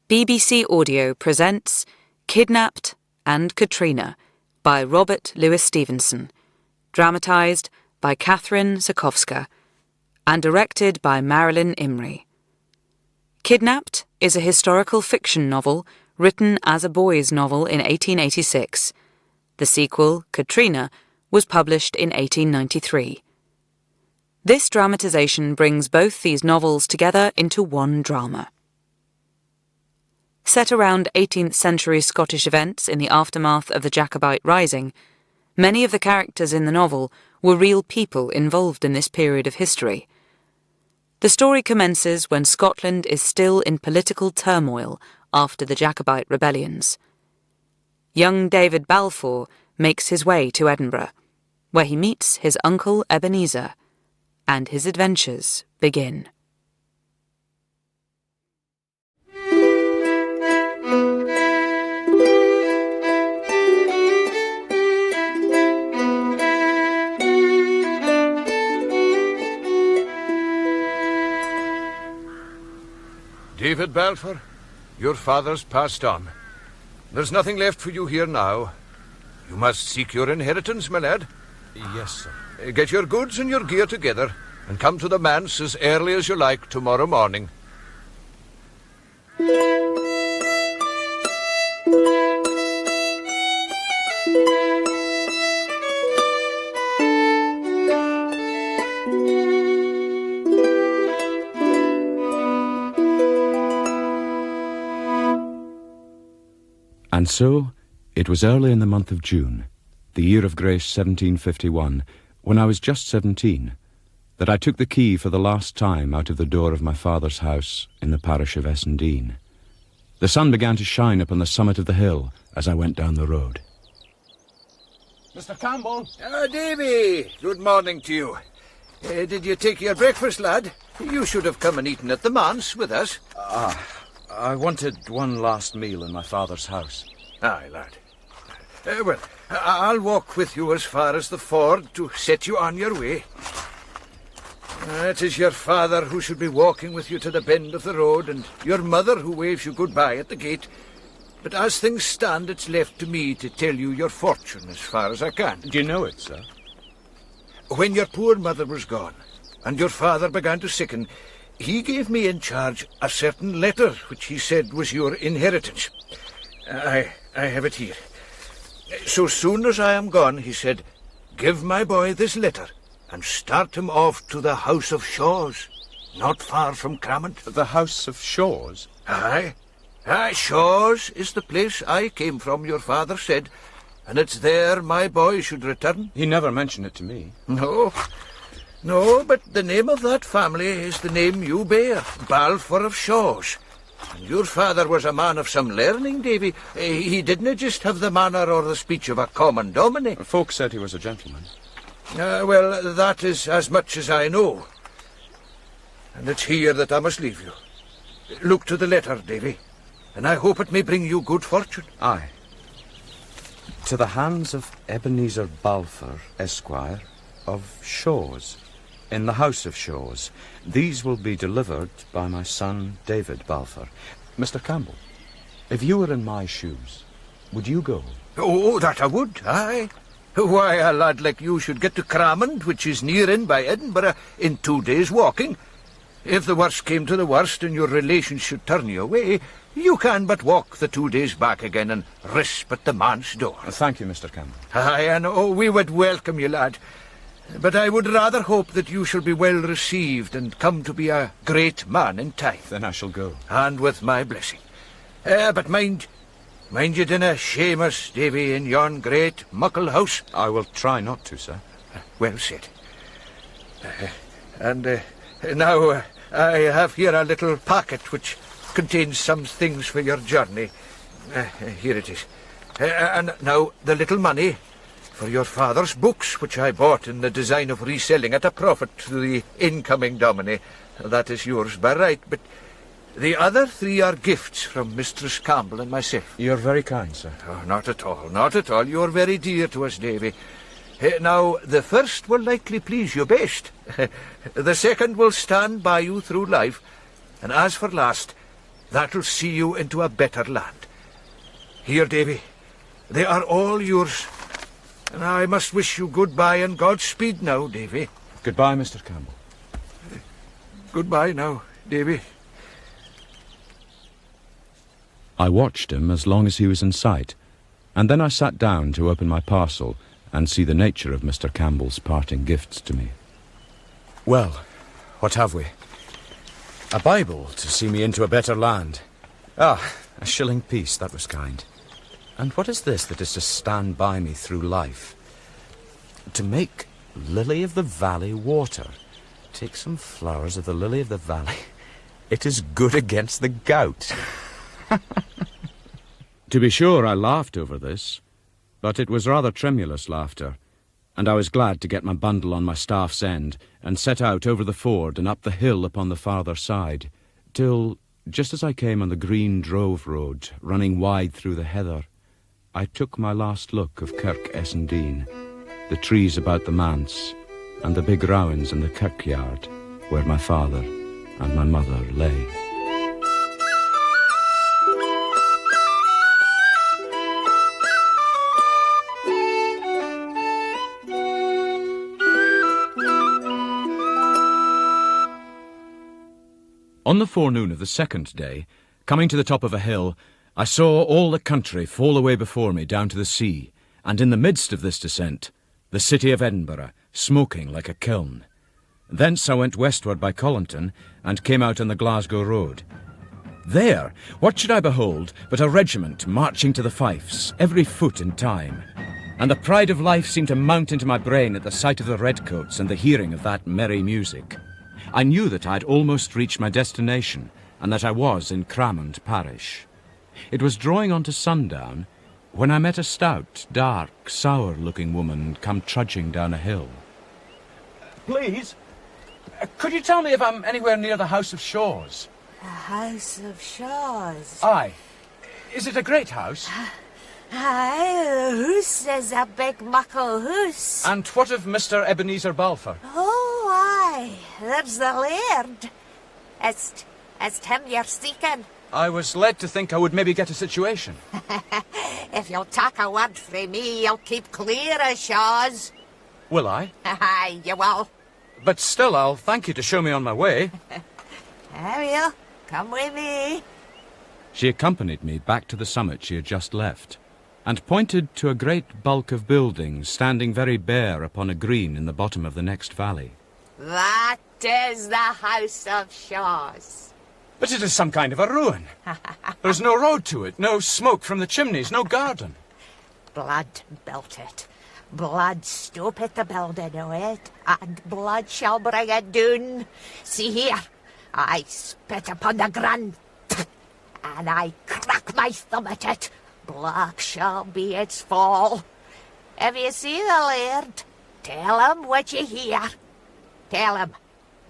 BBC Audio presents Kidnapped and Katrina by Robert Louis Stevenson, dramatised by Catherine Zakowska and directed by Marilyn Imrie. Kidnapped is a historical fiction novel written as a boys' novel in 1886. The sequel, Katrina, was published in 1893. This dramatisation brings both these novels together into one drama. Set around 18th century Scottish events in the aftermath of the Jacobite Rising, many of the characters in the novel were real people involved in this period of history. The story commences when Scotland is still in political turmoil after the Jacobite rebellions. Young David Balfour makes his way to Edinburgh, where he meets his uncle Ebenezer, and his adventures begin. David Balfour, your father's passed on. There's nothing left for you here now. You must seek your inheritance, my lad. Yes, sir. Get your goods and your gear together and come to the manse as early as you like tomorrow morning. And so, it was early in the month of June, the year of grace 1751, when I was just 17, that I took the key for the last time out of the door of my father's house in the parish of Essendine. The sun began to shine upon the summit of the hill as I went down the road. Mr. Campbell. Davy, good morning to you. Did you take your breakfast, lad? You should have come and eaten at the manse with us. I wanted one last meal in my father's house. Aye, lad. Well, I'll walk with you as far as the ford to set you on your way. It is your father who should be walking with you to the bend of the road, and your mother who waves you goodbye at the gate. But as things stand, it's left to me to tell you your fortune as far as I can. Do you know it, sir? When your poor mother was gone, and your father began to sicken, he gave me in charge a certain letter which he said was your inheritance. I have it here. So soon as I am gone, he said, give my boy this letter and start him off to the House of Shaws, not far from Cramont. The House of Shaws? Aye. Shaws is the place I came from, your father said, and it's there my boy should return. He never mentioned it to me. No, but the name of that family is the name you bear, Balfour of Shaws. And your father was a man of some learning, Davy. He didn't just have the manner or the speech of a common dominie. Folk said he was a gentleman. Well, that is as much as I know. And it's here that I must leave you. Look to the letter, Davy, and I hope it may bring you good fortune. Aye. To the hands of Ebenezer Balfour, Esquire, of Shaws, in the House of Shaws. These will be delivered by my son, David Balfour. Mr. Campbell, if you were in my shoes, would you go? Oh, that I would, aye. Why, a lad like you should get to Cramond, which is near in by Edinburgh, in 2 days' walking. If the worst came to the worst and your relations should turn you away, you can but walk the 2 days back again and risp at the manse door. Thank you, Mr. Campbell. Aye, and we would welcome you, lad. But I would rather hope that you shall be well received and come to be a great man in time. Then I shall go. And with my blessing. But mind you dinna shame us, Davy, in yon great muckle house. I will try not to, sir. Well said. Now I have here a little packet which contains some things for your journey. Here it is. And now the little money for your father's books, which I bought in the design of reselling at a profit to the incoming dominie. That is yours by right, but the other 3 are gifts from Mistress Campbell and myself. You're very kind, sir. Oh, not at all, not at all. You're very dear to us, Davy. Now, the first will likely please you best. The second will stand by you through life. And as for last, That'll see you into a better land. Here, Davy, they are all yours. And I must wish you goodbye and Godspeed now, Davy. Goodbye, Mr. Campbell. Goodbye now, Davy. I watched him as long as he was in sight, and then I sat down to open my parcel and see the nature of Mr. Campbell's parting gifts to me. Well, what have we? A Bible to see me into a better land. Ah, a shilling piece, that was kind. And what is this that is to stand by me through life? To make lily of the valley water. Take some flowers of the lily of the valley. It is good against the gout. To be sure, I laughed over this, but it was rather tremulous laughter, and I was glad to get my bundle on my staff's end and set out over the ford and up the hill upon the farther side, till, just as I came on the green drove road, running wide through the heather, I took my last look of Kirk Essendine, the trees about the manse, and the big rowans in the kirkyard, where my father and my mother lay. On the forenoon of the second day, coming to the top of a hill, I saw all the country fall away before me down to the sea, and in the midst of this descent, the city of Edinburgh, smoking like a kiln. Thence I went westward by Collinton, and came out on the Glasgow road. There, what should I behold but a regiment marching to the fifes, every foot in time, and the pride of life seemed to mount into my brain at the sight of the redcoats and the hearing of that merry music. I knew that I had almost reached my destination, and that I was in Cramond parish. It was drawing on to sundown, when I met a stout, dark, sour-looking woman come trudging down a hill. Please, could you tell me if I'm anywhere near the House of Shaws? The House of Shaws? Aye. Is it a great house? Aye, the hoose is a big muckle hoose. And what of Mr. Ebenezer Balfour? Oh, aye, there's the laird. It's him you're seeking. I was led to think I would maybe get a situation. If you'll take a word frae me, you'll keep clear of Shaws. Will I? Aye, you will. But still, I'll thank you to show me on my way. I will. Come with me. She accompanied me back to the summit she had just left, and pointed to a great bulk of buildings standing very bare upon a green in the bottom of the next valley. That is the House of Shaws. But it is some kind of a ruin. There's no road to it, no smoke from the chimneys, no garden. Blood built it. Blood stopped the building of it, and blood shall bring it down. See here, I spit upon the ground, and I crack my thumb at it. Black shall be its fall. If you see the laird, tell him what you hear. Tell him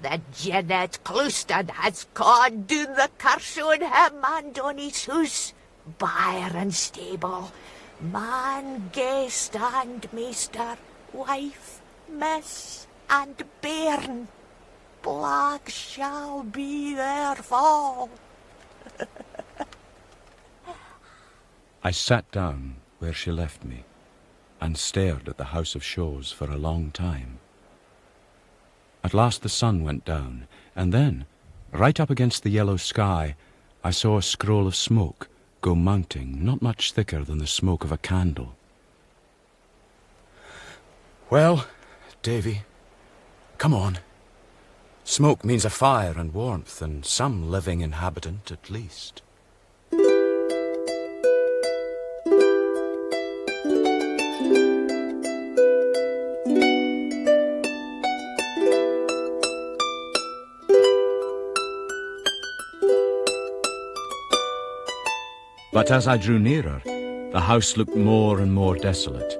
that Janet Clouston has called down the curse on him and on his house, byre and stable, man, guest and maester, wife, miss and bairn. Black shall be their fall. I sat down where she left me, and stared at the House of Shaws for a long time. At last the sun went down, and then, right up against the yellow sky, I saw a scroll of smoke go mounting, not much thicker than the smoke of a candle. Well, Davy, come on. Smoke means a fire and warmth and some living inhabitant at least. But as I drew nearer, the house looked more and more desolate.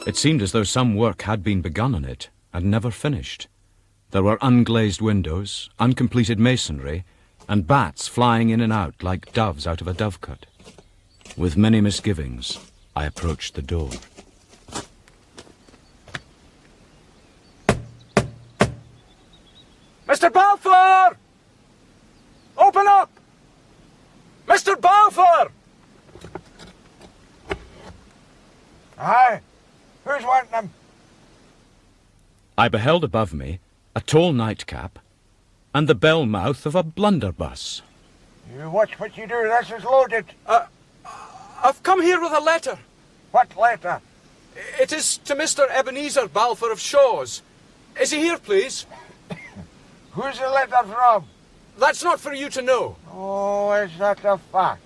It seemed as though some work had been begun on it and never finished. There were unglazed windows, uncompleted masonry, and bats flying in and out like doves out of a dovecot. With many misgivings, I approached the door. Mr. Balfour! Open up! Mr. Balfour! Aye, who's wanting them? I beheld above me a tall nightcap and the bell mouth of a blunderbuss. You watch what you do, this is loaded. I've come here with a letter. What letter? It is to Mr. Ebenezer Balfour of Shaw's. Is he here, please? Who's the letter from? That's not for you to know. Oh, is that a fact?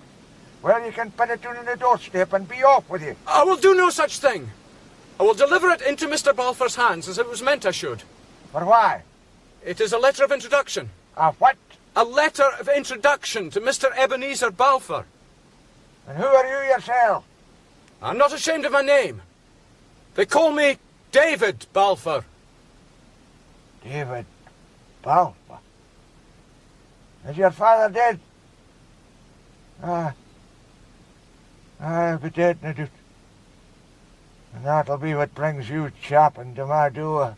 Well, you can put it on the doorstep and be off with you. I will do no such thing. I will deliver it into Mr. Balfour's hands as it was meant I should. For why? It is a letter of introduction. A what? A letter of introduction to Mr. Ebenezer Balfour. And who are you yourself? I'm not ashamed of my name. They call me David Balfour. David Balfour. Is your father dead? I'll be dead in a doot. And that'll be what brings you chopping to my door.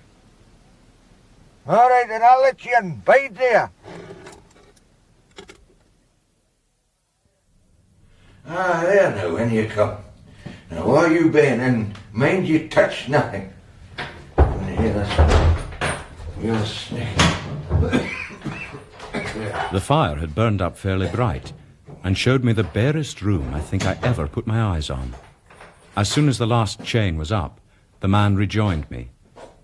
All right, then I'll let you in. Bide there. There now, in you come. Now, where you been? And mind you touch nothing. And hear this. You'll sneak. The fire had burned up fairly bright and showed me the barest room I think I ever put my eyes on. As soon as the last chain was up, the man rejoined me.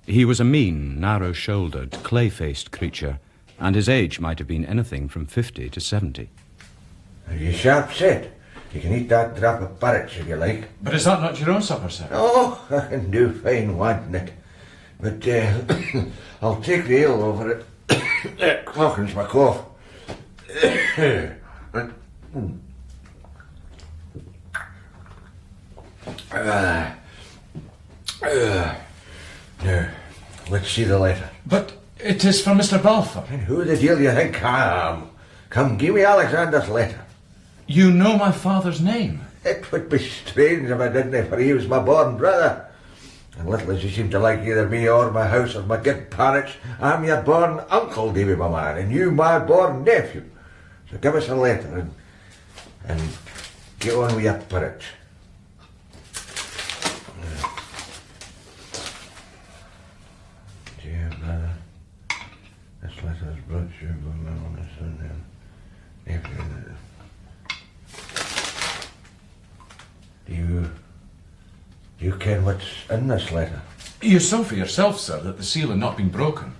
He was a mean, narrow-shouldered, clay-faced creature, and his age might have been anything from 50 to 70. Are you sharp set? You can eat that drop of porridge if you like. But is that not your own supper, sir? Oh, I can do fine wanting it. But I'll take the ale over it. That clockens my cough. Now, let's see the letter. But it is for Mr. Balfour. And who the deal you think I am? Come, give me Alexander's letter. You know my father's name. It would be strange if I didn't, for he was my born brother. And little as you seem to like either me or my house or my good parents, I'm your born uncle, Davy, my man, and you my born nephew. So give us a letter and get on with your porridge. Dear brother, this letter is brought to you by my only son and nephew. Do you ken what's in this letter? You saw for yourself, sir, that the seal had not been broken.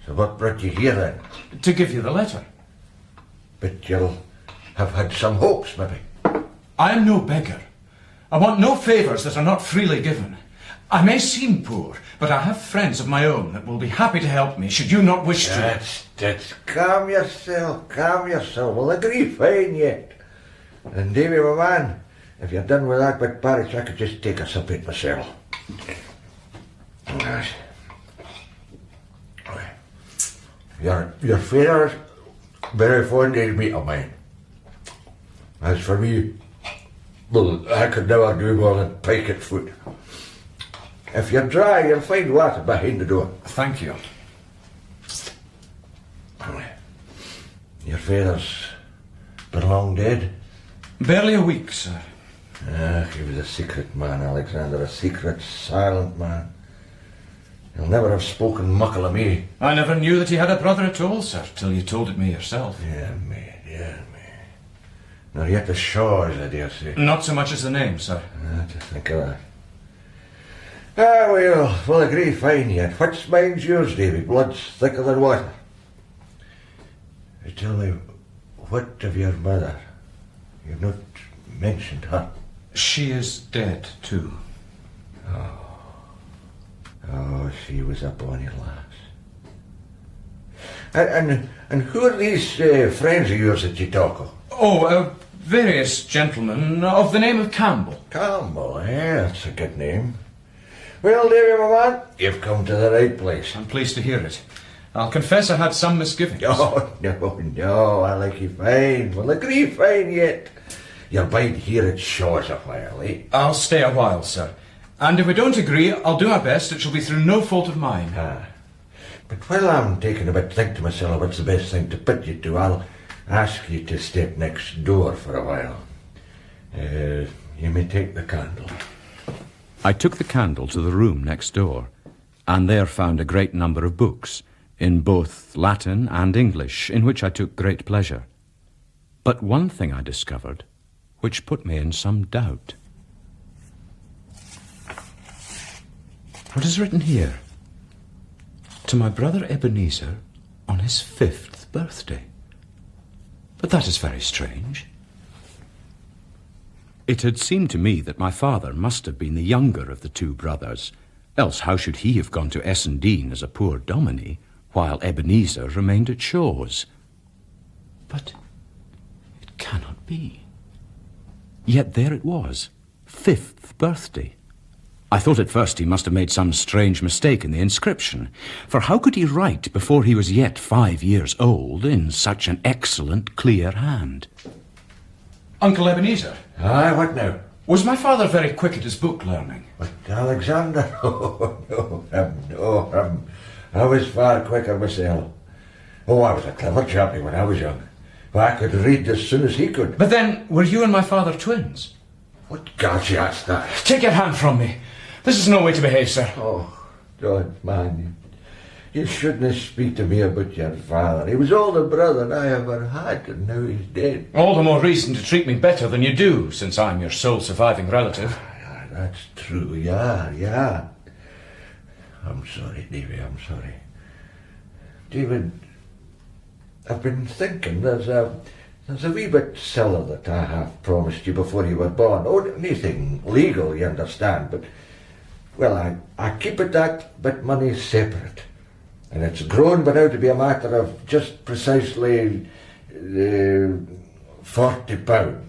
So what brought you here then? To give you the letter. But you'll have had some hopes, maybe. I am no beggar. I want no favours that are not freely given. I may seem poor, but I have friends of my own that will be happy to help me, should you not wish to. That's calm yourself. We'll agree fine yet. And Davy, my man, if you're done with that bit porridge, I could just take a sip of it myself. Your father's very fond of meat of mine. As for me, well, I could never do more than pike at foot. If you're dry, you'll find water behind the door. Thank you. Your father's been long dead? Barely a week, sir. He was a secret man, Alexander, a secret, silent man. He'll never have spoken muckle of me. I never knew that he had a brother at all, sir, till you told it me yourself. Yeah, me. Nor yet the Shaws, I dare say. Not so much as the name, sir. To think of that. We'll agree fine yet. What's mine's yours, Davy? Blood's thicker than water. Tell me, what of your mother? You've not mentioned her. She is dead, too. Oh, she was a bonny lass. And who are these friends of yours that you talk of? Oh, various gentlemen of the name of Campbell. Campbell, that's a good name. Well, Davy, my man, you've come to the right place. I'm pleased to hear it. I'll confess I had some misgivings. Oh, no, I like you fine. We'll agree fine yet. You'll bide here at Shaw's a while, eh? I'll stay a while, sir. And if we don't agree, I'll do my best. It shall be through no fault of mine. But while I'm taking a bit to think to myself what's the best thing to put you to, I'll ask you to step next door for a while. You may take the candle. I took the candle to the room next door, and there found a great number of books, in both Latin and English, in which I took great pleasure. But one thing I discovered, which put me in some doubt. What is written here? To my brother Ebenezer on his 5th birthday. But that is very strange. It had seemed to me that my father must have been the younger of the two brothers, else how should he have gone to Essendine as a poor dominie, while Ebenezer remained at Shaw's? But it cannot be. Yet there it was, 5th birthday. I thought at first he must have made some strange mistake in the inscription, for how could he write before he was yet 5 years old in such an excellent, clear hand? Uncle Ebenezer. Aye, what now? Was my father very quick at his book learning? What, Alexander? No, I was far quicker myself. Oh, I was a clever chappie when I was young. Well, I could read as soon as he could. But then, were you and my father twins? What got you at that? Take your hand from me. This is no way to behave, sir. Oh, God, man, you shouldn't speak to me about your father. He was all the brother I ever had, and now he's dead. All the more reason to treat me better than you do, since I'm your sole surviving relative. Ah, that's true, yeah. I'm sorry, Davy, I'm sorry. David, I've been thinking there's a wee bit cellar that I have promised you before you were born. Oh, anything legal, you understand, but, well, I keep it that bit money separate. And it's grown but now to be a matter of just precisely £40.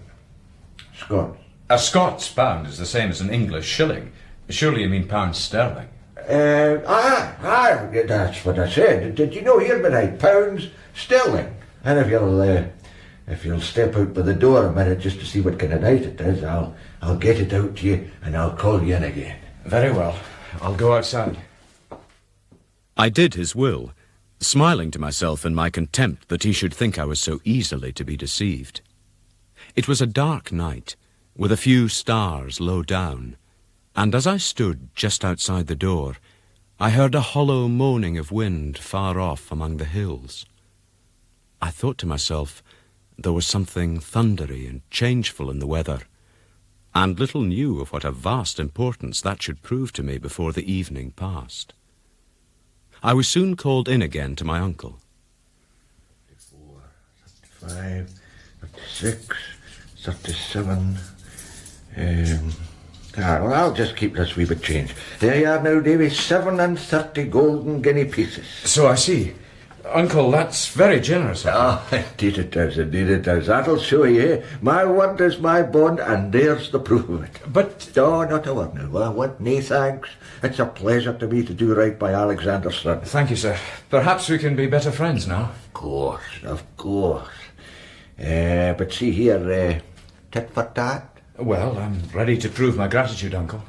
Scots. A Scots pound is the same as an English shilling. Surely you mean pounds sterling. Aye, that's what I said. Did you know hear me right? Pounds sterling. And if you'll step out by the door a minute just to see what kind of night it is, I'll get it out to you and I'll call you in again. Very well. I'll go outside. I did his will, smiling to myself in my contempt that he should think I was so easily to be deceived. It was a dark night, with a few stars low down, and as I stood just outside the door, I heard a hollow moaning of wind far off among the hills. I thought to myself there was something thundery and changeful in the weather, and little knew of what a vast importance that should prove to me before the evening passed. I was soon called in again to my uncle. 34, 35, 36, 37... well, I'll just keep this wee bit change. There you are now, Davy, 37 golden guinea pieces. So I see. Uncle, that's very generous of you. Oh, indeed it is. That'll show you. My word is my bond, and there's the proof of it. But... Oh, not a word now. I want nae thanks. It's a pleasure to me to do right by Alexander's son. Thank you, sir. Perhaps we can be better friends now. Of course. But see here, tit for tat. Well, I'm ready to prove my gratitude, Uncle.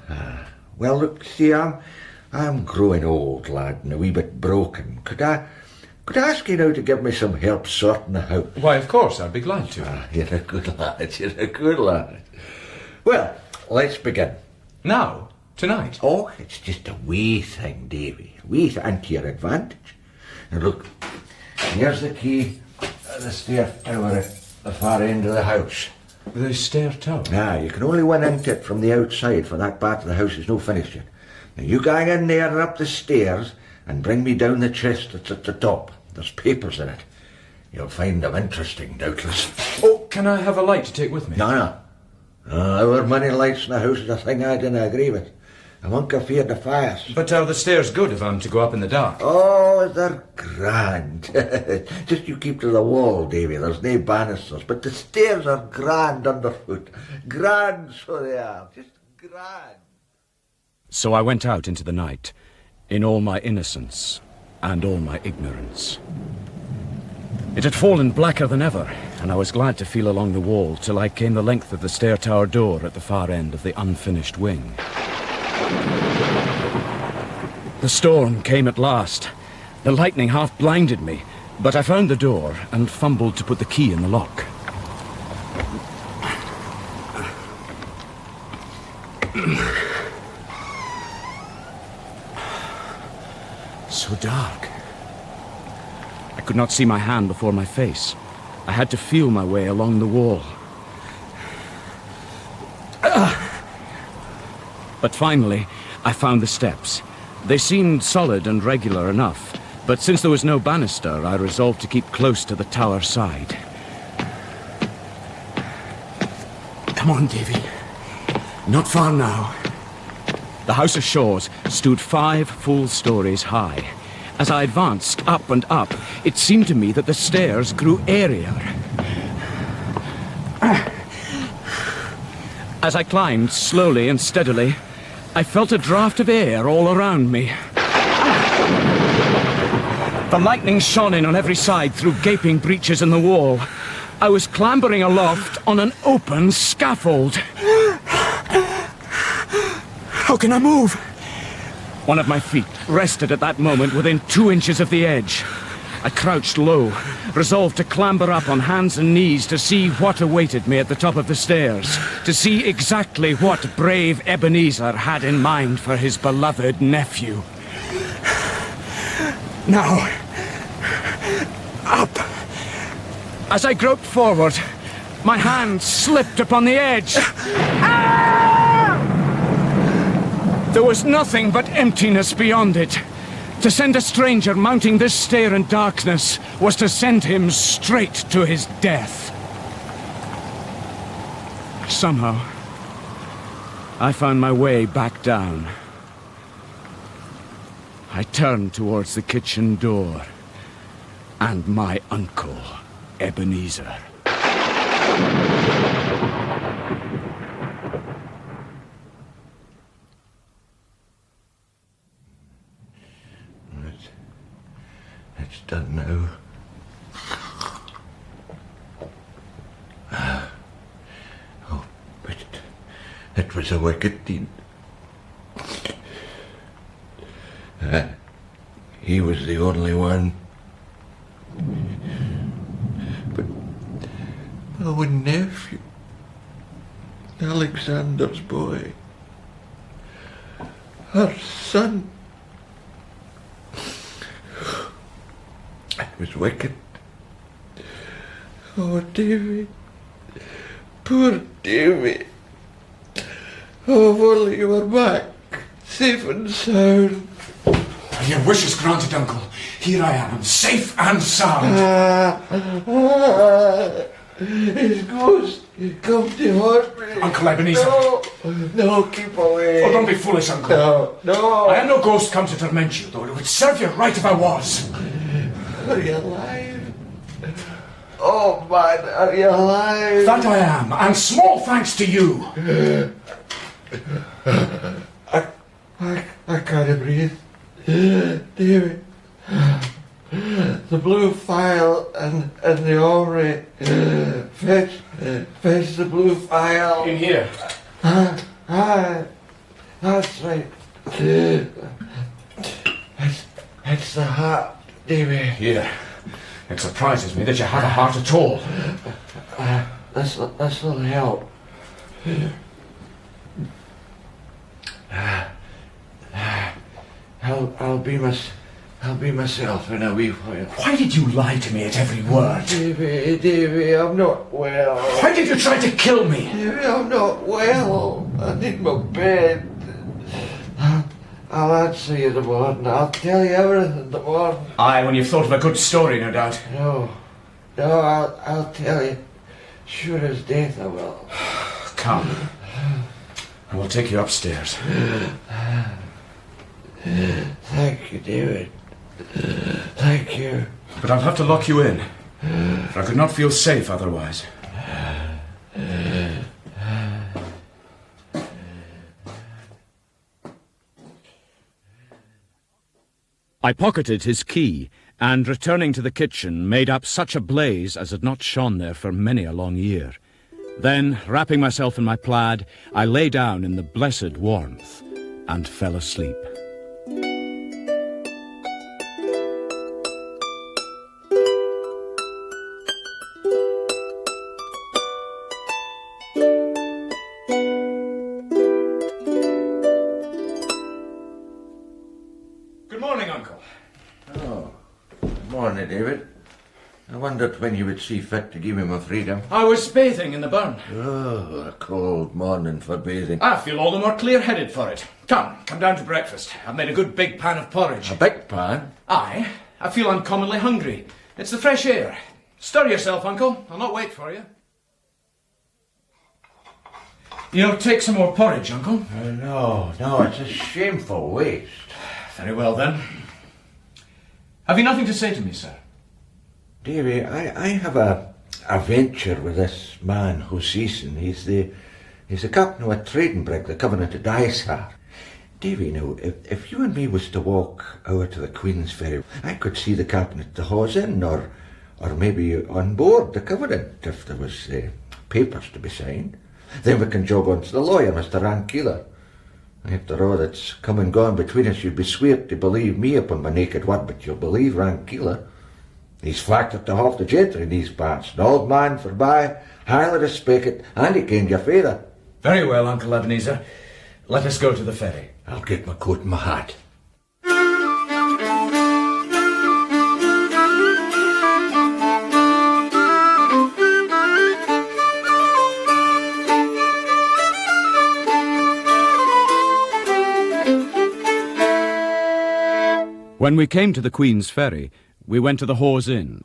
Well, look, see, I'm growing old, lad, and a wee bit broken. Could I ask you now to give me some help sorting the house? Why, of course, I'd be glad to. You're a good lad. Well, let's begin. Now? Tonight? Oh, it's just a wee thing, Davy. And to your advantage. Now look, here's the key of the stair tower at the far end of the house. The stair tower? You can only went into it from the outside, for that part of the house is no finished yet. Now you gang in there and up the stairs and bring me down the chest that's at the top. There's papers in it. You'll find them interesting, doubtless. Oh, can I have a light to take with me? No. Our many lights in the house is a thing I didn't agree with. I won't fear the fires. But are the stairs good if I'm to go up in the dark? Oh, they're grand. Just you keep to the wall, Davy. There's no banisters, but the stairs are grand underfoot. Grand, so they are. Just grand. So I went out into the night, in all my innocence and all my ignorance. It had fallen blacker than ever, and I was glad to feel along the wall till I came the length of the stair tower door at the far end of the unfinished wing. The storm came at last. The lightning half blinded me, But I found the door and fumbled to put the key in the lock. So dark. I could not see my hand before my face. I had to feel my way along the wall. But finally, I found the steps. They seemed solid and regular enough, but since there was no banister, I resolved to keep close to the tower side. Come on, Davy. Not far now. The House of Shaws stood 5 full stories high. As I advanced up and up, it seemed to me that the stairs grew airier. As I climbed slowly and steadily, I felt a draught of air all around me. The lightning shone in on every side through gaping breaches in the wall. I was clambering aloft on an open scaffold. How can I move? One of my feet rested at that moment within 2 inches of the edge. I crouched low, resolved to clamber up on hands and knees to see what awaited me at the top of the stairs, to see exactly what brave Ebenezer had in mind for his beloved nephew. Now, up. As I groped forward, my hand slipped upon the edge. There was nothing but emptiness beyond it. To send a stranger mounting this stair in darkness was to send him straight to his death. Somehow, I found my way back down. I turned towards the kitchen door, and my uncle, Ebenezer. It's done now. Oh, but it was a wicked deed. He was the only one. But our nephew, Alexander's boy, her son, it was wicked. Oh, Davy. Poor Davy. Oh, if only you were back, safe and sound. Your wish is granted, Uncle. Here I am, safe and sound. His ghost, he's come to haunt me. Uncle Ebenezer. No, keep away. Oh, don't be foolish, Uncle. No. I am no ghost come to torment you, though it would serve you right if I was. Are you alive? Oh, man, are you alive? That I am, and small thanks to you. I can't breathe. David. The blue file and the Aubrey. Fetch the blue file. In here. That's right. It's the heart, Davy. Here. It surprises me that you have a heart at all. This'll help. I'll be myself in a wee while. Why did you lie to me at every word? Davy, I'm not well. Why did you try to kill me? Davy, I'm not well. I need my bed. I'll answer you in the morning. I'll tell you everything in the morning. Aye, when you've thought of a good story, no doubt. No, I'll tell you. Sure as death I will. Come. I will take you upstairs. Thank you, David. Thank you. But I'll have to lock you in, for I could not feel safe otherwise. I pocketed his key, and returning to the kitchen, made up such a blaze as had not shone there for many a long year. Then, wrapping myself in my plaid, I lay down in the blessed warmth and fell asleep. wondered when you would see fit to give me my freedom. I was bathing in the burn. Oh, a cold morning for bathing. I feel all the more clear-headed for it. Come down to breakfast. I've made a good big pan of porridge. A big pan? Aye, I feel uncommonly hungry. It's the fresh air. Stir yourself, Uncle. I'll not wait for you. You'll take some more porridge, Uncle? No, it's a shameful waste. Very well, then. Have you nothing to say to me, sir? Davy, I have a venture with this man, Hoseyson. He's the captain of a trading brig, the Covenant of Dysart. Davy, now, if you and me was to walk over to the Queen's Ferry, I could see the captain at the Hawes Inn, or maybe on board the Covenant, if there was papers to be signed. Then we can jog on to the lawyer, Mr. Rankeeler. After all that's come and gone between us, you'd be sweet to believe me upon my naked word, but you'll believe Rankeeler. He's factor to half the gentry in these parts. An old man forby, highly respected, and he kenned your father. Very well, Uncle Ebenezer. Let us go to the ferry. I'll get my coat and my hat. When we came to the Queen's Ferry, we went to the Hawes Inn.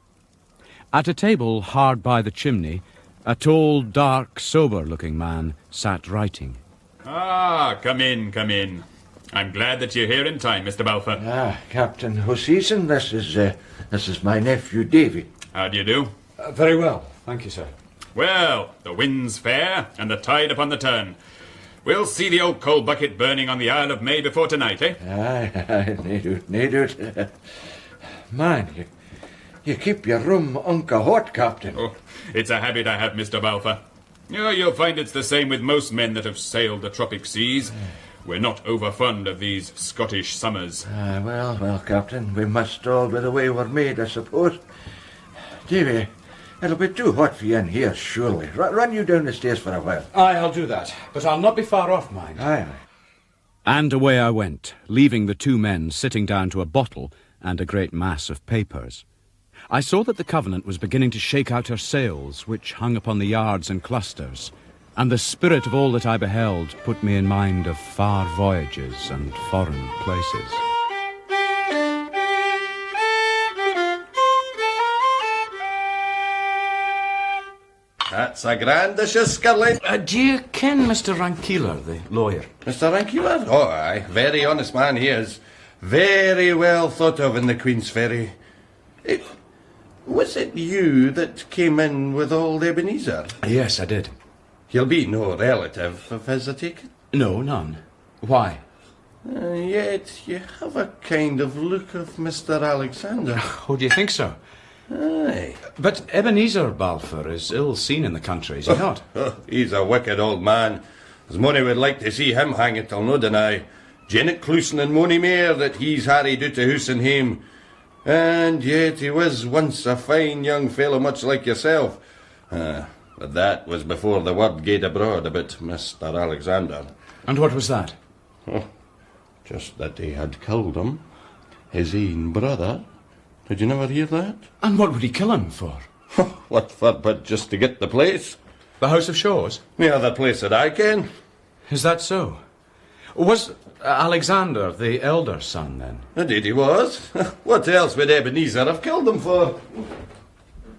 At a table hard by the chimney, a tall, dark, sober-looking man sat writing. Ah, come in. I'm glad that you're here in time, Mr. Balfour. Captain Hoseyson, this is my nephew, Davy. How do you do? Very well, thank you, sir. Well, the wind's fair and the tide upon the turn. We'll see the old coal bucket burning on the Isle of May before tonight, eh? Aye, nae doubt. Man, you keep your room unca hot, Captain. Oh, it's a habit I have, Mr. Balfour. You'll find it's the same with most men that have sailed the tropic seas. We're not over fond of these Scottish summers. Well, Captain, we must all be the way we're made, I suppose. Davy, it'll be too hot for you in here, surely. Run you down the stairs for a while. Aye, I'll do that, but I'll not be far off, mind. Aye. And away I went, leaving the two men sitting down to a bottle and a great mass of papers. I saw that the Covenant was beginning to shake out her sails, which hung upon the yards and clusters, and the spirit of all that I beheld put me in mind of far voyages and foreign places. That's a grandicious skirling. Do you ken Mr. Rankeeler, the lawyer? Mr. Rankeeler? Oh, aye. Very honest man he is. Very well thought of in the Queen's Ferry. Was it you that came in with old Ebenezer? Yes, I did. He'll be no relative of his, I take it? No, none. Why? Yet you have a kind of look of Mr. Alexander. Oh, do you think so? Aye. But Ebenezer Balfour is ill seen in the country, is he not? He's a wicked old man. As mony would like to see him hanged, I'll no deny. Jennet Clouston and mony mair that he's harried out to house and hame. And yet he was once a fine young fellow, much like yourself. But that was before the word gaed abroad about Mr. Alexander. And what was that? Oh, just that he had killed him, his own brother. Did you never hear that? And what would he kill him for? What for, but just to get the place? The House of Shaws? The other place that I ken. Is that so? Was Alexander the elder son, then? Indeed he was. What else would Ebenezer have killed him for?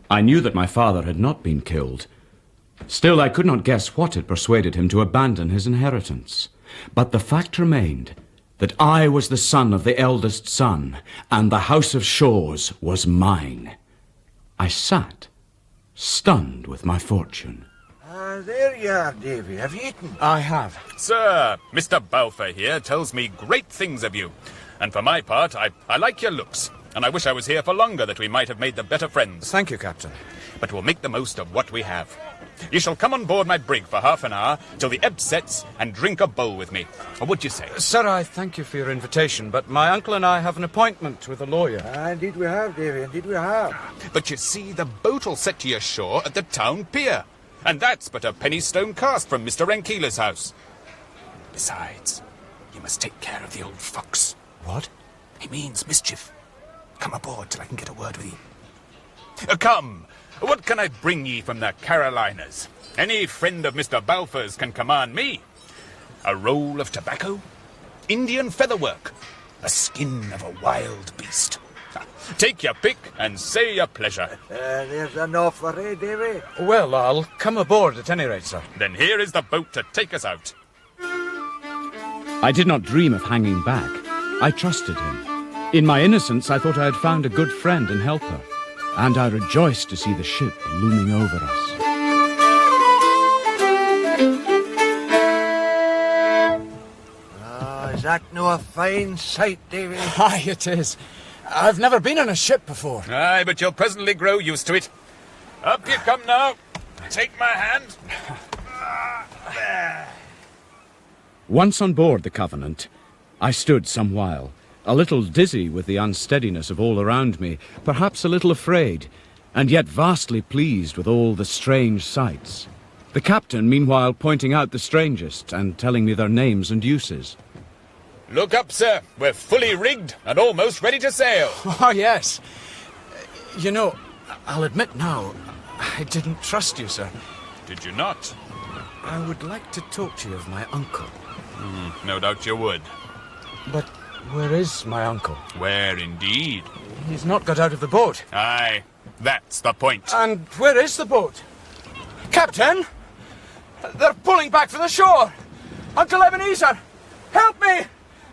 I knew that my father had not been killed. Still, I could not guess what had persuaded him to abandon his inheritance. But the fact remained that I was the son of the eldest son, and the House of Shaws was mine. I sat, stunned with my fortune. There you are, Davy. Have you eaten? I have. Sir, Mr. Balfour here tells me great things of you. And for my part, I like your looks. And I wish I was here for longer, that we might have made them better friends. Thank you, Captain. But we'll make the most of what we have. You shall come on board my brig for half an hour, till the ebb sets, and drink a bowl with me. Or would you say? Sir, I thank you for your invitation, but my uncle and I have an appointment with a lawyer. Indeed we have, Davy. Indeed we have. But you see, the boat'll set to your shore at the town pier. And that's but a penny stone cast from Mr. Rankeeler's house. Besides, you must take care of the old fox. What? He means mischief. Come aboard till I can get a word with you. Come, what can I bring ye from the Carolinas? Any friend of Mr. Balfour's can command me. A roll of tobacco, Indian featherwork, a skin of a wild beast. Take your pick and say your pleasure. There's enough for you, Davy. Well, I'll come aboard at any rate, sir. Then here is the boat to take us out. I did not dream of hanging back. I trusted him. In my innocence, I thought I had found a good friend and helper, and I rejoiced to see the ship looming over us. Is that no a fine sight, Davy? Aye, it is. I've never been on a ship before. Aye, but you'll presently grow used to it. Up you come now. Take my hand. There. Once on board the Covenant, I stood some while, a little dizzy with the unsteadiness of all around me, perhaps a little afraid, and yet vastly pleased with all the strange sights. The captain, meanwhile, pointing out the strangest and telling me their names and uses. Look up, sir. We're fully rigged and almost ready to sail. Oh, yes. You know, I'll admit now, I didn't trust you, sir. Did you not? I would like to talk to you of my uncle. No doubt you would. But where is my uncle? Where indeed? He's not got out of the boat. Aye, that's the point. And where is the boat? Captain! They're pulling back from the shore! Uncle Ebenezer! Help me!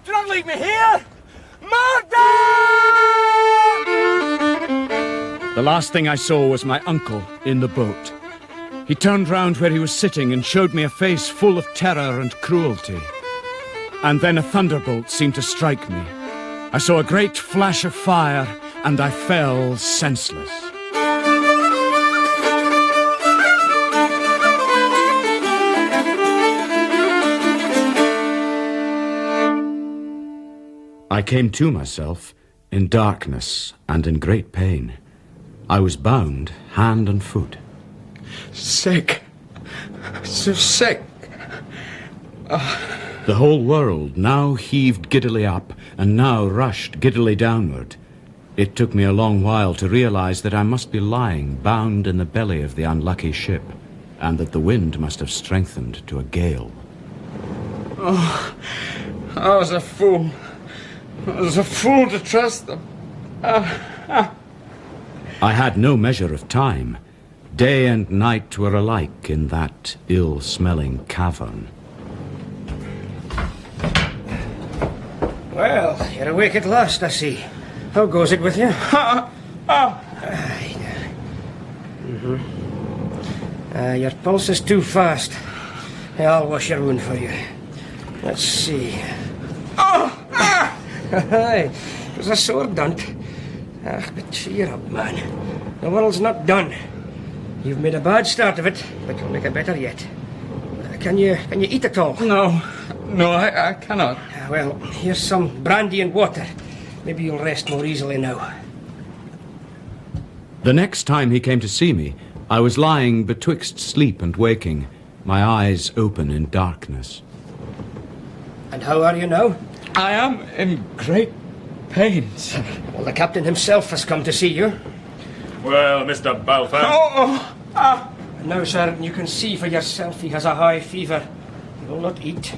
Do not leave me here! Murder! The last thing I saw was my uncle in the boat. He turned round where he was sitting and showed me a face full of terror and cruelty. And then a thunderbolt seemed to strike me. I saw a great flash of fire, and I fell senseless. I came to myself in darkness and in great pain. I was bound hand and foot. Sick. So sick. The whole world now heaved giddily up and now rushed giddily downward. It took me a long while to realize that I must be lying bound in the belly of the unlucky ship, and that the wind must have strengthened to a gale. Oh, I was a fool. I was a fool to trust them. I had no measure of time. Day and night were alike in that ill-smelling cavern. Well, you're awake at last, I see. How goes it with you? Your pulse is too fast. I'll wash your wound for you. Let's see. Aye, it was a sore dunt. But cheer up, man. The world's not done. You've made a bad start of it, but you'll make it better yet. Can you eat at all? No, I cannot. Well, here's some brandy and water. Maybe you'll rest more easily now. The next time he came to see me, I was lying betwixt sleep and waking, my eyes open in darkness. And how are you now? I am in great pain, sir. Well, the captain himself has come to see you. Well, Mr. Balfour. And now, sir, you can see for yourself he has a high fever. He will not eat.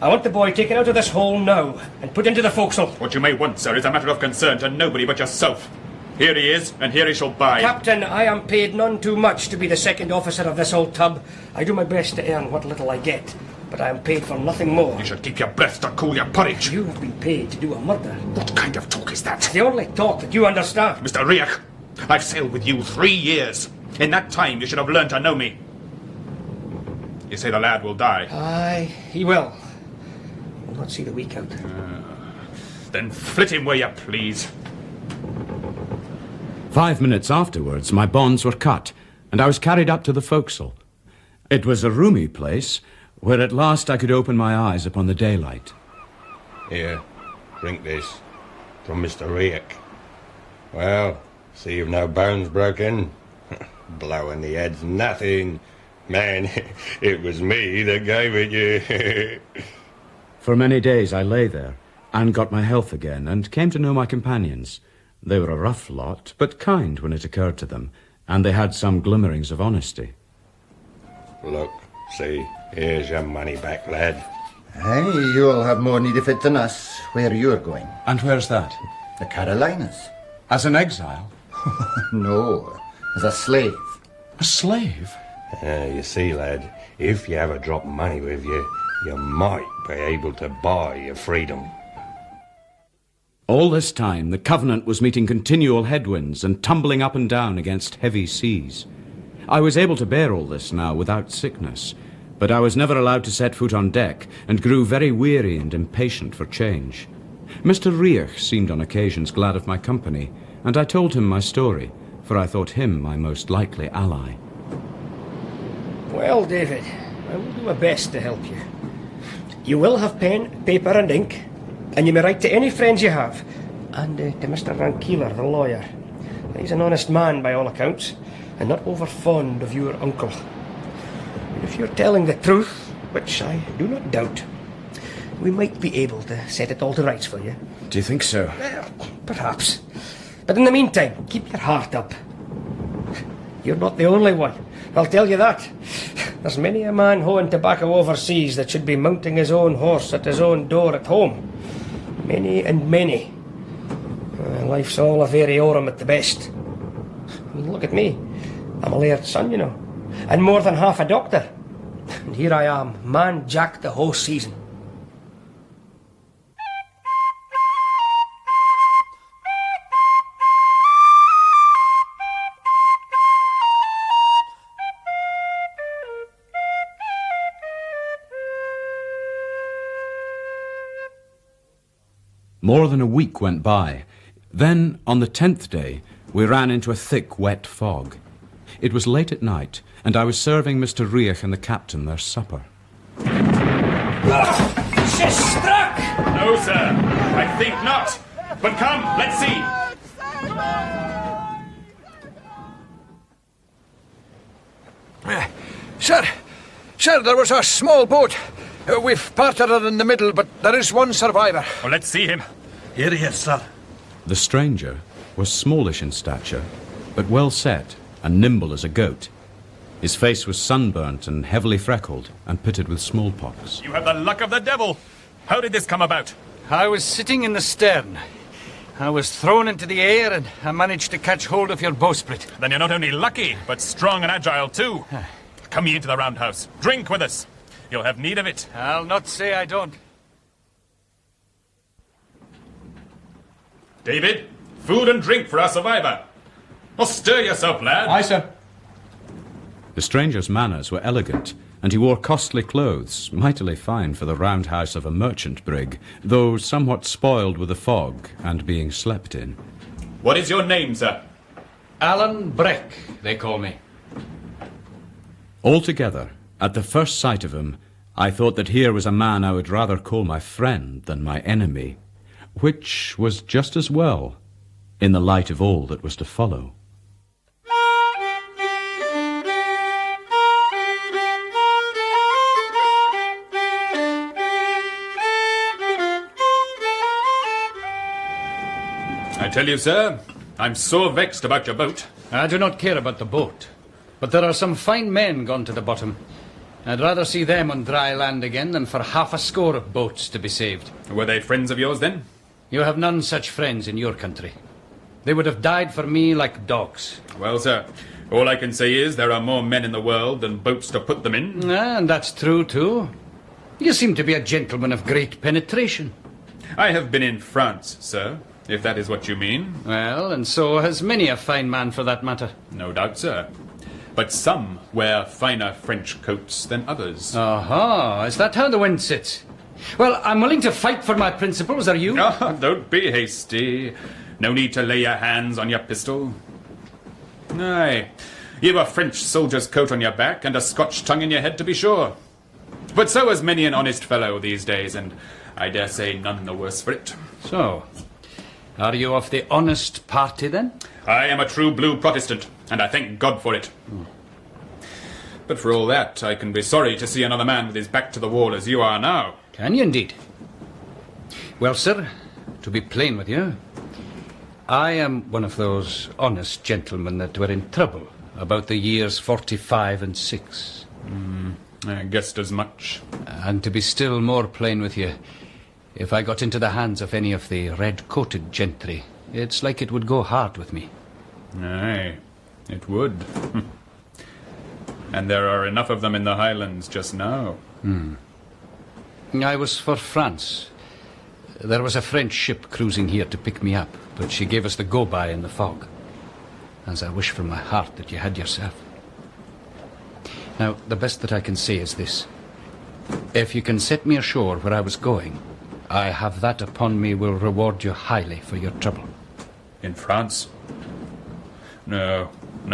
I want the boy taken out of this hole now and put into the forecastle. What you may want, sir, is a matter of concern to nobody but yourself. Here he is, and here he shall bide. Captain, I am paid none too much to be the second officer of this old tub. I do my best to earn what little I get, but I am paid for nothing more. You should keep your breath to cool your porridge. You have been paid to do a murder. What kind of talk is that? The only talk that you understand. Mr. Riach, I've sailed with you 3 years. In that time, you should have learned to know me. You say the lad will die. Aye, he will. He'll not see the week out. Then flit him where you please. 5 minutes afterwards, my bonds were cut, and I was carried up to the forecastle. It was a roomy place, where at last I could open my eyes upon the daylight. Here, drink this. From Mr. Riach. Well, see you've no bones broken. Blowing the head's nothing. Man, it was me that gave it you. For many days I lay there, and got my health again, and came to know my companions. They were a rough lot, but kind when it occurred to them, and they had some glimmerings of honesty. Look, see, here's your money back, lad. Aye, you'll have more need of it than us, where you're going. And where's that? The Carolinas. As an exile? No, as a slave. A slave? You see, lad, if you have a drop of money with you, you might be able to buy your freedom. All this time, the Covenant was meeting continual headwinds and tumbling up and down against heavy seas. I was able to bear all this now without sickness, but I was never allowed to set foot on deck and grew very weary and impatient for change. Mr. Riach seemed on occasions glad of my company, and I told him my story, for I thought him my most likely ally. Well, David, I will do my best to help you. You will have pen, paper and ink, and you may write to any friends you have, and to Mr. Rankeeler, the lawyer. He's an honest man by all accounts, and not over fond of your uncle. If you're telling the truth, which I do not doubt, we might be able to set it all to rights for you. Do you think so? Perhaps. But in the meantime, keep your heart up. You're not the only one, I'll tell you that. There's many a man hoeing tobacco overseas that should be mounting his own horse at his own door at home. Many and many. Life's all a variorum at the best. I mean, look at me. I'm a laird's son, you know, and more than half a doctor. And here I am, man jack the whole season. More than a week went by. Then, on the 10th day, we ran into a thick, wet fog. It was late at night, and I was serving Mr. Riach and the captain their supper. She's struck! No, sir. I think not. But come, let's see. Sir, there was a small boat. We've parted her in the middle, but there is one survivor. Well, let's see him. Here he is, sir. The stranger was smallish in stature, but well set and nimble as a goat. His face was sunburnt and heavily freckled and pitted with smallpox. You have the luck of the devil. How did this come about? I was sitting in the stern. I was thrown into the air and I managed to catch hold of your bowsprit. Then you're not only lucky, but strong and agile too. Come ye into the roundhouse. Drink with us. You'll have need of it. I'll not say I don't. David, food and drink for our survivor. Oh, stir yourself, lad. Aye, sir. The stranger's manners were elegant, and he wore costly clothes, mightily fine for the roundhouse of a merchant brig, though somewhat spoiled with the fog and being slept in. What is your name, sir? Alan Breck, they call me. Altogether, at the first sight of him, I thought that here was a man I would rather call my friend than my enemy, which was just as well, in the light of all that was to follow. I tell you, sir, I'm so vexed about your boat. I do not care about the boat, but there are some fine men gone to the bottom. I'd rather see them on dry land again than for half a score of boats to be saved. Were they friends of yours, then? You have none such friends in your country. They would have died for me like dogs. Well, sir, all I can say is there are more men in the world than boats to put them in. And that's true, too. You seem to be a gentleman of great penetration. I have been in France, sir, if that is what you mean. Well, and so has many a fine man for that matter. No doubt, sir. But some wear finer French coats than others. Aha, is that how the wind sits? Well, I'm willing to fight for my principles, are you? Oh, don't be hasty. No need to lay your hands on your pistol. Aye, you've a French soldier's coat on your back and a Scotch tongue in your head, to be sure. But so has many an honest fellow these days, and I dare say none the worse for it. So, are you of the honest party, then? I am a true blue Protestant, and I thank God for it. But for all that, I can be sorry to see another man with his back to the wall as you are now. Can you indeed? Well, sir, to be plain with you, I am one of those honest gentlemen that were in trouble about the years 45 and 6. I guessed as much. And to be still more plain with you, if I got into the hands of any of the red-coated gentry, it's like it would go hard with me. Aye, it would. And there are enough of them in the Highlands just now. I was for France. There was a French ship cruising here to pick me up, but she gave us the go-by in the fog. As I wish from my heart that you had yourself. Now, the best that I can say is this. If you can set me ashore where I was going, I have that upon me will reward you highly for your trouble. In France? No,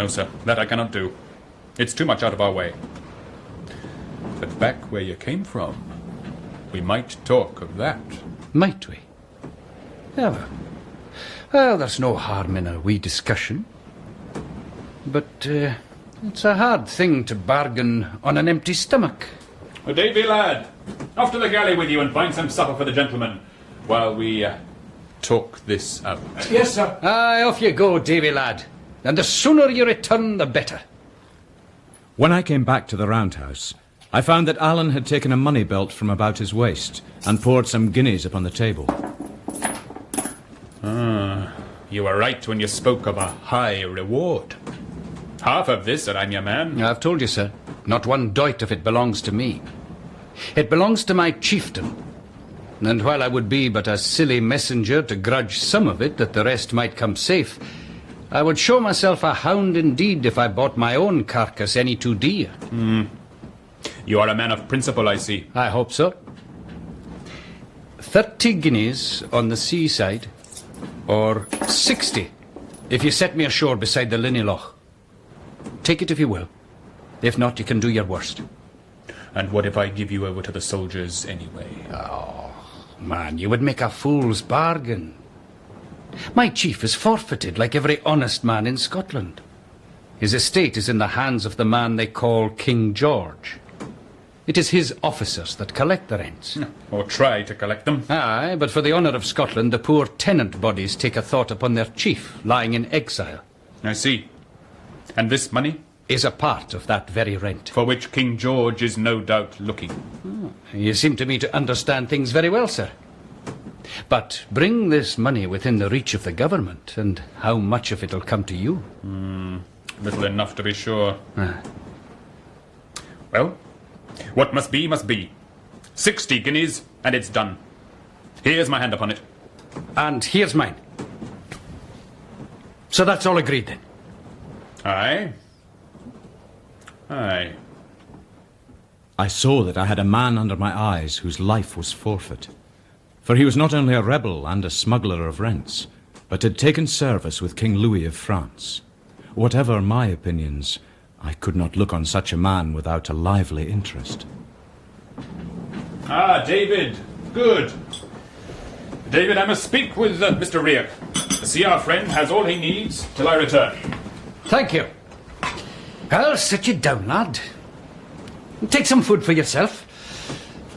sir. That I cannot do. It's too much out of our way. But back where you came from, we might talk of that. Might we? Yeah, well, there's no harm in a wee discussion. But it's a hard thing to bargain on an empty stomach. Davy, lad, off to the galley with you and find some supper for the gentlemen while we talk this out. Yes, sir. Aye, off you go, Davy, lad. And the sooner you return, the better. When I came back to the roundhouse, I found that Alan had taken a money belt from about his waist and poured some guineas upon the table. You were right when you spoke of a high reward. Half of this, and I'm your man. I've told you, sir. Not one doit of it belongs to me. It belongs to my chieftain. And while I would be but a silly messenger to grudge some of it that the rest might come safe, I would show myself a hound indeed if I bought my own carcass any too dear. You are a man of principle, I see. I hope so. 30 guineas on the seaside, or 60 if you set me ashore beside the Linneyloch. Take it if you will. If not, you can do your worst. And what if I give you over to the soldiers anyway? Oh, man, you would make a fool's bargain. My chief is forfeited like every honest man in Scotland. His estate is in the hands of the man they call King George. It is his officers that collect the rents. Or try to collect them. Aye, but for the honour of Scotland, the poor tenant bodies take a thought upon their chief, lying in exile. I see. And this money? Is a part of that very rent. For which King George is no doubt looking. You seem to me to understand things very well, sir. But bring this money within the reach of the government, and how much of it'll come to you? Little enough to be sure. Well, what must be, must be. 60 guineas, and it's done. Here's my hand upon it. And here's mine. So that's all agreed, then? Aye. Aye. I saw that I had a man under my eyes whose life was forfeit. For he was not only a rebel and a smuggler of rents, but had taken service with King Louis of France. Whatever my opinions, I could not look on such a man without a lively interest. Ah, David. Good. David, I must speak with Mr. Rear. See, our friend has all he needs till I return. Thank you. I'll sit you down, lad. Take some food for yourself.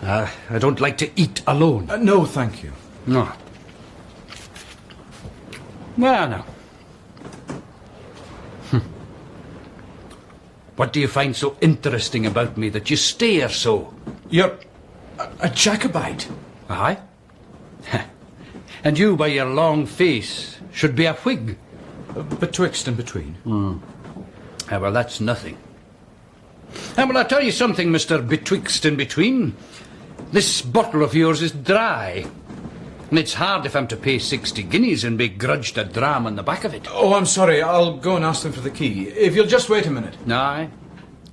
I don't like to eat alone. No, thank you. No. Well, now. What do you find so interesting about me that you stare so? You're a Jacobite. Aye? And you, by your long face, should be a Whig. Betwixt and between. Well, that's nothing. And will I tell you something, Mr. Betwixt and Between? This bottle of yours is dry. And it's hard if I'm to pay 60 guineas and be grudged a dram on the back of it. Oh, I'm sorry. I'll go and ask them for the key. If you'll just wait a minute. Aye.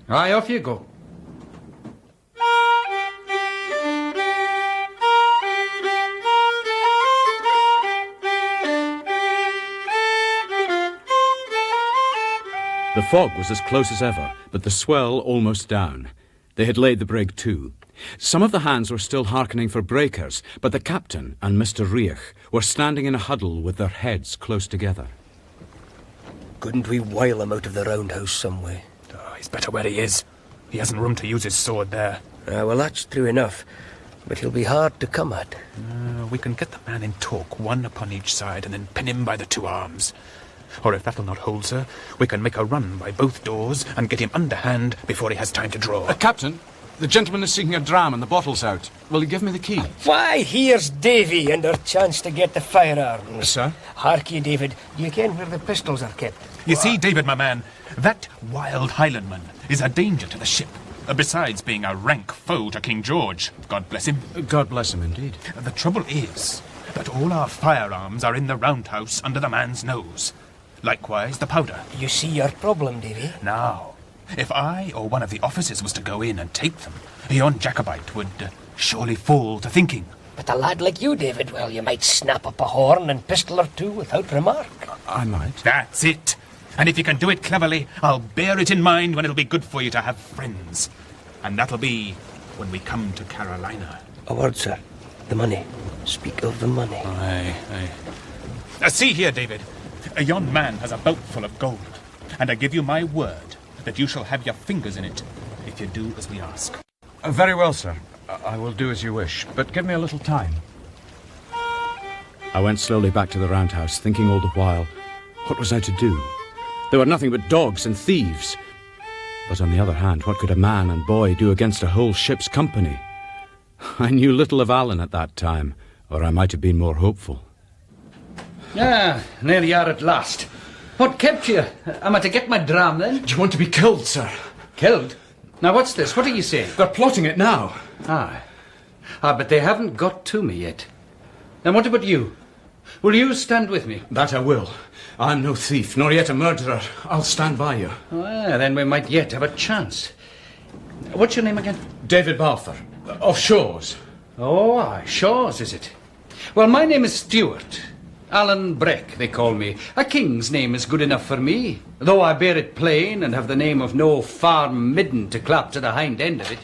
Aye, off you go. The fog was as close as ever, but the swell almost down. They had laid the brig to. Some of the hands were still hearkening for breakers, but the captain and Mr. Riach were standing in a huddle with their heads close together. Couldn't we wile him out of the roundhouse some way? Oh, he's better where he is. He hasn't room to use his sword there. Well, that's true enough. but he'll be hard to come at. We can get the man in talk, one upon each side, and then pin him by the two arms. Or if that'll not hold, sir, we can make a run by both doors and get him underhand before he has time to draw. Captain, the gentleman is seeking a dram and the bottle's out. Will you give me the key? Why, here's Davy and our chance to get the firearms. Sir? Hark ye, David, you ken where the pistols are kept. You see, David, my man, that wild Highlandman is a danger to the ship, besides being a rank foe to King George. God bless him. God bless him, indeed. The trouble is that all our firearms are in the roundhouse under the man's nose. Likewise, the powder. You see your problem, Davy? Now, if I or one of the officers was to go in and take them, yon Jacobite would surely fall to thinking. But a lad like you, David, well, you might snap up a horn and pistol or two without remark. I might. That's it. And if you can do it cleverly, I'll bear it in mind when it'll be good for you to have friends. And that'll be when we come to Carolina. A word, sir. The money. Speak of the money. Aye. See here, David. Yon man has a belt full of gold, and I give you my word that you shall have your fingers in it if you do as we ask. Very well, sir. I will do as you wish, but give me a little time. I went slowly back to the roundhouse, thinking all the while, what was I to do? There were nothing but dogs and thieves. But on the other hand, what could a man and boy do against a whole ship's company? I knew little of Alan at that time, or I might have been more hopeful. Ah, there you are at last. What kept you? Am I to get my dram, then? Do you want to be killed, sir? Killed? Now, what's this? What are you saying? They're plotting it now. But they haven't got to me yet. And what about you? Will you stand with me? That I will. I'm no thief, nor yet a murderer. I'll stand by you. Well, then we might yet have a chance. What's your name again? David Balfour, of Shaw's. Oh, aye, Shaw's, is it? Well, my name is Stewart. Alan Breck, they call me. A king's name is good enough for me, though I bear it plain and have the name of no farm midden to clap to the hind end of it.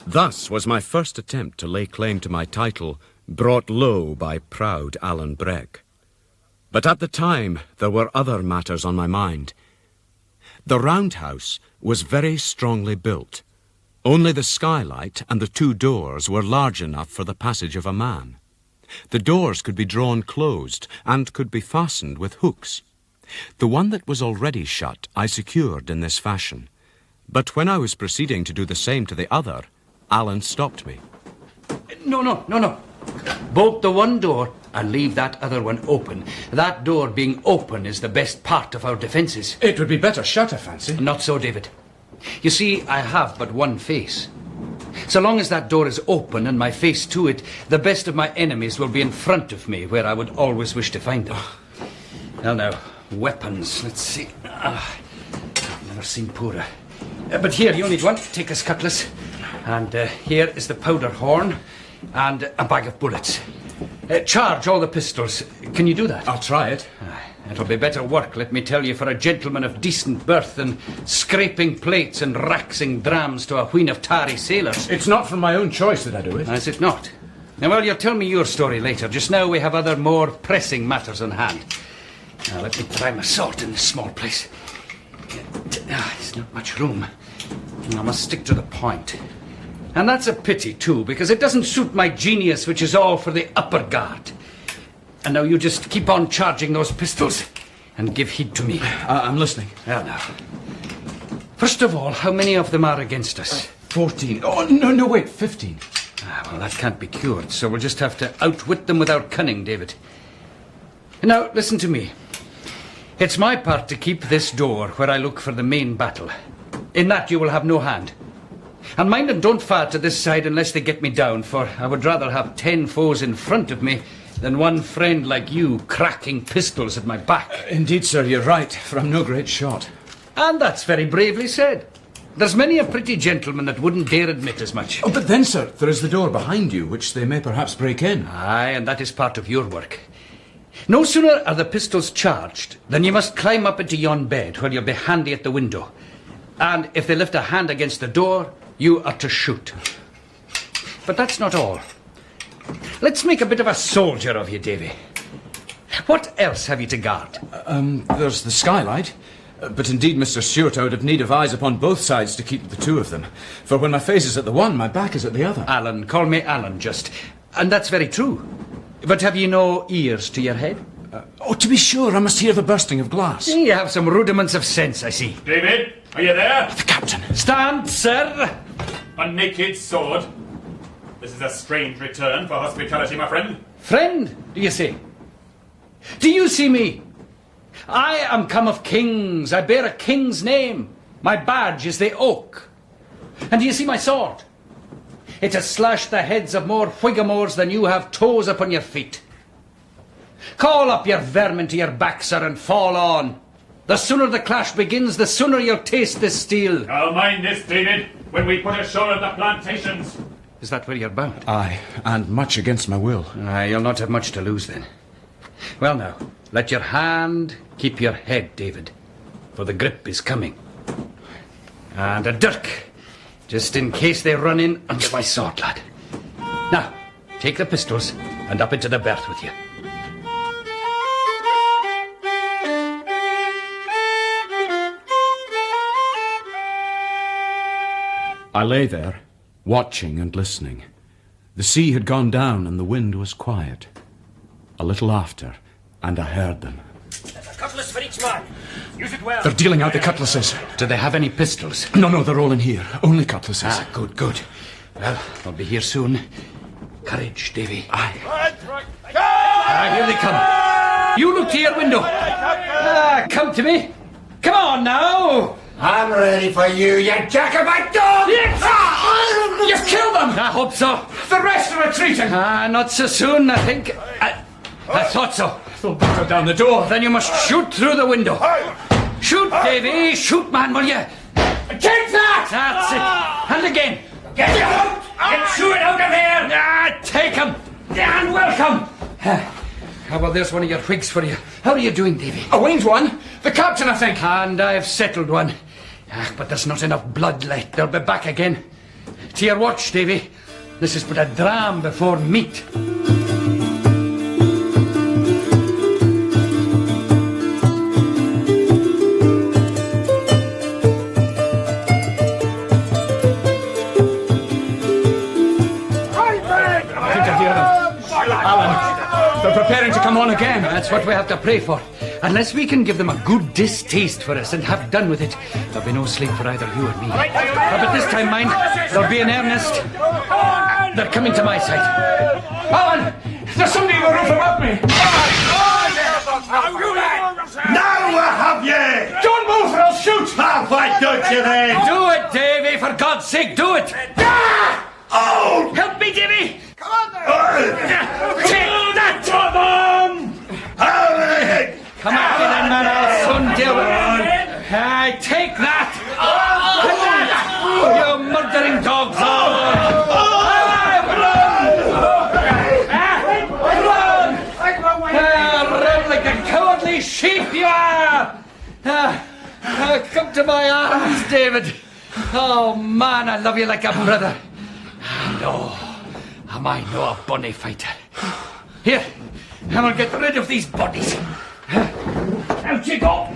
Thus was my first attempt to lay claim to my title, brought low by proud Alan Breck. But at the time, there were other matters on my mind. The roundhouse was very strongly built. Only the skylight and the two doors were large enough for the passage of a man. The doors could be drawn closed and could be fastened with hooks. The one that was already shut I secured in this fashion. But when I was proceeding to do the same to the other, Alan stopped me. No. Bolt the one door and leave that other one open. That door being open is the best part of our defences. It would be better shut, I fancy. Not so, David. You see, I have but one face. So long as that door is open and my face to it, the best of my enemies will be in front of me, where I would always wish to find them. Well, now, weapons. Let's see. I've never seen poorer. But here, you need one. Take this cutlass. And here is the powder horn and a bag of bullets. Charge all the pistols. Can you do that? I'll try it. It'll be better work, let me tell you, for a gentleman of decent birth than scraping plates and raxing drams to a wheen of tarry sailors. It's not from my own choice that I do it. Is it not? Now, well, you'll tell me your story later. Just now we have other more pressing matters on hand. Now, let me try my sword in this small place. There's not much room. I must stick to the point. And that's a pity, too, because it doesn't suit my genius, which is all for the upper guard. And now you just keep on charging those pistols and give heed to me. I'm listening. Well, now. First of all, how many of them are against us? 14. Oh, no, wait, 15. Well, that can't be cured, so we'll just have to outwit them with our cunning, David. Now, listen to me. It's my part to keep this door where I look for the main battle. In that you will have no hand. And mind and don't fire to this side unless they get me down, for I would rather have 10 foes in front of me than one friend like you cracking pistols at my back. Indeed, sir, you're right, for I'm no great shot. And that's very bravely said. There's many a pretty gentleman that wouldn't dare admit as much. Oh, but then, sir, there is the door behind you, which they may perhaps break in. Aye, and that is part of your work. No sooner are the pistols charged than you must climb up into yon bed, where you'll be handy at the window. And if they lift a hand against the door, you are to shoot. But that's not all. Let's make a bit of a soldier of you, Davy. What else have you to guard? There's the skylight, But indeed, Mr. Stewart, I would have need of eyes upon both sides to keep the two of them. For when my face is at the one, my back is at the other. Alan, call me Alan, just. And that's very true. But have you no ears to your head? Oh, to be sure, I must hear the bursting of glass. You have some rudiments of sense, I see. David, are you there? The captain. Stand, sir! A naked sword. This is a strange return for hospitality, my friend. Friend, do you say? Do you see me? I am come of kings. I bear a king's name. My badge is the oak. And do you see my sword? It has slashed the heads of more whigamores than you have toes upon your feet. Call up your vermin to your back, sir, and fall on. The sooner the clash begins, the sooner you'll taste this steel. I'll mind this, David, when we put ashore at the plantations. Is that where you're bound? Aye, and much against my will. Aye, you'll not have much to lose then. Well now, let your hand keep your head, David, for the grip is coming. And a dirk, just in case they run in under my sword, lad. Now, take the pistols and up into the berth with you. I lay there, watching and listening. The sea had gone down and the wind was quiet. A little after, and I heard them. There's a cutlass for each man. Use it well. They're dealing out the cutlasses. Do they have any pistols? No, they're all in here. Only cutlasses. Ah, good, good. Well, I'll be here soon. Courage, Davy. Aye. Here they come. You look to your window. Come to me. Come on now. I'm ready for you, you Jacobite dog! Yes! You've killed them! I hope so. The rest are retreating! Not so soon, I think. I thought so. They'll batter down the door. Then you must shoot through the window. Shoot, Davy. Shoot, man, will you? Take that! That's it. And again. Get out! Get Stewart out of here! Take him. And welcome. Well, there's one of your Whigs for you. How are you doing, Davy? A winged one? The captain, I think. And I've settled one. But there's not enough blood left. They'll be back again. To your watch, Davy. This is but a dram before meat. Preparing to come on again. That's what we have to pray for. Unless we can give them a good distaste for us and have done with it, there'll be no sleep for either you and me. But this time, mind, there'll be in earnest. They're coming to my side. Alan! There's somebody in the roof above me! Now have ye! Don't move or I'll shoot! Why don't you then? Do it, Davy, for God's sake, do it! Oh! Help me, Davy! Come on there! Take that! Hurry! Come on, then, man, I'll soon deal with it. Take that! You murdering dogs! Run like the cowardly sheep you are! Come to my arms, David. Oh, man, I love you like a brother. No, am I no a bonny fighter? Here, and I'll get rid of these bodies. Out you go!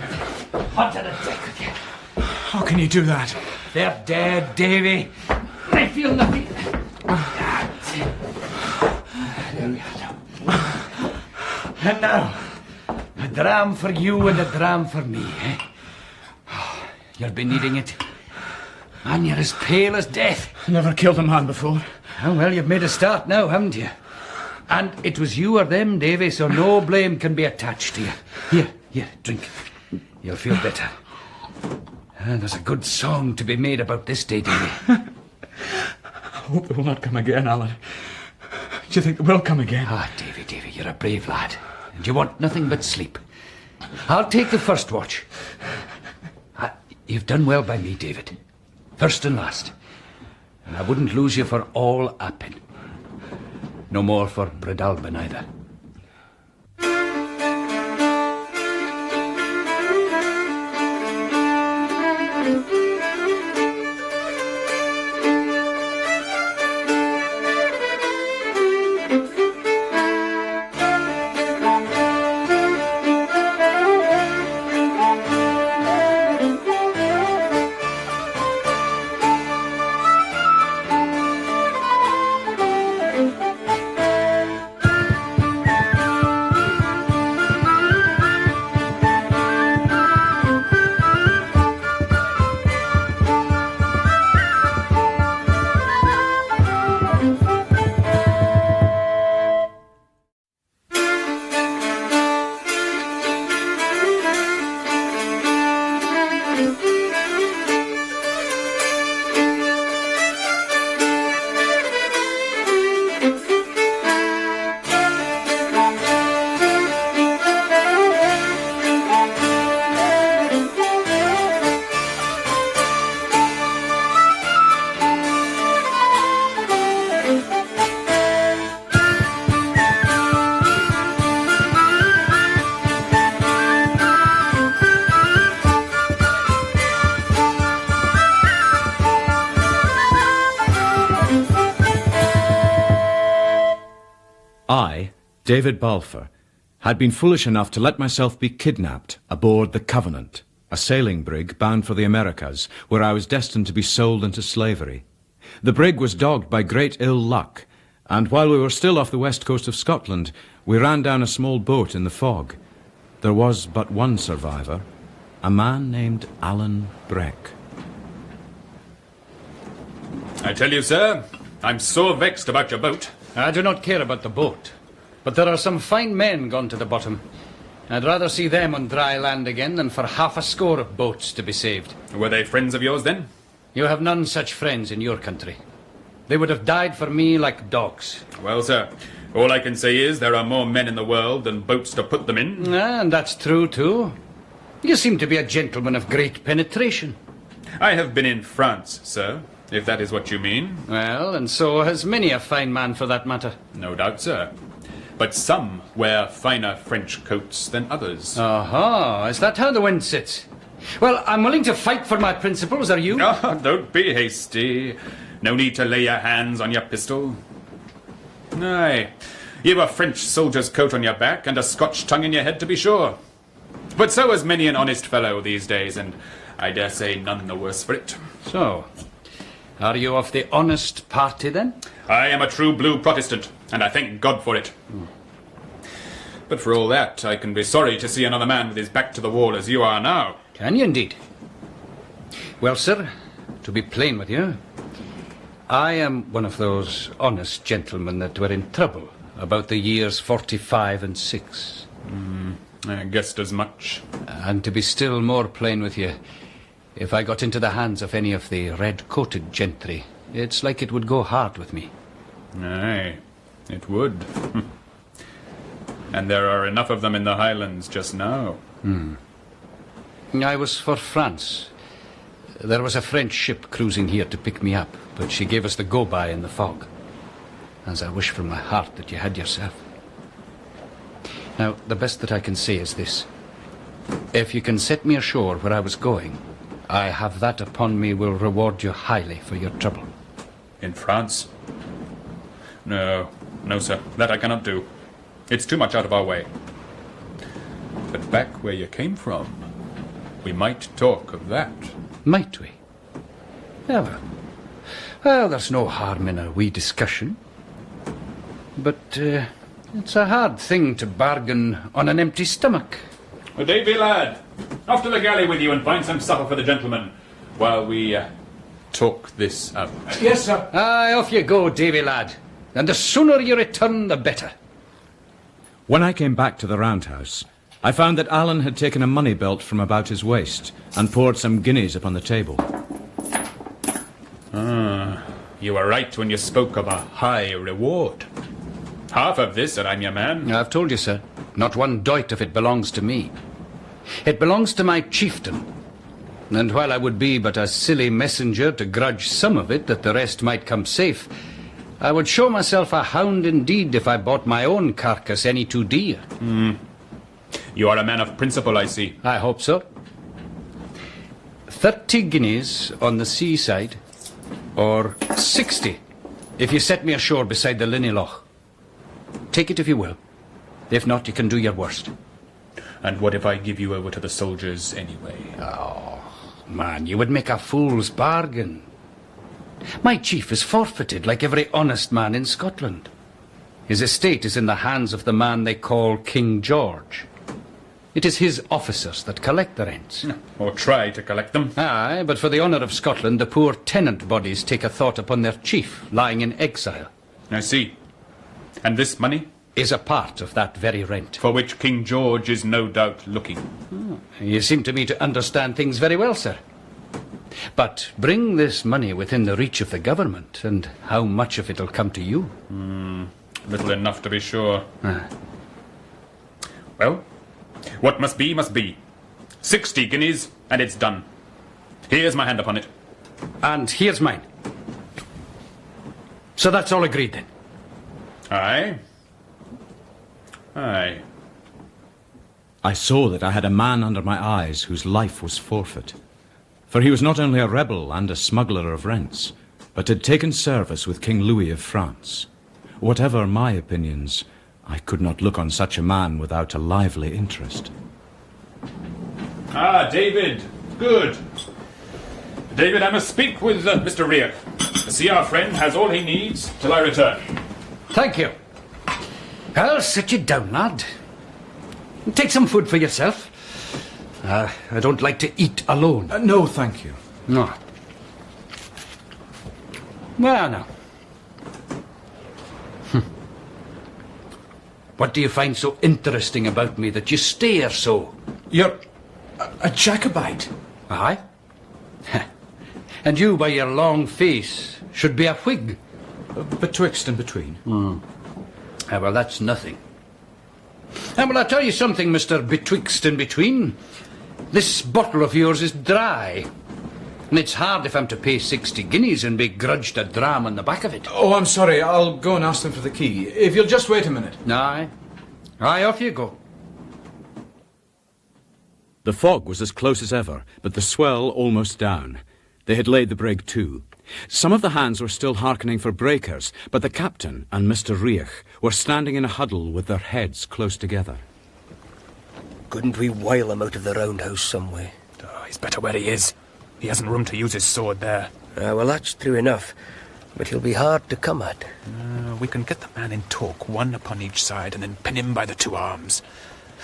Onto the deck with you. How can you do that? They're dead, Davy. They feel nothing. There we are now. And now, a dram for you and a dram for me, eh? Oh, you'll be needing it. And you're as pale as death. Never killed a man before. Oh, well, you've made a start now, haven't you? And it was you or them, Davy, so no blame can be attached to you. Here, drink. You'll feel better. And there's a good song to be made about this day, Davy. I hope they will not come again, Alan. Do you think they will come again? Davy, you're a brave lad. And you want nothing but sleep. I'll take the first watch. You've done well by me, David. First and last. And I wouldn't lose you for all Appin. No more for Breadalbin either. I, David Balfour, had been foolish enough to let myself be kidnapped aboard the Covenant, a sailing brig bound for the Americas, where I was destined to be sold into slavery. The brig was dogged by great ill luck, and while we were still off the west coast of Scotland, we ran down a small boat in the fog. There was but one survivor, a man named Alan Breck. I tell you, sir, I'm so vexed about your boat. I do not care about the boat, but there are some fine men gone to the bottom. I'd rather see them on dry land again than for half a score of boats to be saved. Were they friends of yours, then? You have none such friends in your country. They would have died for me like dogs. Well, sir, all I can say is there are more men in the world than boats to put them in. And that's true, too. You seem to be a gentleman of great penetration. I have been in France, sir, if that is what you mean. Well, and so has many a fine man for that matter. No doubt, sir. But some wear finer French coats than others. Aha, is that how the wind sits? Well, I'm willing to fight for my principles, are you? Oh, don't be hasty. No need to lay your hands on your pistol. Aye, you've a French soldier's coat on your back and a Scotch tongue in your head, to be sure. But so is many an honest fellow these days, and I dare say none the worse for it. So, are you of the honest party, then? I am a true blue Protestant, and I thank God for it. But for all that, I can be sorry to see another man with his back to the wall as you are now. Can you indeed? Well, sir, to be plain with you, I am one of those honest gentlemen that were in trouble about the years 45 and 6. I guessed as much. And to be still more plain with you, if I got into the hands of any of the red-coated gentry, it's like it would go hard with me. Aye, it would. And there are enough of them in the Highlands just now. I was for France. There was a French ship cruising here to pick me up, but she gave us the go-by in the fog. As I wish from my heart that you had yourself. Now, the best that I can say is this. If you can set me ashore where I was going, I have that upon me will reward you highly for your trouble. In France? No, sir. That I cannot do. It's too much out of our way. But back where you came from, we might talk of that. Might we? Yeah, well, there's no harm in a wee discussion. But it's a hard thing to bargain on an empty stomach. Well, Davy, lad, off to the galley with you and find some supper for the gentlemen while we talk this out. Yes, sir. Aye, off you go, Davy, lad. And the sooner you return, the better. When I came back to the roundhouse, I found that Alan had taken a money belt from about his waist and poured some guineas upon the table. You were right when you spoke of a high reward. Half of this, and I'm your man. I've told you, sir. Not one doit of it belongs to me. It belongs to my chieftain. And while I would be but a silly messenger to grudge some of it that the rest might come safe, I would show myself a hound indeed if I bought my own carcass any too dear. You are a man of principle, I see. I hope so. 30 guineas on the seaside, or 60 if you set me ashore beside the Linney Loch. Take it if you will. If not, you can do your worst. And what if I give you over to the soldiers anyway? Oh, man, you would make a fool's bargain. My chief is forfeited like every honest man in Scotland. His estate is in the hands of the man they call King George. It is his officers that collect the rents. Or try to collect them. Aye, but for the honour of Scotland, the poor tenant bodies take a thought upon their chief, lying in exile. I see. And this money? Is a part of that very rent. For which King George is no doubt looking. You seem to me to understand things very well, sir. But bring this money within the reach of the government, and how much of it'll come to you? Little enough to be sure. Well, what must be, must be. 60 guineas, and it's done. Here's my hand upon it. And here's mine. So that's all agreed, then? Aye. Aye. I saw that I had a man under my eyes whose life was forfeit. For he was not only a rebel and a smuggler of rents, but had taken service with King Louis of France. Whatever my opinions, I could not look on such a man without a lively interest. Ah, David. Good. David, I must speak with Mr. Riach. See, our friend has all he needs till I return. Thank you. I'll sit you down, lad. Take some food for yourself. I don't like to eat alone. No, thank you. No. Well, now. What do you find so interesting about me that you stare so? You're a Jacobite. Aye? And you, by your long face, should be a Whig. Betwixt and between. Well, that's nothing. And well, I'll tell you something, Mr. Betwixt and Between. This bottle of yours is dry. And it's hard if I'm to pay 60 guineas and be grudged a dram on the back of it. Oh, I'm sorry. I'll go and ask them for the key. If you'll just wait a minute. Aye. Aye, off you go. The fog was as close as ever, but the swell almost down. They had laid the brig to. Some of the hands were still hearkening for breakers, but the captain and Mr. Riach were standing in a huddle with their heads close together. Couldn't we wile him out of the roundhouse some way? Oh, he's better where he is. He hasn't room to use his sword there. Well, that's true enough. But he'll be hard to come at. We can get the man in talk, one upon each side, and then pin him by the two arms.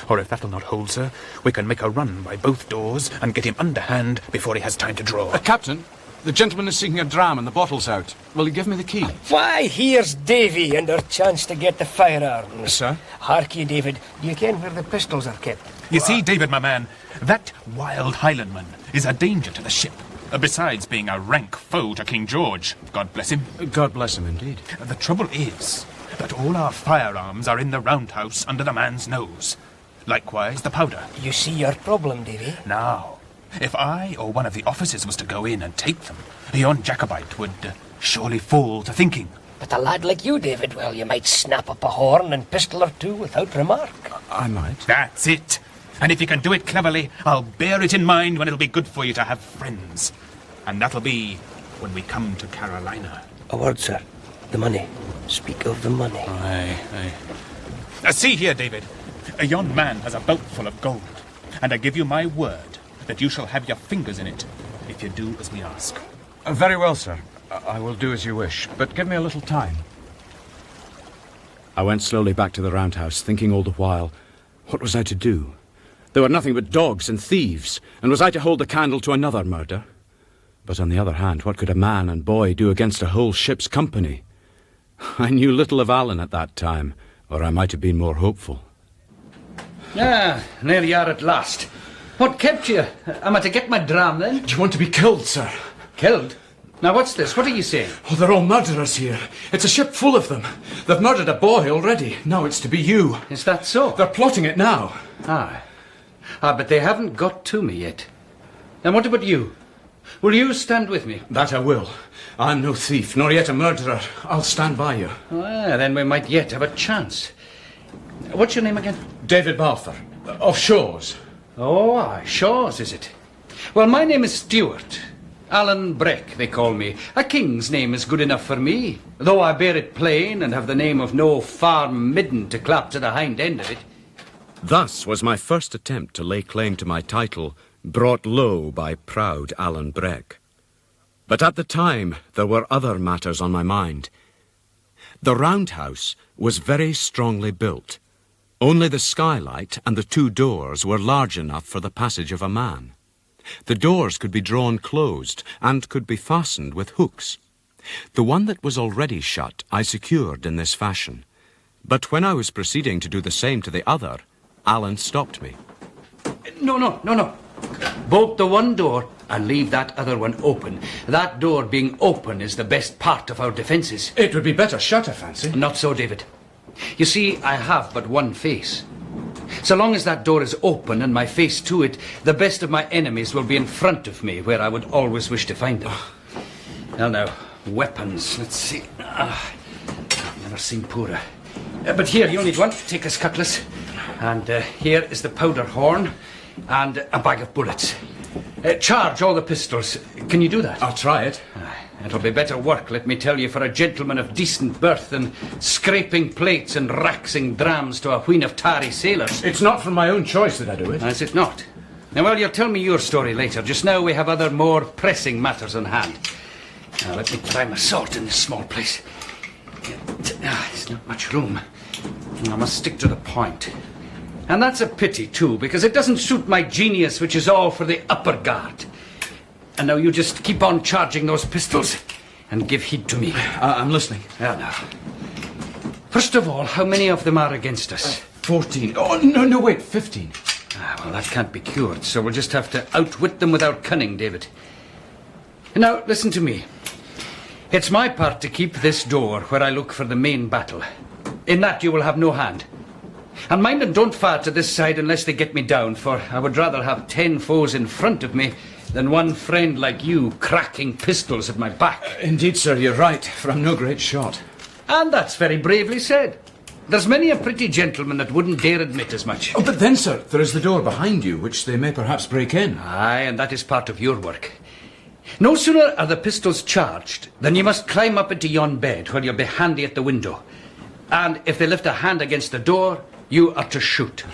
Or if that'll not hold, sir, we can make a run by both doors and get him underhand before he has time to draw. Captain, the gentleman is seeking a dram and the bottle's out. Will you give me the key? Why, here's Davy and our chance to get the firearms. Sir? Hark ye, David. Do you ken where the pistols are kept? You see, David, my man, that wild Highlandman is a danger to the ship. Besides being a rank foe to King George. God bless him. God bless him, indeed. The trouble is that all our firearms are in the roundhouse under the man's nose. Likewise, the powder. You see your problem, Davy? Now, if I or one of the officers was to go in and take them, yon Jacobite would surely fall to thinking. But a lad like you, David, well, you might snap up a horn and pistol or two without remark. I might. That's it. And if you can do it cleverly, I'll bear it in mind when it'll be good for you to have friends. And that'll be when we come to Carolina. A word, sir. The money. Speak of the money. Aye. See here, David. Yon man has a belt full of gold. And I give you my word that you shall have your fingers in it if you do as we ask. Very well, sir. I will do as you wish, but give me a little time. I went slowly back to the roundhouse, thinking all the while, what was I to do? There were nothing but dogs and thieves, and was I to hold the candle to another murder? But on the other hand, what could a man and boy do against a whole ship's company? I knew little of Alan at that time, or I might have been more hopeful. Ah, there you are at last. What kept you? Am I to get my dram, then? Do you want to be killed, sir? Killed? Now, what's this? What are you saying? Oh, they're all murderers here. It's a ship full of them. They've murdered a boy already. Now it's to be you. Is that so? They're plotting it now. Aye. But they haven't got to me yet. And what about you? Will you stand with me? That I will. I'm no thief, nor yet a murderer. I'll stand by you. Well, then we might yet have a chance. What's your name again? David Balfour. Of Shaw's. Oh, aye, Shaw's, is it? Well, my name is Stewart. Alan Breck, they call me. A king's name is good enough for me, though I bear it plain and have the name of no farm midden to clap to the hind end of it. Thus was my first attempt to lay claim to my title, brought low by proud Alan Breck. But at the time, there were other matters on my mind. The roundhouse was very strongly built. Only the skylight and the two doors were large enough for the passage of a man. The doors could be drawn closed and could be fastened with hooks. The one that was already shut I secured in this fashion. But when I was proceeding to do the same to the other, Alan stopped me. No. Bolt the one door and leave that other one open. That door being open is the best part of our defences. It would be better shut, I fancy. Not so, David. You see, I have but one face. So long as that door is open and my face to it, the best of my enemies will be in front of me, where I would always wish to find them. Well, now, weapons. Let's see. I've never seen poorer. But here, you need one. Take this cutlass. And here is the powder horn and a bag of bullets. Charge all the pistols. Can you do that? I'll try it. It'll be better work, let me tell you, for a gentleman of decent birth than scraping plates and raxing drams to a wheen of tarry sailors. It's not from my own choice that I do it. Is it not? Now, well, you'll tell me your story later. Just now we have other more pressing matters on hand. Now, let me try my sword in this small place. There's not much room. I must stick to the point. And that's a pity, too, because it doesn't suit my genius, which is all for the upper guard. And now you just keep on charging those pistols and give heed to me. I'm listening. Now. First of all, how many of them are against us? 14. Oh, no, wait, 15. Well, that can't be cured, so we'll just have to outwit them without cunning, David. Now, listen to me. It's my part to keep this door where I look for the main battle. In that you will have no hand. And mind and don't fire to this side unless they get me down, for I would rather have 10 foes in front of me than one friend like you cracking pistols at my back. Indeed, sir, you're right, for I'm no great shot. And that's very bravely said. There's many a pretty gentleman that wouldn't dare admit as much. Oh, but then, sir, there is the door behind you, which they may perhaps break in. Aye, and that is part of your work. No sooner are the pistols charged than you must climb up into yon bed where you'll be handy at the window. And if they lift a hand against the door, you are to shoot.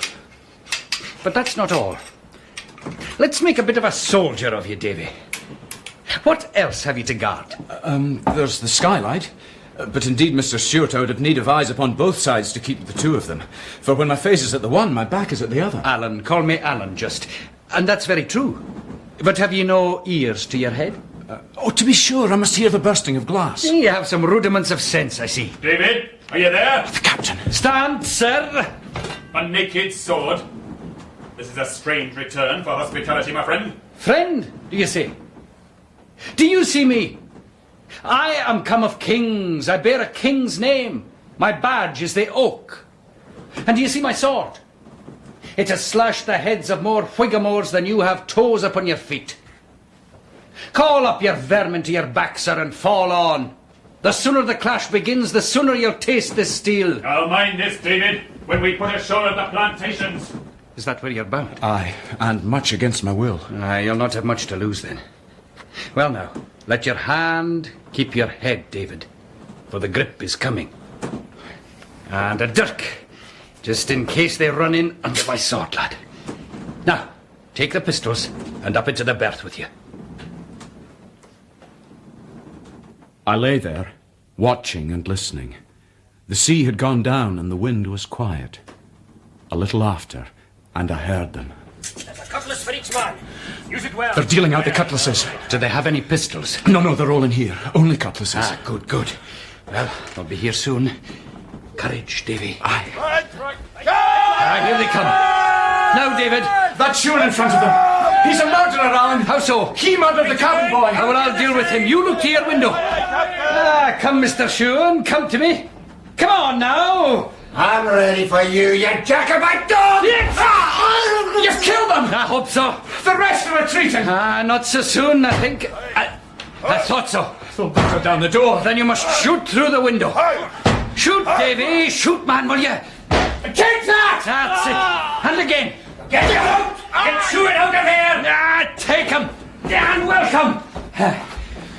But that's not all. Let's make a bit of a soldier of you, Davy. What else have you to guard? There's the skylight. But indeed, Mr. Stewart, I would have need of eyes upon both sides to keep the two of them. For when my face is at the one, my back is at the other. Alan, call me Alan, just. And that's very true. But have you no ears to your head? To be sure, I must hear the bursting of glass. You have some rudiments of sense, I see. David, are you there? The captain. Stand, sir! A naked sword. This is a strange return for hospitality, my friend. Friend, do you say? Do you see me? I am come of kings. I bear a king's name. My badge is the oak. And do you see my sword? It has slashed the heads of more whigamores than you have toes upon your feet. Call up your vermin to your back, sir, and fall on. The sooner the clash begins, the sooner you'll taste this steel. I'll mind this, David, when we put ashore at the plantations. Is that where you're bound? Aye, and much against my will. Aye, you'll not have much to lose then. Well now, let your hand keep your head, David, for the grip is coming. And a dirk, just in case they run in under my sword, lad. Now, take the pistols and up into the berth with you. I lay there, watching and listening. The sea had gone down and the wind was quiet. A little after, and I heard them. There's a cutlass for each man. Use it well. They're dealing out the cutlasses. Do they have any pistols? No, they're all in here. Only cutlasses. Good. Well, they'll be here soon. Courage, Davy. Aye. Here they come. Now, David. That Shewan in front of them. He's a murderer, Alan. How so? He murdered the cabin boy. Well, I'll deal with him. You look to your window. Come, Mr. Shewan. Come to me. Come on, now. I'm ready for you, you Jacobite dog! Yes! You've killed them. I hope so. The rest are retreating. Not so soon, I think. I thought so. They'll batter down the door. Then you must shoot through the window. Shoot, Davy. Shoot, man, will you? Take that! That's it. And again. Get it out! Get Stewart out of here! Take him. And welcome.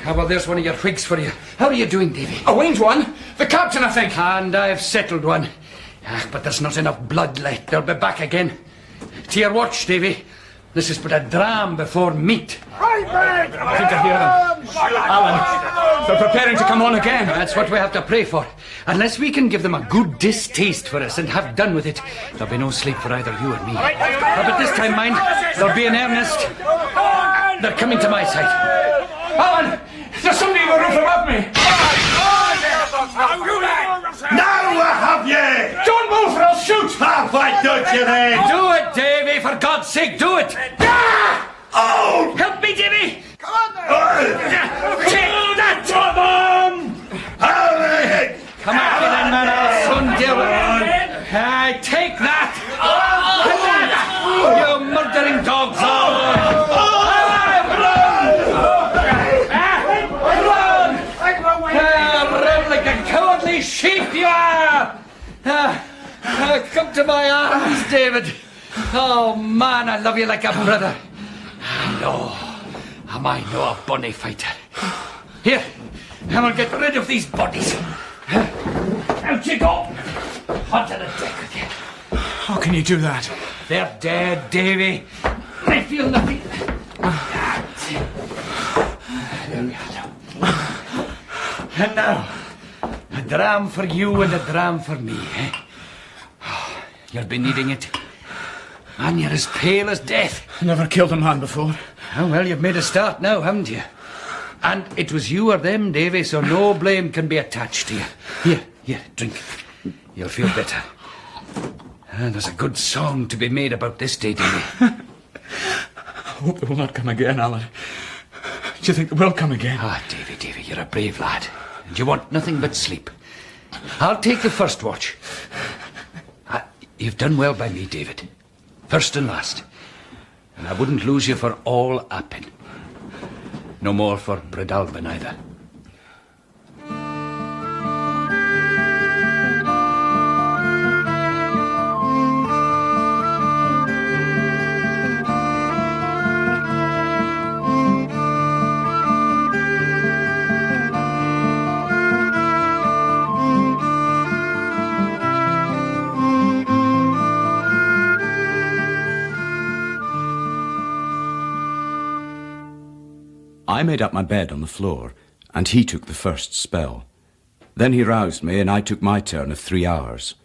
Well, there's one of your Whigs for you. How are you doing, Davy? A winged one. The captain, I think. And I've settled one. But there's not enough blood left. They'll be back again. To your watch, Davy. This is but a dram before meat. I think I hear them. Alan, they're preparing to come on again. That's what we have to pray for. Unless we can give them a good distaste for us and have done with it, there'll be no sleep for either you or me. But this time, mind, they'll be in earnest. They're coming to my side. Alan, there's somebody in the roof above me. Now I have ye! Don't move or I'll shoot. Why don't you then? Do it, Davy, for God's sake, do it! Oh! Help me, Davy! Come on then! Take that! Hurry! Come at me then, man, I'll soon deal with it. Take that! You murdering dogs! Run like a cowardly sheep you are! Come to my arms, David. Oh, man, I love you like a brother. I know. Am I no a bonny fighter? Here, I will get rid of these bodies. Out you go. Onto the deck with you. How can you do that? They're dead, Davy. I feel nothing. There we are now. And now, a dram for you and a dram for me, eh? You'll be needing it. And you're as pale as death. Never killed a man before. Oh, well, you've made a start now, haven't you? And it was you or them, Davy, so no blame can be attached to you. Here, drink. You'll feel better. And there's a good song to be made about this day, Davy. I hope they will not come again, Alan. Do you think they will come again? Ah, Davy, you're a brave lad. And you want nothing but sleep. I'll take the first watch. You've done well by me, David. First and last. And I wouldn't lose you for all Appin. No more for Breadalbin either. I made up my bed on the floor, and he took the first spell. Then he roused me, and I took my turn of 3 hours.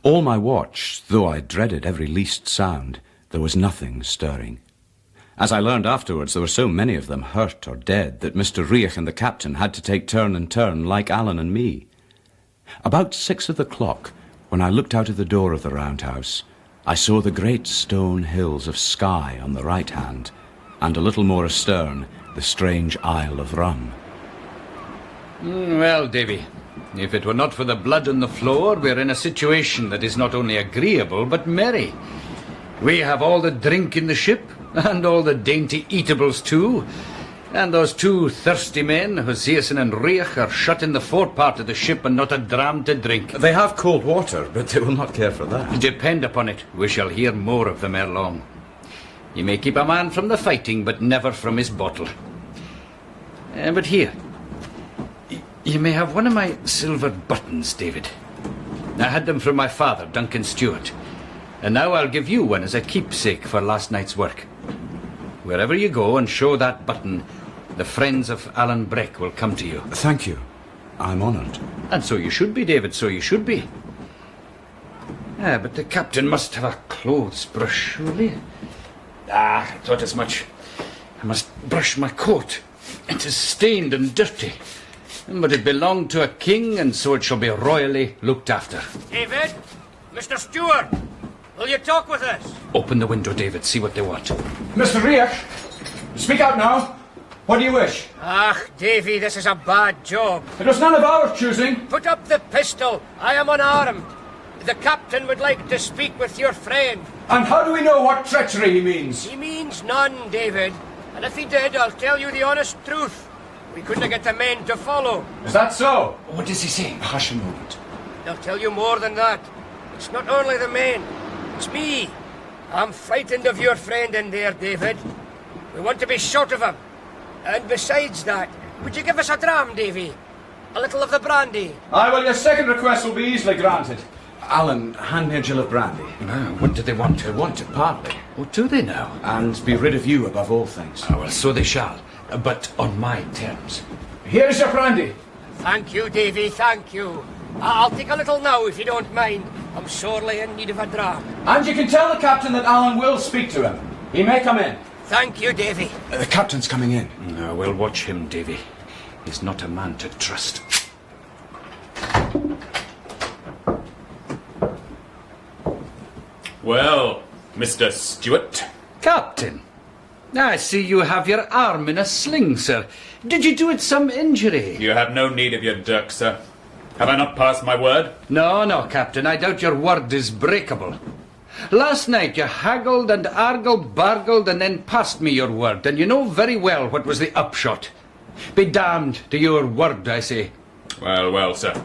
All my watch, though I dreaded every least sound, there was nothing stirring. As I learned afterwards, there were so many of them hurt or dead that Mr. Riach and the captain had to take turn and turn, like Alan and me. About 6 of the clock, when I looked out of the door of the roundhouse, I saw the great stone hills of Skye on the right hand, and a little more astern, the strange Isle of Rum. Well, Davy, if it were not for the blood on the floor, we're in a situation that is not only agreeable, but merry. We have all the drink in the ship, and all the dainty eatables too. And those 2 thirsty men, Hosseason and Riach, are shut in the forepart of the ship and not a dram to drink. They have cold water, but they will not care for that. Depend upon it, we shall hear more of them ere long. You may keep a man from the fighting, but never from his bottle. But here, you may have one of my silver buttons, David. I had them from my father, Duncan Stewart, and now I'll give you one as a keepsake for last night's work. Wherever you go and show that button, the friends of Alan Breck will come to you. Thank you. I'm honoured. And so you should be, David, so you should be. But the captain must have a clothes brush, surely. I thought as much. I must brush my coat. It is stained and dirty. But it belonged to a king, and so it shall be royally looked after. David? Mr. Stewart? Will you talk with us? Open the window, David. See what they want. Mr. Riach, speak out now. What do you wish? Davy, this is a bad job. It was none of our choosing. Put up the pistol. I am unarmed. The captain would like to speak with your friend. And how do we know what treachery he means? He means none, David. And if he did, I'll tell you the honest truth. We couldn't get the men to follow. Is that so? What does he say? Hush a moment. They'll tell you more than that. It's not only the men. It's me. I'm frightened of your friend in there, David. We want to be short of him. And besides that, would you give us a dram, Davy? A little of the brandy? Aye, well, your second request will be easily granted. Alan, hand me a gill of brandy. What do they want? They want it, partly. What do they now? And be rid of you above all things. Well, so they shall, but on my terms. Here is your brandy. Thank you, Davy, thank you. I'll take a little now, if you don't mind. I'm sorely in need of a dram. And you can tell the captain that Alan will speak to him. He may come in. Thank you, Davy. The captain's coming in. We'll watch him, Davy. He's not a man to trust. Well, Mr. Stewart. Captain, I see you have your arm in a sling, sir. Did you do it some injury? You have no need of your dirk, sir. Have I not passed my word? No, Captain. I doubt your word is breakable. Last night you haggled and argled-bargled and then passed me your word, and you know very well what was the upshot. Be damned to your word, I say. Well, sir.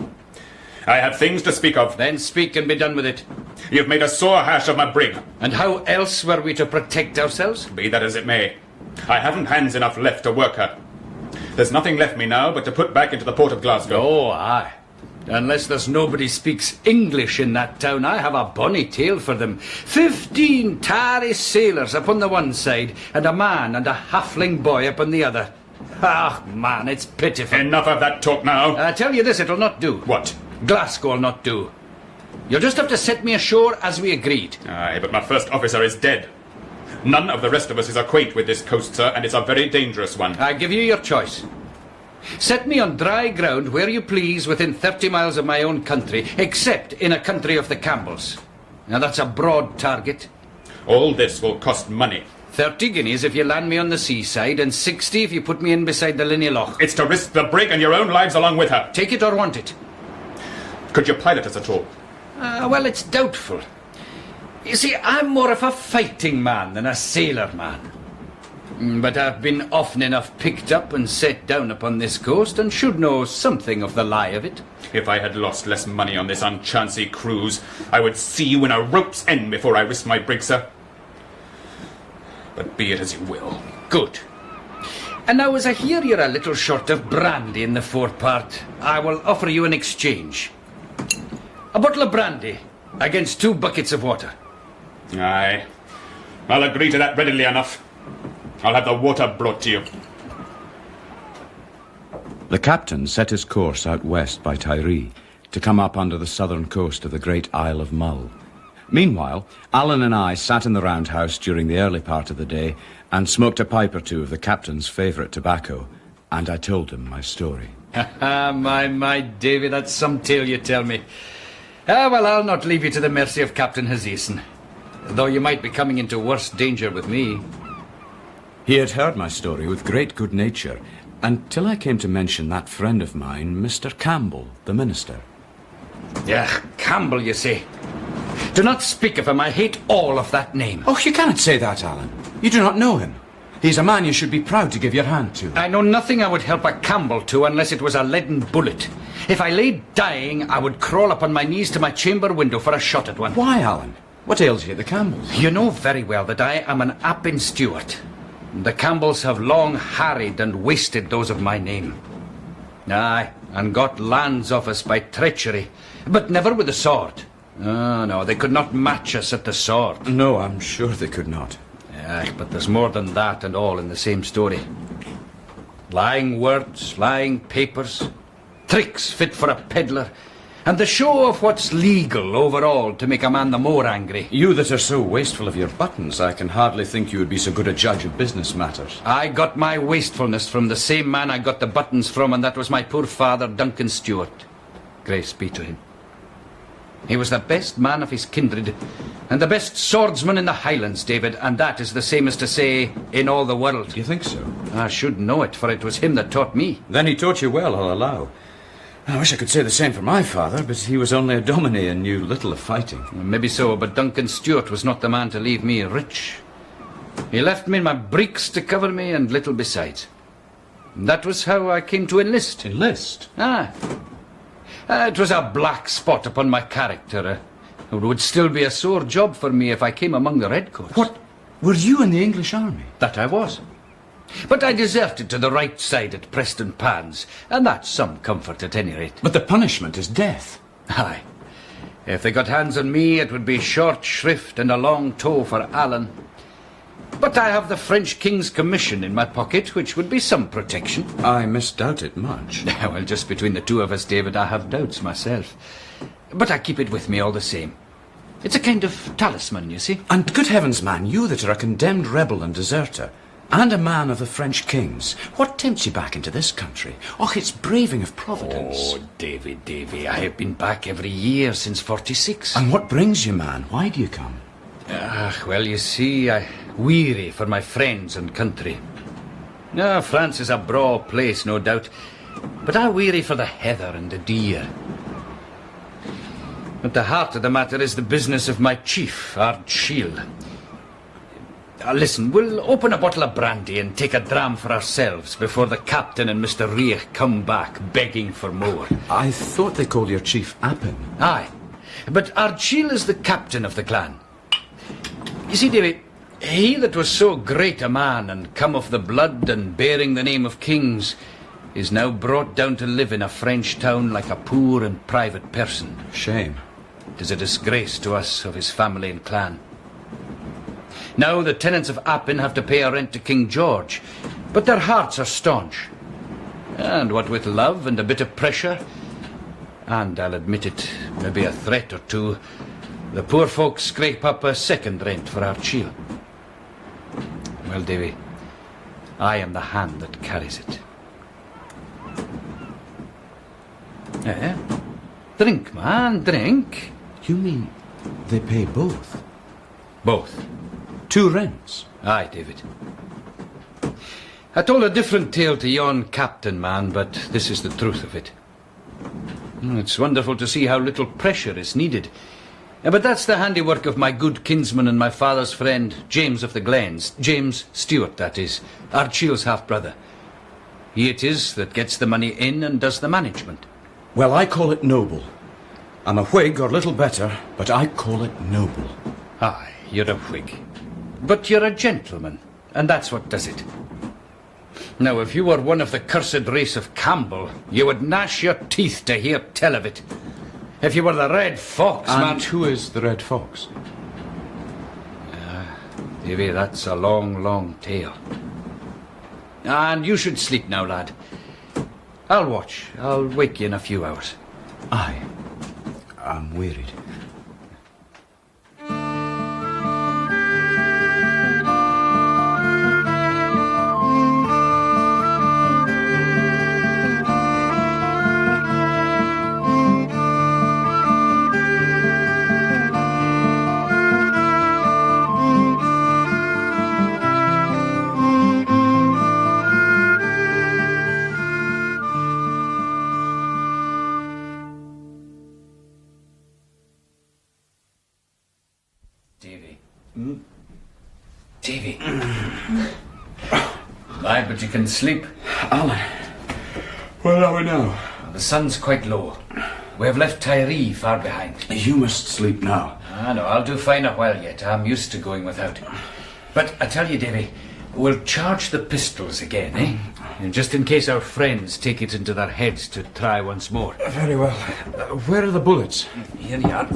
I have things to speak of. Then speak and be done with it. You've made a sore hash of my brig. And how else were we to protect ourselves? Be that as it may, I haven't hands enough left to work her. There's nothing left me now but to put back into the port of Glasgow. Oh, aye. Unless there's nobody speaks English in that town, I have a bonny tale for them. 15 tarry sailors upon the one side, and a man and a halfling boy upon the other. Ah, man, it's pitiful. Enough of that talk now. I tell you this, it'll not do. What? Glasgow will not do. You'll just have to set me ashore as we agreed. Aye, but my first officer is dead. None of the rest of us is acquaint with this coast, sir, and it's a very dangerous one. I give you your choice. Set me on dry ground where you please within 30 miles of my own country, except in a country of the Campbells. Now that's a broad target. All this will cost money. 30 guineas if you land me on the seaside, and 60 if you put me in beside the Linney Loch. It's to risk the brig and your own lives along with her. Take it or want it. Could you pilot us at all? Well, it's doubtful. You see, I'm more of a fighting man than a sailor man. But I've been often enough picked up and set down upon this coast, and should know something of the lie of it. If I had lost less money on this unchancy cruise, I would see you in a rope's end before I risked my brig, sir. But be it as you will. Good. And now, as I hear you're a little short of brandy in the forepart, I will offer you an exchange. A bottle of brandy against 2 buckets of water. Aye. I'll agree to that readily enough. I'll have the water brought to you. The captain set his course out west by Tiree to come up under the southern coast of the great Isle of Mull. Meanwhile, Alan and I sat in the roundhouse during the early part of the day and smoked a pipe or two of the captain's favourite tobacco, and I told him my story. My, Davy, that's some tale you tell me. Well, I'll not leave you to the mercy of Captain Hazison, though you might be coming into worse danger with me. He had heard my story with great good nature, until I came to mention that friend of mine, Mr. Campbell, the minister. Yeah, Campbell, you say. Do not speak of him. I hate all of that name. Oh, you cannot say that, Alan. You do not know him. He's a man you should be proud to give your hand to. I know nothing I would help a Campbell to unless it was a leaden bullet. If I lay dying, I would crawl up on my knees to my chamber window for a shot at one. Why, Alan? What ails you, the Campbells? You know very well that I am an Appin Stewart. The Campbells have long harried and wasted those of my name. Aye, and got lands off us by treachery, but never with the sword. Oh, no, they could not match us at the sword. No, I'm sure they could not. Aye, but there's more than that, and all in the same story. Lying words, lying papers, tricks fit for a peddler, and the show of what's legal overall to make a man the more angry. You that are so wasteful of your buttons, I can hardly think you would be so good a judge of business matters. I got my wastefulness from the same man I got the buttons from, and that was my poor father, Duncan Stewart. Grace be to him. He was the best man of his kindred, and the best swordsman in the Highlands, David, and that is the same as to say, in all the world. Do you think so? I should know it, for it was him that taught me. Then he taught you well, I'll allow. I wish I could say the same for my father, but he was only a dominie and knew little of fighting. Maybe so, but Duncan Stewart was not the man to leave me rich. He left me my breeks to cover me and little besides. That was how I came to enlist. Enlist? Ah. It was a black spot upon my character. It would still be a sore job for me if I came among the redcoats. What? Were you in the English army? That I was. But I deserted to the right side at Preston Pans, and that's some comfort at any rate. But the punishment is death. Aye. If they got hands on me, it would be short shrift and a long tow for Alan. But I have the French King's commission in my pocket, which would be some protection. I misdoubt it much. Well, just between the two of us, David, I have doubts myself. But I keep it with me all the same. It's a kind of talisman, you see. And good heavens, man, you that are a condemned rebel and deserter, and a man of the French kings, what tempts you back into this country? Oh, it's braving of Providence. Oh, Davy, I have been back every year since 46. And what brings you, man? Why do you come? Well, you see, I weary for my friends and country. France is a braw place, no doubt, but I weary for the heather and the deer. But the heart of the matter is the business of my chief, Ardshiel. Listen, we'll open a bottle of brandy and take a dram for ourselves before the captain and Mr. Reich come back begging for more. I thought they called your chief Appin. Aye, but Ardshiel is the captain of the clan. You see, Davy, he that was so great a man and come of the blood and bearing the name of kings, is now brought down to live in a French town like a poor and private person. Shame. It is a disgrace to us of his family and clan. Now the tenants of Appin have to pay a rent to King George, but their hearts are staunch. And what with love and a bit of pressure, and I'll admit it, maybe a threat or two, the poor folk scrape up a second rent for Archil. Well, Davy, I am the hand that carries it. Drink, man, drink. You mean they pay both? Both. 2 rents? Aye, David. I told a different tale to yon captain, man, but this is the truth of it. It's wonderful to see how little pressure is needed. But that's the handiwork of my good kinsman and my father's friend, James of the Glens. James Stewart, that is, Archil's half-brother. He it is that gets the money in and does the management. Well, I call it noble. I'm a Whig, or little better, but I call it noble. Aye, you're a Whig. But you're a gentleman, and that's what does it. Now, if you were one of the cursed race of Campbell, you would gnash your teeth to hear tell of it. If you were the Red Fox, man... And who is the Red Fox? Davy, that's a long, long tale. And you should sleep now, lad. I'll watch. I'll wake you in a few hours. Aye. I'm wearied. Davy. Aye, but you can sleep. Alan, where are we now? The sun's quite low. We have left Tyree far behind. You must sleep now. No, I'll do fine a while yet. I'm used to going without. But I tell you, Davy, we'll charge the pistols again, eh? And just in case our friends take it into their heads to try once more. Very well. Where are the bullets? Here you are.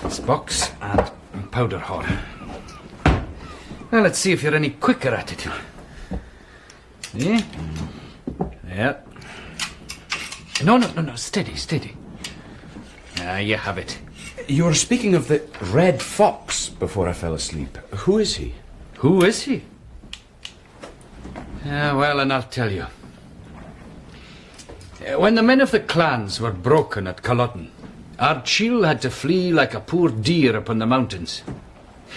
This box and powder horn. Well, let's see if you're any quicker at it. Eh? Yeah. No, steady. You have it. You were speaking of the Red Fox before I fell asleep. Who is he? Who is he? Well, and I'll tell you. When the men of the clans were broken at Culloden, Archil had to flee like a poor deer upon the mountains.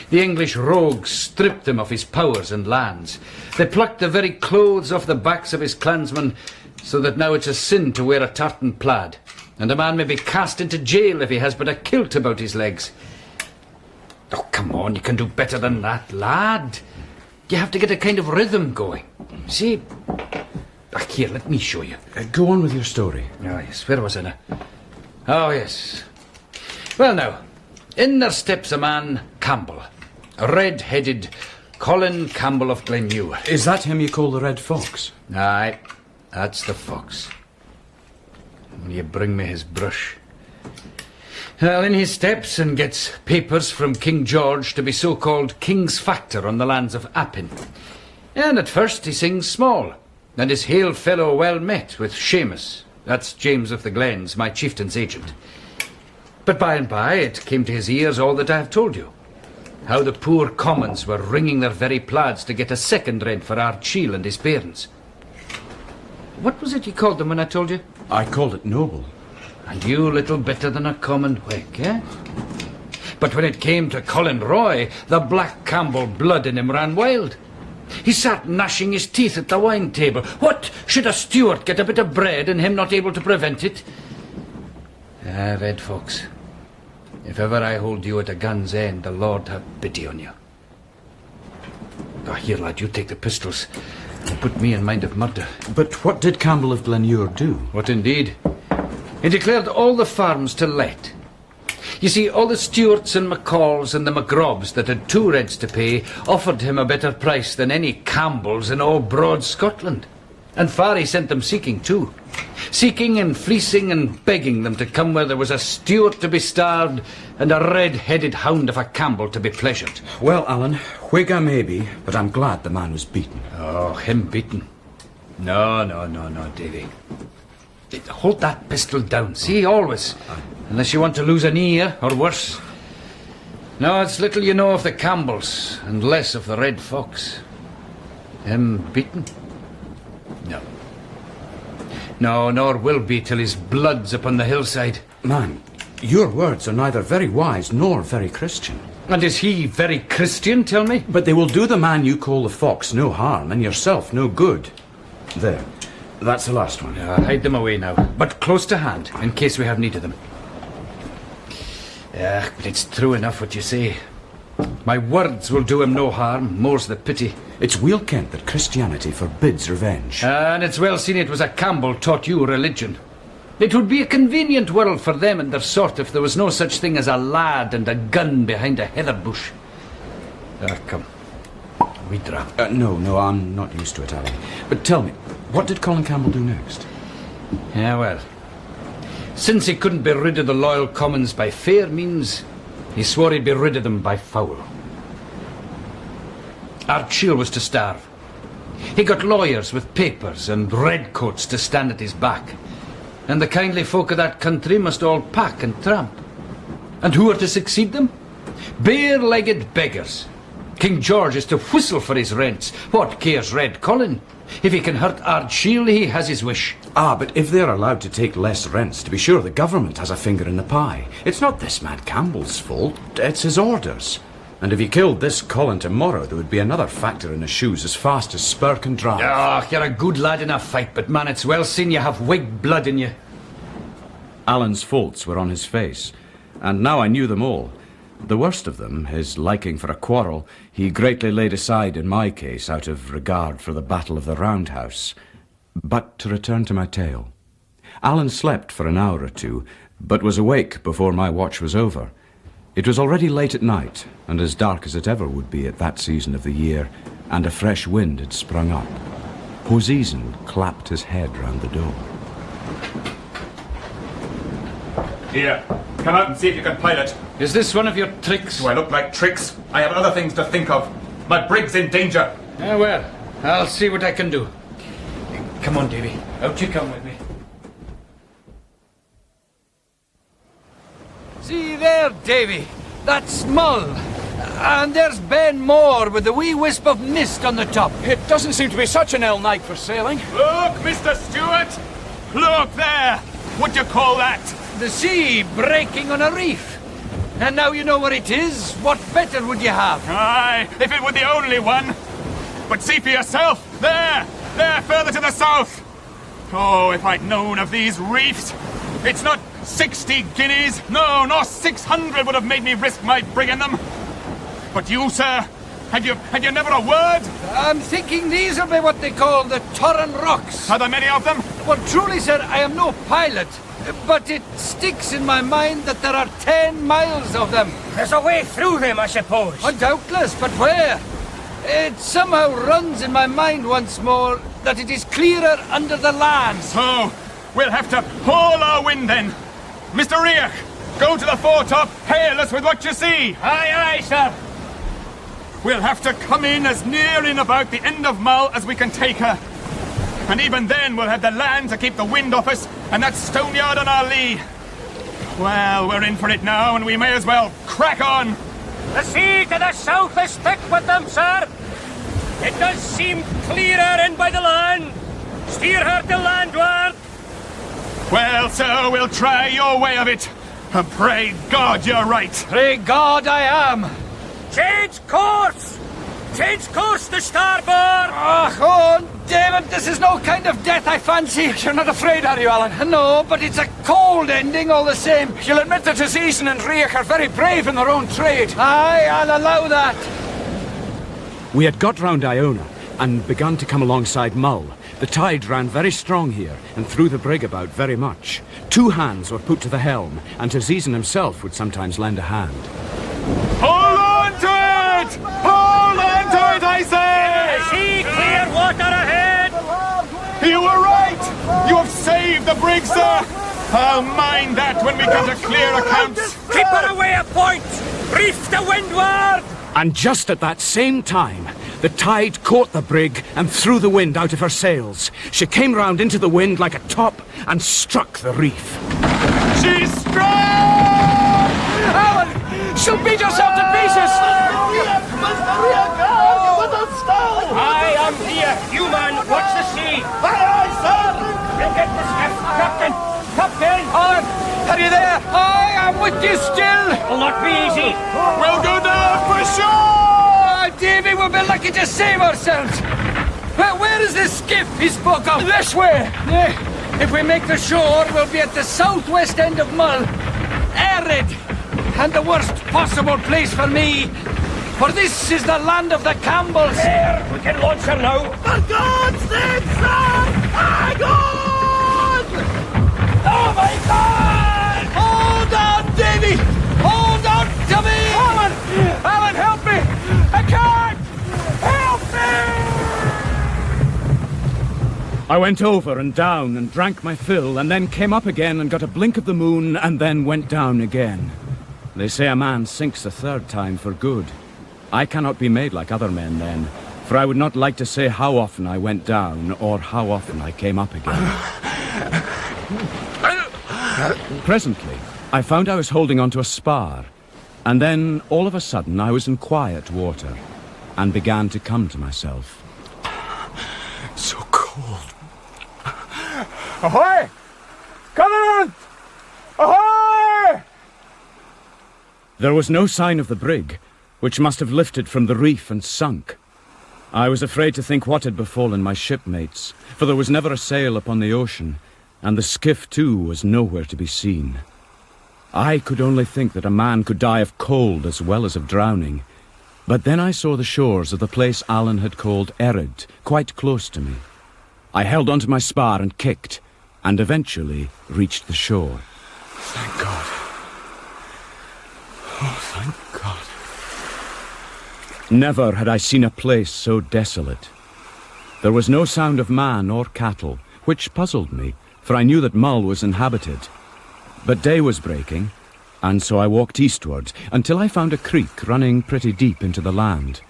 The English rogues stripped him of his powers and lands. They plucked the very clothes off the backs of his clansmen, so that now it's a sin to wear a tartan plaid, and a man may be cast into jail if he has but a kilt about his legs. Oh, come on, you can do better than that, lad. You have to get a kind of rhythm going. See? Here, let me show you. Go on with your story. Oh, yes, where was I now? Oh, yes. Well, now, in there steps a man, Campbell. A red-headed Colin Campbell of Glenure. Is that him you call the Red Fox? Aye, that's the fox. Will you bring me his brush? Well, in he steps and gets papers from King George to be so-called King's Factor on the lands of Appin. And at first he sings small, and his hail fellow well met with Seamus. That's James of the Glens, my chieftain's agent. But by and by it came to his ears all that I have told you. How the poor commons were wringing their very plaids to get a second rent for Archil and his bairns. What was it you called them when I told you? I called it noble. And you little better than a common Whig, eh? But when it came to Colin Roy, the black Campbell blood in him ran wild. He sat gnashing his teeth at the wine table. What, should a steward get a bit of bread and him not able to prevent it? Red Fox, if ever I hold you at a gun's end, the Lord have pity on you. Here, lad, you take the pistols and put me in mind of murder. But what did Campbell of Glenure do? What indeed? He declared all the farms to let. You see, all the Stewarts and McCalls and the McGrobs that had 2 rents to pay offered him a better price than any Campbells in all broad Scotland. And far he sent them seeking too. Seeking and fleecing and begging them to come where there was a Stewart to be starved and a red-headed hound of a Campbell to be pleasured. Well, Alan, Whig I may be, but I'm glad the man was beaten. Oh, him beaten. No, Davy. Hold that pistol down, see, always. Unless you want to lose an ear, or worse. No, it's little you know of the Campbells, and less of the Red Fox. Him beaten? No, nor will be till his blood's upon the hillside. Man, your words are neither very wise nor very Christian. And is he very Christian, tell me? But they will do the man you call the fox no harm, and yourself no good. There. That's the last one. Hide them away now, but close to hand, in case we have need of them. But it's true enough what you say. My words will do him no harm, more's the pity. It's weel kent that Christianity forbids revenge. And it's well seen it was a Campbell taught you religion. It would be a convenient world for them and their sort if there was no such thing as a lad and a gun behind a heather bush. Come. We dram. No, I'm not used to it, Alan. But tell me, what did Colin Campbell do next? Well, since he couldn't be rid of the loyal commons by fair means, he swore he'd be rid of them by foul. Ardshiel was to starve. He got lawyers with papers and redcoats to stand at his back. And the kindly folk of that country must all pack and tramp. And who are to succeed them? Bare-legged beggars. King George is to whistle for his rents. What cares Red Colin? If he can hurt Ardshiel, he has his wish. But if they're allowed to take less rents, to be sure the government has a finger in the pie. It's not this man Campbell's fault, it's his orders. And if he killed this Colin tomorrow, there would be another factor in his shoes as fast as spur can drive. You're a good lad in a fight, but man, it's well seen you have Whig blood in you. Alan's faults were on his face, and now I knew them all. The worst of them, his liking for a quarrel, he greatly laid aside in my case out of regard for the Battle of the Roundhouse. But to return to my tale. Alan slept for an hour or two, but was awake before my watch was over. It was already late at night, and as dark as it ever would be at that season of the year, and a fresh wind had sprung up. Hoseason clapped his head round the door. Here, come out and see if you can pilot. Is this one of your tricks? Do I look like tricks? I have other things to think of. My brig's in danger. Well, I'll see what I can do. Come on, Davy. Out you come with me. See there, Davy. That's Mull. And there's Ben Moore with a wee wisp of mist on the top. It doesn't seem to be such an ill night for sailing. Look, Mr. Stewart. Look there. What do you call that? The sea breaking on a reef. And now you know where it is, what better would you have? Aye, if it were the only one. But see for yourself. There further to the south. Oh, if I'd known of these reefs. It's not 60 guineas, no, nor 600 would have made me risk my brig in them. But you, sir, had you never a word? I'm thinking these will be what they call the Torren Rocks. Are there many of them? Well, truly, sir, I am no pilot, but it sticks in my mind that there are 10 miles of them. There's a way through them, I suppose. Oh, doubtless, but where? It somehow runs in my mind once more that it is clearer under the land. So, we'll have to haul our wind then. Mr. Riach, go to the foretop, hail us with what you see. Aye, sir. We'll have to come in as near in about the end of Mull as we can take her. And even then we'll have the land to keep the wind off us and that stone yard on our lee. Well, we're in for it now and we may as well crack on. The sea to the south is thick with them, sir. It does seem clearer in by the land. Steer her to landward. Well, sir, we'll try your way of it. And pray God you're right. Pray God I am. Change course! Change course to starboard! Oh, David, this is no kind of death, I fancy. You're not afraid, are you, Alan? No, but it's a cold ending all the same. You'll admit that Hoseason and Riach are very brave in their own trade. Aye, I'll allow that. We had got round Iona and begun to come alongside Mull. The tide ran very strong here and threw the brig about very much. 2 hands were put to the helm, and Hoseason himself would sometimes lend a hand. Hold on to it! Hold on to it, I say! See clear water ahead! You were right! You have saved the brig, sir! I'll mind that when we come to clear accounts. Keep her away a point! Reef to windward! And just at that same time, the tide caught the brig and threw the wind out of her sails. She came round into the wind like a top and struck the reef. She's strong! Alan! She'll beat herself to pieces! I am here. You man, watch the sea. Aye, aye, sir! We'll get the skiff, Captain! Captain! Alan! Are you there? I am with you still! Will not be easy. We'll go down for sure! Davy, we'll be lucky to save ourselves. Where is this skiff he spoke of? This way. If we make the shore, we'll be at the southwest end of Mull. Arid. And the worst possible place for me. For this is the land of the Campbells. There, we can launch her now. For God's sake, sir! My God! Oh, my God! Hold on, Davy! Hold on to me! Alan! Alan, help me! I can't! Help me! I went over and down and drank my fill, and then came up again and got a blink of the moon, and then went down again. They say a man sinks a third time for good. I cannot be made like other men then, for I would not like to say how often I went down or how often I came up again. Presently, I found I was holding onto a spar, and then all of a sudden I was in quiet water and began to come to myself. So cold. Ahoy! Come on! Ahoy! There was no sign of the brig, which must have lifted from the reef and sunk. I was afraid to think what had befallen my shipmates, for there was never a sail upon the ocean, and the skiff, too, was nowhere to be seen. I could only think that a man could die of cold as well as of drowning, but then I saw the shores of the place Alan had called Erid, quite close to me. I held onto my spar and kicked, and eventually reached the shore. Thank God. Oh, thank God. Never had I seen a place so desolate. There was no sound of man or cattle, which puzzled me, for I knew that Mull was inhabited. But day was breaking, and so I walked eastward until I found a creek running pretty deep into the land.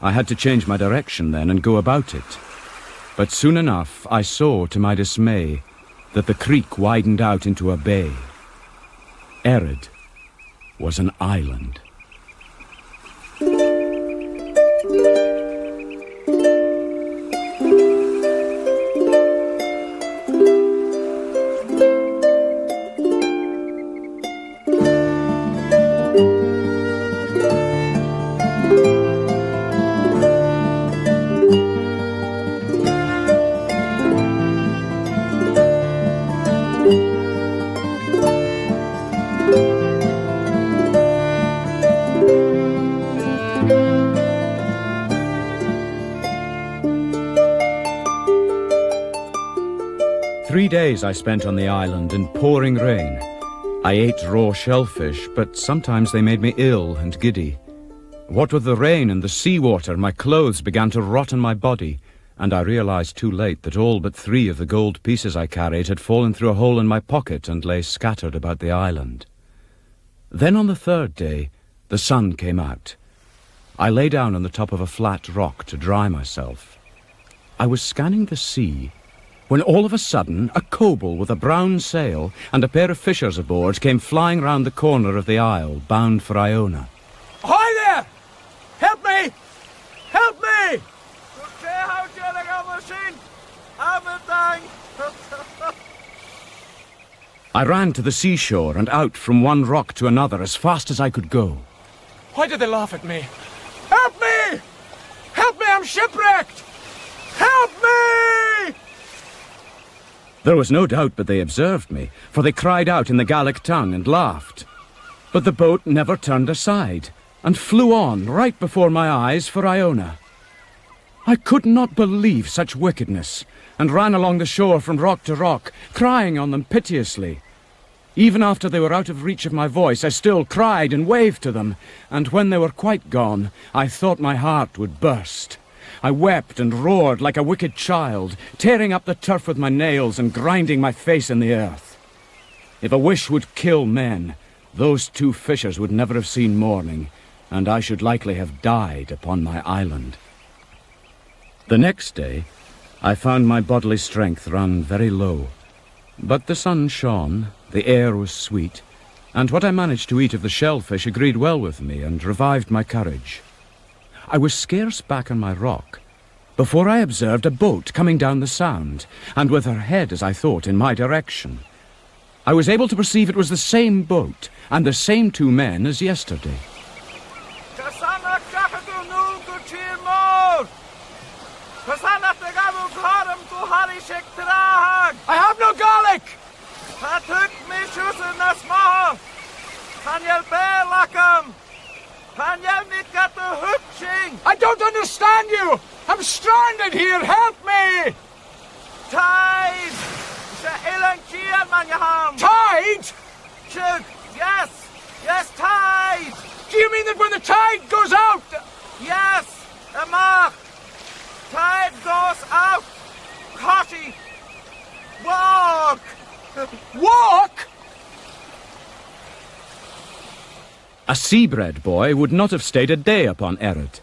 I had to change my direction then and go about it. But soon enough I saw, to my dismay, that the creek widened out into a bay. Erid was an island. Three days I spent on the island in pouring rain. I ate raw shellfish, but sometimes they made me ill and giddy. What with the rain and the seawater, my clothes began to rot on my body, and I realized too late that all but 3 of the gold pieces I carried had fallen through a hole in my pocket and lay scattered about the island. Then on the 3rd day, the sun came out. I lay down on the top of a flat rock to dry myself. I was scanning the sea when all of a sudden a coble with a brown sail and a pair of fishers aboard came flying round the corner of the isle, bound for Iona. Hi there! Help me! Help me! I ran to the seashore and out from one rock to another as fast as I could go. Why did they laugh at me? Help me! Help me, I'm shipwrecked! Help me! There was no doubt but they observed me, for they cried out in the Gallic tongue and laughed. But the boat never turned aside, and flew on right before my eyes for Iona. I could not believe such wickedness, and ran along the shore from rock to rock, crying on them piteously. Even after they were out of reach of my voice, I still cried and waved to them, and when they were quite gone, I thought my heart would burst. I wept and roared like a wicked child, tearing up the turf with my nails and grinding my face in the earth. If a wish would kill men, those 2 fishers would never have seen morning, and I should likely have died upon my island. The next day, I found my bodily strength run very low. But the sun shone, the air was sweet, and what I managed to eat of the shellfish agreed well with me and revived my courage. I was scarce back on my rock before I observed a boat coming down the sound, and with her head, as I thought, in my direction. I was able to perceive it was the same boat and the same 2 men as yesterday. I have no garlic! I don't understand you! I'm stranded here! Help me! Tide! Tide? Yes! Yes, tide! Do you mean that when the tide goes out? Yes! Amach! Tide goes out! Cotty! Walk! Walk? A sea-bred boy would not have stayed a day upon Errett.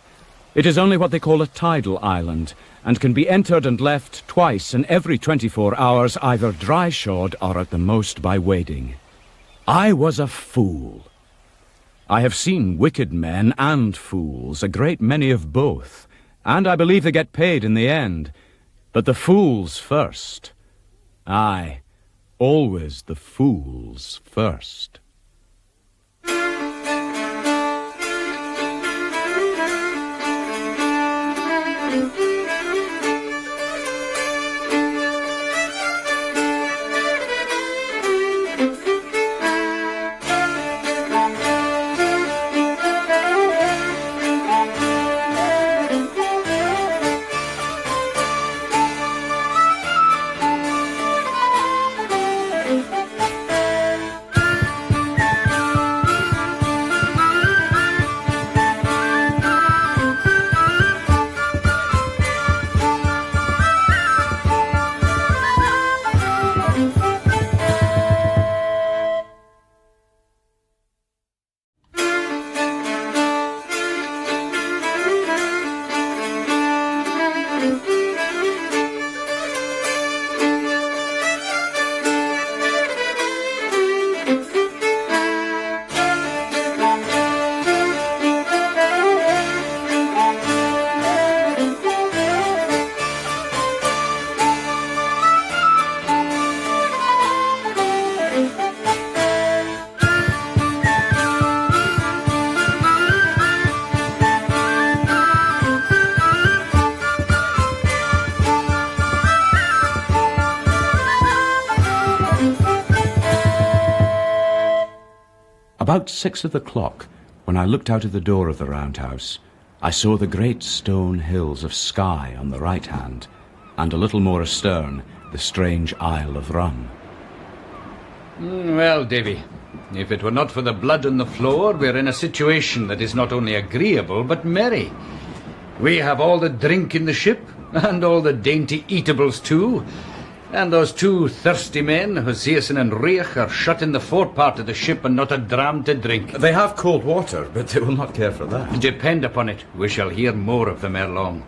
It is only what they call a tidal island, and can be entered and left twice in every 24 hours, either dry-shod or at the most by wading. I was a fool. I have seen wicked men and fools, a great many of both, and I believe they get paid in the end. But the fools first. Aye, always the fools first. About 6 of the clock, when I looked out of the door of the roundhouse, I saw the great stone hills of Skye on the right hand, and a little more astern, the strange Isle of Rum. Well, Davy, if it were not for the blood on the floor, we're in a situation that is not only agreeable, but merry. We have all the drink in the ship, and all the dainty eatables too. And those 2 thirsty men, Hosseason and Riach, are shut in the forepart of the ship and not a dram to drink. They have cold water, but they will not care for that. Depend upon it, we shall hear more of them ere long.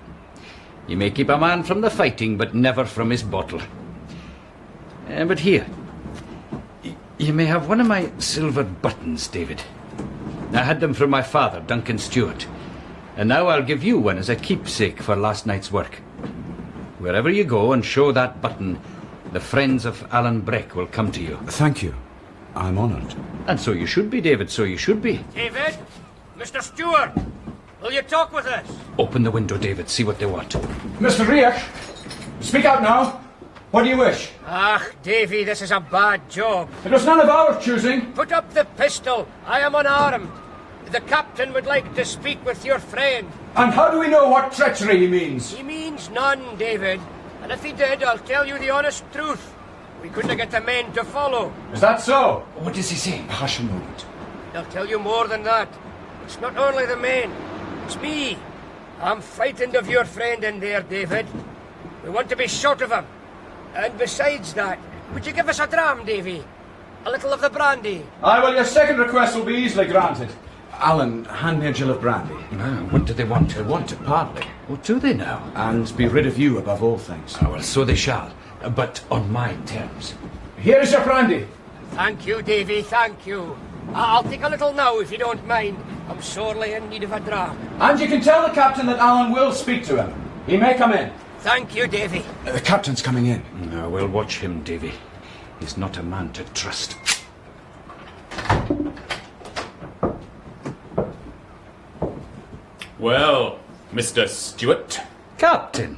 You may keep a man from the fighting, but never from his bottle. But here, you may have one of my silver buttons, David. I had them from my father, Duncan Stewart, and now I'll give you one as a keepsake for last night's work. Wherever you go and show that button, the friends of Alan Breck will come to you. Thank you. I'm honoured. And so you should be, David, so you should be. David? Mr. Stewart? Will you talk with us? Open the window, David, see what they want. Mr. Riach, speak out now. What do you wish? Ah, Davy, this is a bad job. It was none of our choosing. Put up the pistol. I am unarmed. The captain would like to speak with your friend. And how do we know what treachery he means? He means none, David. And if he did, I'll tell you the honest truth. We couldn't get the men to follow. Is that so? What does he say? Hush a moment. I'll tell you more than that. It's not only the men. It's me. I'm frightened of your friend in there, David. We want to be short of him. And besides that, would you give us a dram, Davy? A little of the brandy? Aye, well, your second request will be easily granted. Alan, hand me a gill of brandy. What do they want? They want it, partly. What do they now? And be rid of you above all things. Well, so they shall, but on my terms. Here is your brandy. Thank you, Davy, thank you. I'll take a little now, if you don't mind. I'm sorely in need of a dram. And you can tell the captain that Alan will speak to him. He may come in. Thank you, Davy. The captain's coming in. No, we'll watch him, Davy. He's not a man to trust. Well, Mr. Stewart. Captain,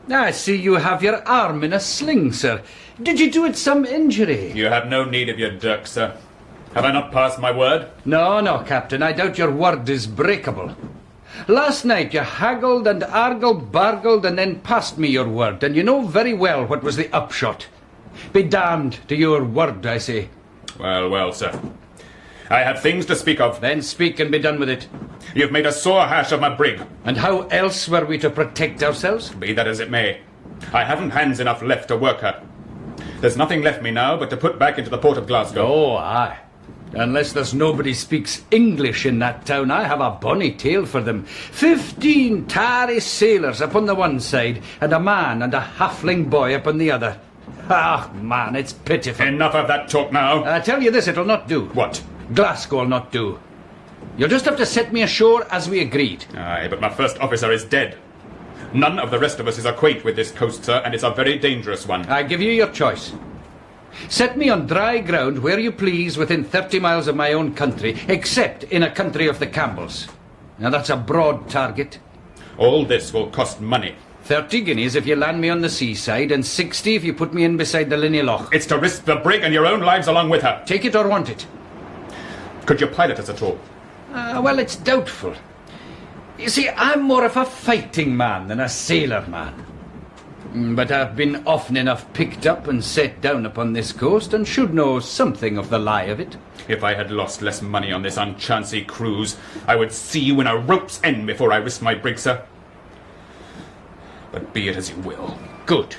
I see you have your arm in a sling, sir. Did you do it some injury? You have no need of your dirk, sir. Have I not passed my word? No, Captain. I doubt your word is breakable. Last night you haggled and argled-bargled and then passed me your word, and you know very well what was the upshot. Be damned to your word, I say. Well, sir. I have things to speak of. Then speak and be done with it. You've made a sore hash of my brig. And how else were we to protect ourselves? Be that as it may, I haven't hands enough left to work her. There's nothing left me now but to put back into the port of Glasgow. Oh, aye. Unless there's nobody speaks English in that town, I have a bonny tale for them. 15 tarry sailors upon the one side, and a man and a halfling boy upon the other. Ah, man, it's pitiful. Enough of that talk now. I tell you this, it'll not do. What? Glasgow'll not do. You'll just have to set me ashore as we agreed. Aye, but my first officer is dead. None of the rest of us is acquaint with this coast, sir, and it's a very dangerous one. I give you your choice. Set me on dry ground where you please within 30 miles of my own country, except in a country of the Campbells. Now that's a broad target. All this will cost money. 30 guineas if you land me on the seaside, and 60 if you put me in beside the Linney Loch. It's to risk the brig and your own lives along with her. Take it or want it. Could you pilot us at all? Well, it's doubtful. You see, I'm more of a fighting man than a sailor man. But I've been often enough picked up and set down upon this coast, and should know something of the lie of it. If I had lost less money on this unchancy cruise, I would see you in a rope's end before I risked my brig, sir. But be it as you will. Good.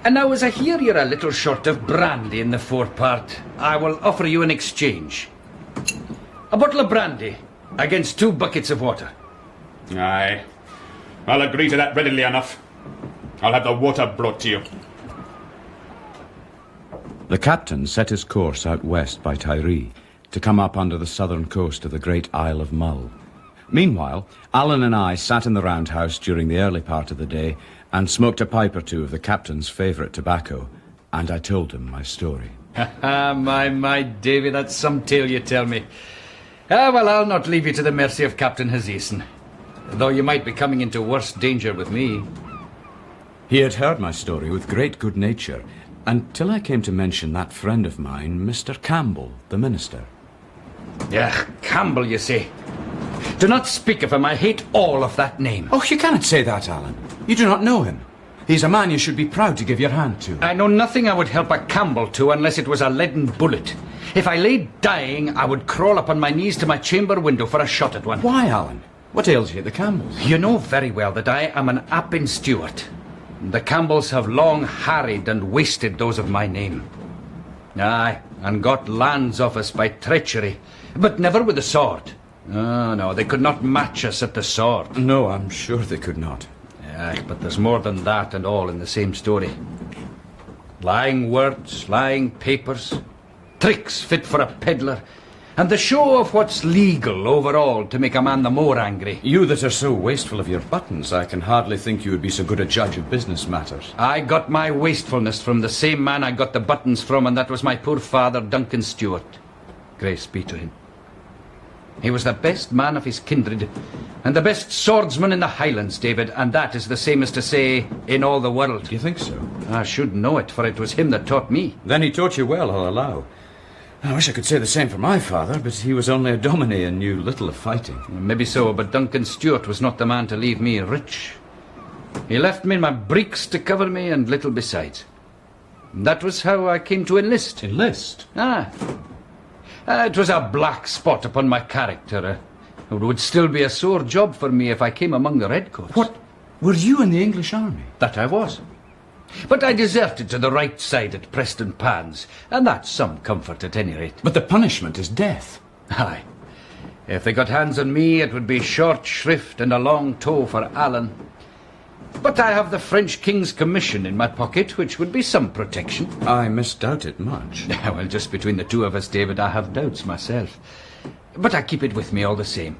And now, as I hear you're a little short of brandy in the forepart, I will offer you an exchange. A bottle of brandy against 2 buckets of water. Aye. I'll agree to that readily enough. I'll have the water brought to you. The captain set his course out west by Tiree to come up under the southern coast of the great Isle of Mull. Meanwhile, Alan and I sat in the roundhouse during the early part of the day and smoked a pipe or two of the captain's favourite tobacco, and I told him my story. My, Davy, that's some tale you tell me. Well, I'll not leave you to the mercy of Captain Hazeason, though you might be coming into worse danger with me. He had heard my story with great good nature, until I came to mention that friend of mine, Mr. Campbell, the minister. Yeah, Campbell, you say. Do not speak of him. I hate all of that name. Oh, you cannot say that, Alan. You do not know him. He's a man you should be proud to give your hand to. I know nothing I would help a Campbell to unless it was a leaden bullet. If I lay dying, I would crawl up on my knees to my chamber window for a shot at one. Why, Alan? What ails you at the Campbells? You know very well that I am an Appin Stewart. The Campbells have long harried and wasted those of my name. Aye, and got lands off us by treachery, but never with the sword. Oh, no, they could not match us at the sword. No, I'm sure they could not. Aye, but there's more than that, and all in the same story. Lying words, lying papers, tricks fit for a peddler, and the show of what's legal overall to make a man the more angry. You that are so wasteful of your buttons, I can hardly think you would be so good a judge of business matters. I got my wastefulness from the same man I got the buttons from, and that was my poor father, Duncan Stewart. Grace be to him. He was the best man of his kindred, and the best swordsman in the Highlands, David, and that is the same as to say, in all the world. Do you think so? I should know it, for it was him that taught me. Then he taught you well, I'll allow. I wish I could say the same for my father, but he was only a dominie and knew little of fighting. Maybe so, but Duncan Stewart was not the man to leave me rich. He left me my breeks to cover me and little besides. That was how I came to enlist. Enlist? It was a black spot upon my character. It would still be a sore job for me if I came among the redcoats. What? Were you in the English army? That I was. But I deserted to the right side at Preston Pans, and that's some comfort at any rate. But the punishment is death. Aye. If they got hands on me, it would be short shrift and a long tow for Alan. But I have the French King's commission in my pocket, which would be some protection. I misdoubt it much. Well, just between the two of us, David, I have doubts myself. But I keep it with me all the same.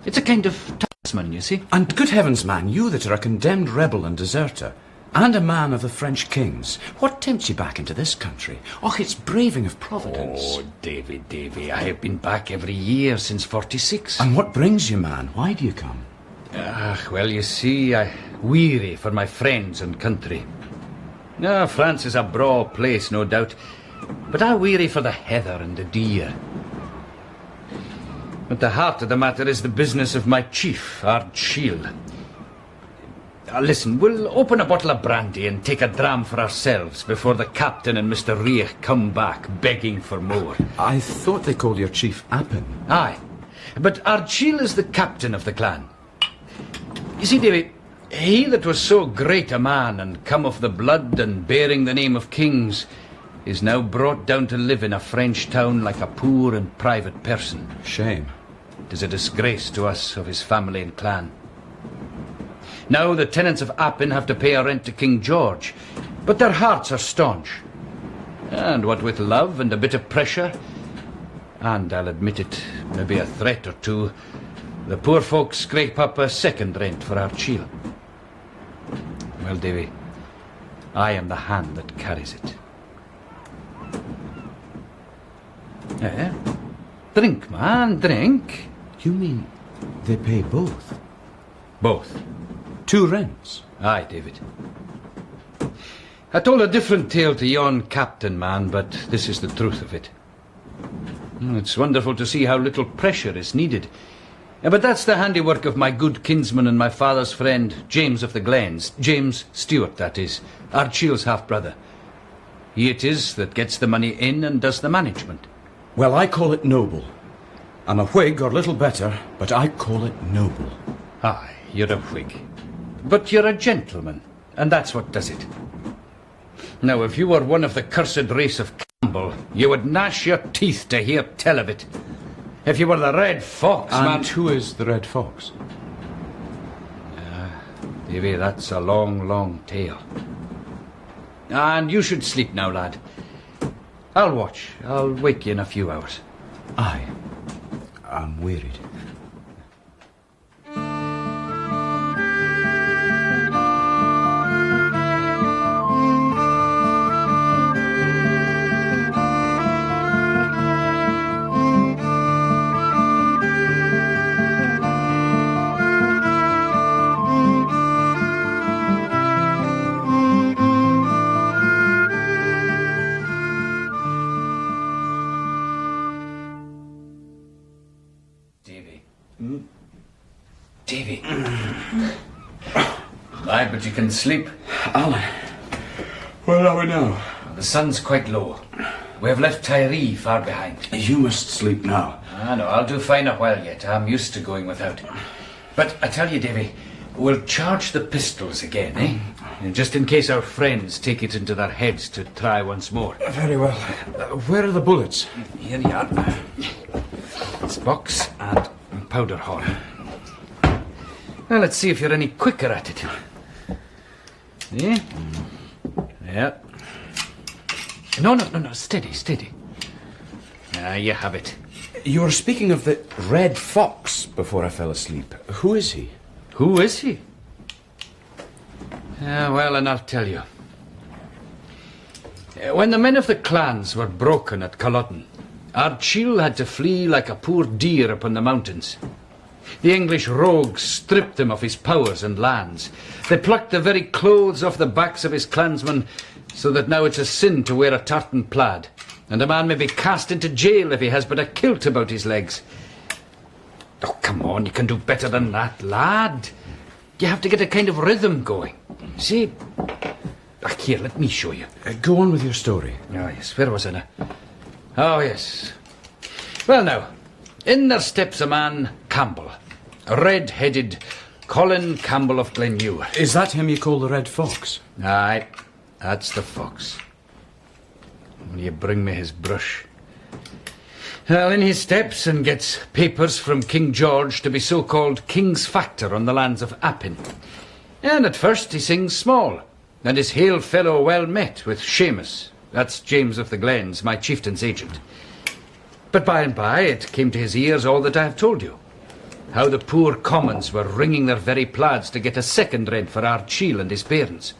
It's a kind of talisman, you see. And good heavens, man, you that are a condemned rebel and deserter, and a man of the French kings, what tempts you back into this country? Oh, it's braving of Providence. Oh, Davy, I have been back every year since 46. And what brings you, man? Why do you come? Well, you see, I weary for my friends and country. No, France is a braw place, no doubt, but I weary for the heather and the deer. But the heart of the matter is the business of my chief, Ardshiel. Listen, we'll open a bottle of brandy and take a dram for ourselves before the captain and Mr. Riech come back begging for more. I thought they called your chief Appin. Aye, but Ardshiel is the captain of the clan. You see, Davy, he that was so great a man and come of the blood and bearing the name of kings is now brought down to live in a French town like a poor and private person. Shame. 'Tis a disgrace to us of his family and clan. Now the tenants of Appin have to pay a rent to King George, but their hearts are staunch. And what with love and a bit of pressure, and I'll admit it, maybe a threat or two, the poor folks scrape up a second rent for Ardshiel. Well, Davy, I am the hand that carries it. Drink, man, drink. You mean they pay both? Both. 2 rents? Aye, David. I told a different tale to yon captain, man, but this is the truth of it. It's wonderful to see how little pressure is needed. But that's the handiwork of my good kinsman and my father's friend, James of the Glens. James Stewart, that is, Ardshiel's half-brother. He it is that gets the money in and does the management. Well, I call it noble. I'm a Whig or little better, but I call it noble. Aye, you're a Whig. But you're a gentleman, and that's what does it. Now, if you were one of the cursed race of Campbell, you would gnash your teeth to hear tell of it. If you were the Red Fox, man... And who is the Red Fox? Davy, that's a long, long tale. And you should sleep now, lad. I'll watch. I'll wake you in a few hours. Aye. I'm wearied. Davy. Aye, but you can sleep. Alan, where are we now? The sun's quite low. We have left Tyree far behind. You must sleep now. No, I'll do fine a while yet. I'm used to going without. But I tell you, Davy, we'll charge the pistols again, eh? And just in case our friends take it into their heads to try once more. Very well. Where are the bullets? Here you are. This box and powder horn. Well, let's see if you're any quicker at it. Eh? Yeah. No, steady. You have it. You were speaking of the Red Fox before I fell asleep. Who is he? Who is he? Well, and I'll tell you. When the men of the clans were broken at Culloden, Ardshiel had to flee like a poor deer upon the mountains. The English rogues stripped him of his powers and lands. They plucked the very clothes off the backs of his clansmen, so that now it's a sin to wear a tartan plaid, and a man may be cast into jail if he has but a kilt about his legs. Oh, come on, you can do better than that, lad. You have to get a kind of rhythm going. See? Here, let me show you. Go on with your story. Oh, yes, where was I now? Oh, yes. Well, now, in there steps a man Campbell. Red-headed Colin Campbell of Glenure. Is that him you call the Red Fox? Aye, that's the fox. Will you bring me his brush? Well, in he steps and gets papers from King George to be so-called King's Factor on the lands of Appin. And at first he sings small, and his hail fellow well met with Seamus. That's James of the Glens, my chieftain's agent. But by and by it came to his ears all that I have told you. How the poor commons were wringing their very plaids to get a second rent for Ardshiel and his parents.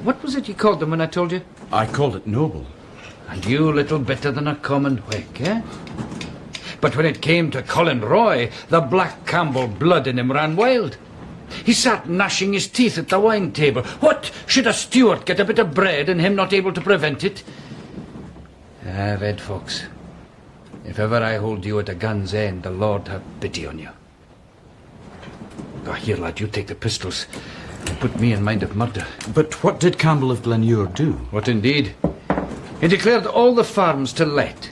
What was it you called them when I told you? I called it noble. And you little better than a common Whig, eh? But when it came to Colin Roy, the black Campbell blood in him ran wild. He sat gnashing his teeth at the wine table. What, should a steward get a bit of bread and him not able to prevent it? Ah, Red Fox, if ever I hold you at a gun's end, the Lord have pity on you. Ah, here, lad, you take the pistols and put me in mind of murder. But what did Campbell of Glenure do? What indeed? He declared all the farms to let.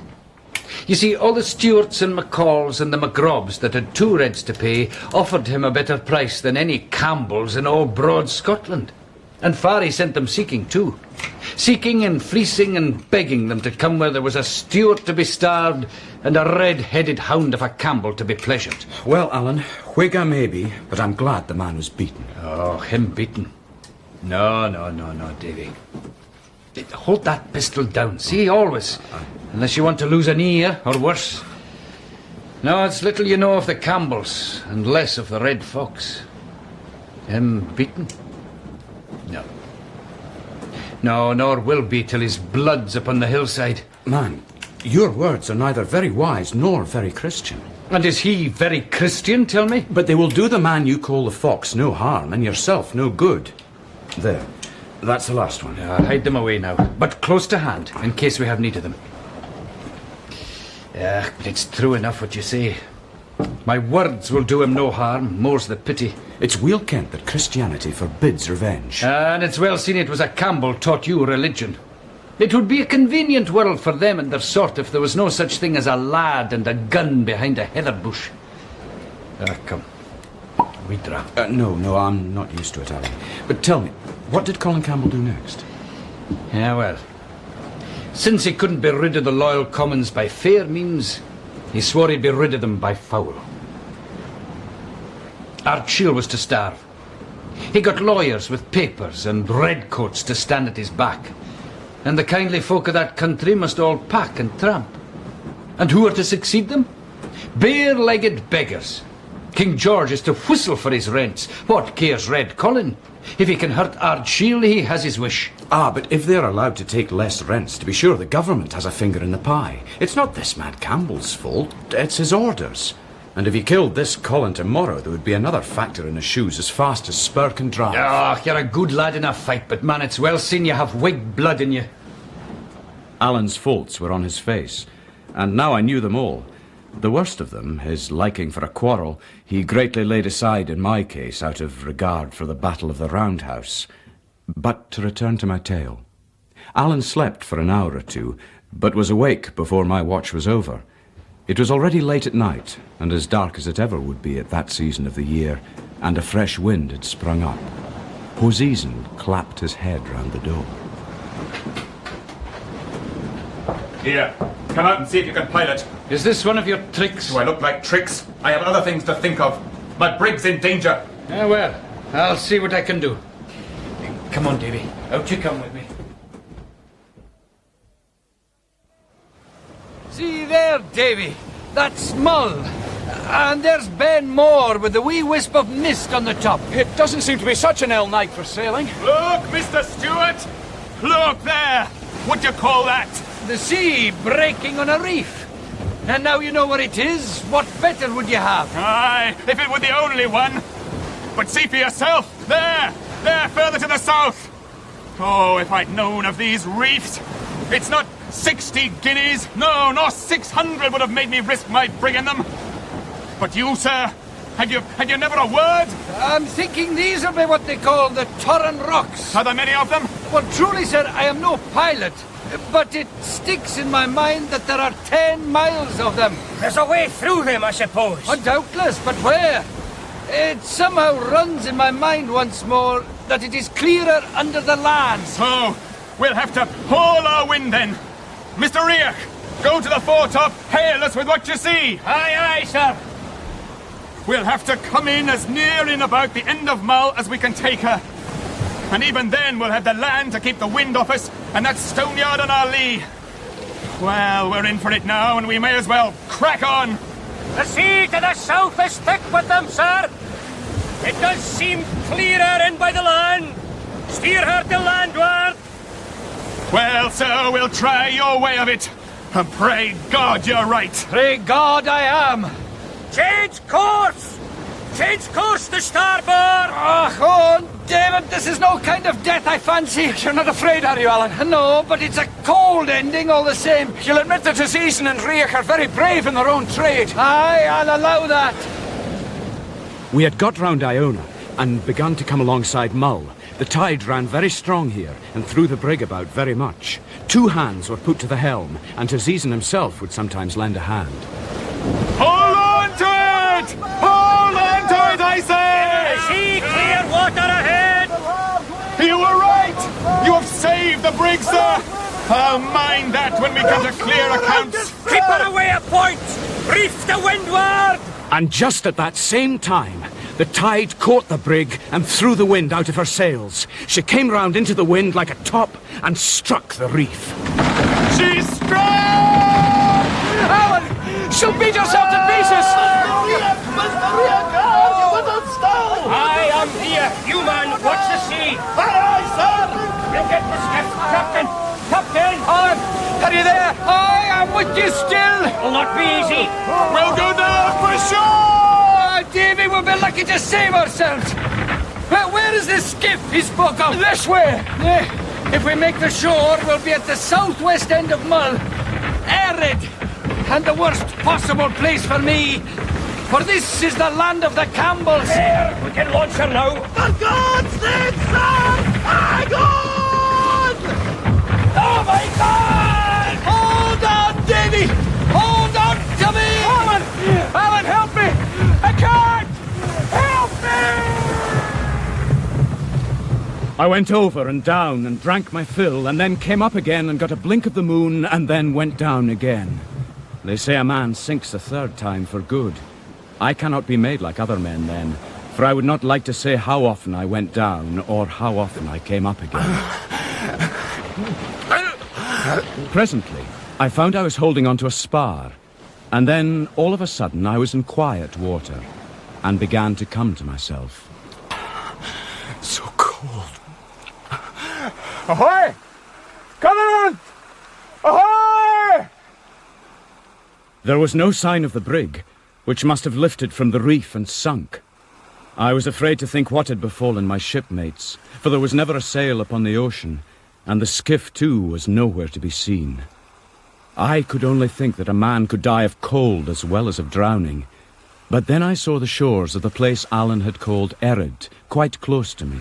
You see, all the Stewarts and McCalls and the McGrobs that had 2 reds to pay offered him a better price than any Campbells in all broad Scotland. And far he sent them seeking too. Seeking and fleecing and begging them to come where there was a Stewart to be starved and a red-headed hound of a Campbell to be pleasured. Well, Alan, Whig I may be, but I'm glad the man was beaten. Oh, him beaten? No, Davy. Hold that pistol down, see, always. Unless you want to lose an ear, or worse. No, it's little you know of the Campbells, and less of the Red Fox. Him beaten? No, nor will be till his blood's upon the hillside. Man, your words are neither very wise nor very Christian. And is he very Christian, tell me? But they will do the man you call the fox no harm, and yourself no good. There. That's the last one. Hide them away now, but close to hand, in case we have need of them. Yeah, but it's true enough what you say. My words will do him no harm, more's the pity. It's weel kent that Christianity forbids revenge. And it's well seen it was a Campbell taught you religion. It would be a convenient world for them and their sort if there was no such thing as a lad and a gun behind a heather bush. Come. We draw. No, I'm not used to it, Alan. But tell me, what did Colin Campbell do next? Yeah, well, since he couldn't be rid of the loyal commons by fair means, he swore he'd be rid of them by foul. Ardshiel was to starve. He got lawyers with papers and redcoats to stand at his back. And the kindly folk of that country must all pack and tramp. And who are to succeed them? Bare-legged beggars. King George is to whistle for his rents. What cares Red Colin? If he can hurt Ardshiel, he has his wish. Ah, but if they're allowed to take less rents, to be sure the government has a finger in the pie. It's not this man Campbell's fault, it's his orders. And if he killed this Colin tomorrow, there would be another factor in his shoes as fast as spur can drive. Ah, you're a good lad in a fight, but man, it's well seen you have Whig blood in you. Alan's faults were on his face, and now I knew them all. The worst of them, his liking for a quarrel, he greatly laid aside in my case out of regard for the Battle of the Roundhouse. But to return to my tale. Alan slept for an hour or two, but was awake before my watch was over. It was already late at night, and as dark as it ever would be at that season of the year, and a fresh wind had sprung up. Hoseason clapped his head round the door. Here, come out and see if you can pilot. Is this one of your tricks? Do I look like tricks? I have other things to think of. My brig's in danger. Well, I'll see what I can do. Come on, Davy. Out you come with me. See there, Davy. That's Mull. And there's Ben Moore with the wee wisp of mist on the top. It doesn't seem to be such an ill night for sailing. Look, Mr. Stewart! Look there! What do you call that? The sea breaking on a reef. And now you know what it is. What better would you have? Aye, if it were the only one. But see for yourself. There! There, further to the south. Oh, if I'd known of these reefs. It's not 60 guineas. No, nor 600 would have made me risk my brig in them. But you, sir, had you never a word? I'm thinking these will be what they call the Torren Rocks. Are there many of them? Well, truly, sir, I am no pilot, but it sticks in my mind that there are 10 miles of them. There's a way through them, I suppose. Oh, doubtless, but where? It somehow runs in my mind once more that it is clearer under the land. So, we'll have to haul our wind then. Mr. Riach, go to the foretop, hail us with what you see. Aye, aye, sir. We'll have to come in as near in about the end of Mull as we can take her. And even then we'll have the land to keep the wind off us, and that stone yard on our lee. Well, we're in for it now, and we may as well crack on. The sea to the south is thick with them, sir. It does seem clearer in by the land. Steer her to landward. Well, sir, we'll try your way of it. And pray God you're right. Pray God I am. Change course! Change course to starboard! Oh, David, this is no kind of death I fancy. You're not afraid, are you, Alan? No, but it's a cold ending all the same. You'll admit that Azizen and Riach are very brave in their own trade. Aye, I'll allow that. We had got round Iona and begun to come alongside Mull. The tide ran very strong here and threw the brig about very much. 2 hands were put to the helm, and Azizen himself would sometimes lend a hand. Hold on to it! Hold on to it, I say! See clear water ahead! You were right! You have saved the brig, sir! I'll mind that when we come to clear accounts. Keep her away a point! Reef to windward! And just at that same time, the tide caught the brig and threw the wind out of her sails. She came round into the wind like a top and struck the reef. She's strong! Alan! She'll beat herself to pieces! I am here. You man, watch the sea. Aye, sir! You get the skiff, Captain! Captain! Alan, are you there? I am with you still. Will not be easy. We'll go down for sure! Davy, we'll be lucky to save ourselves. Where is this skiff he spoke of? This way! If we make the shore, we'll be at the southwest end of Mull. Arid, and the worst possible place for me. For this is the land of the Campbells. There, we can launch her now. For God's sake, sir! My God! Oh my God! Hold on, Davy! Hold on to me! Alan! Alan, help me! I can't! Help me! I went over and down and drank my fill, and then came up again and got a blink of the moon, and then went down again. They say a man sinks a 3rd time for good. I cannot be made like other men then, for I would not like to say how often I went down or how often I came up again. Presently, I found I was holding onto a spar, and then all of a sudden I was in quiet water and began to come to myself. So cold. Ahoy! Covenant! Ahoy! There was no sign of the brig, which must have lifted from the reef and sunk. I was afraid to think what had befallen my shipmates, for there was never a sail upon the ocean, and the skiff, too, was nowhere to be seen. I could only think that a man could die of cold as well as of drowning, but then I saw the shores of the place Alan had called Erid, quite close to me.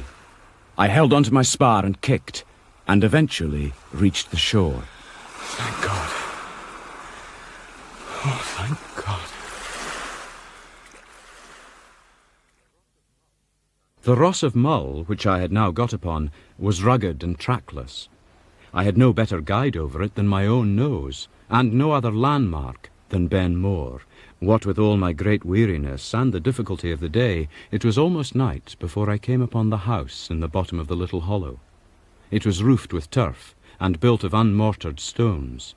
I held onto my spar and kicked, and eventually reached the shore. Thank God. Oh, thank God. The Ross of Mull, which I had now got upon, was rugged and trackless. I had no better guide over it than my own nose, and no other landmark than Ben More. What with all my great weariness and the difficulty of the day, it was almost night before I came upon the house in the bottom of the little hollow. It was roofed with turf, and built of unmortared stones.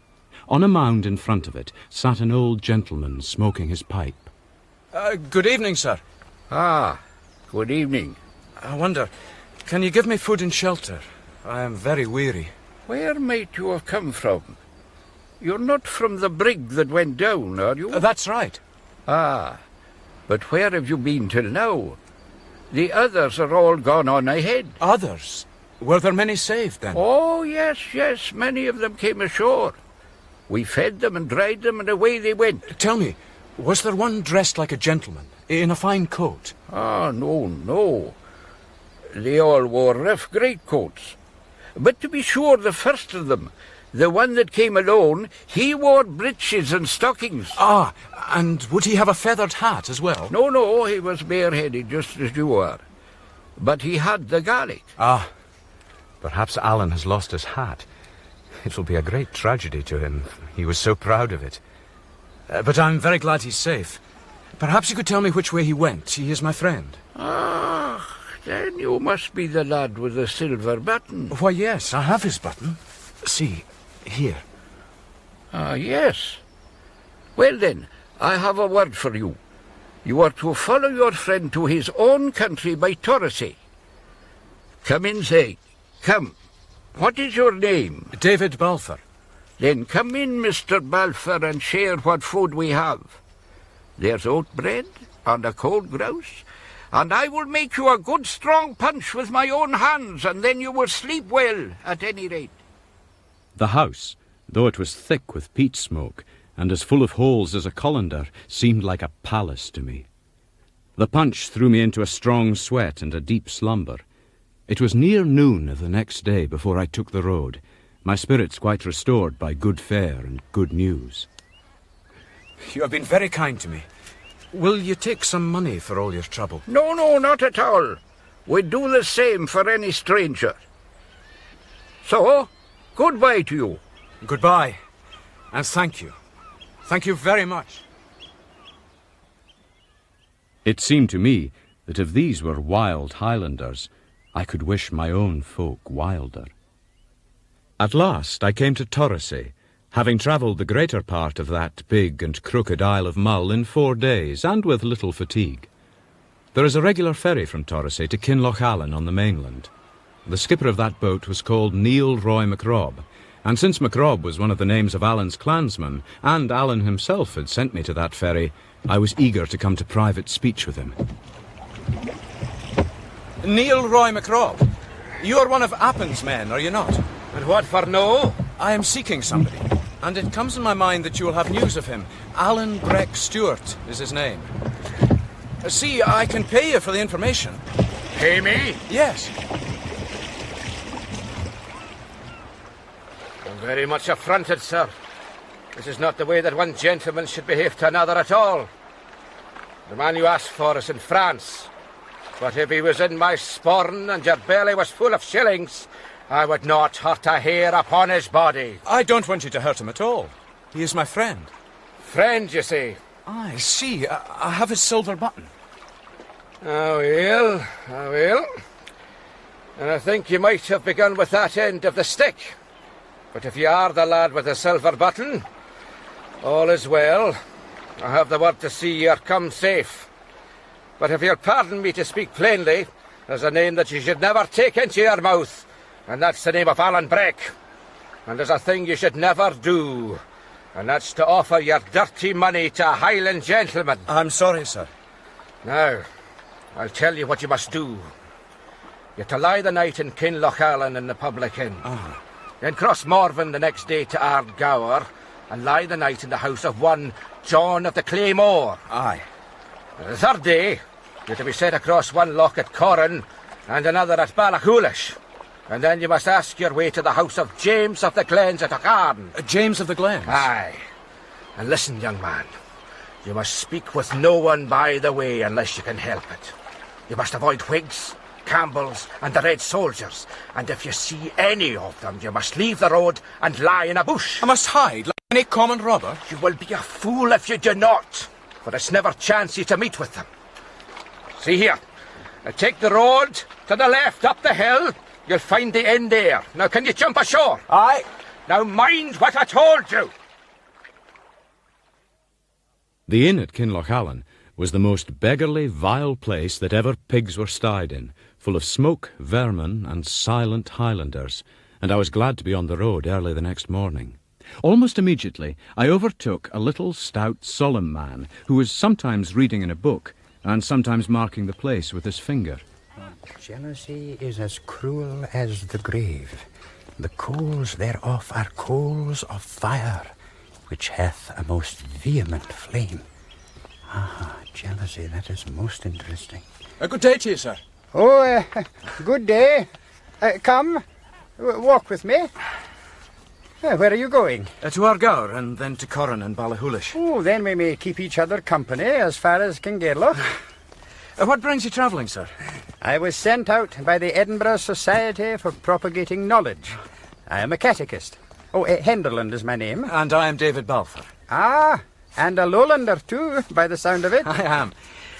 On a mound in front of it sat an old gentleman smoking his pipe. Good evening, sir. Ah, good evening. I wonder, can you give me food and shelter? I am very weary. Where might you have come from? You're not from the brig that went down, are you? That's right. Ah, but where have you been till now? The others are all gone on ahead. Others? Were there many saved, then? Oh, yes, yes, many of them came ashore. We fed them and dried them, and away they went. Tell me, was there one dressed like a gentleman, in a fine coat? Ah, no, no. They all wore rough greatcoats. But to be sure, the first of them, the one that came alone, he wore breeches and stockings. Ah, and would he have a feathered hat as well? No, he was bareheaded, just as you are. But he had the garlic. Ah, perhaps Alan has lost his hat. It will be a great tragedy to him. He was so proud of it. But I'm very glad he's safe. Perhaps you could tell me which way he went. He is my friend. Ah, then you must be the lad with the silver button. Why, yes, I have his button. See, here. Ah, yes. Well then, I have a word for you. You are to follow your friend to his own country by Torresay. Come in, say. Come. What is your name? David Balfour. Then come in, Mr. Balfour, and share what food we have. There's oat bread and a cold grouse, and I will make you a good strong punch with my own hands, and then you will sleep well, at any rate. The house, though it was thick with peat smoke, and as full of holes as a colander, seemed like a palace to me. The punch threw me into a strong sweat and a deep slumber. It was near noon of the next day before I took the road, my spirits quite restored by good fare and good news. You have been very kind to me. Will you take some money for all your trouble? No, not at all. We'd do the same for any stranger. So, goodbye to you. Goodbye, and thank you. Thank you very much. It seemed to me that if these were wild Highlanders, I could wish my own folk wilder. At last I came to Torresay, having travelled the greater part of that big and crooked Isle of Mull in 4 days, and with little fatigue. There is a regular ferry from Torresay to Kinlochalan on the mainland. The skipper of that boat was called Neil Roy MacRob, and since MacRob was one of the names of Alan's clansmen, and Alan himself had sent me to that ferry, I was eager to come to private speech with him. Neil Roy MacRob, you are one of Appin's men, are you not? And what for no? I am seeking somebody, and it comes in my mind that you will have news of him. Alan Breck Stewart is his name. See, I can pay you for the information. Pay me? Yes. I'm very much affronted, sir. This is not the way that one gentleman should behave to another at all. The man you asked for is in France. But if he was in my sporn and your belly was full of shillings, I would not hurt a hair upon his body. I don't want you to hurt him at all. He is my friend. Friend, you say? I see. I have his silver button. I will. And I think you might have begun with that end of the stick. But if you are the lad with the silver button, all is well. I have the word to see you're come safe. But if you'll pardon me to speak plainly, there's a name that you should never take into your mouth, and that's the name of Alan Breck. And there's a thing you should never do, and that's to offer your dirty money to a Highland gentleman. I'm sorry, sir. Now, I'll tell you what you must do. You're to lie the night in Kinlochalan in the public inn. Then cross Morven the next day to Ardgour, and lie the night in the house of one John of the Claymore. Aye. The third day, you're to be set across one loch at Corran, and another at Ballachulish. And then you must ask your way to the house of James of the Glens at Aucharn. James of the Glens? Aye. And listen, young man, you must speak with no one by the way unless you can help it. You must avoid Whigs, Campbells, and the Red Soldiers, and if you see any of them, you must leave the road and lie in a bush. I must hide, like any common robber? You will be a fool if you do not, for it's never chancey to meet with them. See here, take the road to the left up the hill. You'll find the inn there. Now, can you jump ashore? Aye. Now, mind what I told you. The inn at Kinlochalan was the most beggarly, vile place that ever pigs were stayed in, full of smoke, vermin, and silent Highlanders, and I was glad to be on the road early the next morning. Almost immediately, I overtook a little, stout, solemn man who was sometimes reading in a book and sometimes marking the place with his finger. Jealousy is as cruel as the grave. The coals thereof are coals of fire, which hath a most vehement flame. Ah, jealousy, that is most interesting. A good day to you, sir. Oh, good day. Come, Walk with me. Where are you going? To Argour, and then to Corran and Ballachulish. Oh, then we may keep each other company as far as Kingairloch. What brings you travelling, sir? I was sent out by the Edinburgh Society for Propagating Knowledge. I am a catechist. Oh, Henderland is my name. And I am David Balfour. Ah, and a Lowlander too, by the sound of it. I am.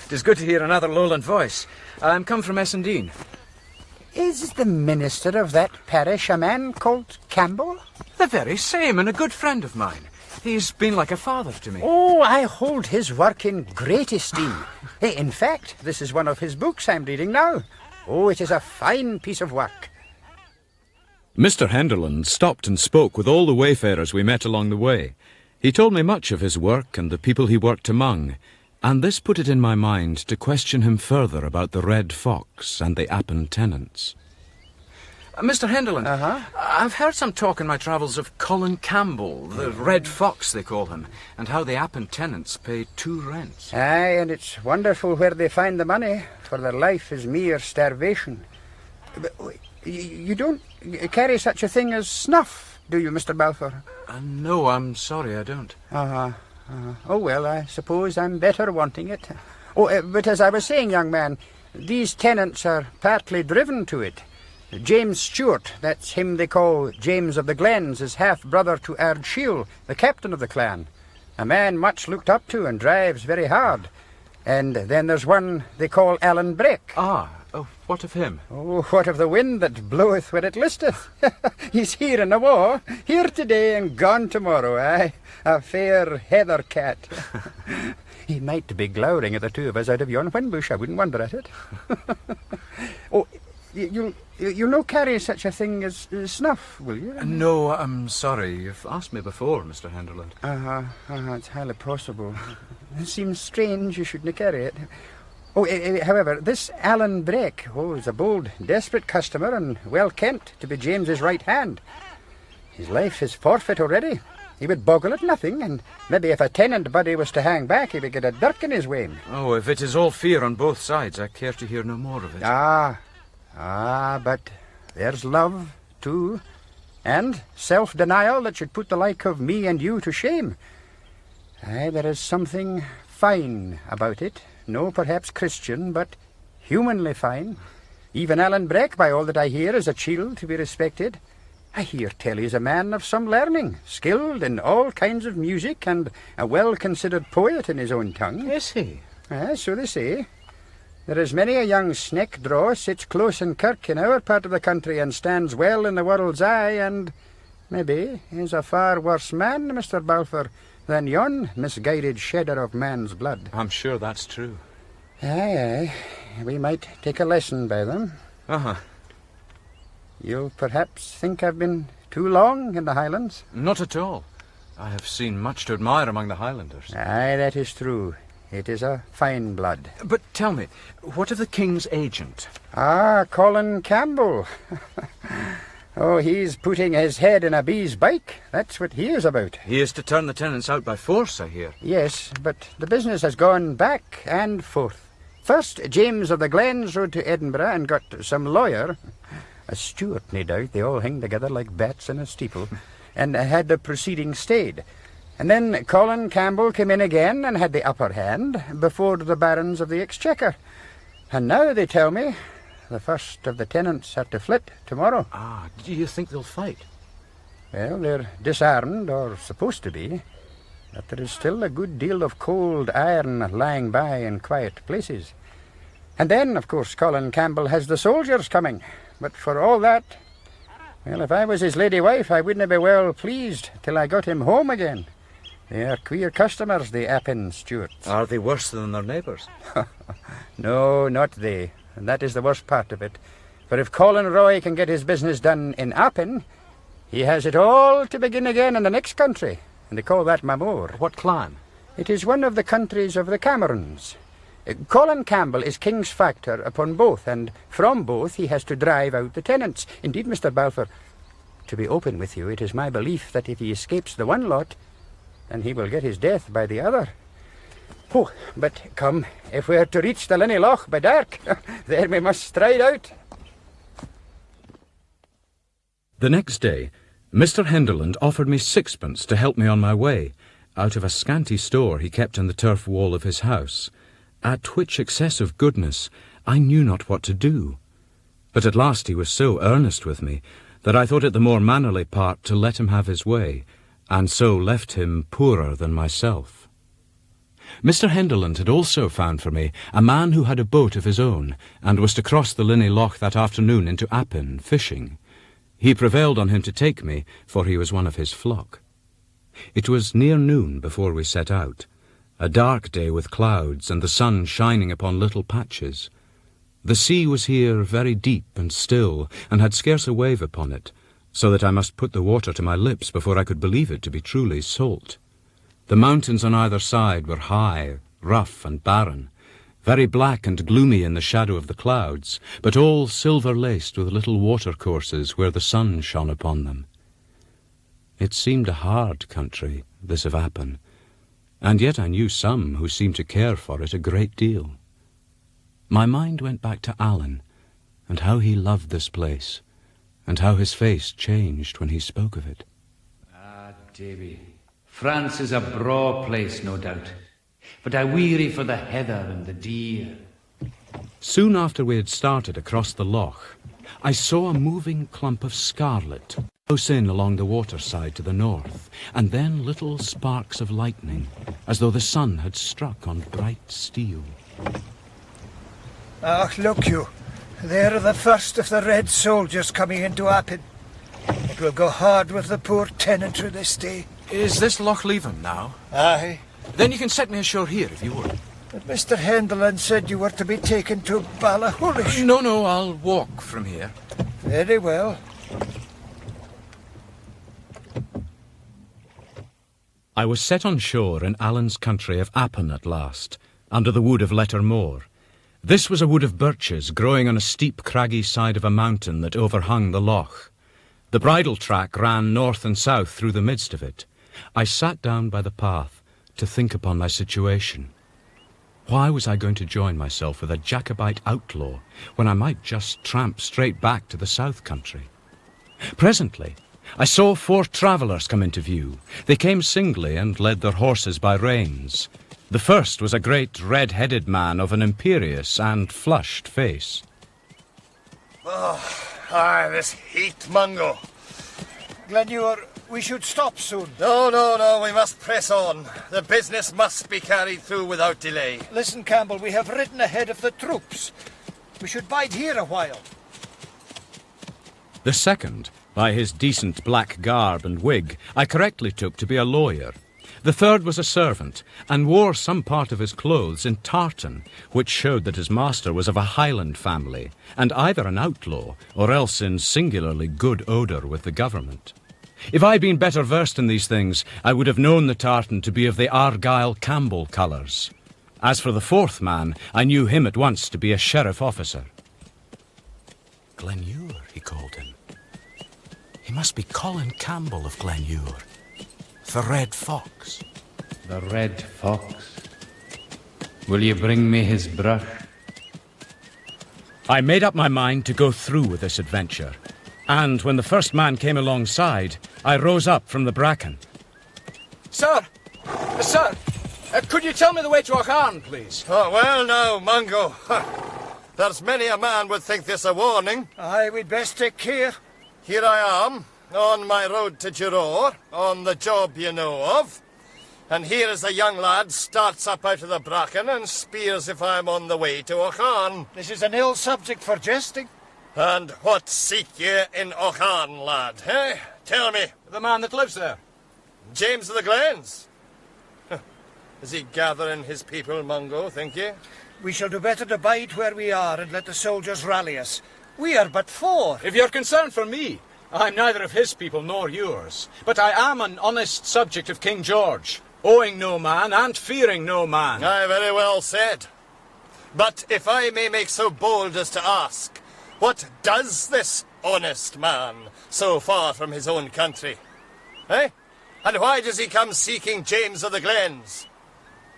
It is good to hear another Lowland voice. I'm come from Essendine. Is the minister of that parish a man called Campbell? The very same, and a good friend of mine. He's been like a father to me. Oh, I hold his work in great esteem. In fact, this is one of his books I'm reading now. Oh, it is a fine piece of work. Mr. Henderland stopped and spoke with all the wayfarers we met along the way. He told me much of his work and the people he worked among, and this put it in my mind to question him further about the Red Fox and the Appin tenants. Mr. Henderland, I've heard some talk in my travels of Colin Campbell, the Red Fox they call him, and how the Appin tenants pay 2 rents. Aye, and it's wonderful where they find the money, for their life is mere starvation. But you don't carry such a thing as snuff, do you, Mr. Balfour? No, I'm sorry, I don't. Oh, well, I suppose I'm better wanting it. Oh, but as I was saying, young man, these tenants are partly driven to it. James Stewart, that's him they call James of the Glens, is half-brother to Ard Shiel, the captain of the clan. A man much looked up to and drives very hard. And then there's one they call Alan Breck. What of him? Oh, what of the wind that bloweth where it listeth? He's here in the war, here today and gone tomorrow, aye. A fair heather cat. He might be glowering at the two of us out of yon whinbush, I wouldn't wonder at it. Oh, you'll no carry such a thing as snuff, will you? No, I'm sorry. You've asked me before, Mr. Henderland. It's highly possible. It seems strange you shouldn't carry it. Oh, however, this Alan Breck, is a bold, desperate customer and well kent to be James's right hand. His life is forfeit already. He would boggle at nothing, and maybe if a tenant buddy was to hang back, he would get a dirk in his wame. Oh, if it is all fear on both sides, I care to hear no more of it. But there's love, too, and self-denial that should put the like of me and you to shame. Aye, there is something fine about it. No, perhaps Christian, but humanly fine. Even Alan Breck, by all that I hear, is a chiel to be respected. I hear tell he's a man of some learning, skilled in all kinds of music, and a well-considered poet in his own tongue. Is he? So they say. There is many a young sneck draw sits close in kirk in our part of the country and stands well in the world's eye, and maybe is a far worse man, Mr. Balfour, than yon misguided shedder of man's blood. I'm sure that's true. Aye. We might take a lesson by them. You'll perhaps think I've been too long in the Highlands? Not at all. I have seen much to admire among the Highlanders. Aye, that is true. It is a fine blood. But tell me, what of the King's agent? Colin Campbell. Oh, he's putting his head in a bee's bike. That's what he is about. He is to turn the tenants out by force, I hear. Yes, but the business has gone back and forth. First, James of the Glens rode to Edinburgh and got some lawyer, a Stewart, no doubt, they all hang together like bats in a steeple, and had the proceeding stayed. And then Colin Campbell came in again and had the upper hand before the barons of the Exchequer. And now they tell me the first of the tenants are to flit tomorrow. Do you think they'll fight? Well, they're disarmed, or supposed to be. But there is still a good deal of cold iron lying by in quiet places. And then, of course, Colin Campbell has the soldiers coming. But for all that, well, if I was his lady wife, I wouldn't be well pleased till I got him home again. They are queer customers, the Appin Stewarts. Are they worse than their neighbours? No, not they. And that is the worst part of it. For if Colin Roy can get his business done in Appin, he has it all to begin again in the next country, and they call that Mamore. What clan? It is one of the countries of the Camerons. Colin Campbell is king's factor upon both, and from both he has to drive out the tenants. Indeed, Mr. Balfour, to be open with you, it is my belief that if he escapes the one lot, then he will get his death by the other. Oh, but come, if we are to reach the Linney Loch by dark, there we must stride out. The next day, Mr. Henderland offered me 6pence to help me on my way, out of a scanty store he kept in the turf wall of his house, at which excess of goodness I knew not what to do. But at last he was so earnest with me that I thought it the more mannerly part to let him have his way, and so left him poorer than myself. Mr. Henderland had also found for me a man who had a boat of his own, and was to cross the Linney Loch that afternoon into Appin, fishing. He prevailed on him to take me, for he was one of his flock. It was near noon before we set out, a dark day with clouds and the sun shining upon little patches. The sea was here very deep and still, and had scarce a wave upon it, so that I must put the water to my lips before I could believe it to be truly salt. The mountains on either side were high, rough and barren, very black and gloomy in the shadow of the clouds, but all silver-laced with little watercourses where the sun shone upon them. It seemed a hard country, this of Appin, and yet I knew some who seemed to care for it a great deal. My mind went back to Alan, and how he loved this place, and how his face changed when he spoke of it. Ah, Davy, France is a braw place, no doubt, but I weary for the heather and the deer. Soon after we had started across the loch, I saw a moving clump of scarlet close in along the waterside to the north, and then little sparks of lightning, as though the sun had struck on bright steel. Ah, look you. There are the first of the Red soldiers coming into Appin. It will go hard with the poor tenantry this day. Is this Loch Leven now? Aye. Then you can set me ashore here, if you would. But Mr. Henderland said you were to be taken to Ballahullish. No, I'll walk from here. Very well. I was set on shore in Alan's country of Appin at last, under the wood of Lettermore. This was a wood of birches growing on a steep, craggy side of a mountain that overhung the loch. The bridle track ran north and south through the midst of it. I sat down by the path to think upon my situation. Why was I going to join myself with a Jacobite outlaw when I might just tramp straight back to the south country? Presently, I saw 4 travellers come into view. They came singly and led their horses by reins. The first was a great red-headed man of an imperious and flushed face. This heat, Mungo. Glenure, we should stop soon. No, we must press on. The business must be carried through without delay. Listen, Campbell, we have ridden ahead of the troops. We should bide here a while. The second, by his decent black garb and wig, I correctly took to be a lawyer. The third was a servant, and wore some part of his clothes in tartan, which showed that his master was of a Highland family, and either an outlaw, or else in singularly good odour with the government. If I'd been better versed in these things, I would have known the tartan to be of the Argyle Campbell colours. As for the fourth man, I knew him at once to be a sheriff officer. Glenure, he called him. He must be Colin Campbell of Glenure. The Red Fox. The Red Fox. Will you bring me his brush? I made up my mind to go through with this adventure, and when the first man came alongside, I rose up from the bracken. Sir! Could you tell me the way to Auchan, please? Oh, well now, Mungo. There's many a man would think this a warning. Aye, we'd best take care. Here I am, on my road to Giror, on the job you know of. And here is a young lad starts up out of the bracken and speers if I'm on the way to Auchan. This is an ill subject for jesting. And what seek ye in Auchan, lad, eh? Tell me. The man that lives there. James of the Glens. Is he gathering his people, Mungo, think ye? We shall do better to bide where we are and let the soldiers rally us. We are but 4. If you're concerned for me, I'm neither of his people nor yours. But I am an honest subject of King George, owing no man and fearing no man. Aye, very well said. But if I may make so bold as to ask, what does this honest man so far from his own country? Eh? And why does he come seeking James of the Glens?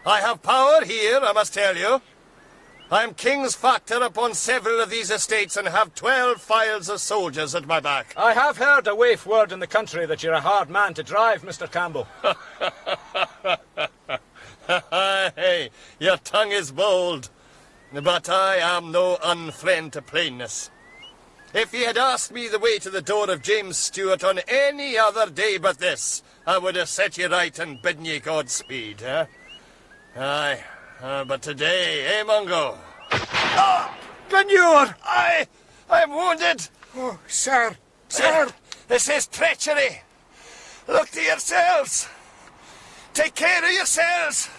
I have power here, I must tell you. I'm king's factor upon several of these estates and have 12 files of soldiers at my back. I have heard a waif word in the country that you're a hard man to drive, Mr. Campbell. Hey, your tongue is bold, but I am no unfriend to plainness. If ye had asked me the way to the door of James Stewart on any other day but this, I would have set ye right and bidden ye Godspeed, eh? Aye, but today, eh, Mungo? Glenure! I'm wounded. Oh, sir, sir! This is treachery. Look to yourselves. Take care of yourselves.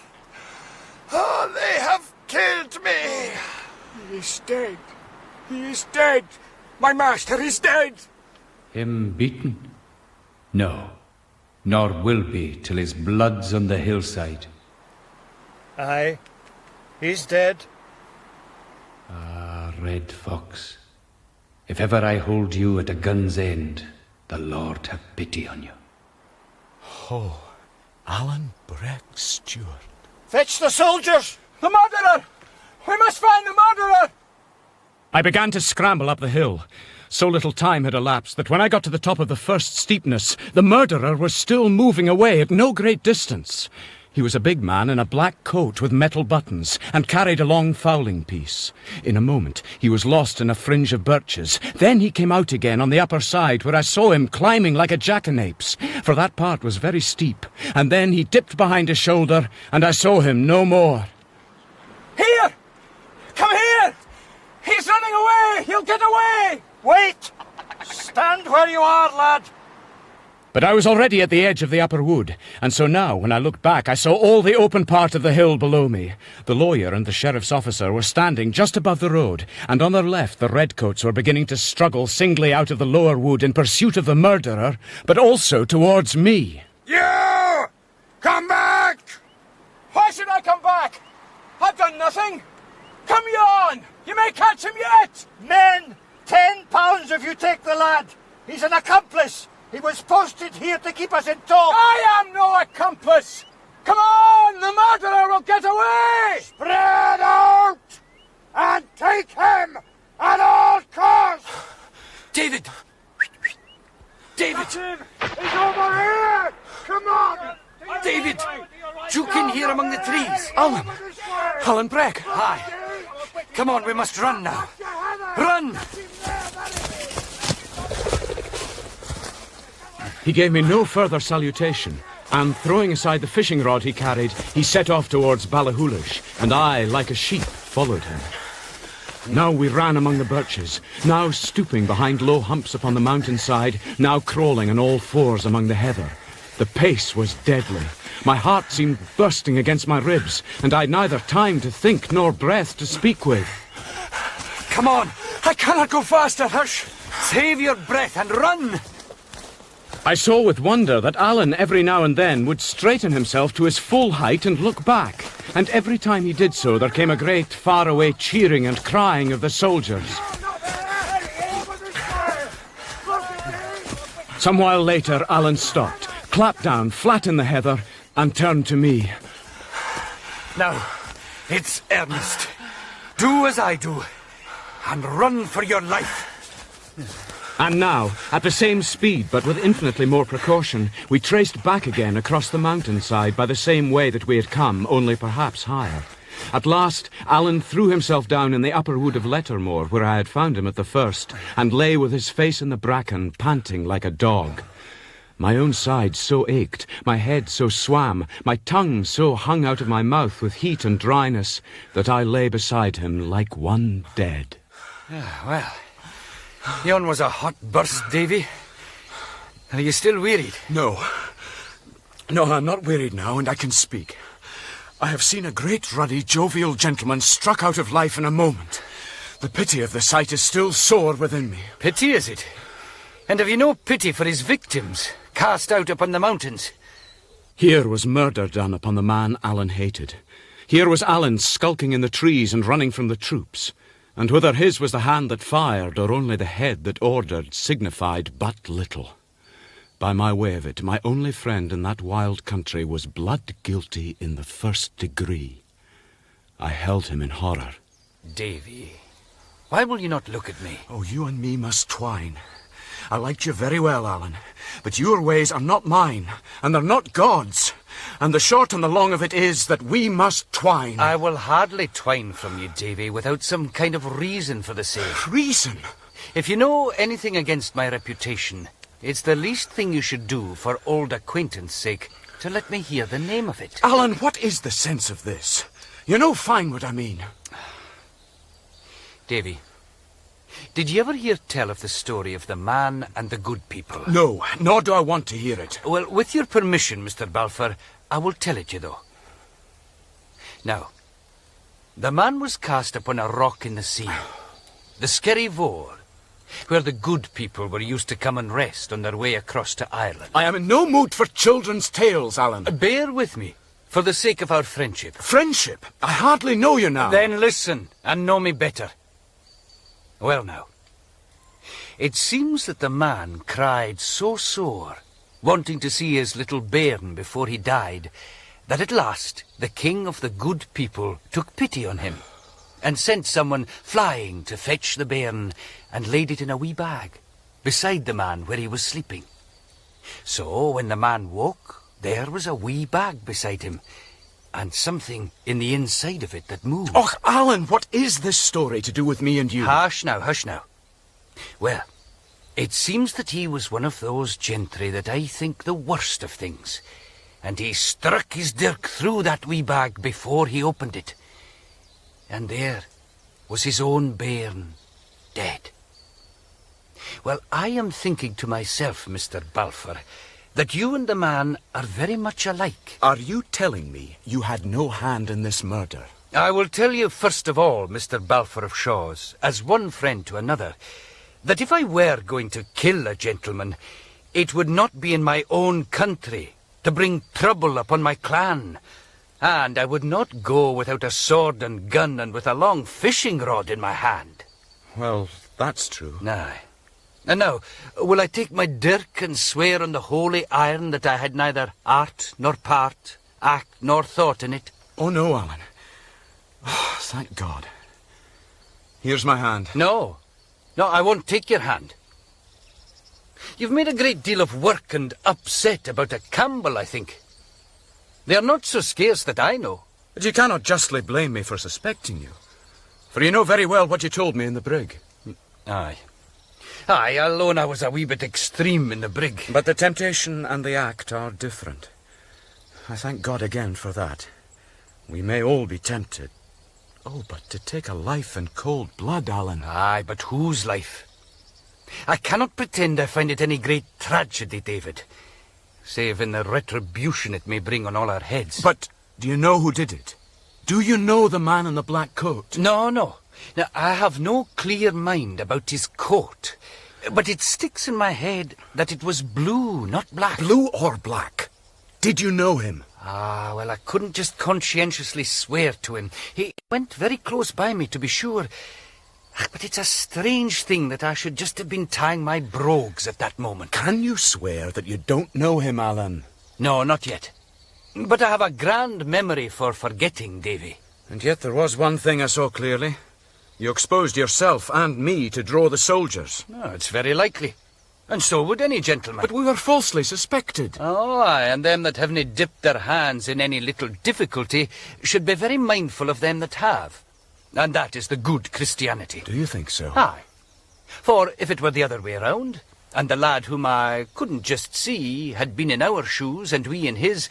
Oh, they have killed me. He is dead. He is dead. My master is dead. Him beaten? No, nor will be till his blood's on the hillside. Aye, he's dead. Ah, Red Fox, if ever I hold you at a gun's end, the Lord have pity on you. Oh, Alan Breck Stewart. Fetch the soldiers! The murderer! We must find the murderer! I began to scramble up the hill. So little time had elapsed that when I got to the top of the first steepness, the murderer was still moving away at no great distance. He was a big man in a black coat with metal buttons and carried a long fowling piece. In a moment, he was lost in a fringe of birches. Then he came out again on the upper side, where I saw him climbing like a jackanapes, for that part was very steep. And then he dipped behind his shoulder, and I saw him no more. Here! Come here! He's running away! He'll get away! Wait! Stand where you are, lad. But I was already at the edge of the upper wood, and so now, when I looked back, I saw all the open part of the hill below me. The lawyer and the sheriff's officer were standing just above the road, and on their left the redcoats were beginning to struggle singly out of the lower wood in pursuit of the murderer, but also towards me. You! Come back! Why should I come back? I've done nothing. Come you on! You may catch him yet! Men! £10 if you take the lad. He's an accomplice. He was posted here to keep us in tow. I am no accomplice! Come on! The murderer will get away! Spread out! And take him at all costs! David! David! He's over here! Come on! David! You can hear among the trees. Alan Breck. Aye. Come on, we must run now. Run! He gave me no further salutation, and throwing aside the fishing rod he carried, he set off towards Ballahoolish, and I, like a sheep, followed him. Now we ran among the birches, now stooping behind low humps upon the mountainside, now crawling on all fours among the heather. The pace was deadly. My heart seemed bursting against my ribs, and I'd neither time to think nor breath to speak with. Come on! I cannot go faster, Hush! Save your breath and run! I saw with wonder that Alan every now and then would straighten himself to his full height and look back, and every time he did so there came a great faraway cheering and crying of the soldiers. Some while later Alan stopped, clapped down flat in the heather, and turned to me. Now, it's earnest. Do as I do, and run for your life. And now, at the same speed, but with infinitely more precaution, we traced back again across the mountainside by the same way that we had come, only perhaps higher. At last, Alan threw himself down in the upper wood of Lettermore, where I had found him at the first, and lay with his face in the bracken, panting like a dog. My own side so ached, my head so swam, my tongue so hung out of my mouth with heat and dryness, that I lay beside him like one dead. Well, yon was a hot burst, Davy. Are you still wearied? No, I'm not wearied now, and I can speak. I have seen a great, ruddy, jovial gentleman struck out of life in a moment. The pity of the sight is still sore within me. Pity, is it? And have you no pity for his victims, cast out upon the mountains? Here was murder done upon the man Alan hated. Here was Alan skulking in the trees and running from the troops. And whether his was the hand that fired or only the head that ordered signified but little. By my way of it, my only friend in that wild country was blood guilty in the first degree. I held him in horror. Davy, why will you not look at me? Oh, you and me must twine. I liked you very well, Alan, but your ways are not mine, and they're not God's. And the short and the long of it is that we must twine. I will hardly twine from you, Davy, without some kind of reason for the same. Reason? If you know anything against my reputation, it's the least thing you should do for old acquaintance' sake to let me hear the name of it. Alan, what is the sense of this? You know fine what I mean. Davy, did you ever hear tell of the story of the man and the good people? No, nor do I want to hear it. Well, with your permission, Mr. Balfour, I will tell it you, though. Now, the man was cast upon a rock in the sea, the Skerry Vore, where the good people were used to come and rest on their way across to Ireland. I am in no mood for children's tales, Alan. Bear with me, for the sake of our friendship. Friendship? I hardly know you now. Then listen, and know me better. Well now, it seems that the man cried so sore, wanting to see his little bairn before he died, that at last the king of the good people took pity on him, and sent someone flying to fetch the bairn, and laid it in a wee bag, beside the man where he was sleeping. So when the man woke, there was a wee bag beside him, and something in the inside of it that moved. Oh, Alan, what is this story to do with me and you? Hush now, hush now. Well, it seems that he was one of those gentry that I think the worst of things, and he struck his dirk through that wee bag before he opened it. And there was his own bairn, dead. Well, I am thinking to myself, Mr. Balfour, that you and the man are very much alike. Are you telling me you had no hand in this murder? I will tell you first of all, Mr. Balfour of Shaw's, as one friend to another, that if I were going to kill a gentleman, it would not be in my own country, to bring trouble upon my clan. And I would not go without a sword and gun and with a long fishing rod in my hand. Well, that's true. Aye. And now, will I take my dirk and swear on the holy iron that I had neither art nor part, act nor thought in it? Oh, no, Alan. Oh, thank God. Here's my hand. No, I won't take your hand. You've made a great deal of work and upset about a Campbell, I think. They are not so scarce that I know. But you cannot justly blame me for suspecting you. For you know very well what you told me in the brig. Aye. Aye, I'll own I was a wee bit extreme in the brig. But the temptation and the act are different. I thank God again for that. We may all be tempted. Oh, but to take a life in cold blood, Alan. Aye, but whose life? I cannot pretend I find it any great tragedy, David, save in the retribution it may bring on all our heads. But do you know who did it? Do you know the man in the black coat? No. Now, I have no clear mind about his coat, but it sticks in my head that it was blue, not black. Blue or black? Did you know him? Ah, well, I couldn't just conscientiously swear to him. He went very close by me, to be sure. But it's a strange thing that I should just have been tying my brogues at that moment. Can you swear that you don't know him, Alan? No, not yet. But I have a grand memory for forgetting, Davy. And yet there was one thing I saw clearly. You exposed yourself and me to draw the soldiers. Oh, it's very likely. And so would any gentleman. But we were falsely suspected. Oh, aye, and them that haven't dipped their hands in any little difficulty should be very mindful of them that have. And that is the good Christianity. Do you think so? Aye. For if it were the other way round, and the lad whom I couldn't just see had been in our shoes and we in his,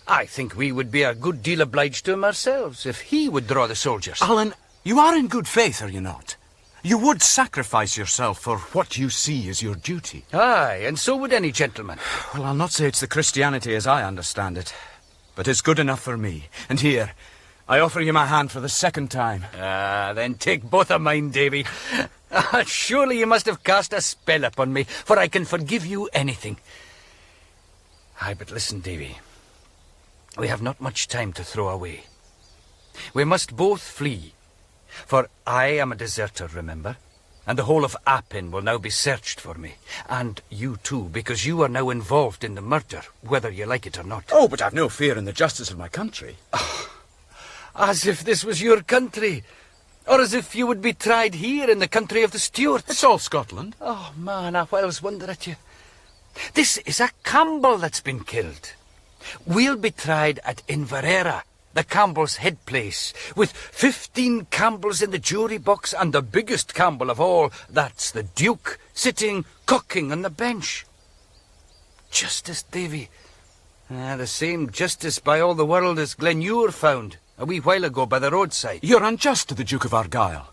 I think we would be a good deal obliged to him ourselves if he would draw the soldiers. Alan, you are in good faith, are you not? You would sacrifice yourself for what you see as your duty. Aye, and so would any gentleman. Well, I'll not say it's the Christianity as I understand it, but it's good enough for me. And here, I offer you my hand for the second time. Ah, then take both of mine, Davy. Surely you must have cast a spell upon me, for I can forgive you anything. Aye, but listen, Davy. We have not much time to throw away. We must both flee. For I am a deserter, remember? And the whole of Appin will now be searched for me. And you too, because you are now involved in the murder, whether you like it or not. Oh, but I've no fear in the justice of my country. As if this was your country. Or as if you would be tried here in the country of the Stuarts. It's all Scotland. Oh, man, I whiles wonder at you. This is a Campbell that's been killed. We'll be tried at Inverera, the Campbell's head place, with 15 Campbells in the jury box, and the biggest Campbell of all, that's the Duke, sitting cocking on the bench. Justice, Davy. The same justice by all the world as Glenure found a wee while ago by the roadside. You're unjust to the Duke of Argyll.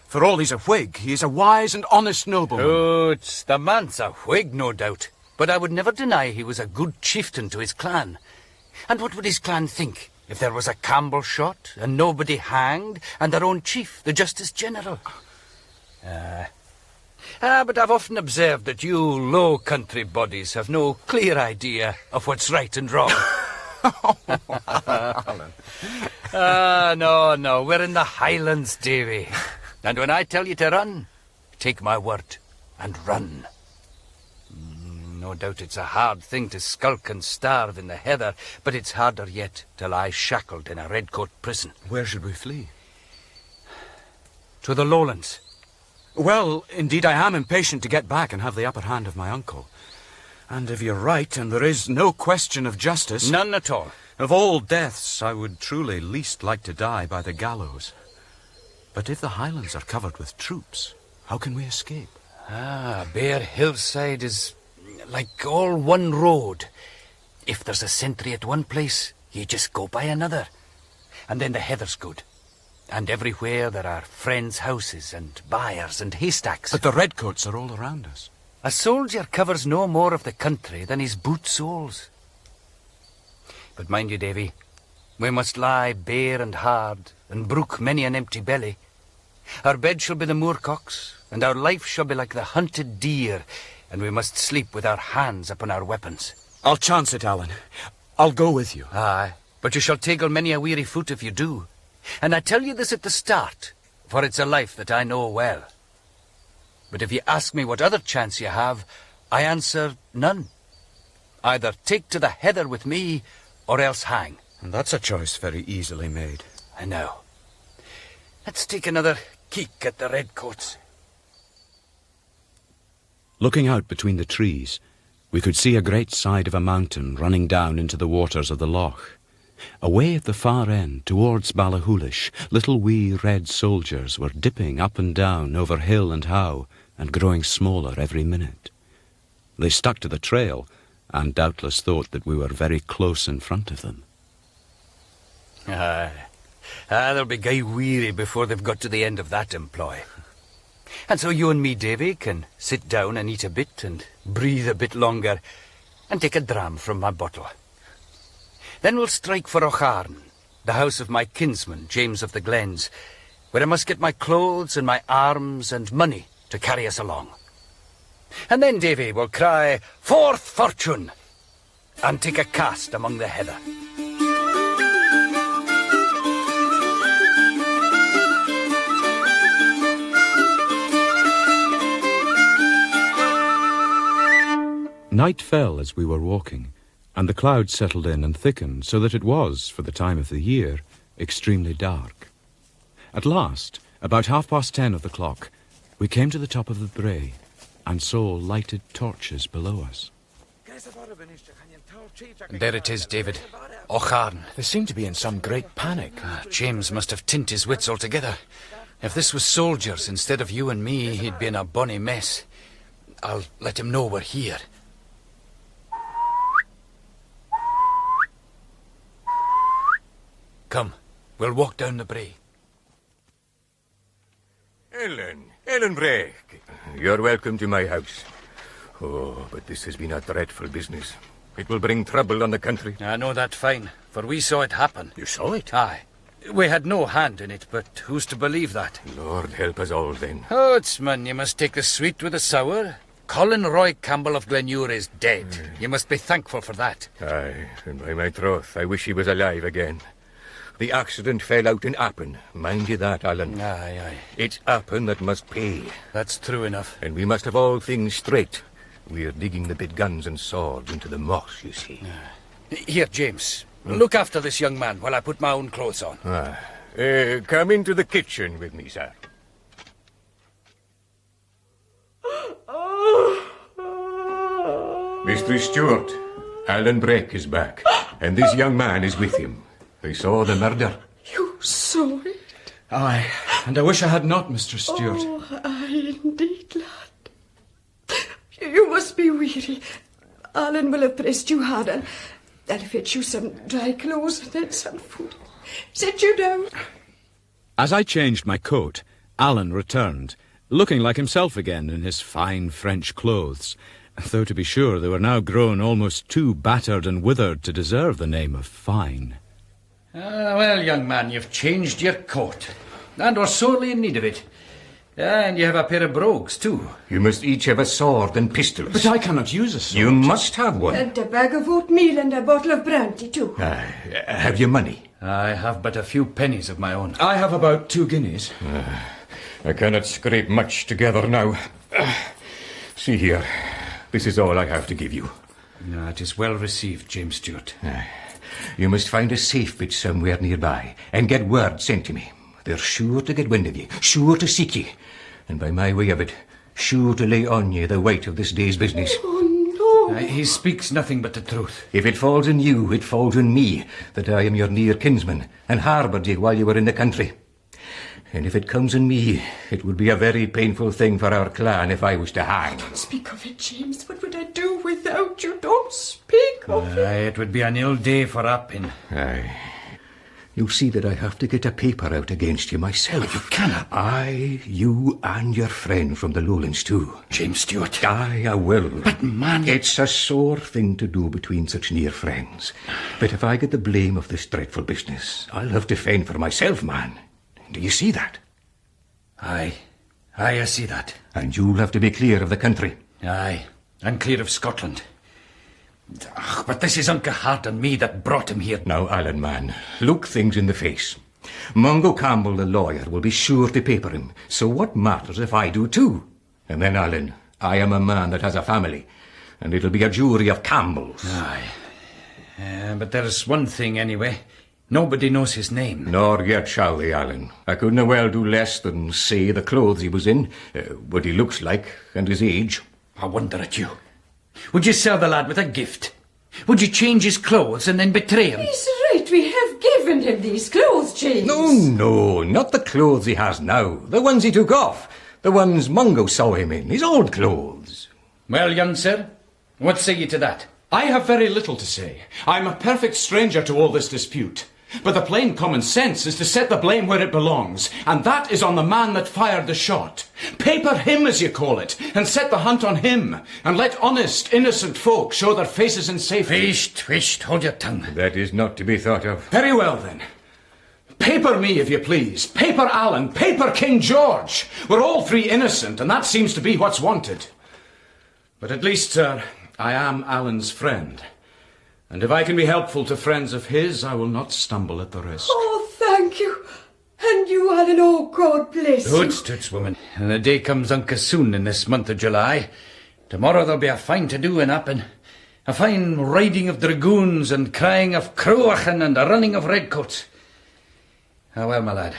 For all he's a Whig, he is a wise and honest nobleman. Hoots, the man's a Whig, no doubt. But I would never deny he was a good chieftain to his clan. And what would his clan think if there was a Campbell shot, and nobody hanged, and their own chief, the Justice General? But I've often observed that you low country bodies have no clear idea of what's right and wrong. No, we're in the Highlands, Davy. And when I tell you to run, take my word and run. No doubt it's a hard thing to skulk and starve in the heather, but it's harder yet to lie shackled in a redcoat prison. Where should we flee? To the lowlands. Well, indeed, I am impatient to get back and have the upper hand of my uncle. And if you're right, and there is no question of justice... None at all. Of all deaths, I would truly least like to die by the gallows. But if the Highlands are covered with troops, how can we escape? A bare hillside is like all one road. If there's a sentry at one place, you just go by another. And then the heather's good. And everywhere there are friends' houses and byres and haystacks. But the redcoats are all around us. A soldier covers no more of the country than his boot soles. But mind you, Davy, we must lie bare and hard, and brook many an empty belly. Our bed shall be the moorcocks, and our life shall be like the hunted deer, and we must sleep with our hands upon our weapons. I'll chance it, Alan. I'll go with you. Aye, but you shall tagle many a weary foot if you do. And I tell you this at the start, for it's a life that I know well. But if you ask me what other chance you have, I answer none. Either take to the heather with me, or else hang. And that's a choice very easily made. I know. Let's take another keek at the redcoats. Looking out between the trees, we could see a great side of a mountain running down into the waters of the loch. Away at the far end, towards Ballahoolish, little wee red soldiers were dipping up and down over hill and howe, and growing smaller every minute. They stuck to the trail, and doubtless thought that we were very close in front of them. They'll be gay weary before they've got to the end of that employ. And so you and me, Davy, can sit down and eat a bit and breathe a bit longer and take a dram from my bottle. Then we'll strike for Ocharn, the house of my kinsman, James of the Glens, where I must get my clothes and my arms and money to carry us along. And then, Davy, we'll cry, "Forth, fortune!" and take a cast among the heather. Night fell as we were walking, and the clouds settled in and thickened so that it was, for the time of the year, extremely dark. At last, about 10:30 of the clock, we came to the top of the brae and saw lighted torches below us. There it is, David. Ocharn. They seem to be in some great panic. James must have tint his wits altogether. If this was soldiers instead of you and me, he'd be in a bonny mess. I'll let him know we're here. Come, we'll walk down the brae. Alan Breck, you're welcome to my house. Oh, but this has been a dreadful business. It will bring trouble on the country. I know that fine, for we saw it happen. You saw it? Aye. We had no hand in it, but who's to believe that? Lord help us all, then. Hoots, man, you must take the sweet with the sour. Colin Roy Campbell of Glenure is dead. You must be thankful for that. Aye, and by my troth, I wish he was alive again. The accident fell out in Appin. Mind you that, Alan. Aye, aye. It's Appin that must pay. That's true enough. And we must have all things straight. We're digging the big guns and swords into the moss, you see. Here, James. Look after this young man while I put my own clothes on. Come into the kitchen with me, sir. Mr. Stewart, Alan Breck is back, and this young man is with him. They saw the murder. You saw it? Aye, and I wish I had not, Mr. Stewart. Oh, aye, indeed, lad. You must be weary. Alan will have pressed you hard, and I'll fetch you some dry clothes and then some food. Sit you down. As I changed my coat, Alan returned, looking like himself again in his fine French clothes, though to be sure they were now grown almost too battered and withered to deserve the name of fine. Well, young man, you've changed your coat, and we're sorely in need of it. And you have a pair of brogues, too. You must each have a sword and pistols. But I cannot use a sword. You must have one. And a bag of oatmeal and a bottle of brandy, too. Have you money? I have but a few pennies of my own. I have about 2 guineas. I cannot scrape much together now. See here. This is all I have to give you. It is well received, James Stewart. You must find a safe bit somewhere nearby and get word sent to me. They're sure to get wind of you, sure to seek you, and by my way of it, sure to lay on you the weight of this day's business. Oh, no. He speaks nothing but the truth. If it falls on you, it falls on me, that I am your near kinsman and harboured you while you were in the country. And if it comes on me, it would be a very painful thing for our clan if I was to hang. Don't speak of it, James. What would I do without you? Don't speak of it. It would be an ill day for Appin. Aye. You'll see that I have to get a paper out against you myself. You cannot. I, you, and your friend from the Lowlands too. James Stewart. Aye, I will. But, man... It's a sore thing to do between such near friends. But if I get the blame of this dreadful business, I'll have to fend for myself, man. Do you see that? Aye, I see that. And you'll have to be clear of the country. Aye, and clear of Scotland. But this is Uncle Hart and me that brought him here. Now, Alan, man, look things in the face. Mungo Campbell, the lawyer, will be sure to paper him. So what matters if I do too? And then, Alan, I am a man that has a family, and it'll be a jury of Campbells. Aye. But there's one thing anyway. Nobody knows his name. Nor yet shall they, Alan. I couldn't well do less than say the clothes he was in, what he looks like, and his age. I wonder at you. Would you sell the lad with a gift? Would you change his clothes and then betray him? He's right. We have given him these clothes, James. No, not the clothes he has now. The ones he took off. The ones Mungo saw him in. His old clothes. Well, young sir, what say you to that? I have very little to say. I'm a perfect stranger to all this dispute. But the plain common sense is to set the blame where it belongs, and that is on the man that fired the shot. Paper him, as you call it, and set the hunt on him, and let honest, innocent folk show their faces in safety. Whisht, hold your tongue. That is not to be thought of. Very well, then. Paper me, if you please. Paper Alan. Paper King George. We're all 3 innocent, and that seems to be what's wanted. But at least, sir, I am Alan's friend. And if I can be helpful to friends of his, I will not stumble at the risk. Oh, thank you. And you, Alan, oh, God bless you. Toots, woman. And the day comes unca soon in this month of July. Tomorrow there'll be a fine to do in Appin. A fine riding of dragoons and crying of cruachan and a running of redcoats. Ah, well, my lad,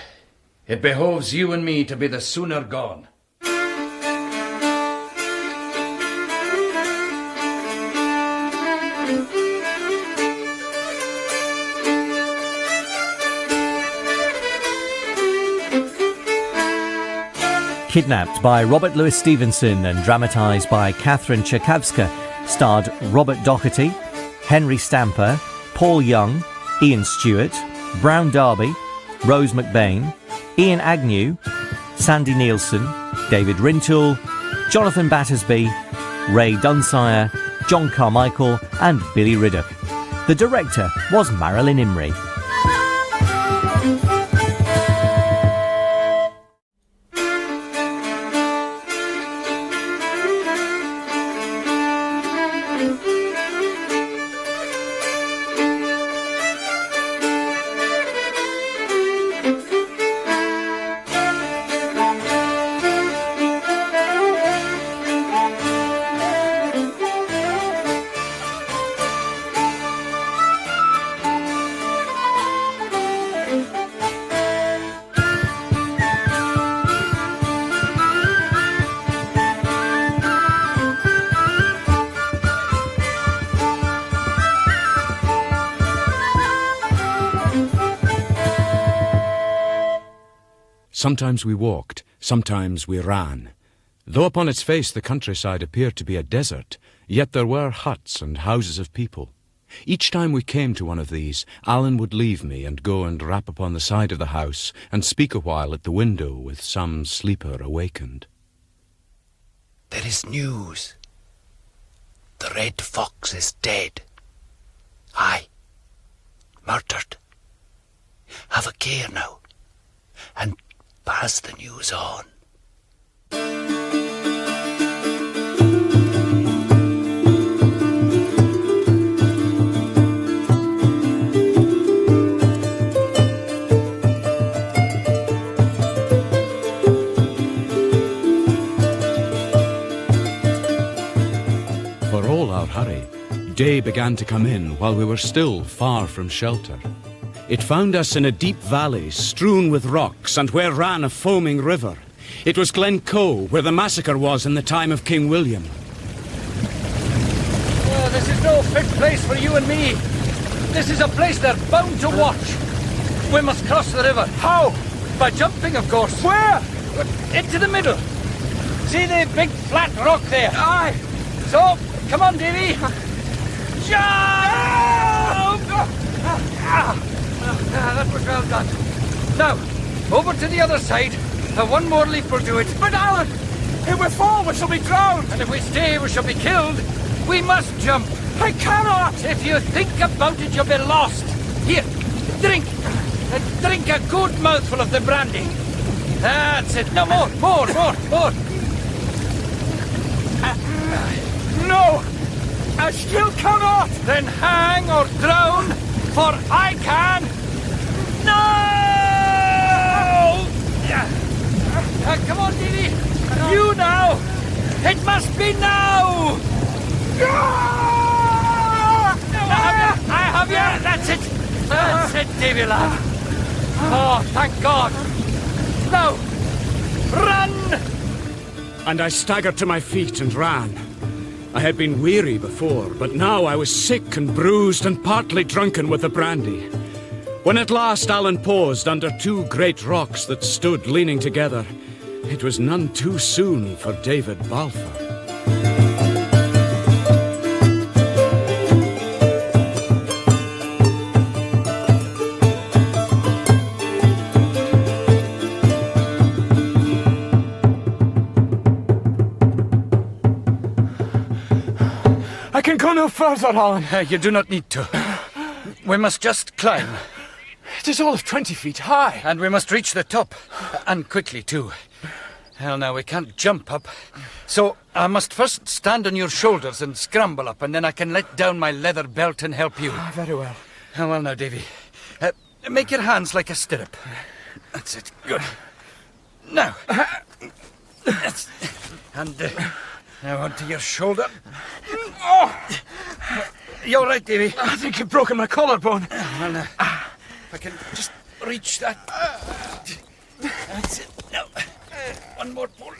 it behoves you and me to be the sooner gone. Kidnapped by Robert Louis Stevenson and dramatised by Catherine Tchaikovsky, starred Robert Docherty, Henry Stamper, Paul Young, Ian Stewart, Brown Darby, Rose McBain, Ian Agnew, Sandy Nielsen, David Rintoul, Jonathan Battersby, Ray Dunsire, John Carmichael and Billy Riddoch. The director was Marilyn Imrie. Sometimes we walked, sometimes we ran. Though upon its face the countryside appeared to be a desert, yet there were huts and houses of people. Each time we came to one of these, Alan would leave me and go and rap upon the side of the house and speak a while at the window with some sleeper awakened. There is news. The red fox is dead. Aye, murdered. Have a care now, and pass the news on. For all our hurry, day began to come in while we were still far from shelter. It found us in a deep valley strewn with rocks and where ran a foaming river. It was Glencoe, where the massacre was in the time of King William. Oh, this is no fit place for you and me. This is a place they're bound to watch. We must cross the river. How? By jumping, of course. Where? Into the middle. See the big flat rock there? Aye. So, come on, Davy. Jump! That was well done. Now, over to the other side. One more leap will do it. But Alan, if we fall, we shall be drowned. And if we stay, we shall be killed. We must jump. I cannot. If you think about it, you'll be lost. Here, drink. Drink a good mouthful of the brandy. That's it. No, more. No, I still cannot. Then hang or drown, for I can. No! Come on, Didi. You now. It must be now. I have you. That's it. That's it, Davy, lad. Oh, thank God. Now, run! And I staggered to my feet and ran. I had been weary before, but now I was sick and bruised and partly drunken with the brandy. When at last Alan paused under two great rocks that stood leaning together, it was none too soon for David Balfour. I can go no further, Alan. You do not need to. We must just climb. It is all of 20 feet high. And we must reach the top. And quickly, too. Well, now, we can't jump up. So I must first stand on your shoulders and scramble up, and then I can let down my leather belt and help you. Very well. Well, now, Davy. Make your hands like a stirrup. That's it. Good. Now. And now onto your shoulder. Oh! You all right, Davy? I think you've broken my collarbone. Well, now, if I can just reach that. That's it. Now, one more pull.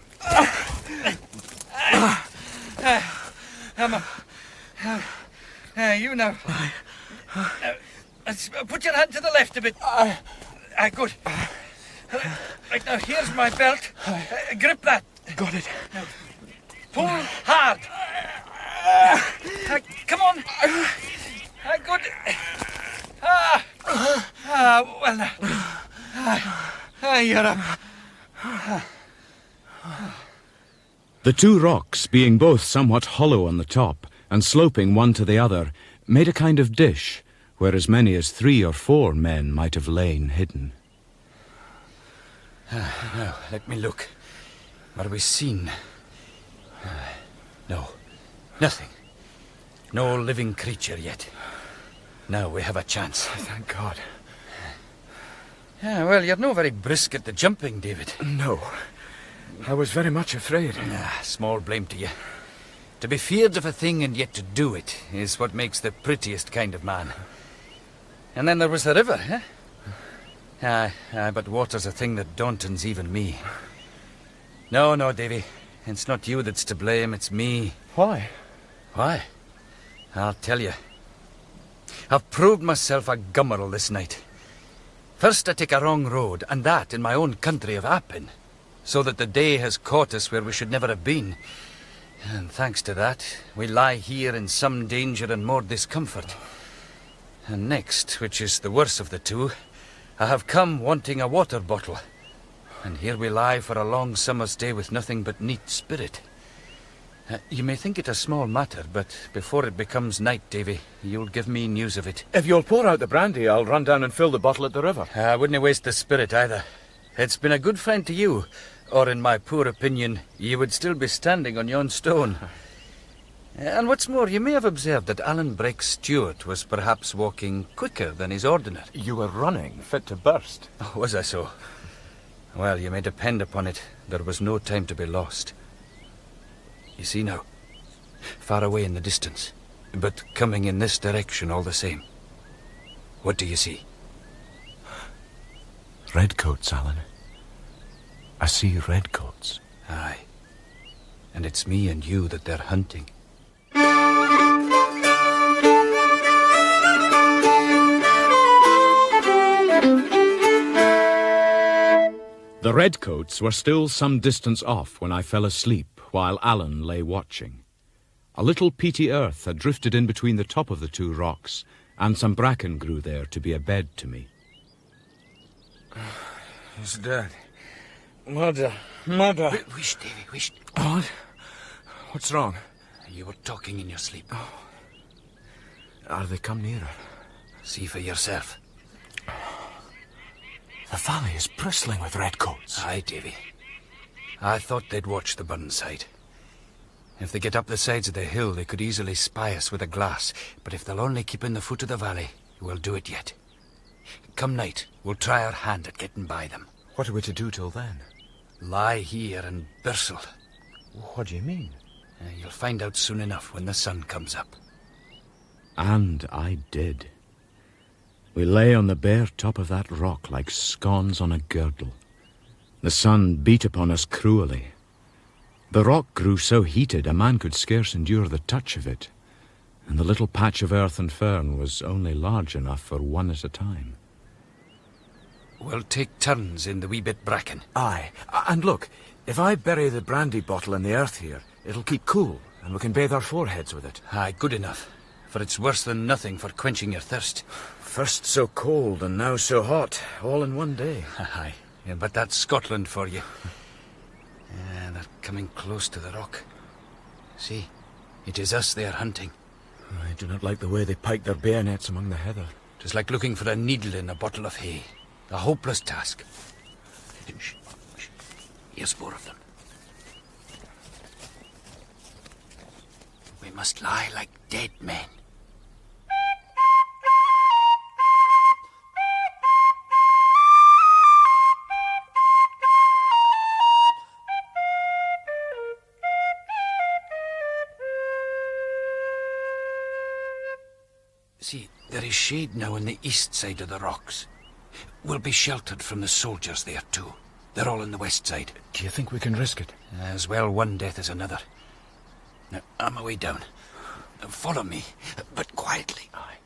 You now. Put your hand to the left a bit. Good. Right now, here's my belt. Grip that. Got it. Now, pull hard. Come on. Good. Well now. You're up. The two rocks, being both somewhat hollow on the top and sloping one to the other, made a kind of dish where as many as 3 or 4 men might have lain hidden. Now, let me look. What have we seen? No, nothing. No living creature yet. Now we have a chance. Thank God. Well, you're no very brisk at the jumping, David. No. I was very much afraid. Small blame to you. To be feared of a thing and yet to do it is what makes the prettiest kind of man. And then there was the river, eh? But water's a thing that dauntens even me. No, Davy. It's not you that's to blame, it's me. Why? Why? I'll tell you. I've proved myself a gummerel this night. First I take a wrong road, and that in my own country of Appin, so that the day has caught us where we should never have been. And thanks to that, we lie here in some danger and more discomfort. And next, which is the worst of the two, I have come wanting a water bottle. And here we lie for a long summer's day with nothing but neat spirit. You may think it a small matter, but before it becomes night, Davy, you'll give me news of it. If you'll pour out the brandy, I'll run down and fill the bottle at the river. I wouldn't waste the spirit either. It's been a good friend to you, or in my poor opinion, you would still be standing on yon stone. And what's more, you may have observed that Alan Breck Stewart was perhaps walking quicker than is ordinary. You were running, fit to burst. Oh, was I so? Well, you may depend upon it, there was no time to be lost. You see now, far away in the distance, but coming in this direction all the same. What do you see? Redcoats, Alan. I see redcoats. Aye. And it's me and you that they're hunting. The redcoats were still some distance off when I fell asleep, while Alan lay watching. A little peaty earth had drifted in between the top of the two rocks, and some bracken grew there to be a bed to me. He's dead. Murder. Murder. Wish, Davy, wish. What? What's wrong? You were talking in your sleep. Oh. Are they come nearer? See for yourself. The valley is bristling with redcoats. Aye, Davy. I thought they'd watch the burnside. If they get up the sides of the hill, they could easily spy us with a glass. But if they'll only keep in the foot of the valley, we'll do it yet. Come night, we'll try our hand at getting by them. What are we to do till then? Lie here and birstle. What do you mean? You'll find out soon enough when the sun comes up. And I did. We lay on the bare top of that rock like scones on a girdle. The sun beat upon us cruelly. The rock grew so heated a man could scarce endure the touch of it, and the little patch of earth and fern was only large enough for one at a time. We'll take turns in the wee bit bracken. Aye, and look, if I bury the brandy bottle in the earth here, it'll keep cool, and we can bathe our foreheads with it. Aye, good enough, for it's worse than nothing for quenching your thirst. First so cold, and now so hot, all in one day. Aye, yeah, but that's Scotland for you. They're coming close to the rock. See, it is us they are hunting. I do not like the way they pike their bayonets among the heather. It is like looking for a needle in a bottle of hay. A hopeless task. Shh, shh. Here's four of them. We must lie like dead men. See, there is shade now on the east side of the rocks. We'll be sheltered from the soldiers there too. They're all on the west side. Do you think we can risk it? As well one death as another. Now, I'm away down. Follow me, but quietly. Aye.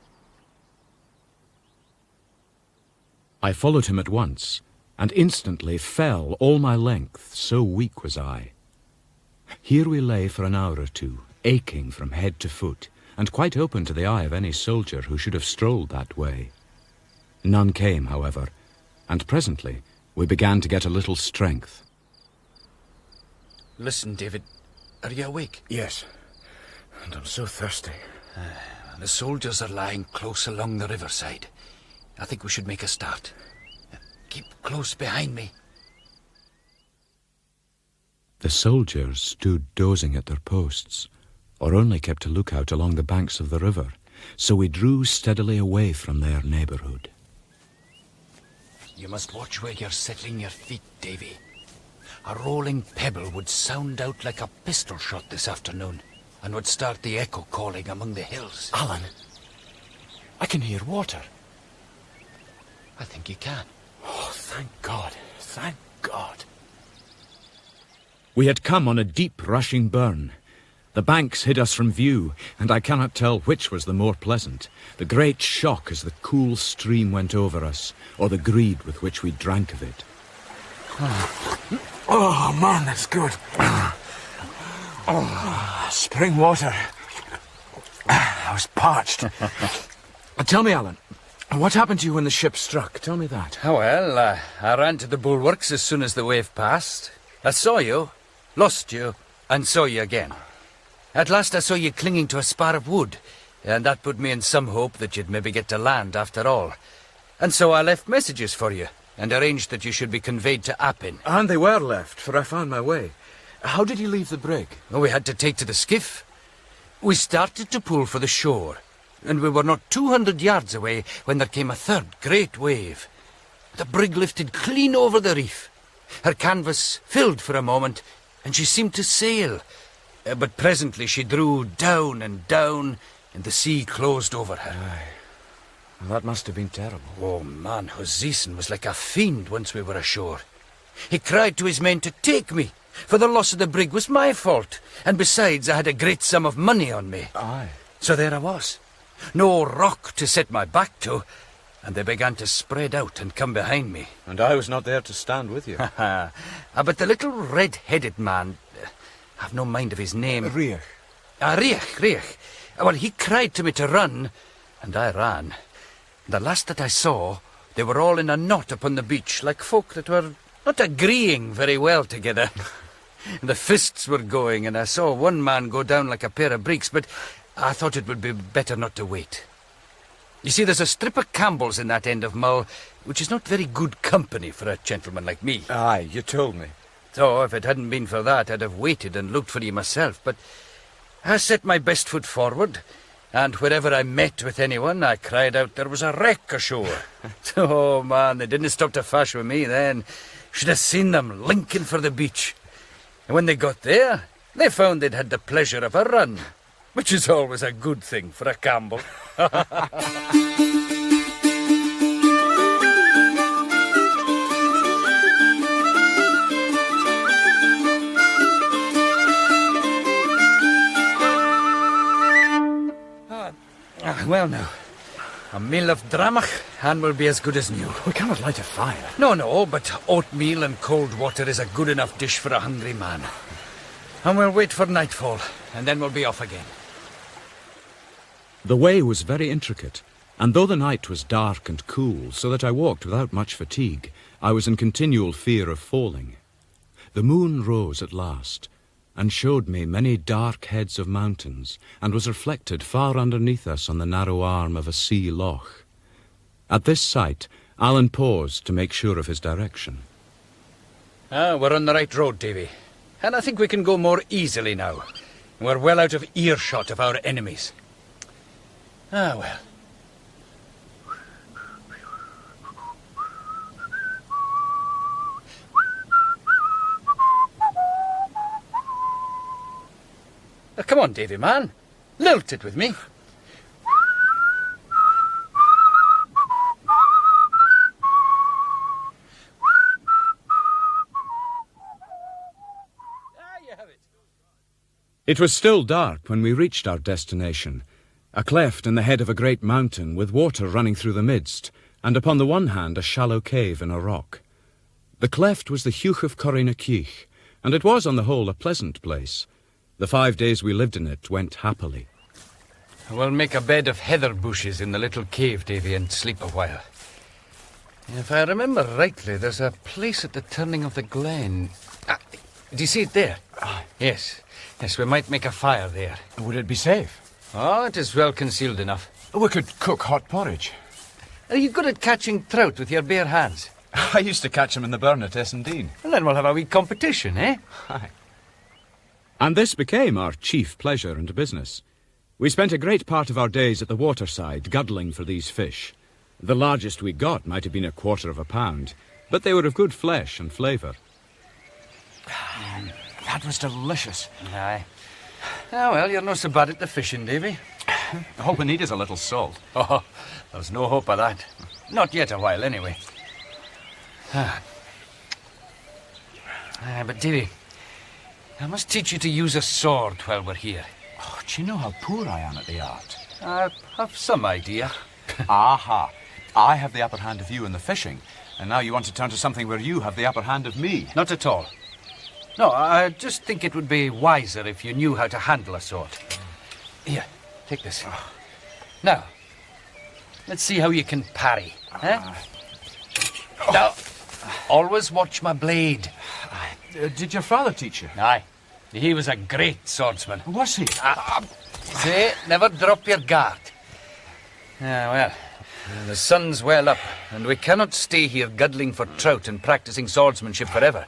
I followed him at once, and instantly fell all my length, so weak was I. Here we lay for an hour or two, aching from head to foot, and quite open to the eye of any soldier who should have strolled that way. None came, however, and presently we began to get a little strength. Listen, David, are you awake? Yes, and I'm so thirsty. The soldiers are lying close along the riverside. I think we should make a start. Keep close behind me. The soldiers stood dozing at their posts, or only kept a lookout along the banks of the river, so we drew steadily away from their neighbourhood. You must watch where you're settling your feet, Davy. A rolling pebble would sound out like a pistol shot this afternoon, and would start the echo calling among the hills. Alan, I can hear water. I think you can. Oh, thank God. Thank God. We had come on a deep rushing burn. The banks hid us from view, and I cannot tell which was the more pleasant, the great shock as the cool stream went over us, or the greed with which we drank of it. Oh, man, that's good. Oh, spring water. I was parched. Tell me, Alan, what happened to you when the ship struck? Tell me that. Oh, well, I ran to the bulwarks as soon as the wave passed. I saw you, lost you, and saw you again. At last I saw you clinging to a spar of wood, and that put me in some hope that you'd maybe get to land after all. And so I left messages for you, and arranged that you should be conveyed to Appin. And they were left, for I found my way. How did you leave the brig? Oh, we had to take to the skiff. We started to pull for the shore, and we were not 200 yards away when there came a third great wave. The brig lifted clean over the reef. Her canvas filled for a moment, and she seemed to sail. But presently she drew down and down, and the sea closed over her. Aye. Well, that must have been terrible. Oh, man, Hoseyson was like a fiend once we were ashore. He cried to his men to take me, for the loss of the brig was my fault, and besides I had a great sum of money on me. Aye. So there I was, no rock to set my back to, and they began to spread out and come behind me. And I was not there to stand with you. But the little red-headed man, I've no mind of his name. Riech. Riech. Well, he cried to me to run, and I ran. The last that I saw, they were all in a knot upon the beach, like folk that were not agreeing very well together. The fists were going, and I saw one man go down like a pair of breeks, but I thought it would be better not to wait. You see, there's a strip of Campbell's in that end of Mull, which is not very good company for a gentleman like me. Aye, you told me. So, if it hadn't been for that, I'd have waited and looked for you myself, but I set my best foot forward, and wherever I met with anyone, I cried out there was a wreck ashore. Oh, man, they didn't stop to fash with me then. Should have seen them linking for the beach. And when they got there, they found they'd had the pleasure of a run, which is always a good thing for a Campbell. Well, now, a meal of dramach, and will be as good as new. We cannot light a fire. No, but oatmeal and cold water is a good enough dish for a hungry man. And we'll wait for nightfall, and then we'll be off again. The way was very intricate, and though the night was dark and cool, so that I walked without much fatigue, I was in continual fear of falling. The moon rose at last, and showed me many dark heads of mountains, and was reflected far underneath us on the narrow arm of a sea loch. At this sight, Alan paused to make sure of his direction. We're on the right road, Davy, and I think we can go more easily now. We're well out of earshot of our enemies. Well. Come on, Davy, man. Lilt it with me. You have it. It was still dark when we reached our destination, a cleft in the head of a great mountain with water running through the midst, and upon the one hand a shallow cave in a rock. The cleft was the Hugh of Corrinakich, and it was on the whole a pleasant place. The 5 days we lived in it went happily. We'll make a bed of heather bushes in the little cave, Davy, and sleep a while. If I remember rightly, there's a place at the turning of the glen. Do you see it there? Yes, we might make a fire there. Would it be safe? Oh, it is well concealed enough. We could cook hot porridge. Are you good at catching trout with your bare hands? I used to catch them in the burn at Essendine. Well, then we'll have a wee competition, eh? Aye. And this became our chief pleasure and business. We spent a great part of our days at the waterside, guddling for these fish. The largest we got might have been a quarter of a pound, but they were of good flesh and flavour. That was delicious. Aye. Well, you're not so bad at the fishing, Davy. All we need is a little salt. Oh, there's no hope of that. Not yet a while, anyway. But, Davy, I must teach you to use a sword while we're here. Oh, do you know how poor I am at the art? I have some idea. Aha. I have the upper hand of you in the fishing, and now you want to turn to something where you have the upper hand of me. Not at all. No, I just think it would be wiser if you knew how to handle a sword. Here, take this. Now, let's see how you can parry. Now, always watch my blade. Did your father teach you? Aye. He was a great swordsman. Was he? Say, never drop your guard. Well, the sun's well up, and we cannot stay here guddling for trout and practicing swordsmanship forever.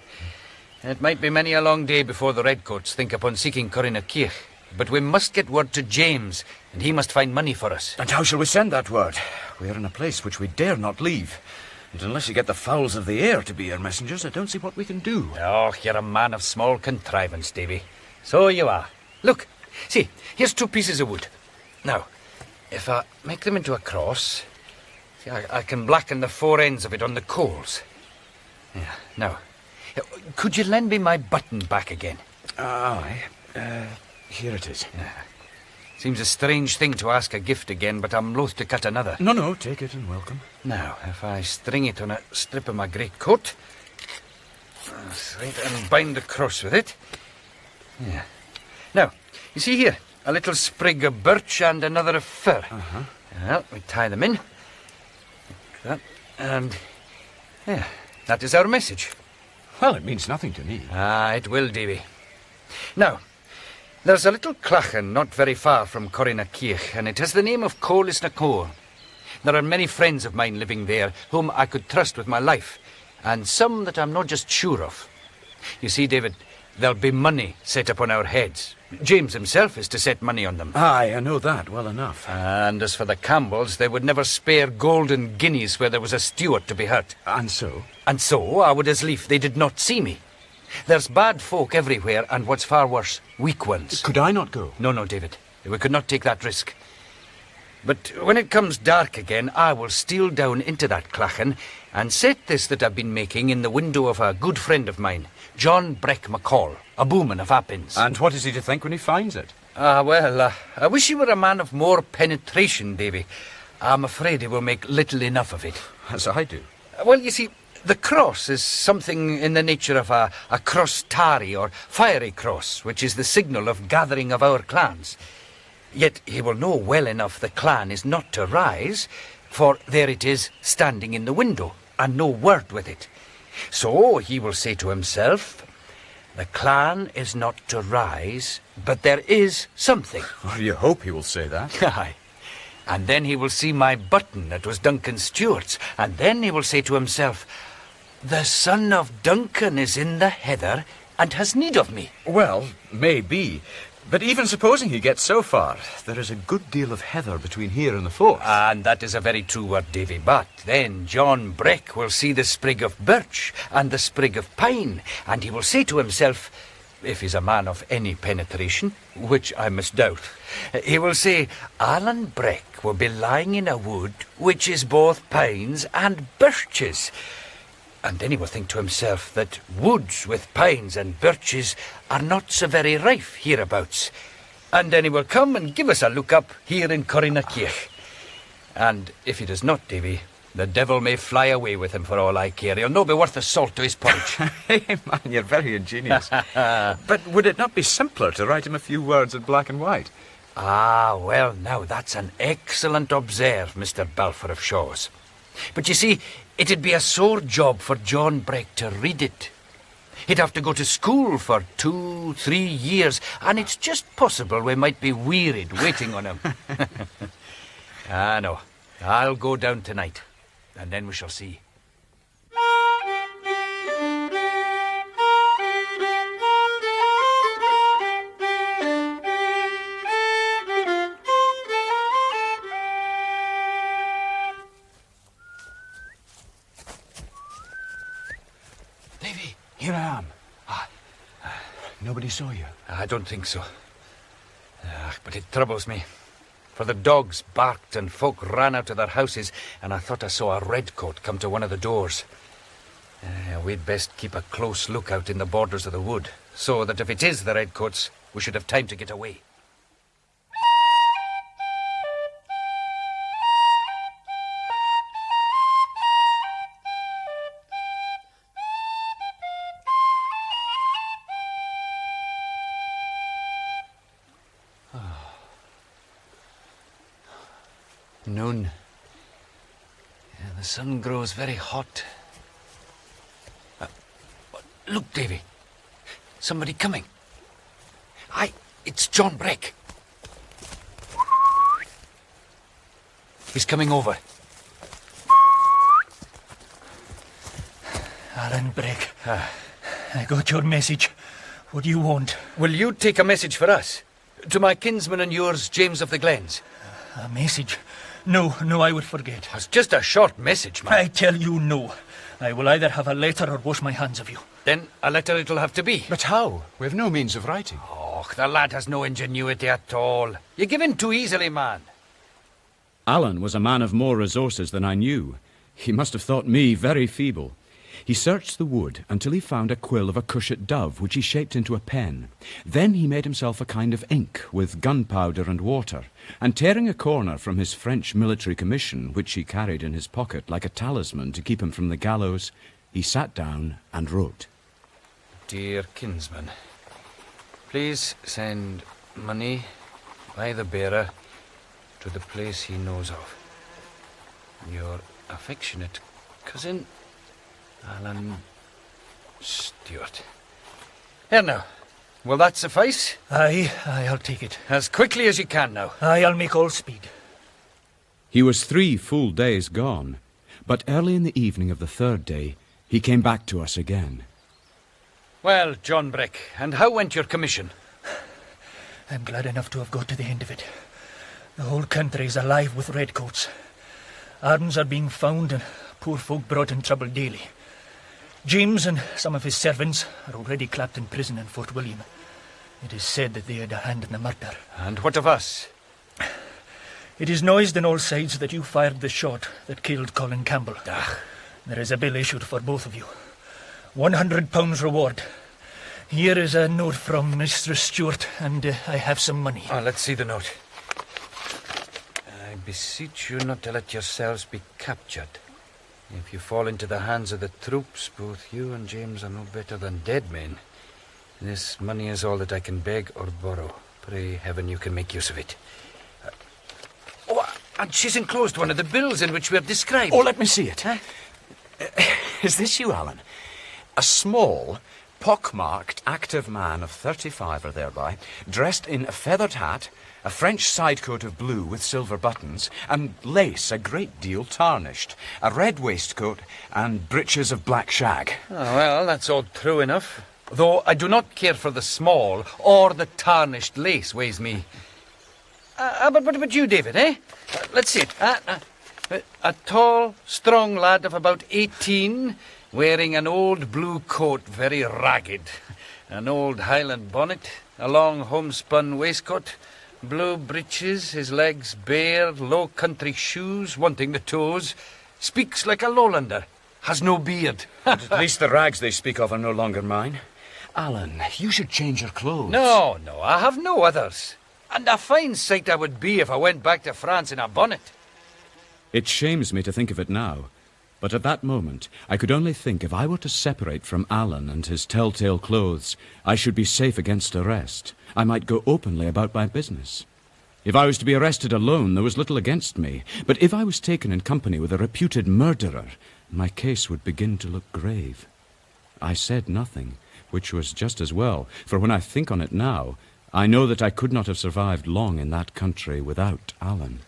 It might be many a long day before the redcoats think upon seeking Corrinakirch, but we must get word to James, and he must find money for us. And how shall we send that word? We are in a place which we dare not leave. And unless you get the fowls of the air to be your messengers, I don't see what we can do. Oh, you're a man of small contrivance, Davy. So you are. Look, see, here's 2 pieces of wood. Now, if I make them into a cross, see, I can blacken the 4 ends of it on the coals. Yeah, now, could you lend me my button back again? Aye. Here it is. Yeah. Seems a strange thing to ask a gift again, but I'm loath to cut another. No, take it and welcome. Now, if I string it on a strip of my great coat, and bind the cross with it. Yeah. Now, you see here, a little sprig of birch and another of fir. Well, we tie them in. Like that. And, yeah, that is our message. Well, it means nothing to me. It will, Davy. Now, there's a little clachan not very far from Corrinakirch, and it has the name of Colisnacor. There are many friends of mine living there, whom I could trust with my life, and some that I'm not just sure of. You see, David, there'll be money set upon our heads. James himself is to set money on them. Aye, I know that well enough. And as for the Campbells, they would never spare golden guineas where there was a Stewart to be hurt. And so? And so I would as lief they did not see me. There's bad folk everywhere, and what's far worse, weak ones. Could I not go? No, David. We could not take that risk. But when it comes dark again, I will steal down into that clachan and set this that I've been making in the window of a good friend of mine, John Breck McCall, a booman of Appins. And what is he to think when he finds it? Well, I wish he were a man of more penetration, Davy. I'm afraid he will make little enough of it. As I do. Well, you see, the cross is something in the nature of a cross-tarry or fiery cross, which is the signal of gathering of our clans. Yet he will know well enough the clan is not to rise, for there it is standing in the window, and no word with it. So he will say to himself, the clan is not to rise, but there is something. Well, you hope he will say that. Aye. And then he will see my button that was Duncan Stewart's, and then he will say to himself, the son of Duncan is in the heather and has need of me. Well, maybe. But even supposing he gets so far, there is a good deal of heather between here and the fort. And that is a very true word, Davy. But then John Breck will see the sprig of birch and the sprig of pine, and he will say to himself, if he's a man of any penetration, which I misdoubt, he will say, Alan Breck will be lying in a wood which is both pines and birches. And then he will think to himself that woods with pines and birches are not so very rife hereabouts. And then he will come and give us a look up here in Corrinakirch. And if he does not, Davy, the devil may fly away with him for all I care. He'll no be worth the salt to his porridge. Hey, man, you're very ingenious. But would it not be simpler to write him a few words in black and white? Well, now, that's an excellent observe, Mr. Balfour of Shaw's. But you see, it'd be a sore job for John Breck to read it. He'd have to go to school for 2-3 years, and it's just possible we might be wearied waiting on him. No, I'll go down tonight, and then we shall see. Here I am. Nobody saw you? I don't think so. But it troubles me. For the dogs barked and folk ran out of their houses, and I thought I saw a redcoat come to one of the doors. We'd best keep a close lookout in the borders of the wood, so that if it is the redcoats, we should have time to get away. Noon. Yeah, the sun grows very hot. Look, Davy. Somebody coming. Aye, it's John Breck. He's coming over. Alan Breck. I got your message. What do you want? Will you take a message for us? To my kinsman and yours, James of the Glens. A message? No, I would forget. It's just a short message, man. I tell you no. I will either have a letter or wash my hands of you. Then a letter it'll have to be. But how? We have no means of writing. Oh, the lad has no ingenuity at all. You give in too easily, man. Alan was a man of more resources than I knew. He must have thought me very feeble. He searched the wood until he found a quill of a cushat dove, which he shaped into a pen. Then he made himself a kind of ink with gunpowder and water, and tearing a corner from his French military commission, which he carried in his pocket like a talisman to keep him from the gallows, he sat down and wrote. Dear kinsman, please send money by the bearer to the place he knows of. Your affectionate cousin, Alan Stewart. Here now. Will that suffice? Aye, I'll take it. As quickly as you can now. Aye, I'll make all speed. He was 3 full days gone, but early in the evening of the 3rd day, he came back to us again. Well, John Breck, and how went your commission? I'm glad enough to have got to the end of it. The whole country's alive with redcoats. Arms are being found and poor folk brought in trouble daily. James and some of his servants are already clapped in prison in Fort William. It is said that they had a hand in the murder. And what of us? It is noised on all sides that you fired the shot that killed Colin Campbell. Ach. There is a bill issued for both of you. £100 reward. Here is a note from Mr. Stewart, and I have some money. Let's see the note. I beseech you not to let yourselves be captured. If you fall into the hands of the troops, both you and James are no better than dead men. This money is all that I can beg or borrow. Pray heaven you can make use of it. And she's enclosed one of the bills in which we have described. Oh, let me see it. Huh? Is this you, Alan? A small, pock-marked, active man of 35 or thereby, dressed in a feathered hat, a French sidecoat of blue with silver buttons, and lace a great deal tarnished, a red waistcoat, and breeches of black shag. Oh, well, that's all true enough. Though I do not care for the small or the tarnished lace, weighs me. But you, David, eh? Let's see it. A tall, strong lad of about 18, wearing an old blue coat, very ragged, an old Highland bonnet, a long homespun waistcoat, blue breeches, his legs bare, low country shoes, wanting the toes, speaks like a lowlander, has no beard. But at least the rags they speak of are no longer mine. Alan, you should change your clothes. No, I have no others. And a fine sight I would be if I went back to France in a bonnet. It shames me to think of it now, but at that moment I could only think if I were to separate from Alan and his telltale clothes, I should be safe against arrest. I might go openly about my business. If I was to be arrested alone, there was little against me, but if I was taken in company with a reputed murderer, my case would begin to look grave. I said nothing, which was just as well, for when I think on it now, I know that I could not have survived long in that country without Alan.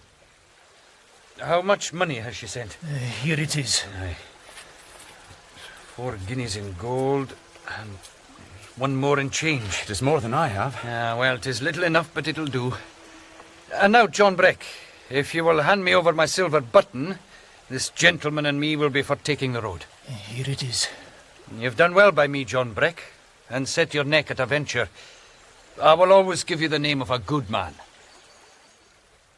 How much money has she sent? Here it is. 4 guineas in gold, and 1 more in change. It is more than I have. Well, 'tis little enough, but it'll do. And now, John Breck, if you will hand me over my silver button, this gentleman and me will be for taking the road. Here it is. You've done well by me, John Breck, and set your neck at a venture. I will always give you the name of a good man.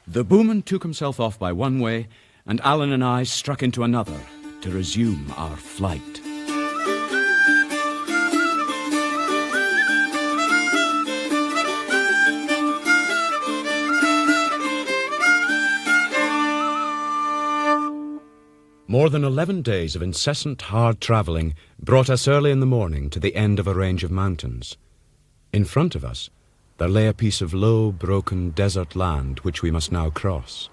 The booman took himself off by one way, and Alan and I struck into another to resume our flight. More than 11 days of incessant hard travelling brought us early in the morning to the end of a range of mountains. In front of us, there lay a piece of low, broken desert land which we must now cross.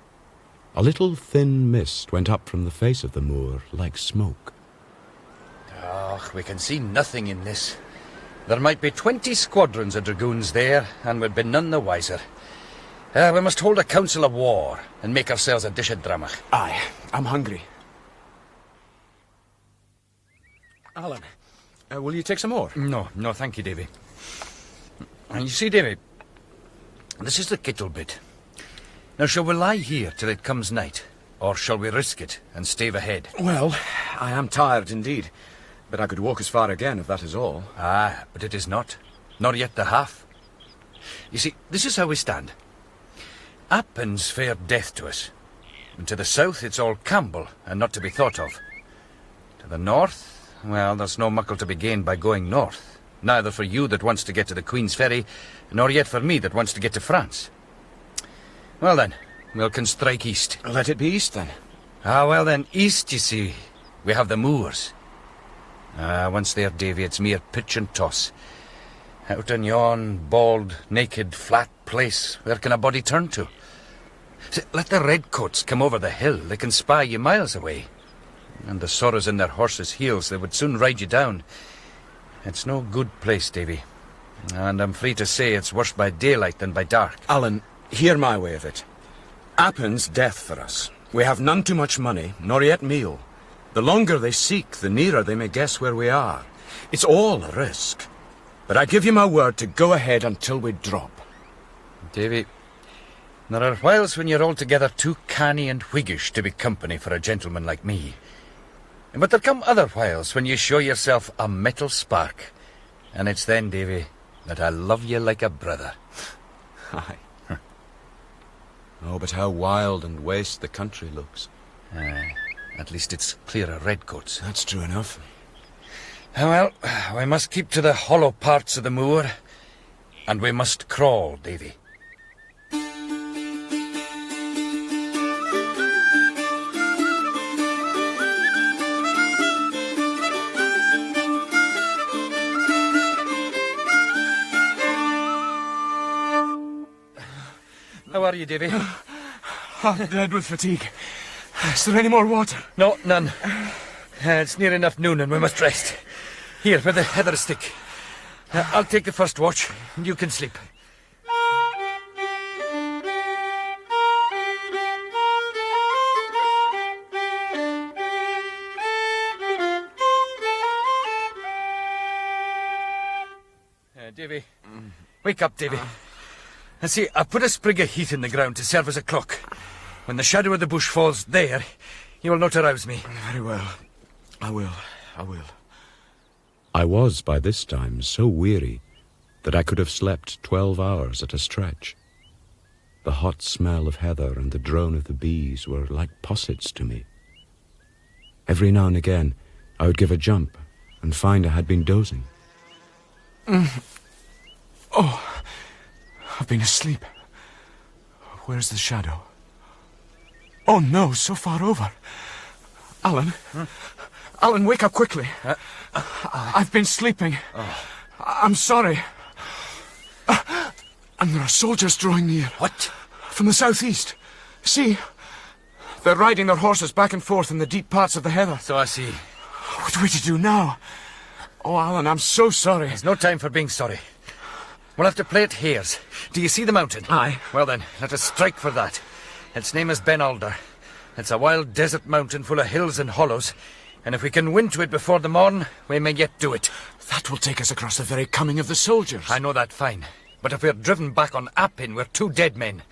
A little thin mist went up from the face of the moor like smoke. Oh, we can see nothing in this. There might be 20 squadrons of dragoons there, and we'd be none the wiser. We must hold a council of war and make ourselves a dish of dramach. Aye, I'm hungry. Alan, will you take some more? No, thank you, Davy. And you see, Davy, this is the kittle bit. Now, shall we lie here till it comes night, or shall we risk it and stave ahead? Well, I am tired indeed, but I could walk as far again if that is all. Ah, but it is not. Nor yet the half. You see, this is how we stand. Appin's fair death to us. And to the south it's all Campbell, and not to be thought of. To the north, well, there's no muckle to be gained by going north. Neither for you that wants to get to the Queen's Ferry, nor yet for me that wants to get to France. Well then, we'll can strike east. Let it be east then. Ah, well then, east, you see, we have the moors. Once there, Davy, it's mere pitch and toss. Out on yon bald, naked, flat place, where can a body turn to? See, let the redcoats come over the hill, they can spy you miles away. And the sorrows in their horses' heels, they would soon ride you down. It's no good place, Davy. And I'm free to say it's worse by daylight than by dark. Alan, hear my way of it. Appin's death for us. We have none too much money, nor yet meal. The longer they seek, the nearer they may guess where we are. It's all a risk. But I give you my word to go ahead until we drop. Davy, there are whiles when you're altogether too canny and whiggish to be company for a gentleman like me. But there come other whiles when you show yourself a metal spark. And it's then, Davy, that I love you like a brother. Aye. Oh, but how wild and waste the country looks. At least it's clear of redcoats. That's true enough. Well, we must keep to the hollow parts of the moor. And we must crawl, Davy. How are you, Davy? I'm dead with fatigue. Is there any more water? No, none. It's near enough noon and we must rest. Here, with the heather stick. I'll take the first watch and you can sleep. Davy. Wake up, Davy. And see, I put a sprig of heat in the ground to serve as a clock. When the shadow of the bush falls there, you will not arouse me. Very well. I will. I was, by this time, so weary that I could have slept 12 hours at a stretch. The hot smell of heather and the drone of the bees were like possets to me. Every now and again, I would give a jump and find I had been dozing. Oh, I've been asleep. Where's the shadow? Oh no, so far over. Alan? Alan, wake up quickly. I've been sleeping. I'm sorry. And there are soldiers drawing near. What? From the southeast. See? They're riding their horses back and forth in the deep parts of the heather. So I see. What are we to do now? Oh, Alan, I'm so sorry. There's no time for being sorry. We'll have to play at hares. Do you see the mountain? Aye. Well then, let us strike for that. Its name is Ben Alder. It's a wild desert mountain full of hills and hollows, and if we can win to it before the morn, we may yet do it. That will take us across the very coming of the soldiers. I know that fine. But if we're driven back on Appin, we're two dead men.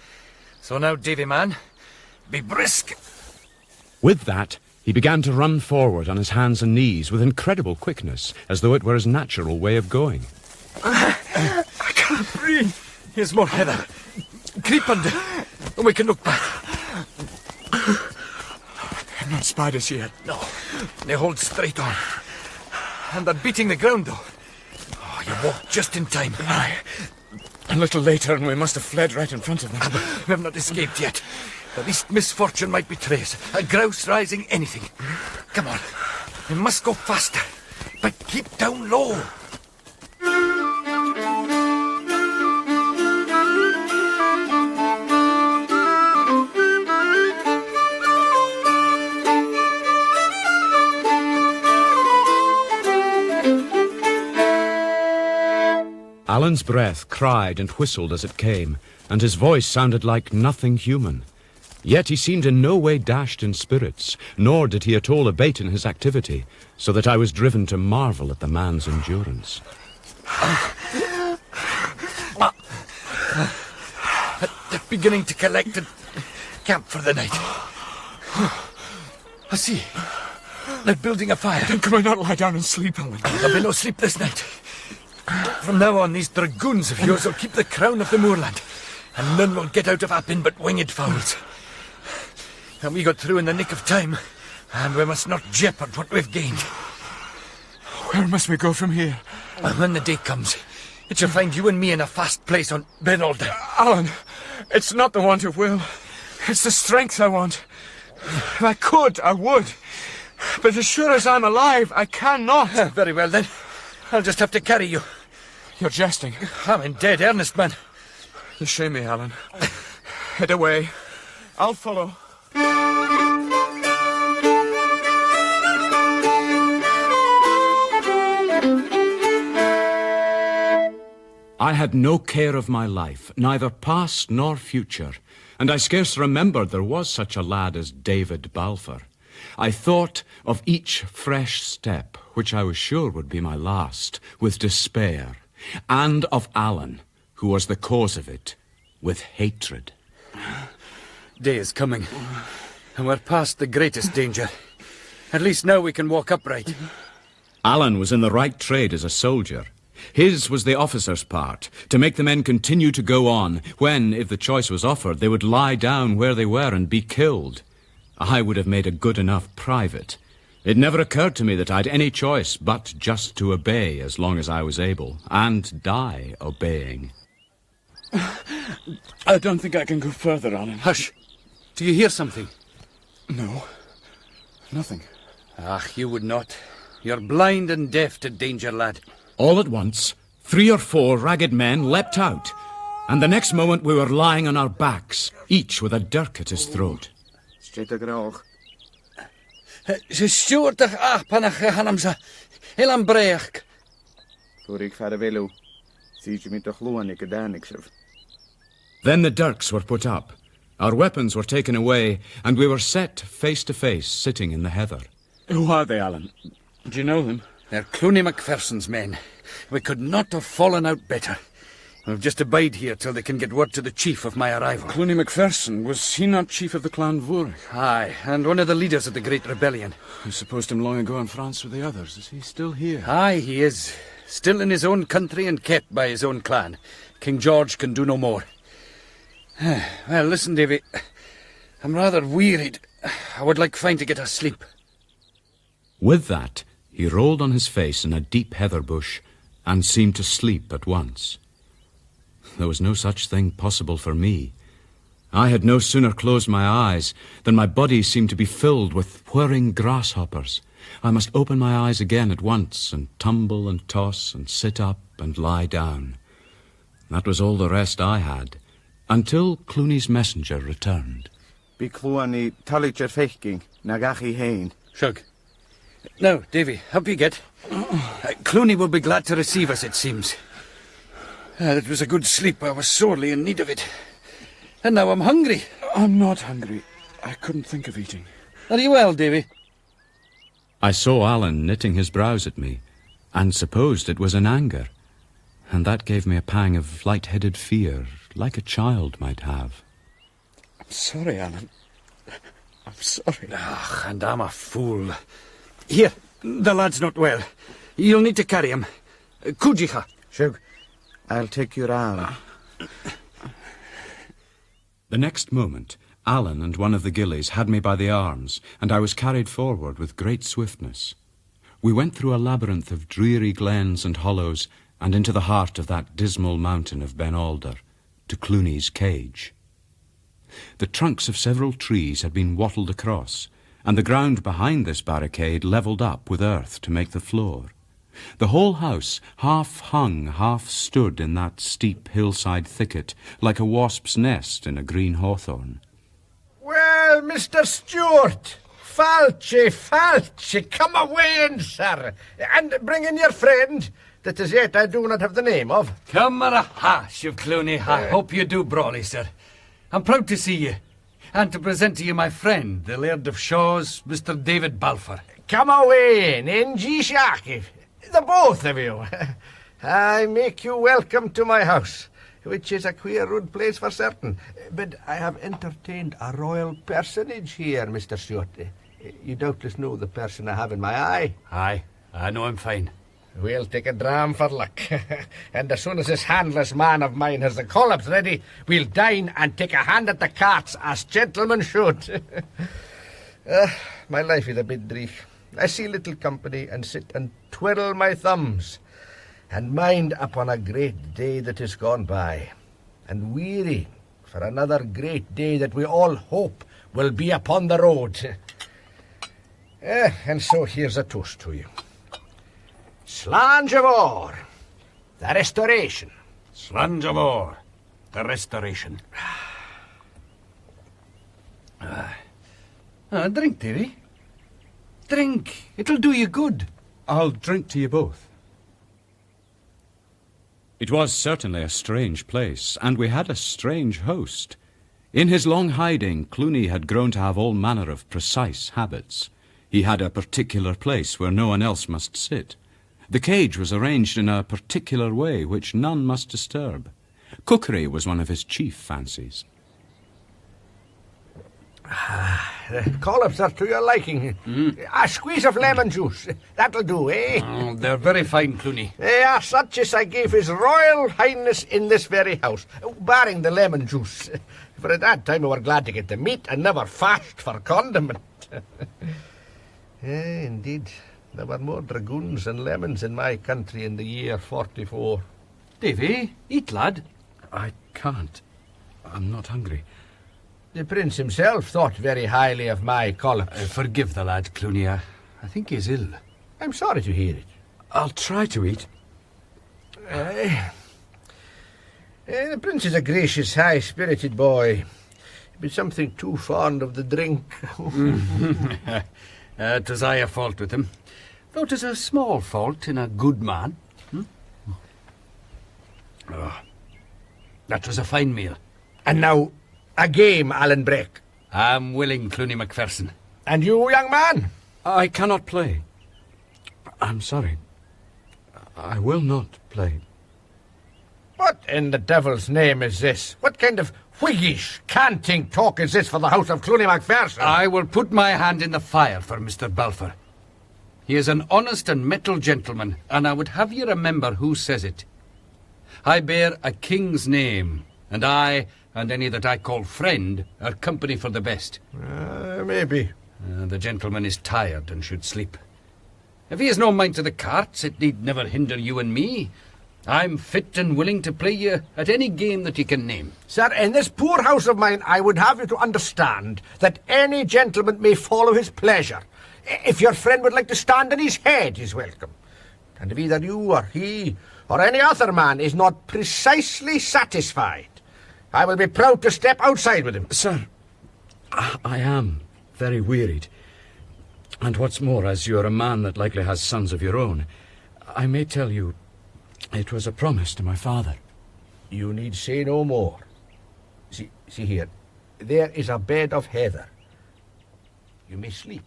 So now, Davy man, be brisk. With that, he began to run forward on his hands and knees with incredible quickness, as though it were his natural way of going. I can't breathe. Here's more heather. Creep under, and we can look back. They've not spied us yet. No, they hold straight on. And they're beating the ground, though. Oh, you walked just in time. Aye. A little later, and we must have fled right in front of them. We have not escaped yet. The least misfortune might betray us. A grouse rising, anything. Come on. We must go faster. But keep down low. Alan's breath cried and whistled as it came, and his voice sounded like nothing human. Yet he seemed in no way dashed in spirits, nor did he at all abate in his activity, so that I was driven to marvel at the man's endurance. They're beginning to collect and camp for the night. I see. They're building a fire. Then can I not lie down and sleep, Alan? There'll be no sleep this night. From now on, these dragoons of yours will keep the crown of the moorland, and none will get out of Appin but winged fowls. And we got through in the nick of time, and we must not jeopard what we've gained. Where must we go from here? And when the day comes, it shall find you and me in a fast place on Ben Alder. Alan, it's not the want of will. It's the strength I want. If I could, I would. But as sure as I'm alive, I cannot. Very well, then. I'll just have to carry you. You're jesting. I'm in dead earnest, man. You shame me, Alan. Head away. I'll follow. I had no care of my life, neither past nor future, and I scarce remembered there was such a lad as David Balfour. I thought of each fresh step, which I was sure would be my last, with despair, and of Alan, who was the cause of it, with hatred. Day is coming, and we're past the greatest danger. At least now we can walk upright. Alan was in the right trade as a soldier. His was the officer's part, to make the men continue to go on, when, if the choice was offered, they would lie down where they were and be killed. I would have made a good enough private. It never occurred to me that I'd any choice but just to obey as long as I was able, and die obeying. I don't think I can go further, Alan. Hush! Do you hear something? No. Nothing. Ah, you would not. You're blind and deaf to danger, lad. All at once, 3 or 4 ragged men leapt out, and the next moment we were lying on our backs, each with a dirk at his throat. Ze Stewart panach hanamsa, Alan Breck. Then the dirks were put up, our weapons were taken away, and we were set face to face, sitting in the heather. Who are they, Alan? Do you know them? They're Clooney Macpherson's men. We could not have fallen out better. We'll just abide here till they can get word to the chief of my arrival. Clooney Macpherson, was he not chief of the clan Vorich? Aye, and one of the leaders of the Great Rebellion. I supposed him long ago in France with the others. Is he still here? Aye, he is. Still in his own country and kept by his own clan. King George can do no more. Well, listen, Davy. I'm rather wearied. I would like fine to get a sleep. With that, he rolled on his face in a deep heather bush and seemed to sleep at once. There was no such thing possible for me. I had no sooner closed my eyes than my body seemed to be filled with whirring grasshoppers. I must open my eyes again at once and tumble and toss and sit up and lie down. That was all the rest I had, until Clooney's messenger returned. Be Clooney Tullicher Fechking, Nagachi Hain. Shug. Now, Davy, up you get. Clooney will be glad to receive us, it seems. It was a good sleep. I was sorely in need of it. And now I'm hungry. I'm not hungry. I couldn't think of eating. Are you well, Davy? I saw Alan knitting his brows at me, and supposed it was in anger, and that gave me a pang of light-headed fear, like a child might have. I'm sorry, Alan. I'm sorry. Ah, and I'm a fool. Here, the lad's not well. You'll need to carry him. Kujicha. Shug, I'll take you round. The next moment, Alan and one of the gillies had me by the arms, and I was carried forward with great swiftness. We went through a labyrinth of dreary glens and hollows, and into the heart of that dismal mountain of Ben Alder, to Clooney's cage. The trunks of several trees had been wattled across, and the ground behind this barricade levelled up with earth to make the floor. The whole house half hung, half stood in that steep hillside thicket, like a wasp's nest in a green hawthorn. Well, Mr. Stewart, falche, come away in, sir, and bring in your friend, that as yet I do not have the name of. Come a hash of Clooney. I hope you do brawly, sir. I'm proud to see you, and to present to you my friend, the Laird of Shaw's, Mr. David Balfour. Come away in G-Shaki, the both of you. I make you welcome to my house, which is a queer rude place for certain. But I have entertained a royal personage here, Mr. Stewart. You doubtless know the person I have in my eye. Aye, I know him fine. We'll take a dram for luck. And as soon as this handless man of mine has the collops ready, we'll dine and take a hand at the carts as gentlemen should. My life is a bit dreich. I see little company and sit and twiddle my thumbs and mind upon a great day that is gone by, and weary for another great day that we all hope will be upon the road. And so here's a toast to you. Slàinte the Restoration. Slàinte the Restoration. Drink, Davy. Drink. It'll do you good. I'll drink to you both. It was certainly a strange place, and we had a strange host. In his long hiding, Clooney had grown to have all manner of precise habits. He had a particular place where no one else must sit. The cage was arranged in a particular way which none must disturb. Cookery was one of his chief fancies. The collops are to your liking. A squeeze of lemon juice, that'll do, eh? Oh, they're very fine, Clooney. They are such as I gave His Royal Highness in this very house, barring the lemon juice. For at that time we were glad to get the meat and never fashed for condiment. Indeed, there were more dragoons and lemons in my country in the year 44. Davy, eat, lad. I can't. I'm not hungry. The Prince himself thought very highly of my collops. Forgive the lad, Clooney. I think he's ill. I'm sorry to hear it. I'll try to eat. The Prince is a gracious, high-spirited boy, but something too fond of the drink. 'Twas I a fault with him, though 'tis a small fault in a good man. That was a fine meal. And now, a game, Alan Breck. I'm willing, Clooney Macpherson. And you, young man? I cannot play. I'm sorry. I will not play. What in the devil's name is this? What kind of Whiggish, canting talk is this for the house of Clooney Macpherson? I will put my hand in the fire for Mr. Balfour. He is an honest and mettle gentleman, and I would have you remember who says it. I bear a king's name, and I, and any that I call friend, are company for the best. Maybe. The gentleman is tired and should sleep. If he has no mind to the carts, it need never hinder you and me. I'm fit and willing to play you at any game that you can name. Sir, in this poor house of mine, I would have you to understand that any gentleman may follow his pleasure. If your friend would like to stand on his head, he's welcome. And if either you or he or any other man is not precisely satisfied, I will be proud to step outside with him. Sir, I am very wearied. And what's more, as you're a man that likely has sons of your own, I may tell you it was a promise to my father. You need say no more. See here. There is a bed of heather. You may sleep.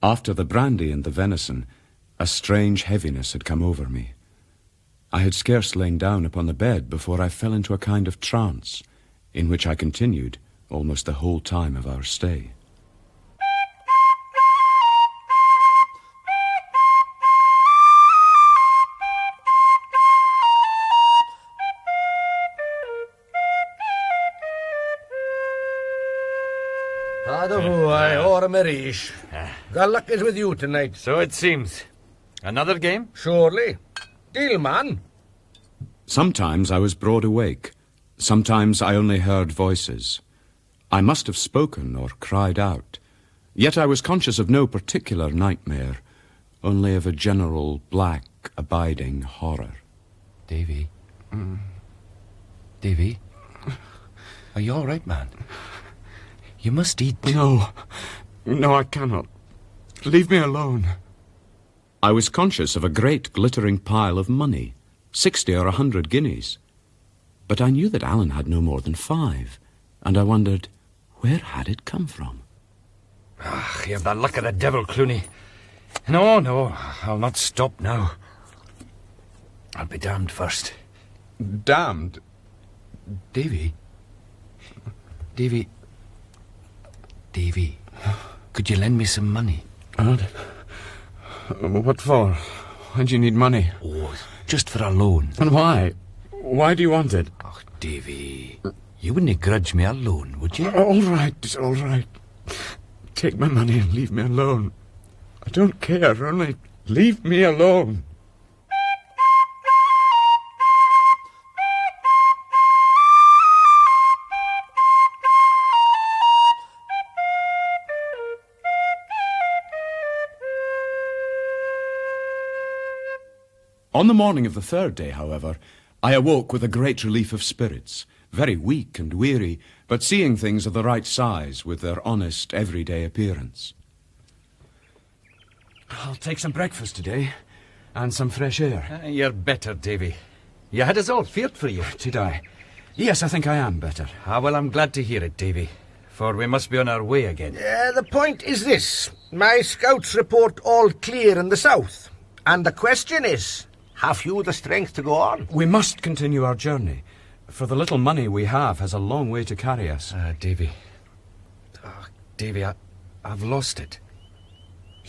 After the brandy and the venison, a strange heaviness had come over me. I had scarce lain down upon the bed before I fell into a kind of trance, in which I continued almost the whole time of our stay. The luck is with you tonight. So it seems. Another game? Surely. Deal, man. Sometimes I was broad awake. Sometimes I only heard voices. I must have spoken or cried out. Yet I was conscious of no particular nightmare, only of a general black, abiding horror. Davy? Davy? Are you all right, man? You must eat. No, I cannot. Leave me alone. I was conscious of a great glittering pile of money, 60 or 100 guineas. But I knew that Alan had no more than 5, and I wondered, where had it come from? You have the luck of the devil, Clooney. No, I'll not stop now. I'll be damned first. Damned? Davy? Davy, could you lend me some money? What for? Why do you need money? Oh, just for a loan. And why? Why do you want it? Oh, Davy, you wouldn't grudge me a loan, would you? All right. Take my money and leave me alone. I don't care, only leave me alone. On the morning of the 3rd day, however, I awoke with a great relief of spirits, very weak and weary, but seeing things of the right size with their honest, everyday appearance. I'll take some breakfast today, and some fresh air. You're better, Davy. You had us all feared for you. Did I? Yes, I think I am better. Well, I'm glad to hear it, Davy, for we must be on our way again. The point is this. My scouts report all clear in the south. And the question is, have you the strength to go on? We must continue our journey, for the little money we have has a long way to carry us. Davy. Davy, I've lost it.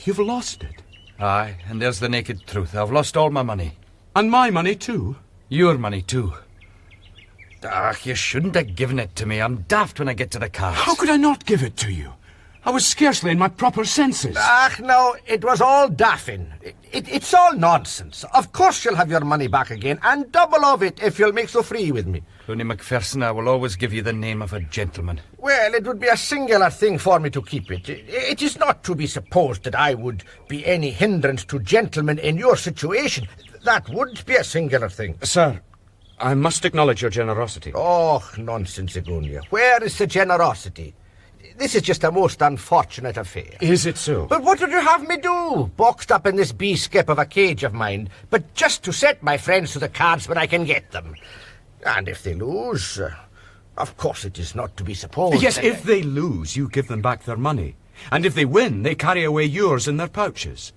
You've lost it? Aye, and there's the naked truth. I've lost all my money. And my money too? Your money too. You shouldn't have given it to me. I'm daft when I get to the cards. How could I not give it to you? I was scarcely in my proper senses. No, it was all daffing. It's all nonsense. Of course you'll have your money back again, and double of it if you'll make so free with me. Clooney Macpherson, I will always give you the name of a gentleman. Well, it would be a singular thing for me to keep it. It is not to be supposed that I would be any hindrance to gentlemen in your situation. That would be a singular thing. Sir, I must acknowledge your generosity. Oh, nonsense, Agonia. Where is the generosity? This is just a most unfortunate affair. Is it so? But what would you have me do? Boxed up in this bee-skip of a cage of mine, but just to set my friends to the cards when I can get them. And if they lose, of course it is not to be supposed... Yes, if they lose, you give them back their money. And if they win, they carry away yours in their pouches.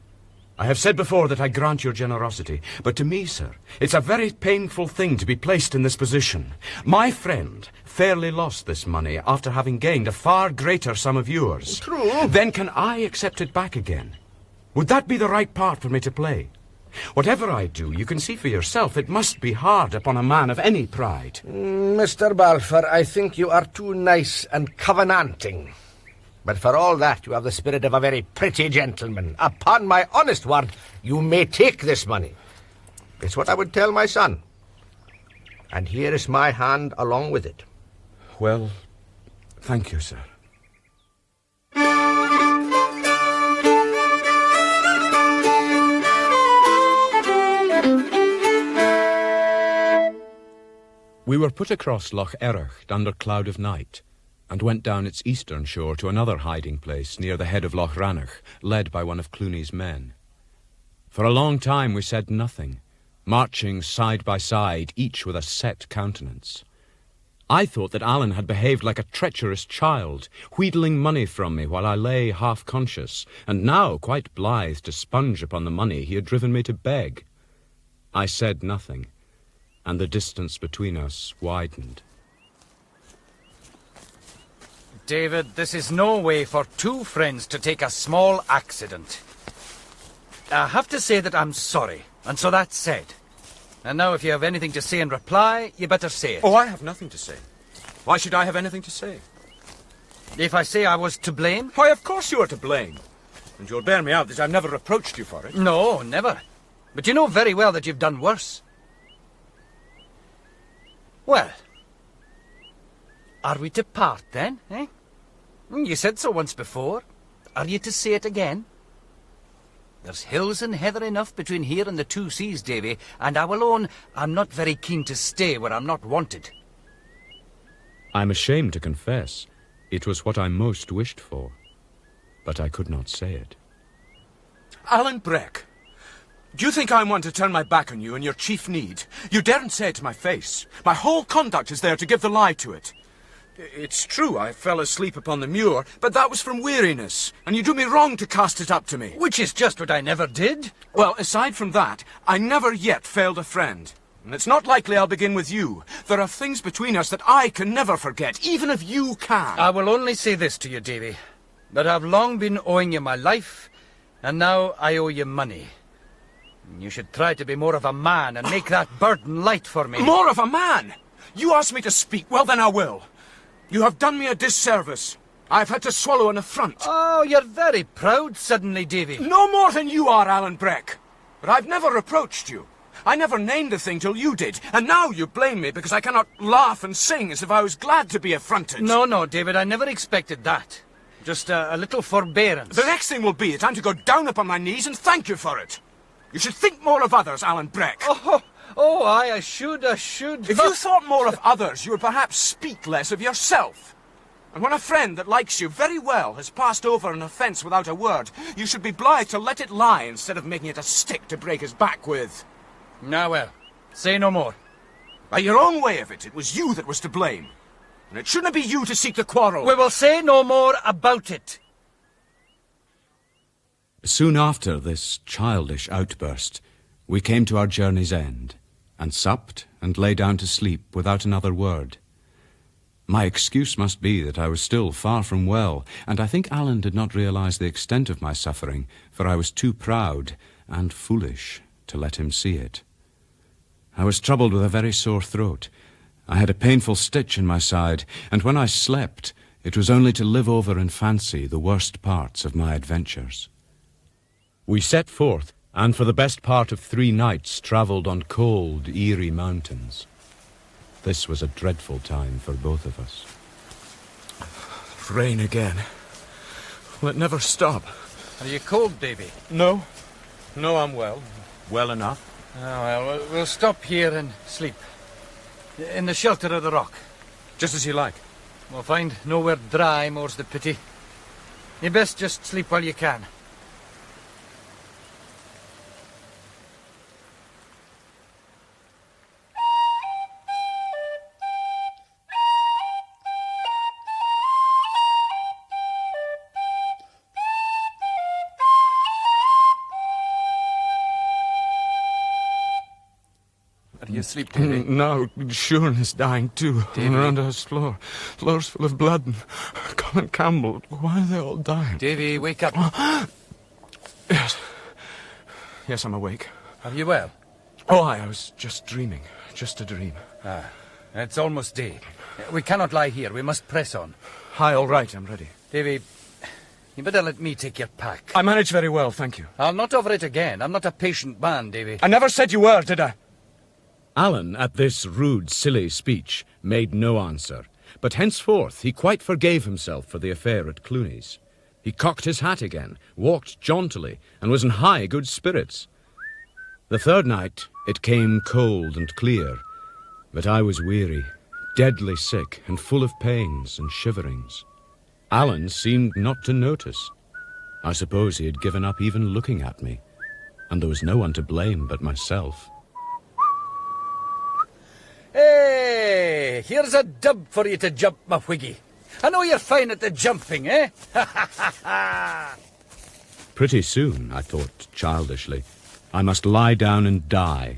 I have said before that I grant your generosity, but to me, sir, it's a very painful thing to be placed in this position. My friend fairly lost this money after having gained a far greater sum of yours. True. Then can I accept it back again? Would that be the right part for me to play? Whatever I do, you can see for yourself, it must be hard upon a man of any pride. Mr. Balfour, I think you are too nice and covenanting. But for all that, you have the spirit of a very pretty gentleman. Upon my honest word, you may take this money. It's what I would tell my son. And here is my hand along with it. Well, thank you, sir. We were put across Loch Erich under cloud of night, and went down its eastern shore to another hiding place near the head of Loch Rannoch, led by one of Clooney's men. For a long time we said nothing, marching side by side, each with a set countenance. I thought that Alan had behaved like a treacherous child, wheedling money from me while I lay half-conscious, and now quite blithe to sponge upon the money he had driven me to beg. I said nothing, and the distance between us widened. David, this is no way for two friends to take a small accident. I have to say that I'm sorry, and so that's said. And now if you have anything to say in reply, you better say it. Oh, I have nothing to say. Why should I have anything to say? If I say I was to blame? Why, of course you are to blame. And you'll bear me out that I've never reproached you for it. No, never. But you know very well that you've done worse. Well, Are we to part, then, eh? You said so once before. Are you to say it again? There's hills and heather enough between here and the two seas, Davy, and I will own I'm not very keen to stay where I'm not wanted. I'm ashamed to confess it was what I most wished for, but I could not say it. Alan Breck, do you think I'm one to turn my back on you and your chief need? You daren't say it to my face. My whole conduct is there to give the lie to it. It's true I fell asleep upon the muir, but that was from weariness, and you do me wrong to cast it up to me. Which is just what I never did. Well, aside from that, I never yet failed a friend. And it's not likely I'll begin with you. There are things between us that I can never forget, even if you can. I will only say this to you, Davy, that I've long been owing you my life, and now I owe you money. You should try to be more of a man and make that burden light for me. More of a man? You asked me to speak, well then I will. You have done me a disservice. I've had to swallow an affront. Oh, you're very proud suddenly, Davy. No more than you are, Alan Breck. But I've never reproached you. I never named the thing till you did, and now you blame me because I cannot laugh and sing as if I was glad to be affronted. No, David, I never expected that. Just a little forbearance. The next thing will be a time to go down upon my knees and thank you for it. You should think more of others, Alan Breck. Oh, I should. If you thought more of others, you would perhaps speak less of yourself. And when a friend that likes you very well has passed over an offence without a word, you should be blithe to let it lie instead of making it a stick to break his back with. Now well, say no more. By your own way of it was you that was to blame. And it shouldn't be you to seek the quarrel. We will say no more about it. Soon after this childish outburst, we came to our journey's end, and supped and lay down to sleep without another word. My excuse must be that I was still far from well, and I think Alan did not realize the extent of my suffering, for I was too proud and foolish to let him see it. I was troubled with a very sore throat. I had a painful stitch in my side, and when I slept, it was only to live over in fancy the worst parts of my adventures. We set forth, and for the best part of 3 nights travelled on cold, eerie mountains. This was a dreadful time for both of us. Rain again. Will it never stop? Are you cold, Davy? No, I'm well. Well enough. Oh, well, we'll stop here and sleep. In the shelter of the rock. Just as you like. We'll find nowhere dry, more's the pity. You best just sleep while you can. Are you asleep, Davy? No, Shurn is dying too. Davy. Around our floor. Floor's full of blood. And Colin Campbell. Why are they all dying? Davy, wake up. Yes, I'm awake. Are you well? Oh, I was just dreaming. Just a dream. It's almost day. We cannot lie here. We must press on. Aye, all right, I'm ready. Davy, you better let me take your pack. I manage very well, thank you. I'll not offer it again. I'm not a patient man, Davy. I never said you were, did I? Alan, at this rude, silly speech, made no answer, but henceforth he quite forgave himself for the affair at Clooney's. He cocked his hat again, walked jauntily, and was in high good spirits. The 3rd night it came cold and clear, but I was weary, deadly sick, and full of pains and shiverings. Alan seemed not to notice. I suppose he had given up even looking at me, and there was no one to blame but myself. Hey, here's a dub for you to jump, my whiggy. I know you're fine at the jumping, eh? Pretty soon, I thought childishly, I must lie down and die,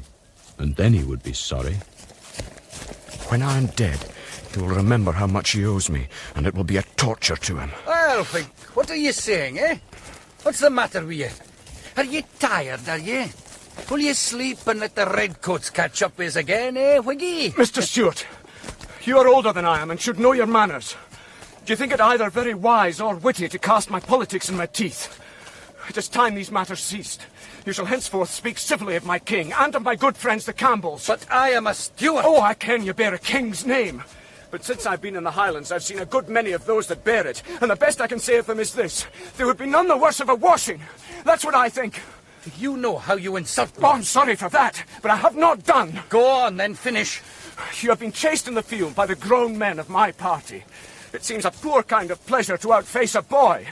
and then he would be sorry. When I'm dead, he will remember how much he owes me, and it will be a torture to him. Well, Whig, what are you saying, eh? What's the matter with you? Are you tired, are you? Will you sleep and let the redcoats catch up with us again, eh, Whiggy? Mr. Stewart, you are older than I am and should know your manners. Do you think it either very wise or witty to cast my politics in my teeth? It is time these matters ceased. You shall henceforth speak civilly of my king and of my good friends the Campbells. But I am a Stewart. Oh, I ken you bear a king's name. But since I've been in the Highlands, I've seen a good many of those that bear it, and the best I can say of them is this. They would be none the worse of a washing. That's what I think. You know how you insult me. Oh, I'm sorry for that, but I have not done. Go on, then finish. You have been chased in the field by the grown men of my party. It seems a poor kind of pleasure to outface a boy.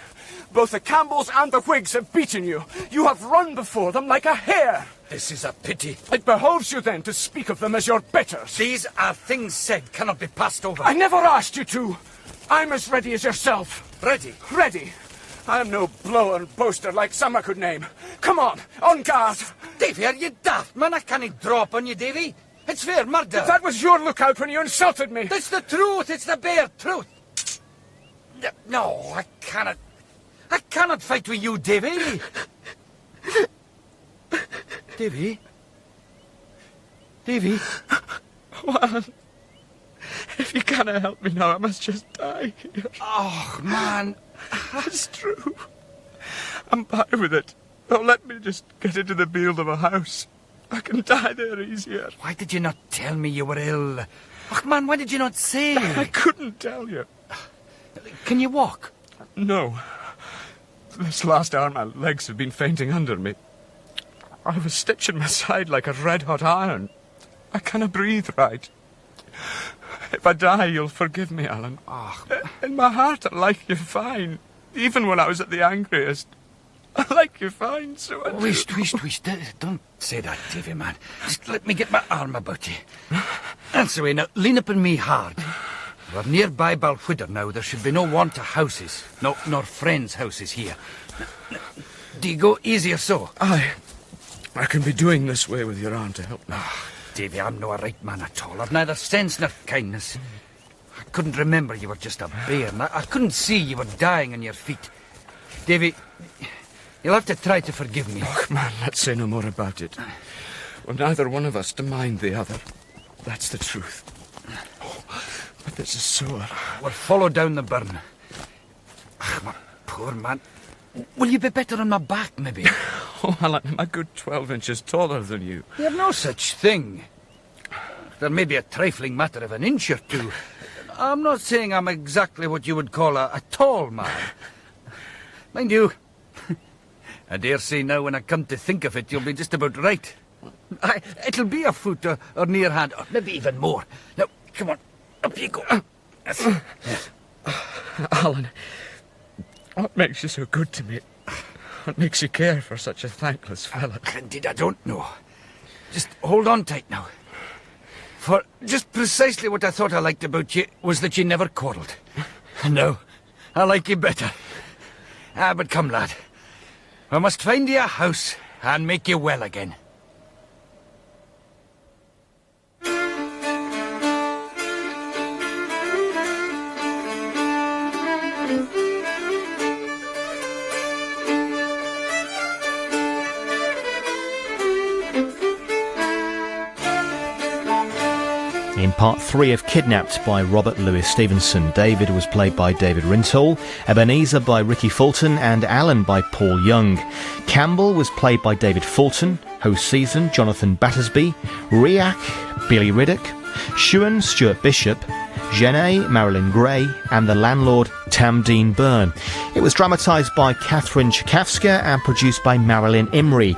Both the Campbells and the Whigs have beaten you. You have run before them like a hare. This is a pity. It behoves you then to speak of them as your betters. These are things said, cannot be passed over. I never asked you to. I'm as ready as yourself. Ready? Ready. I am no blower and boaster like some I could name. Come on guard. Davy, are you daft, man? I can't drop on you, Davy. It's fair murder. That was your lookout when you insulted me. It's the truth. It's the bare truth. No, I cannot. I cannot fight with you, Davy. Davy? Davy? Oh, Alan. If you cannot help me now, I must just die here. Oh, man. That's true. I'm bad with it. Oh, let me just get into the build of a house. I can die there easier. Why did you not tell me you were ill? Oh, man, why did you not say? I couldn't tell you. Can you walk? No. This last hour my legs have been fainting under me. I was stitching my side like a red-hot iron. I cannot breathe right. If I die, you'll forgive me, Alan. Oh. In my heart, I like you fine. Even when I was at the angriest. I like you fine, so I do. Wish. Don't say that, Davy, man. Just let me get my arm about you. That's the way. Now, lean up on me hard. We're nearby Balquhidder now. There should be no want of houses. No, nor friends' houses here. Do you go easier so? I can be doing this way with your arm to help me. Davy, I'm no a right man at all. I've neither sense nor kindness. I couldn't remember you were just a bear, and I couldn't see you were dying on your feet. Davy, you'll have to try to forgive me. Oh, man, let's say no more about it. We're neither one of us to mind the other. That's the truth. Oh, but this is sore. We'll follow down the burn. My poor man. Will you be better on my back, maybe? Oh, Alan, I'm a good 12 inches taller than you. You have no such thing. There may be a trifling matter of an inch or two. I'm not saying I'm exactly what you would call a tall man. Mind you, I dare say now when I come to think of it, you'll be just about right. It'll be a foot or near hand, or maybe even more. Now, come on, up you go. Alan, what makes you so good to me? What makes you care for such a thankless fellow? Indeed, I don't know. Just hold on tight now. For just precisely what I thought I liked about you was that you never quarrelled. And now, I like you better. But come, lad. I must find you a house and make you well again. In part 3 of Kidnapped by Robert Louis Stevenson, David was played by David Rintoul, Ebenezer by Ricky Fulton and Alan by Paul Young. Campbell was played by David Fulton, host season Jonathan Battersby, Riak Billy Riddock, Shuan Stuart Bishop, Jenny Marilyn Gray and the landlord Tam Dean Byrne. It was dramatised by Catherine Tchaikovsky and produced by Marilyn Imrie.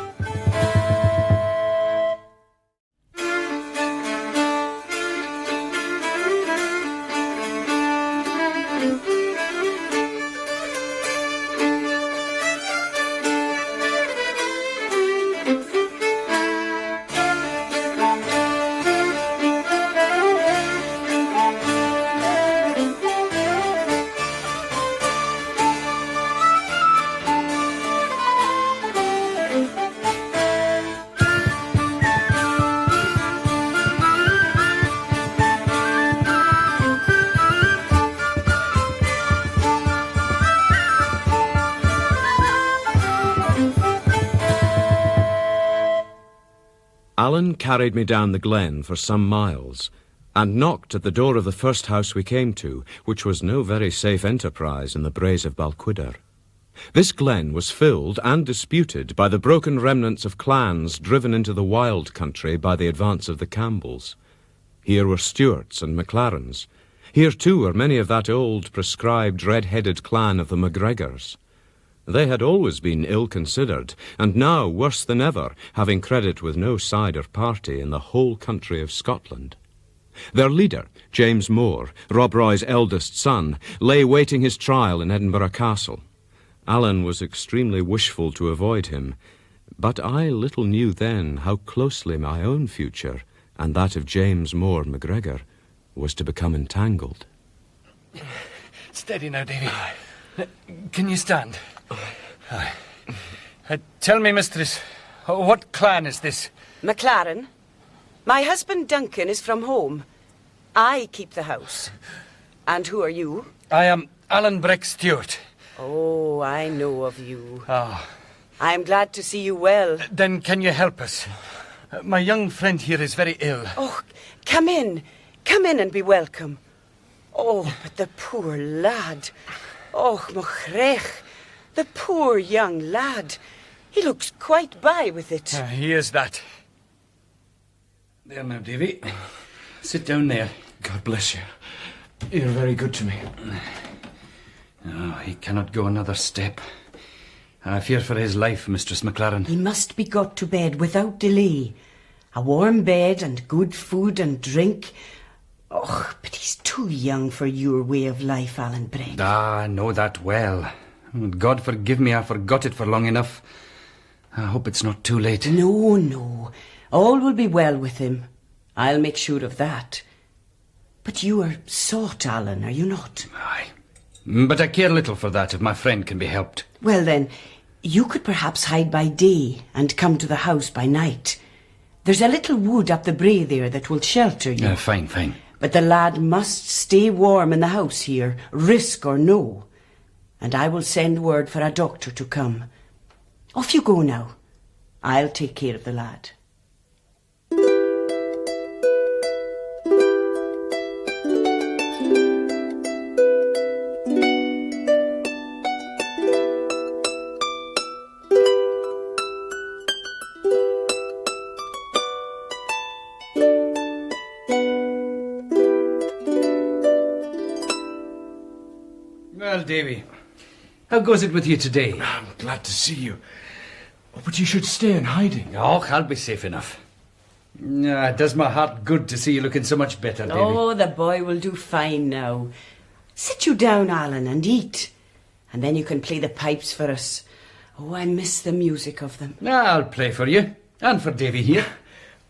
Alan carried me down the glen for some miles, and knocked at the door of the first house we came to, which was no very safe enterprise in the braes of Balquhidder. This glen was filled and disputed by the broken remnants of clans driven into the wild country by the advance of the Campbells. Here were Stuarts and MacLarens, Here, too, were many of that old, prescribed, red-headed clan of the MacGregors. They had always been ill-considered, and now, worse than ever, having credit with no side or party in the whole country of Scotland. Their leader, James More, Rob Roy's eldest son, lay waiting his trial in Edinburgh Castle. Alan was extremely wishful to avoid him, but I little knew then how closely my own future, and that of James More MacGregor, was to become entangled. Steady now, Davy. Can you stand? Aye. Tell me, mistress, what clan is this? MacLaren. My husband Duncan is from home. I keep the house. And who are you? I am Alan Breck Stewart. Oh, I know of you. Ah. I am glad to see you well. Then can you help us? My young friend here is very ill. Oh, come in. Come in and be welcome. Oh, but the poor lad. Oh, Mochrech. The poor young lad. He looks quite by with it. He is that. There now, Davy. Sit down there. God bless you. You're very good to me. Oh, he cannot go another step. I fear for his life, Mistress MacLaren. He must be got to bed without delay. A warm bed and good food and drink. Oh, but he's too young for your way of life, Alan Breck. I know that well. God forgive me, I forgot it for long enough. I hope it's not too late. No, no. All will be well with him. I'll make sure of that. But you are sought, Alan, are you not? Aye. But I care little for that if my friend can be helped. Well then, you could perhaps hide by day and come to the house by night. There's a little wood up the brae there that will shelter you. Fine. But the lad must stay warm in the house here, risk or no. And I will send word for a doctor to come. Off you go now. I'll take care of the lad. Well, Davy, how goes it with you today? I'm glad to see you. But you should stay in hiding. Oh, I'll be safe enough. It does my heart good to see you looking so much better, Davy. Oh, the boy will do fine now. Sit you down, Alan, and eat. And then you can play the pipes for us. Oh, I miss the music of them. I'll play for you, and for Davy here.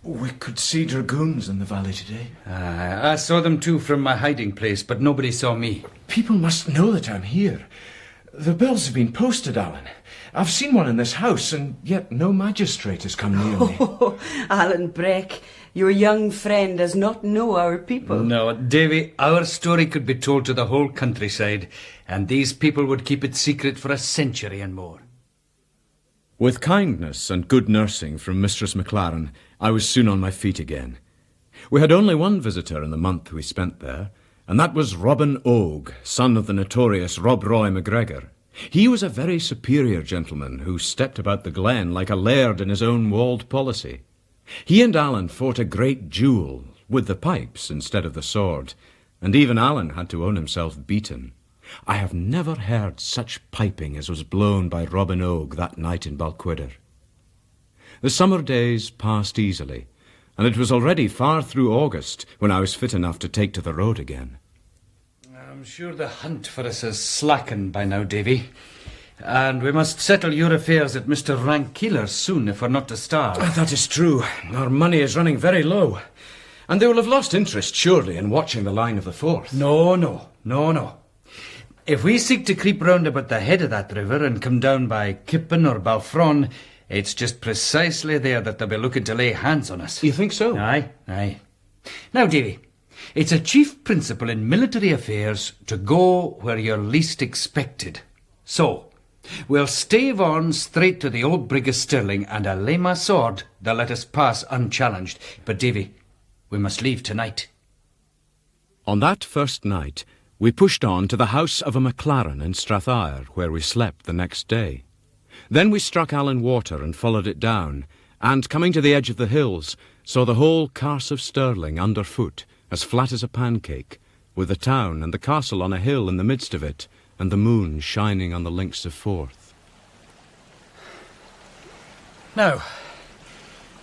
We could see dragoons in the valley today. I saw them too from my hiding place, but nobody saw me. People must know that I'm here. The bells have been posted, Alan. I've seen one in this house, and yet no magistrate has come near me. Oh, Alan Breck, your young friend does not know our people. No, Davy, our story could be told to the whole countryside, and these people would keep it secret for a century and more. With kindness and good nursing from Mistress MacLaren, I was soon on my feet again. We had only one visitor in the month we spent there, and that was Robin Oge, son of the notorious Rob Roy MacGregor. He was a very superior gentleman who stepped about the glen like a laird in his own walled policy. He and Alan fought a great duel, with the pipes instead of the sword, and even Alan had to own himself beaten. I have never heard such piping as was blown by Robin Oge that night in Balquhidder. The summer days passed easily, and it was already far through August when I was fit enough to take to the road again. I'm sure the hunt for us has slackened by now, Davy. And we must settle your affairs at Mr. Rankeeler's soon if we're not to starve. That is true. Our money is running very low. And they will have lost interest, surely, in watching the line of the Forth. No. If we seek to creep round about the head of that river and come down by Kippen or Balfron, it's just precisely there that they'll be looking to lay hands on us. You think so? Aye. Now, Davy, it's a chief principle in military affairs to go where you're least expected. So, we'll stave on straight to the old brig of Stirling, and I'll lay my sword they'll let us pass unchallenged. But, Davy, we must leave tonight. On that first night, we pushed on to the house of a MacLaren in Strathire, where we slept the next day. Then we struck Allen Water and followed it down, and, coming to the edge of the hills, saw the whole Carse of Stirling underfoot, as flat as a pancake, with the town and the castle on a hill in the midst of it, and the moon shining on the links of Forth. Now,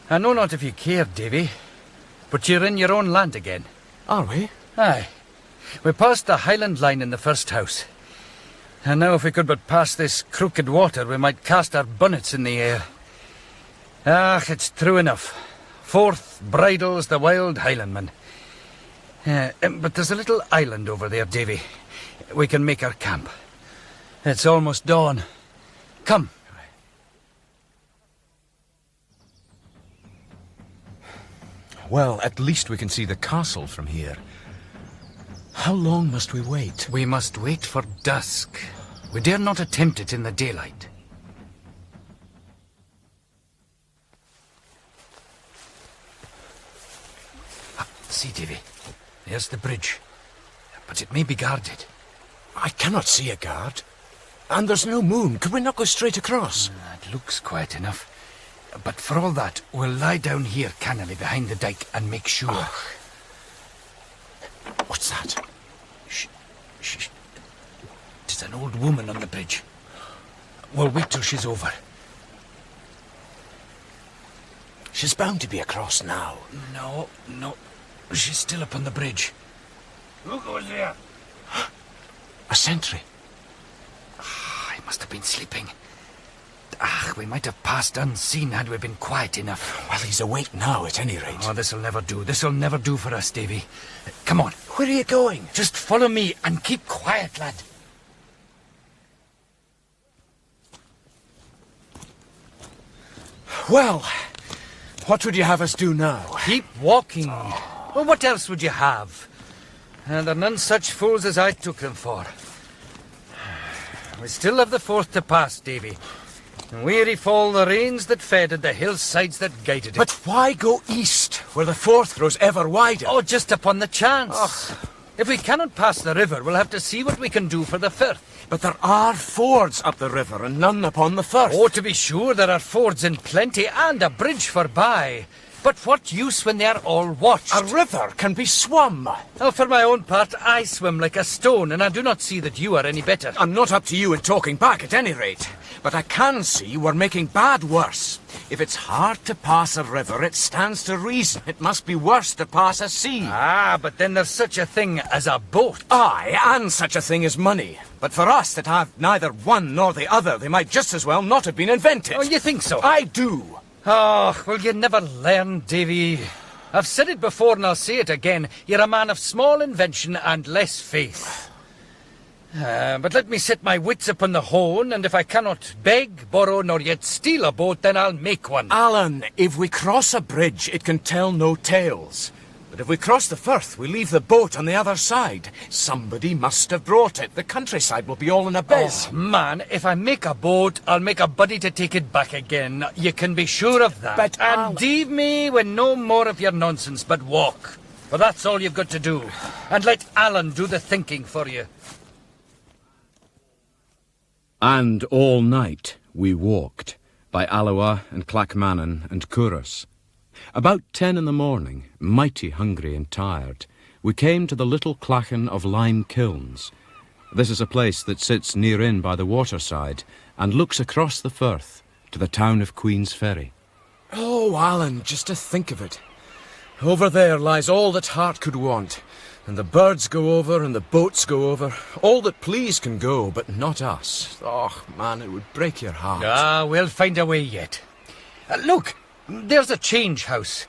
I know not if you care, Davy, but you're in your own land again. Are we? Aye. We passed the Highland line in the first house. And now if we could but pass this crooked water, we might cast our bonnets in the air. Ah, it's true enough. Forth bridles the wild Highlandman. But there's a little island over there, Davy. We can make our camp. It's almost dawn. Come. Well, at least we can see the castle from here. How long must we wait? We must wait for dusk. We dare not attempt it in the daylight. See, Davy, there's the bridge. But it may be guarded. I cannot see a guard. And there's no moon. Could we not go straight across? It looks quiet enough. But for all that, we'll lie down here cannily behind the dike and make sure. Oh. What's that? Shh. It's an old woman on the bridge. We'll wait till she's over. She's bound to be across now. No. She's still up on the bridge. Who goes there? A sentry. He must have been sleeping. We might have passed unseen had we been quiet enough. Well, he's awake now, at any rate. Oh, this'll never do. This'll never do for us, Davy. Come on. Where are you going? Just follow me and keep quiet, lad. Well, what would you have us do now? Keep walking. Well, what else would you have? They're none such fools as I took them for. We still have the Forth to pass, Davy. And weary fall the rains that fed and the hillsides that guided it. But why go east, where the Forth grows ever wider? Oh, just upon the chance. If we cannot pass the river, we'll have to see what we can do for the Firth. But there are fords up the river and none upon the Firth. Oh, to be sure, there are fords in plenty and a bridge forby. But what use when they are all watched? A river can be swum. Oh, for my own part, I swim like a stone, and I do not see that you are any better. I'm not up to you in talking back, at any rate. But I can see we're making bad worse. If it's hard to pass a river, it stands to reason it must be worse to pass a sea. Ah, but then there's such a thing as a boat. Aye, and such a thing as money. But for us that have neither one nor the other, they might just as well not have been invented. Oh, you think so? I do. Oh, will you never learn, Davy? I've said it before and I'll say it again. You're a man of small invention and less faith. But let me set my wits upon the hone, and if I cannot beg, borrow, nor yet steal a boat, then I'll make one. Alan, if we cross a bridge, it can tell no tales. But if we cross the Firth, we leave the boat on the other side. Somebody must have brought it. The countryside will be all in a biz. Oh, man, if I make a boat, I'll make a buddy to take it back again. You can be sure of that. But and leave me with no more of your nonsense, but walk. For that's all you've got to do. And let Alan do the thinking for you. And all night we walked, by Alloa and Clackmannan and Curras. About 10 in the morning, mighty hungry and tired, we came to the little clachan of Lime Kilns. This is a place that sits near in by the waterside and looks across the Firth to the town of Queen's Ferry. Oh, Alan, just to think of it. Over there lies all that heart could want, and the birds go over and the boats go over. All that please can go, but not us. Oh, man, it would break your heart. Ah, we'll find a way yet. Look, there's a change house.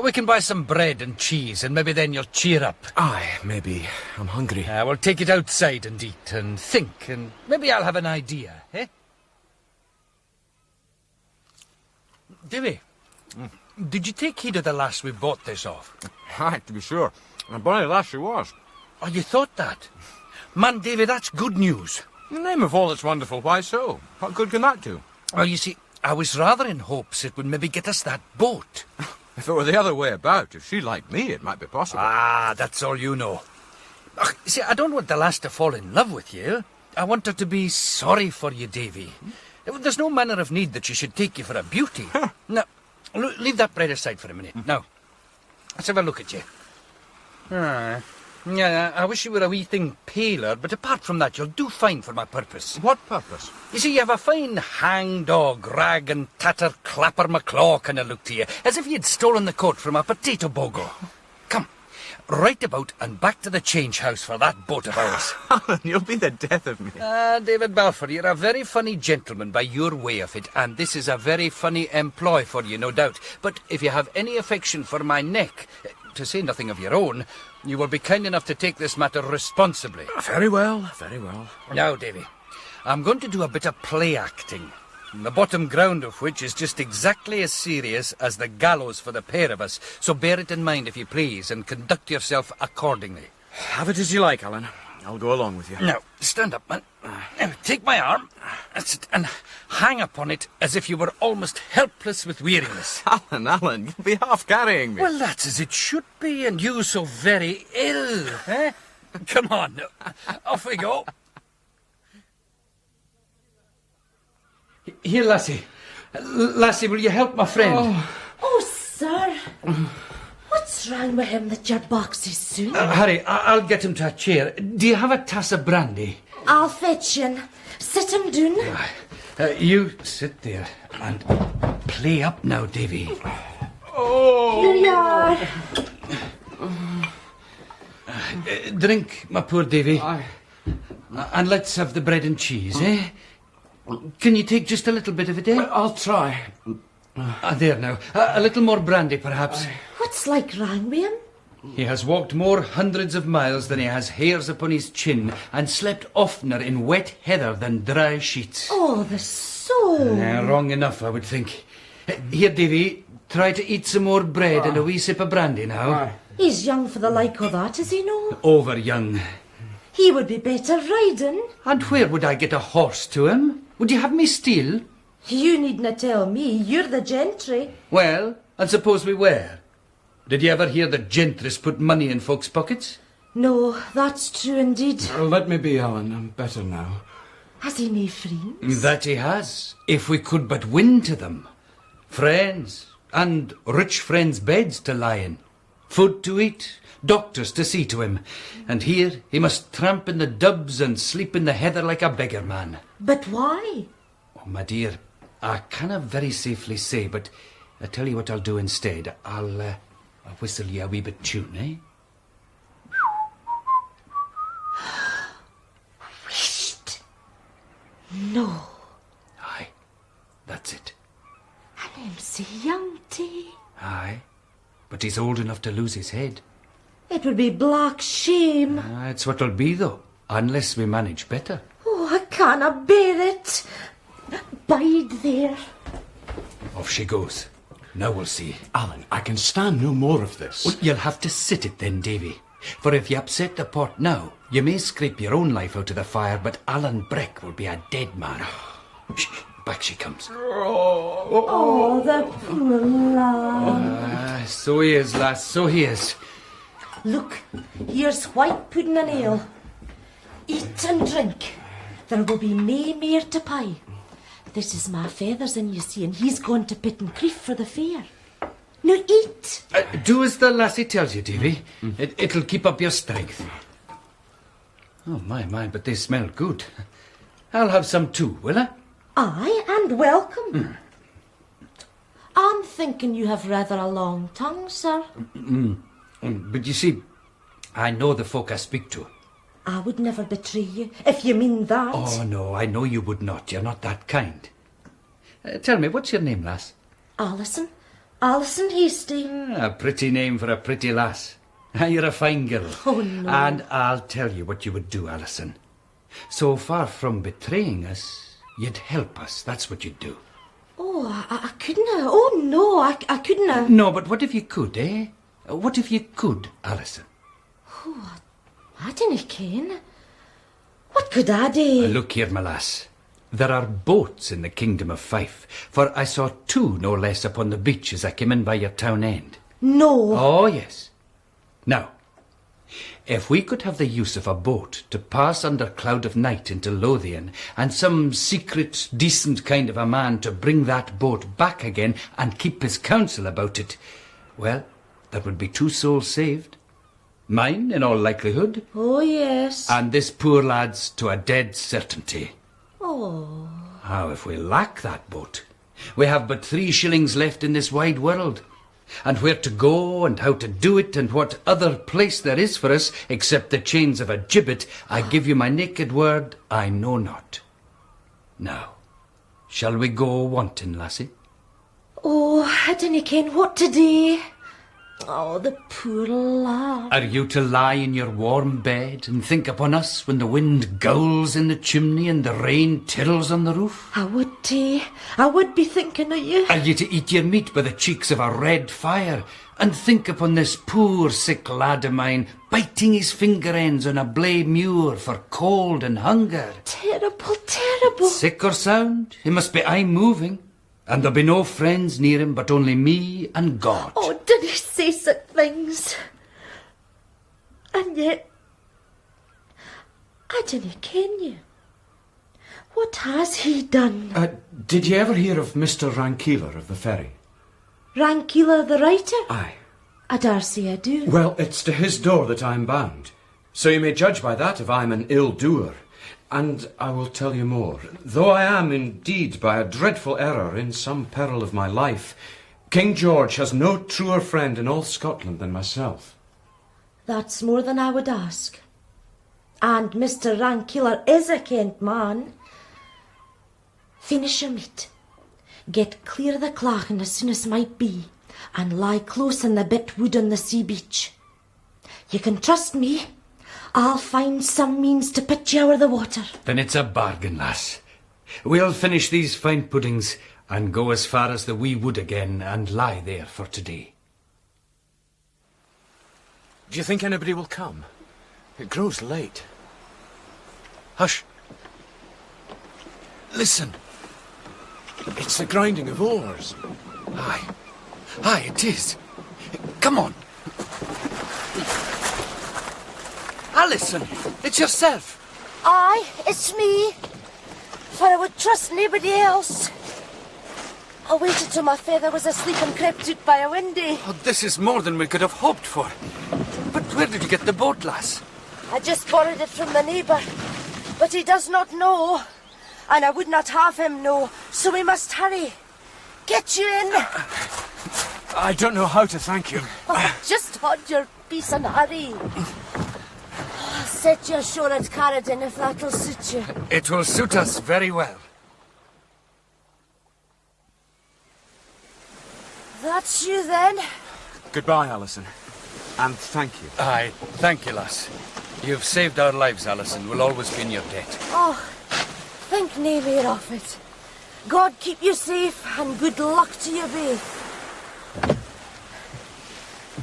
We can buy some bread and cheese, and maybe then you'll cheer up. Aye, maybe. I'm hungry. We'll take it outside and eat and think, and maybe I'll have an idea, eh? Davy, did you take heed of the lass we bought this off? Aye, to be sure. A bonny lass she was. Oh, you thought that? Man, Davy, that's good news. In the name of all that's wonderful, why so? What good can that do? Well, you see, I was rather in hopes it would maybe get us that boat. If it were the other way about, if she liked me, it might be possible. Ah, that's all you know. See, I don't want the lass to fall in love with you. I want her to be sorry for you, Davy. There's no manner of need that she should take you for a beauty. Now, leave that bread aside for a minute. Now, let's have a look at you. Yeah, I wish you were a wee thing paler, but apart from that, you'll do fine for my purpose. What purpose? You see, you have a fine hang-dog, rag and tatter, clapper macaw kind of look to you, as if you'd stolen the coat from a potato bogle. Come, right about and back to the change house for that boat of ours. Alan, you'll be the death of me. David Balfour, you're a very funny gentleman by your way of it, and this is a very funny employ for you, no doubt. But if you have any affection for my neck, to say nothing of your own, you will be kind enough to take this matter responsibly. Very well, very well. Now, Davy, I'm going to do a bit of play acting, the bottom ground of which is just exactly as serious as the gallows for the pair of us, so bear it in mind if you please, and conduct yourself accordingly. Have it as you like, Alan. I'll go along with you. Now, stand up, man. Now, take my arm, that's it, and hang upon it as if you were almost helpless with weariness. Alan, you'll be half carrying me. Well, that's as it should be, and you so very ill, eh? Come on, off we go. Here, lassie. Lassie, will you help my friend? Oh, sir. What's wrong with him that your box is soon? Harry, I'll get him to a chair. Do you have a tass of brandy? I'll fetch him. Sit him down. You sit there and play up now, Davy. Here you are. Drink, my poor Davy. And let's have the bread and cheese, eh? Can you take just a little bit of it, eh? I'll try. There now. A little more brandy, perhaps. What's like wrong with him? He has walked more hundreds of miles than he has hairs upon his chin, and slept oftener in wet heather than dry sheets. Oh, the soul. Wrong enough, I would think. Here, Davy, try to eat some more bread and a wee sip of brandy now. He's young for the like of that, is he no? Over young. He would be better riding. And where would I get a horse to him? Would you have me steal? You needn't tell me. You're the gentry. Well, and suppose we were. Did you ever hear that gentress put money in folks' pockets? No, that's true indeed. Let me be, Alan. I'm better now. Has he no friends? That he has, if we could but win to them. Friends, and rich friends' beds to lie in. Food to eat, doctors to see to him. And here he must tramp in the dubs and sleep in the heather like a beggar man. But why? Oh, my dear, I cannot very safely say, but I tell you what I'll do instead. I'll whistle you a wee bit tune, eh? Whisht. No. Aye, that's it. And him so young, too. Aye, but he's old enough to lose his head. It would be black shame. It's what'll be, though, unless we manage better. Oh, I cannot bear it. Bide there. Off she goes. Now we'll see. Alan, I can stand no more of this. Well, you'll have to sit it then, Davy. For if you upset the pot now, you may scrape your own life out of the fire, but Alan Breck will be a dead man. Shh, back she comes. Oh, the poor lad. So he is, lass, so he is. Look, here's white pudding and ale. Eat and drink. There will be nae mere to pie. This is my feathers in, you see, and he's going to Pit and Creef for the fair. Now eat. Do as the lassie tells you, Davy. It'll keep up your strength. Oh, my, but they smell good. I'll have some too, will I? Aye, and welcome. I'm thinking you have rather a long tongue, sir. But you see, I know the folk I speak to. I would never betray you, if you mean that. Oh, no, I know you would not. You're not that kind. Tell me, what's your name, lass? Alison. Alison Hasty. A pretty name for a pretty lass. You're a fine girl. Oh, no. And I'll tell you what you would do, Alison. So far from betraying us, you'd help us. That's what you'd do. Oh, I couldn't. Oh, no, I couldn't. No, but what if you could, eh? What if you could, Alison? Oh, I didn't ken. What could I do? Look here, my lass. There are boats in the kingdom of Fife, for I saw two, no less, upon the beach as I came in by your town end. No. Oh, yes. Now, if we could have the use of a boat to pass under cloud of night into Lothian, and some secret, decent kind of a man to bring that boat back again and keep his counsel about it, well, there would be 2 souls saved. Mine, in all likelihood. Oh, yes. And this poor lad's to a dead certainty. Oh. How if we lack that boat? We have but 3 shillings left in this wide world. And where to go, and how to do it, and what other place there is for us, except the chains of a gibbet, I give you my naked word, I know not. Now, shall we go wanting, lassie? Oh, I dinna ken what to do. Oh, the poor lad. Are you to lie in your warm bed and think upon us when the wind gowls in the chimney and the rain tirls on the roof? I would be thinking of you. Are you to eat your meat by the cheeks of a red fire and think upon this poor sick lad of mine biting his finger ends on a blay muir for cold and hunger? Terrible, terrible. Sick or sound, he must be aye moving. And there'll be no friends near him but only me and God. Oh, did he say such things? And yet, I dinna ken you. What has he done? Did you ever hear of Mr. Rankeeler of the ferry? Rankeeler the writer? Aye. I dare say I do. Well, it's to his door that I'm bound. So you may judge by that if I'm an ill doer. And I will tell you more. Though I am indeed by a dreadful error in some peril of my life, King George has no truer friend in all Scotland than myself. That's more than I would ask. And Mr. Rankeeler is a Kent man. Finish your meat. Get clear of the clachan as soon as might be, and lie close in the bit wood on the sea beach. You can trust me. I'll find some means to put you over the water. Then it's a bargain, lass. We'll finish these fine puddings and go as far as the wee wood again and lie there for today. Do you think anybody will come? It grows late. Hush. Listen. It's the grinding of oars. Aye. Aye, it is. Come on. Alison, it's yourself. Aye, it's me. For I would trust nobody else. I waited till my father was asleep and crept out by a window. Oh, this is more than we could have hoped for. But where did you get the boat, lass? I just borrowed it from the neighbour. But he does not know. And I would not have him know, so we must hurry. Get you in. I don't know how to thank you. Oh, just hold your peace and hurry. Set you ashore at Carradine if that'll suit you. It will suit us very well. That's you then. Goodbye, Alison. And thank you. Aye, thank you, lass. You've saved our lives, Alison. We'll always be in your debt. Oh, think nae more of it. God keep you safe and good luck to you both.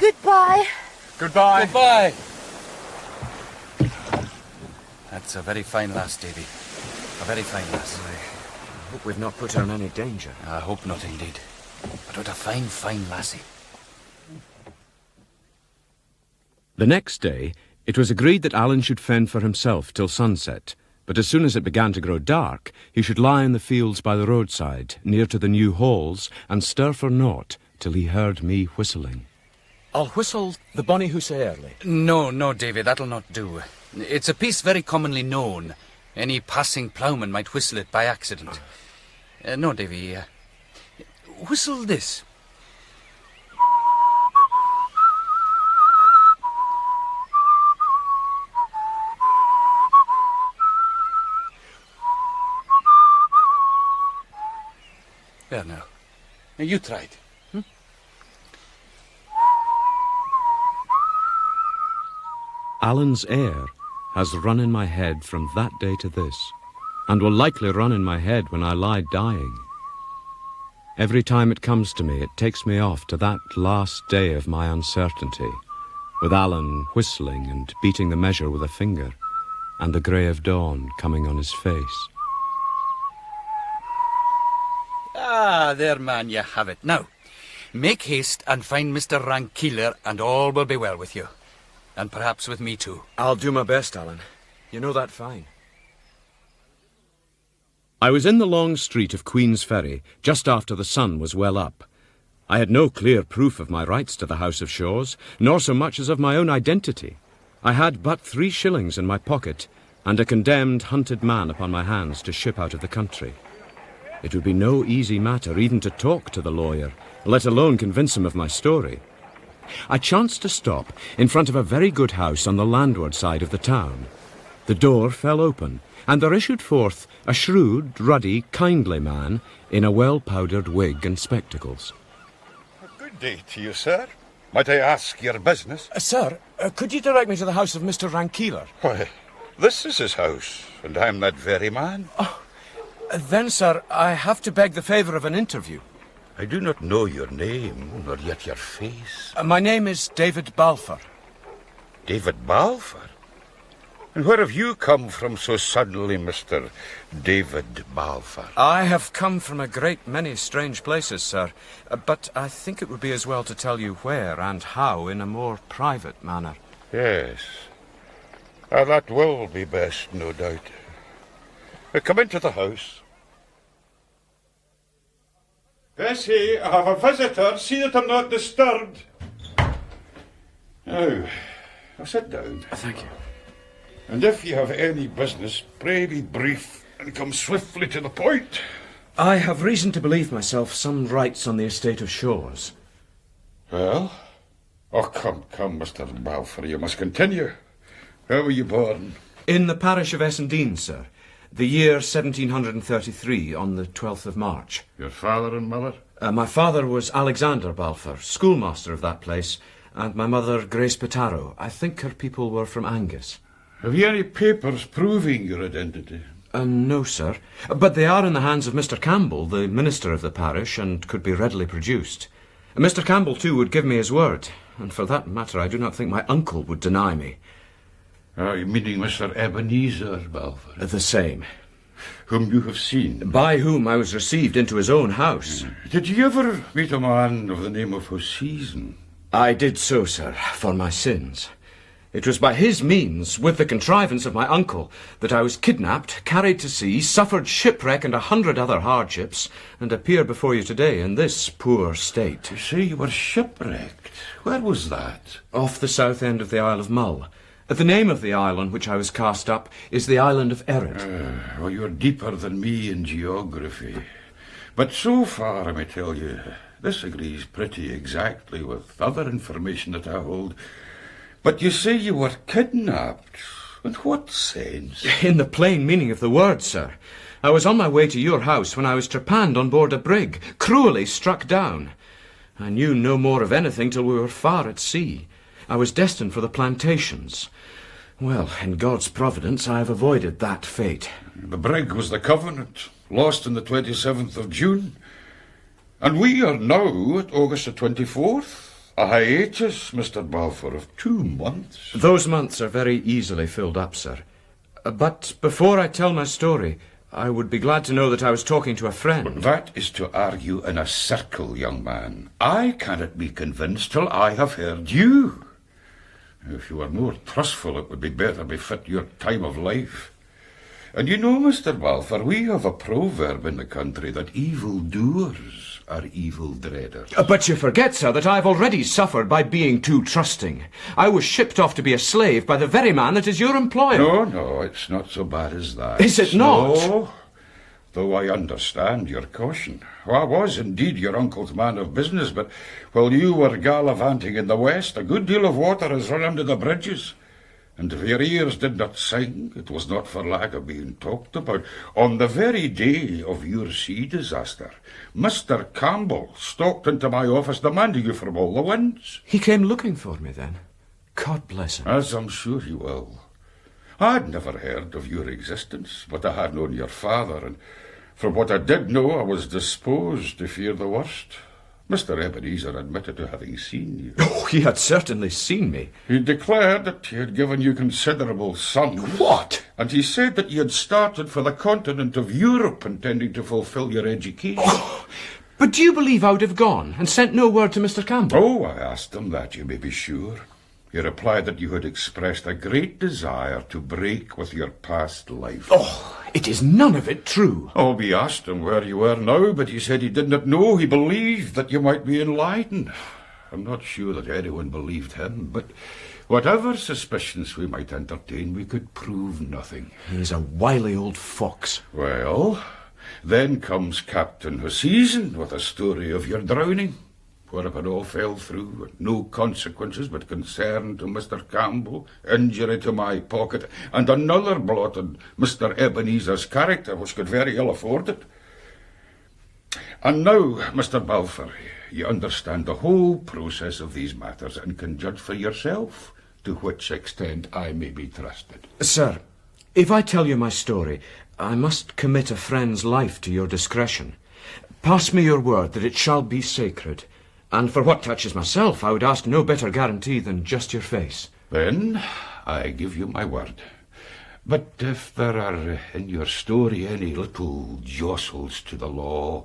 Goodbye. Goodbye. Goodbye. That's a very fine lass, Davy. A very fine lass. I hope we've not put her in any danger. I hope not, indeed. But what a fine, fine lassie. The next day, it was agreed that Alan should fend for himself till sunset, but as soon as it began to grow dark, he should lie in the fields by the roadside, near to the new halls, and stir for naught till he heard me whistling. I'll whistle the Bonnie Hussay Early. No, Davy, that'll not do. It's a piece very commonly known. Any passing ploughman might whistle it by accident. No, Davy, whistle this. There now. You try it. Alan's air has run in my head from that day to this, and will likely run in my head when I lie dying. Every time it comes to me, it takes me off to that last day of my uncertainty, with Alan whistling and beating the measure with a finger, and the grey of dawn coming on his face. Ah, there, man, you have it. Now, make haste and find Mr. Rankeeler, and all will be well with you. And perhaps with me too. I'll do my best, Alan. You know that fine. I was in the long street of Queen's Ferry just after the sun was well up. I had no clear proof of my rights to the House of Shaws, nor so much as of my own identity. I had but 3 shillings in my pocket, and a condemned, hunted man upon my hands to ship out of the country. It would be no easy matter even to talk to the lawyer, let alone convince him of my story. I chanced to stop in front of a very good house on the landward side of the town. The door fell open, and there issued forth a shrewd, ruddy, kindly man in a well-powdered wig and spectacles. Good day to you, sir. Might I ask your business? Sir, could you direct me to the house of Mr. Rankeeler? Why, this is his house, and I'm that very man. Then, sir, I have to beg the favour of an interview. I do not know your name, nor yet your face. My name is David Balfour. David Balfour? And where have you come from so suddenly, Mr. David Balfour? I have come from a great many strange places, sir, but I think it would be as well to tell you where and how in a more private manner. Yes. That will be best, no doubt. Come into the house. Bessie, I have a visitor. See that I'm not disturbed. Now, sit down. Thank you. And if you have any business, pray be brief and come swiftly to the point. I have reason to believe myself some rights on the estate of Shaws. Well? Oh, come, Mr. Balfour, you must continue. Where were you born? In the parish of Essendine, sir. The year 1733, on the 12th of March. Your father and mother? My father was Alexander Balfour, schoolmaster of that place, and my mother, Grace Petaro. I think her people were from Angus. Have you any papers proving your identity? No, sir. But they are in the hands of Mr. Campbell, the minister of the parish, and could be readily produced. Mr. Campbell, too, would give me his word, and for that matter, I do not think my uncle would deny me. Meaning Mr. Ebenezer Balfour? The same. Whom you have seen? By whom I was received into his own house. Did you ever meet a man of the name of Hoseason? I did so, sir, for my sins. It was by his means, with the contrivance of my uncle, that I was kidnapped, carried to sea, suffered shipwreck and 100 other hardships, and appear before you today in this poor state. You say you were shipwrecked? Where was that? Off the south end of the Isle of Mull. The name of the isle on which I was cast up is the island of Errett. Well, you're deeper than me in geography. But so far, I may tell you, this agrees pretty exactly with other information that I hold. But you say you were kidnapped. In what sense? In the plain meaning of the word, sir. I was on my way to your house when I was trepanned on board a brig, cruelly struck down. I knew no more of anything till we were far at sea. I was destined for the plantations. Well, in God's providence, I have avoided that fate. The brig was the Covenant, lost on the 27th of June. And we are now at August the 24th. A hiatus, Mr. Balfour, of 2 months. Those months are very easily filled up, sir. But before I tell my story, I would be glad to know that I was talking to a friend. But that is to argue in a circle, young man. I cannot be convinced till I have heard you. If you were more trustful, it would be better befit your time of life. And you know, Mr. Balfour, we have a proverb in the country that evildoers are evil dreaders. But you forget, sir, that I have already suffered by being too trusting. I was shipped off to be a slave by the very man that is your employer. No, it's not so bad as that. Is it not? No, though I understand your caution. Well, I was indeed your uncle's man of business, but while you were gallivanting in the west, a good deal of water has run under the bridges. And if your ears did not sing, it was not for lack of being talked about. On the very day of your sea disaster, Mr. Campbell stalked into my office demanding you from all the winds. He came looking for me then? God bless him. As I'm sure he will. I'd never heard of your existence, but I had known your father, and from what I did know, I was disposed to fear the worst. Mr. Ebenezer admitted to having seen you. Oh, he had certainly seen me. He declared that he had given you considerable sums. What? And he said that you had started for the continent of Europe, intending to fulfill your education. Oh, but do you believe I would have gone and sent no word to Mr. Campbell? Oh, I asked him that, you may be sure. He replied that you had expressed a great desire to break with your past life. Oh, It is none of it true. Oh, we asked him where you were now, but he said he did not know. He believed that you might be in Leiden. I'm not sure that anyone believed him, but whatever suspicions we might entertain, we could prove nothing. He's a wily old fox. Well, then comes Captain Hoseason with a story of your drowning, whereupon all fell through, no consequences but concern to Mr. Campbell, injury to my pocket, and another blot on Mr. Ebenezer's character, which could very ill afford it. And now, Mr. Balfour, you understand the whole process of these matters and can judge for yourself to which extent I may be trusted. Sir, if I tell you my story, I must commit a friend's life to your discretion. Pass me your word that it shall be sacred. And for what touches myself, I would ask no better guarantee than just your face. Then I give you my word. But if there are in your story any little jostles to the law,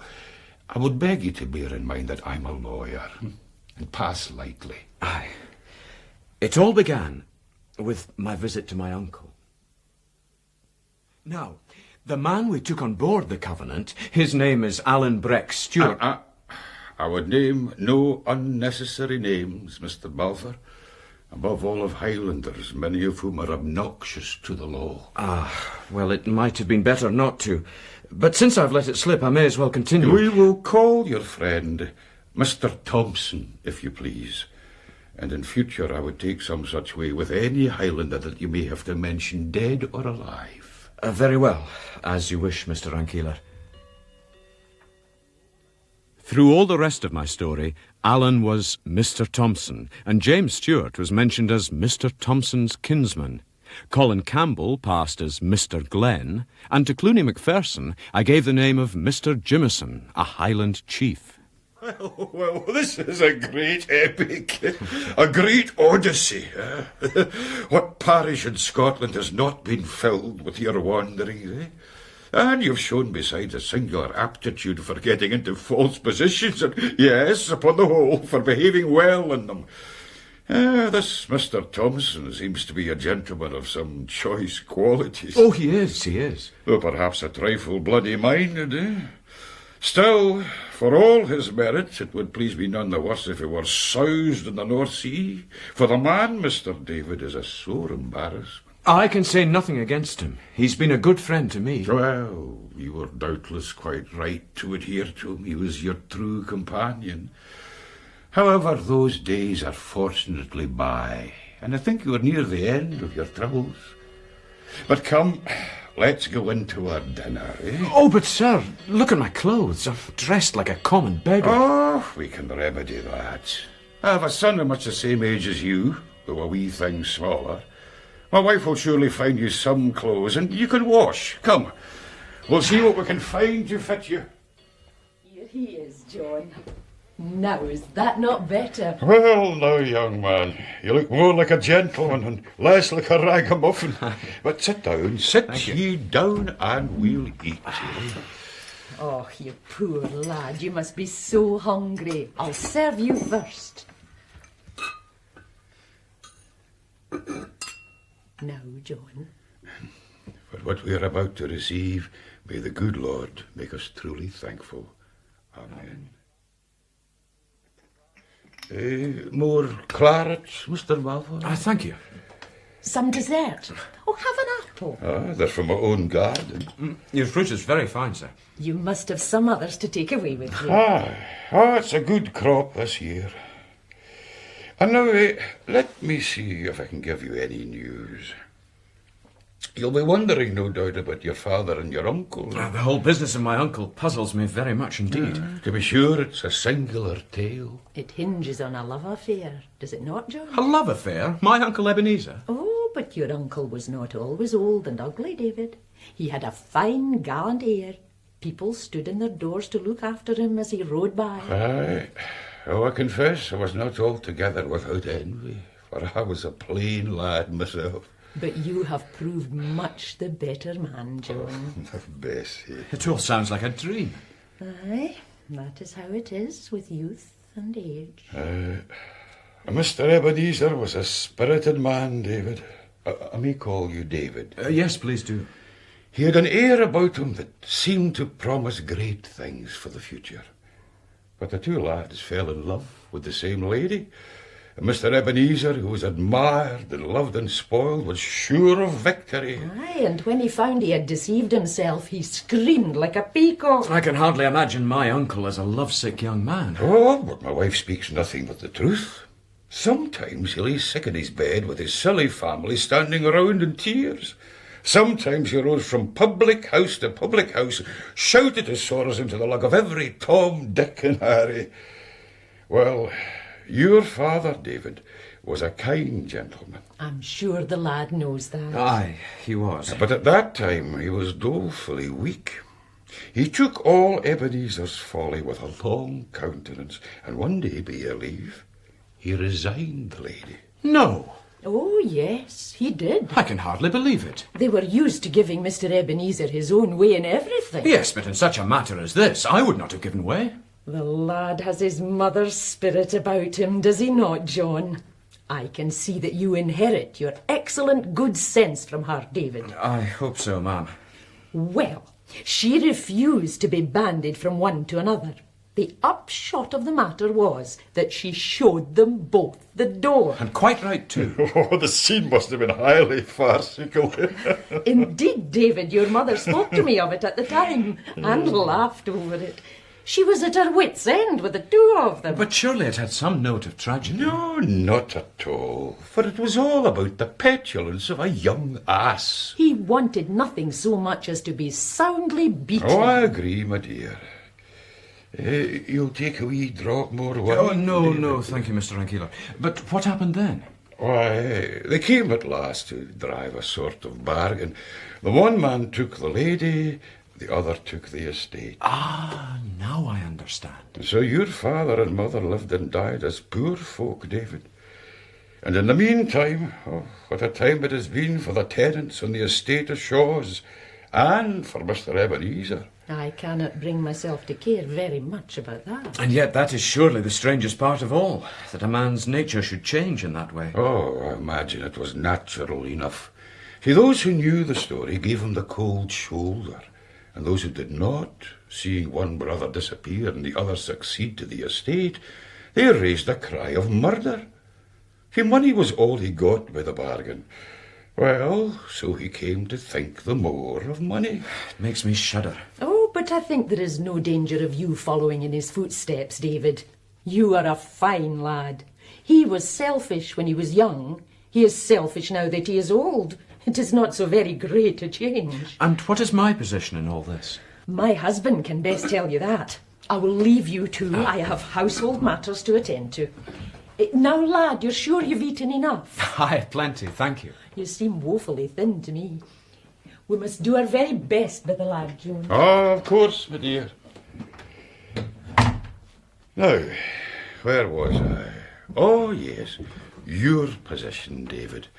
I would beg you to bear in mind that I'm a lawyer, and pass lightly. Aye. It all began with my visit to my uncle. Now, the man we took on board the Covenant, his name is Alan Breck Stewart. I would name no unnecessary names, Mr. Balfour. Above all of Highlanders, many of whom are obnoxious to the law. Well, it might have been better not to. But since I've let it slip, I may as well continue. We will call your friend Mr. Thompson, if you please. And in future I would take some such way with any Highlander that you may have to mention, dead or alive. Very well. As you wish, Mr. Rankeeler. Through all the rest of my story, Alan was Mr. Thompson, and James Stewart was mentioned as Mr. Thompson's kinsman. Colin Campbell passed as Mr. Glenn, and to Clooney Macpherson I gave the name of Mr. Jimison, a Highland chief. Well, this is a great epic, a great odyssey. What parish in Scotland has not been filled with your wanderings, eh? And you've shown, besides, a singular aptitude for getting into false positions, and, yes, upon the whole, for behaving well in them. This Mr. Thompson seems to be a gentleman of some choice qualities. Oh, he is. Though perhaps a trifle bloody-minded, eh? Still, for all his merits, it would please me none the worse if he were soused in the North Sea. For the man, Mr. David, is a sore embarrassment. I can say nothing against him. He's been a good friend to me. Well, you were doubtless quite right to adhere to him. He was your true companion. However, those days are fortunately by, and I think you are near the end of your troubles. But come, let's go into our dinner, eh? Oh, but sir, look at my clothes. I'm dressed like a common beggar. Oh, we can remedy that. I have a son of much the same age as you, though a wee thing smaller. My wife will surely find you some clothes, and you can wash. Come, we'll see what we can find to fit you. Here he is, John. Now, is that not better? Well, now, young man, you look more like a gentleman and less like a ragamuffin. But sit down, sit ye down, and we'll eat. Oh, you poor lad, you must be so hungry. I'll serve you first. Now, John. For what we are about to receive, may the good Lord make us truly thankful. Amen. More claret, Mr. Balfour? Thank you. Some dessert. Oh, have an apple. They're from my own garden. Your fruit is very fine, sir. You must have some others to take away with you. It's a good crop this year. And now, let me see if I can give you any news. You'll be wondering, no doubt, about your father and your uncle. The whole business of my uncle puzzles me very much indeed. To be sure, it's a singular tale. It hinges on a love affair, does it not, John? A love affair? My Uncle Ebenezer? Oh, but your uncle was not always old and ugly, David. He had a fine, gallant air. People stood in their doors to look after him as he rode by. Aye. Oh, I confess I was not altogether without envy, for I was a plain lad myself. But you have proved much the better man, John. Oh, Bessie. It all sounds like a dream. Aye, that is how it is with youth and age. Mr. Ebenezer was a spirited man, David. I may call you David. Yes, please do. He had an air about him that seemed to promise great things for the future. But the two lads fell in love with the same lady, and Mr. Ebenezer, who was admired and loved and spoiled, was sure of victory. Aye, and when he found he had deceived himself, he screamed like a peacock. I can hardly imagine my uncle as a lovesick young man. Oh, but my wife speaks nothing but the truth. Sometimes he lay sick in his bed with his silly family standing around in tears. Sometimes he rose from public house to public house, shouted his sorrows into the lug of every Tom, Dick and Harry. Well, your father, David, was a kind gentleman. I'm sure the lad knows that. Aye, he was. But at that time he was dolefully weak. He took all Ebenezer's folly with a long countenance, and one day, by your leave, he resigned the lady. No. Oh, yes, he did. I can hardly believe it. They were used to giving Mr. Ebenezer his own way in everything. Yes, but in such a matter as this, I would not have given way. The lad has his mother's spirit about him, does he not, John? I can see that you inherit your excellent good sense from her, David. I hope so, ma'am. Well, she refused to be banded from one to another. The upshot of the matter was that she showed them both the door. And quite right, too. Oh, the scene must have been highly farcical. Indeed, David, your mother spoke to me of it at the time and laughed over it. She was at her wit's end with the two of them. But surely it had some note of tragedy. No, not at all. For it was all about the petulance of a young ass. He wanted nothing so much as to be soundly beaten. Oh, I agree, my dear. You'll take a wee drop more wine? Oh, no, thank you, Mr. Ankeeler. But what happened then? Why, they came at last to drive a sort of bargain. The one man took the lady, the other took the estate. Ah, now I understand. So your father and mother lived and died as poor folk, David. And in the meantime, oh, what a time it has been for the tenants on the estate of Shaw's, and for Mr. Ebenezer. I cannot bring myself to care very much about that. And yet that is surely the strangest part of all, that a man's nature should change in that way. Oh, I imagine it was natural enough. See, those who knew the story gave him the cold shoulder, and those who did not, seeing one brother disappear and the other succeed to the estate, they raised a cry of murder. See, money was all he got by the bargain. Well, so he came to think the more of money. It makes me shudder. Oh, but I think there is no danger of you following in his footsteps, David. You are a fine lad. He was selfish when he was young. He is selfish now that he is old. It is not so very great a change. And what is my position in all this? My husband can best tell you that. I will leave you two. I have household matters to attend to. Now, lad, you're sure you've eaten enough? Aye, plenty, thank you. You seem woefully thin to me. We must do our very best by the lad, Joan. Oh, of course, my dear. Now, where was I? Oh, yes, your position, David.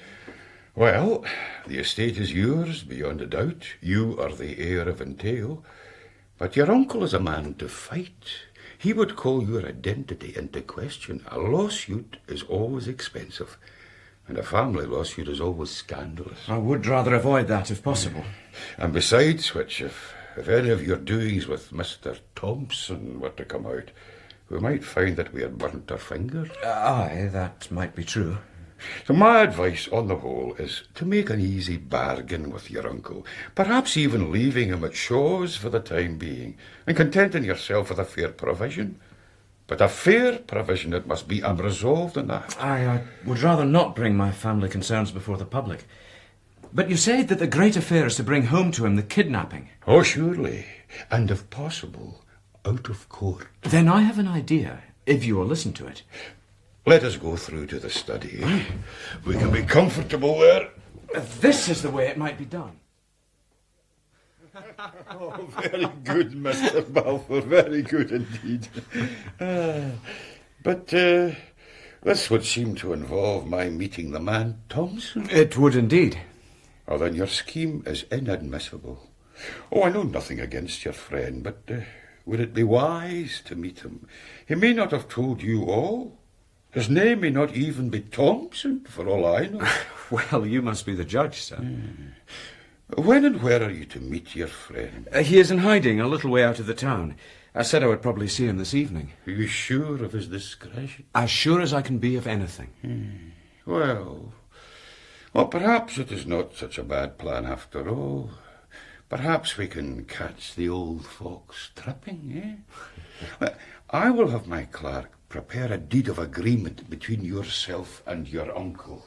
Well, the estate is yours, beyond a doubt. You are the heir of entail. But your uncle is a man to fight. He would call your identity into question. A lawsuit is always expensive, and a family lawsuit is always scandalous. I would rather avoid that if possible. And besides which, if any of your doings with Mr. Thompson were to come out, we might find that we had burnt our fingers. Aye, that might be true. So my advice, on the whole, is to make an easy bargain with your uncle, perhaps even leaving him at Shaw's for the time being, and contenting yourself with a fair provision. But a fair provision it must be. I'm resolved on that. I would rather not bring my family concerns before the public. But you say that the great affair is to bring home to him the kidnapping. Oh, surely. And if possible, out of court. Then I have an idea, if you will listen to it. Let us go through to the study. We can be comfortable there. This is the way it might be done. Oh, very good, Mr. Balfour. Very good indeed. But this would seem to involve my meeting the man Thompson. It would indeed. Oh, then your scheme is inadmissible. Oh, I know nothing against your friend, but would it be wise to meet him? He may not have told you all. His name may not even be Thompson, for all I know. Well, you must be the judge, sir. When and where are you to meet your friend? He is in hiding a little way out of the town. I said I would probably see him this evening. Are you sure of his discretion? As sure as I can be of anything. Well, perhaps it is not such a bad plan after all. Perhaps we can catch the old fox tripping, eh? Well, I will have my clerk prepare a deed of agreement between yourself and your uncle.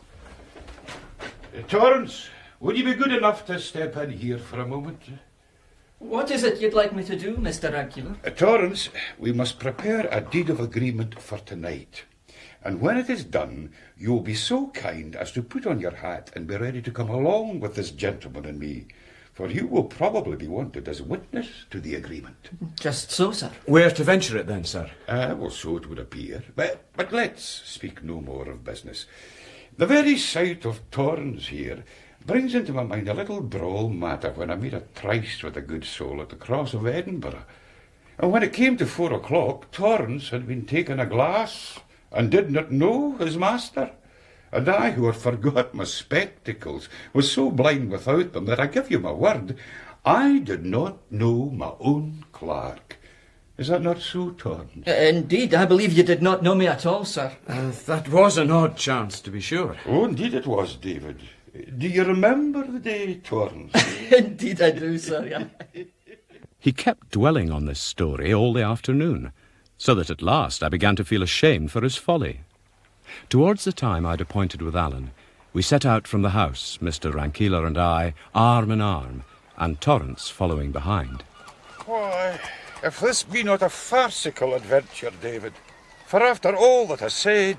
Torrance, would you be good enough to step in here for a moment? What is it you'd like me to do, Mr. Rancular? Torrance, we must prepare a deed of agreement for tonight. And when it is done, you'll be so kind as to put on your hat and be ready to come along with this gentleman and me, for you will probably be wanted as witness to the agreement. Just so, sir. We're to venture it then, sir? Well, so it would appear. But let's speak no more of business. The very sight of Torrance here brings into my mind a little droll matter when I made a tryst with a good soul at the Cross of Edinburgh. And when it came to 4 o'clock, Torrance had been taking a glass and did not know his master. And I, who had forgot my spectacles, was so blind without them that I give you my word, I did not know my own clerk. Is that not so, Torrance? Indeed, I believe you did not know me at all, sir. That was an odd chance, to be sure. Oh, indeed it was, David. Do you remember the day, Torrance? Indeed I do, sir, yeah. He kept dwelling on this story all the afternoon, so that at last I began to feel ashamed for his folly. Towards the time I'd appointed with Alan, we set out from the house, Mr. Rancular and I, arm in arm, and Torrance following behind. Why, if this be not a farcical adventure, David, for after all that I said,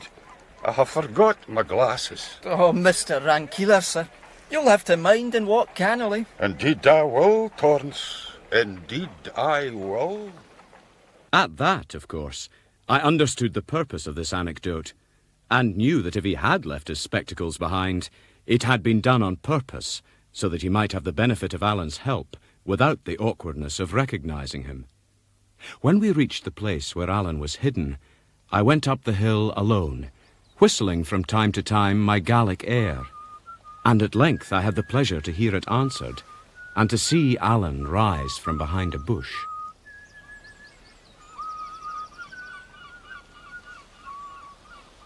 I have forgot my glasses. Oh, Mr. Rancular, sir, you'll have to mind and walk cannily. Indeed I will, Torrance. Indeed I will. At that, of course, I understood the purpose of this anecdote, and knew that if he had left his spectacles behind, it had been done on purpose, so that he might have the benefit of Alan's help without the awkwardness of recognizing him. When we reached the place where Alan was hidden, I went up the hill alone, whistling from time to time my Gallic air, and at length I had the pleasure to hear it answered, and to see Alan rise from behind a bush.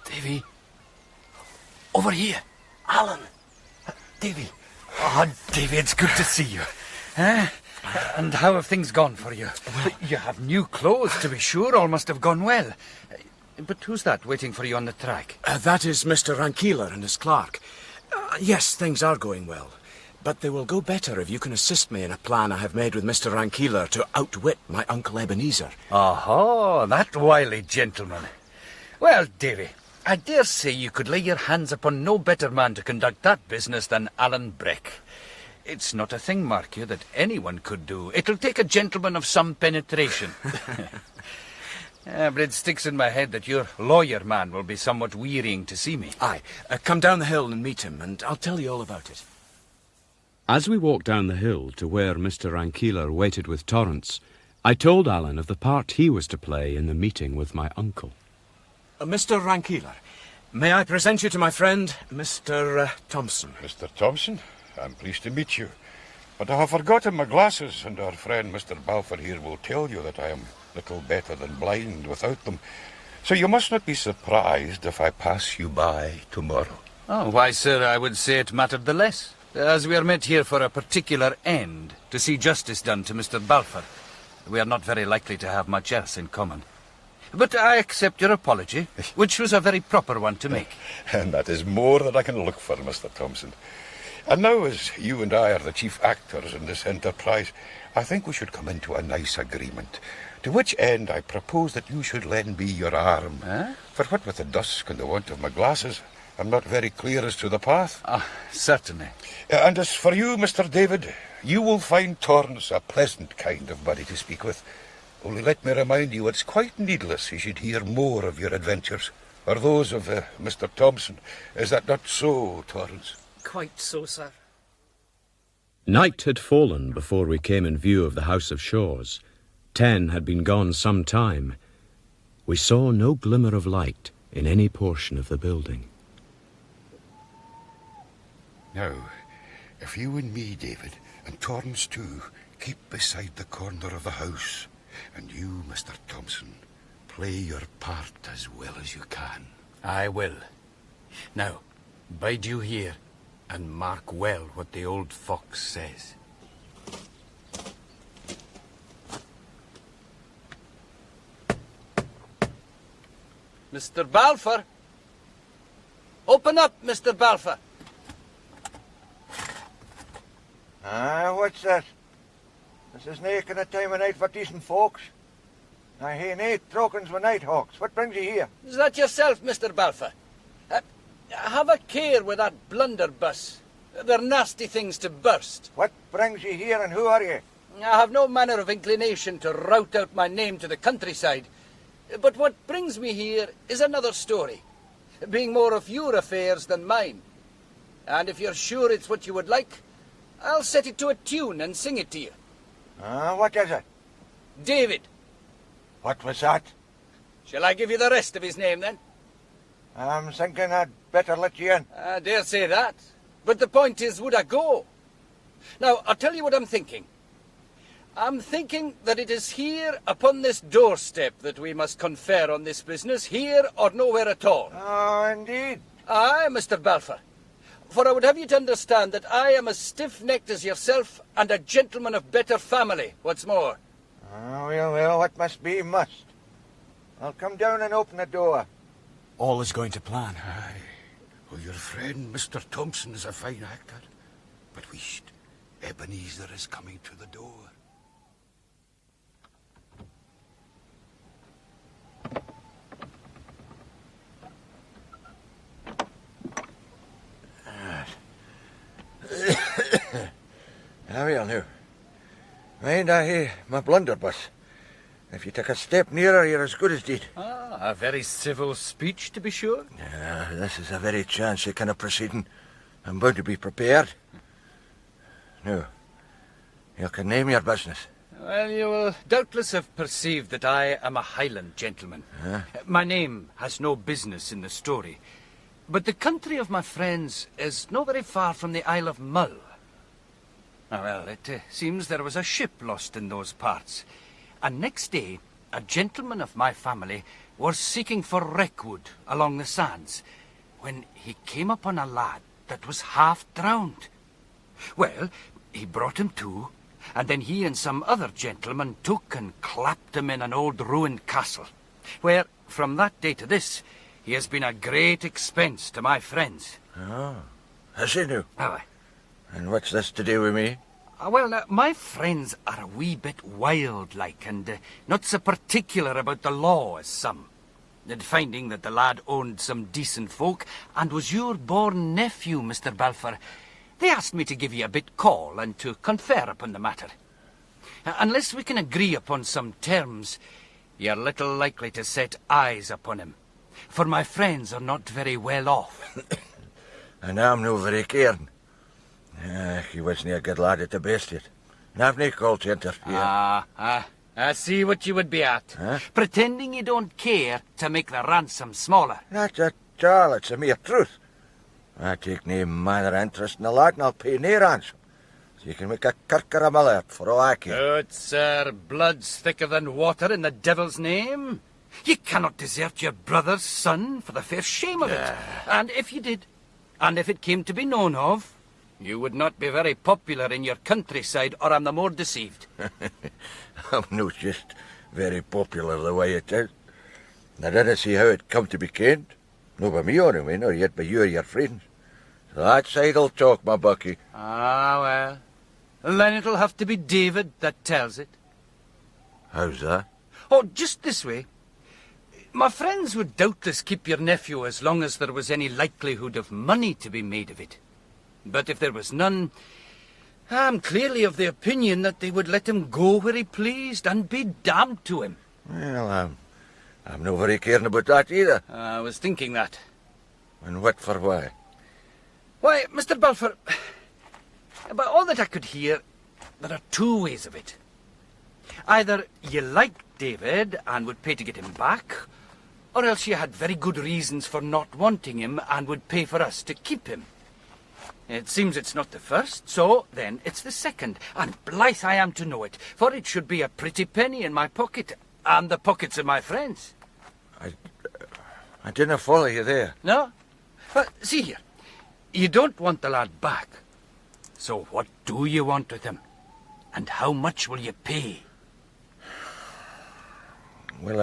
Davy, over here. Alan. Davy. Oh, Davy, it's good to see you. And how have things gone for you? Well, you have new clothes, to be sure. All must have gone well. But who's that waiting for you on the track? That is Mr. Rancular and his clerk. Yes, things are going well. But they will go better if you can assist me in a plan I have made with Mr. Rancular to outwit my Uncle Ebenezer. Oh, that wily gentleman. Well, Davy, I dare say you could lay your hands upon no better man to conduct that business than Alan Breck. It's not a thing, mark you, that anyone could do. It'll take a gentleman of some penetration. But it sticks in my head that your lawyer man will be somewhat wearying to see me. Aye, come down the hill and meet him, and I'll tell you all about it. As we walked down the hill to where Mr. Rancular waited with Torrance, I told Alan of the part he was to play in the meeting with my uncle. Mr. Rancular, may I present you to my friend, Mr. Thompson? Mr. Thompson, I'm pleased to meet you. But I have forgotten my glasses, and our friend Mr. Balfour here will tell you that I am little better than blind without them. So you must not be surprised if I pass you by tomorrow. Oh, why, sir, I would say it mattered the less, as we are met here for a particular end, to see justice done to Mr. Balfour. We are not very likely to have much else in common. But I accept your apology, which was a very proper one to make. And that is more than I can look for, Mr. Thompson. And now, as you and I are the chief actors in this enterprise, I think we should come into a nice agreement, to which end I propose that you should lend me your arm. For what with the dusk and the want of my glasses, I'm not very clear as to the path. Certainly. And as for you, Mr. David, you will find Torrance a pleasant kind of body to speak with. Only let me remind you, it's quite needless he should hear more of your adventures, or those of Mr. Thompson. Is that not so, Torrance? Quite so, sir. Night had fallen before we came in view of the House of Shaws. 10 had been gone some time. We saw no glimmer of light in any portion of the building. Now, if you and me, David, And Torrance, too, keep beside the corner of the house. And you, Mr. Thompson, play your part as well as you can. I will. Now, bide you here, and mark well what the old fox says. Mr. Balfour! Open up, Mr. Balfour! What's that? This is nae kind of time of night for decent folks. I hae nae trokins with night hawks. What brings you here? Is that yourself, Mr. Balfour? Have a care with that blunderbuss. They're nasty things to burst. What brings you here, and who are you? I have no manner of inclination to rout out my name to the countryside. But what brings me here is another story, being more of your affairs than mine. And if you're sure it's what you would like, I'll set it to a tune and sing it to you. What is it? David. What was that? Shall I give you the rest of his name, then? I'm thinking I'd better let you in. I dare say that. But the point is, would I go? Now, I'll tell you what I'm thinking. I'm thinking that it is here upon this doorstep that we must confer on this business, here or nowhere at all. Oh, indeed. Aye, Mr. Balfour. For I would have you to understand that I am as stiff-necked as yourself and a gentleman of better family, what's more. Well, what must be must. I'll come down and open the door. All is going to plan. Aye. Well, your friend, Mr. Thompson, is a fine actor. But wheesht, Ebenezer is coming to the door. Well, now. Mind I hae my blunderbuss. If you take a step nearer, you're as good as dead. A very civil speech, to be sure. This is a very chancy kind of proceeding. I'm bound to be prepared. Now, you can name your business. Well, you will doubtless have perceived that I am a Highland gentleman. My name has no business in the story. But the country of my friends is no very far from the Isle of Mull. Well, it seems there was a ship lost in those parts. And next day, a gentleman of my family was seeking for wreckwood along the sands, when he came upon a lad that was half drowned. Well, he brought him to, and then he and some other gentlemen took and clapped him in an old ruined castle, where, from that day to this, he has been a great expense to my friends. Oh, has he now? Aye. And what's this to do with me? Well, now, my friends are a wee bit wild-like, and not so particular about the law as some. And finding that the lad owned some decent folk, and was your born nephew, Mr. Balfour, they asked me to give you a bit call, and to confer upon the matter. Unless we can agree upon some terms, you're little likely to set eyes upon him, for my friends are not very well off. And I'm no very caring. He wasn't a good lad at the best yet. And I've nae call to interfere. I see what you would be at. Pretending you don't care to make the ransom smaller. Not at all, it's a mere truth. I take nae manner interest in the lad, and I'll pay nae ransom. So you can make a kirker of my lad for all I care. Good, sir. Blood's thicker than water in the devil's name. You cannot desert your brother's son for the fair shame of it. And if you did, and if it came to be known of, you would not be very popular in your countryside, or I'm the more deceived. I'm not just very popular the way it is. I didn't see how it come to be kenned. No by me, anyway, nor yet by you or your friends. So that's idle talk, my bucky. Well. Then it'll have to be David that tells it. How's that? Oh, just this way. My friends would doubtless keep your nephew as long as there was any likelihood of money to be made of it. But if there was none, I'm clearly of the opinion that they would let him go where he pleased, and be damned to him. Well, I'm no very caring about that either. I was thinking that. And what for why? Why, Mr. Balfour, by all that I could hear, there are two ways of it. Either you liked David and would pay to get him back, or else you had very good reasons for not wanting him and would pay for us to keep him. It seems it's not the first, so then it's the second. And blithe I am to know it, for it should be a pretty penny in my pocket, and the pockets of my friends. I didn't follow you there. No? But see here, you don't want the lad back. So what do you want with him? And how much will you pay? Well,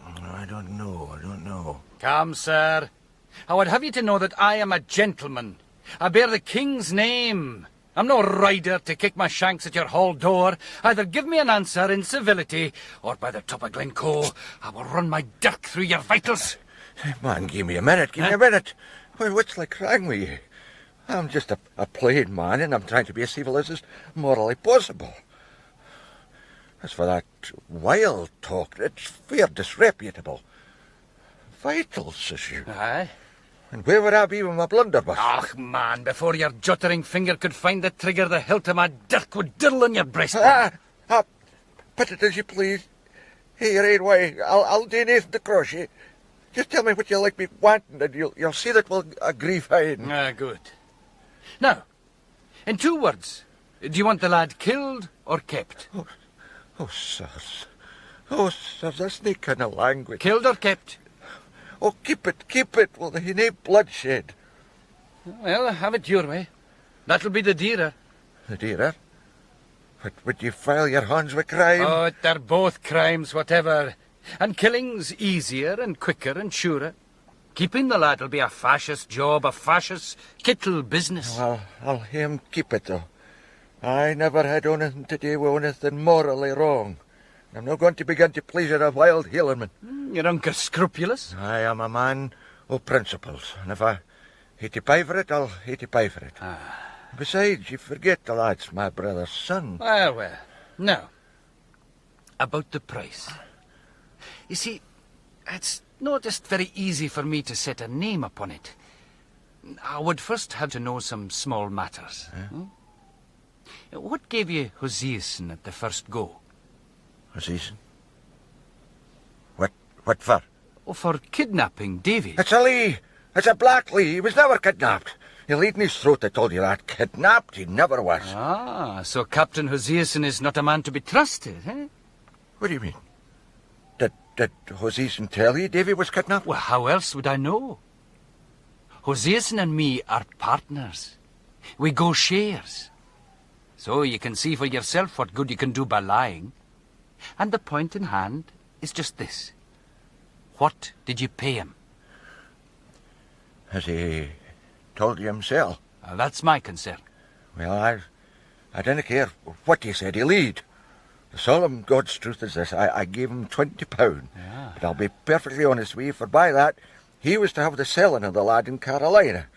I don't know. Come, sir. I would have you to know that I am a gentleman. I bear the king's name. I'm no rider to kick my shanks at your hall door. Either give me an answer in civility, or by the top of Glencoe, I will run my dirk through your vitals. Man, give me a minute, give me a minute. Well, what's like wrong with you? I'm just a plain man, and I'm trying to be as civil as is morally possible. As for that wild talk, it's fair disreputable. Vitals issue. Aye. And where would I be with my blunderbuss? Ach, man, before your juttering finger could find the trigger, the hilt of my dirk would diddle in your breast. Put it as you please. Here, anyway, I'll do anything to cross you. Just tell me what you like me wanting, and you'll see that we'll agree fine. Good. Now, in 2 words, do you want the lad killed or kept? Oh, sirs. Oh, sirs, that's no kind of language. Killed or kept? Oh, keep it. Well, there ain't no bloodshed. Well, have it your way. That'll be the dearer. The dearer? But would you file your hands with crime? Oh, they're both crimes, whatever. And killing's easier and quicker and surer. Keeping the lad'll be a fascist job, a fascist kittle business. Well, I'll him keep it, though. I never had anything to do with anything morally wrong. I'm not going to begin to pleasure a wild Highlandman. You're unscrupulous. I am a man of principles, and if I hate to pay for it, I'll hate to pay for it. Besides, you forget the lad's my brother's son. Well. Now, about the price. You see, it's not just very easy for me to set a name upon it. I would first have to know some small matters. What gave you Hoseyson at the first go? Hoseyson? What for? Oh, for kidnapping Davy. It's a lie. It's a black lie. He was never kidnapped. He'll eat in his throat, I told you that. Kidnapped, he never was. So Captain Hoseyson is not a man to be trusted, eh? What do you mean? Did Hoseyson tell you Davy was kidnapped? Well, how else would I know? Hoseyson and me are partners. We go shares. So you can see for yourself what good you can do by lying. And the point in hand is just this. What did you pay him? Has he told you himself? That's my concern. Well, I didn't care what he said. He'll lead. The solemn God's truth is this. I gave him £20. But I'll be perfectly honest with you, for by that, he was to have the selling of the lad in Carolina.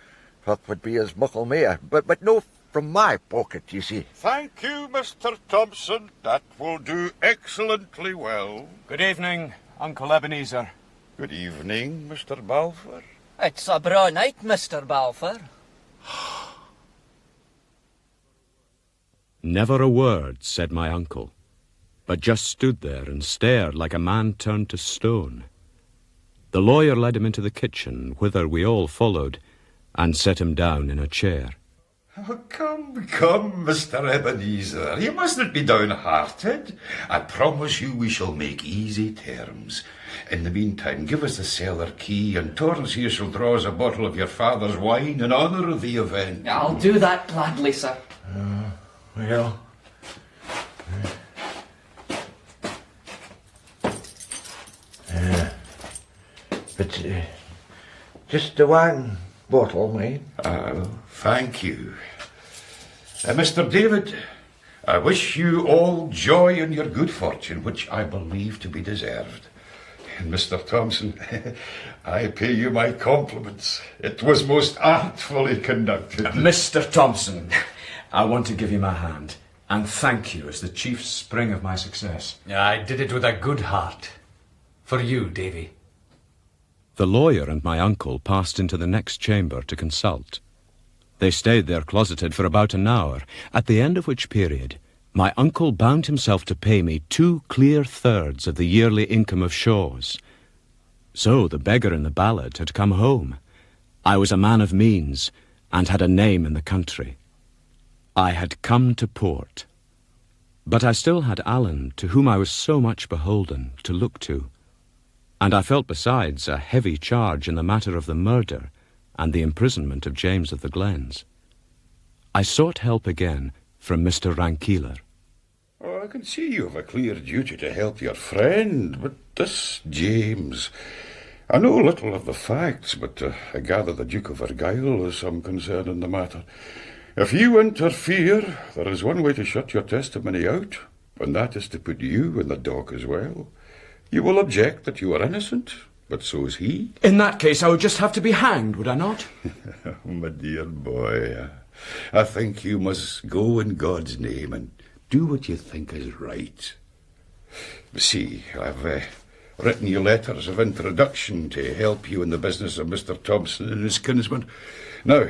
What would be his muckle mare. But no from my pocket, you see. Thank you, Mr. Thompson. That will do excellently well. Good evening, Uncle Ebenezer. Good evening, Mr. Balfour. It's a braw night, Mr. Balfour. Never a word said my uncle, but just stood there and stared like a man turned to stone. The lawyer led him into the kitchen, whither we all followed, and set him down in a chair. Oh, come, Mr. Ebenezer. You mustn't be downhearted. I promise you we shall make easy terms. In the meantime, give us the cellar key, and Torrance here shall draw us a bottle of your father's wine in honour of the event. I'll do that gladly, sir. Well... But just the one bottle, mate. Thank you. Mr. David, I wish you all joy in your good fortune, which I believe to be deserved. And Mr. Thompson, I pay you my compliments. It was most artfully conducted. Mr. Thompson, I want to give you my hand and thank you as the chief spring of my success. I did it with a good heart. For you, Davy. The lawyer and my uncle passed into the next chamber to consult. They stayed there closeted for about an hour, at the end of which period my uncle bound himself to pay me 2 clear thirds of the yearly income of Shaw's. So the beggar in the ballad had come home. I was a man of means, and had a name in the country. I had come to port. But I still had Alan, to whom I was so much beholden, to look to, and I felt besides a heavy charge in the matter of the murder and the imprisonment of James of the Glens. I sought help again from Mr. Rankeeler. Oh, I can see you have a clear duty to help your friend, but this James... I know little of the facts, but I gather the Duke of Argyll has some concern in the matter. If you interfere, there is one way to shut your testimony out, and that is to put you in the dock as well. You will object that you are innocent, but so is he. In that case, I would just have to be hanged, would I not? My dear boy, I think you must go in God's name and do what you think is right. See, I've written you letters of introduction to help you in the business of Mr. Thompson and his kinsman. Now,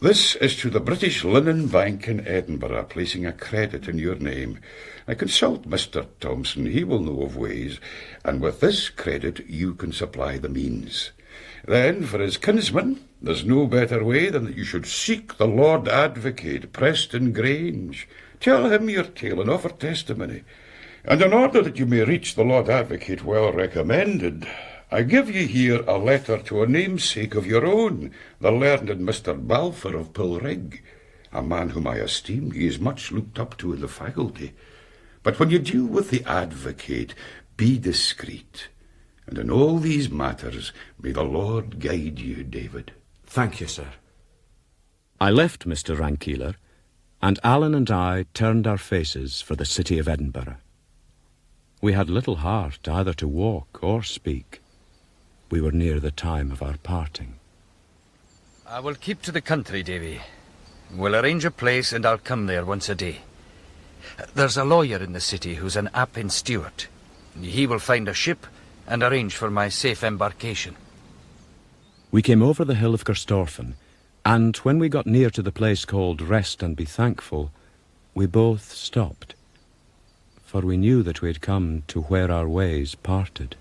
this is to the British Linen Bank in Edinburgh, placing a credit in your name. Now consult Mr. Thompson, he will know of ways, and with this credit you can supply the means. Then, for his kinsman, there's no better way than that you should seek the Lord Advocate, Preston Grange. Tell him your tale and offer testimony. And in order that you may reach the Lord Advocate well recommended, I give you here a letter to a namesake of your own, the learned Mr. Balfour of Pilrig, a man whom I esteem. He is much looked up to in the faculty. But when you deal with the Advocate, be discreet. And in all these matters, may the Lord guide you, David. Thank you, sir. I left Mr. Rankeeler, and Alan and I turned our faces for the city of Edinburgh. We had little heart either to walk or speak. We were near the time of our parting. I will keep to the country, Davy. We'll arrange a place and I'll come there once a day. There's a lawyer in the city who's an Appin Stewart. He will find a ship and arrange for my safe embarkation. We came over the hill of Gerstorfen, and when we got near to the place called Rest and Be Thankful, we both stopped, for we knew that we had come to where our ways parted.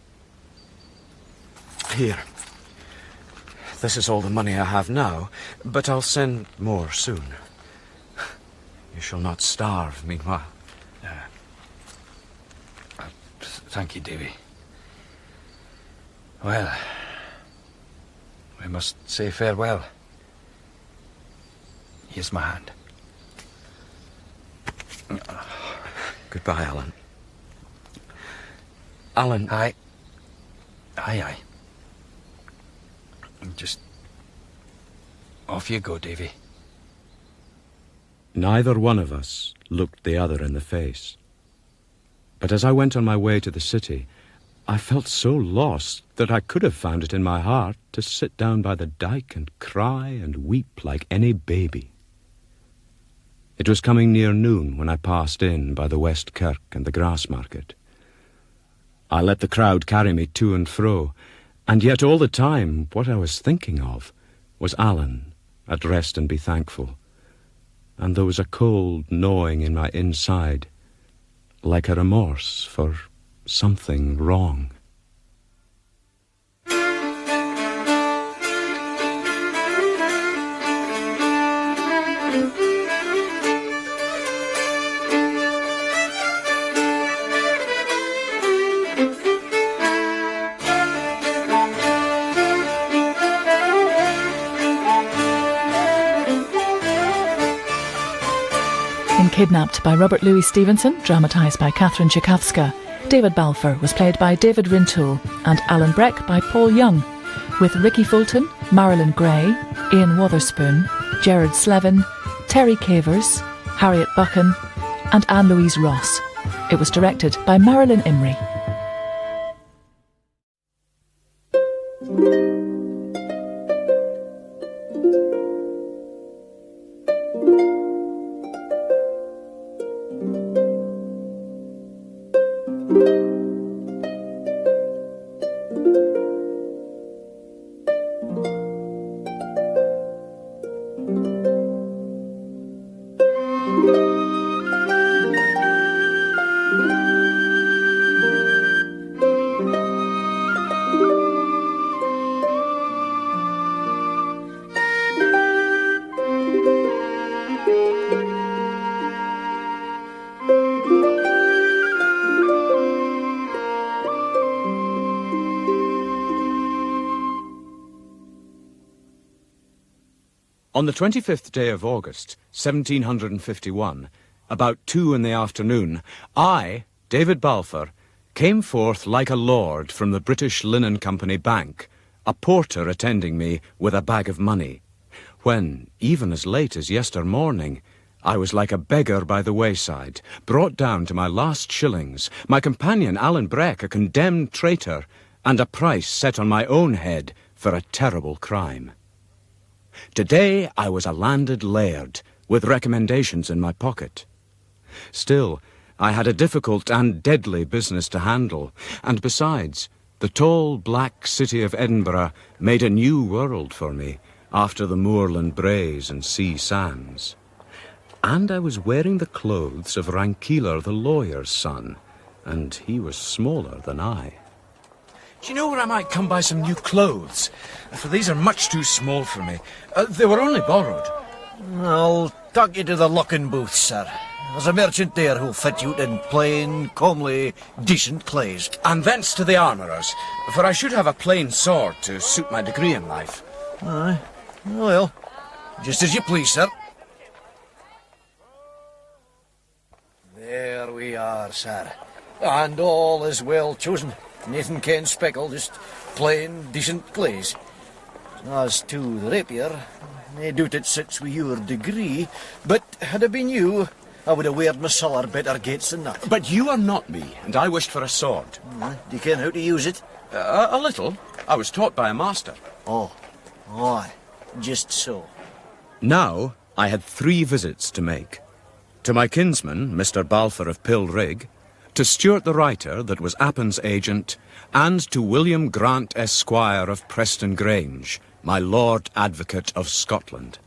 Here. This is all the money I have now, but I'll send more soon. You shall not starve meanwhile. Thank you, Davy. Well, we must say farewell. Here's my hand. Goodbye, Alan. Alan. Aye. Just off you go, Davy. Neither one of us looked the other in the face. But as I went on my way to the city, I felt so lost that I could have found it in my heart to sit down by the dyke and cry and weep like any baby. It was coming near noon when I passed in by the West Kirk and the Grass Market. I let the crowd carry me to and fro, and yet all the time what I was thinking of was Alan at Rest and Be Thankful, and there was a cold gnawing in my inside, like a remorse for something wrong. Kidnapped by Robert Louis Stevenson, dramatised by Catherine Tchaikovsky. David Balfour was played by David Rintoul and Alan Breck by Paul Young, with Ricky Fulton, Marilyn Gray, Ian Wotherspoon, Gerard Slevin, Terry Cavers, Harriet Buchan and Anne-Louise Ross. It was directed by Marilyn Imrie. On the 25th day of August, 1751, about 2 in the afternoon, I, David Balfour, came forth like a lord from the British Linen Company Bank, a porter attending me with a bag of money, when, even as late as yester morning, I was like a beggar by the wayside, brought down to my last shillings, my companion Alan Breck a condemned traitor, and a price set on my own head for a terrible crime. Today I was a landed laird, with recommendations in my pocket. Still, I had a difficult and deadly business to handle, and besides, the tall black city of Edinburgh made a new world for me, after the moorland braes and sea sands. And I was wearing the clothes of Rankeeler the lawyer's son, and he was smaller than I. Do you know where I might come by some new clothes? For these are much too small for me. They were only borrowed. I'll tuck you to the looking booth, sir. There's a merchant there who'll fit you in plain, comely, decent clays. And thence to the armourer's, for I should have a plain sword to suit my degree in life. Aye. Well, just as you please, sir. There we are, sir. And all is well chosen. Nathan Ken Speckle, just plain, decent clays. As to the rapier, I doubt it sits with your degree, but had it been you, I would have weared my siller better gates than that. But you are not me, and I wished for a sword. Do you ken how to use it? A little. I was taught by a master. Oh, aye, just so. Now I had 3 visits to make. To my kinsman, Mr. Balfour of Pilrig, to Stewart the writer that was Appin's agent, and to William Grant Esquire of Preston Grange, my Lord Advocate of Scotland.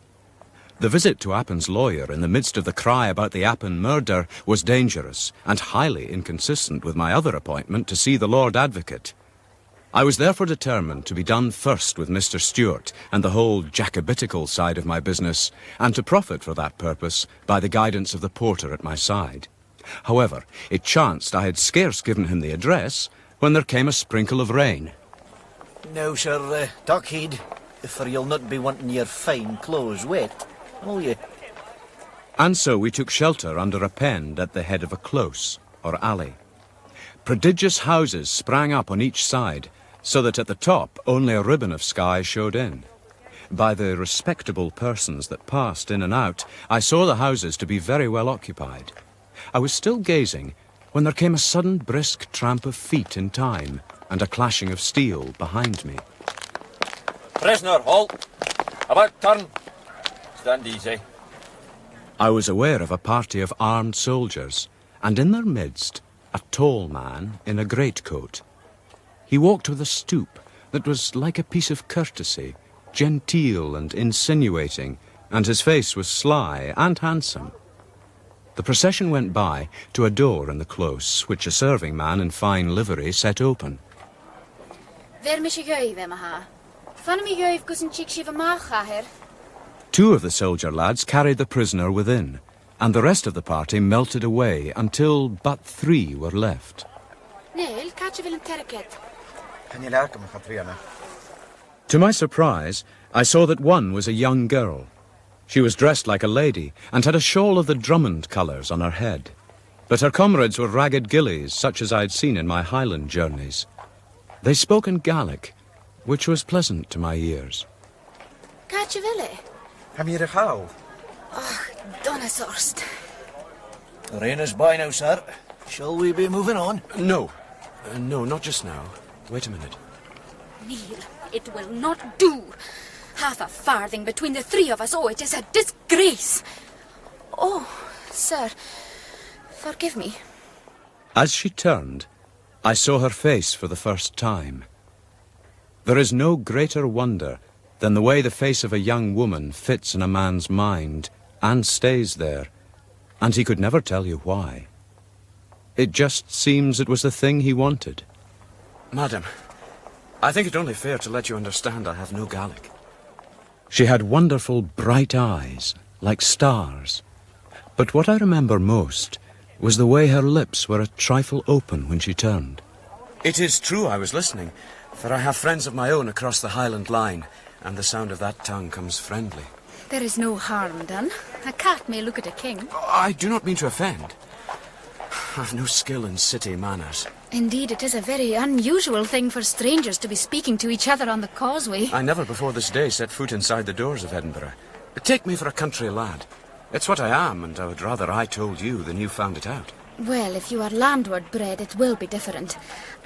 The visit to Appin's lawyer in the midst of the cry about the Appin murder was dangerous and highly inconsistent with my other appointment to see the Lord Advocate. I was therefore determined to be done first with Mr. Stewart and the whole Jacobitical side of my business, and to profit for that purpose by the guidance of the porter at my side. However, it chanced I had scarce given him the address when there came a sprinkle of rain. Now, sir, tuck heed, for you'll not be wanting your fine clothes wet, will you? And so we took shelter under a pend at the head of a close, or alley. Prodigious houses sprang up on each side, so that at the top only a ribbon of sky showed in. By the respectable persons that passed in and out, I saw the houses to be very well occupied. I was still gazing when there came a sudden brisk tramp of feet in time, and a clashing of steel behind me. Prisoner, halt! About turn. Stand easy. I was aware of a party of armed soldiers, and in their midst a tall man in a greatcoat. He walked with a stoop that was like a piece of courtesy, genteel and insinuating, and his face was sly and handsome. The procession went by to a door in the close, which a serving man in fine livery set open. Two of the soldier lads carried the prisoner within, and the rest of the party melted away until but 3 were left. To my surprise, I saw that one was a young girl. She was dressed like a lady, and had a shawl of the Drummond colours on her head. But her comrades were ragged gillies, such as I had seen in my Highland journeys. They spoke in Gaelic, which was pleasant to my ears. Am you how? The rain is by now, sir. Shall we be moving on? No. No, not just now. Wait a minute. Neil, it will not do. Half a farthing between the 3 of us. Oh, it is a disgrace. Oh, sir, forgive me. As she turned, I saw her face for the first time. There is no greater wonder than the way the face of a young woman fits in a man's mind and stays there, and he could never tell you why. It just seems it was the thing he wanted. Madam, I think it only fair to let you understand I have no Gaelic. She had wonderful bright eyes, like stars. But what I remember most was the way her lips were a trifle open when she turned. It is true I was listening, for I have friends of my own across the Highland line, and the sound of that tongue comes friendly. There is no harm done. A cat may look at a king. I do not mean to offend. I've no skill in city manners. Indeed, it is a very unusual thing for strangers to be speaking to each other on the causeway. I never before this day set foot inside the doors of Edinburgh. Take me for a country lad. It's what I am, and I would rather I told you than you found it out. Well, if you are landward bred, it will be different.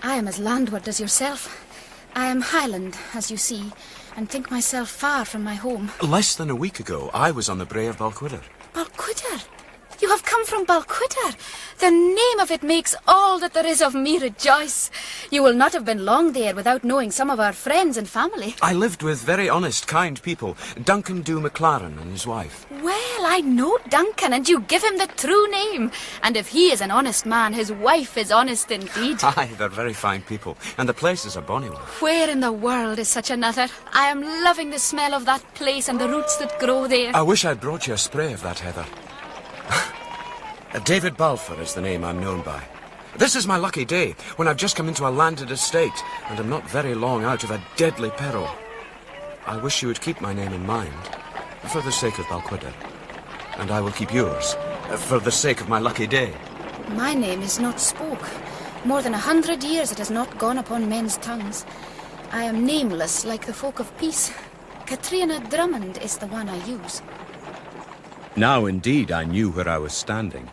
I am as landward as yourself. I am Highland, as you see, and think myself far from my home. Less than a week ago, I was on the brae of Balquidder. Balquidder? You have come from Balquidder. The name of it makes all that there is of me rejoice. You will not have been long there without knowing some of our friends and family. I lived with very honest, kind people. Duncan Dew McLaren and his wife. Well, I know Duncan, and you give him the true name. And if he is an honest man, his wife is honest indeed. Aye, they're very fine people, and the place is a bonny one. Where in the world is such another? I am loving the smell of that place and the roots that grow there. I wish I'd brought you a spray of that heather. David Balfour is the name I'm known by. This is my lucky day, when I've just come into a landed estate, and am not very long out of a deadly peril. I wish you would keep my name in mind, for the sake of Balquidder. And I will keep yours, for the sake of my lucky day. My name is not spoke. More than 100 years it has not gone upon men's tongues. I am nameless like the folk of peace. Katrina Drummond is the one I use. Now indeed I knew where I was standing.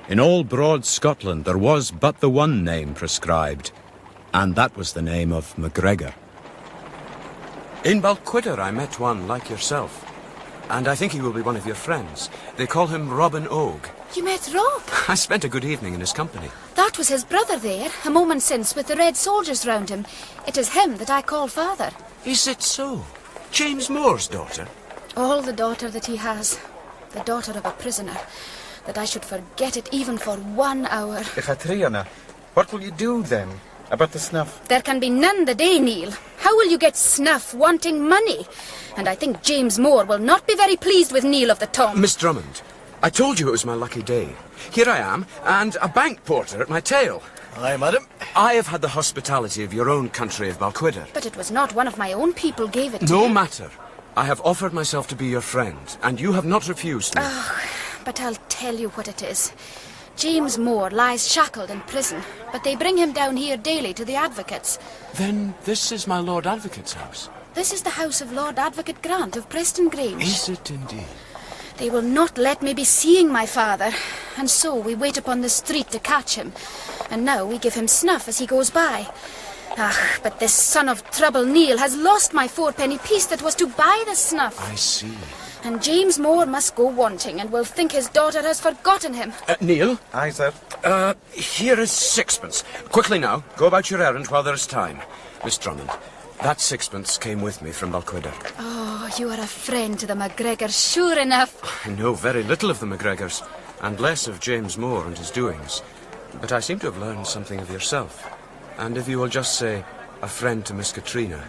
In all broad Scotland there was but the one name prescribed, and that was the name of MacGregor. In Balquidder I met one like yourself, and I think he will be one of your friends. They call him Robin Og. You met Rob? I spent a good evening in his company. That was his brother there, a moment since, with the red soldiers round him. It is him that I call father. Is it so? James Moore's daughter? All the daughter that he has. The daughter of a prisoner. That I should forget it even for 1 hour. Katrina, what will you do then about the snuff? There can be none the day, Neil. How will you get snuff wanting money? And I think James Moore will not be very pleased with Neil of the Tom. Miss Drummond, I told you it was my lucky day. Here I am, and a bank porter at my tail. Aye, madam. I have had the hospitality of your own country of Balquidder. But it was not one of my own people gave it to No you. matter. I have offered myself to be your friend, and you have not refused me. But I'll tell you what it is. James Moore lies shackled in prison, but they bring him down here daily to the advocates. Then this is my Lord Advocate's house. This is the house of Lord Advocate Grant of Preston Grange. Is it indeed? They will not let me be seeing my father, and so we wait upon the street to catch him. And now we give him snuff as he goes by. But this son of trouble, Neil, has lost my 4-penny piece that was to buy the snuff. I see. And James Moore must go wanting, and will think his daughter has forgotten him. Neil? Aye, sir. Here is 6pence. Quickly now, go about your errand while there is time. Miss Drummond, that 6pence came with me from Balquidder. Oh, you are a friend to the MacGregors, sure enough. I know very little of the MacGregors, and less of James Moore and his doings. But I seem to have learned something of yourself. And if you will just say, a friend to Miss Katrina,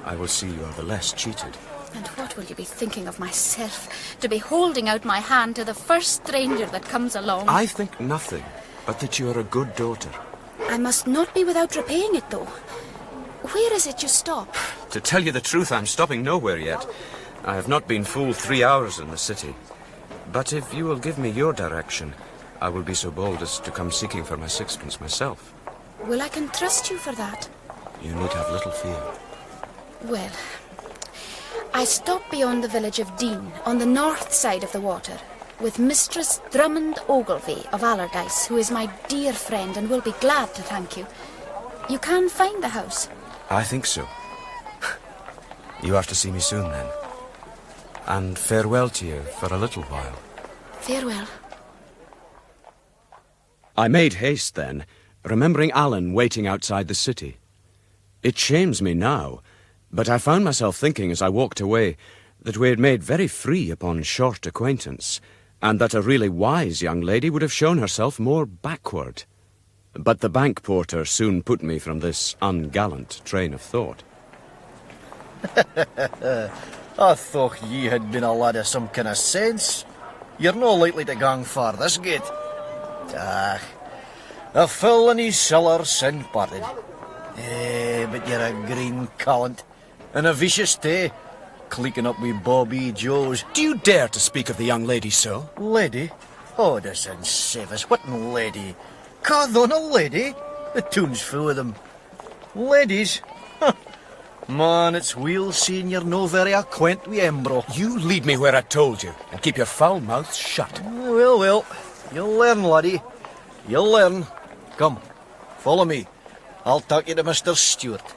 I will see you are the less cheated. And what will you be thinking of myself, to be holding out my hand to the first stranger that comes along? I think nothing, but that you are a good daughter. I must not be without repaying it, though. Where is it you stop? To tell you the truth, I'm stopping nowhere yet. I have not been full 3 hours in the city. But if you will give me your direction, I will be so bold as to come seeking for my 6pence myself. Will I can trust you for that? You need have little fear. Well, I stop beyond the village of Dean, on the north side of the water, with Mistress Drummond Ogilvy of Allardyce, who is my dear friend and will be glad to thank you. You can find the house. I think so. You are to see me soon, then. And farewell to you for a little while. Farewell. I made haste then, remembering Alan waiting outside the city. It shames me now, but I found myself thinking as I walked away that we had made very free upon short acquaintance, and that a really wise young lady would have shown herself more backward. But the bank porter soon put me from this ungallant train of thought. I thought ye had been a lad of some kind of sense. You're no likely to gang far this gate. A fool and his cellar sin parted. But you're a green callant, and a vicious tay. cleeking up with Bobby Joes. Do you dare to speak of the young lady so? Lady? Oh, this save us. What lady? Call on a lady? The toon's full of them. Ladies? Huh. Man, it's well seeing you're no very acquaint with Embro. You lead me where I told you, and keep your foul mouth shut. Well, you'll learn, laddie. You'll learn. Come, follow me. I'll take you to Mr. Stewart.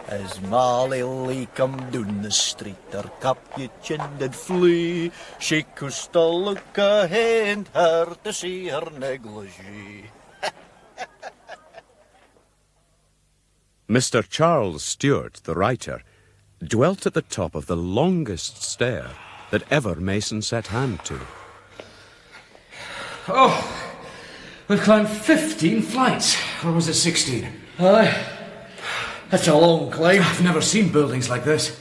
As Molly come down the street, her cap you chin did flee. She could look ahead her to see her negligee. Mr. Charles Stewart, the writer, dwelt at the top of the longest stair that ever mason set hand to. Oh, we've climbed 15 flights. Or was it 16? Aye, that's a long climb. I've never seen buildings like this.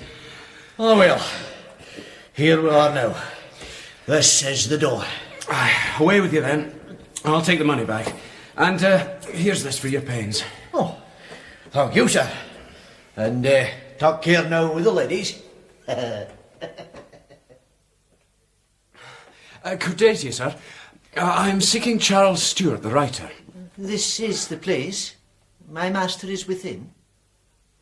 Oh well, here we are now. This is the door. Aye, away with you then. I'll take the money back. And here's this for your pains. Oh, thank you, sir. And take care now with the ladies. Good day to you, sir. I'm seeking Charles Stewart, the writer. This is the place. My master is within.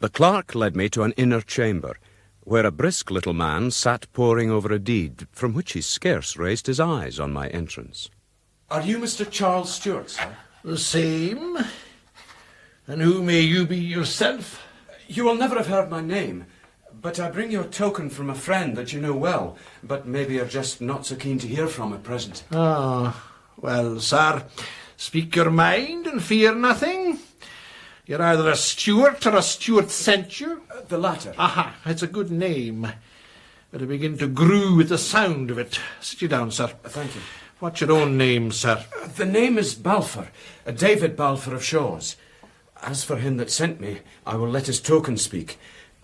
The clerk led me to an inner chamber, where a brisk little man sat poring over a deed from which he scarce raised his eyes on my entrance. Are you Mr. Charles Stewart, sir? The same. And who may you be yourself? You will never have heard my name, but I bring you a token from a friend that you know well, but maybe are just not so keen to hear from at present. Ah, well, sir, speak your mind and fear nothing. You're either a Stewart or a Stewart sent you. The latter. Aha, it's a good name. But I begin to grue with the sound of it. Sit you down, sir. Thank you. What's your own name, sir? The name is Balfour, David Balfour of Shaw's. As for him that sent me, I will let his token speak.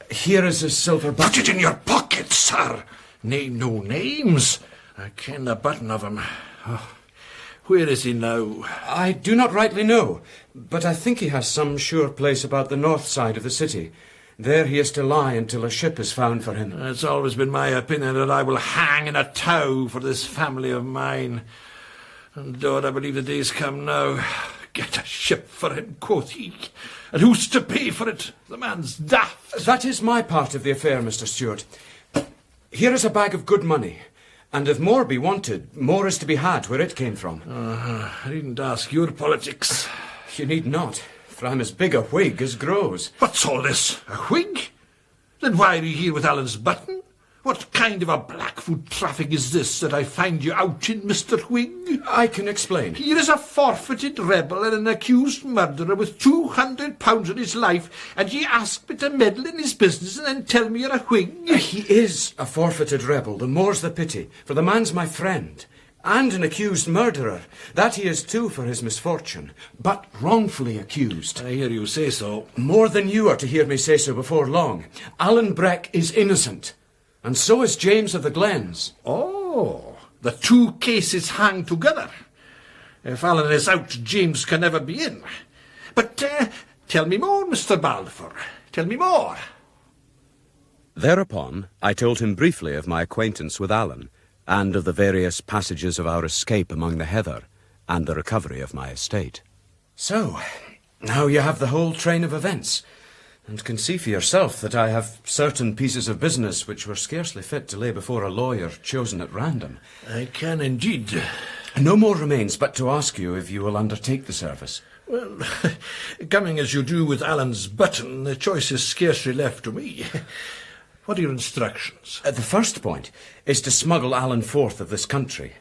Here is his silver button. Put it in your pocket, sir. Name no names. I ken the button of him. Oh, where is he now? I do not rightly know, but I think he has some sure place about the north side of the city. There he is to lie until a ship is found for him. It's always been my opinion that I will hang in a tow for this family of mine. And Lord, I believe the day's come now. Get a ship for him, quoth he. And who's to pay for it? The man's daft. That is my part of the affair, Mr. Stewart. Here is a bag of good money, and if more be wanted, more is to be had where it came from. I needn't ask your politics. You need not, for I'm as big a Whig as grows. What's all this? A Whig? Then why are you here with Alan's button? What kind of a Blackfoot traffic is this that I find you out in, Mr. Whig? I can explain. Here is a forfeited rebel and an accused murderer with £200 on his life, and ye ask me to meddle in his business and then tell me you're a Whig? He is a forfeited rebel, the more's the pity, for the man's my friend, and an accused murderer. That he is too for his misfortune, but wrongfully accused. I hear you say so. More than you are to hear me say so before long. Alan Breck is innocent. And so is James of the Glens. Oh, the two cases hang together. If Alan is out, James can never be in. But tell me more, Mr. Balfour. Tell me more. Thereupon, I told him briefly of my acquaintance with Alan, and of the various passages of our escape among the heather, and the recovery of my estate. So, now you have the whole train of events, and can see for yourself that I have certain pieces of business which were scarcely fit to lay before a lawyer chosen at random. I can indeed. No more remains but to ask you if you will undertake the service. Well, coming as you do with Alan's button, the choice is scarcely left to me. What are your instructions? The first point is to smuggle Alan forth of this country.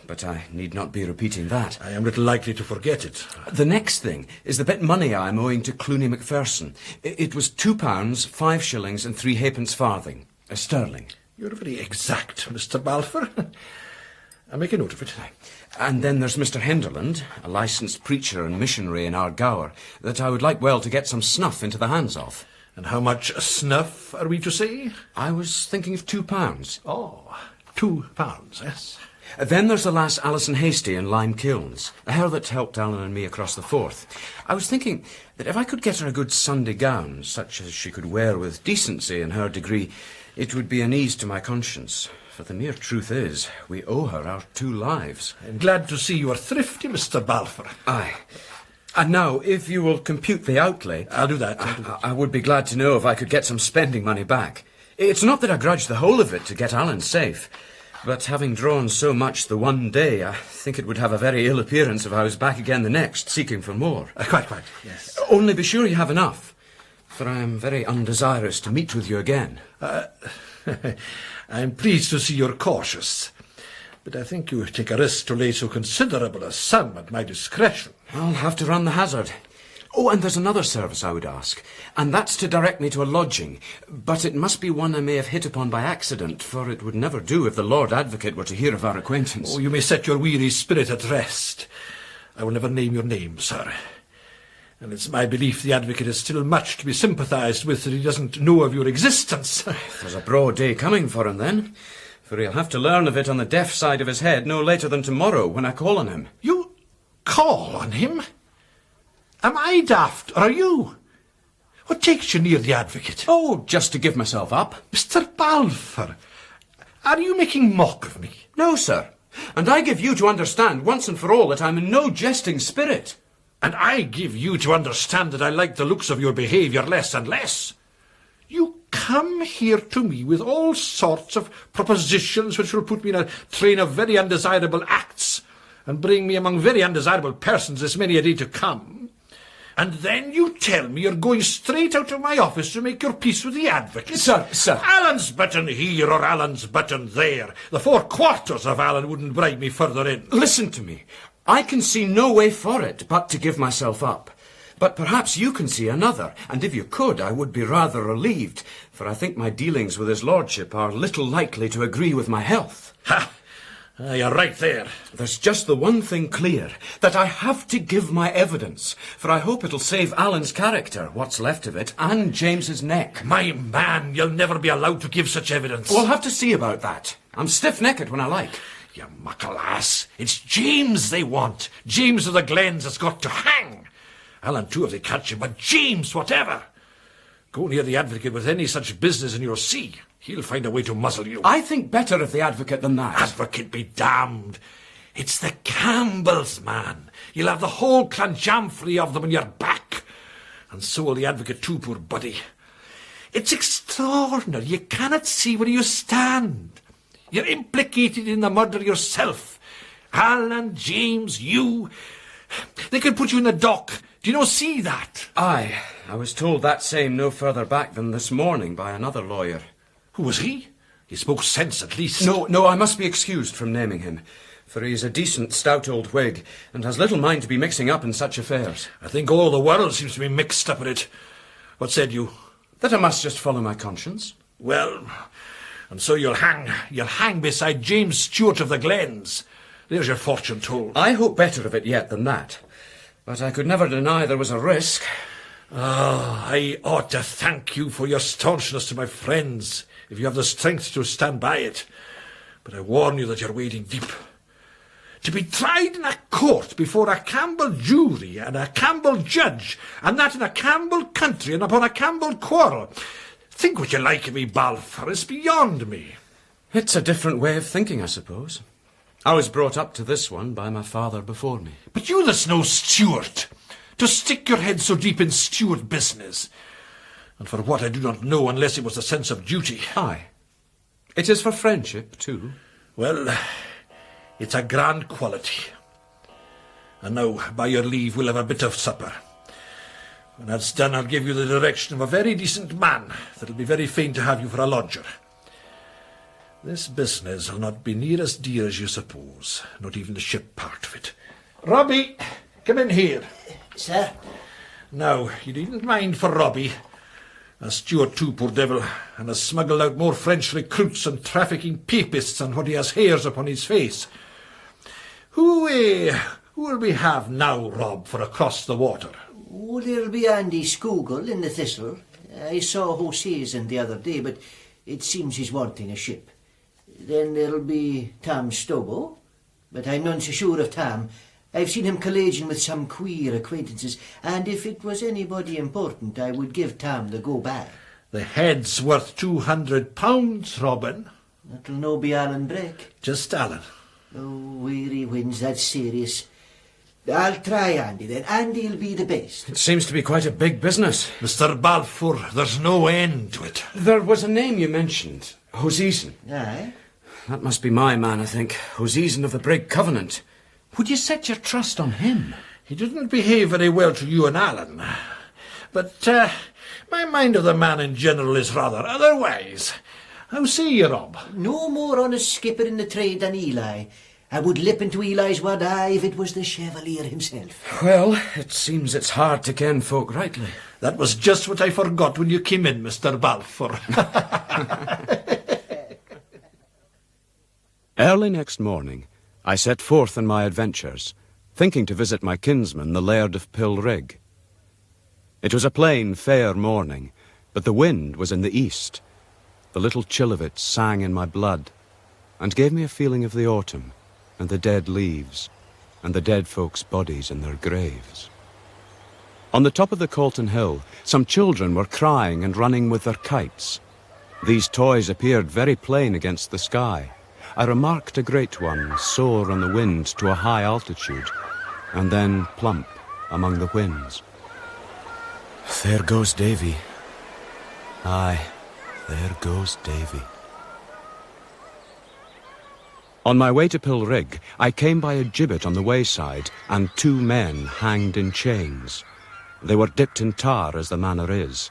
But I need not be repeating that. I am little likely to forget it. The next thing is the bit money I am owing to Clooney Macpherson. It was £2, 5 shillings and 3 halfpence farthing, sterling. You're very exact, Mr. Balfour. I'll make a note of it. And then there's Mr. Henderland, a licensed preacher and missionary in our Gower, that I would like well to get some snuff into the hands of. And how much snuff are we to say? I was thinking of £2. Oh, £2, yes. Then there's the lass Alison Hasty in Lime Kilns, her that helped Alan and me across the Forth. I was thinking that if I could get her a good Sunday gown, such as she could wear with decency in her degree, it would be an ease to my conscience. For the mere truth is, we owe her our 2 lives. I'm glad to see you are thrifty, Mr. Balfour. Aye. And now, if you will compute the outlay... I'll do that. I would be glad to know if I could get some spending money back. It's not that I grudge the whole of it to get Alan safe, but having drawn so much the one day, I think it would have a very ill appearance if I was back again the next, seeking for more. Quite, yes. Only be sure you have enough, for I am very undesirous to meet with you again. I'm pleased to see you're cautious, but I think you take a risk to lay so considerable a sum at my discretion. I'll have to run the hazard. Oh, and there's another service I would ask, and that's to direct me to a lodging, but it must be one I may have hit upon by accident, for it would never do if the Lord Advocate were to hear of our acquaintance. Oh, you may set your weary spirit at rest. I will never name your name, sir. And it's my belief the Advocate is still much to be sympathised with that he doesn't know of your existence. There's a broad day coming for him, then, for he'll have to learn of it on the deaf side of his head no later than tomorrow when I call on him. You call on him? Am I daft, or are you? What takes you near the Advocate? Oh, just to give myself up. Mr. Balfour, are you making mock of me? No, sir. And I give you to understand once and for all that I'm in no jesting spirit. And I give you to understand that I like the looks of your behaviour less and less. You come here to me with all sorts of propositions which will put me in a train of very undesirable acts and bring me among very undesirable persons this many a day to come. And then you tell me you're going straight out of my office to make your peace with the Advocate. Sir. Alan's button here or Alan's button there. The 4 quarters of Alan wouldn't bribe me further in. Listen to me. I can see no way for it but to give myself up. But perhaps you can see another, and if you could, I would be rather relieved, for I think my dealings with his lordship are little likely to agree with my health. Ha! You're right there. There's just the one thing clear, that I have to give my evidence, for I hope it'll save Alan's character, what's left of it, and James's neck. My man, you'll never be allowed to give such evidence. We'll have to see about that. I'm stiff-necked when I like. You muckle ass. It's James they want. James of the Glens has got to hang. Alan too if they catch him, but James whatever. Go near the Advocate with any such business and you'll see. He'll find a way to muzzle you. I think better of the Advocate than that. Advocate be damned. It's the Campbells, man. You'll have the whole clanjamfrey of them on your back. And so will the Advocate too, poor buddy. It's extraordinary. You cannot see where you stand. You're implicated in the murder yourself. Alan, James, you. They could put you in the dock. Do you not see that? Aye. I was told that same no further back than this morning by another lawyer. Who was he? He spoke sense, at least. No, I must be excused from naming him, for he's a decent, stout old Whig, and has little mind to be mixing up in such affairs. I think all the world seems to be mixed up in it. What said you? That I must just follow my conscience. Well, and so you'll hang beside James Stewart of the Glens. There's your fortune told. I hope better of it yet than that. But I could never deny there was a risk. I ought to thank you for your staunchness to my friends, if you have the strength to stand by it. But I warn you that you're wading deep. To be tried in a court before a Campbell jury and a Campbell judge, and that in a Campbell country and upon a Campbell quarrel. Think what you like of me, Balfour. It's beyond me. It's a different way of thinking, I suppose. I was brought up to this one by my father before me. But you that's no Stewart, to stick your head so deep in Stewart business. And for what I do not know, unless it was a sense of duty. Aye. It is for friendship, too. Well, it's a grand quality. And now, by your leave, we'll have a bit of supper. When that's done, I'll give you the direction of a very decent man that'll be very fain to have you for a lodger. This business will not be near as dear as you suppose, not even the ship part of it. Robbie, come in here. Sir? Now, you needn't mind for Robbie. A Stewart too, poor devil, and has smuggled out more French recruits and trafficking papists than what he has hairs upon his face. Who will we have now, Rob, for across the water? Oh, there'll be Andy Scougal in the Thistle. I saw Hoseason the other day, but it seems he's wanting a ship. Then there'll be Tom Stobo, but I'm none so sure of Tam. I've seen him collegian with some queer acquaintances, and if it was anybody important, I would give Tam the go-by. The head's worth £200, Robin. That'll no be Alan Breck. Just Alan. Oh, weary winds, that's serious. I'll try Andy then. Andy'll be the best. It seems to be quite a big business. Mr. Balfour, there's no end to it. There was a name you mentioned, Hoseason. Aye. That must be my man, I think. Hoseason of the Brig Covenant. Would you set your trust on him? He didn't behave very well to you and Alan. But my mind of the man in general is rather otherwise. How say you, Rob? No more honest skipper in the trade than Eli. I would lip into Eli's word eye if it was the Chevalier himself. Well, it seems it's hard to ken folk rightly. That was just what I forgot when you came in, Mr. Balfour. Early next morning, I set forth on my adventures, thinking to visit my kinsman, the Laird of Pilrig. It was a plain, fair morning, but the wind was in the east. The little chill of it sang in my blood, and gave me a feeling of the autumn, and the dead leaves, and the dead folks' bodies in their graves. On the top of the Colton Hill, some children were crying and running with their kites. These toys appeared very plain against the sky. I remarked a great one soar on the wind to a high altitude, and then plump among the winds. There goes Davy. Aye, there goes Davy. On my way to Pilrig, I came by a gibbet on the wayside, and 2 men hanged in chains. They were dipped in tar, as the manner is.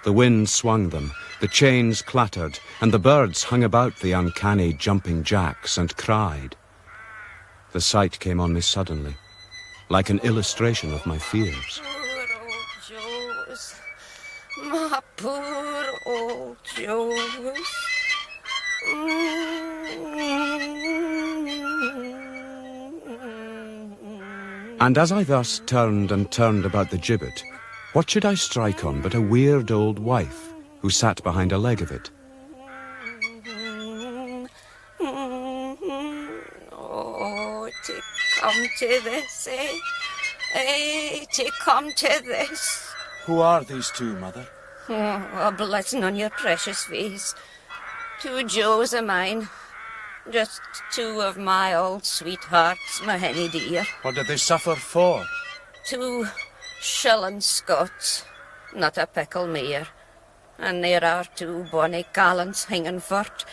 The wind swung them, the chains clattered, and the birds hung about the uncanny jumping jacks and cried. The sight came on me suddenly, like an illustration of my fears. My poor old Joes. And as I thus turned and turned about the gibbet, what should I strike on but a weird old wife who sat behind a leg of it? Oh, to come to this, eh? Eh, to come to this. Who are these 2, Mother? Oh, a blessing on your precious face. 2 Joes of mine. Just 2 of my old sweethearts, my henny dear. What did they suffer for? 2 shilling Scots, not a pickle mere. And there are 2 bonny gallants hanging for't.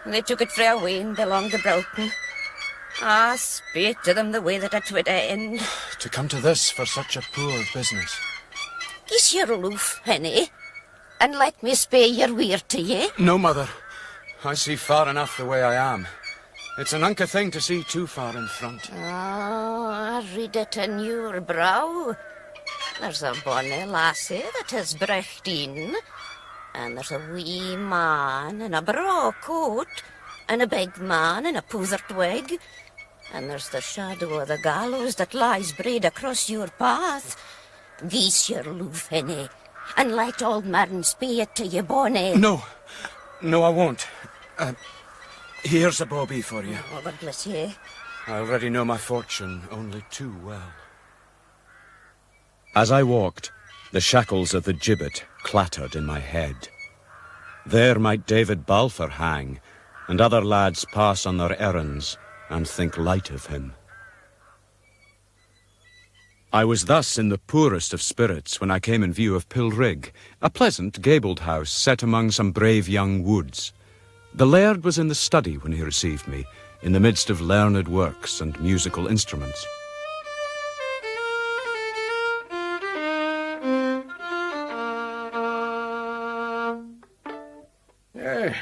They took it frae a wane belong to Broughton. I spake to them the way that it would end. To come to this for such a poor business. Kiss your loof, henny, and let me spare your weir to ye. No, Mother. I see far enough the way I am. It's an unca thing to see too far in front. I read it in your brow. There's a bonny lassie that has brecht in, and there's a wee man in a braw coat, and a big man in a pouthered wig, and there's the shadow of the gallows that lies braid across your path. Geese your loof, henny, and let old Martin spay it to ye, bonny. No, I won't. Here's a bawbee for you. Oh, God bless ye. I already know my fortune only too well. As I walked, the shackles of the gibbet clattered in my head. There might David Balfour hang, and other lads pass on their errands and think light of him. I was thus in the poorest of spirits when I came in view of Pilrig, a pleasant gabled house set among some brave young woods. The laird was in the study when he received me, in the midst of learned works and musical instruments.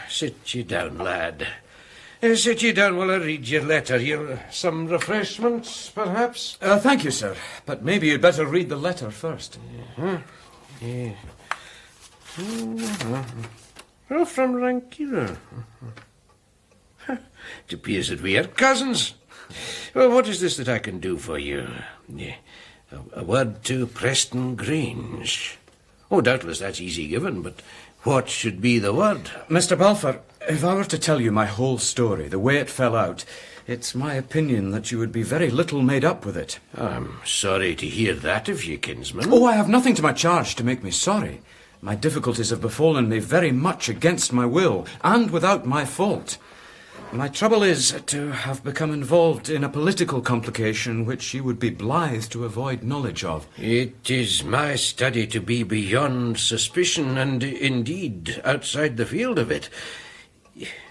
Sit ye down, lad. Sit ye down while I read your letter. Some refreshments, perhaps? Thank you, sir. But maybe you'd better read the letter first. Yeah. Oh, from Rankira. It appears that we are cousins. Well, what is this that I can do for you? A word to Preston Grange. Oh, doubtless that's easy given, but what should be the word? Mr. Balfour, If I were to tell you my whole story, the way it fell out, it's my opinion that you would be very little made up with it. I'm sorry to hear that of you, kinsman. Oh, I have nothing to my charge to make me sorry. My difficulties have befallen me very much against my will, and without my fault. My trouble is to have become involved in a political complication which you would be blithe to avoid knowledge of. It is my study to be beyond suspicion, and indeed outside the field of it.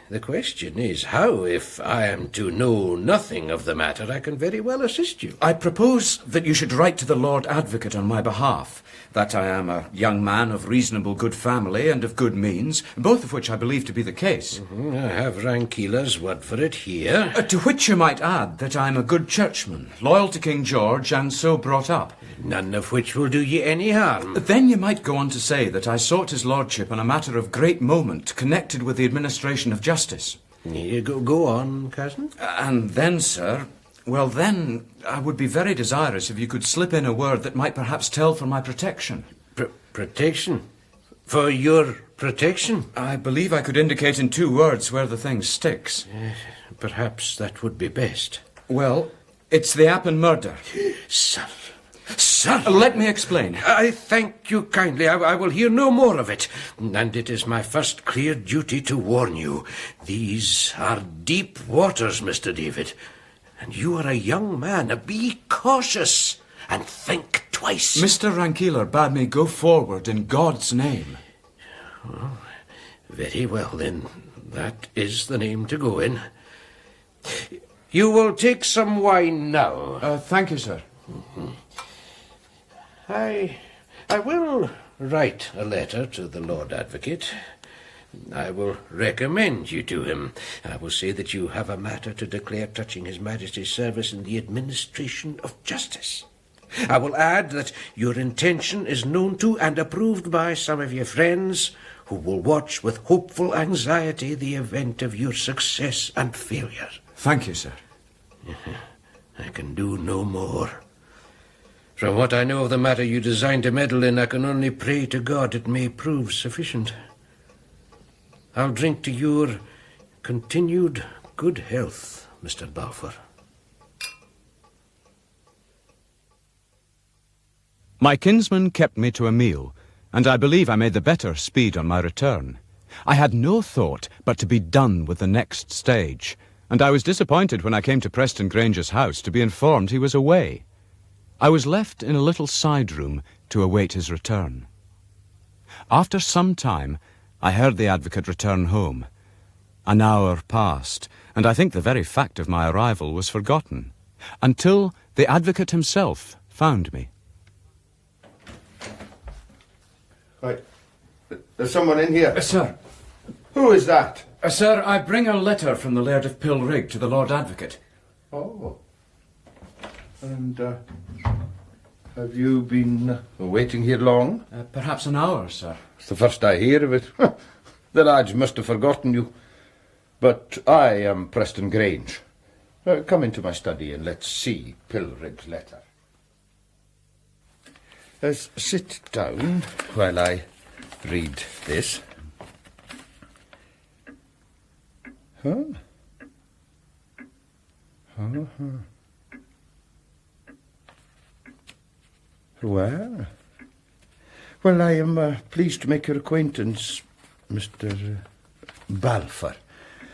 The question is how, if I am to know nothing of the matter, I can very well assist you. I propose that you should write to the Lord Advocate on my behalf, that I am a young man of reasonable good family and of good means, both of which I believe to be the case. I have Rankeeler's word for it here. To which you might add that I am a good churchman, loyal to King George, and so brought up. None of which will do ye any harm. Then you might go on to say that I sought his lordship on a matter of great moment connected with the administration of justice. Go on, cousin. And then, sir, well then, I would be very desirous if you could slip in a word that might perhaps tell for my protection. Protection? For your protection? I believe I could indicate in 2 words where the thing sticks. Perhaps that would be best. Well, it's the Appin murder. Sir, let me explain. I thank you kindly. I will hear no more of it. And it is my first clear duty to warn you. These are deep waters, Mr. David. And you are a young man. Be cautious and think twice. Mr. Rankeeler bade me go forward in God's name. Oh, very well, then. That is the name to go in. You will take some wine now. Thank you, sir. I will write a letter to the Lord Advocate. I will recommend you to him. I will say that you have a matter to declare touching His Majesty's service in the administration of justice. I will add that your intention is known to and approved by some of your friends, who will watch with hopeful anxiety the event of your success and failure. Thank you, sir. I can do no more. From what I know of the matter you design to meddle in, I can only pray to God it may prove sufficient. I'll drink to your continued good health, Mr. Balfour. My kinsman kept me to a meal, and I believe I made the better speed on my return. I had no thought but to be done with the next stage, and I was disappointed when I came to Preston Granger's house to be informed he was away. I was left in a little side room to await his return. After some time, I heard the advocate return home. An hour passed, and I think the very fact of my arrival was forgotten, until the advocate himself found me. Right. There's someone in here. Sir. Who is that? Sir, I bring a letter from the Laird of Pilrig to the Lord Advocate. Oh. And, have you been waiting here long? Perhaps an hour, sir. It's the first I hear of it. The lads must have forgotten you. But I am Preston Grange. Come into my study and let's see Pilrig's letter. Sit down while I read this. Huh? Well, I am pleased to make your acquaintance, Mr. Balfour.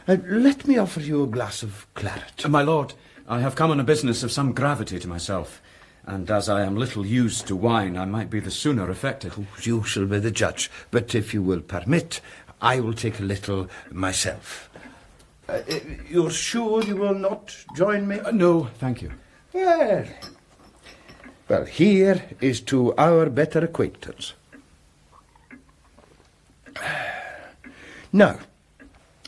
Let me offer you a glass of claret. My lord, I have come on a business of some gravity to myself, and as I am little used to wine, I might be the sooner affected. You shall be the judge, but if you will permit, I will take a little myself. You're sure you will not join me? No, thank you. Well, here is to our better acquaintance. Now,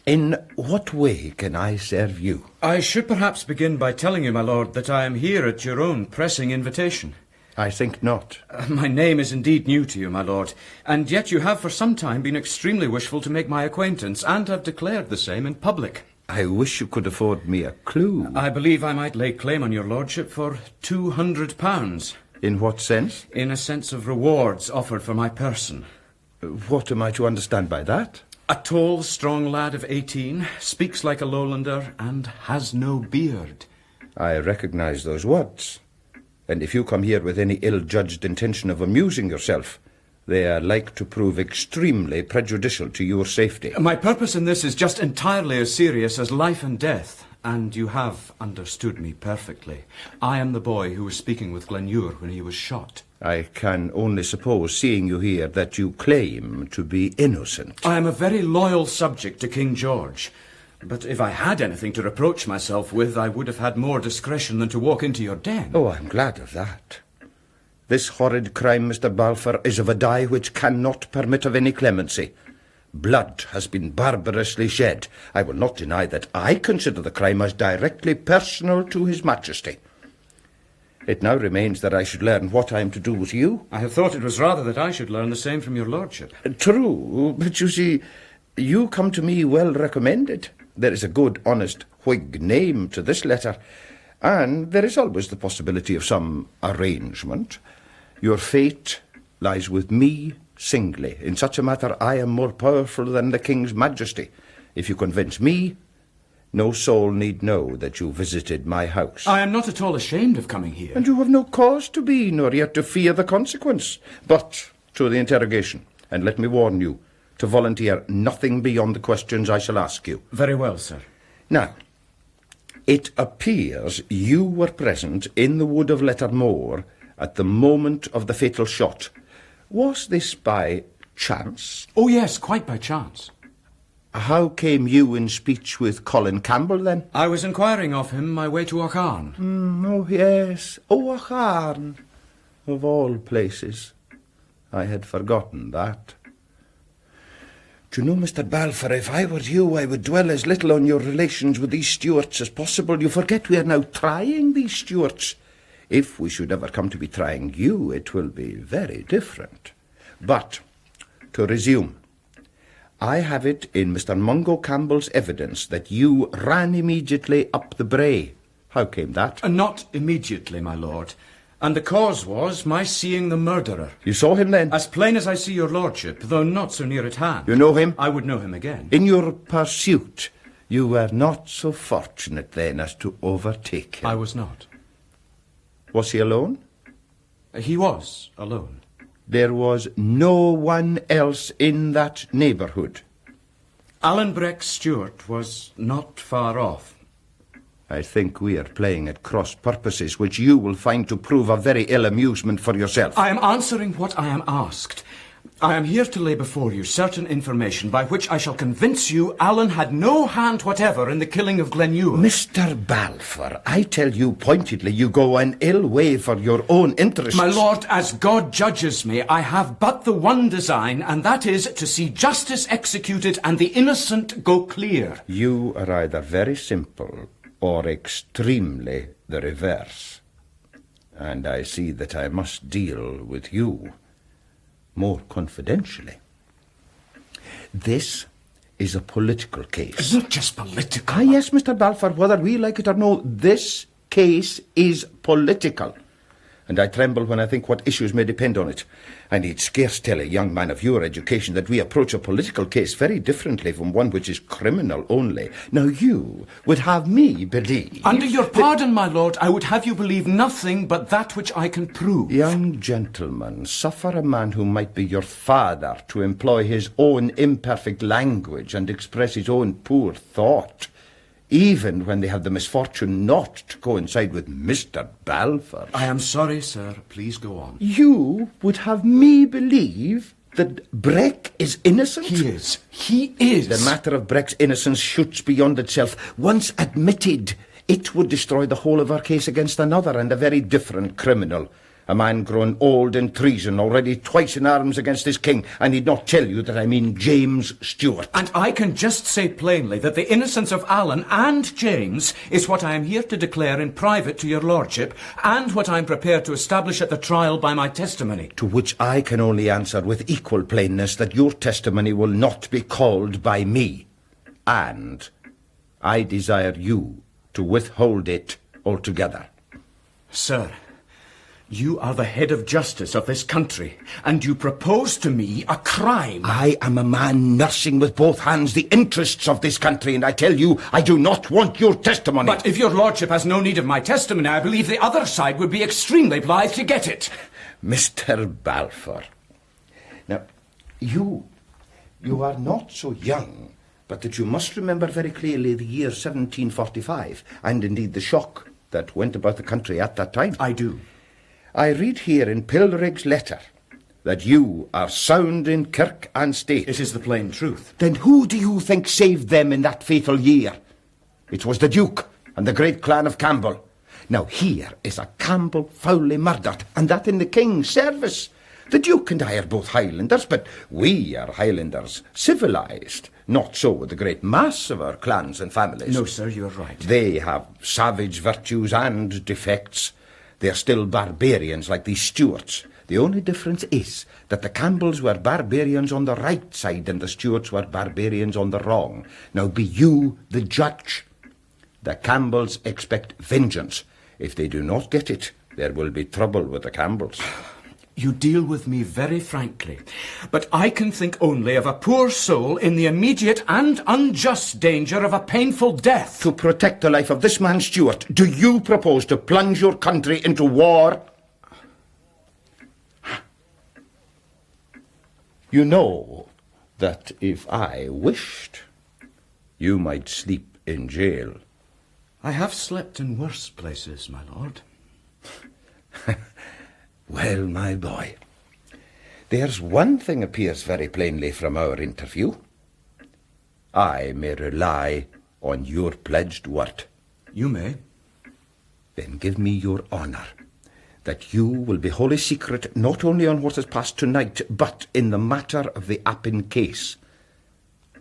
in what way can I serve you? I should perhaps begin by telling you, my lord, that I am here at your own pressing invitation. I think not. My name is indeed new to you, my lord, and yet you have for some time been extremely wishful to make my acquaintance, and have declared the same in public. I wish you could afford me a clue. I believe I might lay claim on your lordship for £200. In what sense? In a sense of rewards offered for my person. What am I to understand by that? A tall, strong lad of 18, speaks like a lowlander, and has no beard. I recognize those words. And if you come here with any ill-judged intention of amusing yourself, they are like to prove extremely prejudicial to your safety. My purpose in this is just entirely as serious as life and death, and you have understood me perfectly. I am the boy who was speaking with Glenure when he was shot. I can only suppose, seeing you here, that you claim to be innocent. I am a very loyal subject to King George. But if I had anything to reproach myself with, I would have had more discretion than to walk into your den. Oh, I'm glad of that. This horrid crime, Mr. Balfour, is of a dye which cannot permit of any clemency. Blood has been barbarously shed. I will not deny that I consider the crime as directly personal to His Majesty. It now remains that I should learn what I am to do with you. I have thought it was rather that I should learn the same from your lordship. True, but you see, you come to me well recommended. There is a good, honest Whig name to this letter, and there is always the possibility of some arrangement. Your fate lies with me singly. In such a matter, I am more powerful than the King's Majesty. If you convince me, no soul need know that you visited my house. I am not at all ashamed of coming here. And you have no cause to be, nor yet to fear the consequence. But to the interrogation, and let me warn you, to volunteer nothing beyond the questions I shall ask you. Very well, sir. Now, it appears you were present in the wood of Lettermore at the moment of the fatal shot. Was this by chance? Oh, yes, quite by chance. How came you in speech with Colin Campbell, then? I was inquiring of him my way to Aucharn. Oh, yes. Oh, Aucharn. Of all places. I had forgotten that. Do you know, Mr. Balfour, if I were you, I would dwell as little on your relations with these Stuarts as possible. You forget we are now trying these Stuarts. If we should ever come to be trying you, it will be very different. But, to resume, I have it in Mr. Mungo Campbell's evidence that you ran immediately up the brae. How came that? Not immediately, my lord. And the cause was my seeing the murderer. You saw him then? As plain as I see your lordship, though not so near at hand. You know him? I would know him again. In your pursuit, you were not so fortunate then as to overtake him. I was not. Was he alone? He was alone. There was no one else in that neighbourhood. Alan Breck Stewart was not far off. I think we are playing at cross purposes, which you will find to prove a very ill amusement for yourself. I am answering what I am asked. I am here to lay before you certain information by which I shall convince you Alan had no hand whatever in the killing of Glenure. Mr. Balfour, I tell you pointedly, you go an ill way for your own interests. My lord, as God judges me, I have but the one design, and that is to see justice executed and the innocent go clear. You are either very simple or extremely the reverse. And I see that I must deal with you more confidentially. This is a political case. It's not just political. Yes, Mr. Balfour, whether we like it or no, this case is political. And I tremble when I think what issues may depend on it. I need scarce tell a young man of your education that we approach a political case very differently from one which is criminal only. Now you would have me believe... Under your pardon, my lord, I would have you believe nothing but that which I can prove. Young gentleman, suffer a man who might be your father to employ his own imperfect language and express his own poor thought, even when they have the misfortune not to coincide with Mr. Balfour. I am sorry, sir. Please go on. You would have me believe that Breck is innocent? He is. He is. The matter of Breck's innocence shoots beyond itself. Once admitted, it would destroy the whole of our case against another and a very different criminal. A man grown old in treason, already twice in arms against his king. I need not tell you that I mean James Stewart. And I can just say plainly that the innocence of Alan and James is what I am here to declare in private to your lordship, and what I am prepared to establish at the trial by my testimony. To which I can only answer with equal plainness that your testimony will not be called by me. And I desire you to withhold it altogether. Sir, You are the head of justice of this country, and you propose to me a crime. I am a man nursing with both hands the interests of this country, and I tell you, I do not want your testimony. But if your lordship has no need of my testimony, I believe the other side would be extremely blithe to get it. Mr. Balfour, now, you are not so young, but that you must remember very clearly the year 1745, and indeed the shock that went about the country at that time. I do. I read here in Pilrig's letter that you are sound in kirk and state. It is the plain truth. Then who do you think saved them in that fatal year? It was the Duke and the great clan of Campbell. Now here is a Campbell foully murdered, and that in the King's service. The Duke and I are both Highlanders, but we are Highlanders civilised. Not so with the great mass of our clans and families. No, sir, you are right. They have savage virtues and defects. They are still barbarians like these Stuarts. The only difference is that the Campbells were barbarians on the right side and the Stuarts were barbarians on the wrong. Now be you the judge. The Campbells expect vengeance. If they do not get it, there will be trouble with the Campbells. You deal with me very frankly, but I can think only of a poor soul in the immediate and unjust danger of a painful death. To protect the life of this man, Stuart, do you propose to plunge your country into war? You know that if I wished, you might sleep in jail. I have slept in worse places, my lord. Well, my boy, there's one thing appears very plainly from our interview. I may rely on your pledged word. You may. Then give me your honour that you will be wholly secret not only on what has passed tonight, but in the matter of the Appin case.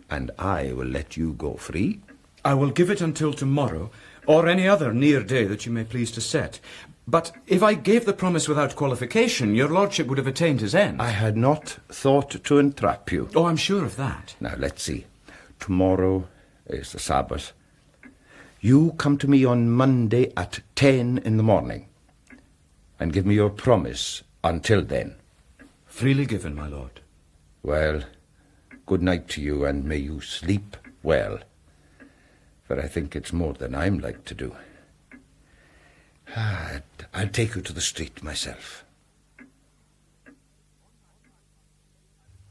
And I will let you go free. I will give it until tomorrow, or any other near day that you may please to set. But if I gave the promise without qualification, your lordship would have attained his end. I had not thought to entrap you. Oh, I'm sure of that. Now, let's see. Tomorrow is the Sabbath. You come to me on Monday at 10 in the morning, and give me your promise until then. Freely given, my lord. Well, good night to you, and may you sleep well, for I think it's more than I'm like to do. I'll take you to the street myself.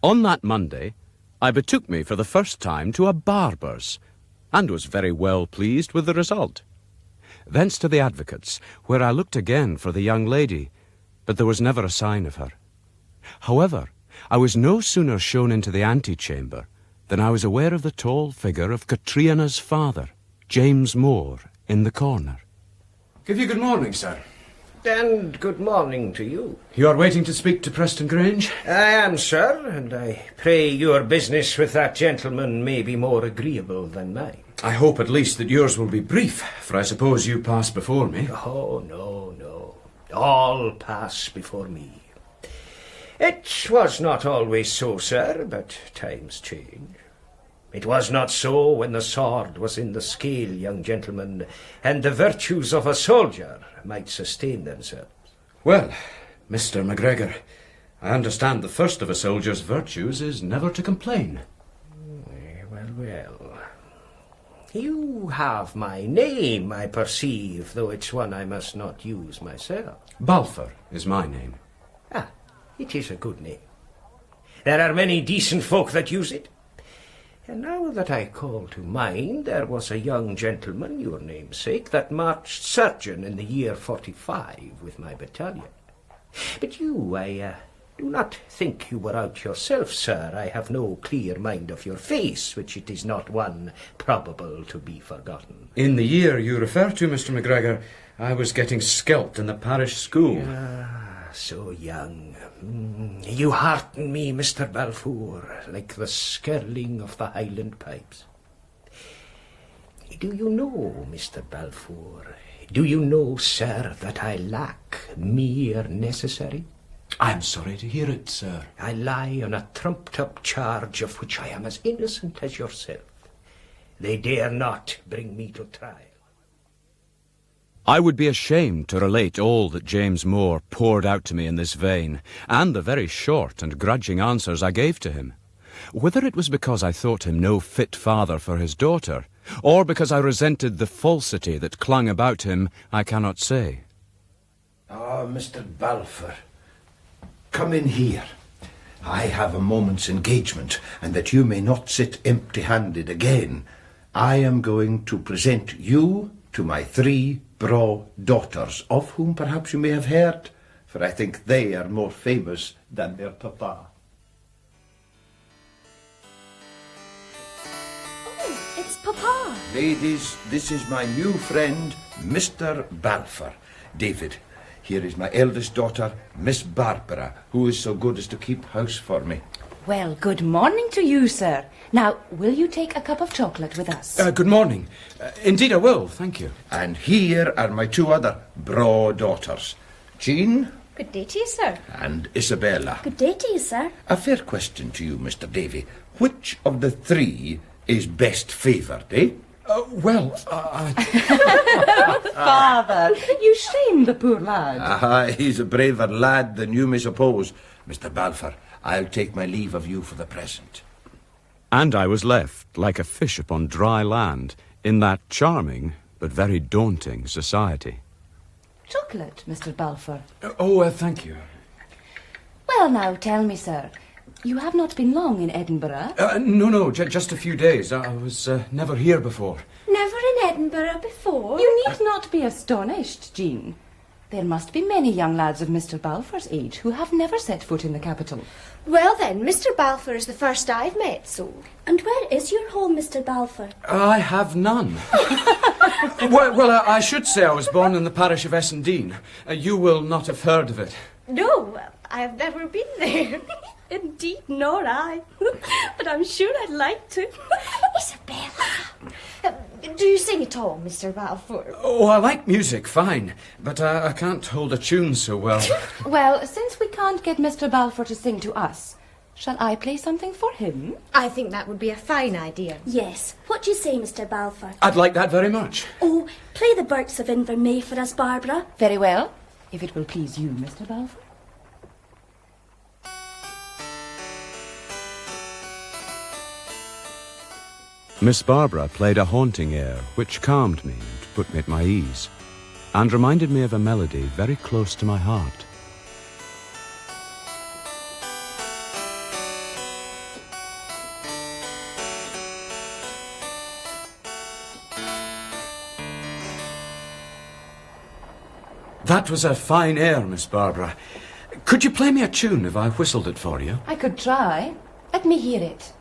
On that Monday, I betook me for the first time to a barber's, and was very well pleased with the result. Thence to the advocate's, where I looked again for the young lady, but there was never a sign of her. However, I was no sooner shown into the antechamber than I was aware of the tall figure of Katrina's father, James Moore, in the corner. Give you good morning, sir. And good morning to you. You are waiting to speak to Preston Grange? I am, sir, and I pray your business with that gentleman may be more agreeable than mine. I hope at least that yours will be brief, for I suppose you pass before me. Oh, no. All pass before me. It was not always so, sir, but times change. It was not so when the sword was in the scale, young gentleman, and the virtues of a soldier might sustain themselves. Well, Mr. MacGregor, I understand the first of a soldier's virtues is never to complain. Well. You have my name, I perceive, though it's one I must not use myself. Balfour is my name. Ah, it is a good name. There are many decent folk that use it. And now that I call to mind, there was a young gentleman, your namesake, that marched surgeon in the year 45 with my battalion. But you, I do not think you were out yourself, sir. I have no clear mind of your face, which it is not one probable to be forgotten. In the year you refer to, Mr. MacGregor, I was getting scalped in the parish school. So young. You hearten me, Mr. Balfour, like the skirling of the Highland pipes. Do you know, Mr. Balfour, do you know, sir, that I lack mere necessary? I am sorry to hear it, sir. I lie on a trumped-up charge of which I am as innocent as yourself. They dare not bring me to trial. I would be ashamed to relate all that James Moore poured out to me in this vein, and the very short and grudging answers I gave to him. Whether it was because I thought him no fit father for his daughter, or because I resented the falsity that clung about him, I cannot say. Ah, Mr. Balfour, come in here. I have a moment's engagement, and that you may not sit empty-handed again, I am going to present you to my 3 braw daughters, of whom perhaps you may have heard, for I think they are more famous than their papa. Oh, it's Papa. Ladies, this is my new friend, Mr. Balfour. David, here is my eldest daughter, Miss Barbara, who is so good as to keep house for me. Well, good morning to you, sir. Now, will you take a cup of chocolate with us? Good morning. Indeed I will, thank you. And here are my 2 other braw daughters, Jean Good day to you, sir. and Isabella. Good day to you, sir. A fair question to you, Mr. Davy. Which of the 3 is best favoured, eh? Father, you shame the poor lad. Ah, he's a braver lad than you may suppose. Mr. Balfour, I'll take my leave of you for the present. And I was left, like a fish upon dry land, in that charming but very daunting society. Chocolate, Mr. Balfour. Thank you. Well, now, tell me, sir, you have not been long in Edinburgh? No, just a few days. I was never here before. Never in Edinburgh before? You need not be astonished, Jean. There must be many young lads of Mr. Balfour's age who have never set foot in the capital. Well then, Mr. Balfour is the first I've met, so... And where is your home, Mr. Balfour? I have none. I should say I was born in the parish of Essendine. You will not have heard of it. No, I've never been there. Indeed, nor I. But I'm sure I'd like to. Isabella! Do you sing at all, Mr. Balfour? Oh, I like music, fine. But I can't hold a tune so well. Well, since we can't get Mr. Balfour to sing to us, shall I play something for him? I think that would be a fine idea. Yes. What do you say, Mr. Balfour? I'd like that very much. Oh, play the Birks of Invermay for us, Barbara. Very well, if it will please you, Mr. Balfour. Miss Barbara played a haunting air which calmed me and put me at my ease, and reminded me of a melody very close to my heart. That was a fine air, Miss Barbara. Could you play me a tune if I whistled it for you? I could try. Let me hear it.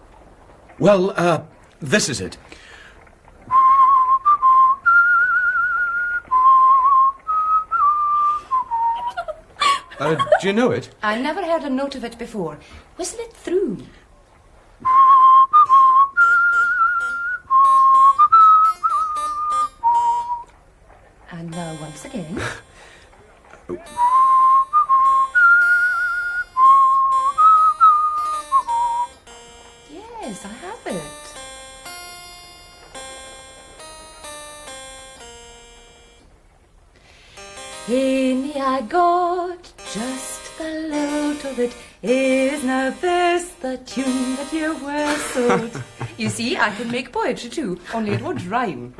Well, this is it. Do you know it? I never heard a note of it before. Whistle it through. And now once again. Yes, I have it. Henny, I got just a little of it. Is now this the tune that you whistled? You see, I can make poetry too, only it won't rhyme.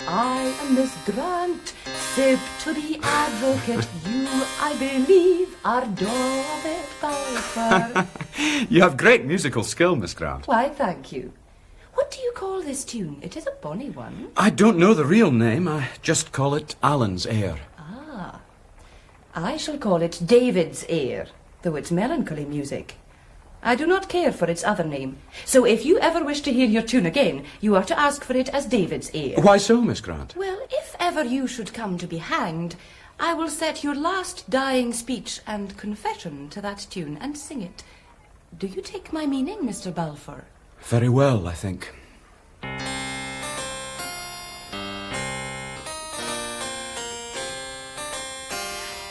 I am Miss Grant, sib to the advocate. You, I believe, are Robert Balfour. You have great musical skill, Miss Grant. Why, thank you. What do you call this tune? It is a bonny one. I don't know the real name. I just call it Alan's air. Ah. I shall call it David's air, though it's melancholy music. I do not care for its other name. So if you ever wish to hear your tune again, you are to ask for it as David's air. Why so, Miss Grant? Well, if ever you should come to be hanged, I will set your last dying speech and confession to that tune and sing it. Do you take my meaning, Mr. Balfour? Very well, I think.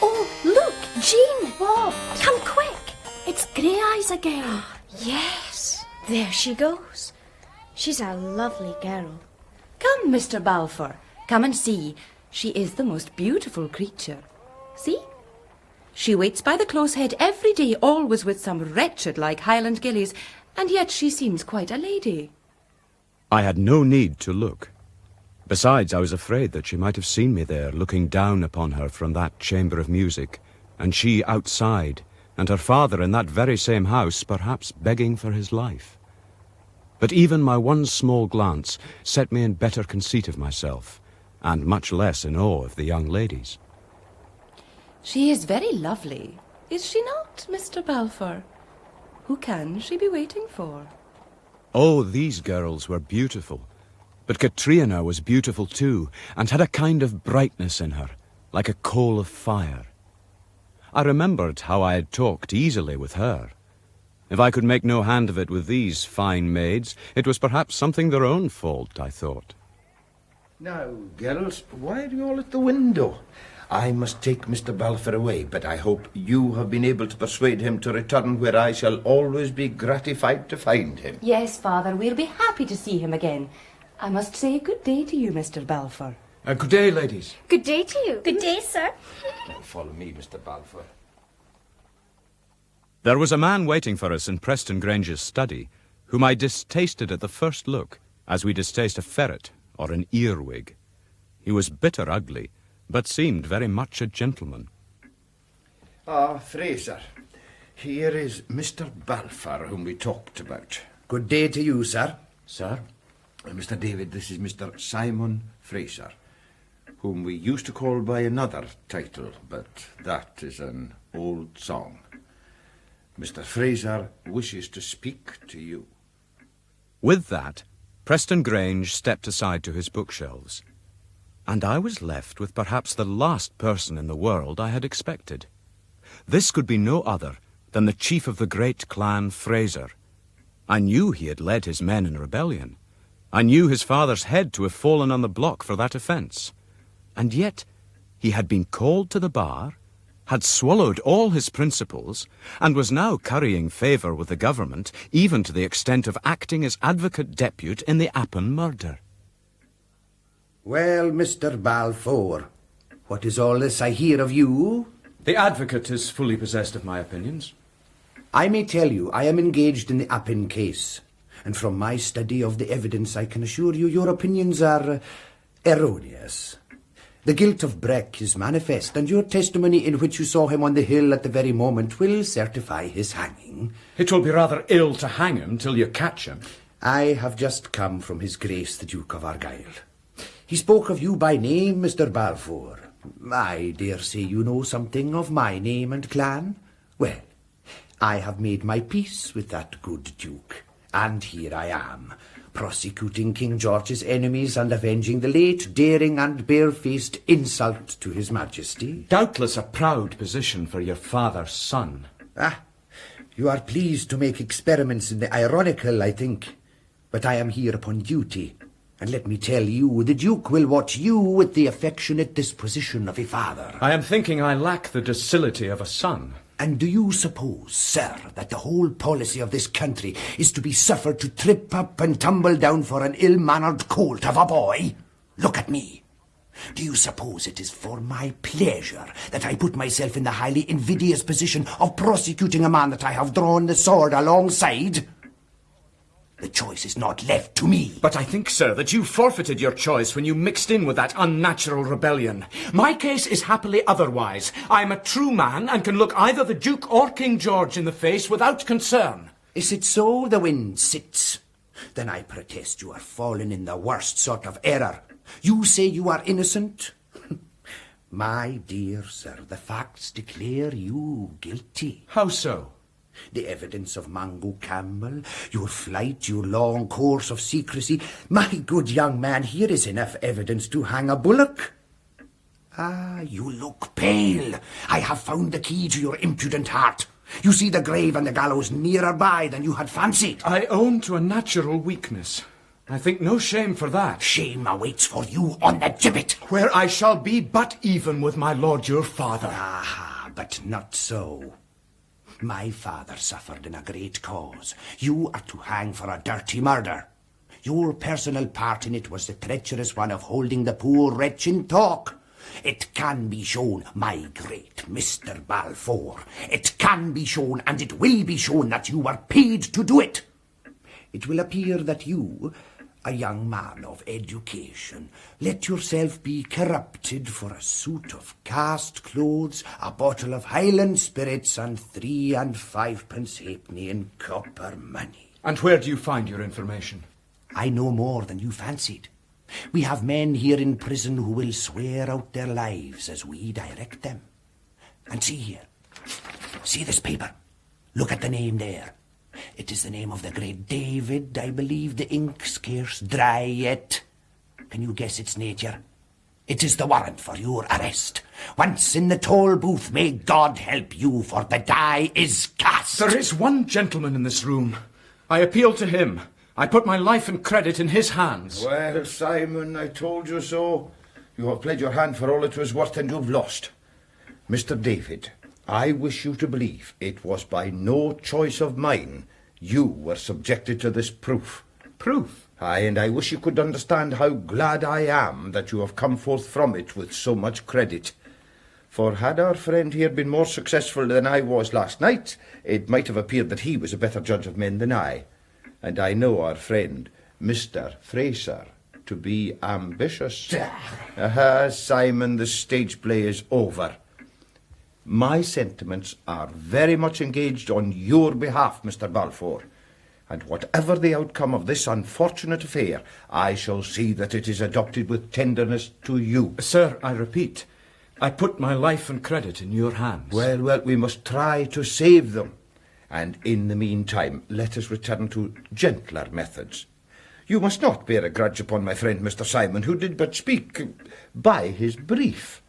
Oh, look, Jean! Bob, come quick! It's Grey Eyes again. Yes, there she goes. She's a lovely girl. Come, Mr. Balfour, come and see. She is the most beautiful creature. See? She waits by the close head every day, always with some wretched like Highland gillies, and yet she seems quite a lady. I had no need to look. Besides, I was afraid that she might have seen me there, looking down upon her from that chamber of music, and she outside, and her father in that very same house, perhaps begging for his life. But even my one small glance set me in better conceit of myself, and much less in awe of the young ladies. She is very lovely, is she not, Mr. Balfour? Who can she be waiting for? Oh, these girls were beautiful, but Katrina was beautiful too, and had a kind of brightness in her, like a coal of fire. I remembered how I had talked easily with her. If I could make no hand of it with these fine maids, it was perhaps something their own fault, I thought. Now, girls, why are you all at the window? I must take Mr. Balfour away, but I hope you have been able to persuade him to return, where I shall always be gratified to find him. Yes, Father, we'll be happy to see him again. I must say good day to you, Mr. Balfour. Good day, ladies. Good day to you. Good day, sir. Now follow me, Mr. Balfour. There was a man waiting for us in Preston Grange's study, whom I distasted at the first look, as we distaste a ferret or an earwig. He was bitter ugly, but seemed very much a gentleman. Fraser, here is Mr. Balfour, whom we talked about. Good day to you, sir. Sir? Mr. David, this is Mr. Simon Fraser, whom we used to call by another title, but that is an old song. Mr. Fraser wishes to speak to you. With that, Preston Grange stepped aside to his bookshelves, and I was left with perhaps the last person in the world I had expected. This could be no other than the chief of the great clan Fraser. I knew he had led his men in rebellion. I knew his father's head to have fallen on the block for that offence. And yet he had been called to the bar, had swallowed all his principles, and was now currying favour with the government, even to the extent of acting as advocate depute in the Appin murder. Well, Mr. Balfour, what is all this I hear of you? The advocate is fully possessed of my opinions. I may tell you I am engaged in the Appin case, and from my study of the evidence I can assure you your opinions are erroneous. The guilt of Breck is manifest, and your testimony in which you saw him on the hill at the very moment will certify his hanging. It will be rather ill to hang him till you catch him. I have just come from His Grace the Duke of Argyll. He spoke of you by name, Mr. Balfour. I dare say you know something of my name and clan. Well, I have made my peace with that good Duke, and here I am, prosecuting King George's enemies and avenging the late daring and barefaced insult to His Majesty. Doubtless a proud position for your father's son. You are pleased to make experiments in the ironical, I think. But I am here upon duty, and let me tell you, the Duke will watch you with the affectionate disposition of a father. I am thinking I lack the docility of a son. And do you suppose, sir, that the whole policy of this country is to be suffered to trip up and tumble down for an ill-mannered colt of a boy? Look at me. Do you suppose it is for my pleasure that I put myself in the highly invidious position of prosecuting a man that I have drawn the sword alongside? The choice is not left to me. But I think, sir, that you forfeited your choice when you mixed in with that unnatural rebellion. My case is happily otherwise. I am a true man and can look either the Duke or King George in the face without concern. Is it so the wind sits? Then I protest you are fallen in the worst sort of error. You say you are innocent? My dear sir, the facts declare you guilty. How so? The evidence of Mungo Campbell, your flight, your long course of secrecy. My good young man, here is enough evidence to hang a bullock. You look pale. I have found the key to your impudent heart. You see the grave and the gallows nearer by than you had fancied. I own to a natural weakness. I think no shame for that. Shame awaits for you on the gibbet. Where I shall be but even with my lord your father. But not so. My father suffered in a great cause. You are to hang for a dirty murder. Your personal part in it was the treacherous one of holding the poor wretch in talk. It can be shown, my great Mr. Balfour. It can be shown, and it will be shown that you were paid to do it. It will appear that you, a young man of education, let yourself be corrupted for a suit of cast clothes, a bottle of Highland spirits, and 3 and 5 halfpenny in copper money. And where do you find your information? I know more than you fancied. We have men here in prison who will swear out their lives as we direct them. And see here. See this paper. Look at the name there. It is the name of the great David. I believe the ink scarce dry yet. Can you guess its nature? It is the warrant for your arrest. Once in the toll booth, may God help you, for the die is cast. There is one gentleman in this room. I appeal to him. I put my life and credit in his hands. Well, Simon, I told you so. You have played your hand for all it was worth, and you've lost. Mr. David, I wish you to believe it was by no choice of mine you were subjected to this proof. Proof? Aye, and I wish you could understand how glad I am that you have come forth from it with so much credit. For had our friend here been more successful than I was last night, it might have appeared that he was a better judge of men than I. And I know our friend, Mr. Fraser, to be ambitious. Simon, the stage play is over. My sentiments are very much engaged on your behalf, Mr. Balfour, and whatever the outcome of this unfortunate affair, I shall see that it is adopted with tenderness to you. Sir, I repeat, I put my life and credit in your hands. Well, we must try to save them. And in the meantime, let us return to gentler methods. You must not bear a grudge upon my friend Mr. Simon, who did but speak by his brief.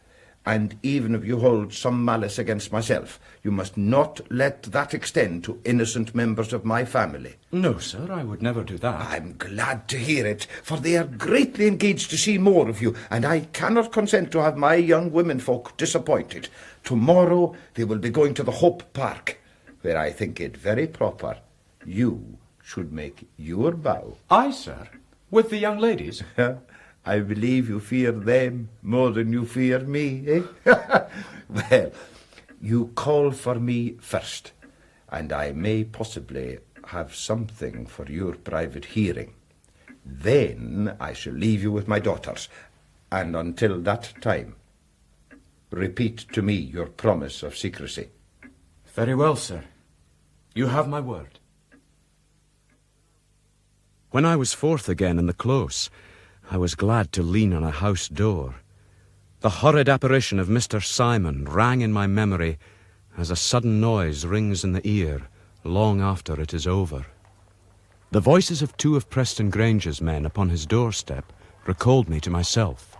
And even if you hold some malice against myself, you must not let that extend to innocent members of my family. No, sir, I would never do that. I'm glad to hear it, for they are greatly engaged to see more of you, and I cannot consent to have my young womenfolk disappointed. Tomorrow they will be going to the Hope Park, where I think it very proper you should make your bow. I, sir? With the young ladies? I believe you fear them more than you fear me, eh? Well, you call for me first, and I may possibly have something for your private hearing. Then I shall leave you with my daughters, and until that time, repeat to me your promise of secrecy. Very well, sir. You have my word. When I was forth again in the close, I was glad to lean on a house door. The horrid apparition of Mr. Simon rang in my memory as a sudden noise rings in the ear long after it is over. The voices of 2 of Preston Grange's men upon his doorstep recalled me to myself.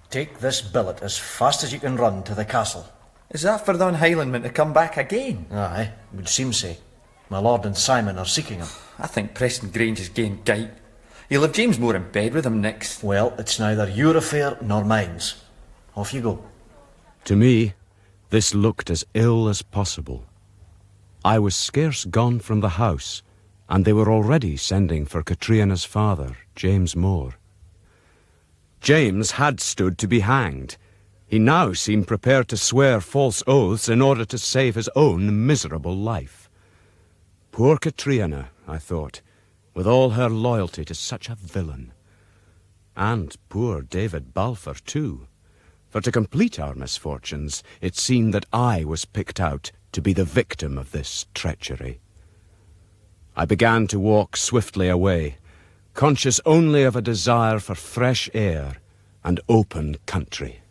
Take this billet as fast as you can run to the castle. Is that for the Highlandmen to come back again? Aye, would seem so. My lord and Simon are seeking him. I think Preston Grange is gained gite. He'll have James Moore in bed with him next. Well, it's neither your affair nor mine's. Off you go. To me, this looked as ill as possible. I was scarce gone from the house, and they were already sending for Catriina's father, James Moore. James had stood to be hanged. He now seemed prepared to swear false oaths in order to save his own miserable life. Poor Catriina, I thought, with all her loyalty to such a villain. And poor David Balfour, too. For to complete our misfortunes, it seemed that I was picked out to be the victim of this treachery. I began to walk swiftly away, conscious only of a desire for fresh air and open country.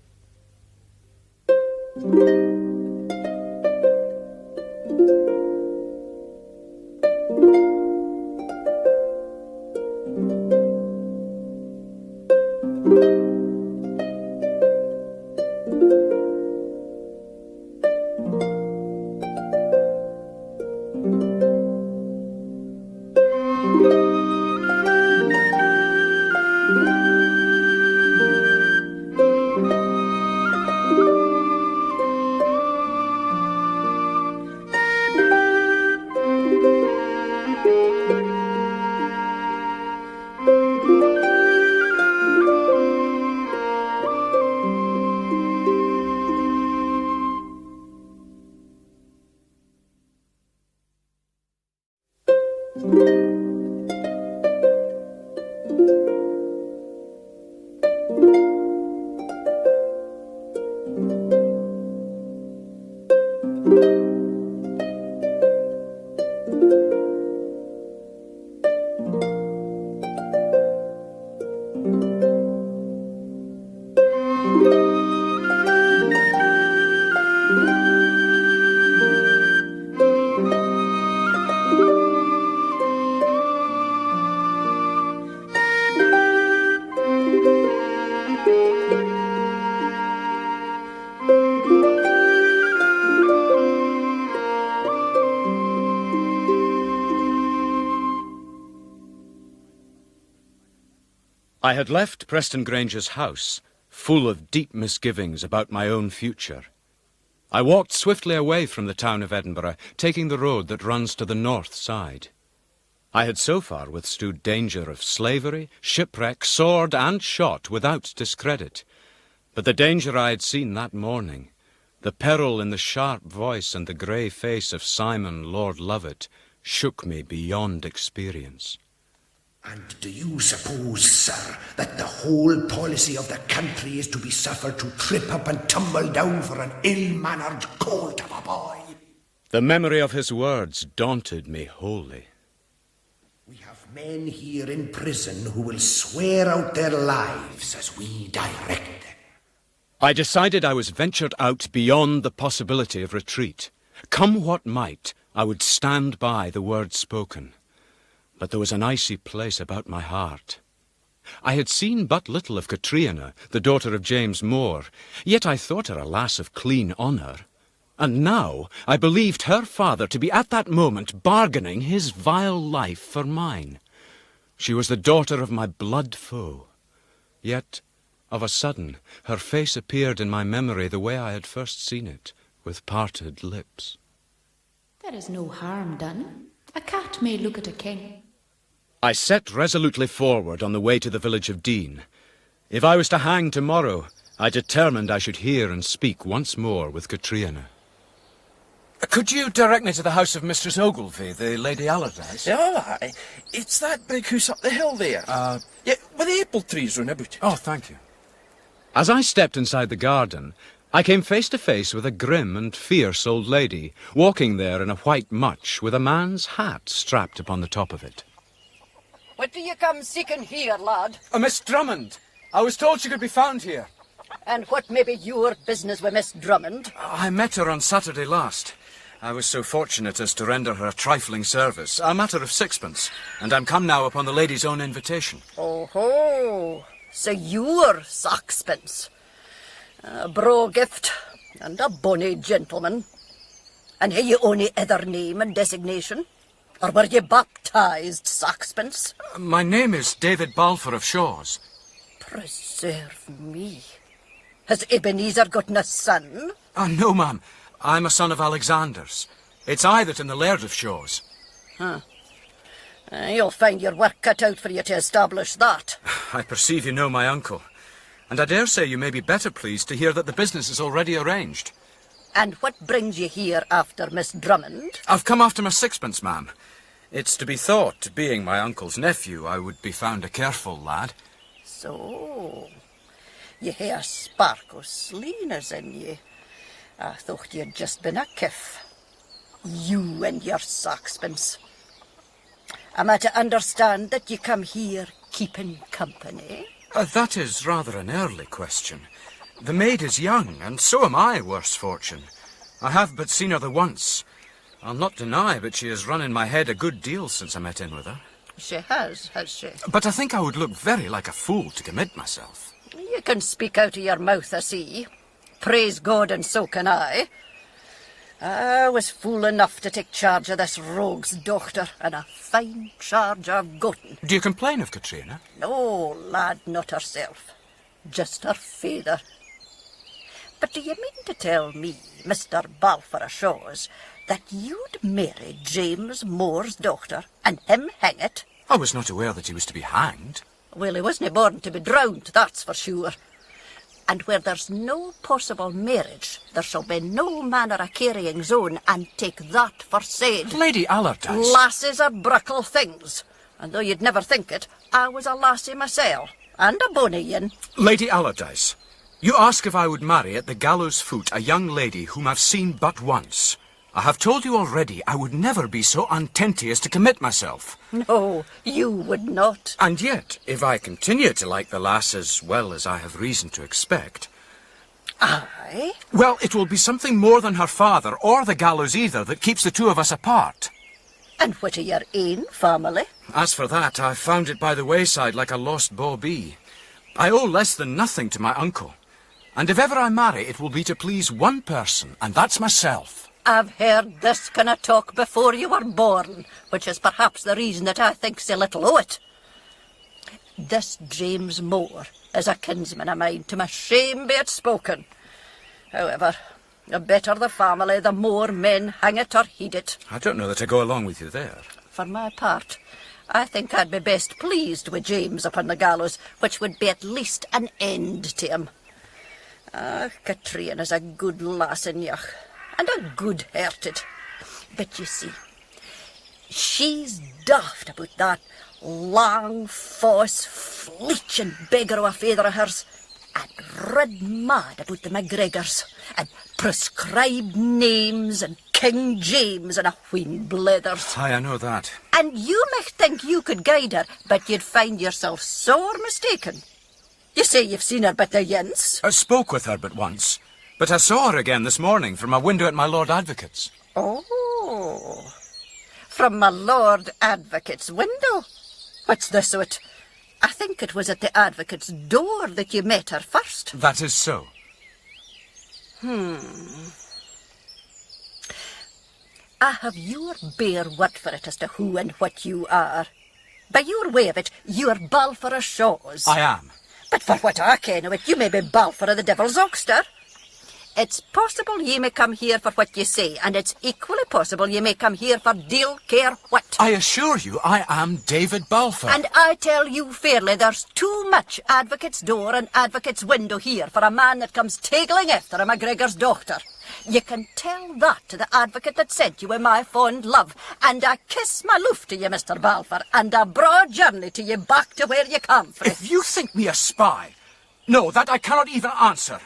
I had left Preston Granger's house, full of deep misgivings about my own future. I walked swiftly away from the town of Edinburgh, taking the road that runs to the north side. I had so far withstood danger of slavery, shipwreck, sword, and shot without discredit. But the danger I had seen that morning, the peril in the sharp voice and the grey face of Simon Lord Lovat, shook me beyond experience. And do you suppose, sir, that the whole policy of the country is to be suffered to trip up and tumble down for an ill-mannered colt of a boy? The memory of his words daunted me wholly. We have men here in prison who will swear out their lives as we direct them. I decided I was ventured out beyond the possibility of retreat. Come what might, I would stand by the words spoken. But there was an icy place about my heart. I had seen but little of Catriona, the daughter of James More, yet I thought her a lass of clean honour. And now I believed her father to be at that moment bargaining his vile life for mine. She was the daughter of my blood foe. Yet, of a sudden, her face appeared in my memory the way I had first seen it, with parted lips. There is no harm done. A cat may look at a king. I set resolutely forward on the way to the village of Dean. If I was to hang tomorrow, I determined I should hear and speak once more with Catriona. Could you direct me to the house of Mistress Ogilvy, the Lady Allardyce? Yeah, aye. It's that big house up the hill there. Yeah, with the apple trees round about it. Oh, thank you. As I stepped inside the garden, I came face to face with a grim and fierce old lady, walking there in a white mutch with a man's hat strapped upon the top of it. What do you come seeking here, lad? Miss Drummond. I was told she could be found here. And what may be your business with Miss Drummond? I met her on Saturday last. I was so fortunate as to render her a trifling service, a matter of sixpence, and I'm come now upon the lady's own invitation. Oh-ho! So you're sixpence. A braw gift, and a bonny gentleman. And hae you ony other name and designation? Or were you baptised sixpence? My name is David Balfour of Shaws. Preserve me. Has Ebenezer gotten a son? No, ma'am. I'm a son of Alexander's. It's I that am the Laird of Shaws. Huh. You'll find your work cut out for you to establish that. I perceive you know my uncle. And I dare say you may be better pleased to hear that the business is already arranged. And what brings you here after Miss Drummond? I've come after my sixpence, ma'am. It's to be thought, being my uncle's nephew, I would be found a careful lad. So, you hae a spark o' sleeness in ye. I thought you'd just been a kiff. You and your sixpence. Am I to understand that you come here keeping company? That is rather an early question. The maid is young, and so am I, worse fortune. I have but seen her the once. I'll not deny, but she has run in my head a good deal since I met in with her. She has she? But I think I would look very like a fool to commit myself. You can speak out of your mouth, I see. Praise God, and so can I. I was fool enough to take charge of this rogue's daughter, and a fine charge I've gotten. Do you complain of Catriona? No, lad, not herself. Just her father. But do you mean to tell me, Mr. Balfour of Shaws, that you'd marry James Moore's daughter, and him hang it? I was not aware that he was to be hanged. Well, he wasn't born to be drowned, that's for sure. And where there's no possible marriage, there shall be no manner of carryings on, and take that for said. Lady Allardyce. Lasses are bruckle things, and though you'd never think it, I was a lassie myself, and a bonny yin. Lady Allardyce, you ask if I would marry at the gallows foot a young lady whom I've seen but once. I have told you already I would never be so untenty as to commit myself. No, you would not. And yet, if I continue to like the lass as well as I have reason to expect... Aye? Well, it will be something more than her father, or the gallows either, that keeps the two of us apart. And what are your ain family? As for that, I found it by the wayside like a lost bawbee. I owe less than nothing to my uncle. And if ever I marry, it will be to please one person, and that's myself. I've heard this kind of talk before you were born, which is perhaps the reason that I think so little o' it. This James Moore is a kinsman of mine, to my shame be it spoken. However, the better the family, the more men hang it or heed it. I don't know that I go along with you there. For my part, I think I'd be best pleased with James upon the gallows, which would be at least an end to him. Katrine is a good lass in yach, and a good-hearted. But you see, she's daft about that long, false, fleeching beggar of a father of hers, and rid mad about the MacGregors, and prescribed names, and King James, and a wheen blethers. Aye, I know that. And you may think you could guide her, but you'd find yourself sore mistaken. You say you've seen her but the yince? I spoke with her but once, but I saw her again this morning from a window at my Lord Advocate's. Oh, from my Lord Advocate's window? What's this o' it? I think it was at the Advocate's door that you met her first. That is so. I have your bare word for it as to who and what you are. By your way of it, you're Balfour of Shaw's. I am. But for what I ken of it, you may be Balfour of the Devil's Oxter. It's possible ye may come here for what ye say, and it's equally possible ye may come here for deal care what. I assure you I am David Balfour. And I tell you fairly, there's too much Advocate's door and Advocate's window here for a man that comes taggling after a MacGregor's daughter. You can tell that to the Advocate that sent you with my fond love, and I kiss my loof to you, Mr. Balfour, and a broad journey to you back to where you come from. If you think me a spy... No, that I cannot even answer.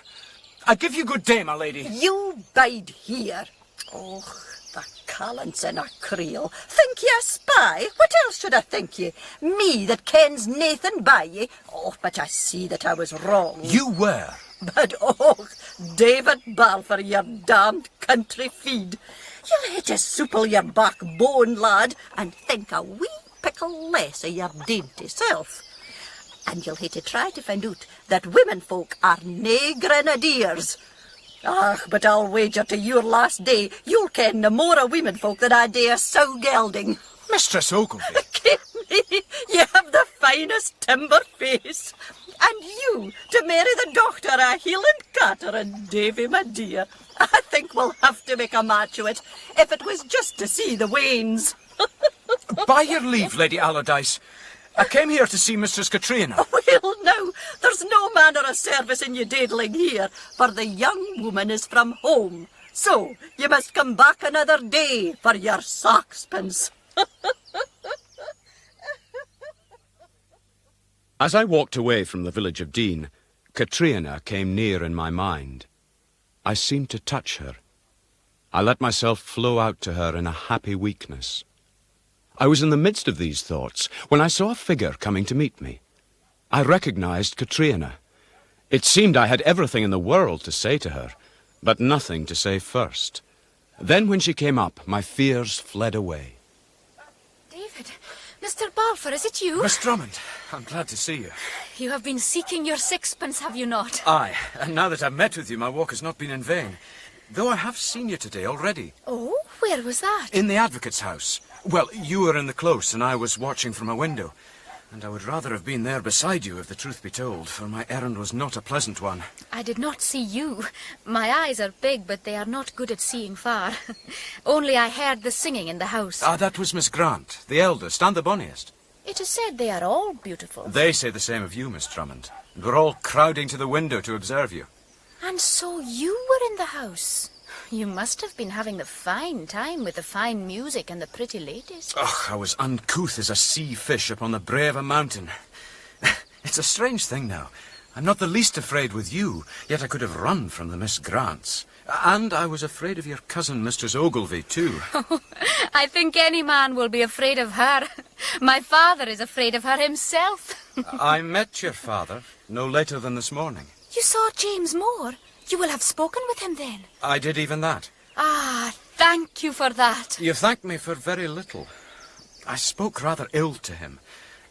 I give you good day, my lady. You bide here. Oh, the callants in a creel. Think ye a spy? What else should I think ye? Me that kens Nathan by ye? Oh, but I see that I was wrong. You were. But oh, David Balfour, your damned country feed. You'll hae to supple your backbone, lad, and think a wee pickle less of your dainty self. And you'll hae to try to find out that women folk are nae grenadiers. Ah, but I'll wager to your last day you'll ken no more of women folk than I dare sow gelding. Mistress Ogilvy. You have the finest timber face. And you, to marry the daughter of Highland Carter and Davy, my dear. I think we'll have to make a match of it, if it was just to see the wains. By your leave, Lady Allardyce, I came here to see Mistress Katrina. Well, no, there's no manner of service in you daddling here, for the young woman is from home. So, you must come back another day for your saxpence. As I walked away from the village of Dean, Katrina came near in my mind. I seemed to touch her. I let myself flow out to her in a happy weakness. I was in the midst of these thoughts when I saw a figure coming to meet me. I recognized Katrina. It seemed I had everything in the world to say to her, but nothing to say first. Then when she came up, my fears fled away. David, Mr. Balfour, is it you? Miss Drummond, I'm glad to see you. You have been seeking your sixpence, have you not? Aye, and now that I've met with you, my walk has not been in vain. Though I have seen you today already. Oh, where was that? In the Advocate's house. Well, you were in the close, and I was watching from a window. And I would rather have been there beside you, if the truth be told, for my errand was not a pleasant one. I did not see you. My eyes are big, but they are not good at seeing far. Only I heard the singing in the house. Ah, that was Miss Grant, the eldest and the bonniest. It is said they are all beautiful. They say the same of you, Miss Drummond. And we're all crowding to the window to observe you. And so you were in the house? You must have been having the fine time with the fine music and the pretty ladies. Oh, I was uncouth as a sea fish upon the brae of a mountain. It's a strange thing now. I'm not the least afraid with you, yet I could have run from the Miss Grants. And I was afraid of your cousin, Mistress Ogilvy, too. I think any man will be afraid of her. My father is afraid of her himself. I met your father no later than this morning. You saw James Moore? You will have spoken with him then. I did even that. Ah, thank you for that. You thanked me for very little. I spoke rather ill to him.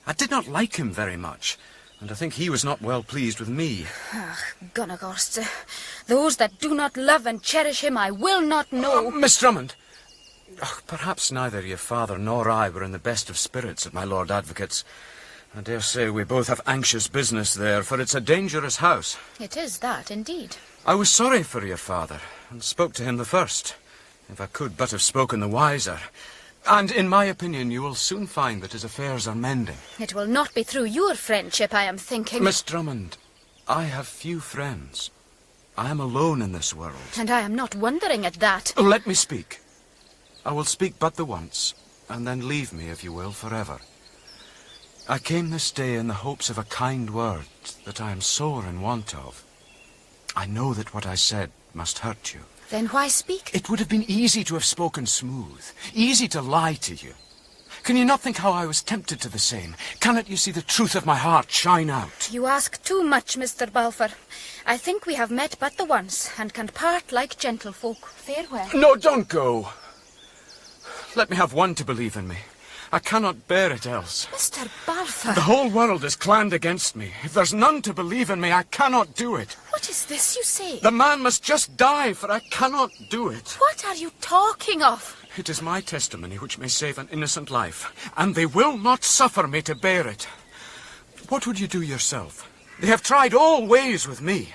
I did not like him very much, and I think he was not well pleased with me. Gunagorst, those that do not love and cherish him I will not know. Miss Drummond! Perhaps neither your father nor I were in the best of spirits at my Lord Advocate's. I dare say we both have anxious business there, for it's a dangerous house. It is that, indeed. I was sorry for your father, and spoke to him the first. If I could but have spoken the wiser. And in my opinion, you will soon find that his affairs are mending. It will not be through your friendship, I am thinking. Miss Drummond, I have few friends. I am alone in this world. And I am not wondering at that. Let me speak. I will speak but the once, and then leave me, if you will, forever. I came this day in the hopes of a kind word that I am sore in want of. I know that what I said must hurt you. Then why speak? It would have been easy to have spoken smooth, easy to lie to you. Can you not think how I was tempted to the same? Cannot you see the truth of my heart shine out? You ask too much, Mr. Balfour. I think we have met but the once, and can part like gentlefolk. Farewell. No, don't go. Let me have one to believe in me. I cannot bear it else. Mr. Balfour. The whole world is claned against me. If there's none to believe in me, I cannot do it. What is this you say? The man must just die, for I cannot do it. What are you talking of? It is my testimony which may save an innocent life, and they will not suffer me to bear it. What would you do yourself? They have tried all ways with me.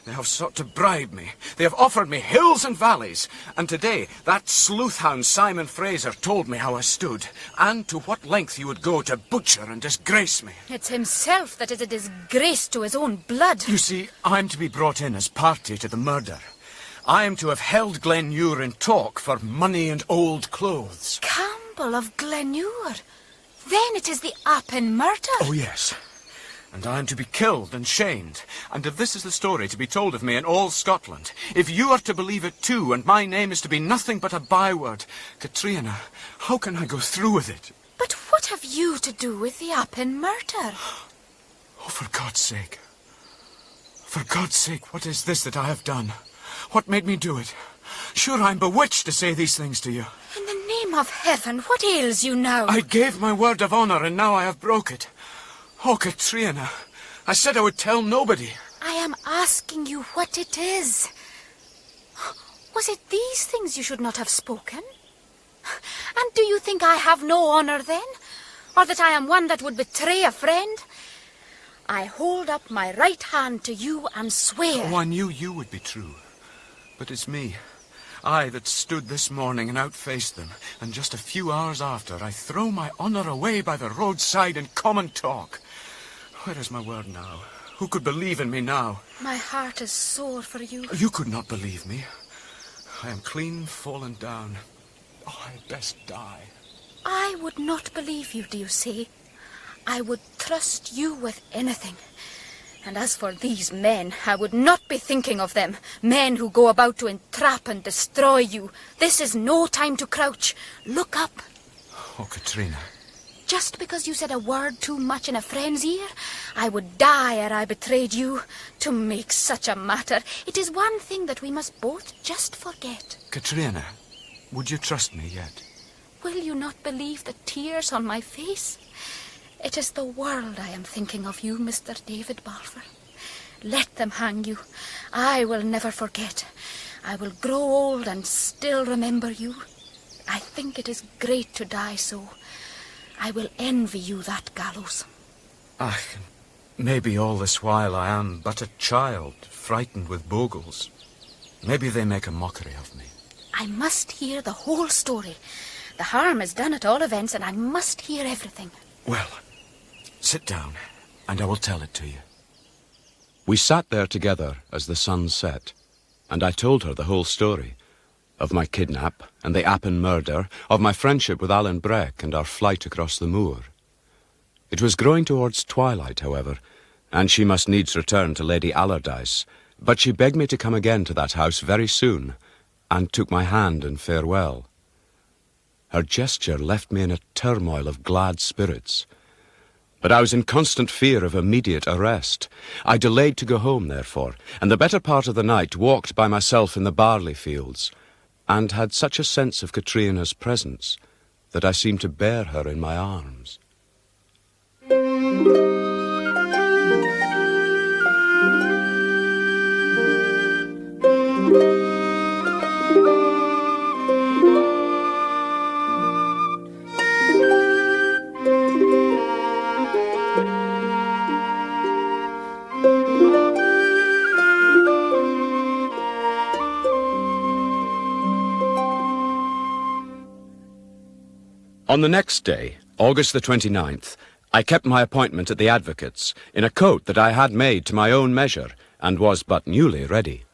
They have sought to bribe me. They have offered me hills and valleys. And today, that sleuth-hound Simon Fraser told me how I stood, and to what length he would go to butcher and disgrace me. It's himself that is a disgrace to his own blood. You see, I'm to be brought in as party to the murder. I am to have held Glenure in talk for money and old clothes. Campbell of Glenure. Then it is the Appin murder. Oh, yes. And I am to be killed and shamed. And if this is the story to be told of me in all Scotland, if you are to believe it too, and my name is to be nothing but a byword, Katrina, how can I go through with it? But what have you to do with the Appin murder? Oh, for God's sake. For God's sake, what is this that I have done? What made me do it? Sure, I'm bewitched to say these things to you. In the name of heaven, what ails you now? I gave my word of honour, and now I have broke it. Oh, Katrina, I said I would tell nobody. I am asking you what it is. Was it these things you should not have spoken? And do you think I have no honour then? Or that I am one that would betray a friend? I hold up my right hand to you and swear. Oh, I knew you would be true. But it's me. I that stood this morning and outfaced them, and just a few hours after I throw my honour away by the roadside in common talk. Where is my word now? Who could believe in me now? My heart is sore for you. You could not believe me. I am clean fallen down. Oh, I had best die. I would not believe you, do you see? I would trust you with anything. And as for these men, I would not be thinking of them. Men who go about to entrap and destroy you. This is no time to crouch. Look up. Oh, Katrina. Just because you said a word too much in a friend's ear, I would die ere I betrayed you. To make such a matter, it is one thing that we must both just forget. Katrina, would you trust me yet? Will you not believe the tears on my face? It is the world I am thinking of you, Mr. David Balfour. Let them hang you. I will never forget. I will grow old and still remember you. I think it is great to die so. I will envy you that gallows. Maybe all this while I am but a child, frightened with bogles. Maybe they make a mockery of me. I must hear the whole story. The harm is done at all events, and I must hear everything. Well, sit down, and I will tell it to you. We sat there together as the sun set, and I told her the whole story, of my kidnap and the Appin murder, of my friendship with Alan Breck and our flight across the moor. It was growing towards twilight, however, and she must needs return to Lady Allardyce, but she begged me to come again to that house very soon, and took my hand in farewell. Her gesture left me in a turmoil of glad spirits, but I was in constant fear of immediate arrest. I delayed to go home, therefore, and the better part of the night walked by myself in the barley fields, and had such a sense of Katrina's presence that I seemed to bear her in my arms. On the next day, August the 29th, I kept my appointment at the advocate's in a coat that I had made to my own measure and was but newly ready.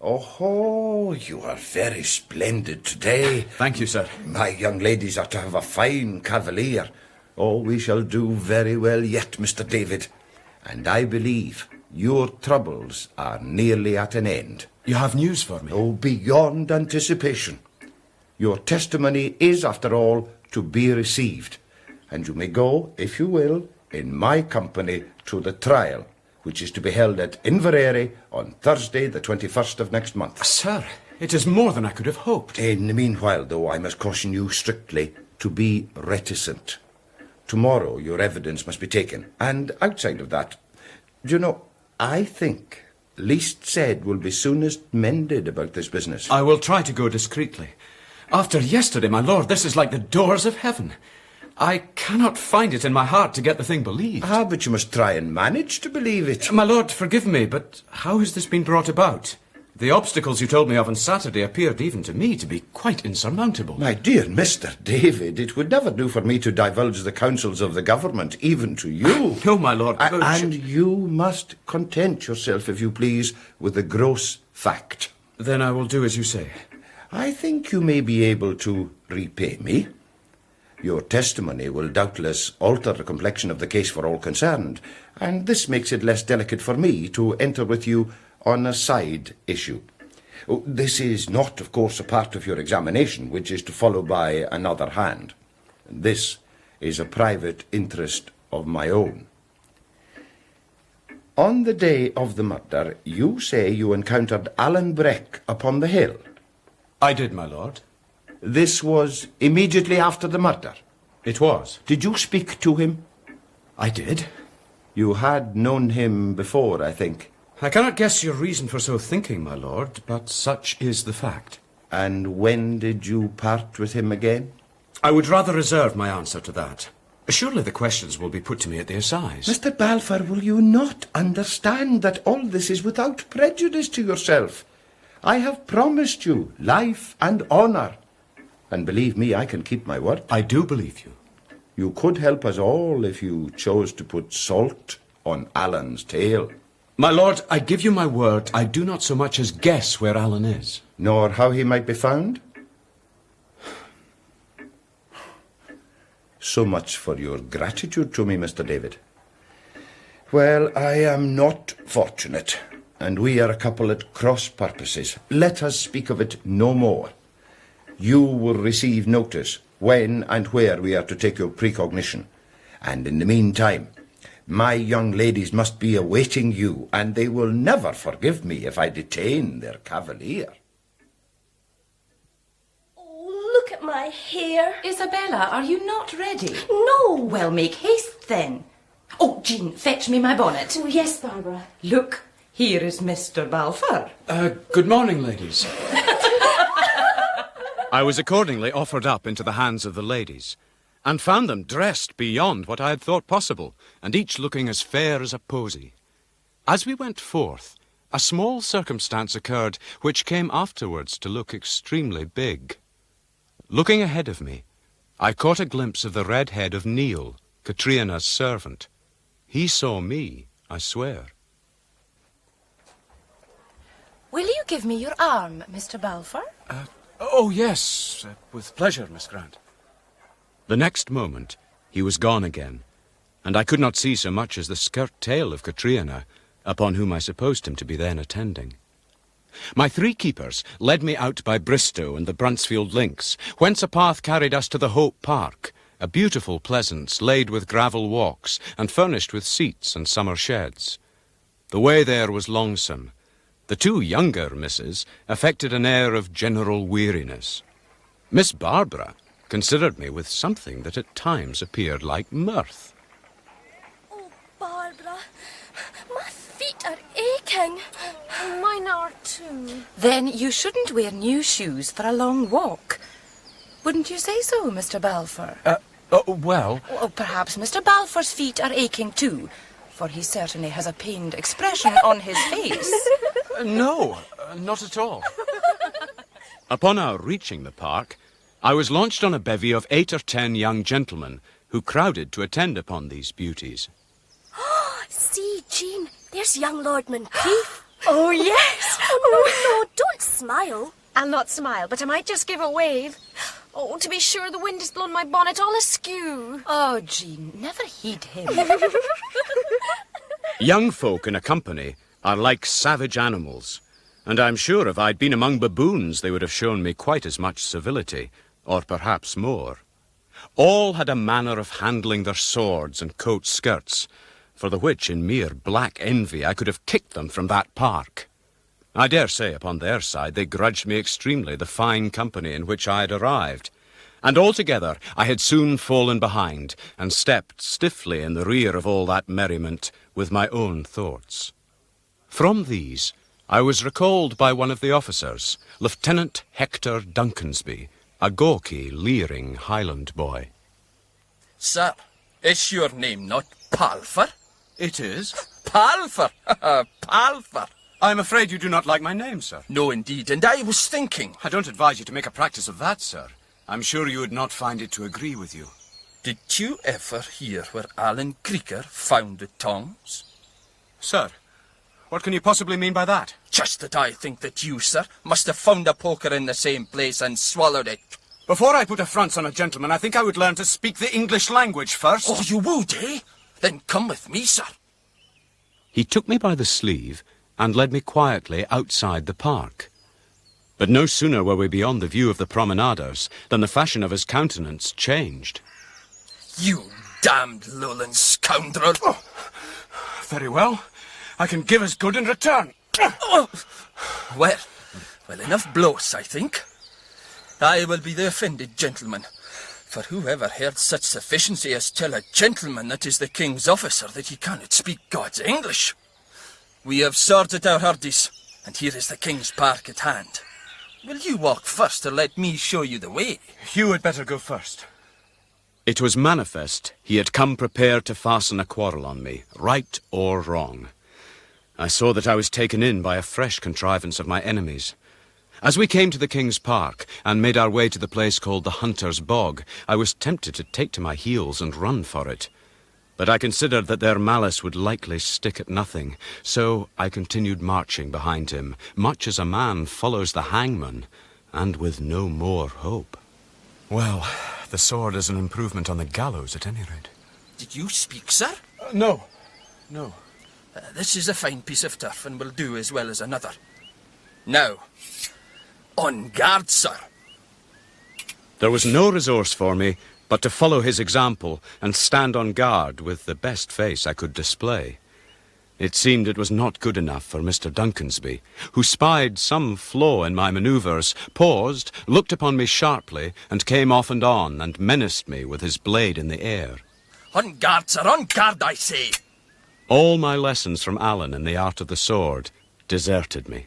Oh, you are very splendid today. Thank you, sir. My young ladies are to have a fine cavalier. Oh, we shall do very well yet, Mr. David. And I believe your troubles are nearly at an end. You have news for me? Oh, beyond anticipation. Your testimony is, after all, to be received, and you may go, if you will, in my company to the trial, which is to be held at Inverary on Thursday, the 21st of next month. Sir, it is more than I could have hoped. In the meanwhile, though, I must caution you strictly to be reticent. Tomorrow your evidence must be taken, and outside of that, do you know, I think least said will be soonest mended about this business. I will try to go discreetly. After yesterday, my lord, this is like the doors of heaven. I cannot find it in my heart to get the thing believed. Ah, but you must try and manage to believe it. My lord, forgive me, but how has this been brought about? The obstacles you told me of on Saturday appeared even to me to be quite insurmountable. My dear Mr. David, it would never do for me to divulge the counsels of the government, even to you. No, my lord. And you must content yourself, if you please, with the gross fact. Then I will do as you say. I think you may be able to repay me. Your testimony will doubtless alter the complexion of the case for all concerned, and this makes it less delicate for me to enter with you on a side issue. This is not, of course, a part of your examination, which is to follow by another hand. This is a private interest of my own. On the day of the murder, you say you encountered Alan Breck upon the hill. I did, my lord. This was immediately after the murder? It was. Did you speak to him? I did. You had known him before, I think. I cannot guess your reason for so thinking, my lord, but such is the fact. And when did you part with him again? I would rather reserve my answer to that. Surely the questions will be put to me at the assize. Mr. Balfour, will you not understand that all this is without prejudice to yourself? I have promised you life and honour. And believe me, I can keep my word. I do believe you. You could help us all if you chose to put salt on Alan's tail. My lord, I give you my word, I do not so much as guess where Alan is. Nor how he might be found? So much for your gratitude to me, Mr. David. Well, I am not fortunate, and we are a couple at cross purposes. Let us speak of it no more. You will receive notice when and where we are to take your precognition. And in the meantime, my young ladies must be awaiting you, and they will never forgive me if I detain their cavalier. Oh, look at my hair. Isabella, are you not ready? No. Well, make haste then. Oh, Jean, fetch me my bonnet. Oh, yes, Barbara. Look, here is Mr. Balfour. Good morning, ladies. I was accordingly offered up into the hands of the ladies, and found them dressed beyond what I had thought possible, and each looking as fair as a posy. As we went forth, a small circumstance occurred which came afterwards to look extremely big. Looking ahead of me, I caught a glimpse of the red head of Neil, Katrina's servant. He saw me, I swear. Will you give me your arm, Mr. Balfour? Oh, yes, with pleasure, Miss Grant. The next moment, he was gone again, and I could not see so much as the skirt-tail of Catriona, upon whom I supposed him to be then attending. My 3 keepers led me out by Bristow and the Bruntsfield links, whence a path carried us to the Hope Park, a beautiful pleasance laid with gravel walks and furnished with seats and summer sheds. The way there was longsome. The 2 younger misses affected an air of general weariness. Miss Barbara considered me with something that at times appeared like mirth. Oh, Barbara, my feet are aching. Mine are too. Then you shouldn't wear new shoes for a long walk. Wouldn't you say so, Mr. Balfour? Well... Oh, perhaps Mr. Balfour's feet are aching too, for he certainly has a pained expression on his face. No, not at all. Upon our reaching the park, I was launched on a bevy of 8 or 10 young gentlemen who crowded to attend upon these beauties. See, Jean, there's young Lord Moncrief. Oh, yes. Oh, no, don't smile. I'll not smile, but I might just give a wave. Oh, to be sure, the wind has blown my bonnet all askew. Oh, Jean, never heed him. Young folk in a company are like savage animals, and I'm sure if I'd been among baboons they would have shown me quite as much civility, or perhaps more. All had a manner of handling their swords and coat skirts, for the which in mere black envy I could have kicked them from that park. I dare say upon their side they grudged me extremely the fine company in which I had arrived, and altogether I had soon fallen behind and stepped stiffly in the rear of all that merriment with my own thoughts. From these I was recalled by one of the officers, Lieutenant Hector Duncansby, a gawky, leering Highland boy. Sir, is your name not Balfour? It is. Balfour! Balfour! I'm afraid you do not like my name, sir. No, indeed, and I was thinking... I don't advise you to make a practice of that, sir. I'm sure you would not find it to agree with you. Did you ever hear where Alan Creaker found the tongs? Sir, what can you possibly mean by that? Just that I think that you, sir, must have found a poker in the same place and swallowed it. Before I put affronts on a gentleman, I think I would learn to speak the English language first. Oh, you would, eh? Then come with me, sir. He took me by the sleeve and led me quietly outside the park. But no sooner were we beyond the view of the promenaders than the fashion of his countenance changed. You damned Lowland scoundrel! Oh, very well. I can give as good in return. Well, enough blows, I think. I will be the offended gentleman, for whoever heard such sufficiency as tell a gentleman that is the king's officer that he cannot speak God's English? We have sorted our hurdies, and here is the king's park at hand. Will you walk first, or let me show you the way? You had better go first. It was manifest he had come prepared to fasten a quarrel on me, right or wrong. I saw that I was taken in by a fresh contrivance of my enemies. As we came to the King's Park and made our way to the place called the Hunter's Bog, I was tempted to take to my heels and run for it. But I considered that their malice would likely stick at nothing, so I continued marching behind him, much as a man follows the hangman, and with no more hope. Well, the sword is an improvement on the gallows, at any rate. Did you speak, sir? No. This is a fine piece of turf, and will do as well as another. Now, on guard, sir. There was no resource for me but to follow his example and stand on guard with the best face I could display. It seemed it was not good enough for Mr. Duncansby, who spied some flaw in my manoeuvres, paused, looked upon me sharply, and came off and on, and menaced me with his blade in the air. On guard, sir, on guard, I say! All my lessons from Alan in the art of the sword deserted me,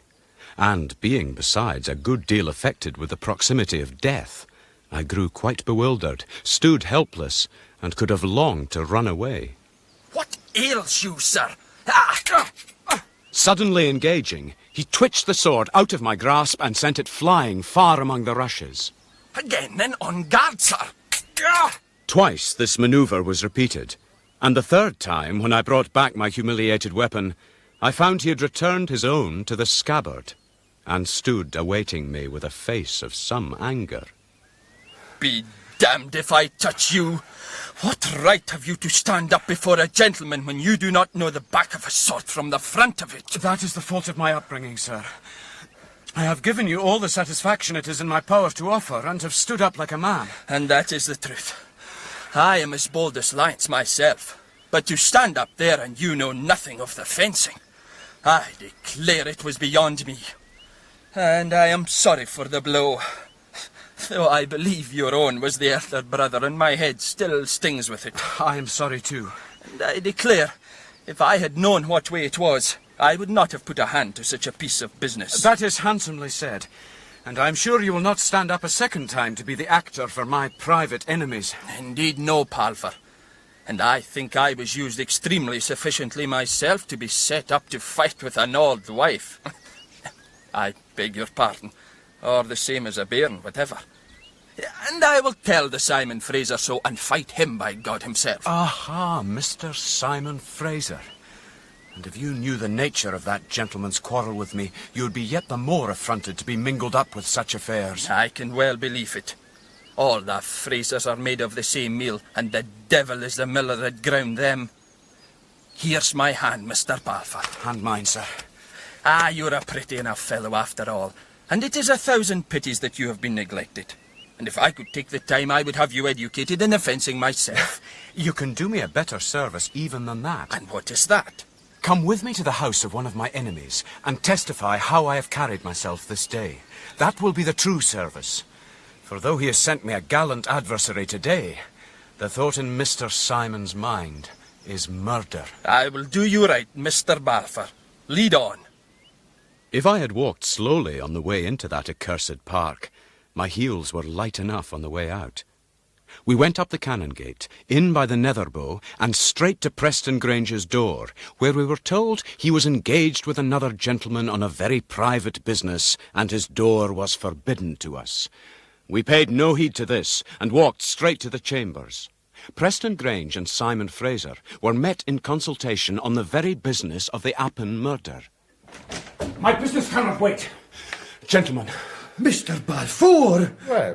and being besides a good deal affected with the proximity of death, I grew quite bewildered, stood helpless, and could have longed to run away. What ails you, sir? Suddenly engaging, he twitched the sword out of my grasp and sent it flying far among the rushes. Again, then, on guard, sir! Twice this manoeuvre was repeated, and the third time, when I brought back my humiliated weapon, I found he had returned his own to the scabbard. and stood awaiting me with a face of some anger. Be damned if I touch you. What right have you to stand up before a gentleman when you do not know the back of a sword from the front of it? That is the fault of my upbringing, sir. I have given you all the satisfaction it is in my power to offer, and have stood up like a man. And that is the truth. I am as bold as lions myself, but to stand up there and you know nothing of the fencing, I declare it was beyond me. And I am sorry for the blow, though I believe your own was the elder brother, and my head still stings with it. I am sorry too. And I declare, if I had known what way it was, I would not have put a hand to such a piece of business. That is handsomely said, and I am sure you will not stand up a second time to be the actor for my private enemies. Indeed no, Balfour. And I think I was used extremely sufficiently myself to be set up to fight with an old wife. I beg your pardon, or the same as a bairn, whatever. And I will tell the Simon Fraser so, and fight him by God himself. Aha, Mr. Simon Fraser. And if you knew the nature of that gentleman's quarrel with me, you would be yet the more affronted to be mingled up with such affairs. I can well believe it. All the Frasers are made of the same meal, and the devil is the miller that ground them. Here's my hand, Mr. Balfour. And mine, sir. Ah, you're a pretty enough fellow after all, and it is 1,000 pities that you have been neglected. And if I could take the time, I would have you educated in the fencing myself. You can do me a better service even than that. And what is that? Come with me to the house of one of my enemies, and testify how I have carried myself this day. That will be the true service. For though he has sent me a gallant adversary today, the thought in Mr. Simon's mind is murder. I will do you right, Mr. Balfour. Lead on. If I had walked slowly on the way into that accursed park, my heels were light enough on the way out. We went up the Canongate, in by the Netherbow, and straight to Preston Grange's door, where we were told he was engaged with another gentleman on a very private business, and his door was forbidden to us. We paid no heed to this, and walked straight to the chambers. Preston Grange and Simon Fraser were met in consultation on the very business of the Appin murder. My business cannot wait. Gentlemen. Mr. Balfour!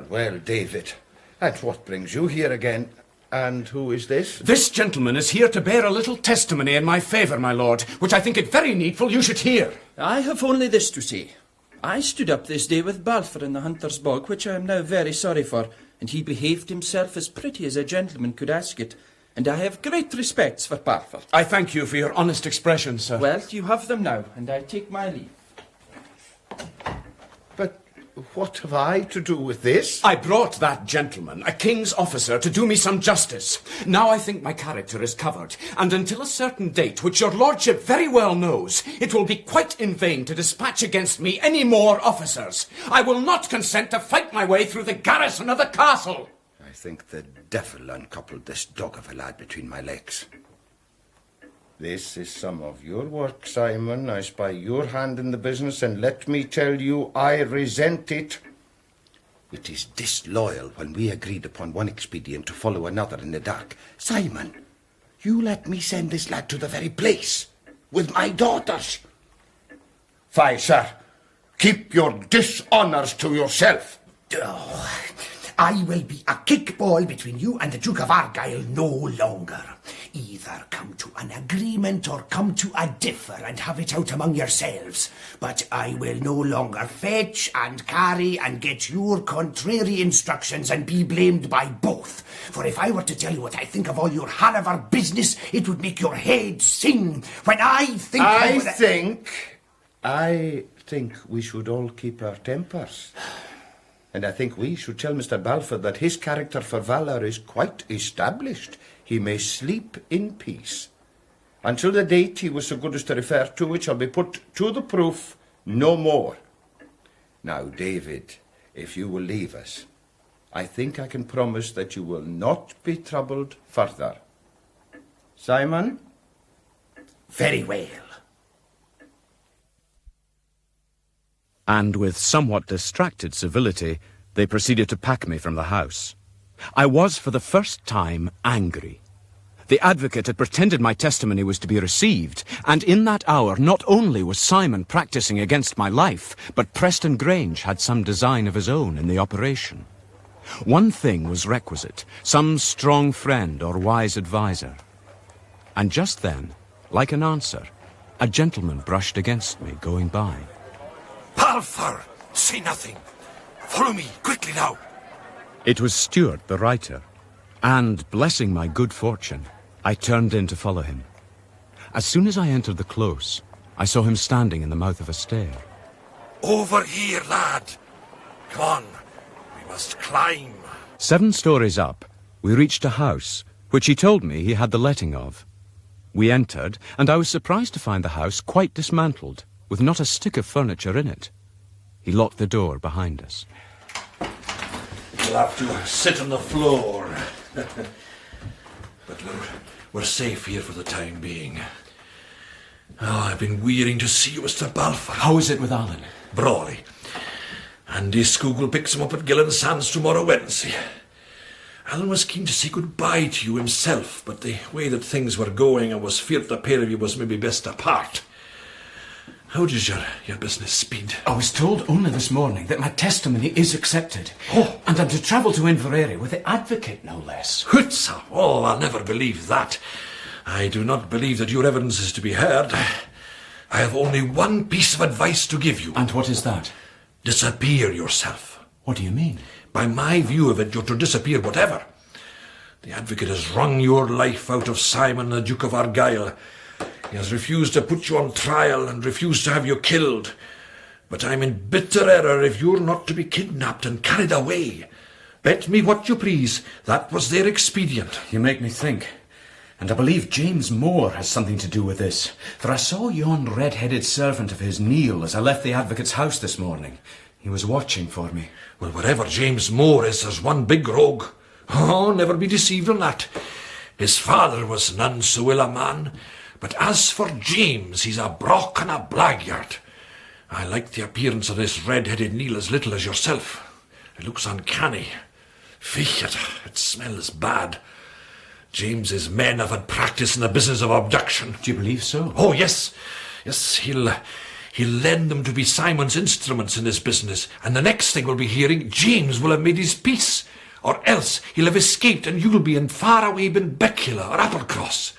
Well, David. And what brings you here again? And who is this? This gentleman is here to bear a little testimony in my favour, my lord, which I think it very needful you should hear. I have only this to say. I stood up this day with Balfour in the Hunter's Bog, which I am now very sorry for, and he behaved himself as pretty as a gentleman could ask it, and I have great respects for Balfour. I thank you for your honest expressions, sir. Well, you have them now, and I take my leave. But what have I to do with this? I brought that gentleman, a king's officer, to do me some justice. Now I think my character is covered, and until a certain date, which your lordship very well knows, it will be quite in vain to dispatch against me any more officers. I will not consent to fight my way through the garrison of the castle. I think the devil uncoupled this dog of a lad between my legs. This is some of your work, Simon. I spy your hand in the business, and let me tell you, I resent it. It is disloyal when we agreed upon one expedient to follow another in the dark. Simon, you let me send this lad to the very place, with my daughters. Fie, sir. Keep your dishonours to yourself. Oh, I will be a kickball between you and the Duke of Argyll no longer. Either come to an agreement or come to a differ and have it out among yourselves. But I will no longer fetch and carry and get your contrary instructions and be blamed by both. For if I were to tell you what I think of all your Hanover business, it would make your head sing. When I think... I think we should all keep our tempers. And I think we should tell Mr. Balfour that his character for valour is quite established. He may sleep in peace. Until the date he was so good as to refer to, it shall be put to the proof no more. Now, David, if you will leave us, I think I can promise that you will not be troubled further. Simon? Very well. And with somewhat distracted civility, they proceeded to pack me from the house. I was for the first time angry. The advocate had pretended my testimony was to be received, and in that hour not only was Simon practising against my life, but Preston Grange had some design of his own in the operation. One thing was requisite, some strong friend or wise adviser. And just then, like an answer, a gentleman brushed against me, going by. Balfour! Say nothing. Follow me, quickly now. It was Stewart, the writer, and, blessing my good fortune, I turned in to follow him. As soon as I entered the close, I saw him standing in the mouth of a stair. Over here, lad. Come on, we must climb. 7 stories up, we reached a house, which he told me he had the letting of. We entered, and I was surprised to find the house quite dismantled, with not a stick of furniture in it. He locked the door behind us. You'll have to sit on the floor. But we're safe here for the time being. Oh, I've been wearying to see you, Mr. Balfour. How is it with Alan? Brawley. Andy Scoogle picks him up at Gillen Sands tomorrow Wednesday. Alan was keen to say goodbye to you himself, but the way that things were going, I was feared the pair of you was maybe best apart. How does your business speed? I was told only this morning that my testimony is accepted. Oh. And I'm to travel to Inverary with the advocate, no less. Hutsa! Oh, I'll never believe that. I do not believe that your evidence is to be heard. I have only one piece of advice to give you. And what is that? Disappear yourself. What do you mean? By my view of it, you're to disappear whatever. The advocate has wrung your life out of Simon, the Duke of Argyll. He has refused to put you on trial and refused to have you killed. But I'm in bitter error if you're not to be kidnapped and carried away. Bet me what you please, that was their expedient. You make me think. And I believe James Moore has something to do with this. For I saw yon red-headed servant of his kneel as I left the advocate's house this morning. He was watching for me. Well, wherever James Moore is, there's one big rogue. Oh, never be deceived on that. His father was none so ill a man. But as for James, he's a brock and a blackguard. I like the appearance of this red-headed Neil as little as yourself. It looks uncanny. Fie, it smells bad. James's men have had practice in the business of abduction. Do you believe so? Oh, yes. Yes, he'll lend them to be Simon's instruments in this business, and the next thing we'll be hearing, James will have made his peace, or else he'll have escaped and you'll be in faraway Benbecula or Applecross.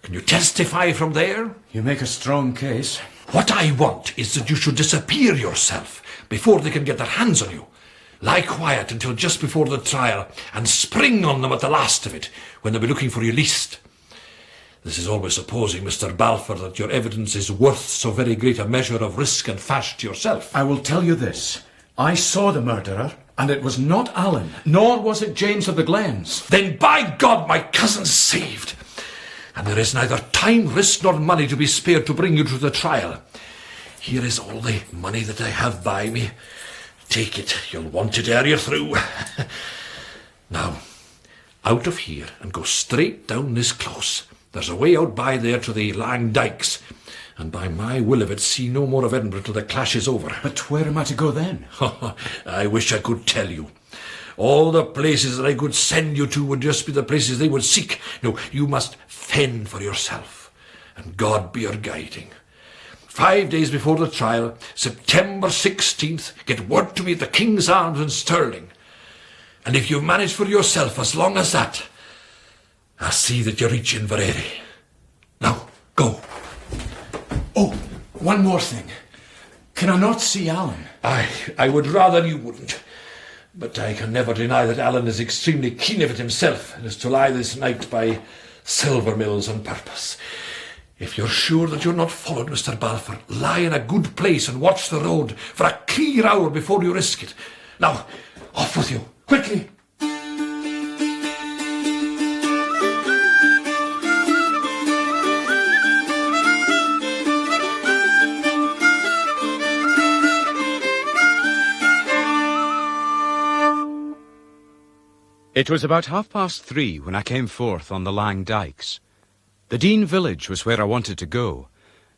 Can you testify from there? You make a strong case. What I want is that you should disappear yourself before they can get their hands on you. Lie quiet until just before the trial and spring on them at the last of it, when they'll be looking for you least. This is always supposing, Mr. Balfour, that your evidence is worth so very great a measure of risk and fash to yourself. I will tell you this. I saw the murderer, and it was not Alan, nor was it James of the Glens. Then by God, my cousin's saved. And there is neither time, risk, nor money to be spared to bring you to the trial. Here is all the money that I have by me. Take it, you'll want it ere you're through. Now, out of here and go straight down this close. There's a way out by there to the Lang Dykes, and by my will of it, see no more of Edinburgh till the clash is over. But where am I to go then? I wish I could tell you. All the places that I could send you to would just be the places they would seek. No, you must fend for yourself, and God be your guiding. 5 days before the trial, September 16th, get word to me at the King's Arms in Stirling. And if you've managed for yourself as long as that, I'll see that you reach Inverary. Now, go. Oh, one more thing. Can I not see Alan? I would rather you wouldn't. But I can never deny that Alan is extremely keen of it himself, and is to lie this night by Silver Mills on purpose. If you're sure that you're not followed, Mr. Balfour, lie in a good place and watch the road for a clear hour before you risk it. Now, off with you, quickly. It was about 3:30 when I came forth on the Lang Dykes. The Dean village was where I wanted to go,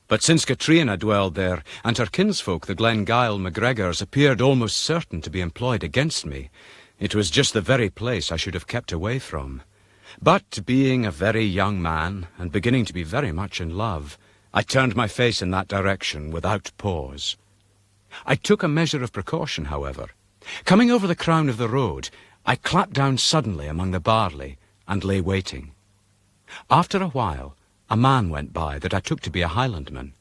but since Katrina dwelled there, and her kinsfolk, the Glengyle MacGregors, appeared almost certain to be employed against me, it was just the very place I should have kept away from. But being a very young man, and beginning to be very much in love, I turned my face in that direction without pause. I took a measure of precaution, however. Coming over the crown of the road, I clapped down suddenly among the barley and lay waiting. After a while, a man went by that I took to be a Highlandman.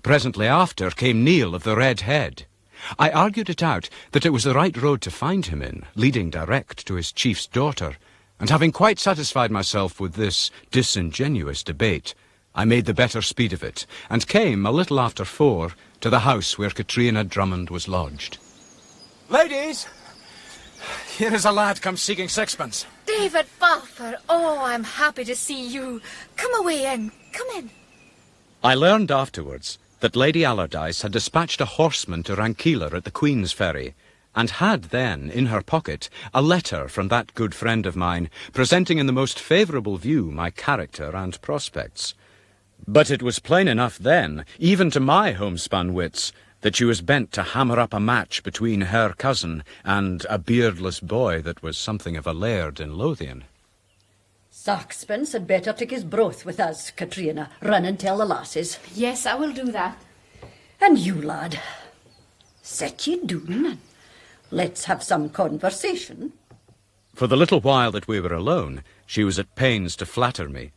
Presently after came Neil of the Red Head. I argued it out that it was the right road to find him in, leading direct to his chief's daughter, and having quite satisfied myself with this disingenuous debate, I made the better speed of it, and came, a little after 4, to the house where Katrina Drummond was lodged. Ladies, here is a lad come seeking sixpence. David Balfour, oh, I'm happy to see you. Come away in, come in. I learned afterwards that Lady Allardyce had dispatched a horseman to Rankeeler at the Queen's Ferry, and had then, in her pocket, a letter from that good friend of mine, presenting in the most favourable view my character and prospects. But it was plain enough then, even to my homespun wits, that she was bent to hammer up a match between her cousin and a beardless boy that was something of a laird in Lothian. Saxpence had better take his broth with us, Katrina. Run and tell the lasses. Yes, I will do that. And you, lad, set ye doon and let's have some conversation. For the little while that we were alone, she was at pains to flatter me.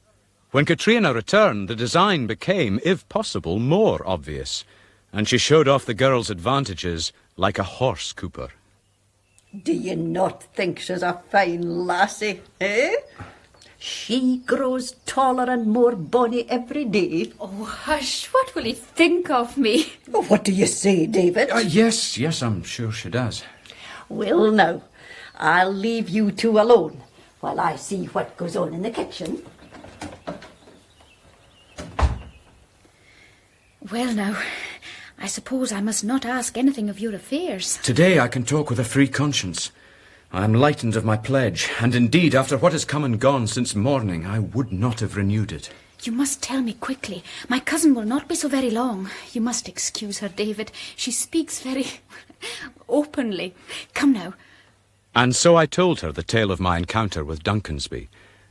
When Katrina returned, the design became, if possible, more obvious, and she showed off the girl's advantages like a horse cooper. Do you not think she's a fine lassie, eh? She grows taller and more bonny every day. Oh, hush, what will he think of me? What do you say, David? Yes, I'm sure she does. Well, now, I'll leave you two alone while I see what goes on in the kitchen. Well, now, I suppose I must not ask anything of your affairs. Today I can talk with a free conscience. I am lightened of my pledge, and indeed, after what has come and gone since morning, I would not have renewed it. You must tell me quickly. My cousin will not be so very long. You must excuse her, David. She speaks very openly. Come now. And so I told her the tale of my encounter with Duncansby,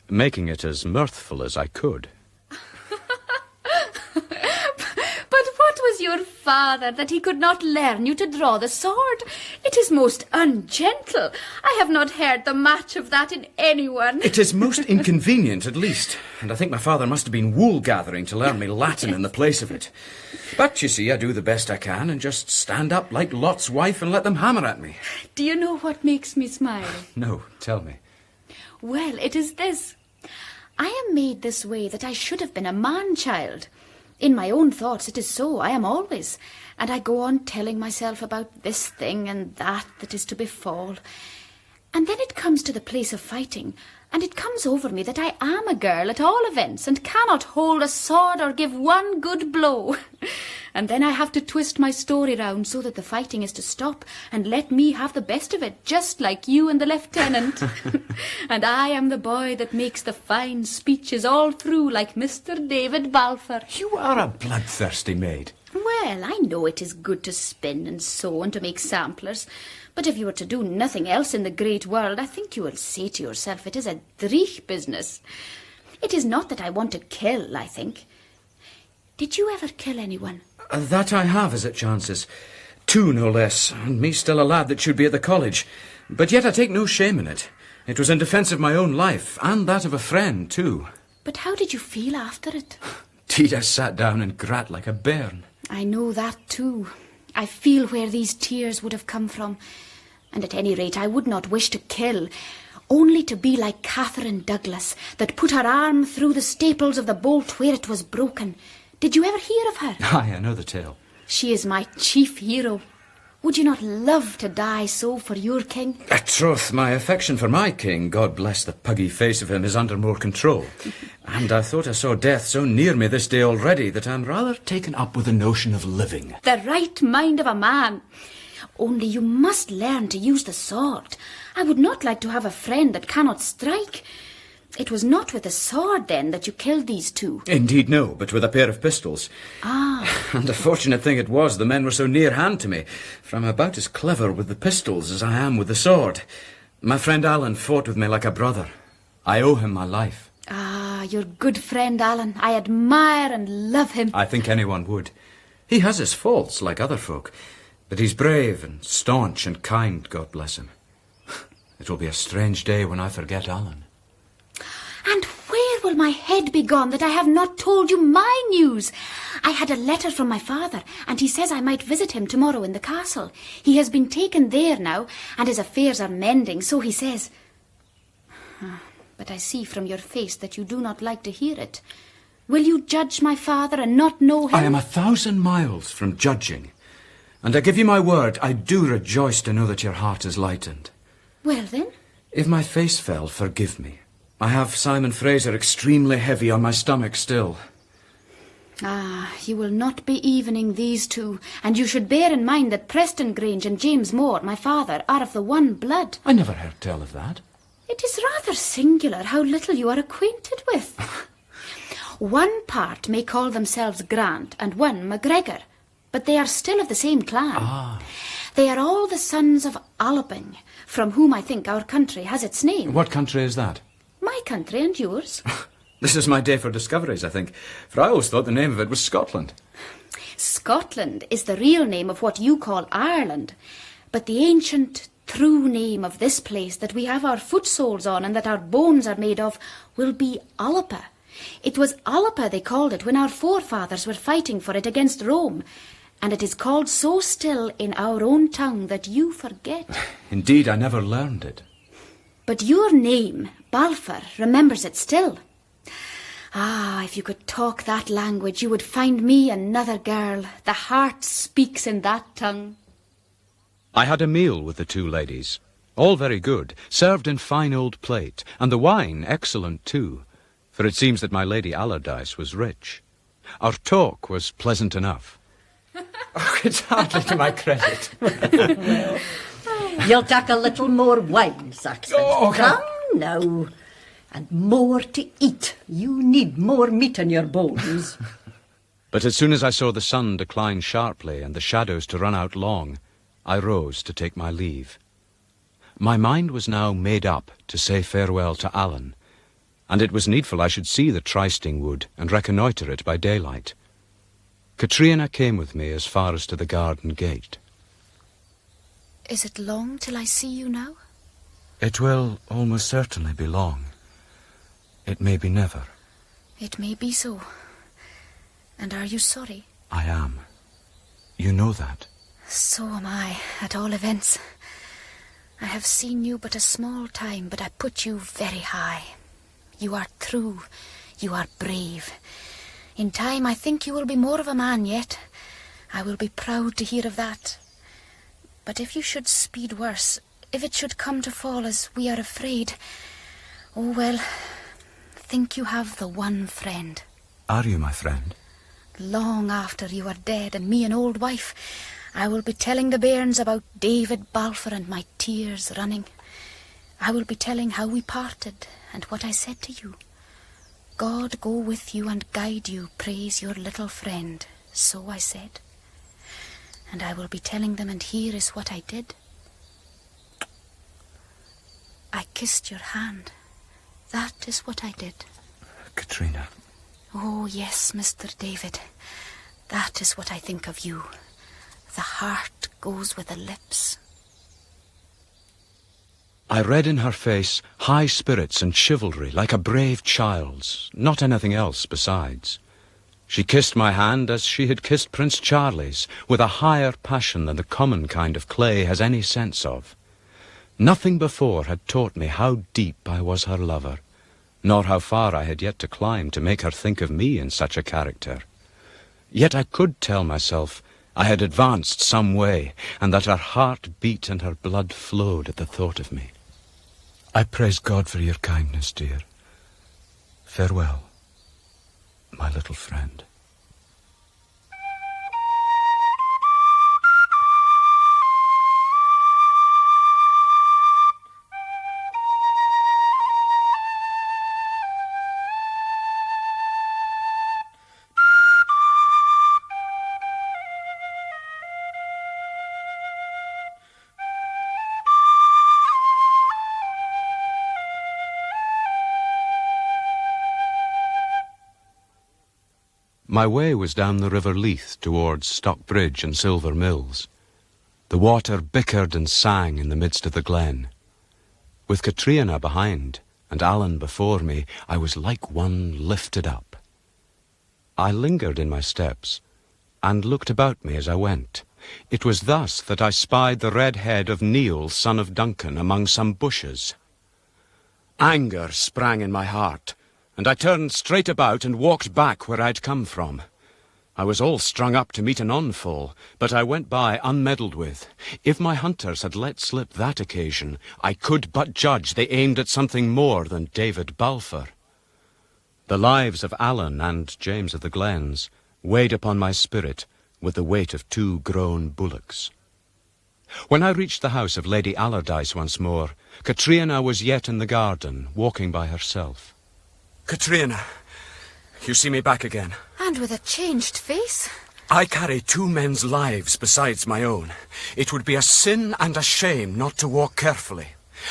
making it as mirthful as I could. But what was your father that he could not learn you to draw the sword? It is most ungentle. I have not heard the match of that in anyone. It is most inconvenient, at least, and I think my father must have been wool-gathering to learn me Latin in the place of it. But, you see, I do the best I can and just stand up like Lot's wife and let them hammer at me. Do you know what makes me smile? No, tell me. Well, it is this. I am made this way that I should have been a man-child. In my own thoughts it is so, I am always, and I go on telling myself about this thing and that is to befall. And then it comes to the place of fighting, and it comes over me that I am a girl at all events, and cannot hold a sword or give one good blow. And then I have to twist my story round so that the fighting is to stop, and let me have the best of it, just like you and the lieutenant. And I am the boy that makes the fine speeches all through, like Mr. David Balfour. You are a bloodthirsty maid. Well, I know it is good to spin and sew and to make samplers, but if you were to do nothing else in the great world, I think you will say to yourself it is a dreich business. It is not that I want to kill, I think. Did you ever kill anyone? That I have, as it chances. 2, no less, and me still a lad that should be at the college. But yet I take no shame in it. It was in defence of my own life, and that of a friend, too. But how did you feel after it? 'Deed, I sat down and grat like a bairn. I know that, too. I feel where these tears would have come from. And at any rate, I would not wish to kill, only to be like Catherine Douglas, that put her arm through the staples of the bolt where it was broken. Did you ever hear of her? Aye, I know the tale. She is my chief hero. Would you not love to die so for your king? Troth, my affection for my king, God bless the puggy face of him, is under more control. And I thought I saw death so near me this day already that I'm rather taken up with the notion of living. The right mind of a man. Only you must learn to use the sword. I would not like to have a friend that cannot strike. It was not with a sword, then, that you killed these 2? Indeed, no, but with a pair of pistols. Ah. And a fortunate thing it was the men were so near hand to me, for I'm about as clever with the pistols as I am with the sword. My friend Alan fought with me like a brother. I owe him my life. Ah, your good friend, Alan. I admire and love him. I think anyone would. He has his faults, like other folk, but he's brave and staunch and kind, God bless him. It will be a strange day when I forget Alan. And where will my head be gone that I have not told you my news? I had a letter from my father, and he says I might visit him tomorrow in the castle. He has been taken there now, and his affairs are mending, so he says. But I see from your face that you do not like to hear it. Will you judge my father and not know him? I am 1,000 miles from judging, and I give you my word, I do rejoice to know that your heart is lightened. Well, then? If my face fell, forgive me. I have Simon Fraser extremely heavy on my stomach still. Ah, you will not be evening these two, and you should bear in mind that Preston Grange and James Moore, my father, are of the one blood. I never heard tell of that. It is rather singular how little you are acquainted with. One part may call themselves Grant and one MacGregor, but they are still of the same clan. Ah. They are all the sons of Alping, from whom I think our country has its name. What country is that? My country and yours. This is my day for discoveries, I think, for I always thought the name of it was Scotland. Scotland is the real name of what you call Ireland, but the ancient, true name of this place that we have our foot soles on and that our bones are made of will be Alpa. It was Alpa they called it when our forefathers were fighting for it against Rome, and it is called so still in our own tongue that you forget. Indeed, I never learned it. But your name, Balfour, remembers it still. Ah, if you could talk that language, you would find me another girl. The heart speaks in that tongue. I had a meal with the two ladies, all very good, served in fine old plate, and the wine excellent too, for it seems that my Lady Allardyce was rich. Our talk was pleasant enough. Oh, it's hardly to my credit. You'll take a little more wine, Saxon. Oh, Come now. And more to eat. You need more meat in your bones. But as soon as I saw the sun decline sharply and the shadows to run out long, I rose to take my leave. My mind was now made up to say farewell to Alan, and it was needful I should see the trysting wood and reconnoitre it by daylight. Katrina came with me as far as to the garden gate. Is it long till I see you now? It will almost certainly be long. It may be never. It may be so. And are you sorry? I am. You know that. So am I, at all events. I have seen you but a small time, but I put you very high. You are true. You are brave. In time, I think you will be more of a man yet. I will be proud to hear of that. But if you should speed worse, if it should come to fall as we are afraid, oh well, think you have the one friend. Are you my friend? Long after you are dead and me an old wife, I will be telling the bairns about David Balfour and my tears running. I will be telling how we parted and what I said to you. God go with you and guide you, praise your little friend, so I said. And I will be telling them, and here is what I did. I kissed your hand. That is what I did. Katrina. Oh, yes, Mr. David. That is what I think of you. The heart goes with the lips. I read in her face high spirits and chivalry like a brave child's, not anything else besides. She kissed my hand as she had kissed Prince Charlie's, with a higher passion than the common kind of clay has any sense of. Nothing before had taught me how deep I was her lover, nor how far I had yet to climb to make her think of me in such a character. Yet I could tell myself I had advanced some way, and that her heart beat and her blood flowed at the thought of me. I praise God for your kindness, dear. Farewell, my little friend. My way was down the River Leith towards Stockbridge and Silver Mills. The water bickered and sang in the midst of the glen. With Katrina behind and Alan before me, I was like one lifted up. I lingered in my steps and looked about me as I went. It was thus that I spied the red head of Neil, son of Duncan, among some bushes. Anger sprang in my heart, and I turned straight about and walked back where I'd come from. I was all strung up to meet an onfall, but I went by unmeddled with. If my hunters had let slip that occasion, I could but judge they aimed at something more than David Balfour. The lives of Alan and James of the Glens weighed upon my spirit with the weight of 2 grown bullocks. When I reached the house of Lady Allardyce once more, Katrina was yet in the garden, walking by herself. Katrina, you see me back again. And with a changed face. I carry 2 men's lives besides my own. It would be a sin and a shame not to walk carefully.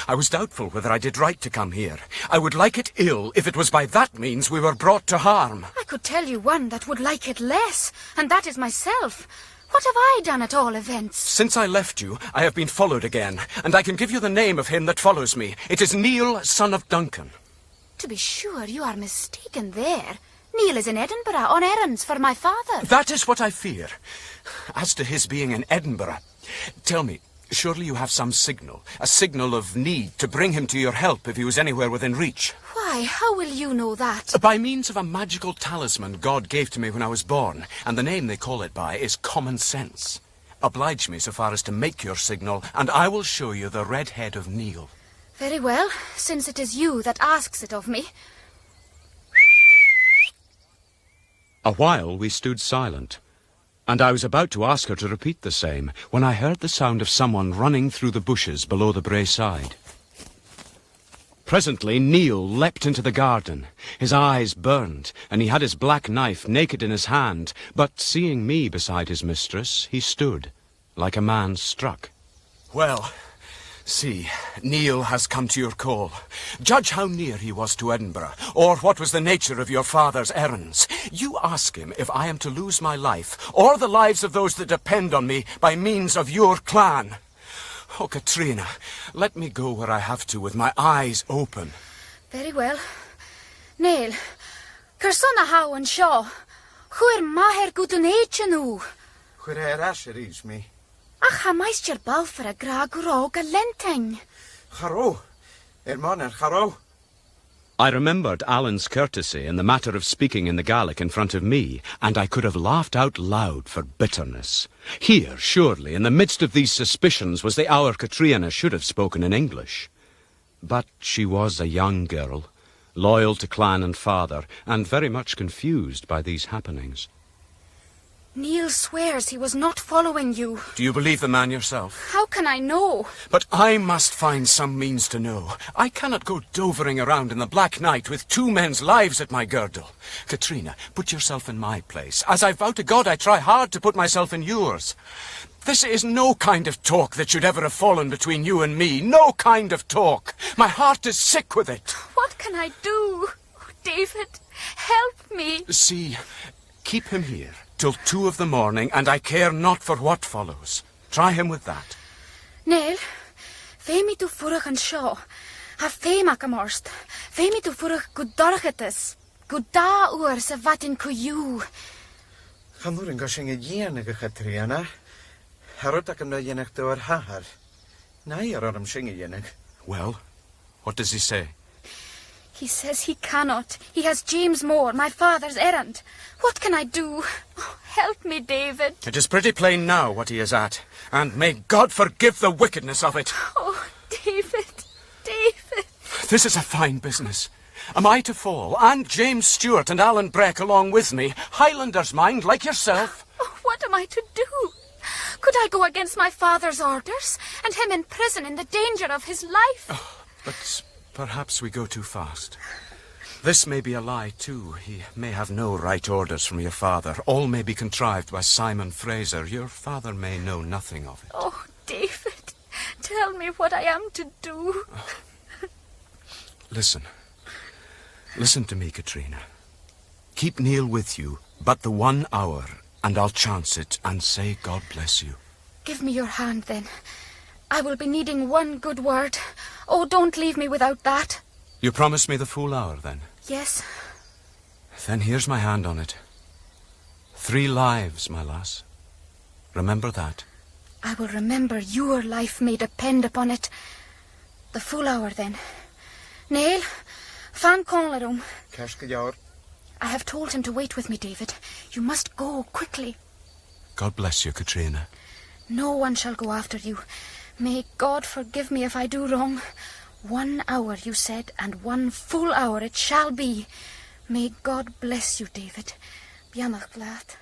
I was doubtful whether I did right to come here. I would like it ill if it was by that means we were brought to harm. I could tell you one that would like it less, and that is myself. What have I done at all events? Since I left you, I have been followed again, and I can give you the name of him that follows me. It is Neil, son of Duncan. To be sure, you are mistaken there. Neil is in Edinburgh on errands for my father. That is what I fear. As to his being in Edinburgh, tell me, surely you have some signal, a signal of need to bring him to your help if he was anywhere within reach. Why, how will you know that? By means of a magical talisman God gave to me when I was born, and the name they call it by is common sense. Oblige me so far as to make your signal, and I will show you the red head of Neil. Very well, since it is you that asks it of me. A while we stood silent, and I was about to ask her to repeat the same, when I heard the sound of someone running through the bushes below the brae side. Presently Neil leapt into the garden. His eyes burned, and he had his black knife naked in his hand, but seeing me beside his mistress, he stood, like a man struck. Well, see, Neil has come to your call. Judge how near he was to Edinburgh, or what was the nature of your father's errands. You ask him if I am to lose my life, or the lives of those that depend on me, by means of your clan. Oh, Katrina, let me go where I have to with my eyes open. Very well. Neil, Kersonna how and Shaw, whoer maher gudun each nu? Where asher is me? Ach, ha meister Balfour a gra grog a lenteng. Harrow, Hermaner, harrow. I remembered Alan's courtesy in the matter of speaking in the Gaelic in front of me, and I could have laughed out loud for bitterness. Here, surely, in the midst of these suspicions, was the hour Katrina should have spoken in English. But she was a young girl, loyal to clan and father, and very much confused by these happenings. Neil swears he was not following you. Do you believe the man yourself? How can I know? But I must find some means to know. I cannot go dovering around in the black night with 2 men's lives at my girdle. Katrina, put yourself in my place. As I vow to God, I try hard to put myself in yours. This is no kind of talk that should ever have fallen between you and me. No kind of talk. My heart is sick with it. What can I do? Oh, David, help me. See, keep him here till 2 of the morning, and I care not for what follows. Try him with that. Neil, fe mi tu furach an Shaw. Ha fe mac amorst. Fe mi tu furach good dorgetes. Good da oor se wat in kuju. Chanúrin go sin a Katrina. Harrod ac yn ynach dyw'r hahar. Nai ar orym sin a Well, what does he say? He says he cannot. He has James Moore, my father's errand. What can I do? Oh, help me, David. It is pretty plain now what he is at, and may God forgive the wickedness of it. Oh, David, David. This is a fine business. Am I to fall, and James Stewart and Alan Breck along with me, Highlanders, mind, like yourself? Oh, what am I to do? Could I go against my father's orders, and him in prison in the danger of his life? Oh, but perhaps we go too fast. This may be a lie, too. He may have no right orders from your father. All may be contrived by Simon Fraser. Your father may know nothing of it. Oh, David, tell me what I am to do. Listen. Listen to me, Katrina. Keep Neil with you, But the 1 hour, and I'll chance it and say God bless you. Give me your hand, then. I will be needing one good word. Oh, don't leave me without that. You promise me the full hour, then? Yes. Then here's my hand on it. 3 lives, my lass. Remember that. I will remember your life may depend upon it. The full hour, then. Neil, fan Conlerum. I have told him to wait with me, David. You must go quickly. God bless you, Katrina. No one shall go after you. May God forgive me if I do wrong. 1 hour, you said, and 1 full hour it shall be. May God bless you, David. Bianach glad.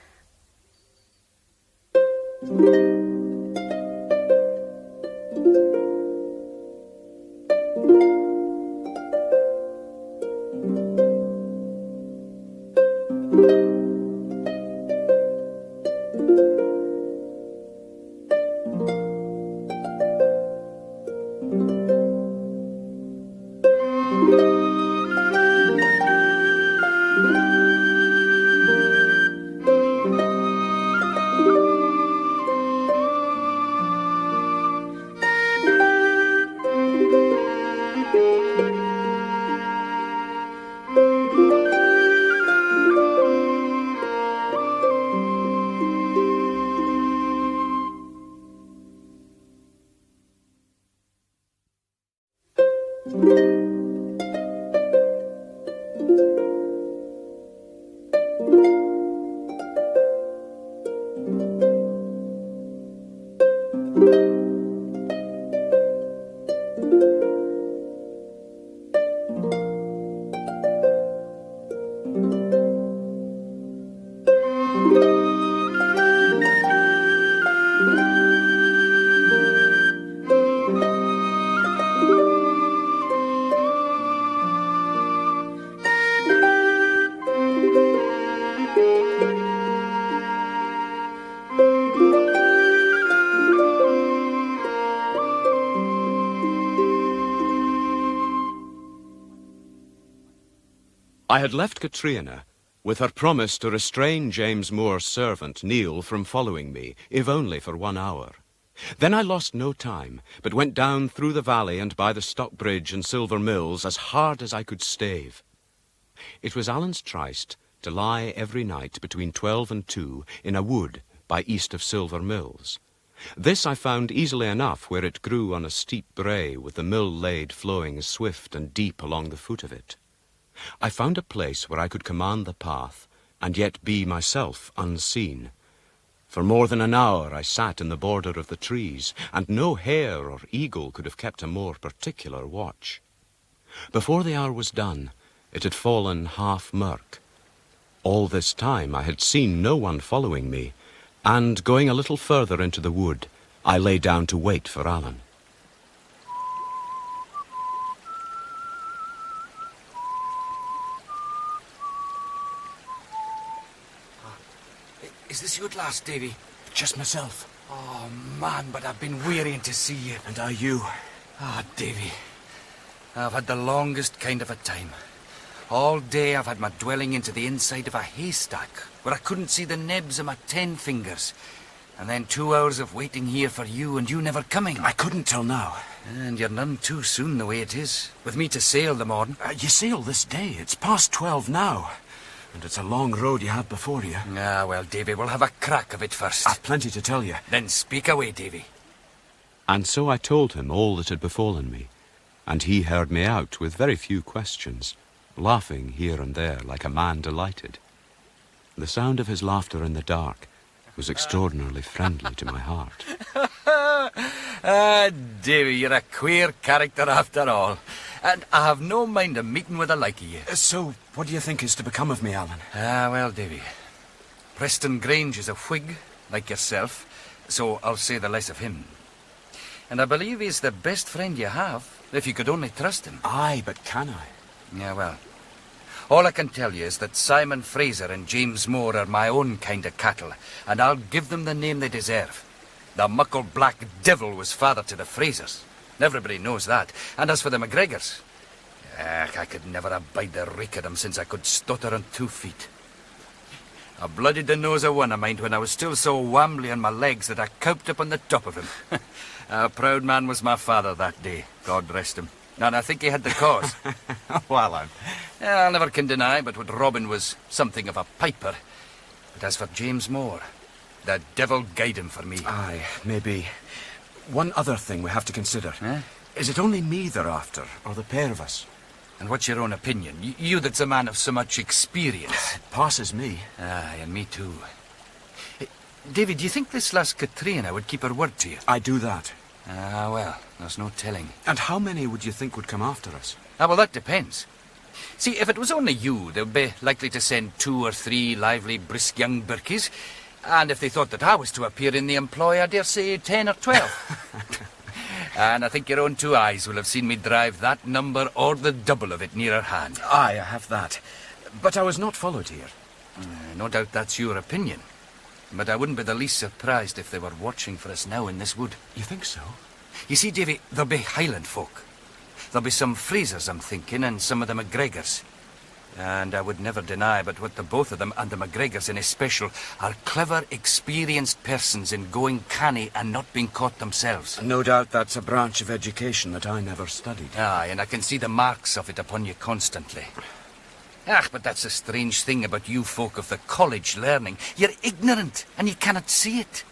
I had left Katrina with her promise to restrain James Moore's servant, Neil, from following me, if only for 1 hour. Then I lost no time, but went down through the valley and by the Stock Bridge and Silver Mills as hard as I could stave. It was Alan's tryst to lie every night between 12 and 2 in a wood by east of Silver Mills. This I found easily enough where it grew on a steep brae, with the mill lade flowing swift and deep along the foot of it. I found a place where I could command the path, and yet be myself unseen. For more than an hour I sat in the border of the trees, and no hare or eagle could have kept a more particular watch. Before the hour was done, it had fallen half murk. All this time I had seen no one following me, and going a little further into the wood, I lay down to wait for Alan. Is this you at last, Davy? Just myself. Oh, man, but I've been wearying to see you. And are you? Ah, Davy, I've had the longest kind of a time. All day I've had my dwelling into the inside of a haystack, where I couldn't see the nebs of my 10 fingers. And then 2 hours of waiting here for you, and you never coming. I couldn't till now. And you're none too soon the way it is, with me to sail the morn. You sail this day. It's past 12 now. And it's a long road you have before you. Ah, well, Davy, we'll have a crack of it first. I've plenty to tell you. Then speak away, Davy. And so I told him all that had befallen me, and he heard me out with very few questions, laughing here and there like a man delighted. The sound of his laughter in the dark was extraordinarily friendly to my heart. Ah, Davy, you're a queer character after all. And I have no mind of meeting with the like of you. So, what do you think is to become of me, Alan? Ah, well, Davy, Preston Grange is a Whig, like yourself, so I'll say the less of him. And I believe he's the best friend you have, if you could only trust him. Aye, but can I? Yeah, well, all I can tell you is that Simon Fraser and James Moore are my own kind of cattle, and I'll give them the name they deserve. The muckle black devil was father to the Frasers. Everybody knows that. And as for the McGregors, I could never abide the reek of them since I could stutter on 2 feet. I blooded the nose of one, I mind, when I was still so wambly on my legs that I coped up on the top of him. A proud man was my father that day, God rest him. And I think he had the cause. Well, I never can deny but what Robin was something of a piper. But as for James Moore, the devil guide him for me. Aye, maybe. One other thing we have to consider. Is it only me they're after, or the pair of us? And what's your own opinion? You that's a man of so much experience. It passes me. Aye, and me too. Hey, David, do you think this lass Katrina would keep her word to you? I do that. Ah, well, there's no telling. And how many would you think would come after us? Ah, well, that depends. See, if it was only you, they'd be likely to send 2 or 3 lively, brisk young birkies. And if they thought that I was to appear in the employ, I dare say 10 or 12. And I think your own 2 eyes will have seen me drive that number or the double of it nearer hand. Aye, I have that. But I was not followed here. No doubt that's your opinion. But I wouldn't be the least surprised if they were watching for us now in this wood. You think so? You see, Davy, there'll be Highland folk. There'll be some Frasers, I'm thinking, and some of the MacGregors. And I would never deny but what the both of them, and the MacGregors in especial, are clever, experienced persons in going canny and not being caught themselves. No doubt that's a branch of education that I never studied. Aye, and I can see the marks of it upon you constantly. But that's a strange thing about you folk of the college learning. You're ignorant, and you cannot see it.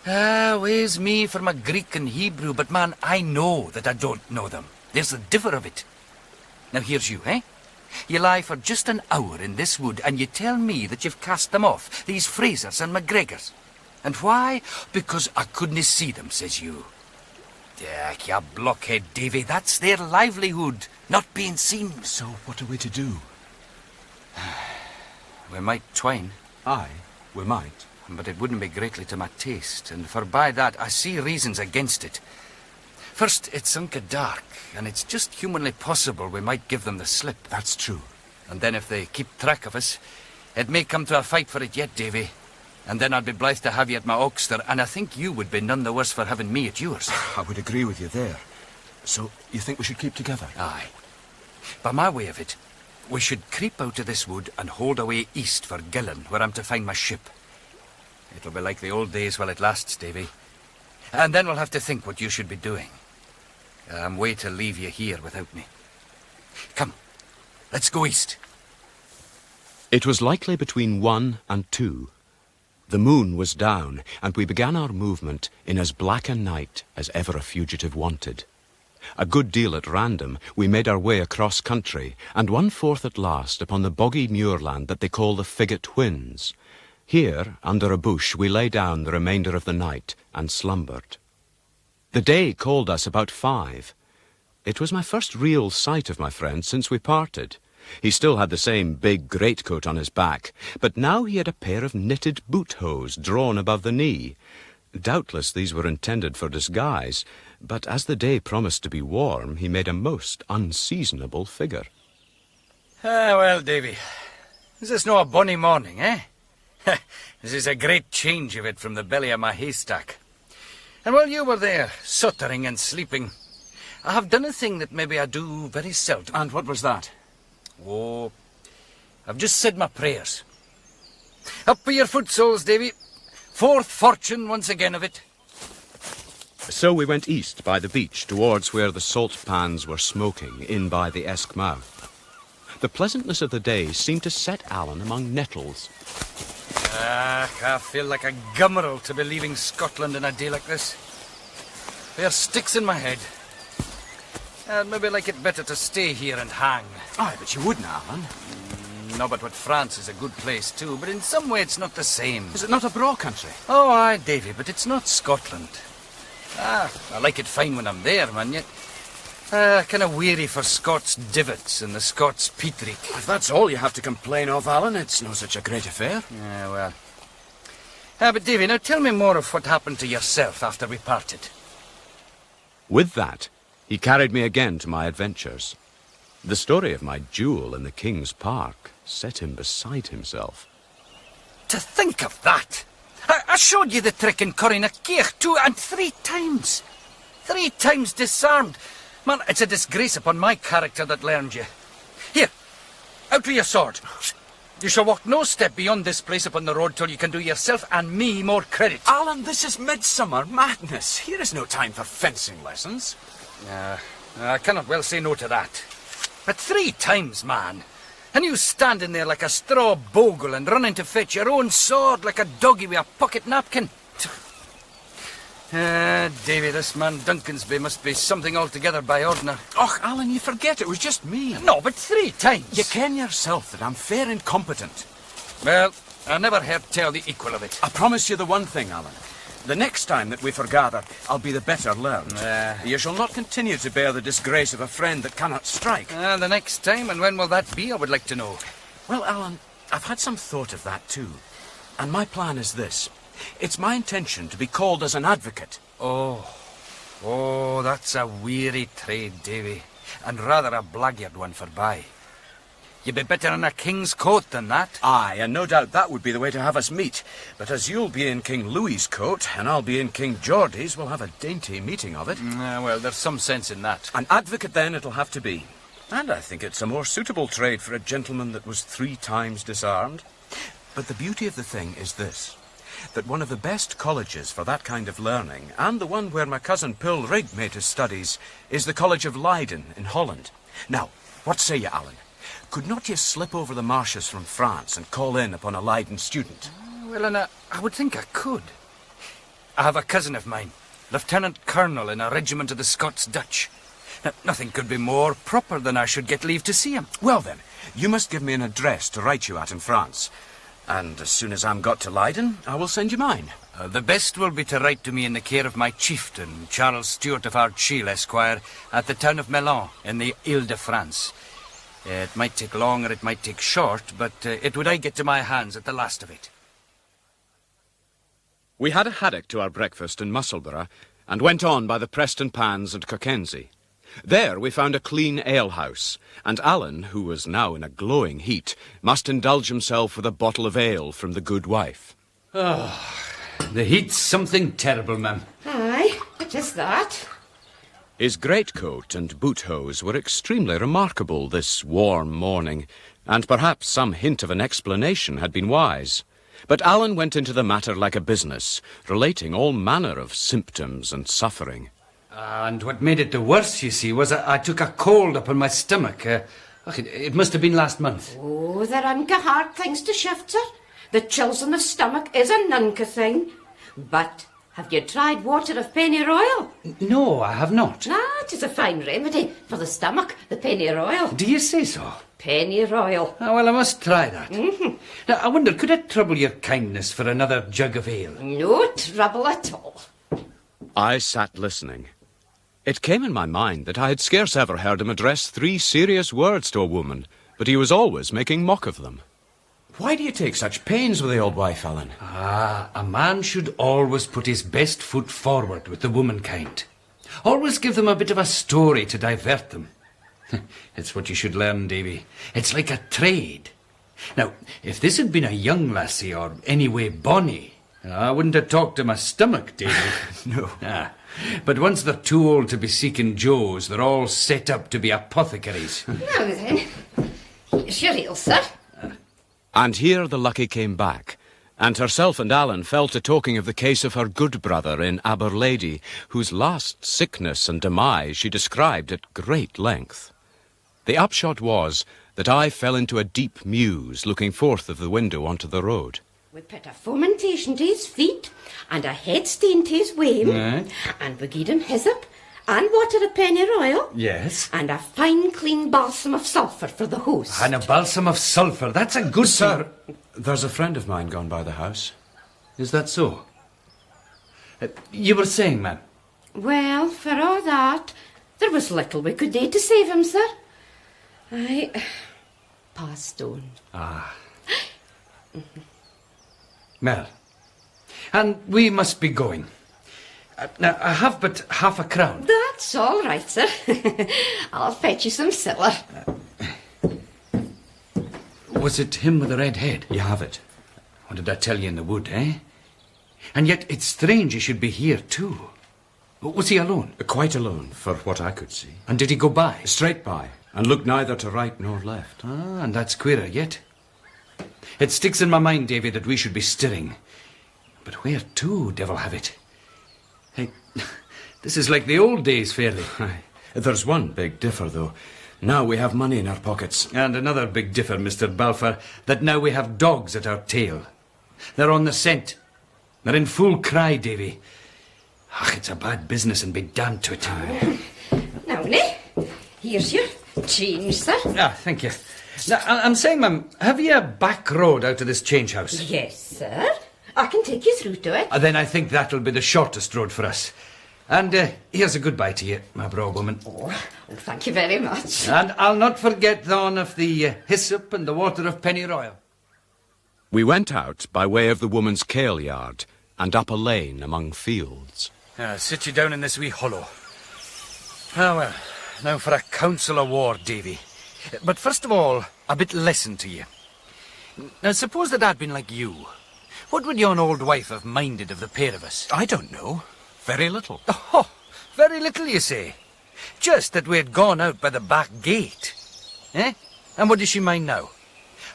Ways me for my Greek and Hebrew, but man, I know that I don't know them. There's the differ of it. Now here's you, eh? You lie for just an hour in this wood, and you tell me that you've cast them off, these Frasers and MacGregors. And why? Because I couldn't see them, says you. You blockhead, Davy, that's their livelihood, not being seen. So what are we to do? We might twine. Aye, we might. But it wouldn't be greatly to my taste, and for by that I see reasons against it. First, it's unca dark, and it's just humanly possible we might give them the slip. That's true. And then if they keep track of us, it may come to a fight for it yet, Davy. And then I'd be blithe to have you at my oxter, and I think you would be none the worse for having me at yours. I would agree with you there. So, you think we should keep together? Aye. By my way of it, we should creep out of this wood and hold away east for Gillen, where I'm to find my ship. It'll be like the old days while it lasts, Davy. And then we'll have to think what you should be doing. I'm way to leave you here without me. Come, let's go east. It was likely between 1 and 2. The moon was down, and we began our movement in as black a night as ever a fugitive wanted. A good deal at random, we made our way across country, and won forth at last upon the boggy muirland that they call the Figget Whins. Here, under a bush, we lay down the remainder of the night and slumbered. The day called us about 5. It was my first real sight of my friend since we parted. He still had the same big greatcoat on his back, but now he had a pair of knitted boot-hose drawn above the knee. Doubtless these were intended for disguise, but as the day promised to be warm, he made a most unseasonable figure. Well, Davy, is this no a bonny morning, eh? This is a great change of it from the belly of my haystack. And while you were there, suttering and sleeping, I have done a thing that maybe I do very seldom. And what was that? Oh, I've just said my prayers. Up with your foot soles, Davy. Fourth fortune once again of it. So we went east by the beach towards where the salt pans were smoking in by the Esk mouth. The pleasantness of the day seemed to set Alan among nettles. I feel like a gummerel to be leaving Scotland in a day like this. There are sticks in my head. I'd maybe like it better to stay here and hang. Aye, but you wouldn't, Alan. No, but what France is a good place too, but in some way it's not the same. Is it not a braw country? Oh, aye, Davy, but it's not Scotland. I like it fine when I'm there, man, yet kind of weary for Scots divots and the Scots petrick. If that's all you have to complain of, Alan, it's no such a great affair. Yeah, well. But Davy, now tell me more of what happened to yourself after we parted. With that, he carried me again to my adventures. The story of my duel in the King's Park set him beside himself. To think of that! I showed you the trick in Corrinacach 2 and 3 times. 3 times disarmed. Man, it's a disgrace upon my character that learned you. Here, out with your sword. You shall walk no step beyond this place upon the road till you can do yourself and me more credit. Alan, this is midsummer madness. Here is no time for fencing lessons. I cannot well say no to that. But 3 times, man. And you standing there like a straw bogle and running to fetch your own sword like a doggy with a pocket napkin. Davy, this man Duncansby must be something altogether by ordinary. Och, Alan, you forget it was just me. No, but 3 times. You ken yourself that I'm fair incompetent. Well, I never heard tell the equal of it. I promise you the one thing, Alan. The next time that we foregather, I'll be the better learned. You shall not continue to bear the disgrace of a friend that cannot strike. The next time, and when will that be, I would like to know. Well, Alan, I've had some thought of that too. And my plan is this. It's my intention to be called as an advocate. Oh, that's a weary trade, Davy. And rather a blackguard one forby. You'd be better in a king's coat than that. Aye, and no doubt that would be the way to have us meet. But as you'll be in King Louis's coat, and I'll be in King Geordie's, we'll have a dainty meeting of it. Well, there's some sense in that. An advocate, then, it'll have to be. And I think it's a more suitable trade for a gentleman that was 3 times disarmed. But the beauty of the thing is this, that one of the best colleges for that kind of learning, and the one where my cousin Pilrig made his studies, is the College of Leiden in Holland. Now, what say you, Alan? Could not you slip over the marshes from France and call in upon a Leiden student? Well, and I would think I could. I have a cousin of mine, Lieutenant Colonel in a regiment of the Scots Dutch. Now, nothing could be more proper than I should get leave to see him. Well, then, you must give me an address to write you at in France. And as soon as I'm got to Leiden, I will send you mine. The best will be to write to me in the care of my chieftain, Charles Stewart of Ardshiel, Esquire, at the town of Melun, in the Ile-de-France. It might take long or it might take short, but it would I get to my hands at the last of it. We had a haddock to our breakfast in Musselburgh, and went on by the Preston Pans and Cockenzie. There we found a clean alehouse, and Alan, who was now in a glowing heat, must indulge himself with a bottle of ale from the good wife. Oh, the heat's something terrible, ma'am. Aye, it is that. His greatcoat and boot hose were extremely remarkable this warm morning, and perhaps some hint of an explanation had been wise. But Alan went into the matter like a business, relating all manner of symptoms and suffering. And what made it the worse, you see, was I took a cold up in my stomach. It must have been last month. Oh, there aren't hard things to shift, sir. The chills in the stomach is a nunca thing. But have you tried water of pennyroyal? No, I have not. Ah, it is a fine remedy for the stomach, the pennyroyal. Do you say so? Pennyroyal. Well, I must try that. Now, I wonder, could I trouble your kindness for another jug of ale? No trouble at all. I sat listening. It came in my mind that I had scarce ever heard him address 3 serious words to a woman, but he was always making mock of them. Why do you take such pains with the old wife, Alan? A man should always put his best foot forward with the womankind. Always give them a bit of a story to divert them. It's what you should learn, Davy. It's like a trade. Now, if this had been a young lassie or anyway bonny, I wouldn't have talked to my stomach, Davy. No. But once they're too old to be seeking Joes, they're all set up to be apothecaries. Now then, here's your ale, sir. And here the lucky came back, and herself and Alan fell to talking of the case of her good brother in Aberlady, whose last sickness and demise she described at great length. The upshot was that I fell into a deep muse, looking forth of the window onto the road. We put a fomentation to his feet, and a head stain to his wame, and we gied him hyssop, and water of pennyroyal. Yes. And a fine clean balsam of sulphur for the host. And a balsam of sulphur, that's a good Sir, there's a friend of mine gone by the house. Is that so? You were saying, ma'am? Well, for all that, there was little we could do to save him, sir. I passed on. Well, and we must be going. Now, I have but half a crown. That's all right, sir. I'll fetch you some siller. Was it him with the red head? You have it. What did I tell you in the wood, eh? And yet it's strange he should be here, too. Was he alone? Quite alone, for what I could see. And did he go by? Straight by, and looked neither to right nor left. And that's queerer yet. It sticks in my mind, Davy, that we should be stirring. But where to, devil have it? Hey, this is like the old days, fairly. There's one big differ, though. Now we have money in our pockets. And another big differ, Mr. Balfour, that now we have dogs at our tail. They're on the scent. They're in full cry, Davy. Ach, it's a bad business, and be damned to it. Now, Nick, here's your change, sir. Ah, thank you. Now, I'm saying, ma'am, have you a back road out of this change house? Yes, sir. I can take you through to it. Then I think that'll be the shortest road for us. And here's a goodbye to you, my brow woman. Oh, thank you very much. And I'll not forget the one of the hyssop and the water of pennyroyal. We went out by way of the woman's kale yard and up a lane among fields. Sit you down in this wee hollow. Ah, well, now for a council of war, Davy. But first of all, a bit lesson to you. Now, suppose that I'd been like you. What would yon old wife have minded of the pair of us? I don't know. Very little. Oh, very little, you say? Just that we had gone out by the back gate. Eh? And what does she mind now?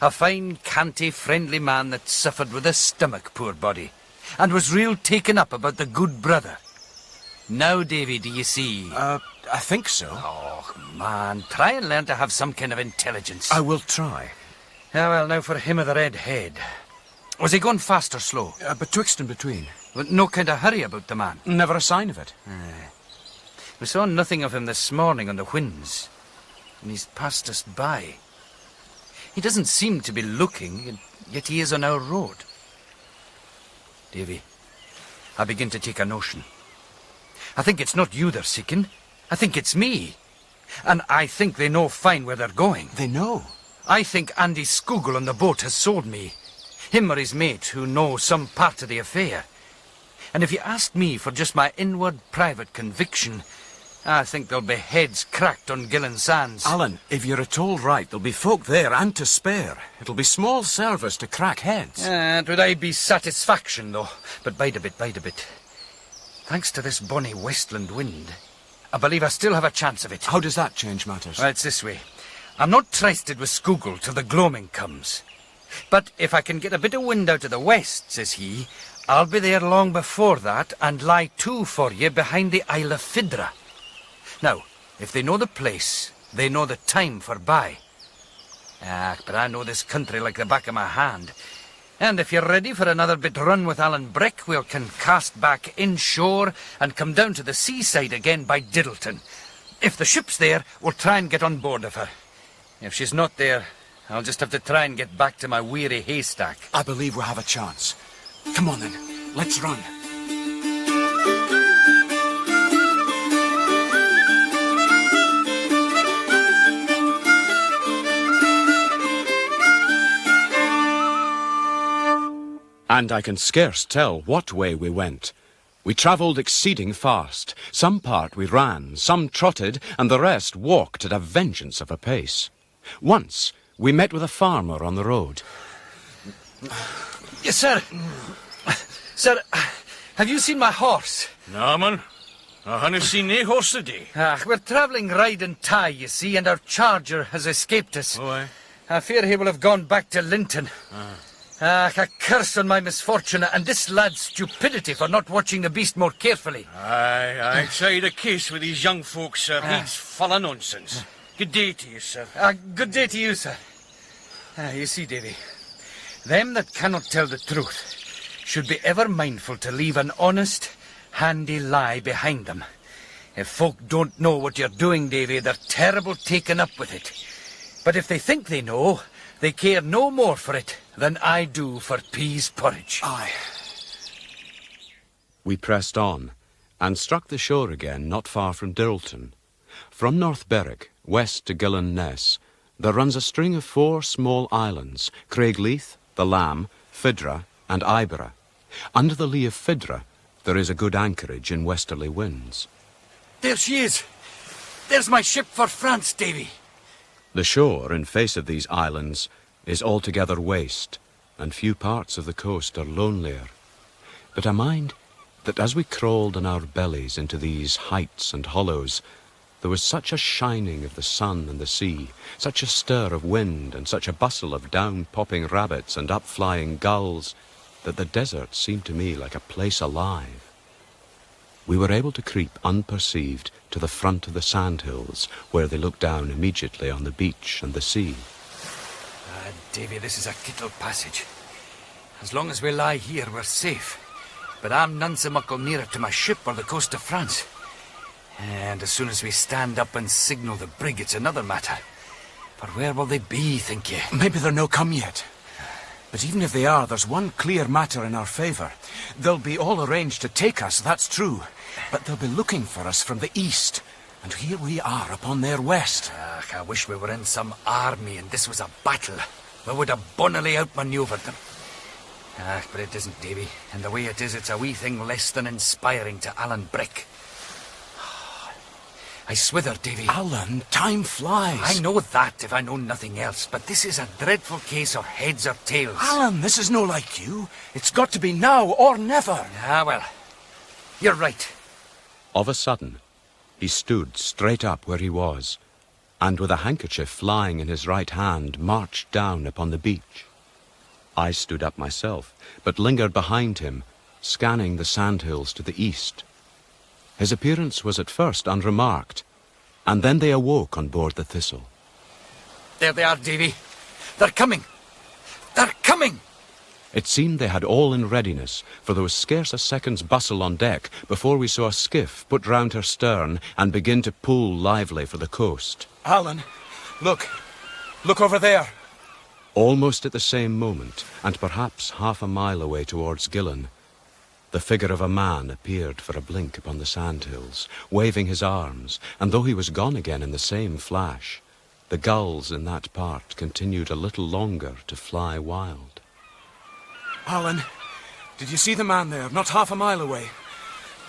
A fine, canty, friendly man that suffered with a stomach, poor body, and was real taken up about the good brother. Now, Davy, do you see? I think so. Oh, man, try and learn to have some kind of intelligence. I will try. Well, now for him with the red head. Was he going fast or slow? Betwixt and between. But no kind of hurry about the man? Never a sign of it. We saw nothing of him this morning on the whins, and he's passed us by. He doesn't seem to be looking, yet he is on our road. Davy, I begin to take a notion. I think it's not you they're seeking. I think it's me. And I think they know fine where they're going. They know? I think Andy Scoogle on the boat has sold me. Him or his mate who know some part of the affair. And if you ask me for just my inward private conviction, I think there'll be heads cracked on Gillen Sands. Alan, if you're at all right, there'll be folk there and to spare. It'll be small service to crack heads. It would I be satisfaction, though. But bide a bit, bide a bit. Thanks to this bonny westland wind, I believe I still have a chance of it. How does that change matters? Well, it's this way. I'm not trysted with Scoogle till the gloaming comes. But if I can get a bit of wind out of the west, says he, I'll be there long before that and lie to for you behind the Isle of Fidra. Now, if they know the place, they know the time for by. But I know this country like the back of my hand. And if you're ready for another bit run with Alan Breck, we can cast back inshore and come down to the seaside again by Diddleton. If the ship's there, we'll try and get on board of her. If she's not there, I'll just have to try and get back to my weary haystack. I believe we'll have a chance. Come on then, let's run. And I can scarce tell what way we went. We travelled exceeding fast. Some part we ran, some trotted, and the rest walked at a vengeance of a pace. Once we met with a farmer on the road. Yes, sir. Sir, have you seen my horse? No, man. I haven't seen nae horse today. We're travelling ride and tie, you see, and our charger has escaped us. Oh, aye. I fear he will have gone back to Linton. A curse on my misfortune and this lad's stupidity for not watching the beast more carefully. Aye, tried a case with these young folks, sir. He's full of nonsense. Good day to you, sir. Good day to you, sir. You see, Davy, them that cannot tell the truth should be ever mindful to leave an honest, handy lie behind them. If folk don't know what you're doing, Davy, they're terrible taken up with it. But if they think they know, they care no more for it than I do for peas porridge. Aye. We pressed on, and struck the shore again not far from Dirleton. From North Berwick, west to Gillen Ness, there runs a string of 4 small islands, Craigleith, the Lamb, Fidra, and Ibera. Under the lee of Fidra, there is a good anchorage in westerly winds. There she is. There's my ship for France, Davy. The shore in face of these islands is altogether waste, and few parts of the coast are lonelier. But I mind that as we crawled on our bellies into these heights and hollows, There was such a shining of the sun and the sea, such a stir of wind, and such a bustle of down-popping rabbits and up-flying gulls, that the desert seemed to me like a place alive. We were able to creep unperceived to the front of the sandhills, where they looked down immediately on the beach and the sea. Davy, this is a kittle passage. As long as we lie here, we're safe. But I'm none so muckle nearer to my ship or the coast of France. And as soon as we stand up and signal the brig, it's another matter. For where will they be, think ye? Maybe they're no come yet. But even if they are, there's one clear matter in our favour. They'll be all arranged to take us, that's true. But they'll be looking for us from the east. And here we are upon their west. I wish we were in some army and this was a battle. We would have bunnily outmanoeuvred them. But it isn't, Davy. And the way it is, it's a wee thing less than inspiring to Alan Breck. I swither, Davy. Alan, time flies. I know that, if I know nothing else. But this is a dreadful case of heads or tails. Alan, this is no like you. It's got to be now or never. Well, you're right. Of a sudden, he stood straight up where he was, and with a handkerchief flying in his right hand, marched down upon the beach. I stood up myself, but lingered behind him, scanning the sandhills to the east. His appearance was at first unremarked, and then they awoke on board the Thistle. There they are, Davy. They're coming. They're coming! It seemed they had all in readiness, for there was scarce a second's bustle on deck before we saw a skiff put round her stern and begin to pull lively for the coast. Alan, look. Look over there. Almost at the same moment, and perhaps half a mile away towards Gillen, the figure of a man appeared for a blink upon the sandhills, waving his arms, and though he was gone again in the same flash, the gulls in that part continued a little longer to fly wild. Alan, did you see the man there, not half a mile away?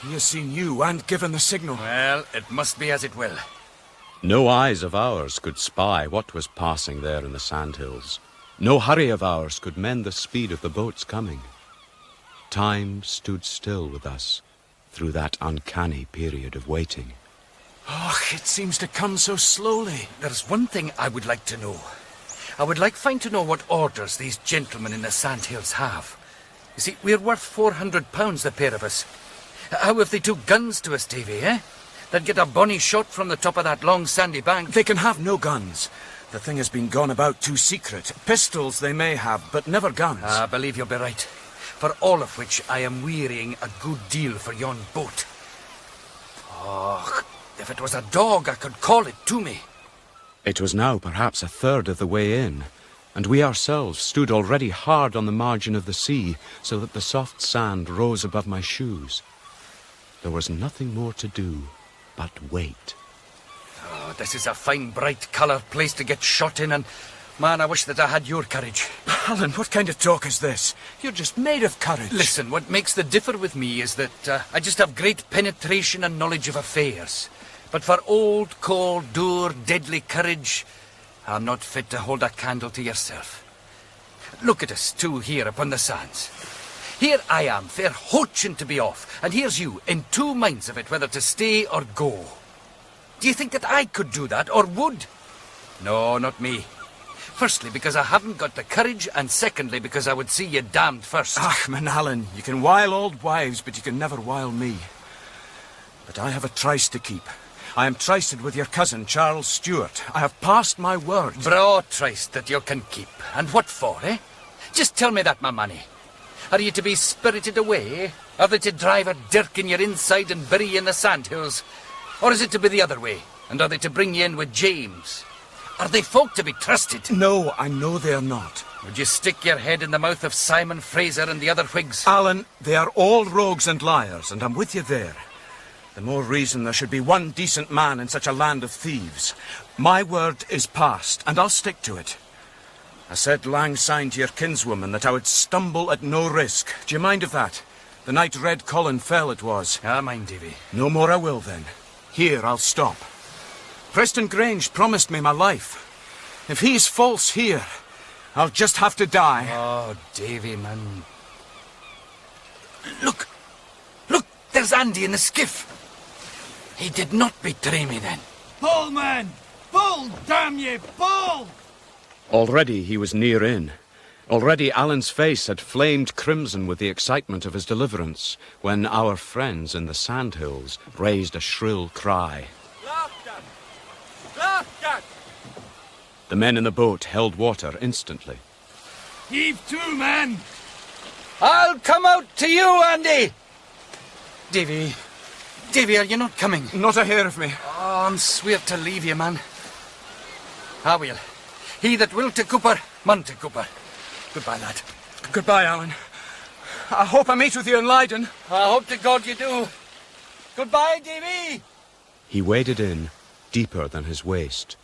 He has seen you and given the signal. Well, it must be as it will. No eyes of ours could spy what was passing there in the sandhills. No hurry of ours could mend the speed of the boat's coming. Time stood still with us through that uncanny period of waiting. Oh, it seems to come so slowly. There's one thing I would like to know. I would like to know what orders these gentlemen in the sandhills have. You see, we're worth £400, the pair of us. How if they took guns to us, Davy, eh? They'd get a bonny shot from the top of that long sandy bank. They can have no guns. The thing has been gone about too secret. Pistols they may have, but never guns. I believe you'll be right. For all of which I am wearying a good deal for yon boat. Oh, if it was a dog, I could call it to me. It was now perhaps a third of the way in, and we ourselves stood already hard on the margin of the sea, so that the soft sand rose above my shoes. There was nothing more to do but wait. Oh, this is a fine, bright colour place to get shot in, and man, I wish that I had your courage. Alan, what kind of talk is this? You're just made of courage. Listen, what makes the differ with me is that I just have great penetration and knowledge of affairs. But for old, cold, dour, deadly courage, I'm not fit to hold a candle to yourself. Look at us two here upon the sands. Here I am, fair hoaching to be off, and here's you, in two minds of it, whether to stay or go. Do you think that I could do that, or would? No, not me. Firstly, because I haven't got the courage, and secondly, because I would see you damned first. Ach, man, Alan, you can wile old wives, but you can never wile me. But I have a tryst to keep. I am trysted with your cousin, Charles Stewart. I have passed my word. Braw tryst that you can keep. And what for, eh? Just tell me that, my manny. Are you to be spirited away, eh? Are they to drive a dirk in your inside and bury you in the sandhills? Or is it to be the other way? And are they to bring you in with James? Are they folk to be trusted? No, I know they are not. Would you stick your head in the mouth of Simon Fraser and the other Whigs? Alan, they are all rogues and liars, and I'm with you there. The more reason there should be one decent man in such a land of thieves. My word is passed, and I'll stick to it. I said lang syne to your kinswoman that I would stumble at no risk. Do you mind of that? The night Red Colin fell it was. Ah, mind, Davy. No more I will, then. Here I'll stop. Preston Grange promised me my life. If he's false here, I'll just have to die. Oh, Davy, man. Look! Look, there's Andy in the skiff. He did not betray me, then. Pull, man! Pull, damn ye, pull! Already he was near in. Already Alan's face had flamed crimson with the excitement of his deliverance, when our friends in the sandhills raised a shrill cry. Laughter! Laughter! The men in the boat held water instantly. Heave to, man! I'll come out to you, Andy! Davy, are you not coming? Not a hair of me. Oh, I'm sweet to leave you, man. Ah, well. He that will to Cooper, mun to Cooper. Goodbye, lad. Goodbye, Alan. I hope I meet with you in Leiden. I hope to God you do. Goodbye, Davy! He waded in, deeper than his waist,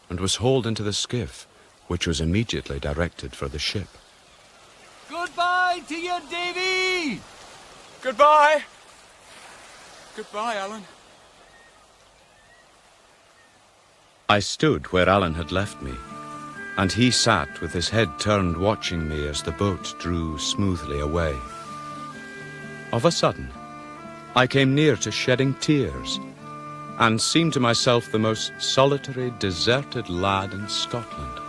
and was hauled into the skiff, which was immediately directed for the ship. Goodbye to you, Davy! Goodbye! Goodbye, Alan. I stood where Alan had left me, and he sat with his head turned watching me as the boat drew smoothly away. Of a sudden, I came near to shedding tears, and seemed to myself the most solitary, deserted lad in Scotland.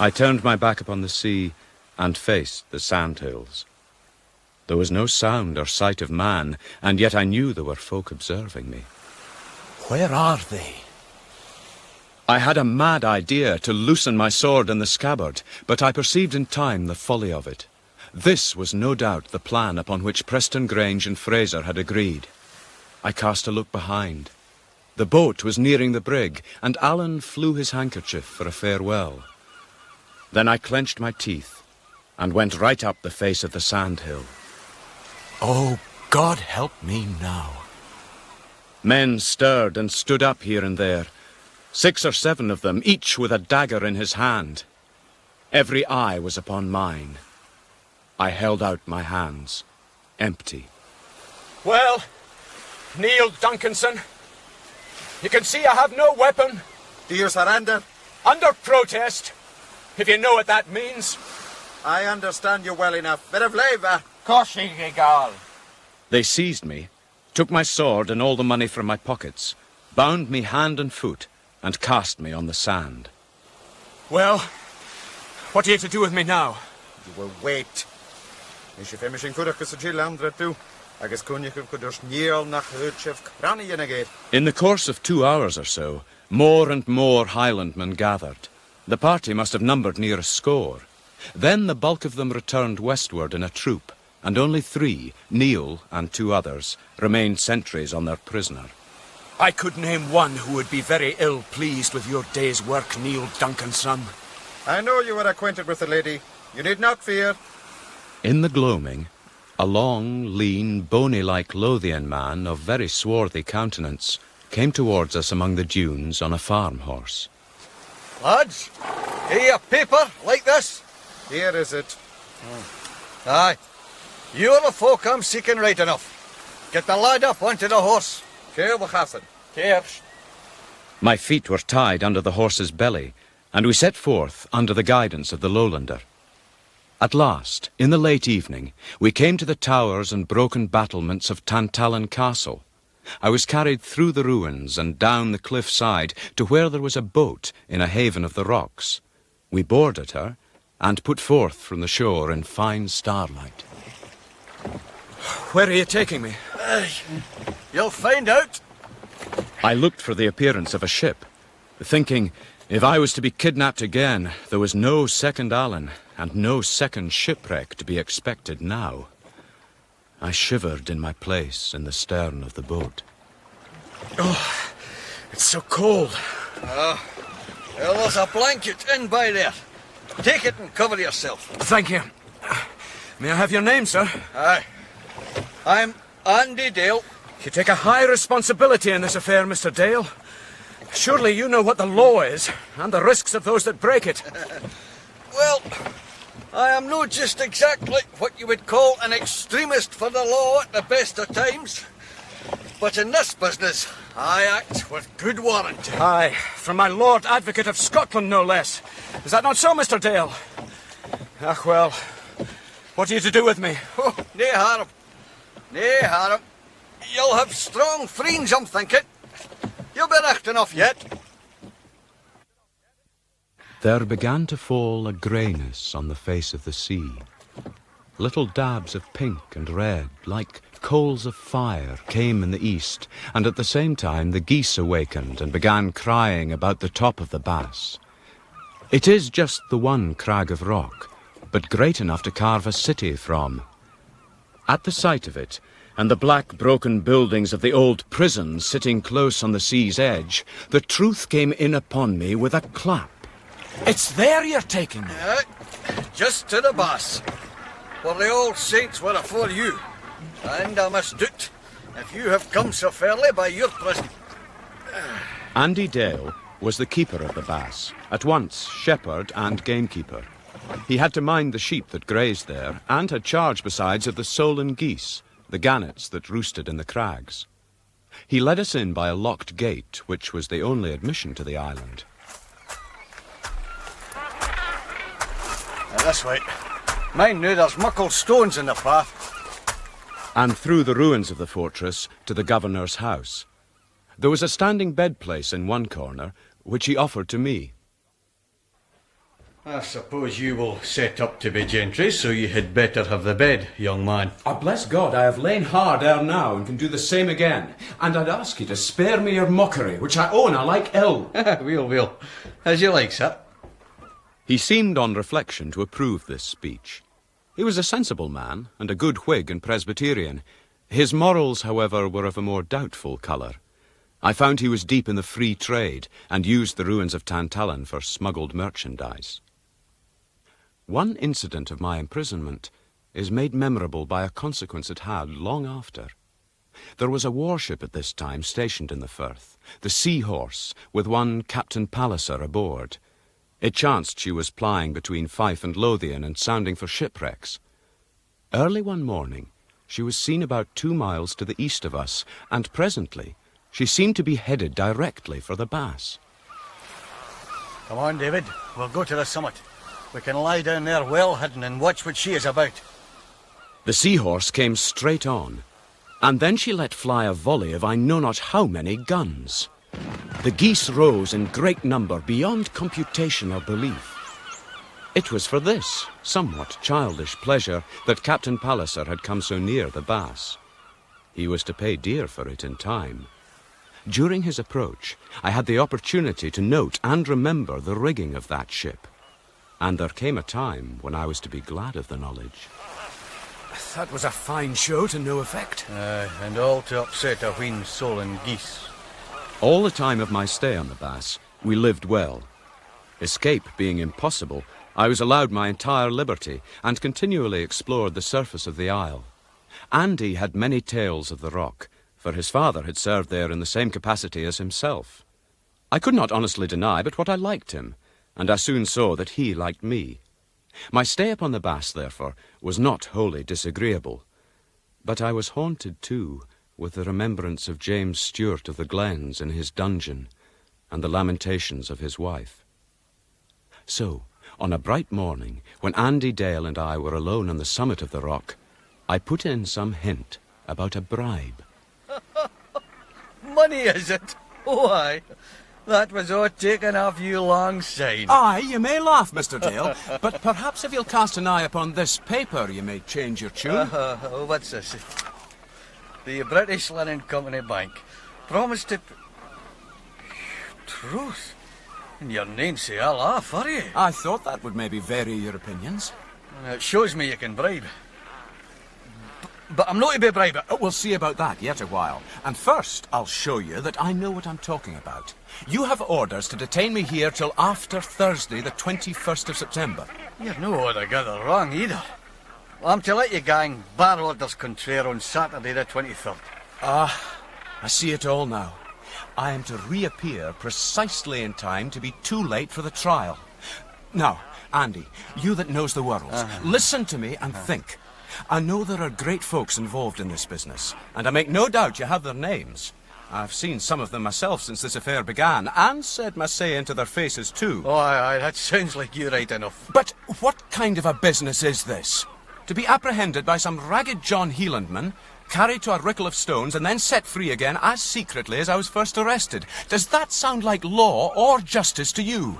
I turned my back upon the sea and faced the sandhills. There was no sound or sight of man, and yet I knew there were folk observing me. Where are they? I had a mad idea to loosen my sword in the scabbard, but I perceived in time the folly of it. This was no doubt the plan upon which Preston Grange and Fraser had agreed. I cast a look behind. The boat was nearing the brig, and Alan flew his handkerchief for a farewell. Then I clenched my teeth and went right up the face of the sandhill. Oh, God help me now. Men stirred and stood up here and there, 6 or 7 of them, each with a dagger in his hand. Every eye was upon mine. I held out my hands, empty. Well, Neil Duncanson, you can see I have no weapon. Do you surrender? Under protest, if you know what that means. I understand you well enough. Bit of flavour. They seized me, took my sword and all the money from my pockets, bound me hand and foot, and cast me on the sand. Well, what are you to do with me now? You will wait. Is je finishing furacus a chill andre too? Agus kunjikul kudus niel nach hurtchev krani yenegate. In the course of 2 hours or so, more and more Highlandmen gathered. The party must have numbered near a score. Then the bulk of them returned westward in a troop, and only 3, Neil and 2 others, remained sentries on their prisoner. I could name one who would be very ill-pleased with your day's work, Neil Duncanson. I know you are acquainted with the lady. You need not fear. In the gloaming, a long, lean, bony-like Lothian man of very swarthy countenance came towards us among the dunes on a farm horse. Lads, here a paper like this? Here is it. Aye. You're the folk I'm seeking right enough. Get the lad up onto the horse. Care we gassen. Cares. My feet were tied under the horse's belly, and we set forth under the guidance of the Lowlander. At last, in the late evening, we came to the towers and broken battlements of Tantallon Castle. I was carried through the ruins and down the cliff side to where there was a boat in a haven of the rocks. We boarded her and put forth from the shore in fine starlight. Where are you taking me? You'll find out. I looked for the appearance of a ship, thinking if I was to be kidnapped again, there was no second Alan and no second shipwreck to be expected now. I shivered in my place in the stern of the boat. Oh, it's so cold. Well, there's a blanket in by there. Take it and cover yourself. Thank you. May I have your name, sir? Aye. I'm Andy Dale. You take a high responsibility in this affair, Mr. Dale. Surely you know what the law is, and the risks of those that break it. Well, I am not just exactly what you would call an extremist for the law at the best of times. But in this business, I act with good warrant. Aye, from my Lord Advocate of Scotland, no less. Is that not so, Mr. Dale? Ah, well, what are you to do with me? Oh, nae harm. Nae harm. You'll have strong friends, I'm thinking. You'll be recht enough yet. There began to fall a greyness on the face of the sea. Little dabs of pink and red, like coals of fire, came in the east, and at the same time the geese awakened and began crying about the top of the Bass. It is just the one crag of rock, but great enough to carve a city from. At the sight of it, and the black broken buildings of the old prison sitting close on the sea's edge, the truth came in upon me with a clap. It's there you're taking me. Just to the Bass, where the old saints were afore you. And I must do't, if you have come so fairly by your prison. Andy Dale was the keeper of the Bass, at once shepherd and gamekeeper. He had to mind the sheep that grazed there, and had charge besides of the solan geese, the gannets that roosted in the crags. He led us in by a locked gate, which was the only admission to the island. This way. Mind now, there's muckle stones in the path. And through the ruins of the fortress to the governor's house. There was a standing bed place in one corner, which he offered to me. I suppose you will set up to be gentry, so you had better have the bed, young man. Bless God, I have lain hard ere now and can do the same again. And I'd ask you to spare me your mockery, which I own I like ill. We'll. As you like, sir. He seemed on reflection to approve this speech. He was a sensible man, and a good Whig and Presbyterian. His morals, however, were of a more doubtful colour. I found he was deep in the free trade, and used the ruins of Tantallon for smuggled merchandise. One incident of my imprisonment is made memorable by a consequence it had long after. There was a warship at this time stationed in the Firth, the Seahorse, with one Captain Palliser aboard. It chanced she was plying between Fife and Lothian and sounding for shipwrecks. Early one morning, she was seen about 2 miles to the east of us, and presently she seemed to be headed directly for the Bass. Come on, David. We'll go to the summit. We can lie down there well hidden and watch what she is about. The Seahorse came straight on, and then she let fly a volley of I know not how many guns. The geese rose in great number beyond computation or belief. It was for this somewhat childish pleasure that Captain Palliser had come so near the Bass. He was to pay dear for it in time. During his approach, I had the opportunity to note and remember the rigging of that ship. And there came a time when I was to be glad of the knowledge. That was a fine show to no effect. And all to upset a wheen solan geese. All the time of my stay on the Bass, we lived well. Escape being impossible, I was allowed my entire liberty, and continually explored the surface of the isle. Andy had many tales of the rock, for his father had served there in the same capacity as himself. I could not honestly deny but what I liked him, and I soon saw that he liked me. My stay upon the Bass, therefore, was not wholly disagreeable. But I was haunted, too, with the remembrance of James Stewart of the Glens in his dungeon, and the lamentations of his wife. So, on a bright morning, when Andy Dale and I were alone on the summit of the rock, I put in some hint about a bribe. Money, is it? Why, that was all taken off you long side. Aye, you may laugh, Mr. Dale, but perhaps if you'll cast an eye upon this paper, you may change your tune. What's this? The British Linen Company Bank promised to... Truth? And your name say I'll laugh, are you? I thought that would maybe vary your opinions. It shows me you can bribe. But I'm not to be bribed. We'll see about that yet a while. And first, I'll show you that I know what I'm talking about. You have orders to detain me here till after Thursday, the 21st of September. You're no altogether wrong either. I'm to let you gang bar orders contraire on Saturday the 23rd. I see it all now. I am to reappear precisely in time to be too late for the trial. Now, Andy, you that knows the world, listen to me and think. I know there are great folks involved in this business, and I make no doubt you have their names. I've seen some of them myself since this affair began, and said my say into their faces too. Oh, aye, that sounds like you right enough. But what kind of a business is this? To be apprehended by some ragged John Hielandman, carried to a rickle of stones, and then set free again as secretly as I was first arrested. Does that sound like law or justice to you?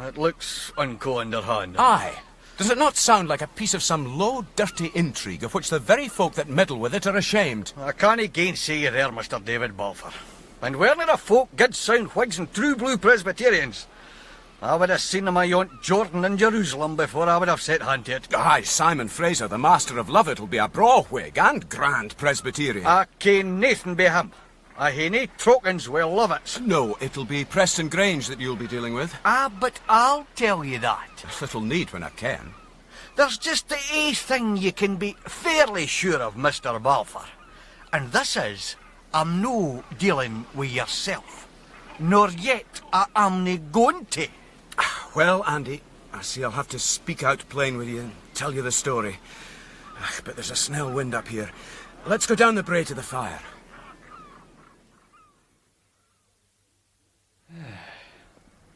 It looks unco underhand. Aye. Does it not sound like a piece of some low, dirty intrigue of which the very folk that meddle with it are ashamed? I can't gainsay you there, Mr. David Balfour. And weren't there folk, good sound Whigs and true blue Presbyterians? I would have seen them ayont Jordan and Jerusalem before I would have set hand to it. Aye, Simon Fraser, the Master of Lovat, will be a braw Whig and grand Presbyterian. I ken Nathan be him. I hae nae trokins wi' Lovat. No, it'll be Preston Grange that you'll be dealing with. But I'll tell you that. There's little need when I can. There's just the ae thing you can be fairly sure of, Mr. Balfour. And this is, I'm no dealing with yourself. Nor yet I am nae going to. Well, Andy, I see I'll have to speak out plain with you and tell you the story. But there's a snell wind up here. Let's go down the brae to the fire.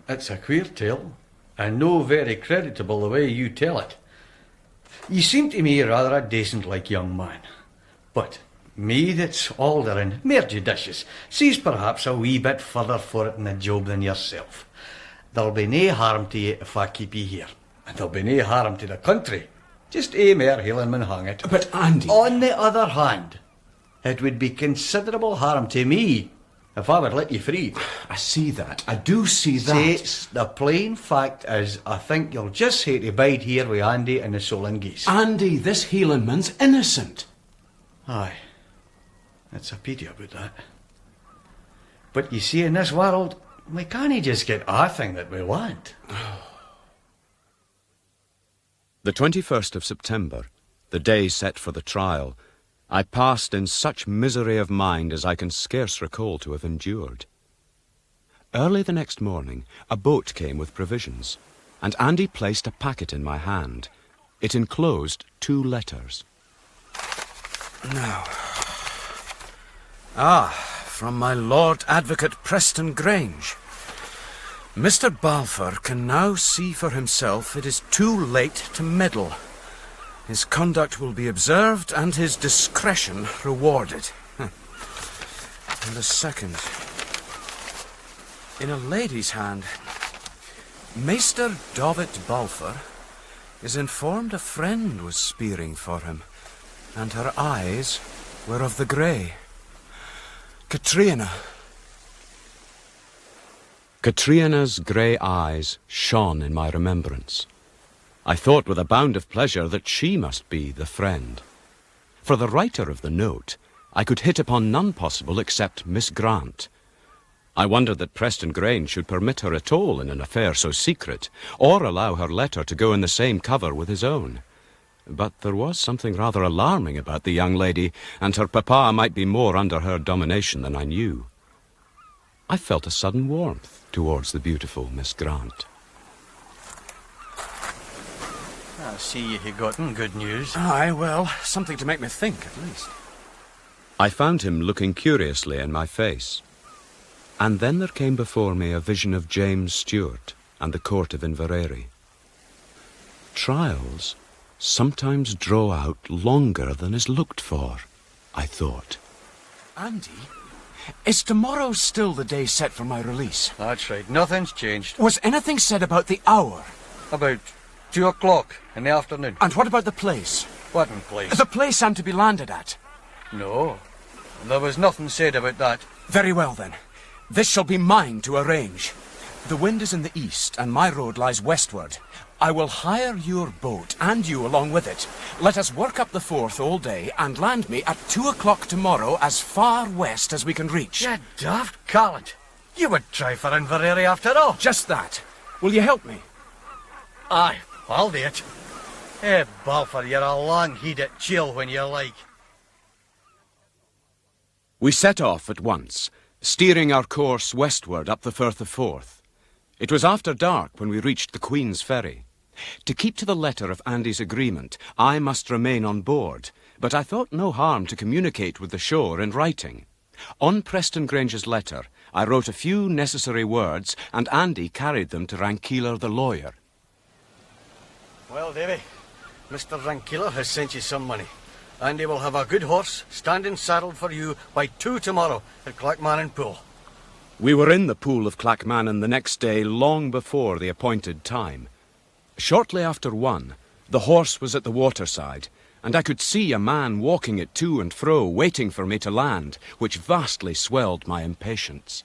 It's a queer tale, and no very creditable the way you tell it. You seem to me rather a decent-like young man. But me that's older and more judicious sees perhaps a wee bit further for it in the job than yourself. There'll be nae harm to you if I keep you here, and there'll be nae harm to the country. Just ae mair Hielandman hang it. But Andy... On the other hand, it would be considerable harm to me if I would let you free. I see that. I do see that. Says the plain fact is, I think you'll just hae to bide here with Andy and the Solon geese. Andy, this Hielandman's innocent. Aye. It's a pity about that. But you see, in this world, we can't just get a thing that we want. The 21st of September, the day set for the trial, I passed in such misery of mind as I can scarce recall to have endured. Early the next morning, a boat came with provisions, and Andy placed a packet in my hand. It enclosed 2 letters. Now... from my Lord Advocate Preston Grange. Mr. Balfour can now see for himself it is too late to meddle. His conduct will be observed and his discretion rewarded. And a second. In a lady's hand. Meester David Balfour is informed a friend was speering for him, and her eyes were of the grey. Katrina. Katrina's grey eyes shone in my remembrance. I thought with a bound of pleasure that she must be the friend. For the writer of the note, I could hit upon none possible except Miss Grant. I wondered that Preston Grange should permit her at all in an affair so secret, or allow her letter to go in the same cover with his own. But there was something rather alarming about the young lady, and her papa might be more under her domination than I knew. I felt a sudden warmth towards the beautiful Miss Grant. I see you gotten good news. Aye, well, something to make me think, at least. I found him looking curiously in my face. And then there came before me a vision of James Stewart and the court of Inverary. Trials sometimes draw out longer than is looked for, I thought. Andy, is tomorrow still the day set for my release? That's right, nothing's changed. Was anything said about the hour? About 2 o'clock in the afternoon. And what about the place? What place? The place I'm to be landed at. No, there was nothing said about that. Very well, then. This shall be mine to arrange. The wind is in the east, and my road lies westward. I will hire your boat, and you along with it. Let us work up the Forth all day, and land me at 2 o'clock tomorrow as far west as we can reach. You daft callant. You would try for Inverary after all. Just that. Will you help me? Aye, I'll do it. Balfour, you're a long-headed chill when you like. We set off at once, steering our course westward up the Firth of Forth. It was after dark when we reached the Queen's Ferry. To keep to the letter of Andy's agreement, I must remain on board, but I thought no harm to communicate with the shore in writing. On Preston Grange's letter, I wrote a few necessary words, and Andy carried them to Rankeeler the lawyer. Well, Davy, Mr. Rankeeler has sent you some money. Andy will have a good horse, standing saddled for you by 2 tomorrow at Clackmannan Pool. We were in the pool of Clackmannan the next day long before the appointed time. Shortly after 1, the horse was at the waterside, and I could see a man walking it to and fro, waiting for me to land, which vastly swelled my impatience.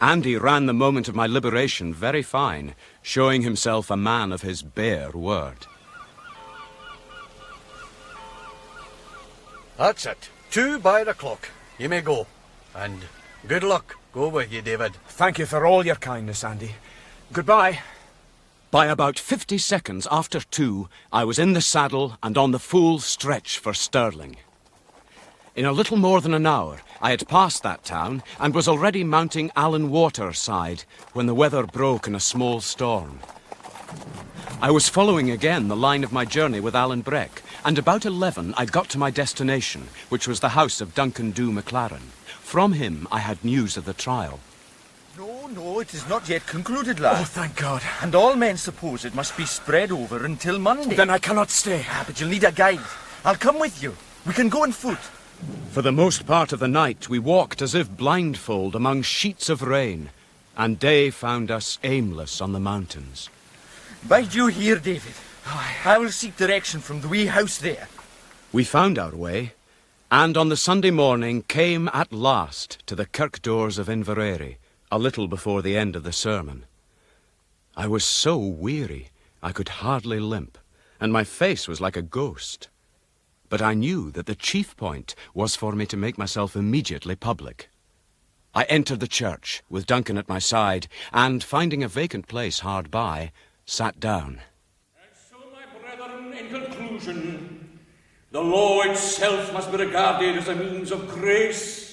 Andy ran the moment of my liberation very fine, showing himself a man of his bare word. That's it. 2 by the clock. You may go. And good luck go with you, David. Thank you for all your kindness, Andy. Goodbye. By about 50 seconds after 2, I was in the saddle and on the full stretch for Stirling. In a little more than an hour, I had passed that town and was already mounting Allan Water side when the weather broke in a small storm. I was following again the line of my journey with Alan Breck, and about 11 I got to my destination, which was the house of Duncan Dhu MacLaren. From him I had news of the trial. No, it is not yet concluded, lad. Oh, thank God. And all men suppose it must be spread over until Monday. Then I cannot stay. But you'll need a guide. I'll come with you. We can go on foot. For the most part of the night we walked as if blindfold among sheets of rain, and day found us aimless on the mountains. Bide you here, David. I will seek direction from the wee house there. We found our way, and on the Sunday morning came at last to the kirk doors of Inverary, a little before the end of the sermon. I was so weary I could hardly limp, and my face was like a ghost. But I knew that the chief point was for me to make myself immediately public. I entered the church, with Duncan at my side, and, finding a vacant place hard by, sat down. Brethren, in conclusion, the law itself must be regarded as a means of grace.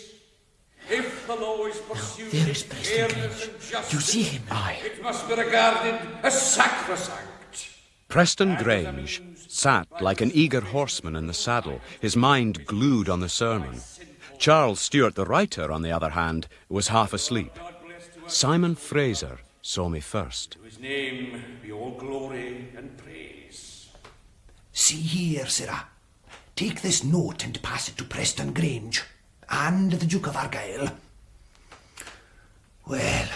If the law is pursued there is with fairness and justice, you see him? it must be regarded as sacrosanct. Preston Grange sat like an eager horseman in the saddle, his mind glued on the sermon. Charles Stewart, the writer, on the other hand, was half asleep. Simon Fraser saw me first. To his name be all glory and praise. See here, sirrah. Take this note and pass it to Preston Grange and the Duke of Argyll. Well,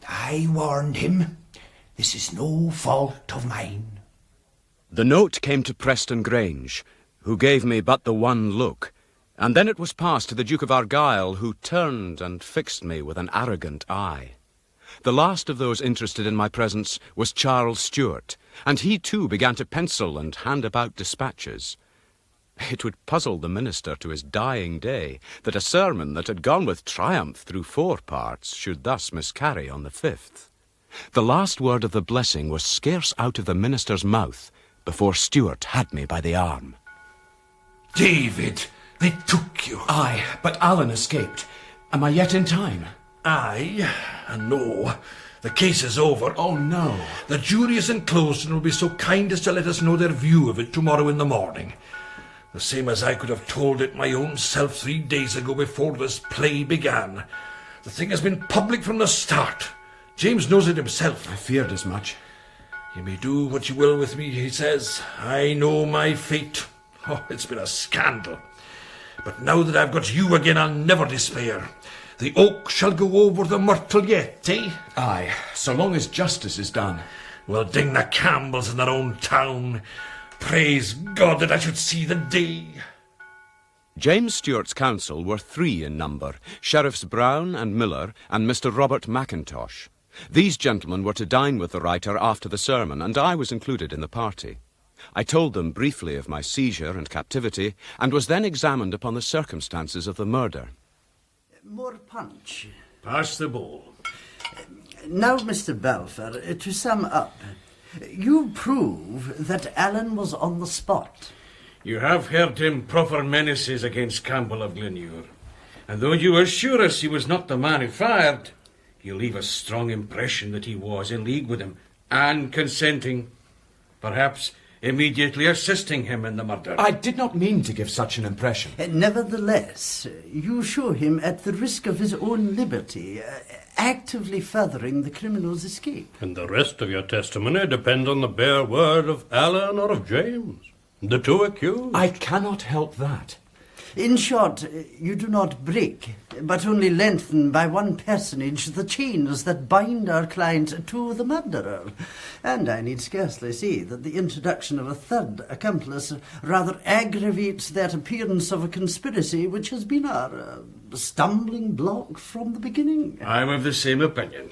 I warned him. This is no fault of mine. The note came to Preston Grange, who gave me but the one look, and then it was passed to the Duke of Argyll, who turned and fixed me with an arrogant eye. The last of those interested in my presence was Charles Stewart, and he too began to pencil and hand about dispatches. It would puzzle the minister to his dying day that a sermon that had gone with triumph through 4 parts should thus miscarry on the 5th. The last word of the blessing was scarce out of the minister's mouth before Stewart had me by the arm. David, they took you. Aye, but Alan escaped. Am I yet in time? Aye, and no. The case is over. Oh, no. The jury is enclosed and will be so kind as to let us know their view of it tomorrow in the morning. The same as I could have told it my own self 3 days ago before this play began. The thing has been public from the start. James knows it himself. I feared as much. You may do what you will with me, he says. I know my fate. Oh, it's been a scandal. But now that I've got you again, I'll never despair. The oak shall go over the myrtle yet, eh? Aye, so long as justice is done. We'll ding the Campbells in their own town. Praise God that I should see the day. James Stewart's council were 3 in number, Sheriffs Brown and Miller and Mr. Robert Mackintosh. These gentlemen were to dine with the writer after the sermon, and I was included in the party. I told them briefly of my seizure and captivity, and was then examined upon the circumstances of the murder. More punch. Pass the bowl. Now, Mr. Balfour, to sum up, you prove that Alan was on the spot. You have heard him proffer menaces against Campbell of Glenure, and though you assure us he was not the man who fired, you leave a strong impression that he was in league with him, and consenting. Perhaps immediately assisting him in the murder. I did not mean to give such an impression. Nevertheless, you show him at the risk of his own liberty, actively furthering the criminal's escape. And the rest of your testimony depends on the bare word of Alan or of James, the two accused. I cannot help that. In short, you do not break, but only lengthen by one personage the chains that bind our client to the murderer. And I need scarcely say that the introduction of a third accomplice rather aggravates that appearance of a conspiracy which has been our stumbling block from the beginning. I'm of the same opinion.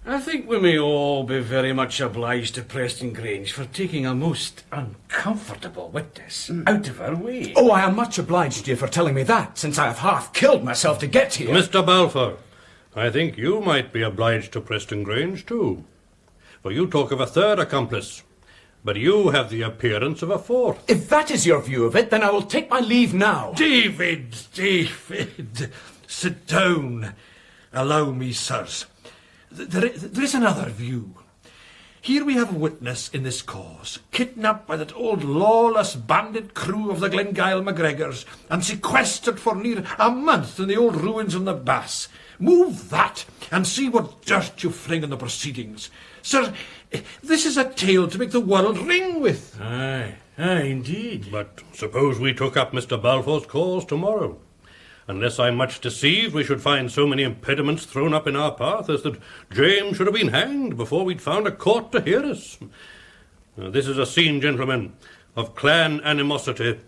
I think we may all be very much obliged to Preston Grange for taking a most uncomfortable witness out of our way. Oh, I am much obliged to you for telling me that, since I have half killed myself to get here. Mr. Balfour, I think you might be obliged to Preston Grange too. For you talk of a third accomplice, but you have the appearance of a fourth. If that is your view of it, then I will take my leave now. David! Sit down. Allow me, sirs. There is another view. Here we have a witness in this cause, kidnapped by that old lawless bandit crew of the Glengyle MacGregors, and sequestered for near a month in the old ruins on the Bass. Move that, and see what dirt you fling on the proceedings. Sir, this is a tale to make the world ring with. Aye, indeed. But suppose we took up Mr. Balfour's cause tomorrow? Unless I'm much deceived, we should find so many impediments thrown up in our path as that James should have been hanged before we'd found a court to hear us. This is a scene, gentlemen, of clan animosity.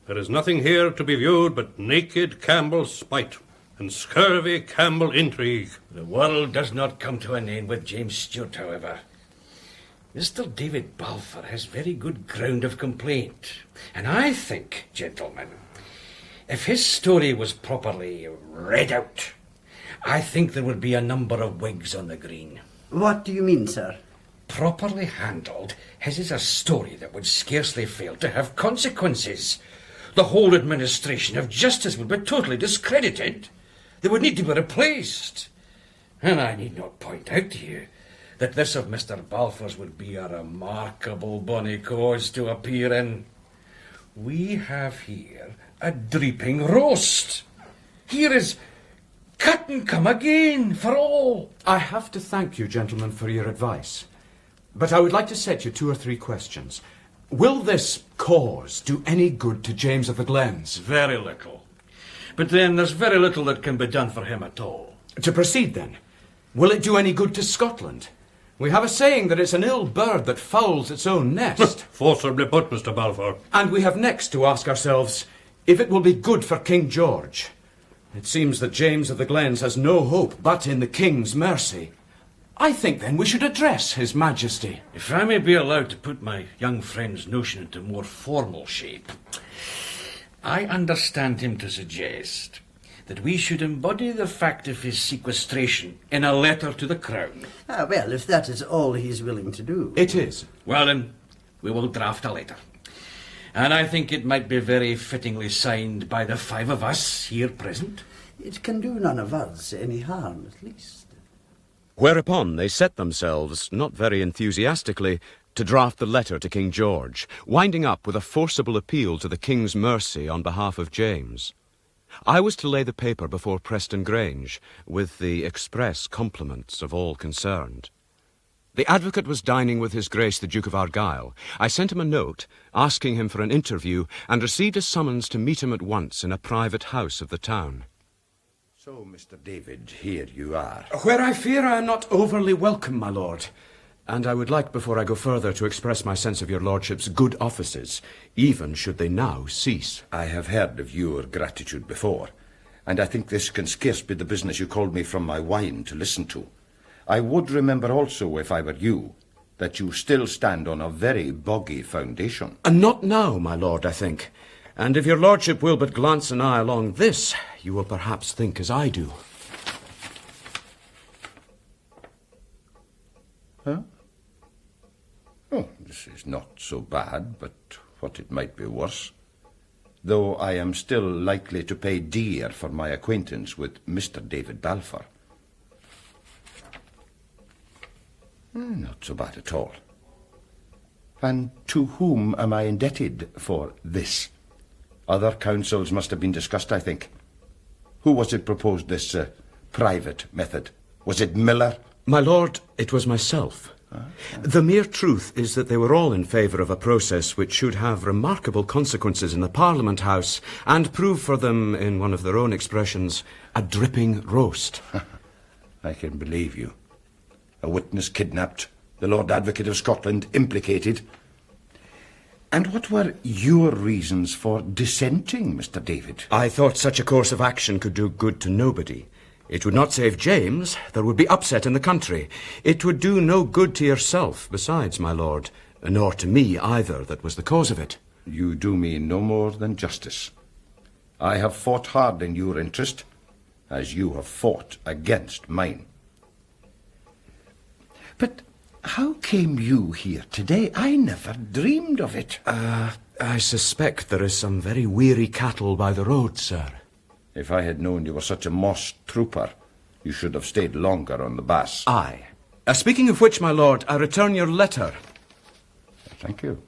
There is nothing here to be viewed but naked Campbell spite and scurvy Campbell intrigue. The world does not come to an end with James Stewart, however. Mr. David Balfour has very good ground of complaint, and I think, gentlemen, if his story was properly read out, I think there would be a number of wigs on the green. What do you mean, sir? Properly handled, his is a story that would scarcely fail to have consequences. The whole administration of justice would be totally discredited. They would need to be replaced. And I need not point out to you that this of Mr. Balfour's would be a remarkable bonny cause to appear in. We have here a dripping roast. Here is cut and come again for all. I have to thank you, gentlemen, for your advice. But I would like to set you 2 or 3 questions. Will this cause do any good to James of the Glens? Very little. But then there's very little that can be done for him at all. To proceed, then, will it do any good to Scotland? We have a saying that it's an ill bird that fouls its own nest. Forcibly put, Mr. Balfour. And we have next to ask ourselves if it will be good for King George. It seems that James of the Glens has no hope but in the King's mercy. I think, then, we should address His Majesty. If I may be allowed to put my young friend's notion into more formal shape, I understand him to suggest that we should embody the fact of his sequestration in a letter to the Crown. Well, if that is all he's willing to do. It is. Well, then, we will draft a letter. And I think it might be very fittingly signed by the 5 of us here present. It can do none of us any harm, at least. Whereupon they set themselves, not very enthusiastically, to draft the letter to King George, winding up with a forcible appeal to the King's mercy on behalf of James. I was to lay the paper before Preston Grange, with the express compliments of all concerned. The advocate was dining with His Grace the Duke of Argyll. I sent him a note, asking him for an interview, and received a summons to meet him at once in a private house of the town. So, Mr. David, here you are. Where I fear I am not overly welcome, my lord. And I would like, before I go further, to express my sense of your lordship's good offices, even should they now cease. I have heard of your gratitude before, and I think this can scarce be the business you called me from my wine to listen to. I would remember also, if I were you, that you still stand on a very boggy foundation. And not now, my lord, I think. And if your lordship will but glance an eye along this, you will perhaps think as I do. Huh? Oh, this is not so bad, but what it might be worse. Though I am still likely to pay dear for my acquaintance with Mr. David Balfour. Not so bad at all. And to whom am I indebted for this? Other councils must have been discussed, I think. Who was it proposed this private method? Was it Miller? My lord, it was myself. The mere truth is that they were all in favour of a process which should have remarkable consequences in the Parliament House and prove for them, in one of their own expressions, a dripping roast. I can believe you. A witness kidnapped, the Lord Advocate of Scotland implicated. And what were your reasons for dissenting, Mr. David? I thought such a course of action could do good to nobody. It would not save James. There would be upset in the country. It would do no good to yourself, besides, my lord, nor to me either, that was the cause of it. You do me no more than justice. I have fought hard in your interest, as you have fought against mine. But how came you here today? I never dreamed of it. I suspect there is some very weary cattle by the road, sir. If I had known you were such a moss trooper, you should have stayed longer on the Bass. Aye. Speaking of which, my lord, I return your letter. Thank you.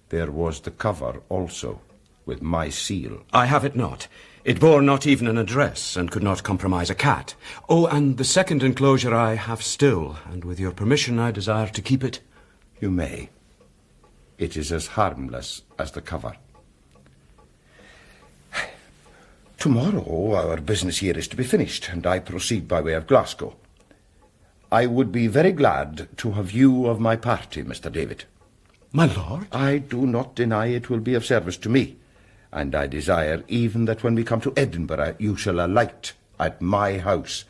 There was the cover also, with my seal. I have it not. It bore not even an address, and could not compromise a cat. Oh, and the second enclosure I have still, and with your permission I desire to keep it. You may. It is as harmless as the cover. Tomorrow our business here is to be finished, and I proceed by way of Glasgow. I would be very glad to have you of my party, Mr. David. My lord? I do not deny it will be of service to me, and I desire even that when we come to Edinburgh you shall alight at my house.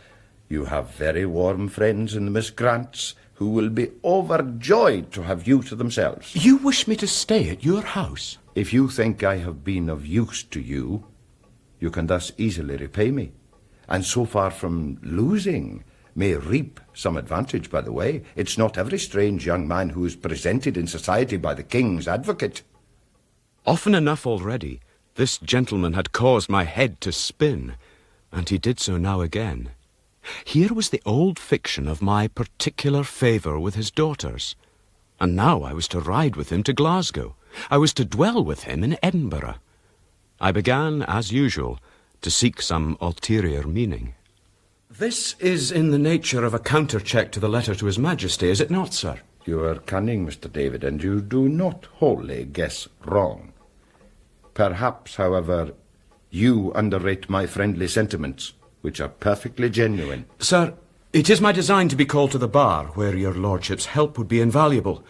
You have very warm friends in the Miss Grants, who will be overjoyed to have you to themselves. You wish me to stay at your house? If you think I have been of use to you, you can thus easily repay me, and so far from losing, may reap some advantage by the way. It's not every strange young man who is presented in society by the King's Advocate. Often enough already, this gentleman had caused my head to spin, and he did so now again. Here was the old fiction of my particular favour with his daughters, and now I was to ride with him to Glasgow. I was to dwell with him in Edinburgh. I began, as usual, to seek some ulterior meaning. This is in the nature of a counter-check to the letter to His Majesty, is it not, sir? You are cunning, Mr. David, and you do not wholly guess wrong. Perhaps, however, you underrate my friendly sentiments, which are perfectly genuine. Sir, it is my design to be called to the bar, where your lordship's help would be invaluable.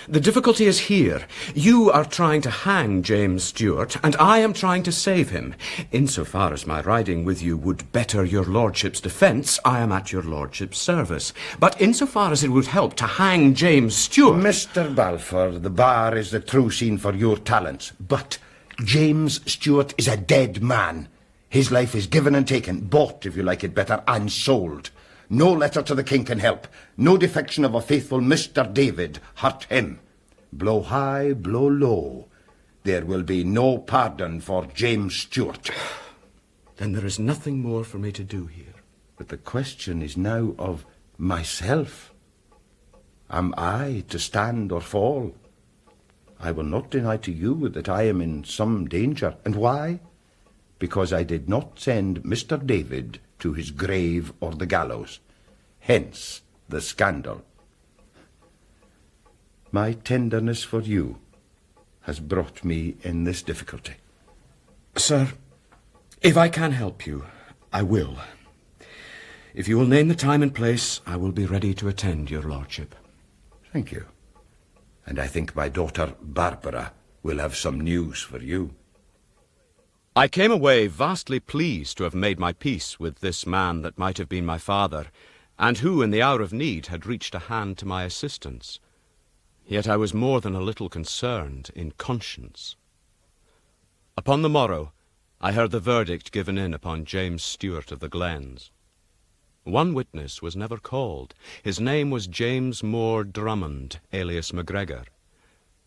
The difficulty is here. You are trying to hang James Stewart, and I am trying to save him. Insofar as my riding with you would better your lordship's defence, I am at your lordship's service. But insofar as it would help to hang James Stewart... Mr. Balfour, the bar is the true scene for your talents. But James Stewart is a dead man. His life is given and taken, bought, if you like it better, and sold. No letter to the king can help. No defection of a faithful Mr. David hurt him. Blow high, blow low. There will be no pardon for James Stewart. Then there is nothing more for me to do here. But the question is now of myself. Am I to stand or fall? I will not deny to you that I am in some danger. And why? Because I did not send Mr. David to his grave or the gallows. Hence the scandal. My tenderness for you has brought me in this difficulty. Sir, if I can help you, I will. If you will name the time and place, I will be ready to attend your lordship. Thank you. And I think my daughter Barbara will have some news for you. I came away vastly pleased to have made my peace with this man that might have been my father, and who in the hour of need had reached a hand to my assistance. Yet I was more than a little concerned in conscience. Upon the morrow, I heard the verdict given in upon James Stewart of the Glens. One witness was never called. His name was James Moore Drummond, alias MacGregor.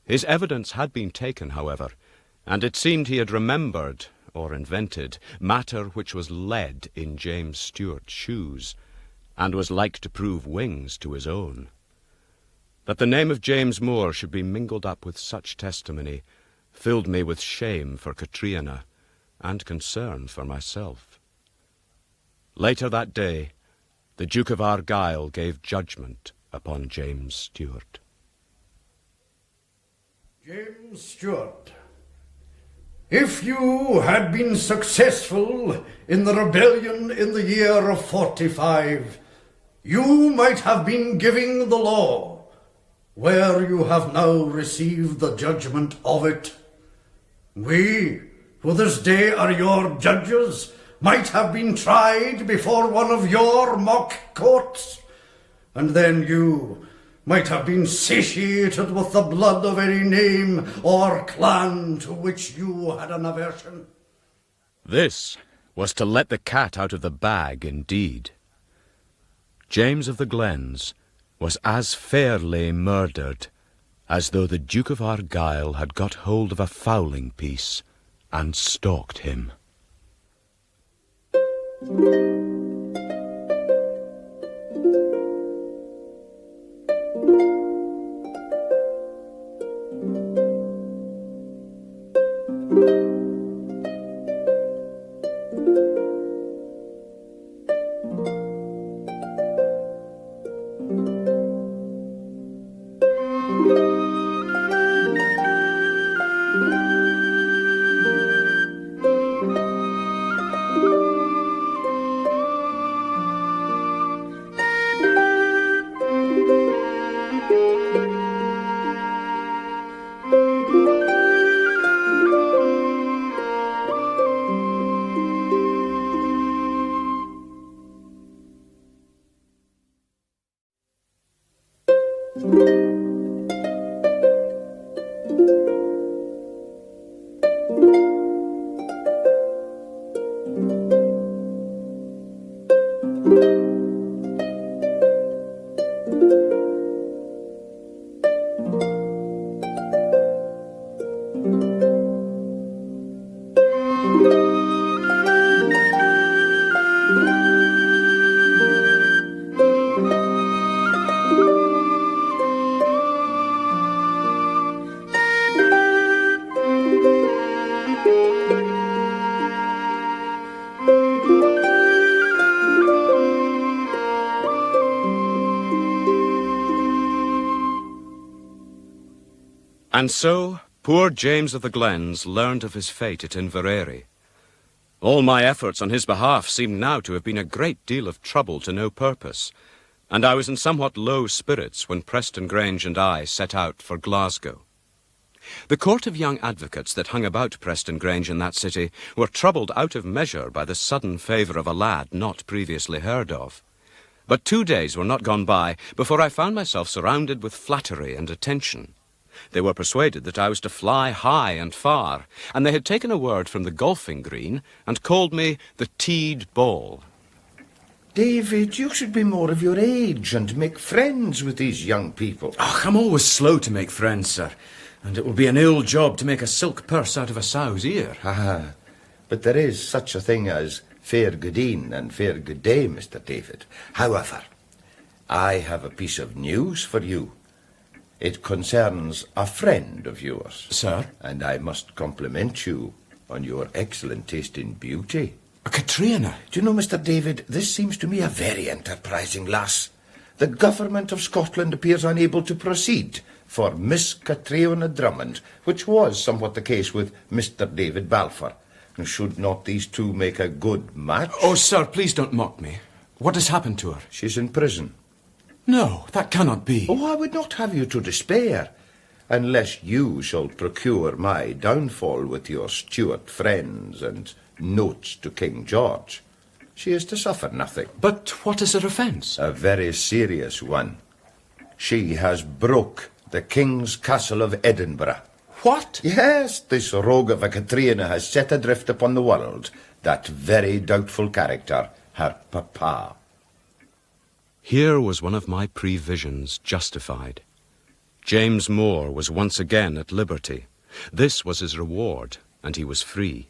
His evidence had been taken, however, and it seemed he had remembered, or invented, matter which was lead in James Stewart's shoes, and was like to prove wings to his own. That the name of James Moore should be mingled up with such testimony filled me with shame for Katrina and concern for myself. Later that day, the Duke of Argyll gave judgment upon James Stewart. James Stewart, if you had been successful in the rebellion in the year of 45, you might have been giving the law, where you have now received the judgment of it. We, who this day are your judges, might have been tried before one of your mock courts, and then you might have been satiated with the blood of any name or clan to which you had an aversion. This was to let the cat out of the bag indeed. James of the Glens was as fairly murdered as though the Duke of Argyll had got hold of a fowling piece and stalked him. And so, poor James of the Glens learned of his fate at Inverary. All my efforts on his behalf seemed now to have been a great deal of trouble to no purpose, and I was in somewhat low spirits when Preston Grange and I set out for Glasgow. The court of young advocates that hung about Preston Grange in that city were troubled out of measure by the sudden favour of a lad not previously heard of. But 2 days were not gone by before I found myself surrounded with flattery and attention. They were persuaded that I was to fly high and far, and they had taken a word from the golfing green and called me the Teed Ball. David, you should be more of your age and make friends with these young people. Oh, I'm always slow to make friends, sir, and it will be an ill job to make a silk purse out of a sow's ear. Ah, but there is such a thing as fair good e'en and fair good day, Mr. David. However, I have a piece of news for you. It concerns a friend of yours. Sir? And I must compliment you on your excellent taste in beauty. Katrina? Do you know, Mr. David, this seems to me a very enterprising lass. The government of Scotland appears unable to proceed for Miss Katrina Drummond, which was somewhat the case with Mr. David Balfour. Should not these two make a good match? Oh, sir, please don't mock me. What has happened to her? She's in prison. No, that cannot be. Oh, I would not have you to despair, unless you shall procure my downfall with your Stuart friends and notes to King George. She is to suffer nothing. But what is her offence? A very serious one. She has broke the King's Castle of Edinburgh. What? Yes, this rogue of a Katrina has set adrift upon the world that very doubtful character, her papa. Here was one of my previsions justified. James Moore was once again at liberty. This was his reward, and he was free.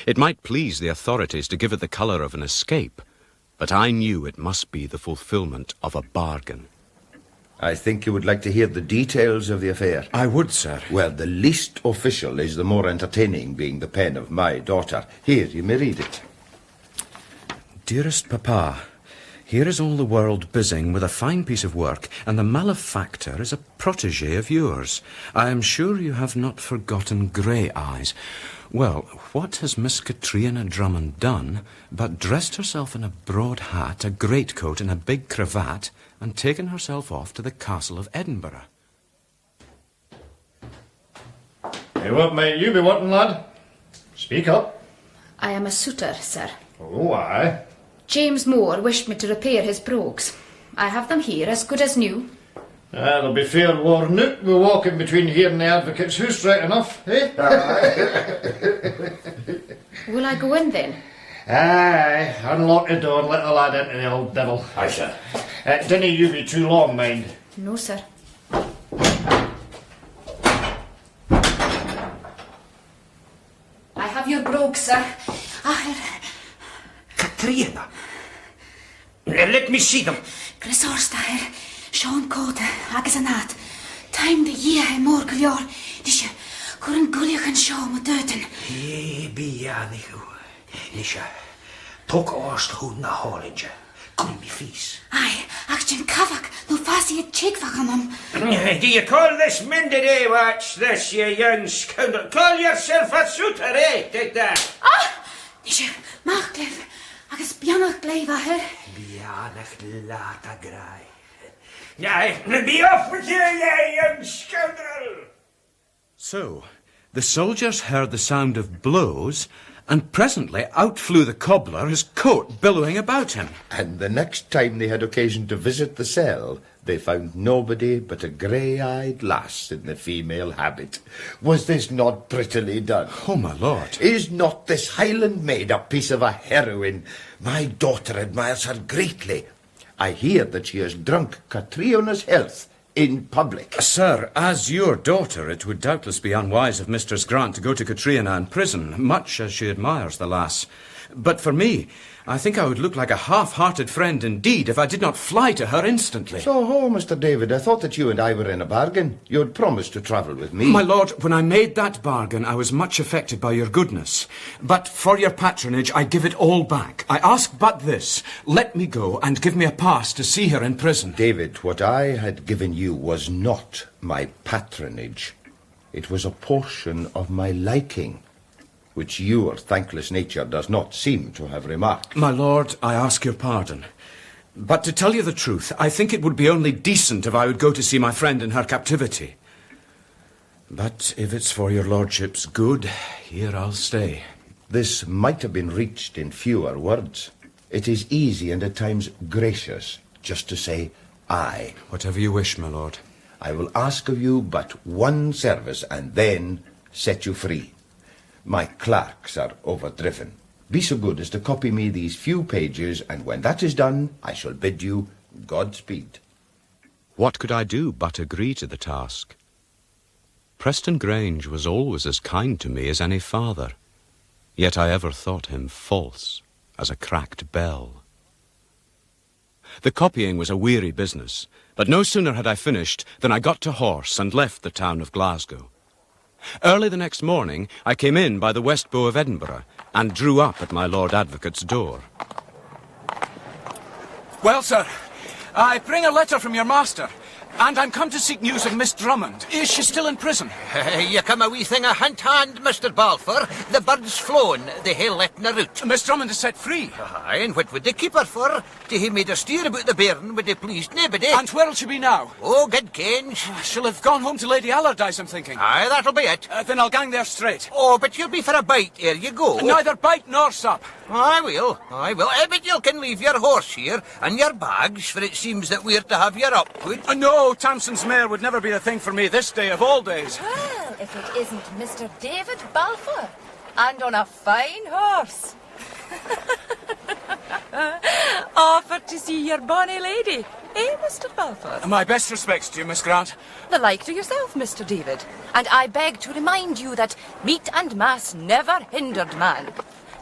It might please the authorities to give it the colour of an escape, but I knew it must be the fulfilment of a bargain. I think you would like to hear the details of the affair. I would, sir. Well, the least official is the more entertaining, being the pen of my daughter. Here, you may read it. Dearest Papa, here is all the world buzzing with a fine piece of work, and the malefactor is a protégé of yours. I am sure you have not forgotten Grey Eyes. Well, what has Miss Katrina Drummond done but dressed herself in a broad hat, a greatcoat, and a big cravat, and taken herself off to the castle of Edinburgh? Hey, what might you be wanting, lad? Speak up. I am a suitor, sir. Oh, aye. James Moore wished me to repair his brogues. I have them here, as good as new. They'll be fair worn out. We're walking between here and the advocate's house, right enough, eh? Will I go in then? Aye, unlock the door and let the lad into the old devil. Aye, sir. Dinna you be too long, mind. No, sir. I have your brogues, sir. Katrina! Let me see them. Grisorstair, Sean Cota, agus an at. Time the year more glior. Disha, Kuran Guliak and Shaw Madutin. Be Yanihu. Nisha, talk ost who na Hollinger. Could be fees. Aye, Action Kavak, no fussy a chick for him. Do you call this mended, eh? Watch this, you young scoundrel. Call yourself a suitor, eh? Take that. Ah! Nisha, Machcliff, agus Bianach Glaiva her. Bianach Lata Grai. Aye, be off with you, you young scoundrel. So, the soldiers heard the sound of blows, and presently out flew the cobbler, his coat billowing about him. And the next time they had occasion to visit the cell, they found nobody but a grey-eyed lass in the female habit. Was this not prettily done? Oh, my lord. Is not this Highland maid a piece of a heroine? My daughter admires her greatly. I hear that she has drunk Catriona's health in public. Sir, as your daughter, it would doubtless be unwise of Mistress Grant to go to Katrina in prison, much as she admires the lass. But for me, I think I would look like a half-hearted friend indeed if I did not fly to her instantly. So, Mr. David, I thought that you and I were in a bargain. You had promised to travel with me. My lord, when I made that bargain, I was much affected by your goodness. But for your patronage, I give it all back. I ask but this. Let me go and give me a pass to see her in prison. David, what I had given you was not my patronage. It was a portion of my liking, which your thankless nature does not seem to have remarked. My lord, I ask your pardon. But to tell you the truth, I think it would be only decent if I would go to see my friend in her captivity. But if it's for your lordship's good, here I'll stay. This might have been reached in fewer words. It is easy and at times gracious just to say aye. Whatever you wish, my lord. I will ask of you but one service and then set you free. My clerks are overdriven. Be so good as to copy me these few pages, and when that is done, I shall bid you Godspeed. What could I do but agree to the task? Preston Grange was always as kind to me as any father, yet I ever thought him false as a cracked bell. The copying was a weary business, but no sooner had I finished than I got to horse and left the town of Glasgow. Early the next morning, I came in by the West Bow of Edinburgh and drew up at my Lord Advocate's door. Well, sir, I bring a letter from your master, and I'm come to seek news of Miss Drummond. Is she still in prison? You come a wee thing a hint hand, Mr. Balfour. The bird's flown, they hae letting her out. Miss Drummond is set free. Aye, and what would they keep her for? To hae made a steer about the bairn would they pleased nobody. And where'll she be now? Oh, good Kenge. She'll have gone home to Lady Allardyce, I'm thinking. Aye, that'll be it. Then I'll gang there straight. Oh, but you'll be for a bite ere you go. Neither bite nor sup. I will. But you can leave your horse here and your bags, for it seems that we're to have your upwood. No, Tamson's mare would never be the thing for me this day of all days. Well, if it isn't Mr. David Balfour, and on a fine horse. Offered to see your bonny lady, eh, Mr. Balfour? My best respects to you, Miss Grant. The like to yourself, Mr. David. And I beg to remind you that meat and mass never hindered man.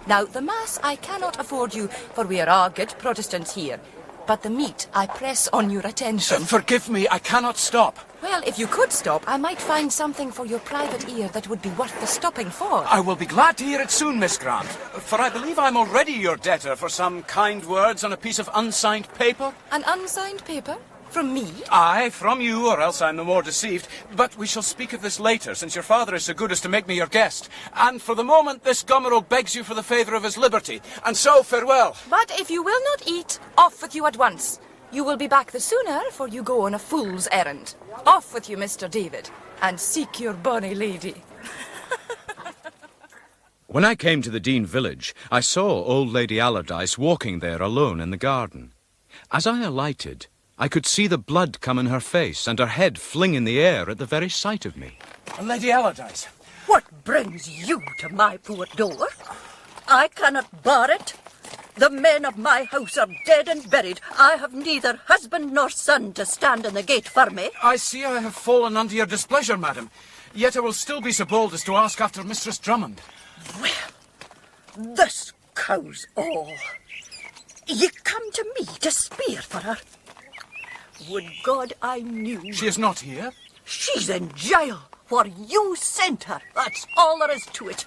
Now, the mass I cannot afford you, for we are all good Protestants here. but the meat I press on your attention. Forgive me, I cannot stop. Well, if you could stop, I might find something for your private ear that would be worth the stopping for. I will be glad to hear it soon, Miss Grant, for I believe I'm already your debtor for some kind words on a piece of unsigned paper. An unsigned paper? From me? Aye, from you, or else I'm the more deceived. But we shall speak of this later, since your father is so good as to make me your guest. And for the moment, this Gomeril begs you for the favour of his liberty. And so, farewell. But if you will not eat, off with you at once. You will be back the sooner, for you go on a fool's errand. Off with you, Mr. David, and seek your bonny lady. When I came to the Dean village, I saw old Lady Allardyce walking there alone in the garden. As I alighted, I could see the blood come in her face and her head fling in the air at the very sight of me. Lady Allardyce, what brings you to my poor door? I cannot bar it. The men of my house are dead and buried. I have neither husband nor son to stand in the gate for me. I see I have fallen under your displeasure, madam. Yet I will still be so bold as to ask after Mistress Drummond. Well, this cow's all. Ye come to me to speer for her. Would God I knew. She is not here? She's in jail, where you sent her. That's all there is to it.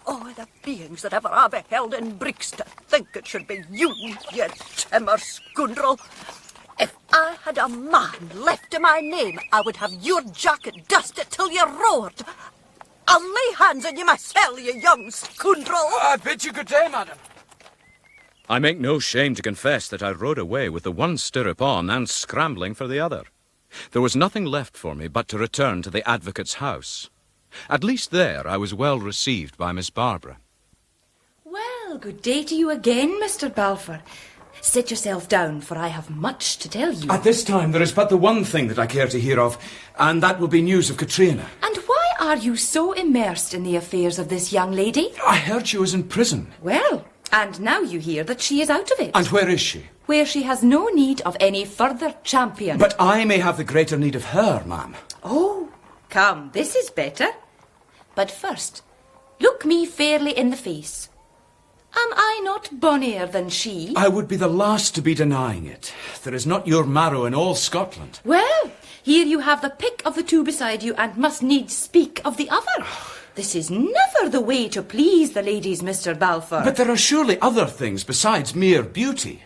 All the beings that ever I beheld in Brixton think it should be you, you timber scoundrel. If I had a man left to my name, I would have your jacket dusted till you roared. I'll lay hands on you myself, you young scoundrel. I bid you good day, madam. I make no shame to confess that I rode away with the one stirrup on and scrambling for the other. There was nothing left for me but to return to the advocate's house. At least there I was well received by Miss Barbara. Well, good day to you again, Mr. Balfour. Sit yourself down, for I have much to tell you. At this time there is but the one thing that I care to hear of, and that will be news of Katrina. And why are you so immersed in the affairs of this young lady? I heard she was in prison. Well, and now you hear that she is out of it. And where is she? Where she has no need of any further champion. But I may have the greater need of her, ma'am. Oh, come, this is better. But first, look me fairly in the face. Am I not bonnier than she? I would be the last to be denying it. There is not your marrow in all Scotland. Well, here you have the pick of the two beside you, and must needs speak of the other. This is never the way to please the ladies, Mr. Balfour. But there are surely other things besides mere beauty.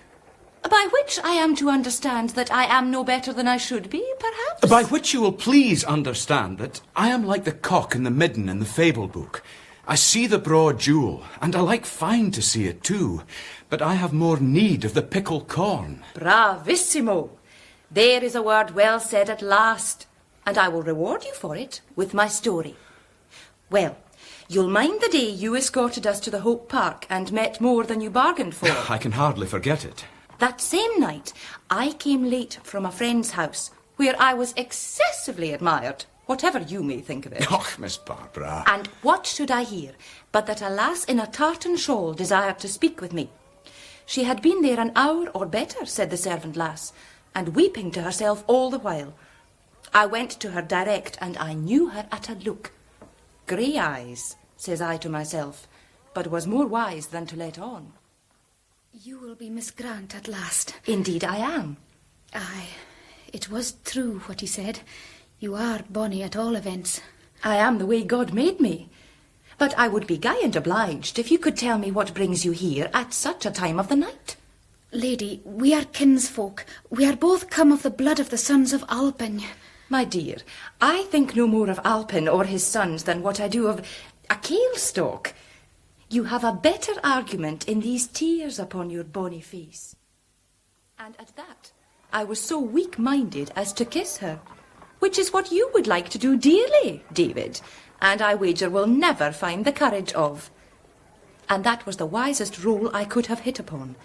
By which I am to understand that I am no better than I should be, perhaps? By which you will please understand that I am like the cock in the midden in the fable book. I see the broad jewel, and I like fine to see it too, but I have more need of the pickled corn. Bravissimo! There is a word well said at last, and I will reward you for it with my story. Well, you'll mind the day you escorted us to the Hope Park and met more than you bargained for. I can hardly forget it. That same night, I came late from a friend's house, where I was excessively admired, whatever you may think of it. Oh, Miss Barbara. And what should I hear but that a lass in a tartan shawl desired to speak with me? She had been there an hour or better, said the servant lass, and weeping to herself all the while. I went to her direct, and I knew her at a look. Grey eyes, says I to myself, but was more wise than to let on. You will be Miss Grant at last. Indeed I am. Aye, it was true what he said. You are bonny at all events. I am the way God made me. But I would be guy and obliged if you could tell me what brings you here at such a time of the night. Lady, we are kinsfolk. We are both come of the blood of the sons of Alpin. My dear, I think no more of Alpin or his sons than what I do of a kale-stalk. You have a better argument in these tears upon your bonny face. And at that, I was so weak-minded as to kiss her, which is what you would like to do dearly, David, and I wager will never find the courage of. And that was the wisest role I could have hit upon.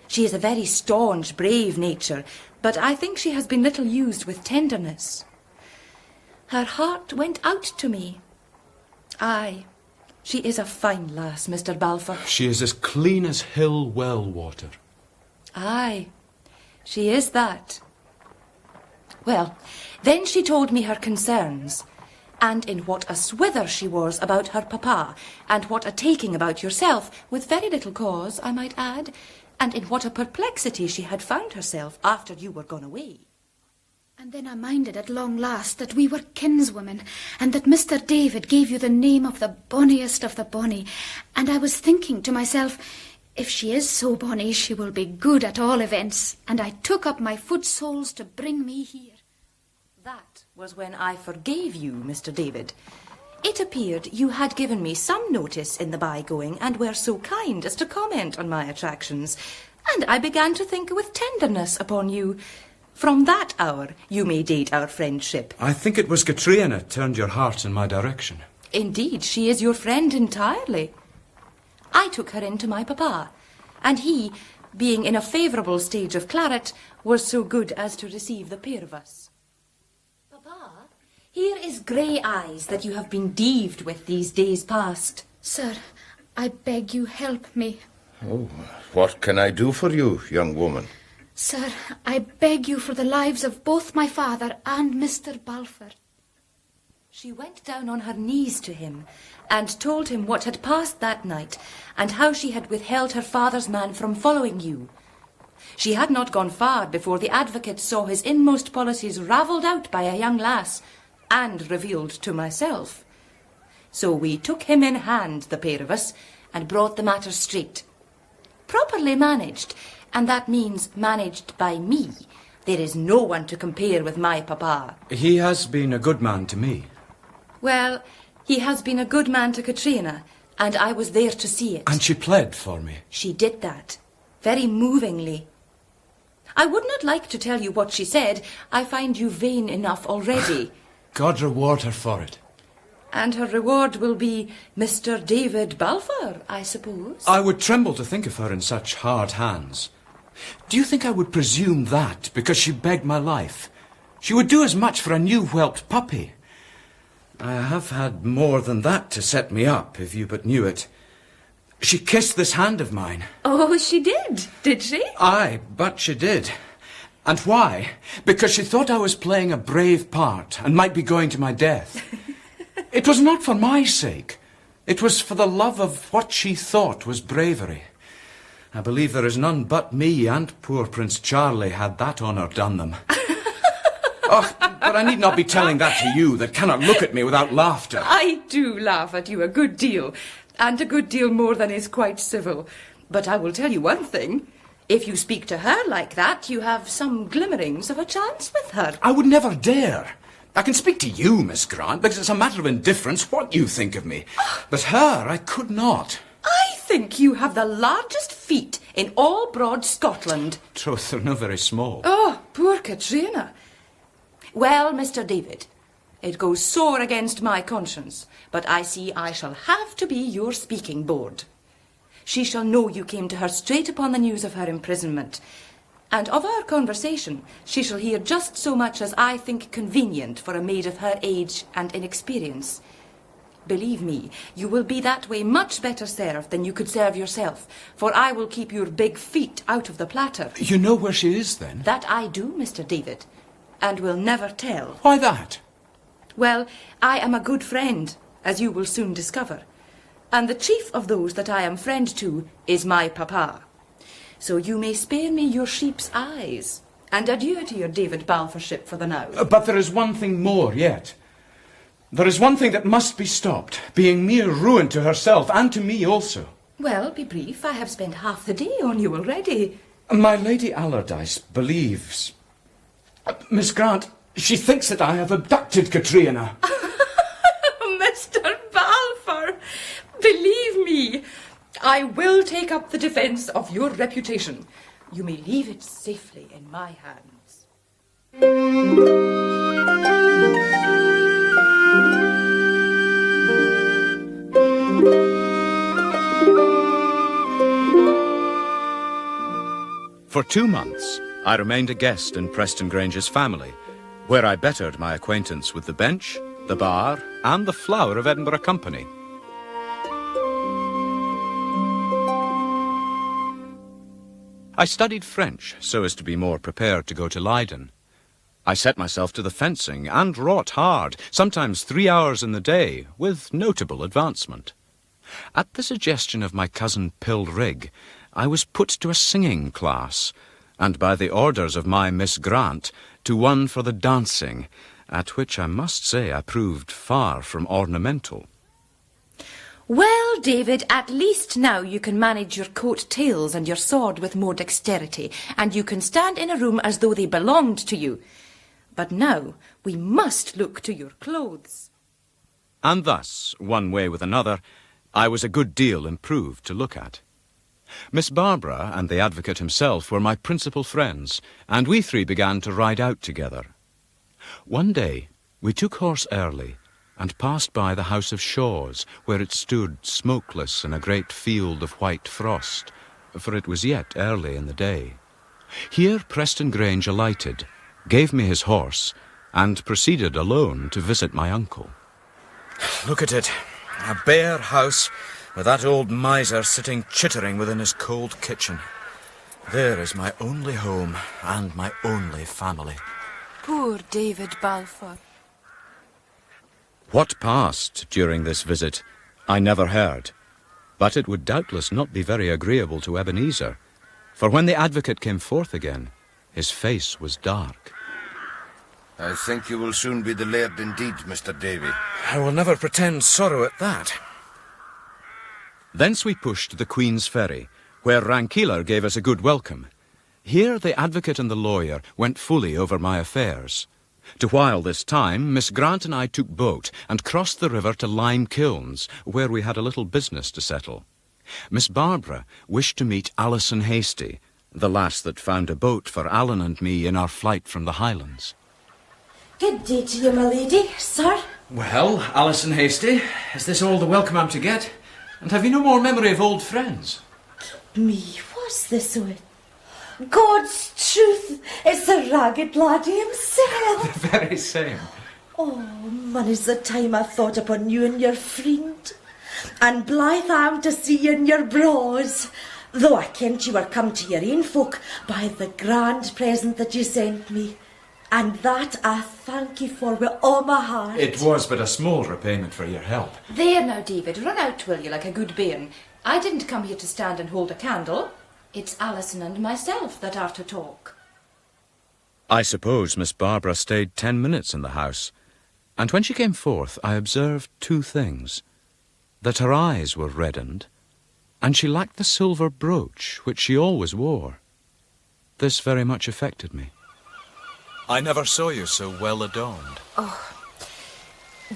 She is a very staunch, brave nature, but I think she has been little used with tenderness. Her heart went out to me. Aye, she is a fine lass, Mr. Balfour. She is as clean as hill well water. Aye, she is that. Well, then she told me her concerns, and in what a swither she was about her papa, and what a taking about yourself, with very little cause, I might add, and in what a perplexity she had found herself after you were gone away. And then I minded at long last that we were kinswomen, and that Mr. David gave you the name of the bonniest of the bonny, and I was thinking to myself, if she is so bonny, she will be good at all events, and I took up my foot soles to bring me here. That was when I forgave you, Mr. David. It appeared you had given me some notice in the by-going and were so kind as to comment on my attractions, and I began to think with tenderness upon you. From that hour, you may date our friendship. I think it was Katrina turned your heart in my direction. Indeed, she is your friend entirely. I took her in to my papa, and he, being in a favourable stage of claret, was so good as to receive the pair of us. Papa, here is grey eyes that you have been deaved with these days past. Sir, I beg you help me. Oh, what can I do for you, young woman? Sir, I beg you for the lives of both my father and Mr. Balfour. She went down on her knees to him and told him what had passed that night and how she had withheld her father's man from following you. She had not gone far before the advocate saw his inmost policies ravelled out by a young lass and revealed to myself. So we took him in hand, the pair of us, and brought the matter straight. Properly managed, and that means managed by me. There is no one to compare with my papa. He has been a good man to me. Well, he has been a good man to Katrina, and I was there to see it. And she pled for me. She did that, very movingly. I would not like to tell you what she said. I find you vain enough already. God reward her for it. And her reward will be Mr. David Balfour, I suppose. I would tremble to think of her in such hard hands. Do you think I would presume that because she begged my life? She would do as much for a new whelped puppy. I have had more than that to set me up, if you but knew it. She kissed this hand of mine. Oh, she did she? Aye, but she did. And why? Because she thought I was playing a brave part and might be going to my death. It was not for my sake. It was for the love of what she thought was bravery. I believe there is none but me and poor Prince Charlie had that honour done them. Oh, but I need not be telling that to you that cannot look at me without laughter. I do laugh at you a good deal, and a good deal more than is quite civil. But I will tell you one thing. If you speak to her like that, you have some glimmerings of a chance with her. I would never dare. I can speak to you, Miss Grant, because it's a matter of indifference what you think of me. But her, I could not. I think you have the largest feet in all broad Scotland. Troth, they're not very small. Oh, poor Katrina. Well, Mr. David, it goes sore against my conscience, but I see I shall have to be your speaking board. She shall know you came to her straight upon the news of her imprisonment, and of our conversation she shall hear just so much as I think convenient for a maid of her age and inexperience. Believe me, you will be that way much better served than you could serve yourself, for I will keep your big feet out of the platter. You know where she is, then? That I do, Mr. David, and will never tell. Why that? Well, I am a good friend, as you will soon discover, and the chief of those that I am friend to is my papa. So you may spare me your sheep's eyes, and adieu to your David Balfourship for the now. But there is one thing more yet. There is one thing that must be stopped, being mere ruin to herself and to me also. Well, be brief. I have spent half the day on you already. My Lady Allardyce believes... Miss Grant, she thinks that I have abducted Katrina. Mr. Balfour, believe me, I will take up the defence of your reputation. You may leave it safely in my hands. For 2 months, I remained a guest in Preston Grange's family, where I bettered my acquaintance with the bench, the bar, and the flower of Edinburgh company. I studied French so as to be more prepared to go to Leiden. I set myself to the fencing and wrought hard, sometimes 3 hours in the day, with notable advancement. At the suggestion of my cousin Pildrig, I was put to a singing class, and by the orders of my Miss Grant, to one for the dancing, at which I must say I proved far from ornamental. Well, David, at least now you can manage your coat tails and your sword with more dexterity, and you can stand in a room as though they belonged to you. But now we must look to your clothes. And thus, one way with another, I was a good deal improved to look at. Miss Barbara and the advocate himself were my principal friends, and we three began to ride out together. One day we took horse early, and passed by the house of Shaw's, where it stood smokeless in a great field of white frost, for it was yet early in the day. Here Preston Grange alighted, gave me his horse, and proceeded alone to visit my uncle. Look at it. A bare house, with that old miser sitting chittering within his cold kitchen. There is my only home, and my only family. Poor David Balfour. What passed during this visit, I never heard, but it would doubtless not be very agreeable to Ebenezer, for when the advocate came forth again, his face was dark. I think you will soon be the laird indeed, Mr. Davy. I will never pretend sorrow at that. Thence we pushed to the Queen's Ferry, where Rankeeler gave us a good welcome. Here the advocate and the lawyer went fully over my affairs. To while this time, Miss Grant and I took boat and crossed the river to Lime Kilns, where we had a little business to settle. Miss Barbara wished to meet Alison Hasty, the lass that found a boat for Alan and me in our flight from the Highlands. Good day to you, my lady, sir. Well, Alison Hasty, is this all the welcome I'm to get? And have you no more memory of old friends? Me, what's this with? God's truth, it's the ragged laddie himself. The very same. Oh, many's the time I thought upon you and your friend. And blithe am to see you in your braws. Though I kent you were come to your own folk by the grand present that you sent me. And that I thank you for with all my heart. It was but a small repayment for your help. There now, David, run out, will you, like a good bairn. I didn't come here to stand and hold a candle. It's Alison and myself that are to talk. I suppose Miss Barbara stayed 10 minutes in the house, and when she came forth I observed two things. That her eyes were reddened, and she lacked the silver brooch which she always wore. This very much affected me. I never saw you so well adorned. Oh,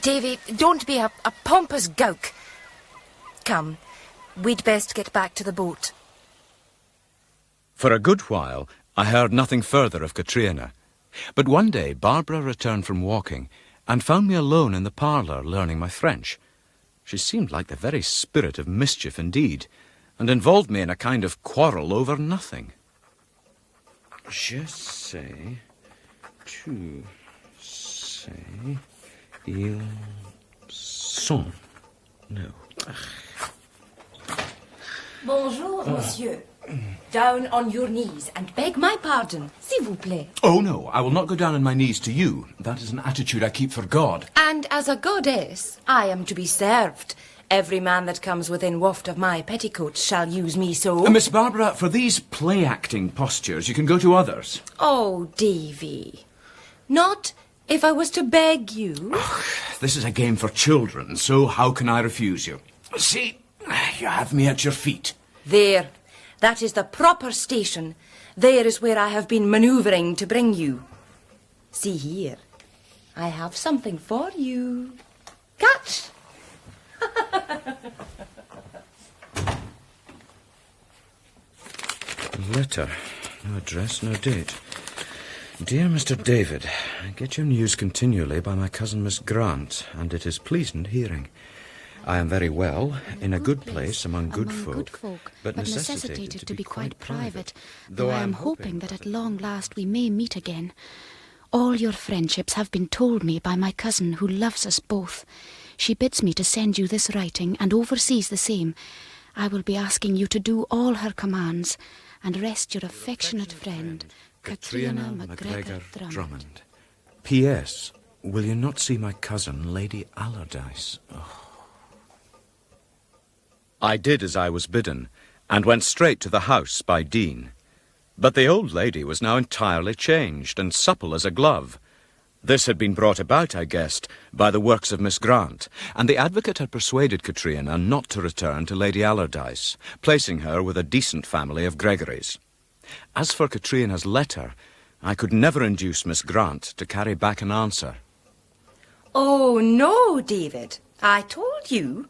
Davy, don't be a pompous gowk. Come, we'd best get back to the boat. For a good while, I heard nothing further of Katrina. But one day, Barbara returned from walking and found me alone in the parlour learning my French. She seemed like the very spirit of mischief indeed, and involved me in a kind of quarrel over nothing. Je sais, tu sais, ils sont. No. Bonjour, monsieur. Down on your knees and beg my pardon, s'il vous plaît. Oh, no, I will not go down on my knees to you. That is an attitude I keep for God. And as a goddess, I am to be served. Every man that comes within waft of my petticoats shall use me so. Miss Barbara, for these play-acting postures, you can go to others. Oh, Davy. Not if I was to beg you. This is a game for children, so how can I refuse you? See, you have me at your feet. There. That is the proper station. There is where I have been manoeuvring to bring you. See here. I have something for you. Catch! Letter. No address, no date. Dear Mr. David, I get your news continually by my cousin Miss Grant, and it is pleasant hearing. I am very well, in a good place among good folk, but necessitated to be quite private, though I am hoping that at long last we may meet again. All your friendships have been told me by my cousin, who loves us both. She bids me to send you this writing, and oversees the same. I will be asking you to do all her commands, and rest your affectionate friend, Katrina MacGregor Drummond. P.S. Will you not see my cousin, Lady Allardyce? Oh. I did as I was bidden, and went straight to the house by Dean. But the old lady was now entirely changed and supple as a glove. This had been brought about, I guessed, by the works of Miss Grant, and the advocate had persuaded Katrina not to return to Lady Allardyce, placing her with a decent family of Gregorys. As for Katrina's letter, I could never induce Miss Grant to carry back an answer. Oh, no, David. I told you.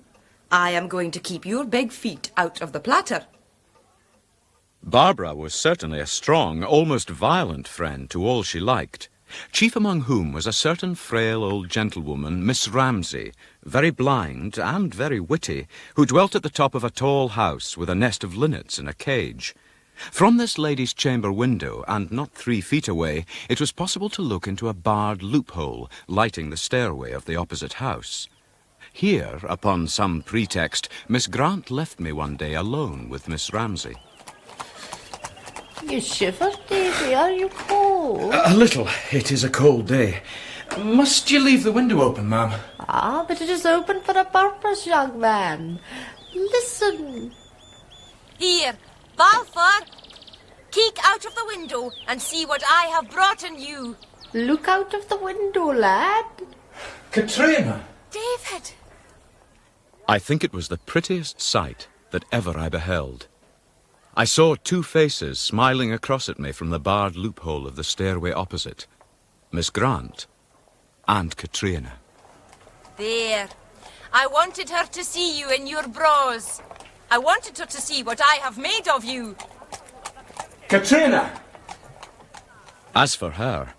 I am going to keep your big feet out of the platter. Barbara was certainly a strong, almost violent friend to all she liked, chief among whom was a certain frail old gentlewoman, Miss Ramsay, very blind and very witty, who dwelt at the top of a tall house with a nest of linnets in a cage. From this lady's chamber window, and not 3 feet away, it was possible to look into a barred loophole lighting the stairway of the opposite house. Here, upon some pretext, Miss Grant left me one day alone with Miss Ramsay. You shiver, Davy. Are you cold? A little. It is a cold day. Must you leave the window open, ma'am? Ah, but it is open for a purpose, young man. Listen. Here, Balfour, keek out of the window and see what I have brought in you. Look out of the window, lad. Katrina! David! I think it was the prettiest sight that ever I beheld. I saw 2 faces smiling across at me from the barred loophole of the stairway opposite. Miss Grant and Katrina. There. I wanted her to see you in your bras. I wanted her to see what I have made of you. Katrina! As for her,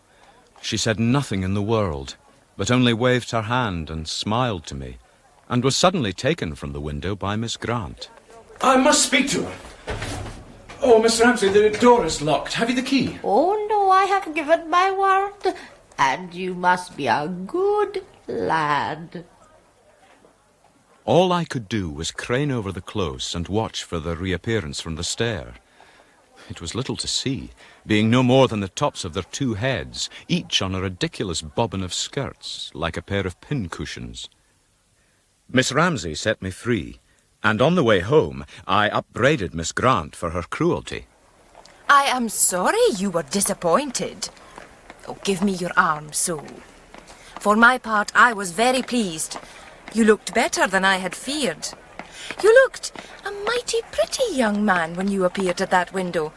she said nothing in the world, but only waved her hand and smiled to me, and was suddenly taken from the window by Miss Grant. I must speak to her. Oh, Miss Ramsay, the door is locked. Have you the key? Oh, no, I have given my word. And you must be a good lad. All I could do was crane over the close and watch for the reappearance from the stair. It was little to see, being no more than the tops of their 2 heads, each on a ridiculous bobbin of skirts, like a pair of pincushions. Miss Ramsay set me free, and on the way home I upbraided Miss Grant for her cruelty. I am sorry you were disappointed. Oh, give me your arm, so. For my part, I was very pleased. You looked better than I had feared. You looked a mighty pretty young man when you appeared at that window.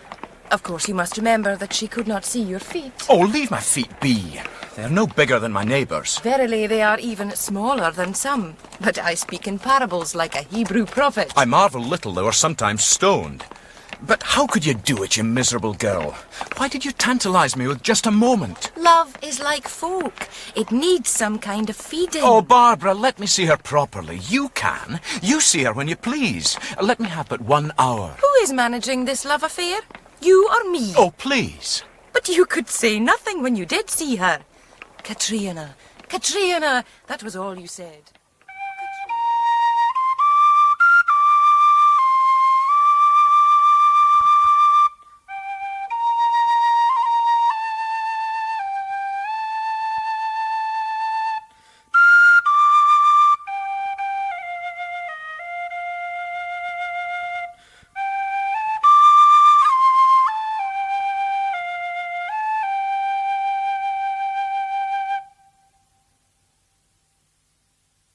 Of course, you must remember that she could not see your feet. Oh, leave my feet be. They're no bigger than my neighbours. Verily, they are even smaller than some. But I speak in parables like a Hebrew prophet. I marvel little they were sometimes stoned. But how could you do it, you miserable girl? Why did you tantalise me with just a moment? Love is like folk. It needs some kind of feeding. Oh, Barbara, let me see her properly. You can. You see her when you please. Let me have but 1 hour. Who is managing this love affair? You or me? Oh, please. But you could say nothing when you did see her. Katrina, Katrina, that was all you said.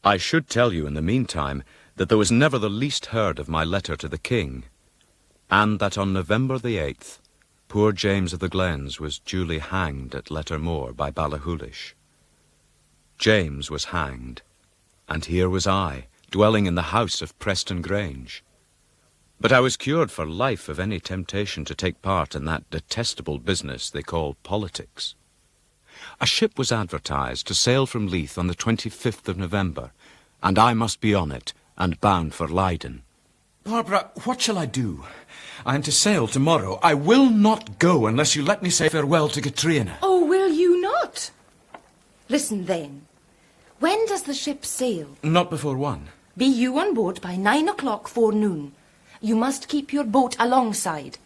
I should tell you in the meantime that there was never the least heard of my letter to the king, and that on November the 8th, poor James of the Glens was duly hanged at Lettermore by Ballachulish. James was hanged, and here was I, dwelling in the house of Preston Grange. But I was cured for life of any temptation to take part in that detestable business they call politics. A ship was advertised to sail from Leith on the 25th of November, and I must be on it and bound for Leiden. Barbara, what shall I do? I am to sail tomorrow. I will not go unless you let me say farewell to Katrina. Oh, will you not? Listen then. When does the ship sail? Not before 1. Be you on board by 9 o'clock forenoon. You must keep your boat alongside.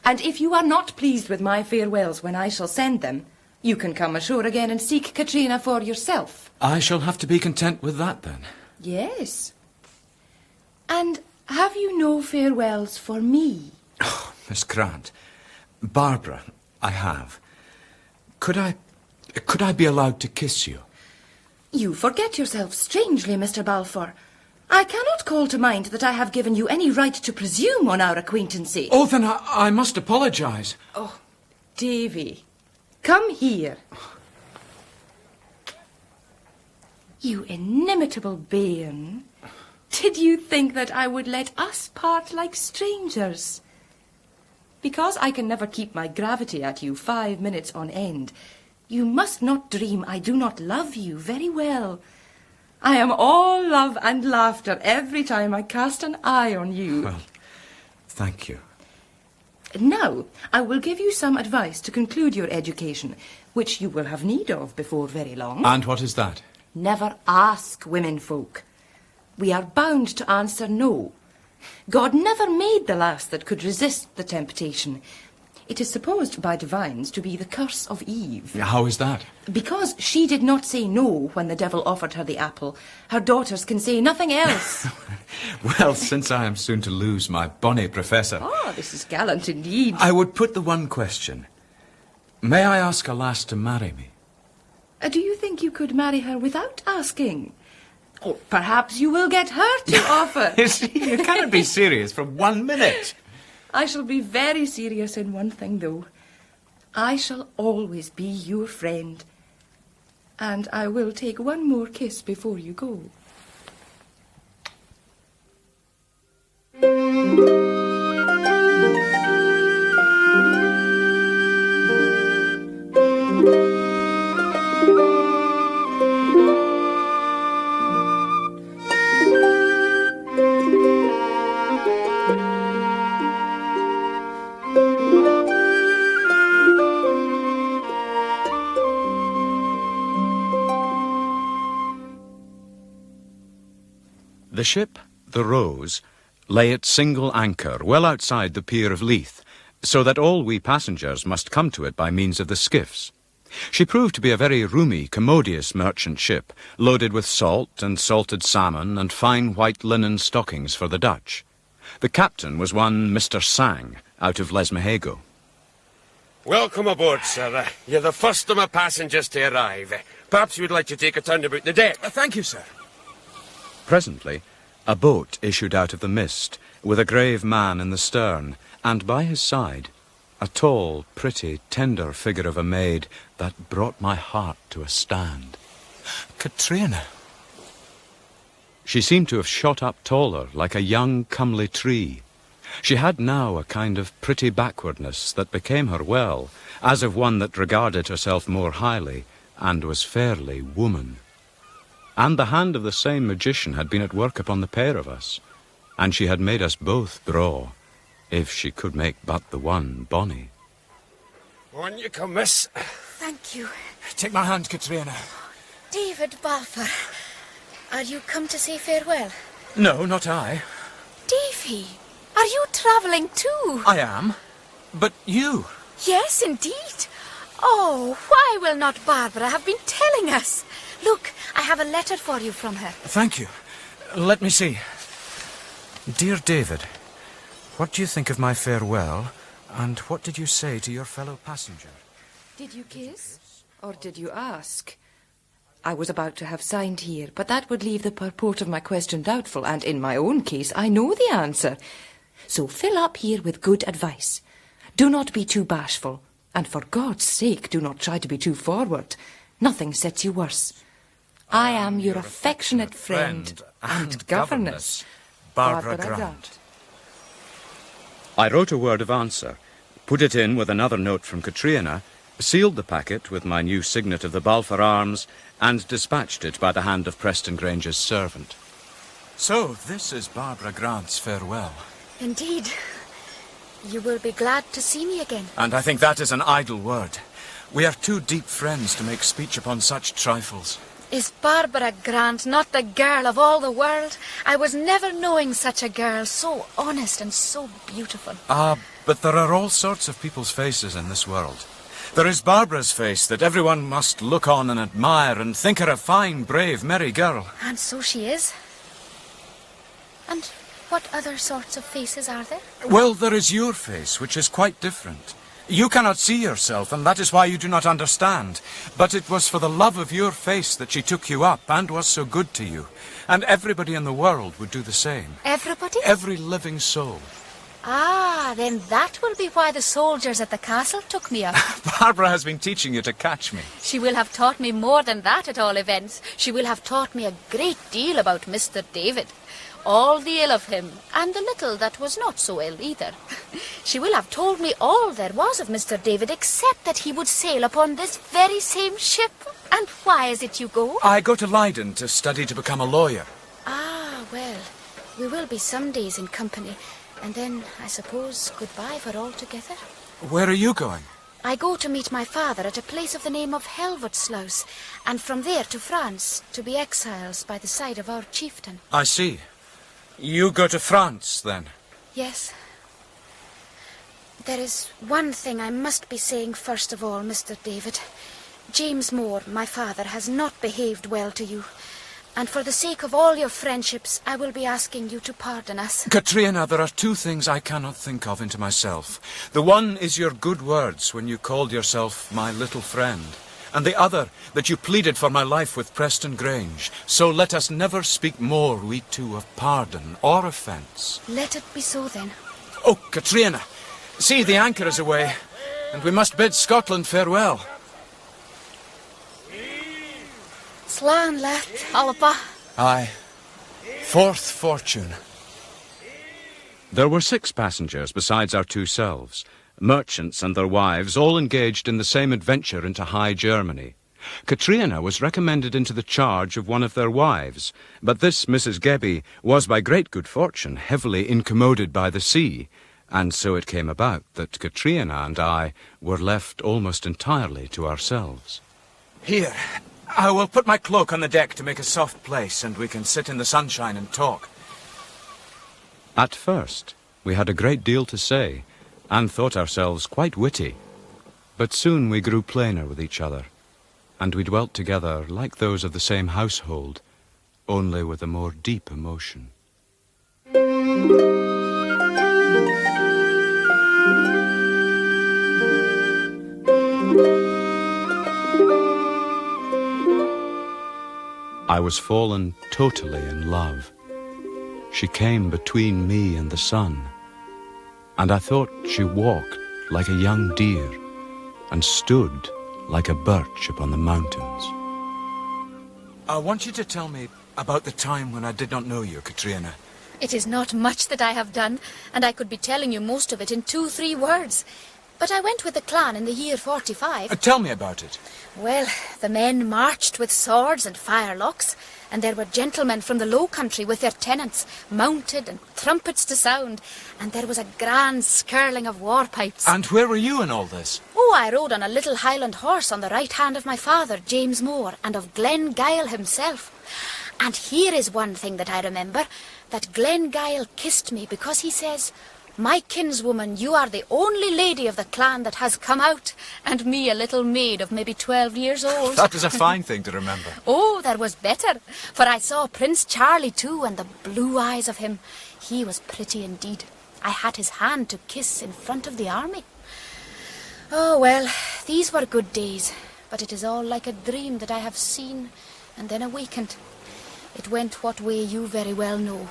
And if you are not pleased with my farewells when I shall send them, you can come ashore again and seek Katrina for yourself. I shall have to be content with that, then. Yes. And Have you no farewells for me? Oh, Miss Grant. Barbara, I have. Could I be allowed to kiss you? You forget yourself strangely, Mr. Balfour. I cannot call to mind that I have given you any right to presume on our acquaintancy. Oh, then I must apologise. Oh, Davy, come here. You inimitable bairn. Did you think that I would let us part like strangers? Because I can never keep my gravity at you 5 minutes on end, you must not dream I do not love you very well. I am all love and laughter every time I cast an eye on you. Well, thank you. Now, I will give you some advice to conclude your education, which you will have need of before very long. And what is that? Never ask women folk. We are bound to answer no. God never made the lass that could resist the temptation. It is supposed by divines to be the curse of Eve. How is that? Because she did not say no when the devil offered her the apple, her daughters can say nothing else. Well, since I am soon to lose my bonny professor... Ah, this is gallant indeed. I would put the one question. May I ask a lass to marry me? Do you think you could marry her without asking? Or perhaps you will get her to offer. You cannot be serious for 1 minute. I shall be very serious in one thing, though. I shall always be your friend. And I will take one more kiss before you go. The ship, the Rose, lay at single anchor well outside the pier of Leith, so that all we passengers must come to it by means of the skiffs. She proved to be a very roomy, commodious merchant ship, loaded with salt and salted salmon and fine white linen stockings for the Dutch. The captain was one Mr. Sang, out of Lesmahago. Welcome aboard, sir. You're the first of my passengers to arrive. Perhaps we'd like to take a turn about the deck. Thank you, sir. Presently, a boat issued out of the mist, with a grave man in the stern, and by his side, a tall, pretty, tender figure of a maid that brought my heart to a stand. Katrina. She seemed to have shot up taller, like a young, comely tree. She had now a kind of pretty backwardness that became her well, as of one that regarded herself more highly, and was fairly woman. And the hand of the same magician had been at work upon the pair of us, and she had made us both braw, if she could make but the one bonny. On you come, miss. Thank you. Take my hand, Katrina. David Balfour, are you come to say farewell? No, not I. Davy, are you travelling too? I am. But you? Yes, indeed. Oh, why will not Barbara have been telling us? Look, I have a letter for you from her. Thank you. Let me see. Dear David, what do you think of my farewell, and what did you say to your fellow passenger? Did you kiss? Or did you ask? I was about to have signed here, but that would leave the purport of my question doubtful, and in my own case I know the answer. So fill up here with good advice. Do not be too bashful, and for God's sake do not try to be too forward. Nothing sets you worse. I am your affectionate friend and governess, Barbara Grant. I wrote a word of answer, put it in with another note from Katrina, sealed the packet with my new signet of the Balfour arms, and dispatched it by the hand of Preston Grange's servant. So, this is Barbara Grant's farewell. Indeed. You will be glad to see me again. And I think that is an idle word. We are too deep friends to make speech upon such trifles. Is Barbara Grant not the girl of all the world? I was never knowing such a girl, so honest and so beautiful. Ah, but there are all sorts of people's faces in this world. There is Barbara's face that everyone must look on and admire and think her a fine, brave, merry girl. And so she is. And What other sorts of faces are there? Well, there is your face, which is quite different. You cannot see yourself, and that is why you do not understand. But it was for the love of your face that she took you up and was so good to you. And everybody in the world would do the same. Everybody? Every living soul. Ah, then that will be why the soldiers at the castle took me up. Barbara has been teaching you to catch me. She will have taught me more than that at all events. She will have taught me a great deal about Mr. David. All the ill of him, and the little that was not so ill either. She will have told me all there was of Mr. David, except that he would sail upon this very same ship. And why is it you go? I go to Leiden to study to become a lawyer. Ah, well, we will be some days in company, and then, I suppose, goodbye for altogether. Where are you going? I go to meet my father at a place of the name of Helvoetsluis, and from there to France, to be exiles by the side of our chieftain. I see. You go to France, then? Yes. There is one thing I must be saying first of all, Mr. David. James Moore, my father, has not behaved well to you. And for the sake of all your friendships, I will be asking you to pardon us. Katrina, there are two things I cannot think of into myself. The one is your good words when you called yourself my little friend. And the other, that you pleaded for my life with Preston Grange. So let us never speak more, we two, of pardon or offence. Let it be so, then. Oh, Katrina, see, the anchor is away, and we must bid Scotland farewell. Slan left, Alpa. Aye. Fourth fortune. There were 6 passengers besides our 2 selves, merchants and their wives, all engaged in the same adventure into High Germany. Katrina was recommended into the charge of one of their wives, but this Mrs. Gebby was by great good fortune heavily incommoded by the sea, and so it came about that Katrina and I were left almost entirely to ourselves. Here, I will put my cloak on the deck to make a soft place, and we can sit in the sunshine and talk. At first, we had a great deal to say, and thought ourselves quite witty. But soon we grew plainer with each other, and we dwelt together like those of the same household, only with a more deep emotion. I was fallen totally in love. She came between me and the sun, and I thought she walked like a young deer and stood like a birch upon the mountains. I want you to tell me about the time when I did not know you, Katrina. It is not much that I have done, and I could be telling you most of it in 2-3 words. But I went with the clan in the year 45. Tell me about it. Well, the men marched with swords and firelocks, and there were gentlemen from the Low Country with their tenants, mounted and trumpets to sound, and there was a grand skirling of war pipes. And where were you in all this? Oh, I rode on a little Highland horse on the right hand of my father, James Moore, and of Glengyle himself. And here is one thing that I remember, that Glengyle kissed me because he says, "My kinswoman, you are the only lady of the clan that has come out, and me a little maid of maybe 12 years old." That was a fine thing to remember. Oh, there was better, for I saw Prince Charlie too, and the blue eyes of him. He was pretty indeed. I had his hand to kiss in front of the army. Oh, well, these were good days, but it is all like a dream that I have seen and then awakened. It went what way you very well know.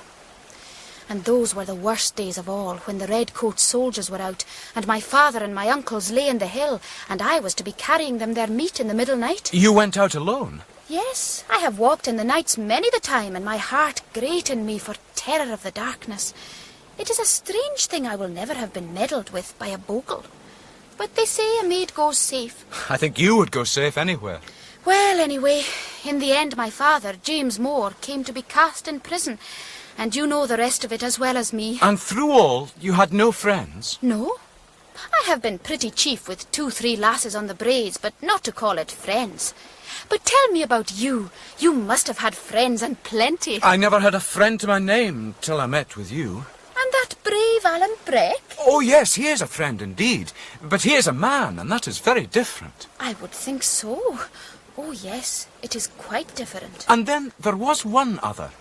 And those were the worst days of all, when the red-coat soldiers were out, and my father and my uncles lay in the hill, and I was to be carrying them their meat in the middle night. You went out alone? Yes, I have walked in the nights many the time, and my heart great in me for terror of the darkness. It is a strange thing I will never have been meddled with by a bogle. But they say a maid goes safe. I think you would go safe anywhere. Well, anyway, in the end my father, James Moore, came to be cast in prison, and you know the rest of it as well as me. And through all, you had no friends? No. I have been pretty chief with 2-3 lasses on the braids, but not to call it friends. But tell me about you. You must have had friends and plenty. I never had a friend to my name till I met with you. And that brave Alan Breck? Oh, yes, he is a friend indeed. But he is a man, and that is very different. I would think so. Oh, yes, it is quite different. And then there was one other.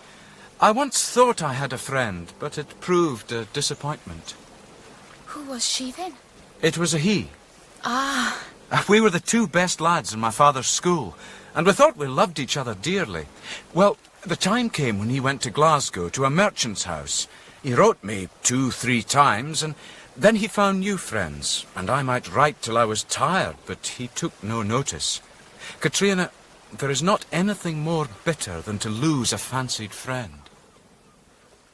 I once thought I had a friend, but it proved a disappointment. Who was she then? It was a he. Ah. We were the two best lads in my father's school, and we thought we loved each other dearly. Well, the time came when he went to Glasgow to a merchant's house. He wrote me 2-3 times, and then he found new friends, and I might write till I was tired, but he took no notice. Katrina, there is not anything more bitter than to lose a fancied friend.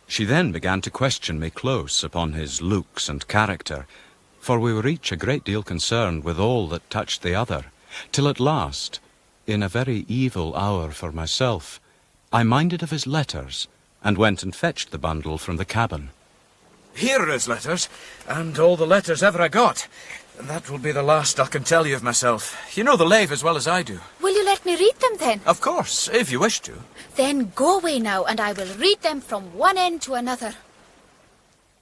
She then began to question me close upon his looks and character, for we were each a great deal concerned with all that touched the other, till at last, in a very evil hour for myself, I minded of his letters, and went and fetched the bundle from the cabin. Here are his letters, and all the letters ever I got. That will be the last I can tell you of myself. You know the lave as well as I do. Will you let me read them then? Of course, if you wish to. Then go away now, and I will read them from one end to another.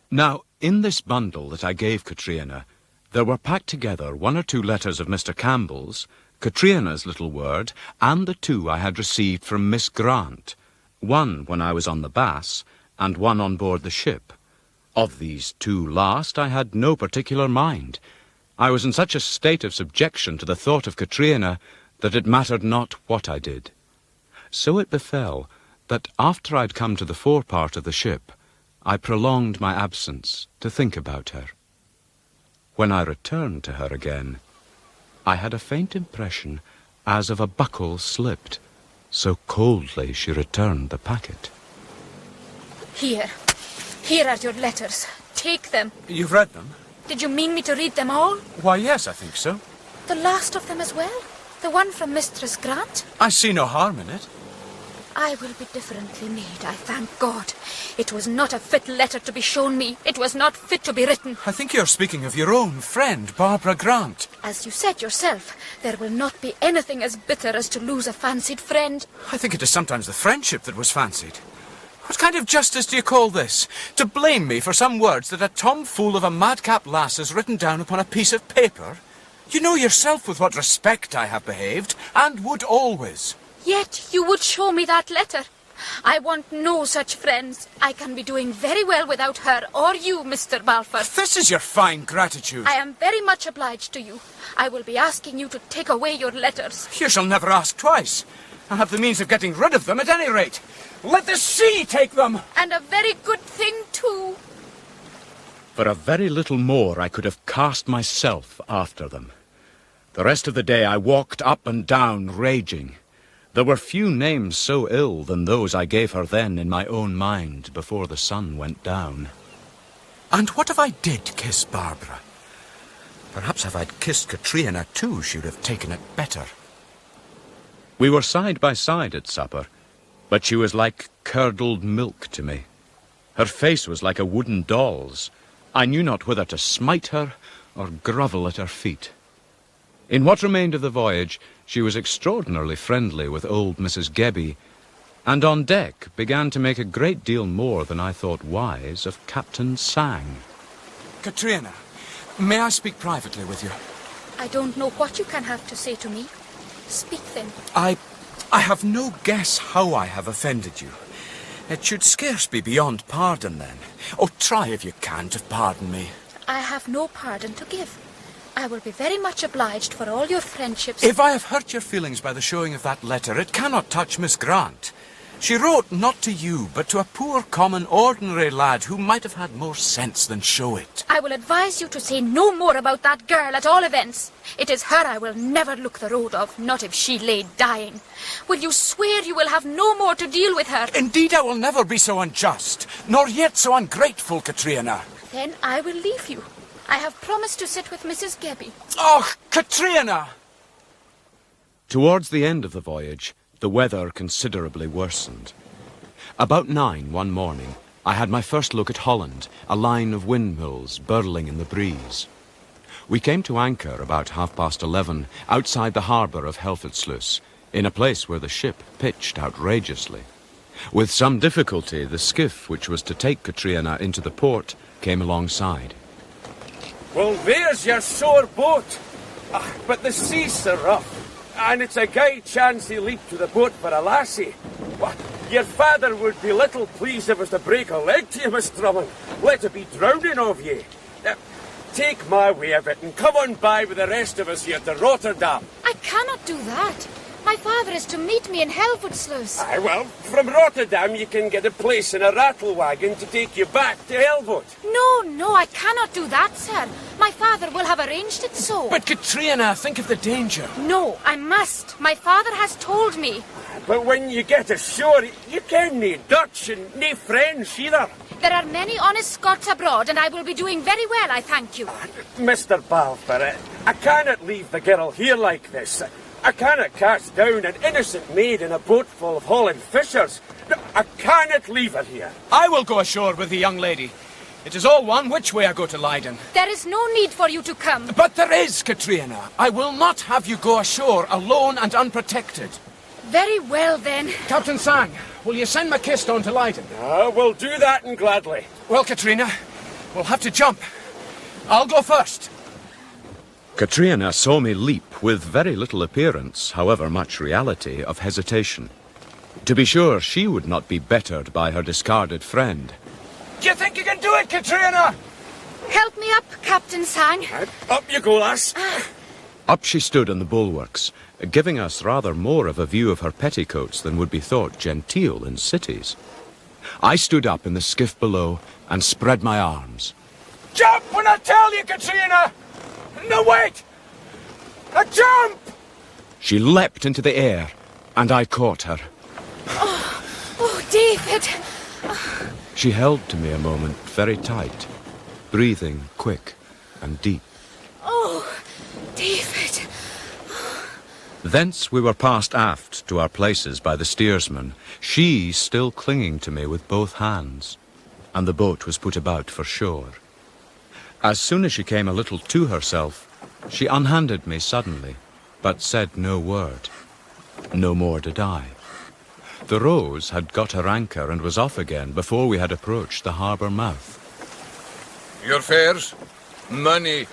Now, in this bundle that I gave Katrina, there were packed together 1 or 2 letters of Mr. Campbell's, Katrina's little word, and the 2 I had received from Miss Grant, one when I was on the Bass, and one on board the ship. Of these 2 last I had no particular mind. I was in such a state of subjection to the thought of Katrina that it mattered not what I did. So it befell that after I'd come to the forepart of the ship, I prolonged my absence to think about her. When I returned to her again, I had a faint impression as of a buckle slipped, so coldly she returned the packet. Here are your letters. Take them. You've read them? Did you mean me to read them all? Why, yes, I think so. The last of them as well? The one from Mistress Grant? I see no harm in it. I will be differently made, I thank God. It was not a fit letter to be shown me. It was not fit to be written. I think you're speaking of your own friend, Barbara Grant. As you said yourself, there will not be anything as bitter as to lose a fancied friend. I think it is sometimes the friendship that was fancied. What kind of justice do you call this? To blame me for some words that a tomfool of a madcap lass has written down upon a piece of paper? You know yourself with what respect I have behaved, and would always. Yet you would show me that letter. I want no such friends. I can be doing very well without her or you, Mr. Balfour. This is your fine gratitude. I am very much obliged to you. I will be asking you to take away your letters. You shall never ask twice. I have the means of getting rid of them at any rate. Let the sea take them! And a very good thing, too. For a very little more I could have cast myself after them. The rest of the day I walked up and down, raging. There were few names so ill than those I gave her then in my own mind before the sun went down. And what if I did kiss Barbara? Perhaps if I'd kissed Katrina too, she would have taken it better. We were side by side at supper, but she was like curdled milk to me. Her face was like a wooden doll's. I knew not whether to smite her or grovel at her feet. In what remained of the voyage, she was extraordinarily friendly with old Mrs. Gebby, and on deck began to make a great deal more than I thought wise of Captain Sang. Katrina, may I speak privately with you? I don't know what you can have to say to me. Speak then. I have no guess how I have offended you. It should scarce be beyond pardon, then. Oh, try if you can to pardon me. I have no pardon to give. I will be very much obliged for all your friendships. If I have hurt your feelings by the showing of that letter, it cannot touch Miss Grant. She wrote not to you, but to a poor, common, ordinary lad who might have had more sense than show it. I will advise you to say no more about that girl at all events. It is her I will never look the road of, not if she lay dying. Will you swear you will have no more to deal with her? Indeed, I will never be so unjust, nor yet so ungrateful, Katrina. Then I will leave you. I have promised to sit with Mrs. Gebby. Oh, Katrina! Towards the end of the voyage, the weather considerably worsened. About 9 one morning, I had my first look at Holland, a line of windmills burling in the breeze. We came to anchor about 11:30 outside the harbour of Helvoetsluis, in a place where the ship pitched outrageously. With some difficulty, the skiff which was to take Katrina into the port came alongside. Well, there's your sore boat. But the sea's so rough, and it's a gay chance to leap to the boat for a lassie. Your father would be little pleased if it was to break a leg to you, Miss Drummond. Let it be drowning of ye. Take my way of it and come on by with the rest of us here to Rotterdam. I cannot do that. My father is to meet me in Helvoetsluis. Aye, well, from Rotterdam you can get a place in a rattle wagon to take you back to Helvoet. No, I cannot do that, sir. My father will have arranged it so. But Katrina, think of the danger. No, I must. My father has told me. But when you get ashore, you ken nae Dutch and nae French either. There are many honest Scots abroad, and I will be doing very well, I thank you. Mr. Balfour, I cannot leave the girl here like this. I cannot cast down an innocent maid in a boat full of Holland fishers. I cannot leave her here. I will go ashore with the young lady. It is all one which way I go to Leiden. There is no need for you to come. But there is, Katrina. I will not have you go ashore alone and unprotected. Very well, then. Captain Sang, will you send my kiss down to Leiden? We'll do that and gladly. Well, Katrina, we'll have to jump. I'll go first. Katrina saw me leap with very little appearance, however much reality, of hesitation. To be sure, she would not be bettered by her discarded friend. Do you think you can do it, Katrina? Help me up, Captain Sang. Up you go, lass. Up she stood on the bulwarks, giving us rather more of a view of her petticoats than would be thought genteel in cities. I stood up in the skiff below and spread my arms. Jump when I tell you, Katrina! No, wait! A jump! She leapt into the air, and I caught her. Oh, David! She held to me a moment very tight, breathing quick and deep. Oh, David! Thence we were passed aft to our places by the steersman, she still clinging to me with both hands, and the boat was put about for shore. As soon as she came a little to herself, she unhanded me suddenly, but said no word. No more did I. The Rose had got her anchor and was off again before we had approached the harbour mouth. Your fares? Money.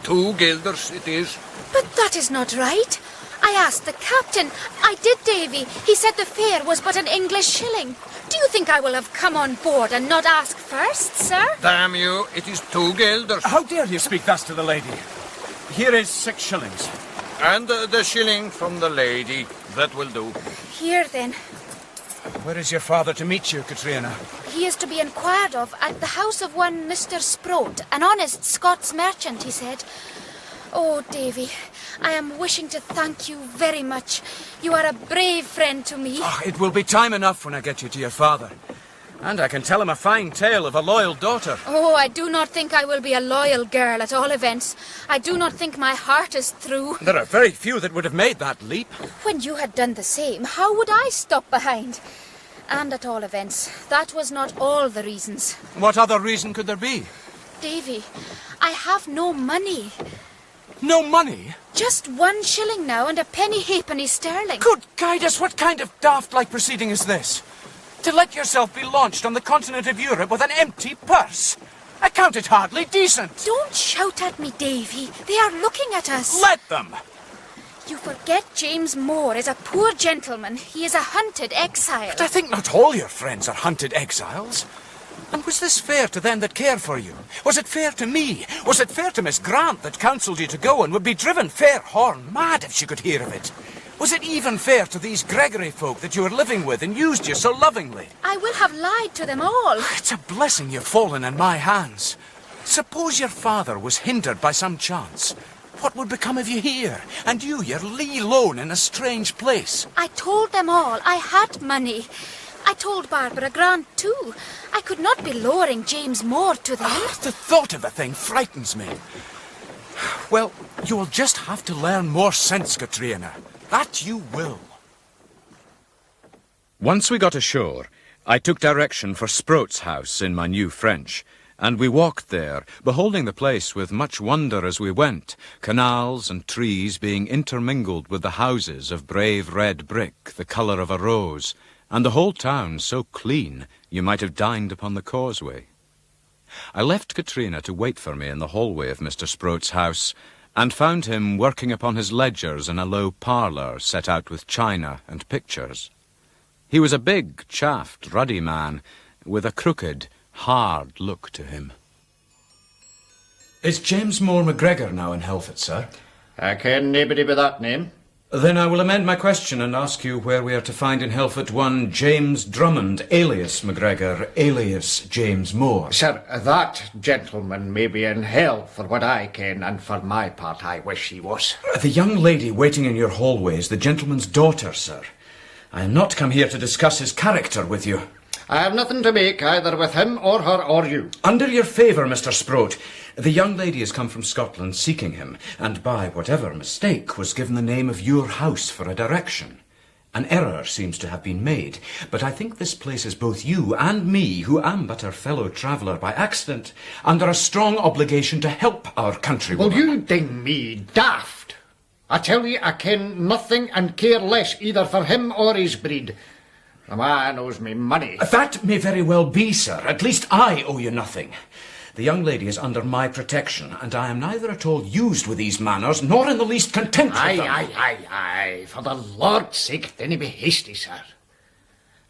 2 guilders it is. But that is not right. I asked the captain. I did, Davy. He said the fare was but an English shilling. Do you think I will have come on board and not ask first, sir? Damn you, it is 2 guilders. How dare you speak thus to the lady? Here is 6 shillings. And the shilling from the lady. That will do. Here, then. Where is your father to meet you, Katrina? He is to be inquired of at the house of one Mr. Sproat, an honest Scots merchant, he said. Oh, Davy, I am wishing to thank you very much. You are a brave friend to me. Oh, it will be time enough when I get you to your father. And I can tell him a fine tale of a loyal daughter. Oh, I do not think I will be a loyal girl, at all events. I do not think my heart is through. There are very few that would have made that leap. When you had done the same, how would I stop behind? And at all events, that was not all the reasons. What other reason could there be? Davy, I have no money. No money? Just 1 shilling now and a penny halfpenny sterling. Good guide us, what kind of daft-like proceeding is this? To let yourself be launched on the continent of Europe with an empty purse? I count it hardly decent. Don't shout at me, Davy. They are looking at us. Let them. You forget James Moore is a poor gentleman. He is a hunted exile. But I think not all your friends are hunted exiles. And was this fair to them that care for you? Was it fair to me? Was it fair to Miss Grant that counselled you to go and would be driven fair horn mad if she could hear of it? Was it even fair to these Gregory folk that you were living with and used you so lovingly? I will have lied to them all. It's a blessing you've fallen in my hands. Suppose your father was hindered by some chance. What would become of you here? And you, you're lee lone in a strange place. I told them all. I had money. I told Barbara Grant, too. I could not be lowering James Moore to them. The thought of the thing frightens me. Well, you'll just have to learn more sense, Katrina. That you will. Once we got ashore, I took direction for Sproat's house in my new French, and we walked there, beholding the place with much wonder as we went, canals and trees being intermingled with the houses of brave red brick, the colour of a rose, and the whole town so clean you might have dined upon the causeway. I left Katrina to wait for me in the hallway of Mr. Sproat's house, and found him working upon his ledgers in a low parlour set out with china and pictures. He was a big, chaffed, ruddy man, with a crooked, hard look to him. Is James Moore MacGregor now in Helfet, sir? I ken nobody by that name. Then I will amend my question and ask you where we are to find in Helfet one James Drummond, alias MacGregor, alias James Moore. Sir, that gentleman may be in hell for what I ken, and for my part I wish he was. The young lady waiting in your hallway is the gentleman's daughter, sir. I am not come here to discuss his character with you. I have nothing to make either with him or her or you. Under your favour, Mr. Sproat, the young lady has come from Scotland seeking him, and by whatever mistake was given the name of your house for a direction. An error seems to have been made, but I think this places both you and me, who am but her fellow traveller by accident, under a strong obligation to help our countrywoman. Will you ding me daft? I tell you, I ken nothing and care less either for him or his breed. The man owes me money. That may very well be, sir. At least I owe you nothing. The young lady is under my protection, and I am neither at all used with these manners, nor in the least content with them. Aye. For the Lord's sake, dinna be hasty, sir.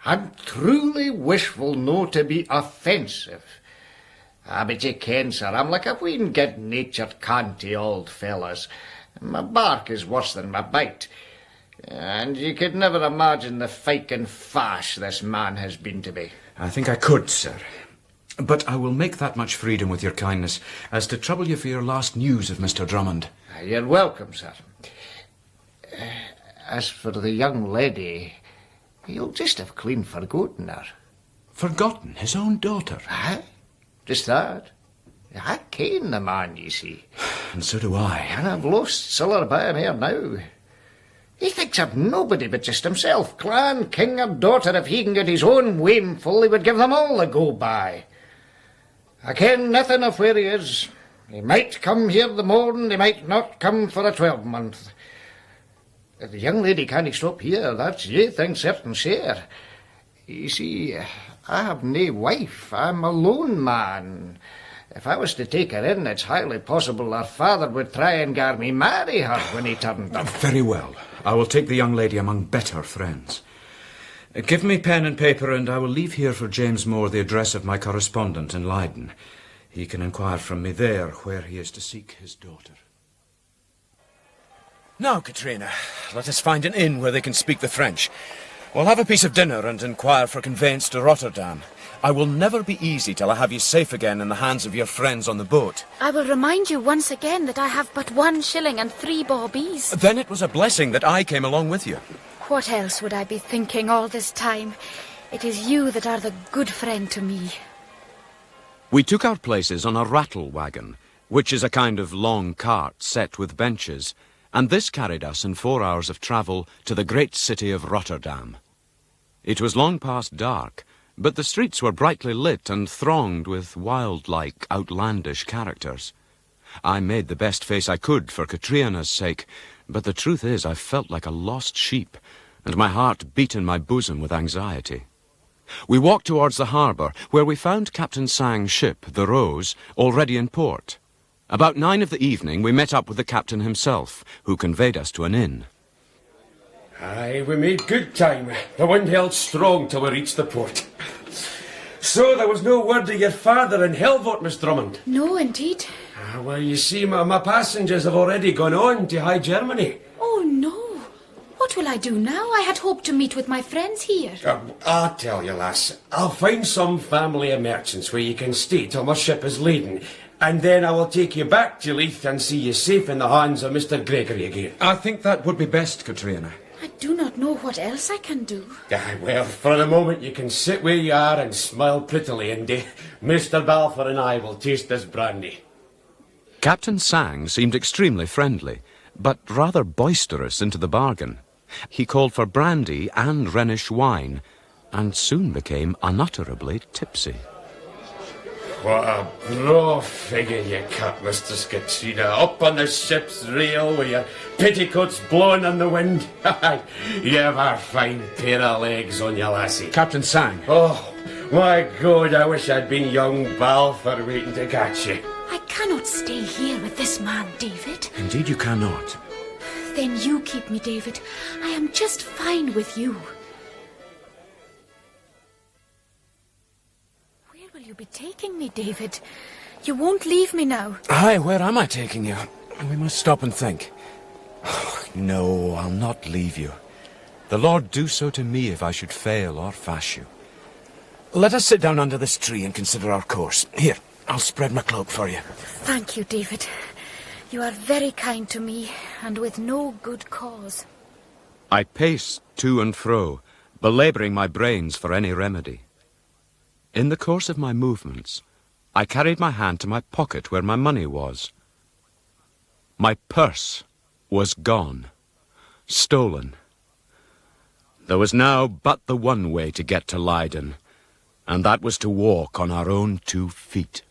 I'm truly wishful no to be offensive. But ye ken, sir, I'm like a ween good-natured canty old fellas. My bark is worse than my bite. And you could never imagine the fike and fash this man has been to me. I think I could, sir. But I will make that much freedom with your kindness as to trouble you for your last news of Mr. Drummond. You're welcome, sir. As for the young lady, you'll just have clean forgotten her. Forgotten his own daughter? Aye, just that. I ken the man, you see. And so do I. And I've lost siller by him here now. He thinks of nobody but just himself. Clan, king or daughter, if he can get his own wameful, he would give them all the go-by. I ken nothing of where he is. He might come here the morn, he might not come for a 12-month. The young lady can't stop here, that's ye thing certain sure. You see, I have nae wife, I'm a lone man. If I was to take her in, it's highly possible her father would try and gar me marry her when he turned up. Very well. I will take the young lady among better friends. Give me pen and paper, and I will leave here for James Moore the address of my correspondent in Leiden. He can inquire from me there where he is to seek his daughter. Now, Katrina, let us find an inn where they can speak the French. We'll have a piece of dinner and inquire for conveyance to Rotterdam. I will never be easy till I have you safe again in the hands of your friends on the boat. I will remind you once again that I have but 1 shilling and 3 bawbees. Then it was a blessing that I came along with you. What else would I be thinking all this time? It is you that are the good friend to me. We took our places on a rattle wagon, which is a kind of long cart set with benches, and this carried us in 4 hours of travel to the great city of Rotterdam. It was long past dark, but the streets were brightly lit and thronged with wild-like, outlandish characters. I made the best face I could for Katrina's sake, but the truth is I felt like a lost sheep, and my heart beat in my bosom with anxiety. We walked towards the harbour, where we found Captain Sang's ship, the Rose, already in port. About 9 of the evening we met up with the captain himself, who conveyed us to an inn. Aye, we made good time. The wind held strong till we reached the port. So there was no word of your father in Helvoet, Miss Drummond? No, indeed. Well, you see, my passengers have already gone on to High Germany. Oh, no. What will I do now? I had hoped to meet with my friends here. I'll tell you, lass. I'll find some family of merchants where you can stay till my ship is laden, and then I will take you back to Leith and see you safe in the hands of Mr. Gregory again. I think that would be best, Katrina. I do not know what else I can do. Well, for the moment you can sit where you are and smile prettily, and Mr. Balfour and I will taste this brandy. Captain Sang seemed extremely friendly, but rather boisterous into the bargain. He called for brandy and Rhenish wine, and soon became unutterably tipsy. What a braw figure you cut, Mistress Katrina, up on the ship's rail with your petticoats blowing in the wind. You have a fine pair of legs on you, lassie. Captain Sang. Oh, my God, I wish I'd been young Balfour waiting to catch you. I cannot stay here with this man, David. Indeed you cannot. Then you keep me, David. I am just fine with you. be taking me, David? You won't leave me now. Aye, where am I taking you? We must stop and think. Oh, no, I'll not leave you. The Lord do so to me if I should fail or fash you. Let us sit down under this tree and consider our course. Here, I'll spread my cloak for you. Thank you, David. You are very kind to me, and with no good cause. I paced to and fro, belabouring my brains for any remedy. In the course of my movements, I carried my hand to my pocket where my money was. My purse was gone, stolen. There was now but the one way to get to Leiden, and that was to walk on our own 2 feet.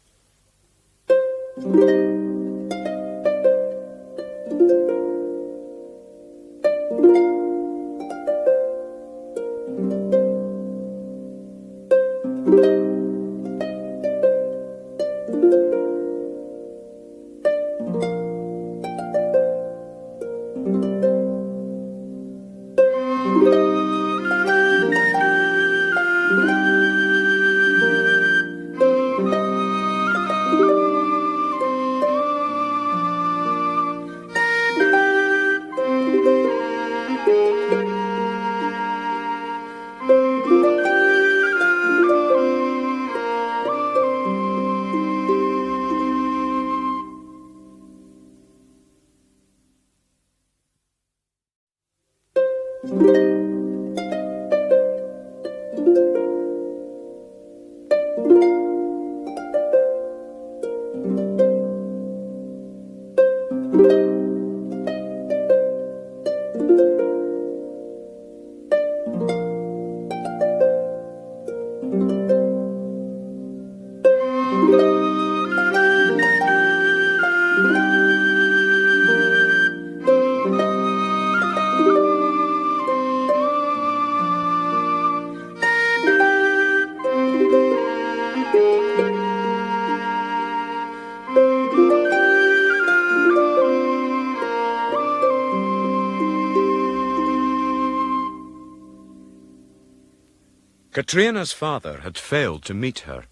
Katrina's father had failed to meet her,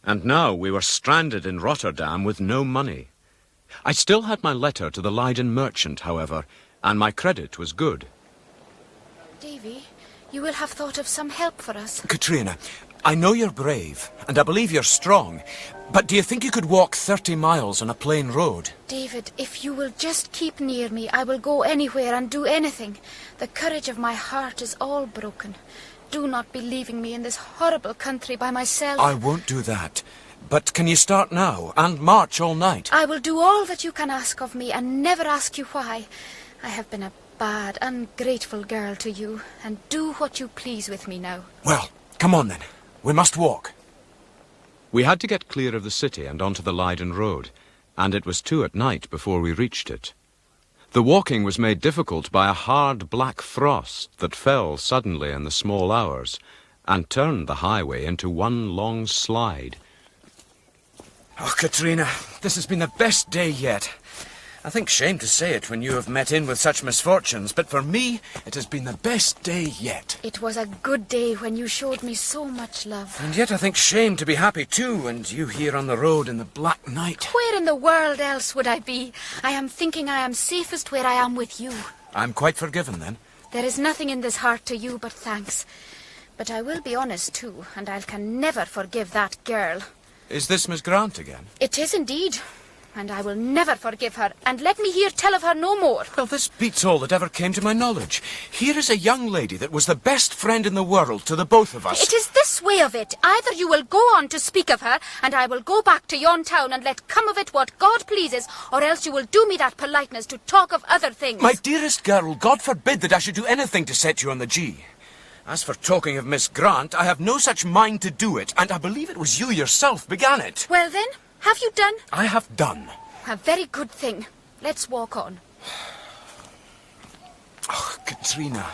and now we were stranded in Rotterdam with no money. I still had my letter to the Leiden merchant, however, and my credit was good. Davy, you will have thought of some help for us. Katrina, I know you're brave, and I believe you're strong, but do you think you could walk 30 miles on a plain road? David, if you will just keep near me, I will go anywhere and do anything. The courage of my heart is all broken. Do not be leaving me in this horrible country by myself. I won't do that. But can you start now and march all night? I will do all that you can ask of me and never ask you why. I have been a bad, ungrateful girl to you, and do what you please with me now. Well, come on then. We must walk. We had to get clear of the city and onto the Leiden road, and it was 2 at night before we reached it. The walking was made difficult by a hard black frost that fell suddenly in the small hours and turned the highway into one long slide. Oh, Katrina, this has been the best day yet. I think shame to say it when you have met in with such misfortunes, but for me, it has been the best day yet. It was a good day when you showed me so much love. And yet I think shame to be happy too, and you here on the road in the black night. Where in the world else would I be? I am thinking I am safest where I am with you. I'm quite forgiven then. There is nothing in this heart to you but thanks. But I will be honest too, and I can never forgive that girl. Is this Miss Grant again? It is indeed. And I will never forgive her, and let me hear tell of her no more. Well, this beats all that ever came to my knowledge. Here is a young lady that was the best friend in the world to the both of us. It is this way of it. Either you will go on to speak of her, and I will go back to yon town and let come of it what God pleases, or else you will do me that politeness to talk of other things. My dearest girl, God forbid that I should do anything to set you on the G. As for talking of Miss Grant, I have no such mind to do it, and I believe it was you yourself began it. Well then, have you done? I have done. A very good thing. Let's walk on. Oh, Katrina,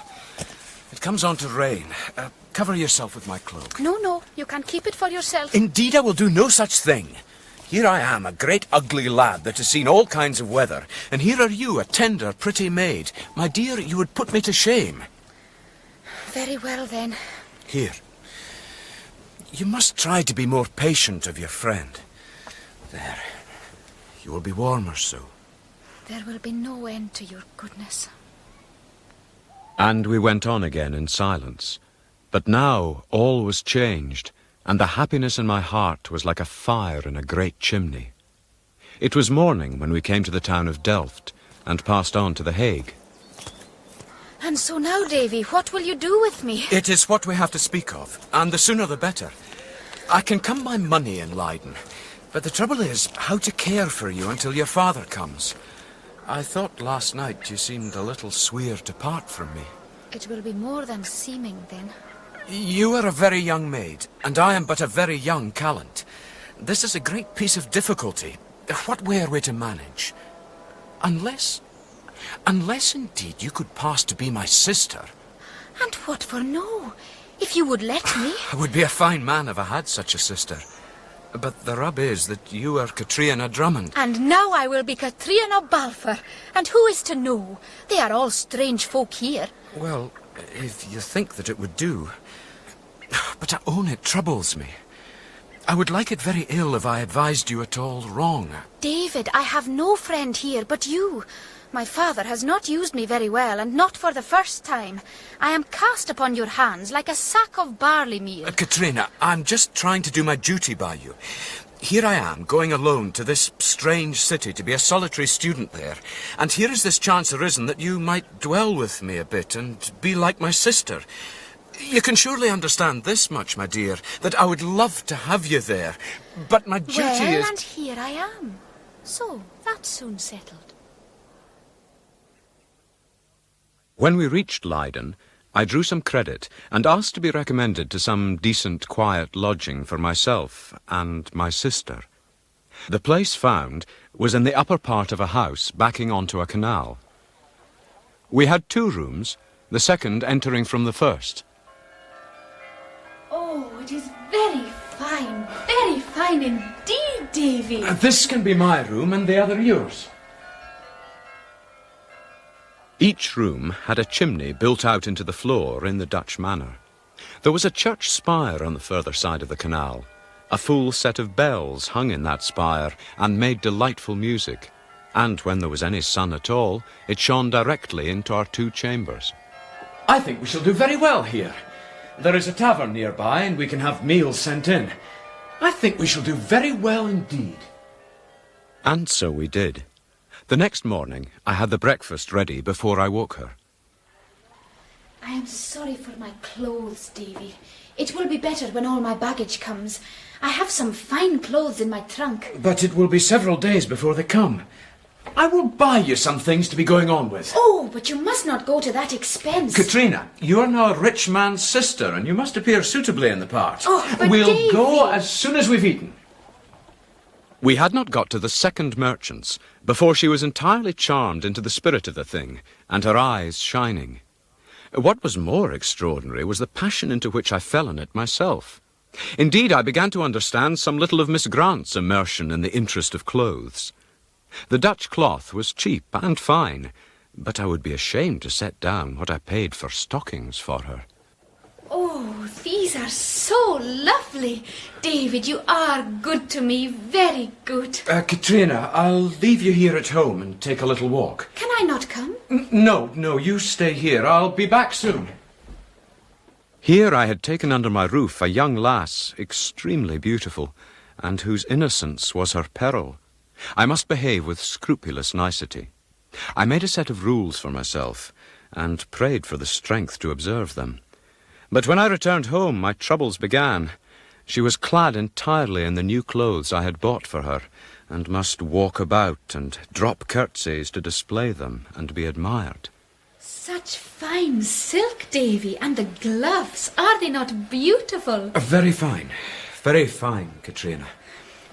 it comes on to rain. Cover yourself with my cloak. No, you can keep it for yourself. Indeed, I will do no such thing. Here I am, a great ugly lad that has seen all kinds of weather, and here are you, a tender, pretty maid. My dear, you would put me to shame. Very well, then. Here. You must try to be more patient of your friend. There. You will be warmer so. There will be no end to your goodness. And we went on again in silence. But now all was changed, and the happiness in my heart was like a fire in a great chimney. It was morning when we came to the town of Delft, and passed on to the Hague. And so now, Davy, what will you do with me? It is what we have to speak of, and the sooner the better. I can come by money in Leiden, but the trouble is how to care for you until your father comes. I thought last night you seemed a little sweer to part from me. It will be more than seeming, then. You are a very young maid, and I am but a very young callant. This is a great piece of difficulty. What way are we to manage? Unless indeed you could pass to be my sister. And what for no? If you would let me. I would be a fine man if I had such a sister. But the rub is that you are Katrina Drummond. And now I will be Katrina Balfour. And who is to know? They are all strange folk here. Well, if you think that it would do. But I own it troubles me. I would like it very ill if I advised you at all wrong. David, I have no friend here but you. My father has not used me very well, and not for the first time. I am cast upon your hands like a sack of barley meal. Katrina, I'm just trying to do my duty by you. Here I am, going alone to this strange city to be a solitary student there. And here is this chance arisen that you might dwell with me a bit and be like my sister. You can surely understand this much, my dear, that I would love to have you there. But my duty is... Well, and here I am. So, that's soon settled. When we reached Leiden, I drew some credit and asked to be recommended to some decent, quiet lodging for myself and my sister. The place found was in the upper part of a house backing onto a canal. We had 2 rooms, the second entering from the first. Oh, it is very fine indeed, Davy. This can be my room and the other yours. Each room had a chimney built out into the floor in the Dutch manner. There was a church spire on the further side of the canal. A full set of bells hung in that spire and made delightful music. And when there was any sun at all, it shone directly into our 2 chambers. I think we shall do very well here. There is a tavern nearby and we can have meals sent in. I think we shall do very well indeed. And so we did. The next morning, I had the breakfast ready before I woke her. I am sorry for my clothes, Davy. It will be better when all my baggage comes. I have some fine clothes in my trunk. But it will be several days before they come. I will buy you some things to be going on with. Oh, but you must not go to that expense. Katrina, you are now a rich man's sister, and you must appear suitably in the part. Oh, but we'll Davy... go as soon as we've eaten. We had not got to the second merchant's before she was entirely charmed into the spirit of the thing, and her eyes shining. What was more extraordinary was the passion into which I fell in it myself. Indeed, I began to understand some little of Miss Grant's immersion in the interest of clothes. The Dutch cloth was cheap and fine, but I would be ashamed to set down what I paid for stockings for her. Oh, these are so lovely. David, you are good to me, very good. Katrina, I'll leave you here at home and take a little walk. Can I not come? No, you stay here. I'll be back soon. Here I had taken under my roof a young lass, extremely beautiful, and whose innocence was her peril. I must behave with scrupulous nicety. I made a set of rules for myself, and prayed for the strength to observe them. But when I returned home, my troubles began. She was clad entirely in the new clothes I had bought for her, and must walk about and drop curtsies to display them and be admired. Such fine silk, Davy, and the gloves, are they not beautiful? Very fine, Katrina.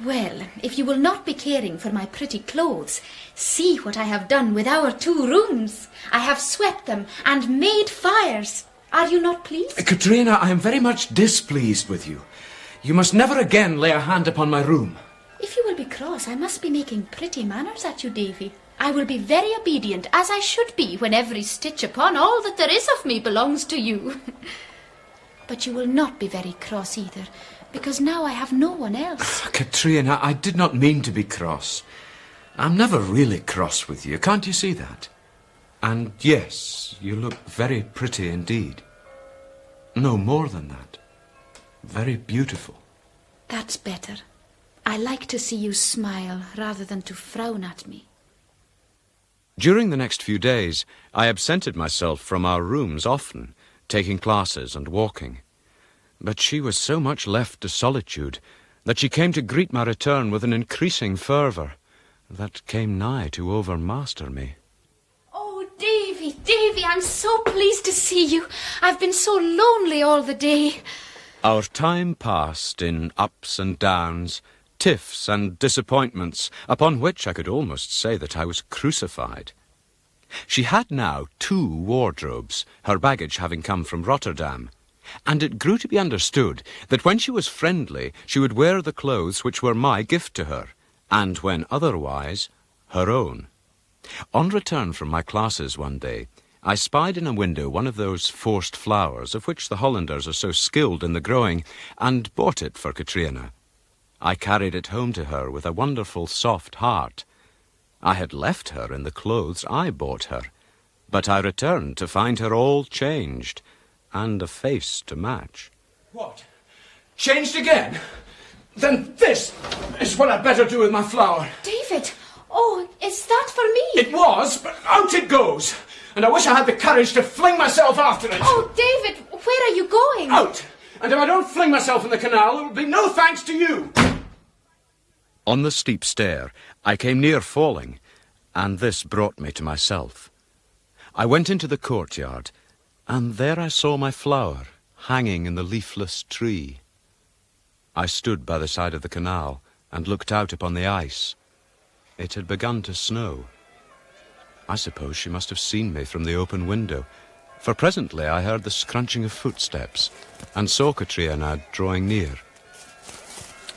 Well, if you will not be caring for my pretty clothes, see what I have done with our 2 rooms. I have swept them and made fires. Are you not pleased? Katrina, I am very much displeased with you. You must never again lay a hand upon my room. If you will be cross, I must be making pretty manners at you, Davy. I will be very obedient, as I should be, when every stitch upon all that there is of me belongs to you. But you will not be very cross either, because now I have no one else. Katrina, I did not mean to be cross. I'm never really cross with you, can't you see that? And yes, you look very pretty indeed. No, more than that. Very beautiful. That's better. I like to see you smile rather than to frown at me. During the next few days, I absented myself from our rooms often, taking classes and walking. But she was so much left to solitude that she came to greet my return with an increasing fervour that came nigh to overmaster me. Oh, Davy, I'm so pleased to see you. I've been so lonely all the day. Our time passed in ups and downs, tiffs and disappointments, upon which I could almost say that I was crucified. She had now 2 wardrobes, her baggage having come from Rotterdam, and it grew to be understood that when she was friendly she would wear the clothes which were my gift to her, and when otherwise, her own. On return from my classes one day, I spied in a window one of those forced flowers of which the Hollanders are so skilled in the growing, and bought it for Katrina. I carried it home to her with a wonderful soft heart. I had left her in the clothes I bought her, but I returned to find her all changed, and a face to match. What? Changed again? Then this is what I'd better do with my flower. David! Oh, is that for me? It was, but out it goes. And I wish I had the courage to fling myself after it. Oh, David, where are you going? Out! And if I don't fling myself in the canal, it will be no thanks to you. On the steep stair, I came near falling, and this brought me to myself. I went into the courtyard, and there I saw my flower hanging in the leafless tree. I stood by the side of the canal and looked out upon the ice. It had begun to snow. I suppose she must have seen me from the open window, for presently I heard the scrunching of footsteps and saw Katrina drawing near.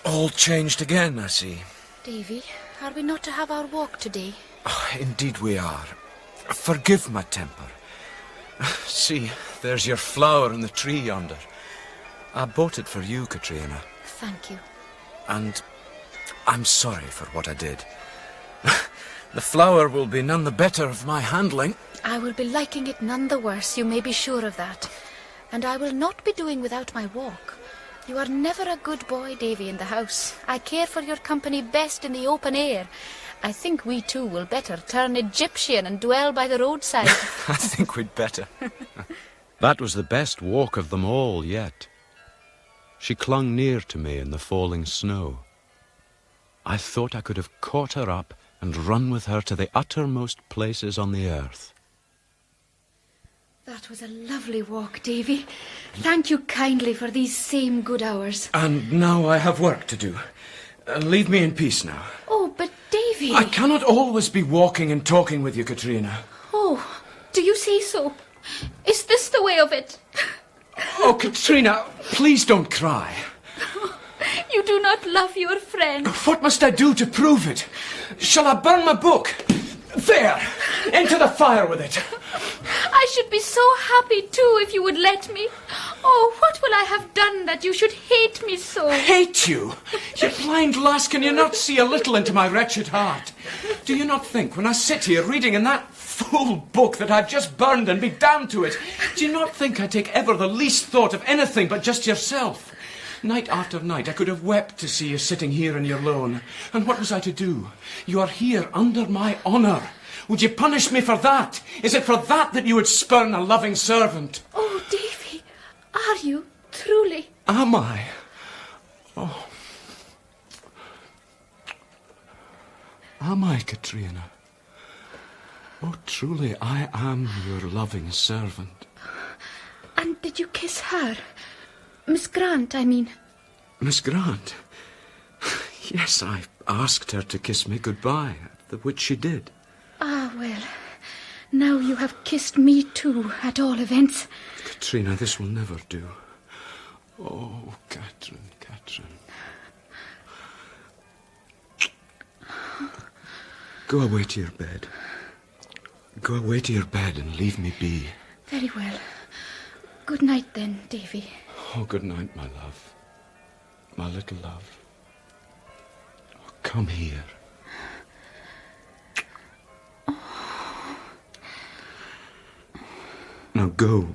All changed again, I see. Davy, are we not to have our walk today? Oh, indeed we are. Forgive my temper. See, there's your flower in the tree yonder. I bought it for you, Katrina. Thank you. And I'm sorry for what I did. The flower will be none the better of my handling. I will be liking it none the worse, you may be sure of that. And I will not be doing without my walk. You are never a good boy, Davy, in the house. I care for your company best in the open air. I think we two will better turn Egyptian and dwell by the roadside. I think we'd better. That was the best walk of them all yet. She clung near to me in the falling snow. I thought I could have caught her up and run with her to the uttermost places on the earth. That was a lovely walk, Davy. Thank you kindly for these same good hours. And now I have work to do. Leave me in peace now. Oh, but Davy... I cannot always be walking and talking with you, Katrina. Oh, do you say so? Is this the way of it? Oh, Katrina, please don't cry. You do not love your friend. What must I do to prove it? Shall I burn my book? There! Into the fire with it. I should be so happy too if you would let me. Oh, what will I have done that you should hate me so? Hate you? You blind lass, can you not see a little into my wretched heart? Do you not think, when I sit here reading in that fool book that I've just burned and be damned to it, do you not think I take ever the least thought of anything but just yourself? Night after night I could have wept to see you sitting here in your lone. And what was I to do? You are here under my honour. Would you punish me for that? Is it for that that you would spurn a loving servant? Oh, Davy, are you truly? Am I? Oh. Am I, Katrina? Oh, truly, I am your loving servant. And did you kiss her? Miss Grant, I mean. Miss Grant? Yes, I asked her to kiss me goodbye, which she did. Ah, well, now you have kissed me too, at all events. Katrina, this will never do. Oh, Catherine, Catherine. Go away to your bed. Go away to your bed and leave me be. Very well. Good night then, Davy. Oh, good night, my love. My little love. Oh, come here. Now go.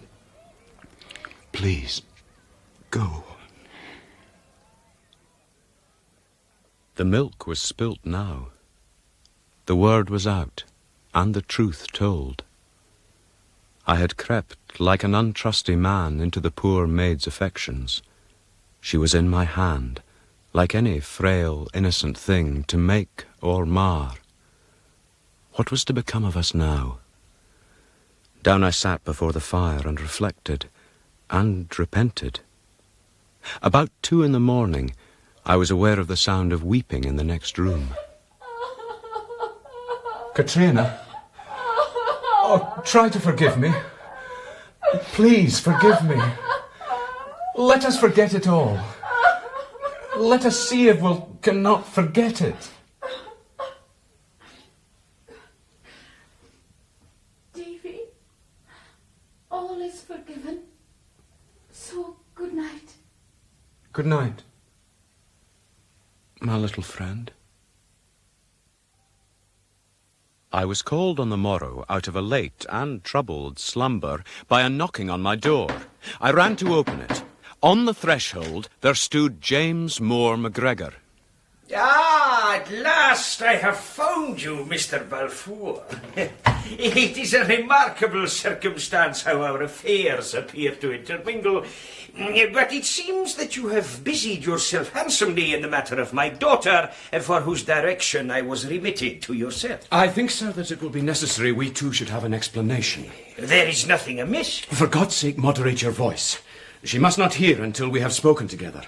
Please, go. The milk was spilt now. The word was out, and the truth told. I had crept like an untrusty man into the poor maid's affections. She was in my hand, like any frail, innocent thing to make or mar. What was to become of us now? Down I sat before the fire and reflected, and repented. About 2 a.m, I was aware of the sound of weeping in the next room. Katrina. Oh, try to forgive me. Please forgive me. Let us forget it all. Let us see if we cannot forget it. Davy, all is forgiven. So good night. Good night. My little friend. I was called on the morrow out of a late and troubled slumber by a knocking on my door. I ran to open it. On the threshold there stood James Moore MacGregor. Ah, at last I have found you, Mr. Balfour. It is a remarkable circumstance how our affairs appear to intermingle, but it seems that you have busied yourself handsomely in the matter of my daughter, for whose direction I was remitted to yourself. I think, sir, that it will be necessary we two should have an explanation. There is nothing amiss. For God's sake, moderate your voice. She must not hear until we have spoken together.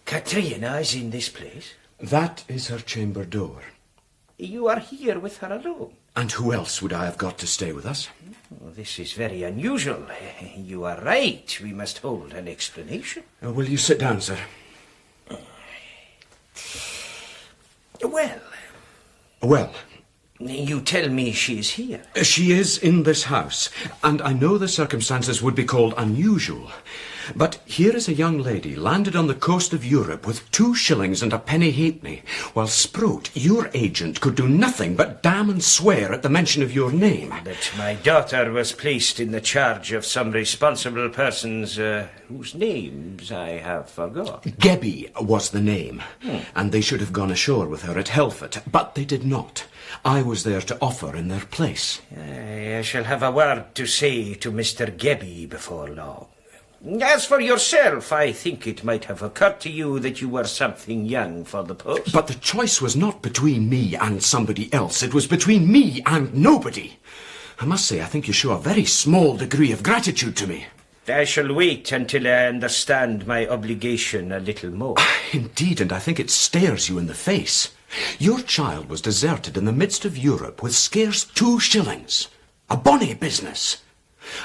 Katrina is in this place? That is her chamber door. You are here with her alone? And who else would I have got to stay with us? Oh, this is very unusual. You are right. We must hold an explanation. Will you sit down, sir? Well, you tell me she is here. She is in this house, and I know the circumstances would be called unusual. But here is a young lady landed on the coast of Europe with 2 shillings and a penny halfpenny, while Sprout, your agent, could do nothing but damn and swear at the mention of your name. But my daughter was placed in the charge of some responsible persons whose names I have forgot. Gebby was the name, and they should have gone ashore with her at Helfet, but they did not. I was there to offer in their place. I shall have a word to say to Mr. Gebby before long. As for yourself, I think it might have occurred to you that you were something young for the post. But the choice was not between me and somebody else. It was between me and nobody. I must say, I think you show a very small degree of gratitude to me. I shall wait until I understand my obligation a little more. Indeed, and I think it stares you in the face. Your child was deserted in the midst of Europe with scarce 2 shillings. A bonny business.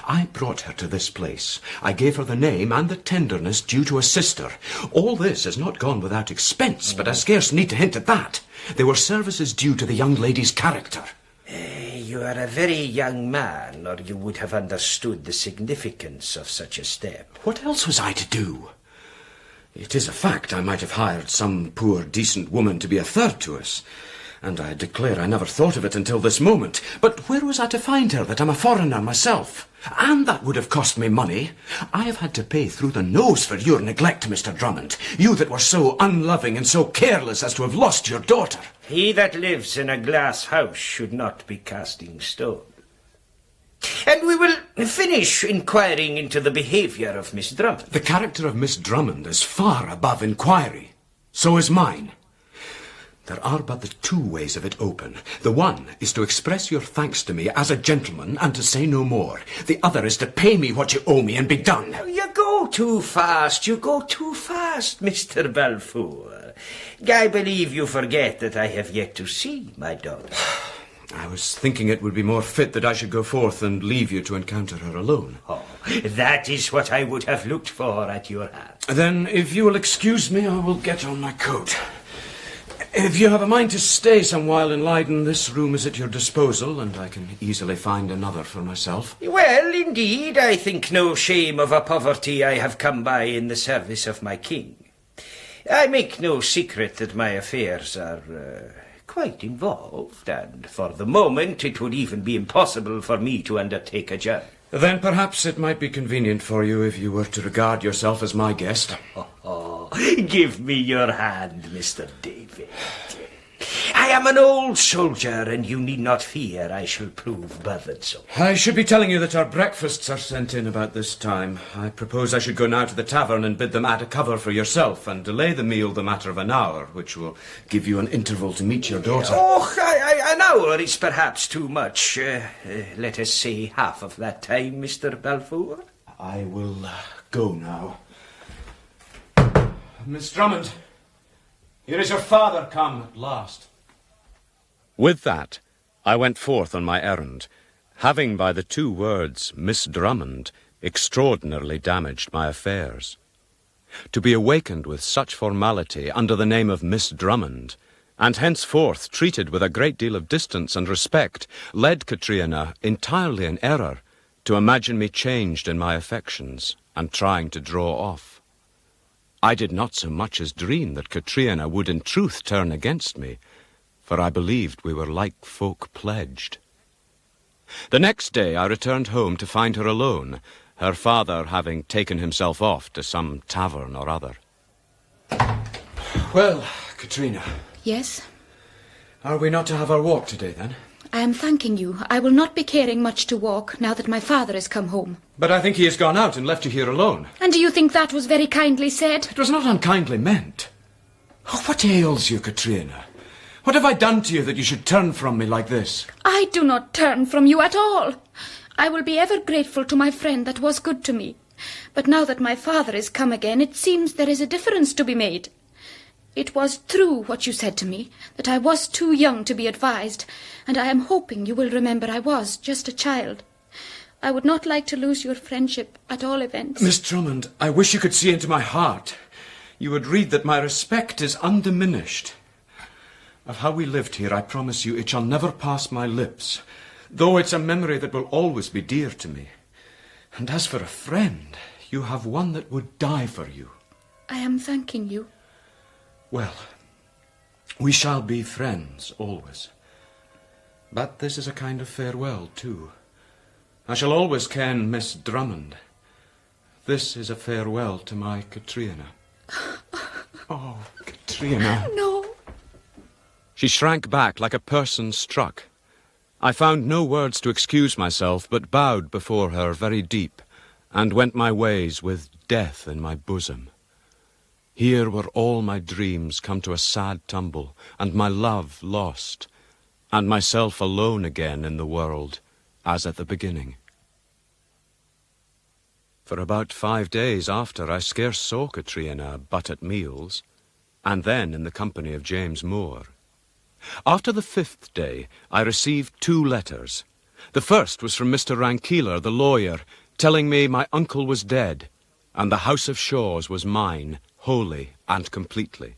I brought her to this place. I gave her the name and the tenderness due to a sister. All this has not gone without expense, but I scarce need to hint at that. They were services due to the young lady's character. You are a very young man, or you would have understood the significance of such a step. What else was I to do? It is a fact I might have hired some poor decent woman to be a third to us, and I declare I never thought of it until this moment. But where was I to find her, that I'm a foreigner myself? And that would have cost me money. I have had to pay through the nose for your neglect, Mr. Drummond. You that were so unloving and so careless as to have lost your daughter. He that lives in a glass house should not be casting stone. And we will finish inquiring into the behaviour of Miss Drummond. The character of Miss Drummond is far above inquiry. So is mine. There are but the 2 ways of it open. The one is to express your thanks to me as a gentleman and to say no more. The other is to pay me what you owe me and be done. You go too fast, Mr. Balfour. I believe you forget that I have yet to see my daughter. I was thinking it would be more fit that I should go forth and leave you to encounter her alone. Oh, that is what I would have looked for at your hand. Then, if you will excuse me, I will get on my coat. If you have a mind to stay some while in Leiden, this room is at your disposal, and I can easily find another for myself. Well, indeed, I think no shame of a poverty I have come by in the service of my king. I make no secret that my affairs are quite involved, and for the moment it would even be impossible for me to undertake a journey. Then perhaps it might be convenient for you if you were to regard yourself as my guest. Give me your hand, Mr. David. I am an old soldier, and you need not fear I shall prove burdensome. I should be telling you that our breakfasts are sent in about this time. I propose I should go now to the tavern and bid them add a cover for yourself and delay the meal the matter of an hour, which will give you an interval to meet your daughter. An hour is perhaps too much. Let us say half of that time, Mr. Balfour. I will go now. Miss Drummond, here is your father come at last. With that, I went forth on my errand, having by the 2 words, Miss Drummond, extraordinarily damaged my affairs. To be awakened with such formality under the name of Miss Drummond, and henceforth treated with a great deal of distance and respect, led Katrina, entirely in error, to imagine me changed in my affections and trying to draw off. I did not so much as dream that Katrina would in truth turn against me, for I believed we were like folk pledged. The next day I returned home to find her alone, her father having taken himself off to some tavern or other. Well, Katrina. Yes? Are we not to have our walk today, then? I am thanking you. I will not be caring much to walk now that my father has come home. But I think he has gone out and left you here alone. And do you think that was very kindly said? It was not unkindly meant. Oh, what ails you, Katrina? What have I done to you that you should turn from me like this? I do not turn from you at all. I will be ever grateful to my friend that was good to me. But now that my father is come again, it seems there is a difference to be made. It was true what you said to me, that I was too young to be advised, and I am hoping you will remember I was just a child. I would not like to lose your friendship at all events. Miss Drummond, I wish you could see into my heart. You would read that my respect is undiminished. Of how we lived here, I promise you, it shall never pass my lips, though it's a memory that will always be dear to me. And as for a friend, you have one that would die for you. I am thanking you. Well, we shall be friends always. But this is a kind of farewell, too. I shall always ken Miss Drummond. This is a farewell to my Katrina. Oh, Katrina. No. She shrank back like a person struck. I found no words to excuse myself, but bowed before her very deep, and went my ways with death in my bosom. Here were all my dreams come to a sad tumble, and my love lost, and myself alone again in the world, as at the beginning. For about 5 days after, I scarce saw Katrina but at meals, and then in the company of James Moore. After the 5th day, I received 2 letters. The first was from Mr. Rankeeler, the lawyer, telling me my uncle was dead, and the house of Shaws was mine, wholly and completely.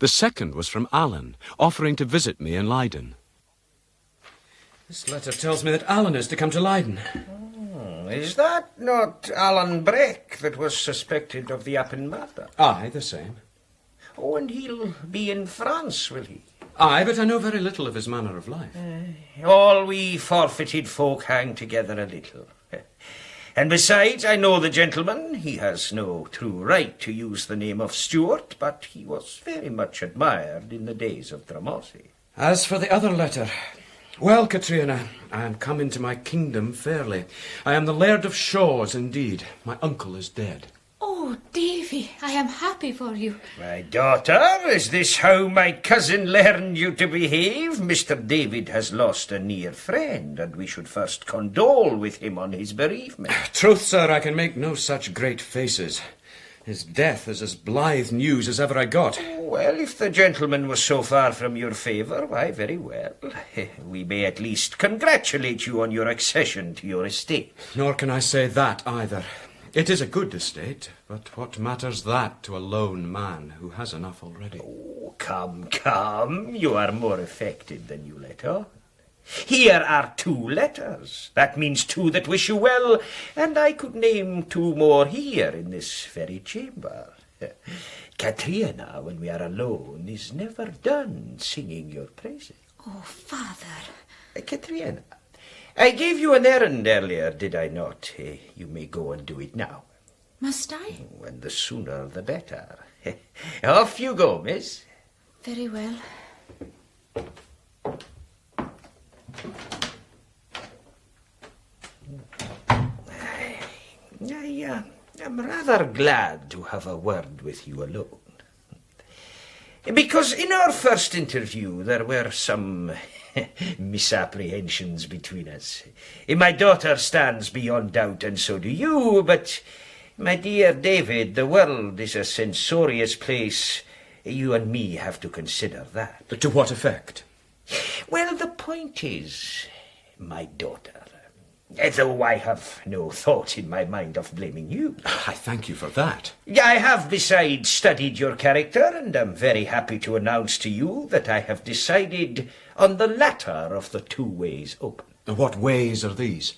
The second was from Alan, offering to visit me in Leiden. This letter tells me that Alan is to come to Leiden. Is that not Alan Breck that was suspected of the Appin murder? Aye, the same. Oh, and he'll be in France, will he? Aye, but I know very little of his manner of life. All we forfeited folk hang together a little. And besides, I know the gentleman. He has no true right to use the name of Stewart, but he was very much admired in the days of Dramosi. As for the other letter, well, Katrina, I am come into my kingdom fairly. I am the Laird of Shaws, indeed. My uncle is dead. Oh, Davy, I am happy for you. My daughter, is this how my cousin learned you to behave? Mr. David has lost a near friend, and we should first condole with him on his bereavement. Truth, sir, I can make no such great faces. His death is as blithe news as ever I got. Well, if the gentleman was so far from your favour, why, very well. We may at least congratulate you on your accession to your estate. Nor can I say that either. It is a good estate, but what matters that to a lone man who has enough already? Oh, come, you are more affected than you let on. Here are 2 letters. That means 2 that wish you well, and I could name 2 more here in this very chamber. Katrina, when we are alone, is never done singing your praises. Oh, Father. Katrina, I gave you an errand earlier, did I not? You may go and do it now. Must I? And the sooner the better. Off you go, miss. Very well. I'm rather glad to have a word with you alone. Because in our first interview there were some misapprehensions between us. My daughter stands beyond doubt, and so do you, but, my dear David, the world is a censorious place. You and me have to consider that. But to what effect? Well, the point is, my daughter, though I have no thought in my mind of blaming you. I thank you for that. I have, besides, studied your character, and am very happy to announce to you that I have decided on the latter of the two ways open. What ways are these?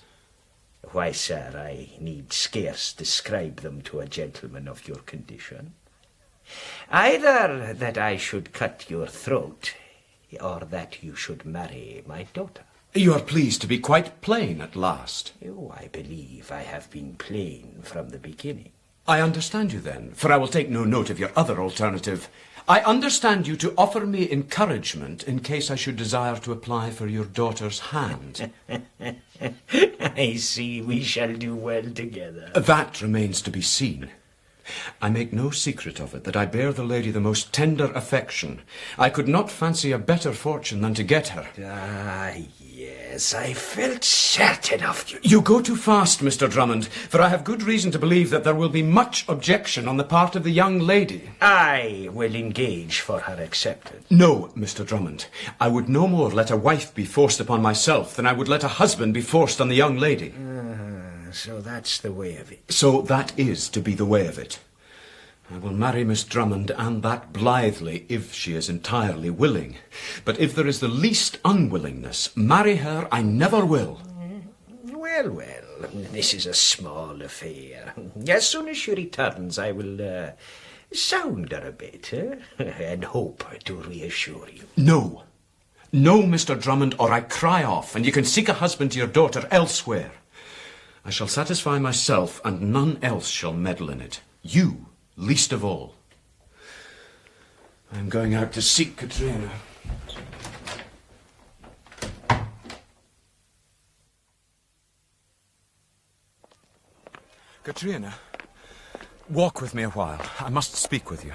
Why, sir, I need scarce describe them to a gentleman of your condition. Either that I should cut your throat, or that you should marry my daughter. You are pleased to be quite plain at last. Oh, I believe I have been plain from the beginning. I understand you then, for I will take no note of your other alternative. I understand you to offer me encouragement in case I should desire to apply for your daughter's hand. I see we shall do well together. That remains to be seen. I make no secret of it that I bear the lady the most tender affection. I could not fancy a better fortune than to get her. Ah, yes, I felt certain of you. You go too fast, Mr. Drummond, for I have good reason to believe that there will be much objection on the part of the young lady. I will engage for her acceptance. No, Mr. Drummond. I would no more let a wife be forced upon myself than I would let a husband be forced on the young lady. So that's the way of it. So that is to be the way of it. I will marry Miss Drummond, and that blithely, if she is entirely willing. But if there is the least unwillingness, marry her I never will. Well, this is a small affair. As soon as she returns, I will sound her a bit, and hope to reassure you. No. No, Mr. Drummond, or I cry off, and you can seek a husband to your daughter elsewhere. I shall satisfy myself, and none else shall meddle in it. You, least of all. I am going out to seek Katrina. Katrina, walk with me a while. I must speak with you.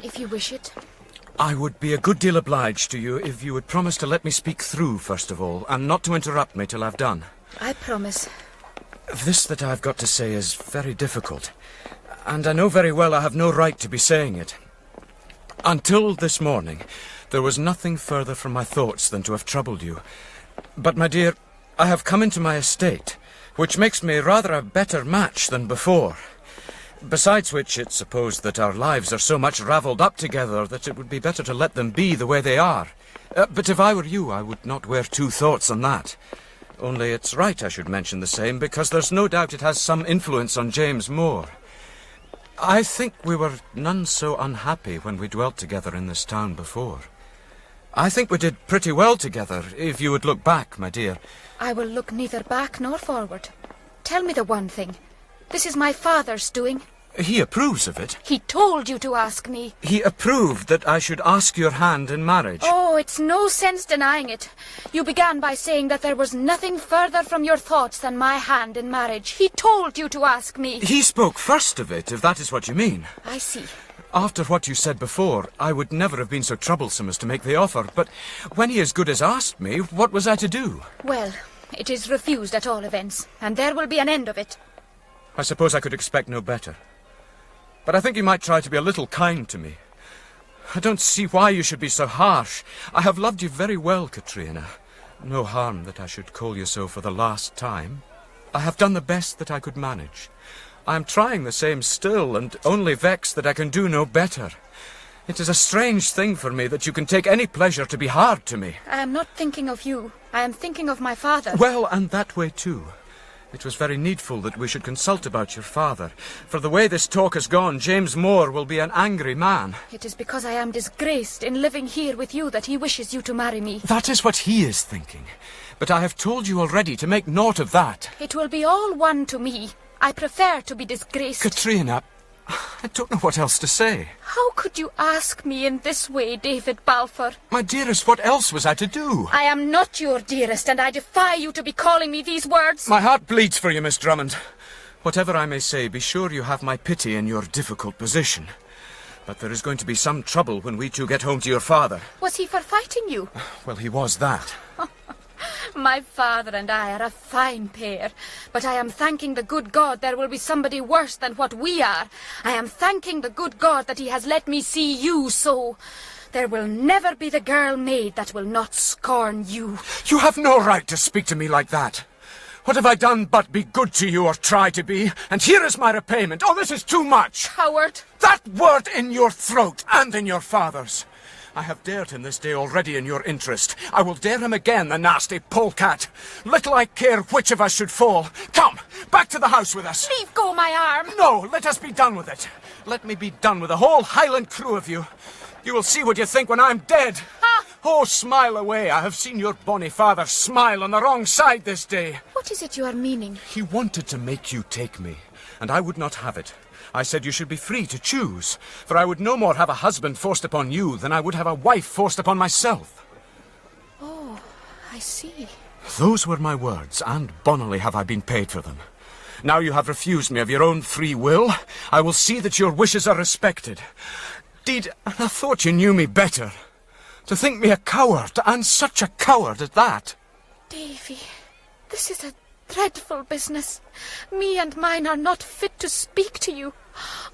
If you wish it. I would be a good deal obliged to you if you would promise to let me speak through, first of all, and not to interrupt me till I've done. I promise. This that I've got to say is very difficult, and I know very well I have no right to be saying it. Until this morning, there was nothing further from my thoughts than to have troubled you. But, my dear, I have come into my estate, which makes me rather a better match than before. Besides which, it's supposed that our lives are so much ravelled up together that it would be better to let them be the way they are. But if I were you, I would not wear two thoughts on that. Only it's right I should mention the same, because there's no doubt it has some influence on James Moore. I think we were none so unhappy when we dwelt together in this town before. I think we did pretty well together, if you would look back, my dear. I will look neither back nor forward. Tell me the one thing. This is my father's doing. He approves of it. He told you to ask me. He approved that I should ask your hand in marriage. Oh, it's no sense denying it. You began by saying that there was nothing further from your thoughts than my hand in marriage. He told you to ask me. He spoke first of it, if that is what you mean. I see. After what you said before, I would never have been so troublesome as to make the offer. But when he as good as asked me, what was I to do? Well, it is refused at all events, and there will be an end of it. I suppose I could expect no better. But I think you might try to be a little kind to me. I don't see why you should be so harsh. I have loved you very well, Katrina. No harm that I should call you so for the last time. I have done the best that I could manage. I am trying the same still, and only vexed that I can do no better. It is a strange thing for me that you can take any pleasure to be hard to me. I am not thinking of you. I am thinking of my father. Well, and that way too. It was very needful that we should consult about your father. For the way this talk has gone, James Moore will be an angry man. It is because I am disgraced in living here with you that he wishes you to marry me. That is what he is thinking. But I have told you already to make naught of that. It will be all one to me. I prefer to be disgraced. Katrina, I don't know what else to say. How could you ask me in this way, David Balfour? My dearest, what else was I to do? I am not your dearest, and I defy you to be calling me these words. My heart bleeds for you, Miss Drummond. Whatever I may say, be sure you have my pity in your difficult position. But there is going to be some trouble when we two get home to your father. Was he for fighting you? Well, he was that. My father and I are a fine pair, but I am thanking the good God there will be somebody worse than what we are. I am thanking the good God that he has let me see you so. There will never be the girl maid that will not scorn you. You have no right to speak to me like that. What have I done but be good to you or try to be? And here is my repayment. Oh, this is too much. Coward. That word in your throat and in your father's. I have dared him this day already in your interest. I will dare him again, the nasty polecat. Little I care which of us should fall. Come, back to the house with us. Leave go my arm. No, let us be done with it. Let me be done with the whole Highland crew of you. You will see what you think when I'm dead. Ah. Oh, smile away. I have seen your bonny father smile on the wrong side this day. What is it you are meaning? He wanted to make you take me, and I would not have it. I said you should be free to choose, for I would no more have a husband forced upon you than I would have a wife forced upon myself. Oh, I see. Those were my words, and bonnily have I been paid for them. Now you have refused me of your own free will. I will see that your wishes are respected. Deed, I thought you knew me better. To think me a coward, and such a coward at that. Davy, this is a dreadful business. Me and mine are not fit to speak to you.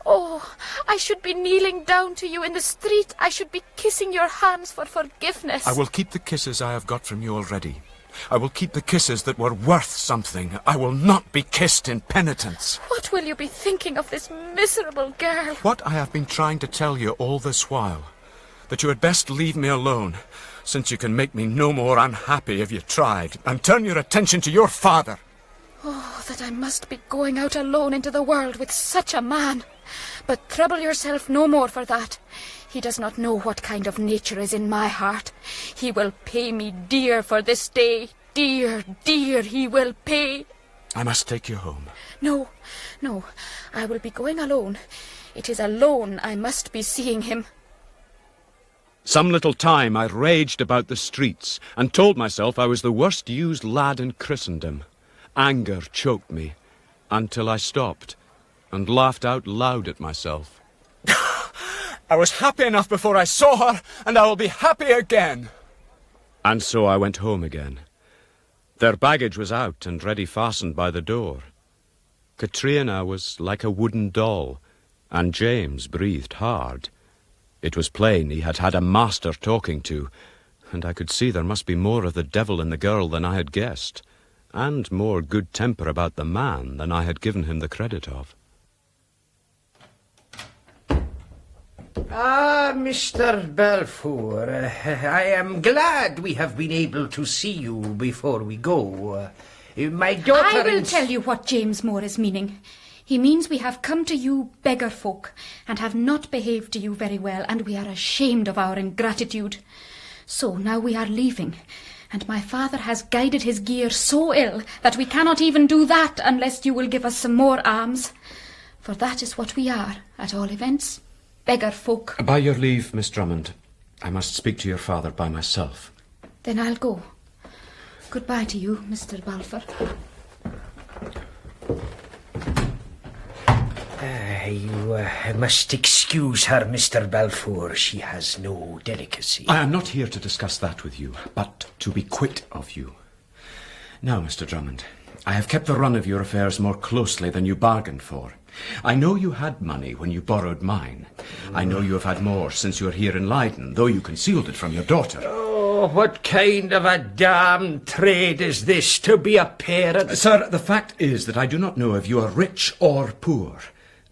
Oh, I should be kneeling down to you in the street. I should be kissing your hands for forgiveness. I will keep the kisses I have got from you already. I will keep the kisses that were worth something. I will not be kissed in penitence. What will you be thinking of this miserable girl? What I have been trying to tell you all this while. That you had best leave me alone, since you can make me no more unhappy if you tried, and turn your attention to your father. Oh, that I must be going out alone into the world with such a man. But trouble yourself no more for that. He does not know what kind of nature is in my heart. He will pay me dear for this day. Dear, dear, he will pay. I must take you home. No, no, I will be going alone. It is alone I must be seeing him. Some little time I raged about the streets and told myself I was the worst used lad in Christendom. Anger choked me, until I stopped and laughed out loud at myself. I was happy enough before I saw her, and I will be happy again. And so I went home again. Their baggage was out and ready fastened by the door. Katrina was like a wooden doll, and James breathed hard. It was plain he had had a master talking to, and I could see there must be more of the devil in the girl than I had guessed, and more good temper about the man than I had given him the credit of. Ah, Mr. Balfour, I am glad we have been able to see you before we go. My daughter... I will tell you what James Moore is meaning. He means we have come to you beggar folk, and have not behaved to you very well, and we are ashamed of our ingratitude. So now we are leaving, and my father has guided his gear so ill that we cannot even do that unless you will give us some more alms. For that is what we are, at all events, beggar folk. By your leave, Miss Drummond, I must speak to your father by myself. Then I'll go. Goodbye to you, Mr. Balfour. You must excuse her, Mr. Balfour. She has no delicacy. I am not here to discuss that with you, but to be quit of you. Now, Mr. Drummond, I have kept the run of your affairs more closely than you bargained for. I know you had money when you borrowed mine. I know you have had more since you are here in Leiden, though you concealed it from your daughter. Oh, what kind of a damned trade is this, to be a parent? Sir, the fact is that I do not know if you are rich or poor.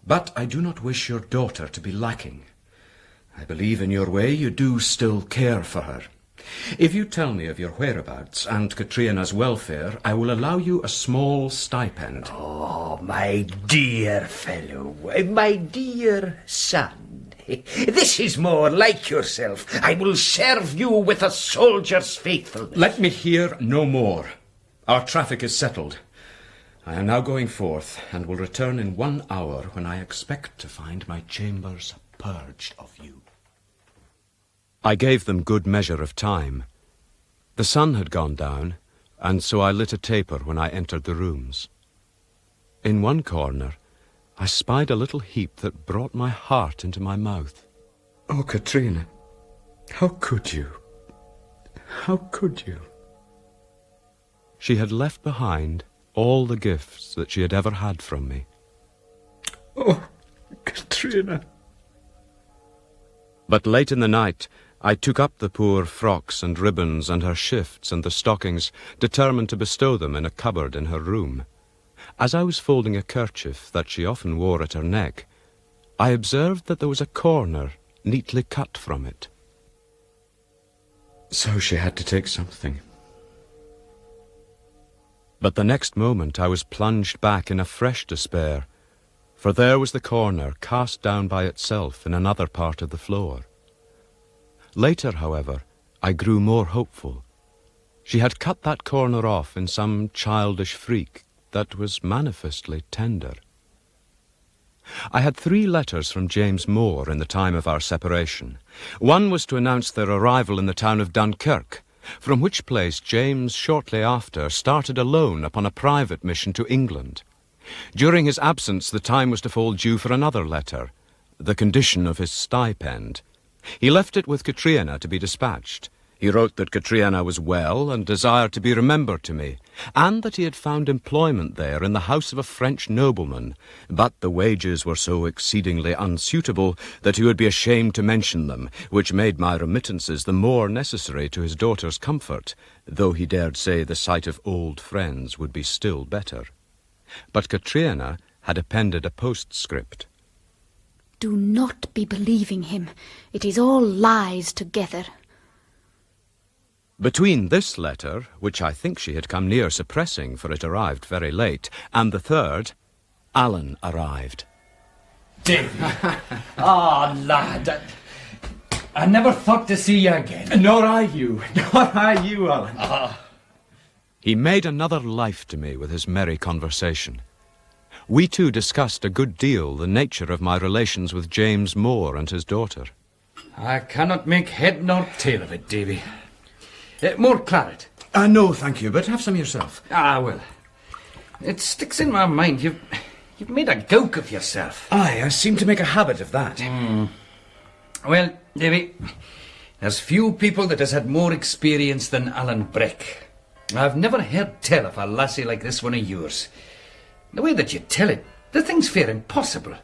But I do not wish your daughter to be lacking. I believe in your way you do still care for her. If you tell me of your whereabouts and Katrina's welfare, I will allow you a small stipend. Oh, my dear fellow, my dear son, this is more like yourself. I will serve you with a soldier's faithfulness. Let me hear no more. Our traffic is settled. I am now going forth, and will return in 1 hour, when I expect to find my chambers purged of you. I gave them good measure of time. The sun had gone down, and so I lit a taper when I entered the rooms. In one corner, I spied a little heap that brought my heart into my mouth. Oh, Katrina, how could you? How could you? She had left behind all the gifts that she had ever had from me. Oh, Katrina. But late in the night, I took up the poor frocks and ribbons and her shifts and the stockings, determined to bestow them in a cupboard in her room. As I was folding a kerchief that she often wore at her neck, I observed that there was a corner neatly cut from it. So she had to take something. But the next moment I was plunged back in a fresh despair, for there was the corner cast down by itself in another part of the floor. Later, however, I grew more hopeful. She had cut that corner off in some childish freak that was manifestly tender. I had 3 letters from James Moore in the time of our separation. One was to announce their arrival in the town of Dunkirk, from which place James shortly after started alone upon a private mission to England. During his absence, the time was to fall due for another letter, the condition of his stipend. He left it with Katrina to be dispatched. He wrote that Katrina was well and desired to be remembered to me, and that he had found employment there in the house of a French nobleman, but the wages were so exceedingly unsuitable that he would be ashamed to mention them, which made my remittances the more necessary to his daughter's comfort, though he dared say the sight of old friends would be still better. But Katrina had appended a postscript. Do not be believing him. It is all lies together. Between this letter, which I think she had come near suppressing, for it arrived very late, and the third, Alan arrived. Davy! Lad, I never thought to see you again. Nor I you, Alan. He made another life to me with his merry conversation. We two discussed a good deal the nature of my relations with James Moore and his daughter. I cannot make head nor tail of it, Davy. More claret? No, thank you, but have some yourself. Well, it sticks in my mind. You've made a gowk of yourself. Aye, I seem to make a habit of that. Well, Davy, there's few people that has had more experience than Alan Breck. I've never heard tell of a lassie like this one of yours. The way that you tell it, the thing's fair impossible.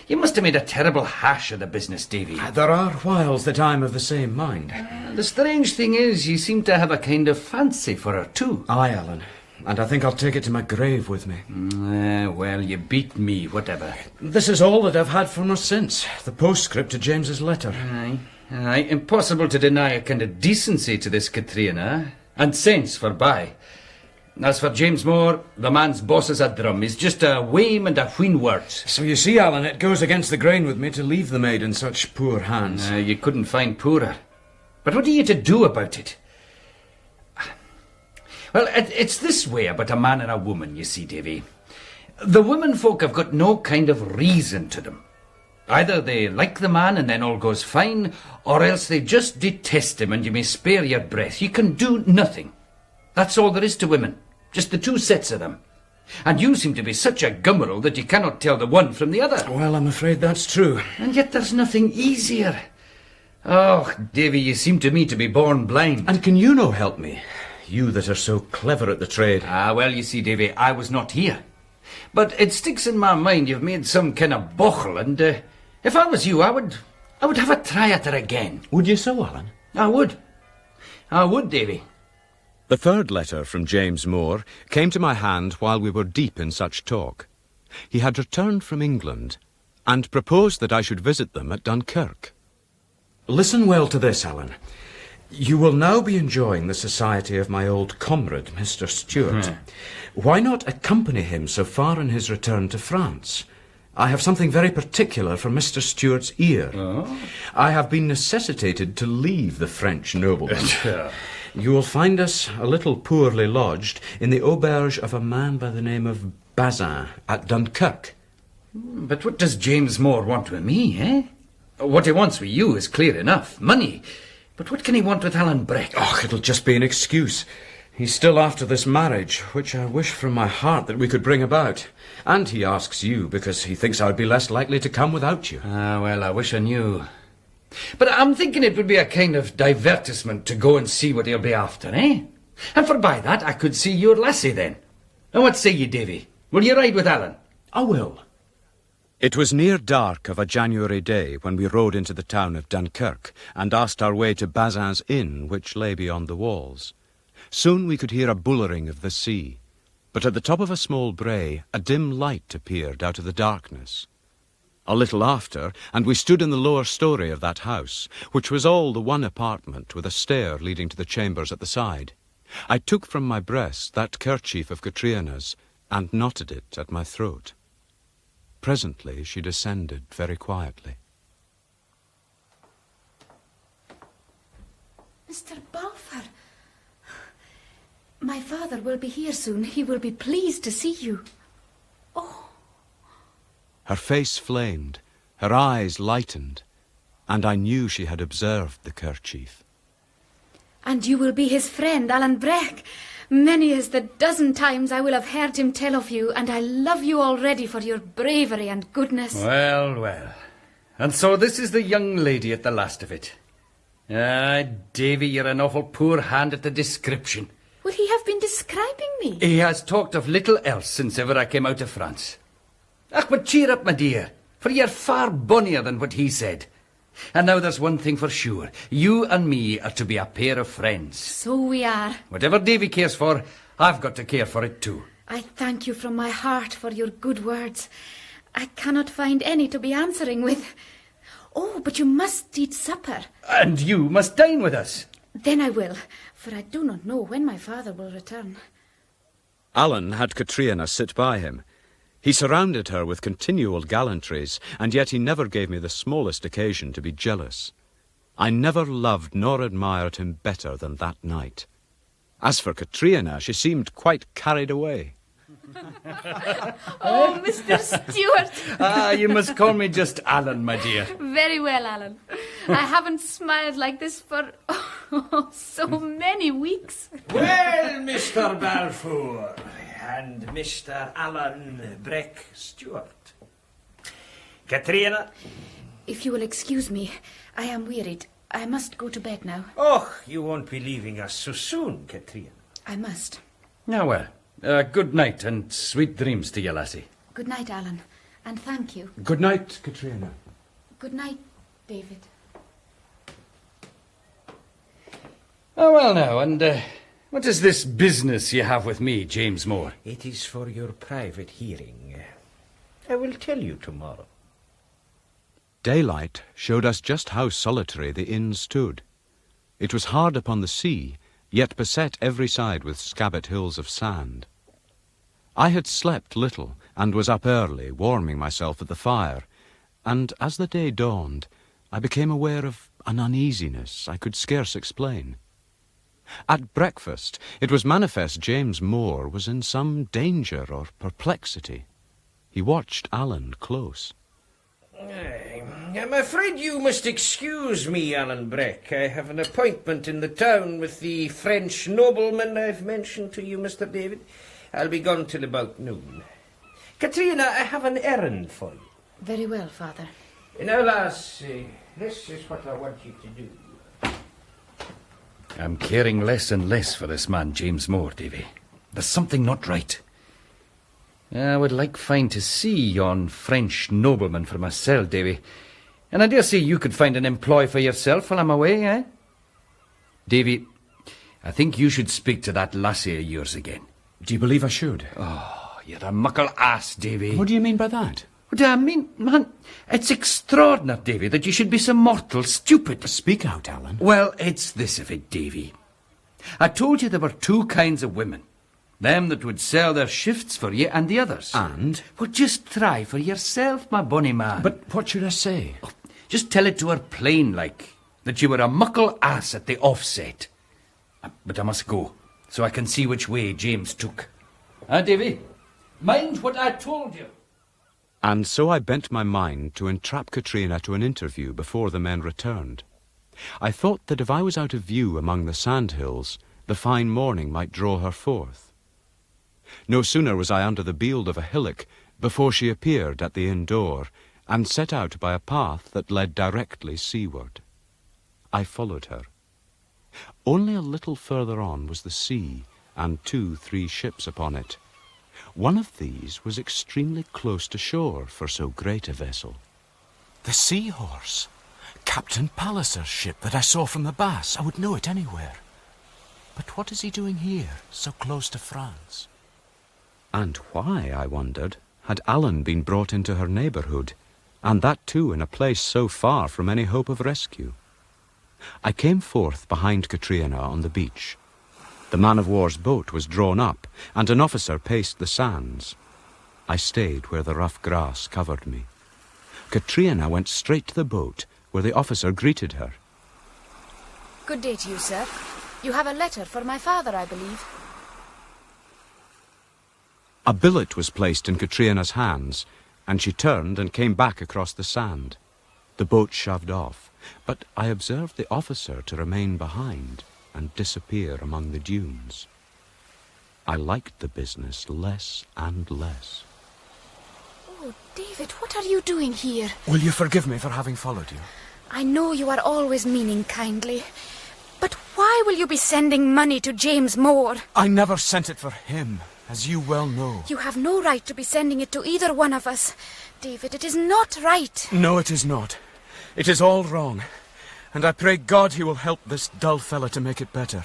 You must have made a terrible hash of the business, Davy. There are whiles that I'm of the same mind. The strange thing is, you seem to have a kind of fancy for her, too. Aye, Alan, and I think I'll take it to my grave with me. Well, you beat me, whatever. This is all that I've had from her since, the postscript to James's letter. Aye, impossible to deny a kind of decency to this Katrina, and sense forby. As for James Moore, the man's boss is a drum. He's just a whim and a wheen words. So you see, Alan, it goes against the grain with me to leave the maid in such poor hands. You couldn't find poorer. But what are you to do about it? Well, it's this way about a man and a woman, you see, Davy. The women folk have got no kind of reason to them. Either they like the man and then all goes fine, or else they just detest him and you may spare your breath. You can do nothing. That's all there is to women. Just the 2 sets of them. And you seem to be such a gummerel that you cannot tell the one from the other. Well, I'm afraid that's true. And yet there's nothing easier. Oh, Davy, you seem to me to be born blind. And can you no help me? You that are so clever at the trade. Well, you see, Davy, I was not here. But it sticks in my mind you've made some kind of bochel, and if I was you, I would have a try at her again. Would you so, Alan? I would, Davy. The third letter from James Moore came to my hand while we were deep in such talk. He had returned from England and proposed that I should visit them at Dunkirk. Listen well to this, Alan. You will now be enjoying the society of my old comrade, Mr. Stewart. Why not accompany him so far on his return to France? I have something very particular for Mr. Stewart's ear. Oh? I have been necessitated to leave the French nobleman. You will find us a little poorly lodged in the auberge of a man by the name of Bazin at Dunkirk. But what does James Moore want with me, eh? What he wants with you is clear enough. Money. But what can he want with Alan Breck? Oh, it'll just be an excuse. He's still after this marriage, which I wish from my heart that we could bring about. And he asks you because he thinks I would be less likely to come without you. Ah, well, I wish I knew. But I'm thinking it would be a kind of divertisement to go and see what he'll be after, eh? And forby that, I could see your lassie then. And what say ye, Davy? Will you ride with Alan? I will. It was near dark of a January day when we rode into the town of Dunkirk and asked our way to Bazin's inn, which lay beyond the walls. Soon we could hear a bullering of the sea, but at the top of a small brae a dim light appeared out of the darkness. A little after, and we stood in the lower story of that house, which was all the one apartment with a stair leading to the chambers at the side. I took from my breast that kerchief of Katrina's and knotted it at my throat. Presently she descended very quietly. Mr. Balfour, my father will be here soon. He will be pleased to see you. Oh. Her face flamed, her eyes lightened, and I knew she had observed the kerchief. And you will be his friend, Alan Breck. Many as the dozen times I will have heard him tell of you, and I love you already for your bravery and goodness. Well, well. And so this is the young lady at the last of it. Ah, Davy, you're an awful poor hand at the description. Would he have been describing me? He has talked of little else since ever I came out of France. Ach, but cheer up, my dear, for you're far bonnier than what he said. And now there's one thing for sure. You and me are to be a pair of friends. So we are. Whatever Davy cares for, I've got to care for it too. I thank you from my heart for your good words. I cannot find any to be answering with. Oh, but you must eat supper. And you must dine with us. Then I will, for I do not know when my father will return. Alan had Katrina sit by him. He surrounded her with continual gallantries, and yet he never gave me the smallest occasion to be jealous. I never loved nor admired him better than that night. As for Katrina, she seemed quite carried away. Oh, Mr. Stewart. Ah, you must call me just Alan, my dear. Very well, Alan. I haven't smiled like this for so many weeks. Well, Mr. Balfour and Mr. Alan Breck Stewart. Katrina? If you will excuse me, I am wearied. I must go to bed now. Oh, you won't be leaving us so soon, Katrina. I must. Now, well, good night and sweet dreams to you, lassie. Good night, Alan, and thank you. Good night, Katrina. Good night, David. Oh, well now, and what is this business you have with me, James Moore? It is for your private hearing. I will tell you tomorrow. Daylight showed us just how solitary the inn stood. It was hard upon the sea, yet beset every side with scabbard hills of sand. I had slept little, and was up early, warming myself at the fire, and as the day dawned, I became aware of an uneasiness I could scarce explain. At breakfast, it was manifest James Moore was in some danger or perplexity. He watched Alan close. I'm afraid you must excuse me, Alan Breck. I have an appointment in the town with the French nobleman I've mentioned to you, Mr. David. I'll be gone till about noon. Katrina, I have an errand for you. Very well, Father. Now, lass, this is what I want you to do. I'm caring less and less for this man, James Moore, Davy. There's something not right. I would like fine to see yon French nobleman for myself, Davy. And I dare say you could find an employ for yourself while I'm away, eh? Davy, I think you should speak to that lassie of yours again. Do you believe I should? Oh, you're a muckle ass, Davy. What do you mean by that? But I mean, man, it's extraordinary, Davy, that you should be so mortal stupid. Speak out, Alan. Well, it's this of it, Davy. I told you there were two kinds of women. Them that would sell their shifts for you and the others. And? Well, just try for yourself, my bonny man. But what should I say? Oh, just tell it to her plain like, that you were a muckle ass at the offset. But I must go, so I can see which way James took. Davy, mind what I told you. And so I bent my mind to entrap Katrina to an interview before the men returned. I thought that if I was out of view among the sandhills, the fine morning might draw her forth. No sooner was I under the bield of a hillock before she appeared at the inn door, and set out by a path that led directly seaward. I followed her. Only a little further on was the sea, and 2-3 ships upon it. One of these was extremely close to shore for so great a vessel. The Seahorse. Captain Palliser's ship that I saw from the Bass. I would know it anywhere. But what is he doing here, so close to France? And why, I wondered, had Alan been brought into her neighbourhood, and that too in a place so far from any hope of rescue? I came forth behind Katrina on the beach. The man-of-war's boat was drawn up, and an officer paced the sands. I stayed where the rough grass covered me. Katrina went straight to the boat, where the officer greeted her. Good day to you, sir. You have a letter for my father, I believe. A billet was placed in Katrina's hands, and she turned and came back across the sand. The boat shoved off, but I observed the officer to remain behind and disappear among the dunes. I liked the business less and less. Oh, David, what are you doing here? Will you forgive me for having followed you? I know you are always meaning kindly, but why will you be sending money to James Moore? I never sent it for him, as you well know. You have no right to be sending it to either one of us. David, it is not right. No, it is not. It is all wrong. And I pray God he will help this dull fella to make it better.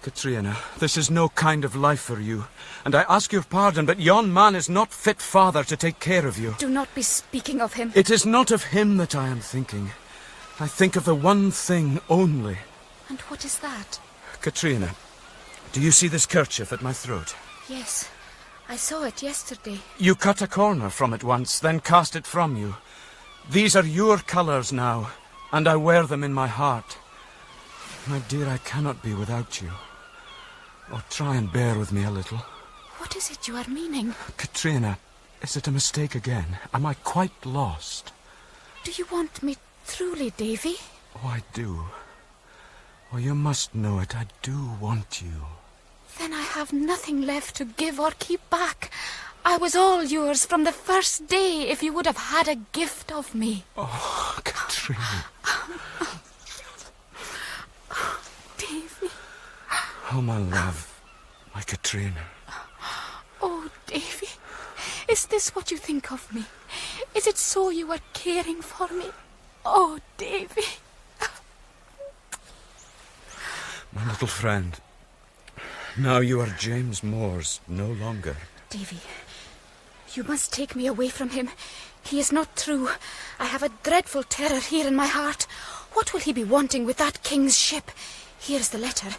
Katrina, this is no kind of life for you, and I ask your pardon, but yon man is not fit father to take care of you. Do not be speaking of him. It is not of him that I am thinking. I think of the one thing only. And what is that? Katrina, do you see this kerchief at my throat? Yes, I saw it yesterday. You cut a corner from it once, then cast it from you. These are your colours now, and I wear them in my heart. My dear, I cannot be without you. Oh, try and bear with me a little. What is it you are meaning? Katrina, is it a mistake again? Am I quite lost? Do you want me truly, Davy? Oh, I do. Oh, you must know it. I do want you. Then I have nothing left to give or keep back. I was all yours from the first day if you would have had a gift of me. Oh, Katrina. Davy. Oh, my love. My Katrina. Oh, Davy. Is this what you think of me? Is it so you are caring for me? Oh, Davy. My little friend. Now you are James Moore's no longer. Davy, you must take me away from him. He is not true. I have a dreadful terror here in my heart. What will he be wanting with that king's ship? Here's the letter.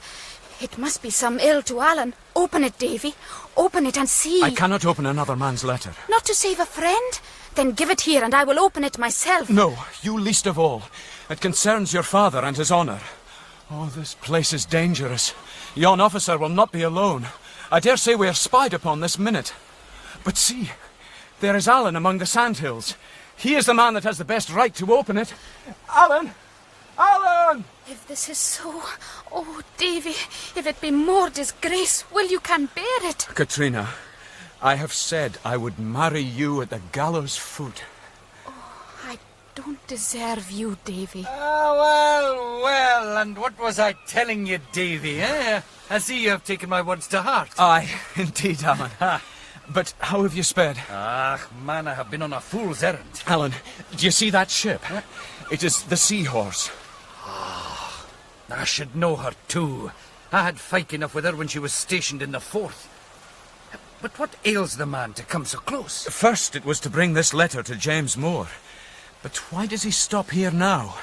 It must be some ill to Alan. Open it, Davy. Open it and see. I cannot open another man's letter. Not to save a friend? Then give it here and I will open it myself. No, you least of all. It concerns your father and his honour. Oh, this place is dangerous. Yon officer will not be alone. I dare say we are spied upon this minute. But see, there is Alan among the sandhills. He is the man that has the best right to open it. Alan! Alan! If this is so, oh, Davy, if it be more disgrace, will you can bear it? Katrina, I have said I would marry you at the gallows foot. I don't deserve you, Davy. Well, and what was I telling you, Davy, eh? I see you have taken my words to heart. Aye, indeed, Alan. But how have you sped? Man, I have been on a fool's errand. Alan, do you see that ship? It is the Seahorse. I should know her too. I had fight enough with her when she was stationed in the Forth. But what ails the man to come so close? First it was to bring this letter to James Moore. But why does he stop here now?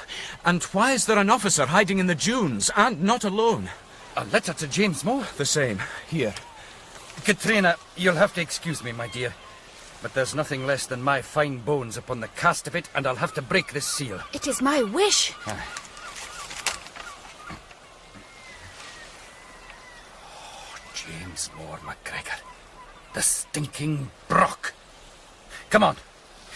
And why is there an officer hiding in the dunes, and not alone? A letter to James Moore? The same. Here. Katrina, you'll have to excuse me, my dear. But there's nothing less than my fine bones upon the cast of it, and I'll have to break this seal. It is my wish. James Moore MacGregor. The stinking Brock. Come on.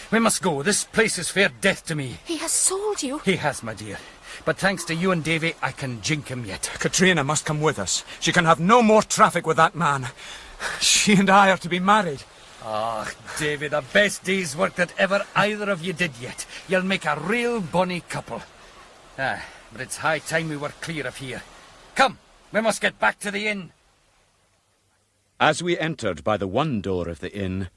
We must go. This place is fair death to me. He has sold you. He has, my dear. But thanks to you and Davy, I can jink him yet. Katrina must come with us. She can have no more traffic with that man. She and I are to be married. Ah, Davy, the best day's work that ever either of you did yet. You'll make a real bonny couple. But it's high time we were clear of here. Come, we must get back to the inn. As we entered by the one door of the inn,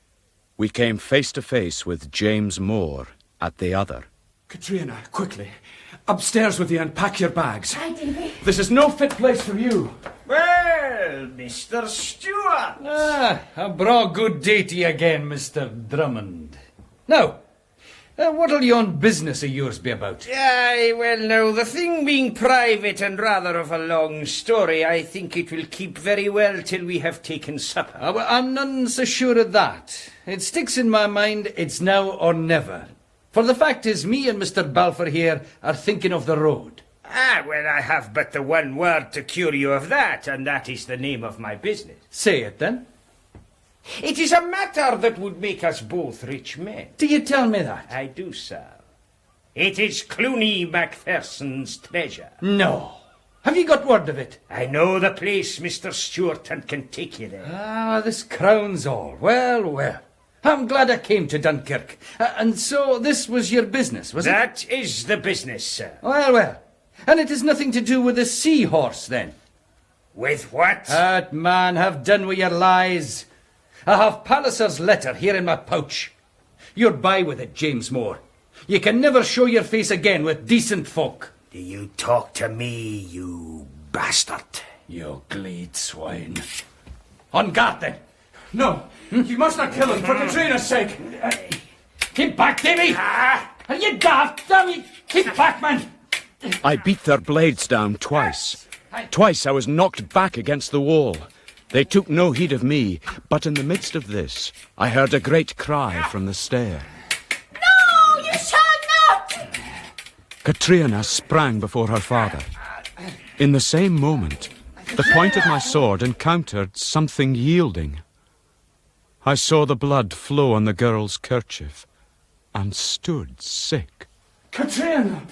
we came face to face with James Moore at the other. Katrina, quickly. Upstairs with you and pack your bags. Hi, Davy. This is no fit place for you. Well, Mr. Stewart. A braw good day to you again, Mr. Drummond. Now, what'll yon business of yours be about? Aye, well, now, the thing being private and rather of a long story, I think it will keep very well till we have taken supper. Well, I'm none so sure of that. It sticks in my mind it's now or never. For the fact is, me and Mr. Balfour here are thinking of the road. Well, I have but the one word to cure you of that, and that is the name of my business. Say it, then. It is a matter that would make us both rich men. Do you tell me that? I do, sir. It is Clooney Macpherson's treasure. No. Have you got word of it? I know the place, Mr. Stewart, and can take you there. This crowns all. Well, well. I'm glad I came to Dunkirk. And so this was your business, was it? That is the business, sir. Well, well. And it has nothing to do with the seahorse, then? With what? Man, have done with your lies. I have Palliser's letter here in my pouch. You're by with it, James Moore. You can never show your face again with decent folk. Do you talk to me, you bastard? You gleed swine. On guard, then. No, you must not kill him, for Katrina's sake. Keep back, Davy! Are you daft? Damn you! Keep back, man! I beat their blades down twice. Twice I was knocked back against the wall. They took no heed of me, but in the midst of this, I heard a great cry from the stair. No, you shall not! Katrina sprang before her father. In the same moment, the point of my sword encountered something yielding. I saw the blood flow on the girl's kerchief, and stood sick. Katrina!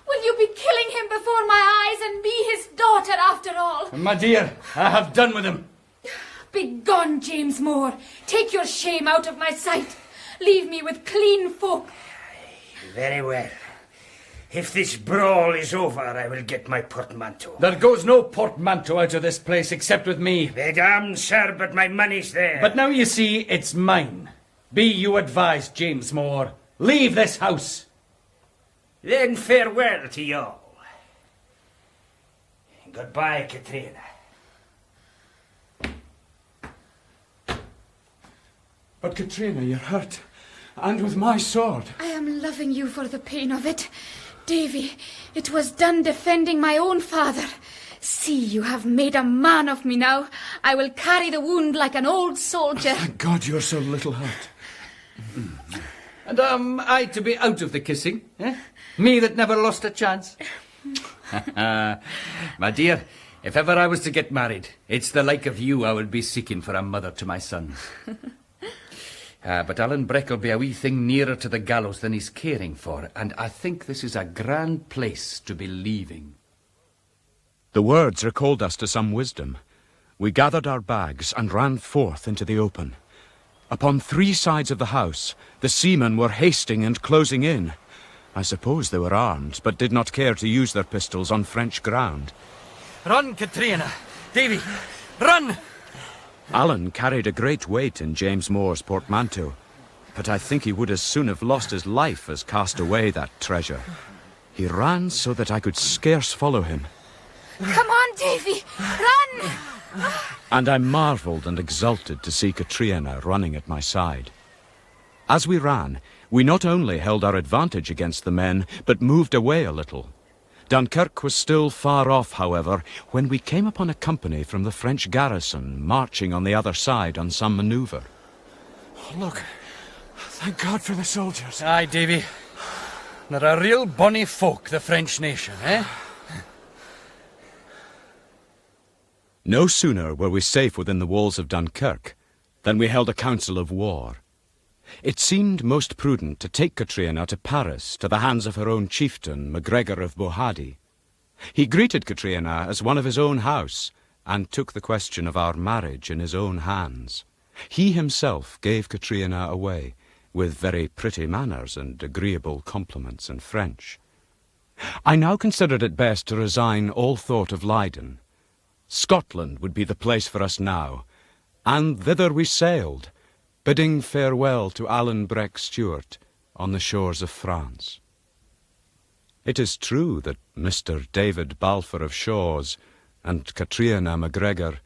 Will you be killing him before my eyes and be his daughter after all? My dear, I have done with him. Begone, James Moore. Take your shame out of my sight. Leave me with clean folk. Very well. If this brawl is over, I will get my portmanteau. There goes no portmanteau out of this place except with me. Be damned, sir, but my money's there. But now you see, it's mine. Be you advised, James Moore. Leave this house. Then farewell to you all. Goodbye, Katrina. But Katrina, you're hurt. And with my sword. I am loving you for the pain of it. Davy, it was done defending my own father. See, you have made a man of me now. I will carry the wound like an old soldier. Thank God you're so little hurt. And I to be out of the kissing, eh? Me that never lost a chance. My dear, if ever I was to get married, it's the like of you I would be seeking for a mother to my sons. But Alan Breck will be a wee thing nearer to the gallows than he's caring for, and I think this is a grand place to be leaving. The words recalled us to some wisdom. We gathered our bags and ran forth into the open. Upon 3 sides of the house, the seamen were hasting and closing in. I suppose they were armed, but did not care to use their pistols on French ground. Run, Katrina! Davy, run! Alan carried a great weight in James Moore's portmanteau, but I think he would as soon have lost his life as cast away that treasure. He ran so that I could scarce follow him. Come on, Davy, run! And I marvelled and exulted to see Catriona running at my side. As we ran, we not only held our advantage against the men, but moved away a little. Dunkirk was still far off, however, when we came upon a company from the French garrison marching on the other side on some manoeuvre. Oh, look, thank God for the soldiers. Aye, Davy. They're a real bonny folk, the French nation, eh? No sooner were we safe within the walls of Dunkirk than we held a council of war. It seemed most prudent to take Catriona to Paris, to the hands of her own chieftain, MacGregor of Bohady. He greeted Catriona as one of his own house, and took the question of our marriage in his own hands. He himself gave Catriona away, with very pretty manners and agreeable compliments in French. I now considered it best to resign all thought of Leyden. Scotland would be the place for us now, and thither we sailed, bidding farewell to Alan Breck Stewart on the shores of France. It is true that Mr. David Balfour of Shaws and Catriona MacGregor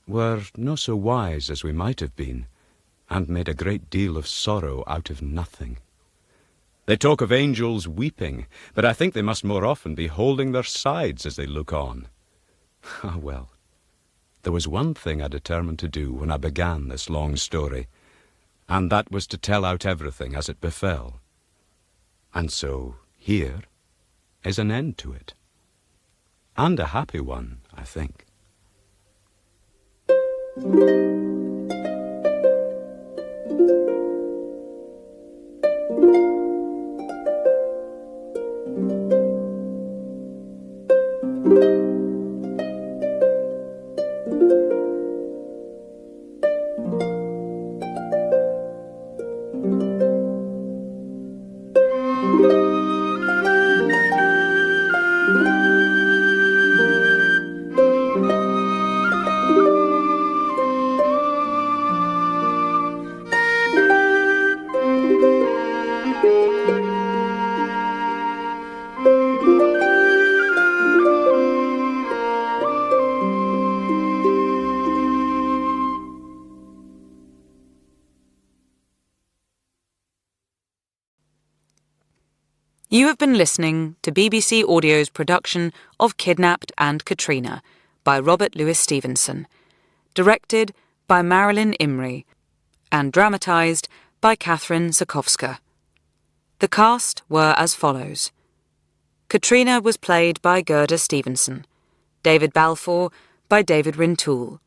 were no so wise as we might have been, and made a great deal of sorrow out of nothing. They talk of angels weeping, but I think they must more often be holding their sides as they look on. Ah, well, there was one thing I determined to do when I began this long story, and that was to tell out everything as it befell. And so here is an end to it. And a happy one, I think. You have been listening to BBC Audio's production of Kidnapped and Catriona by Robert Louis Stevenson, directed by Marilyn Imrie, and dramatised by Catherine Zakowska. The cast were as follows. Catriona was played by Gerda Stevenson, David Balfour by David Rintoul,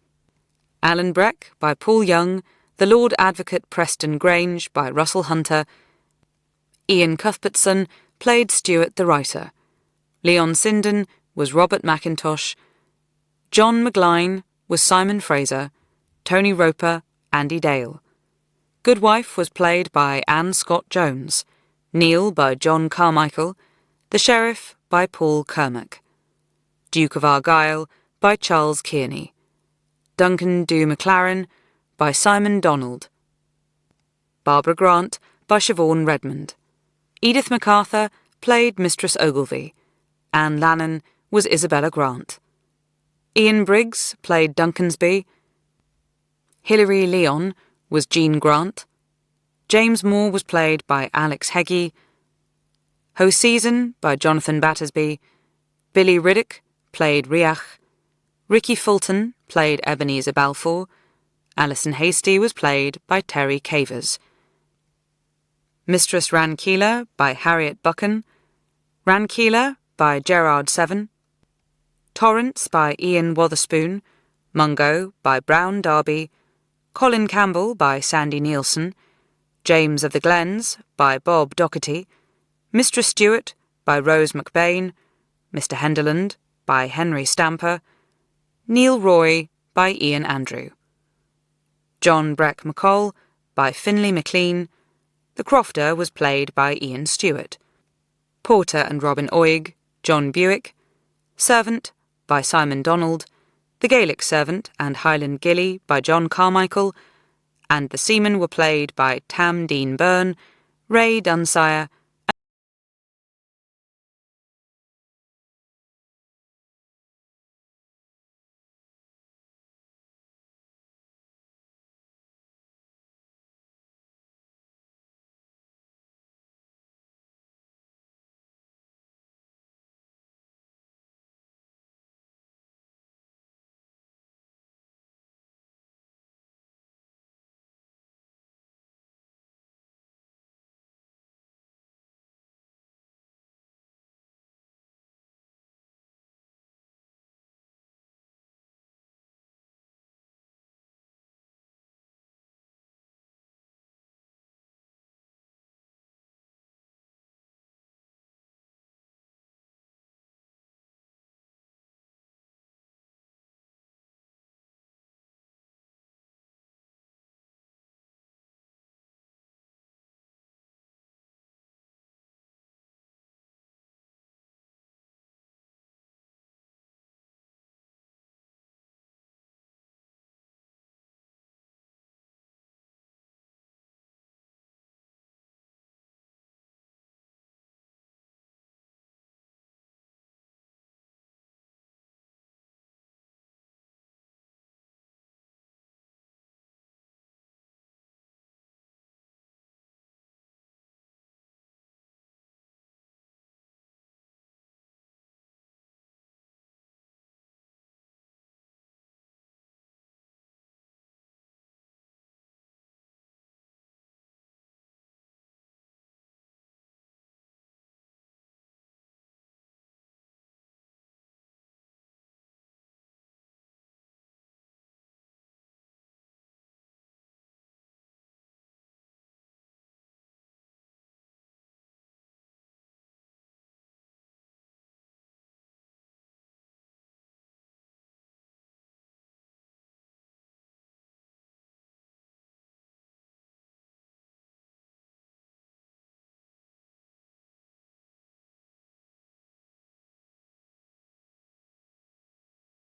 Alan Breck by Paul Young, the Lord Advocate Preston Grange by Russell Hunter, Ian Cuthbertson played Stuart the writer, Leon Sinden was Robert McIntosh, John McGline was Simon Fraser, Tony Roper, Andy Dale. Goodwife was played by Anne Scott Jones, Neil by John Carmichael, the Sheriff by Paul Kermack, Duke of Argyll by Charles Kearney, Duncan du McLaren by Simon Donald, Barbara Grant by Siobhan Redmond. Edith MacArthur played Mistress Ogilvy. Anne Lannon was Isabella Grant. Ian Briggs played Duncansby. Hilary Leon was Jean Grant. James Moore was played by Alex Heggie. Hoseason by Jonathan Battersby. Billy Riddick played Riach. Ricky Fulton played Ebenezer Balfour. Alison Hasty was played by Terry Cavers. Mistress Rankeeler by Harriet Buchan, Rankeeler by Gerard Seven, Torrance by Ian Wotherspoon, Mungo by Brown Darby, Colin Campbell by Sandy Nielsen, James of the Glens by Bob Docherty, Mistress Stewart by Rose McBain, Mr. Henderland by Henry Stamper, Neil Roy by Ian Andrew, John Breck McColl by Finlay MacLean. The Crofter was played by Ian Stewart. Porter and Robin Oig, John Buick. Servant by Simon Donald. The Gaelic Servant and Highland Gilly by John Carmichael. And the seamen were played by Tam Dean Byrne, Ray Dunsire,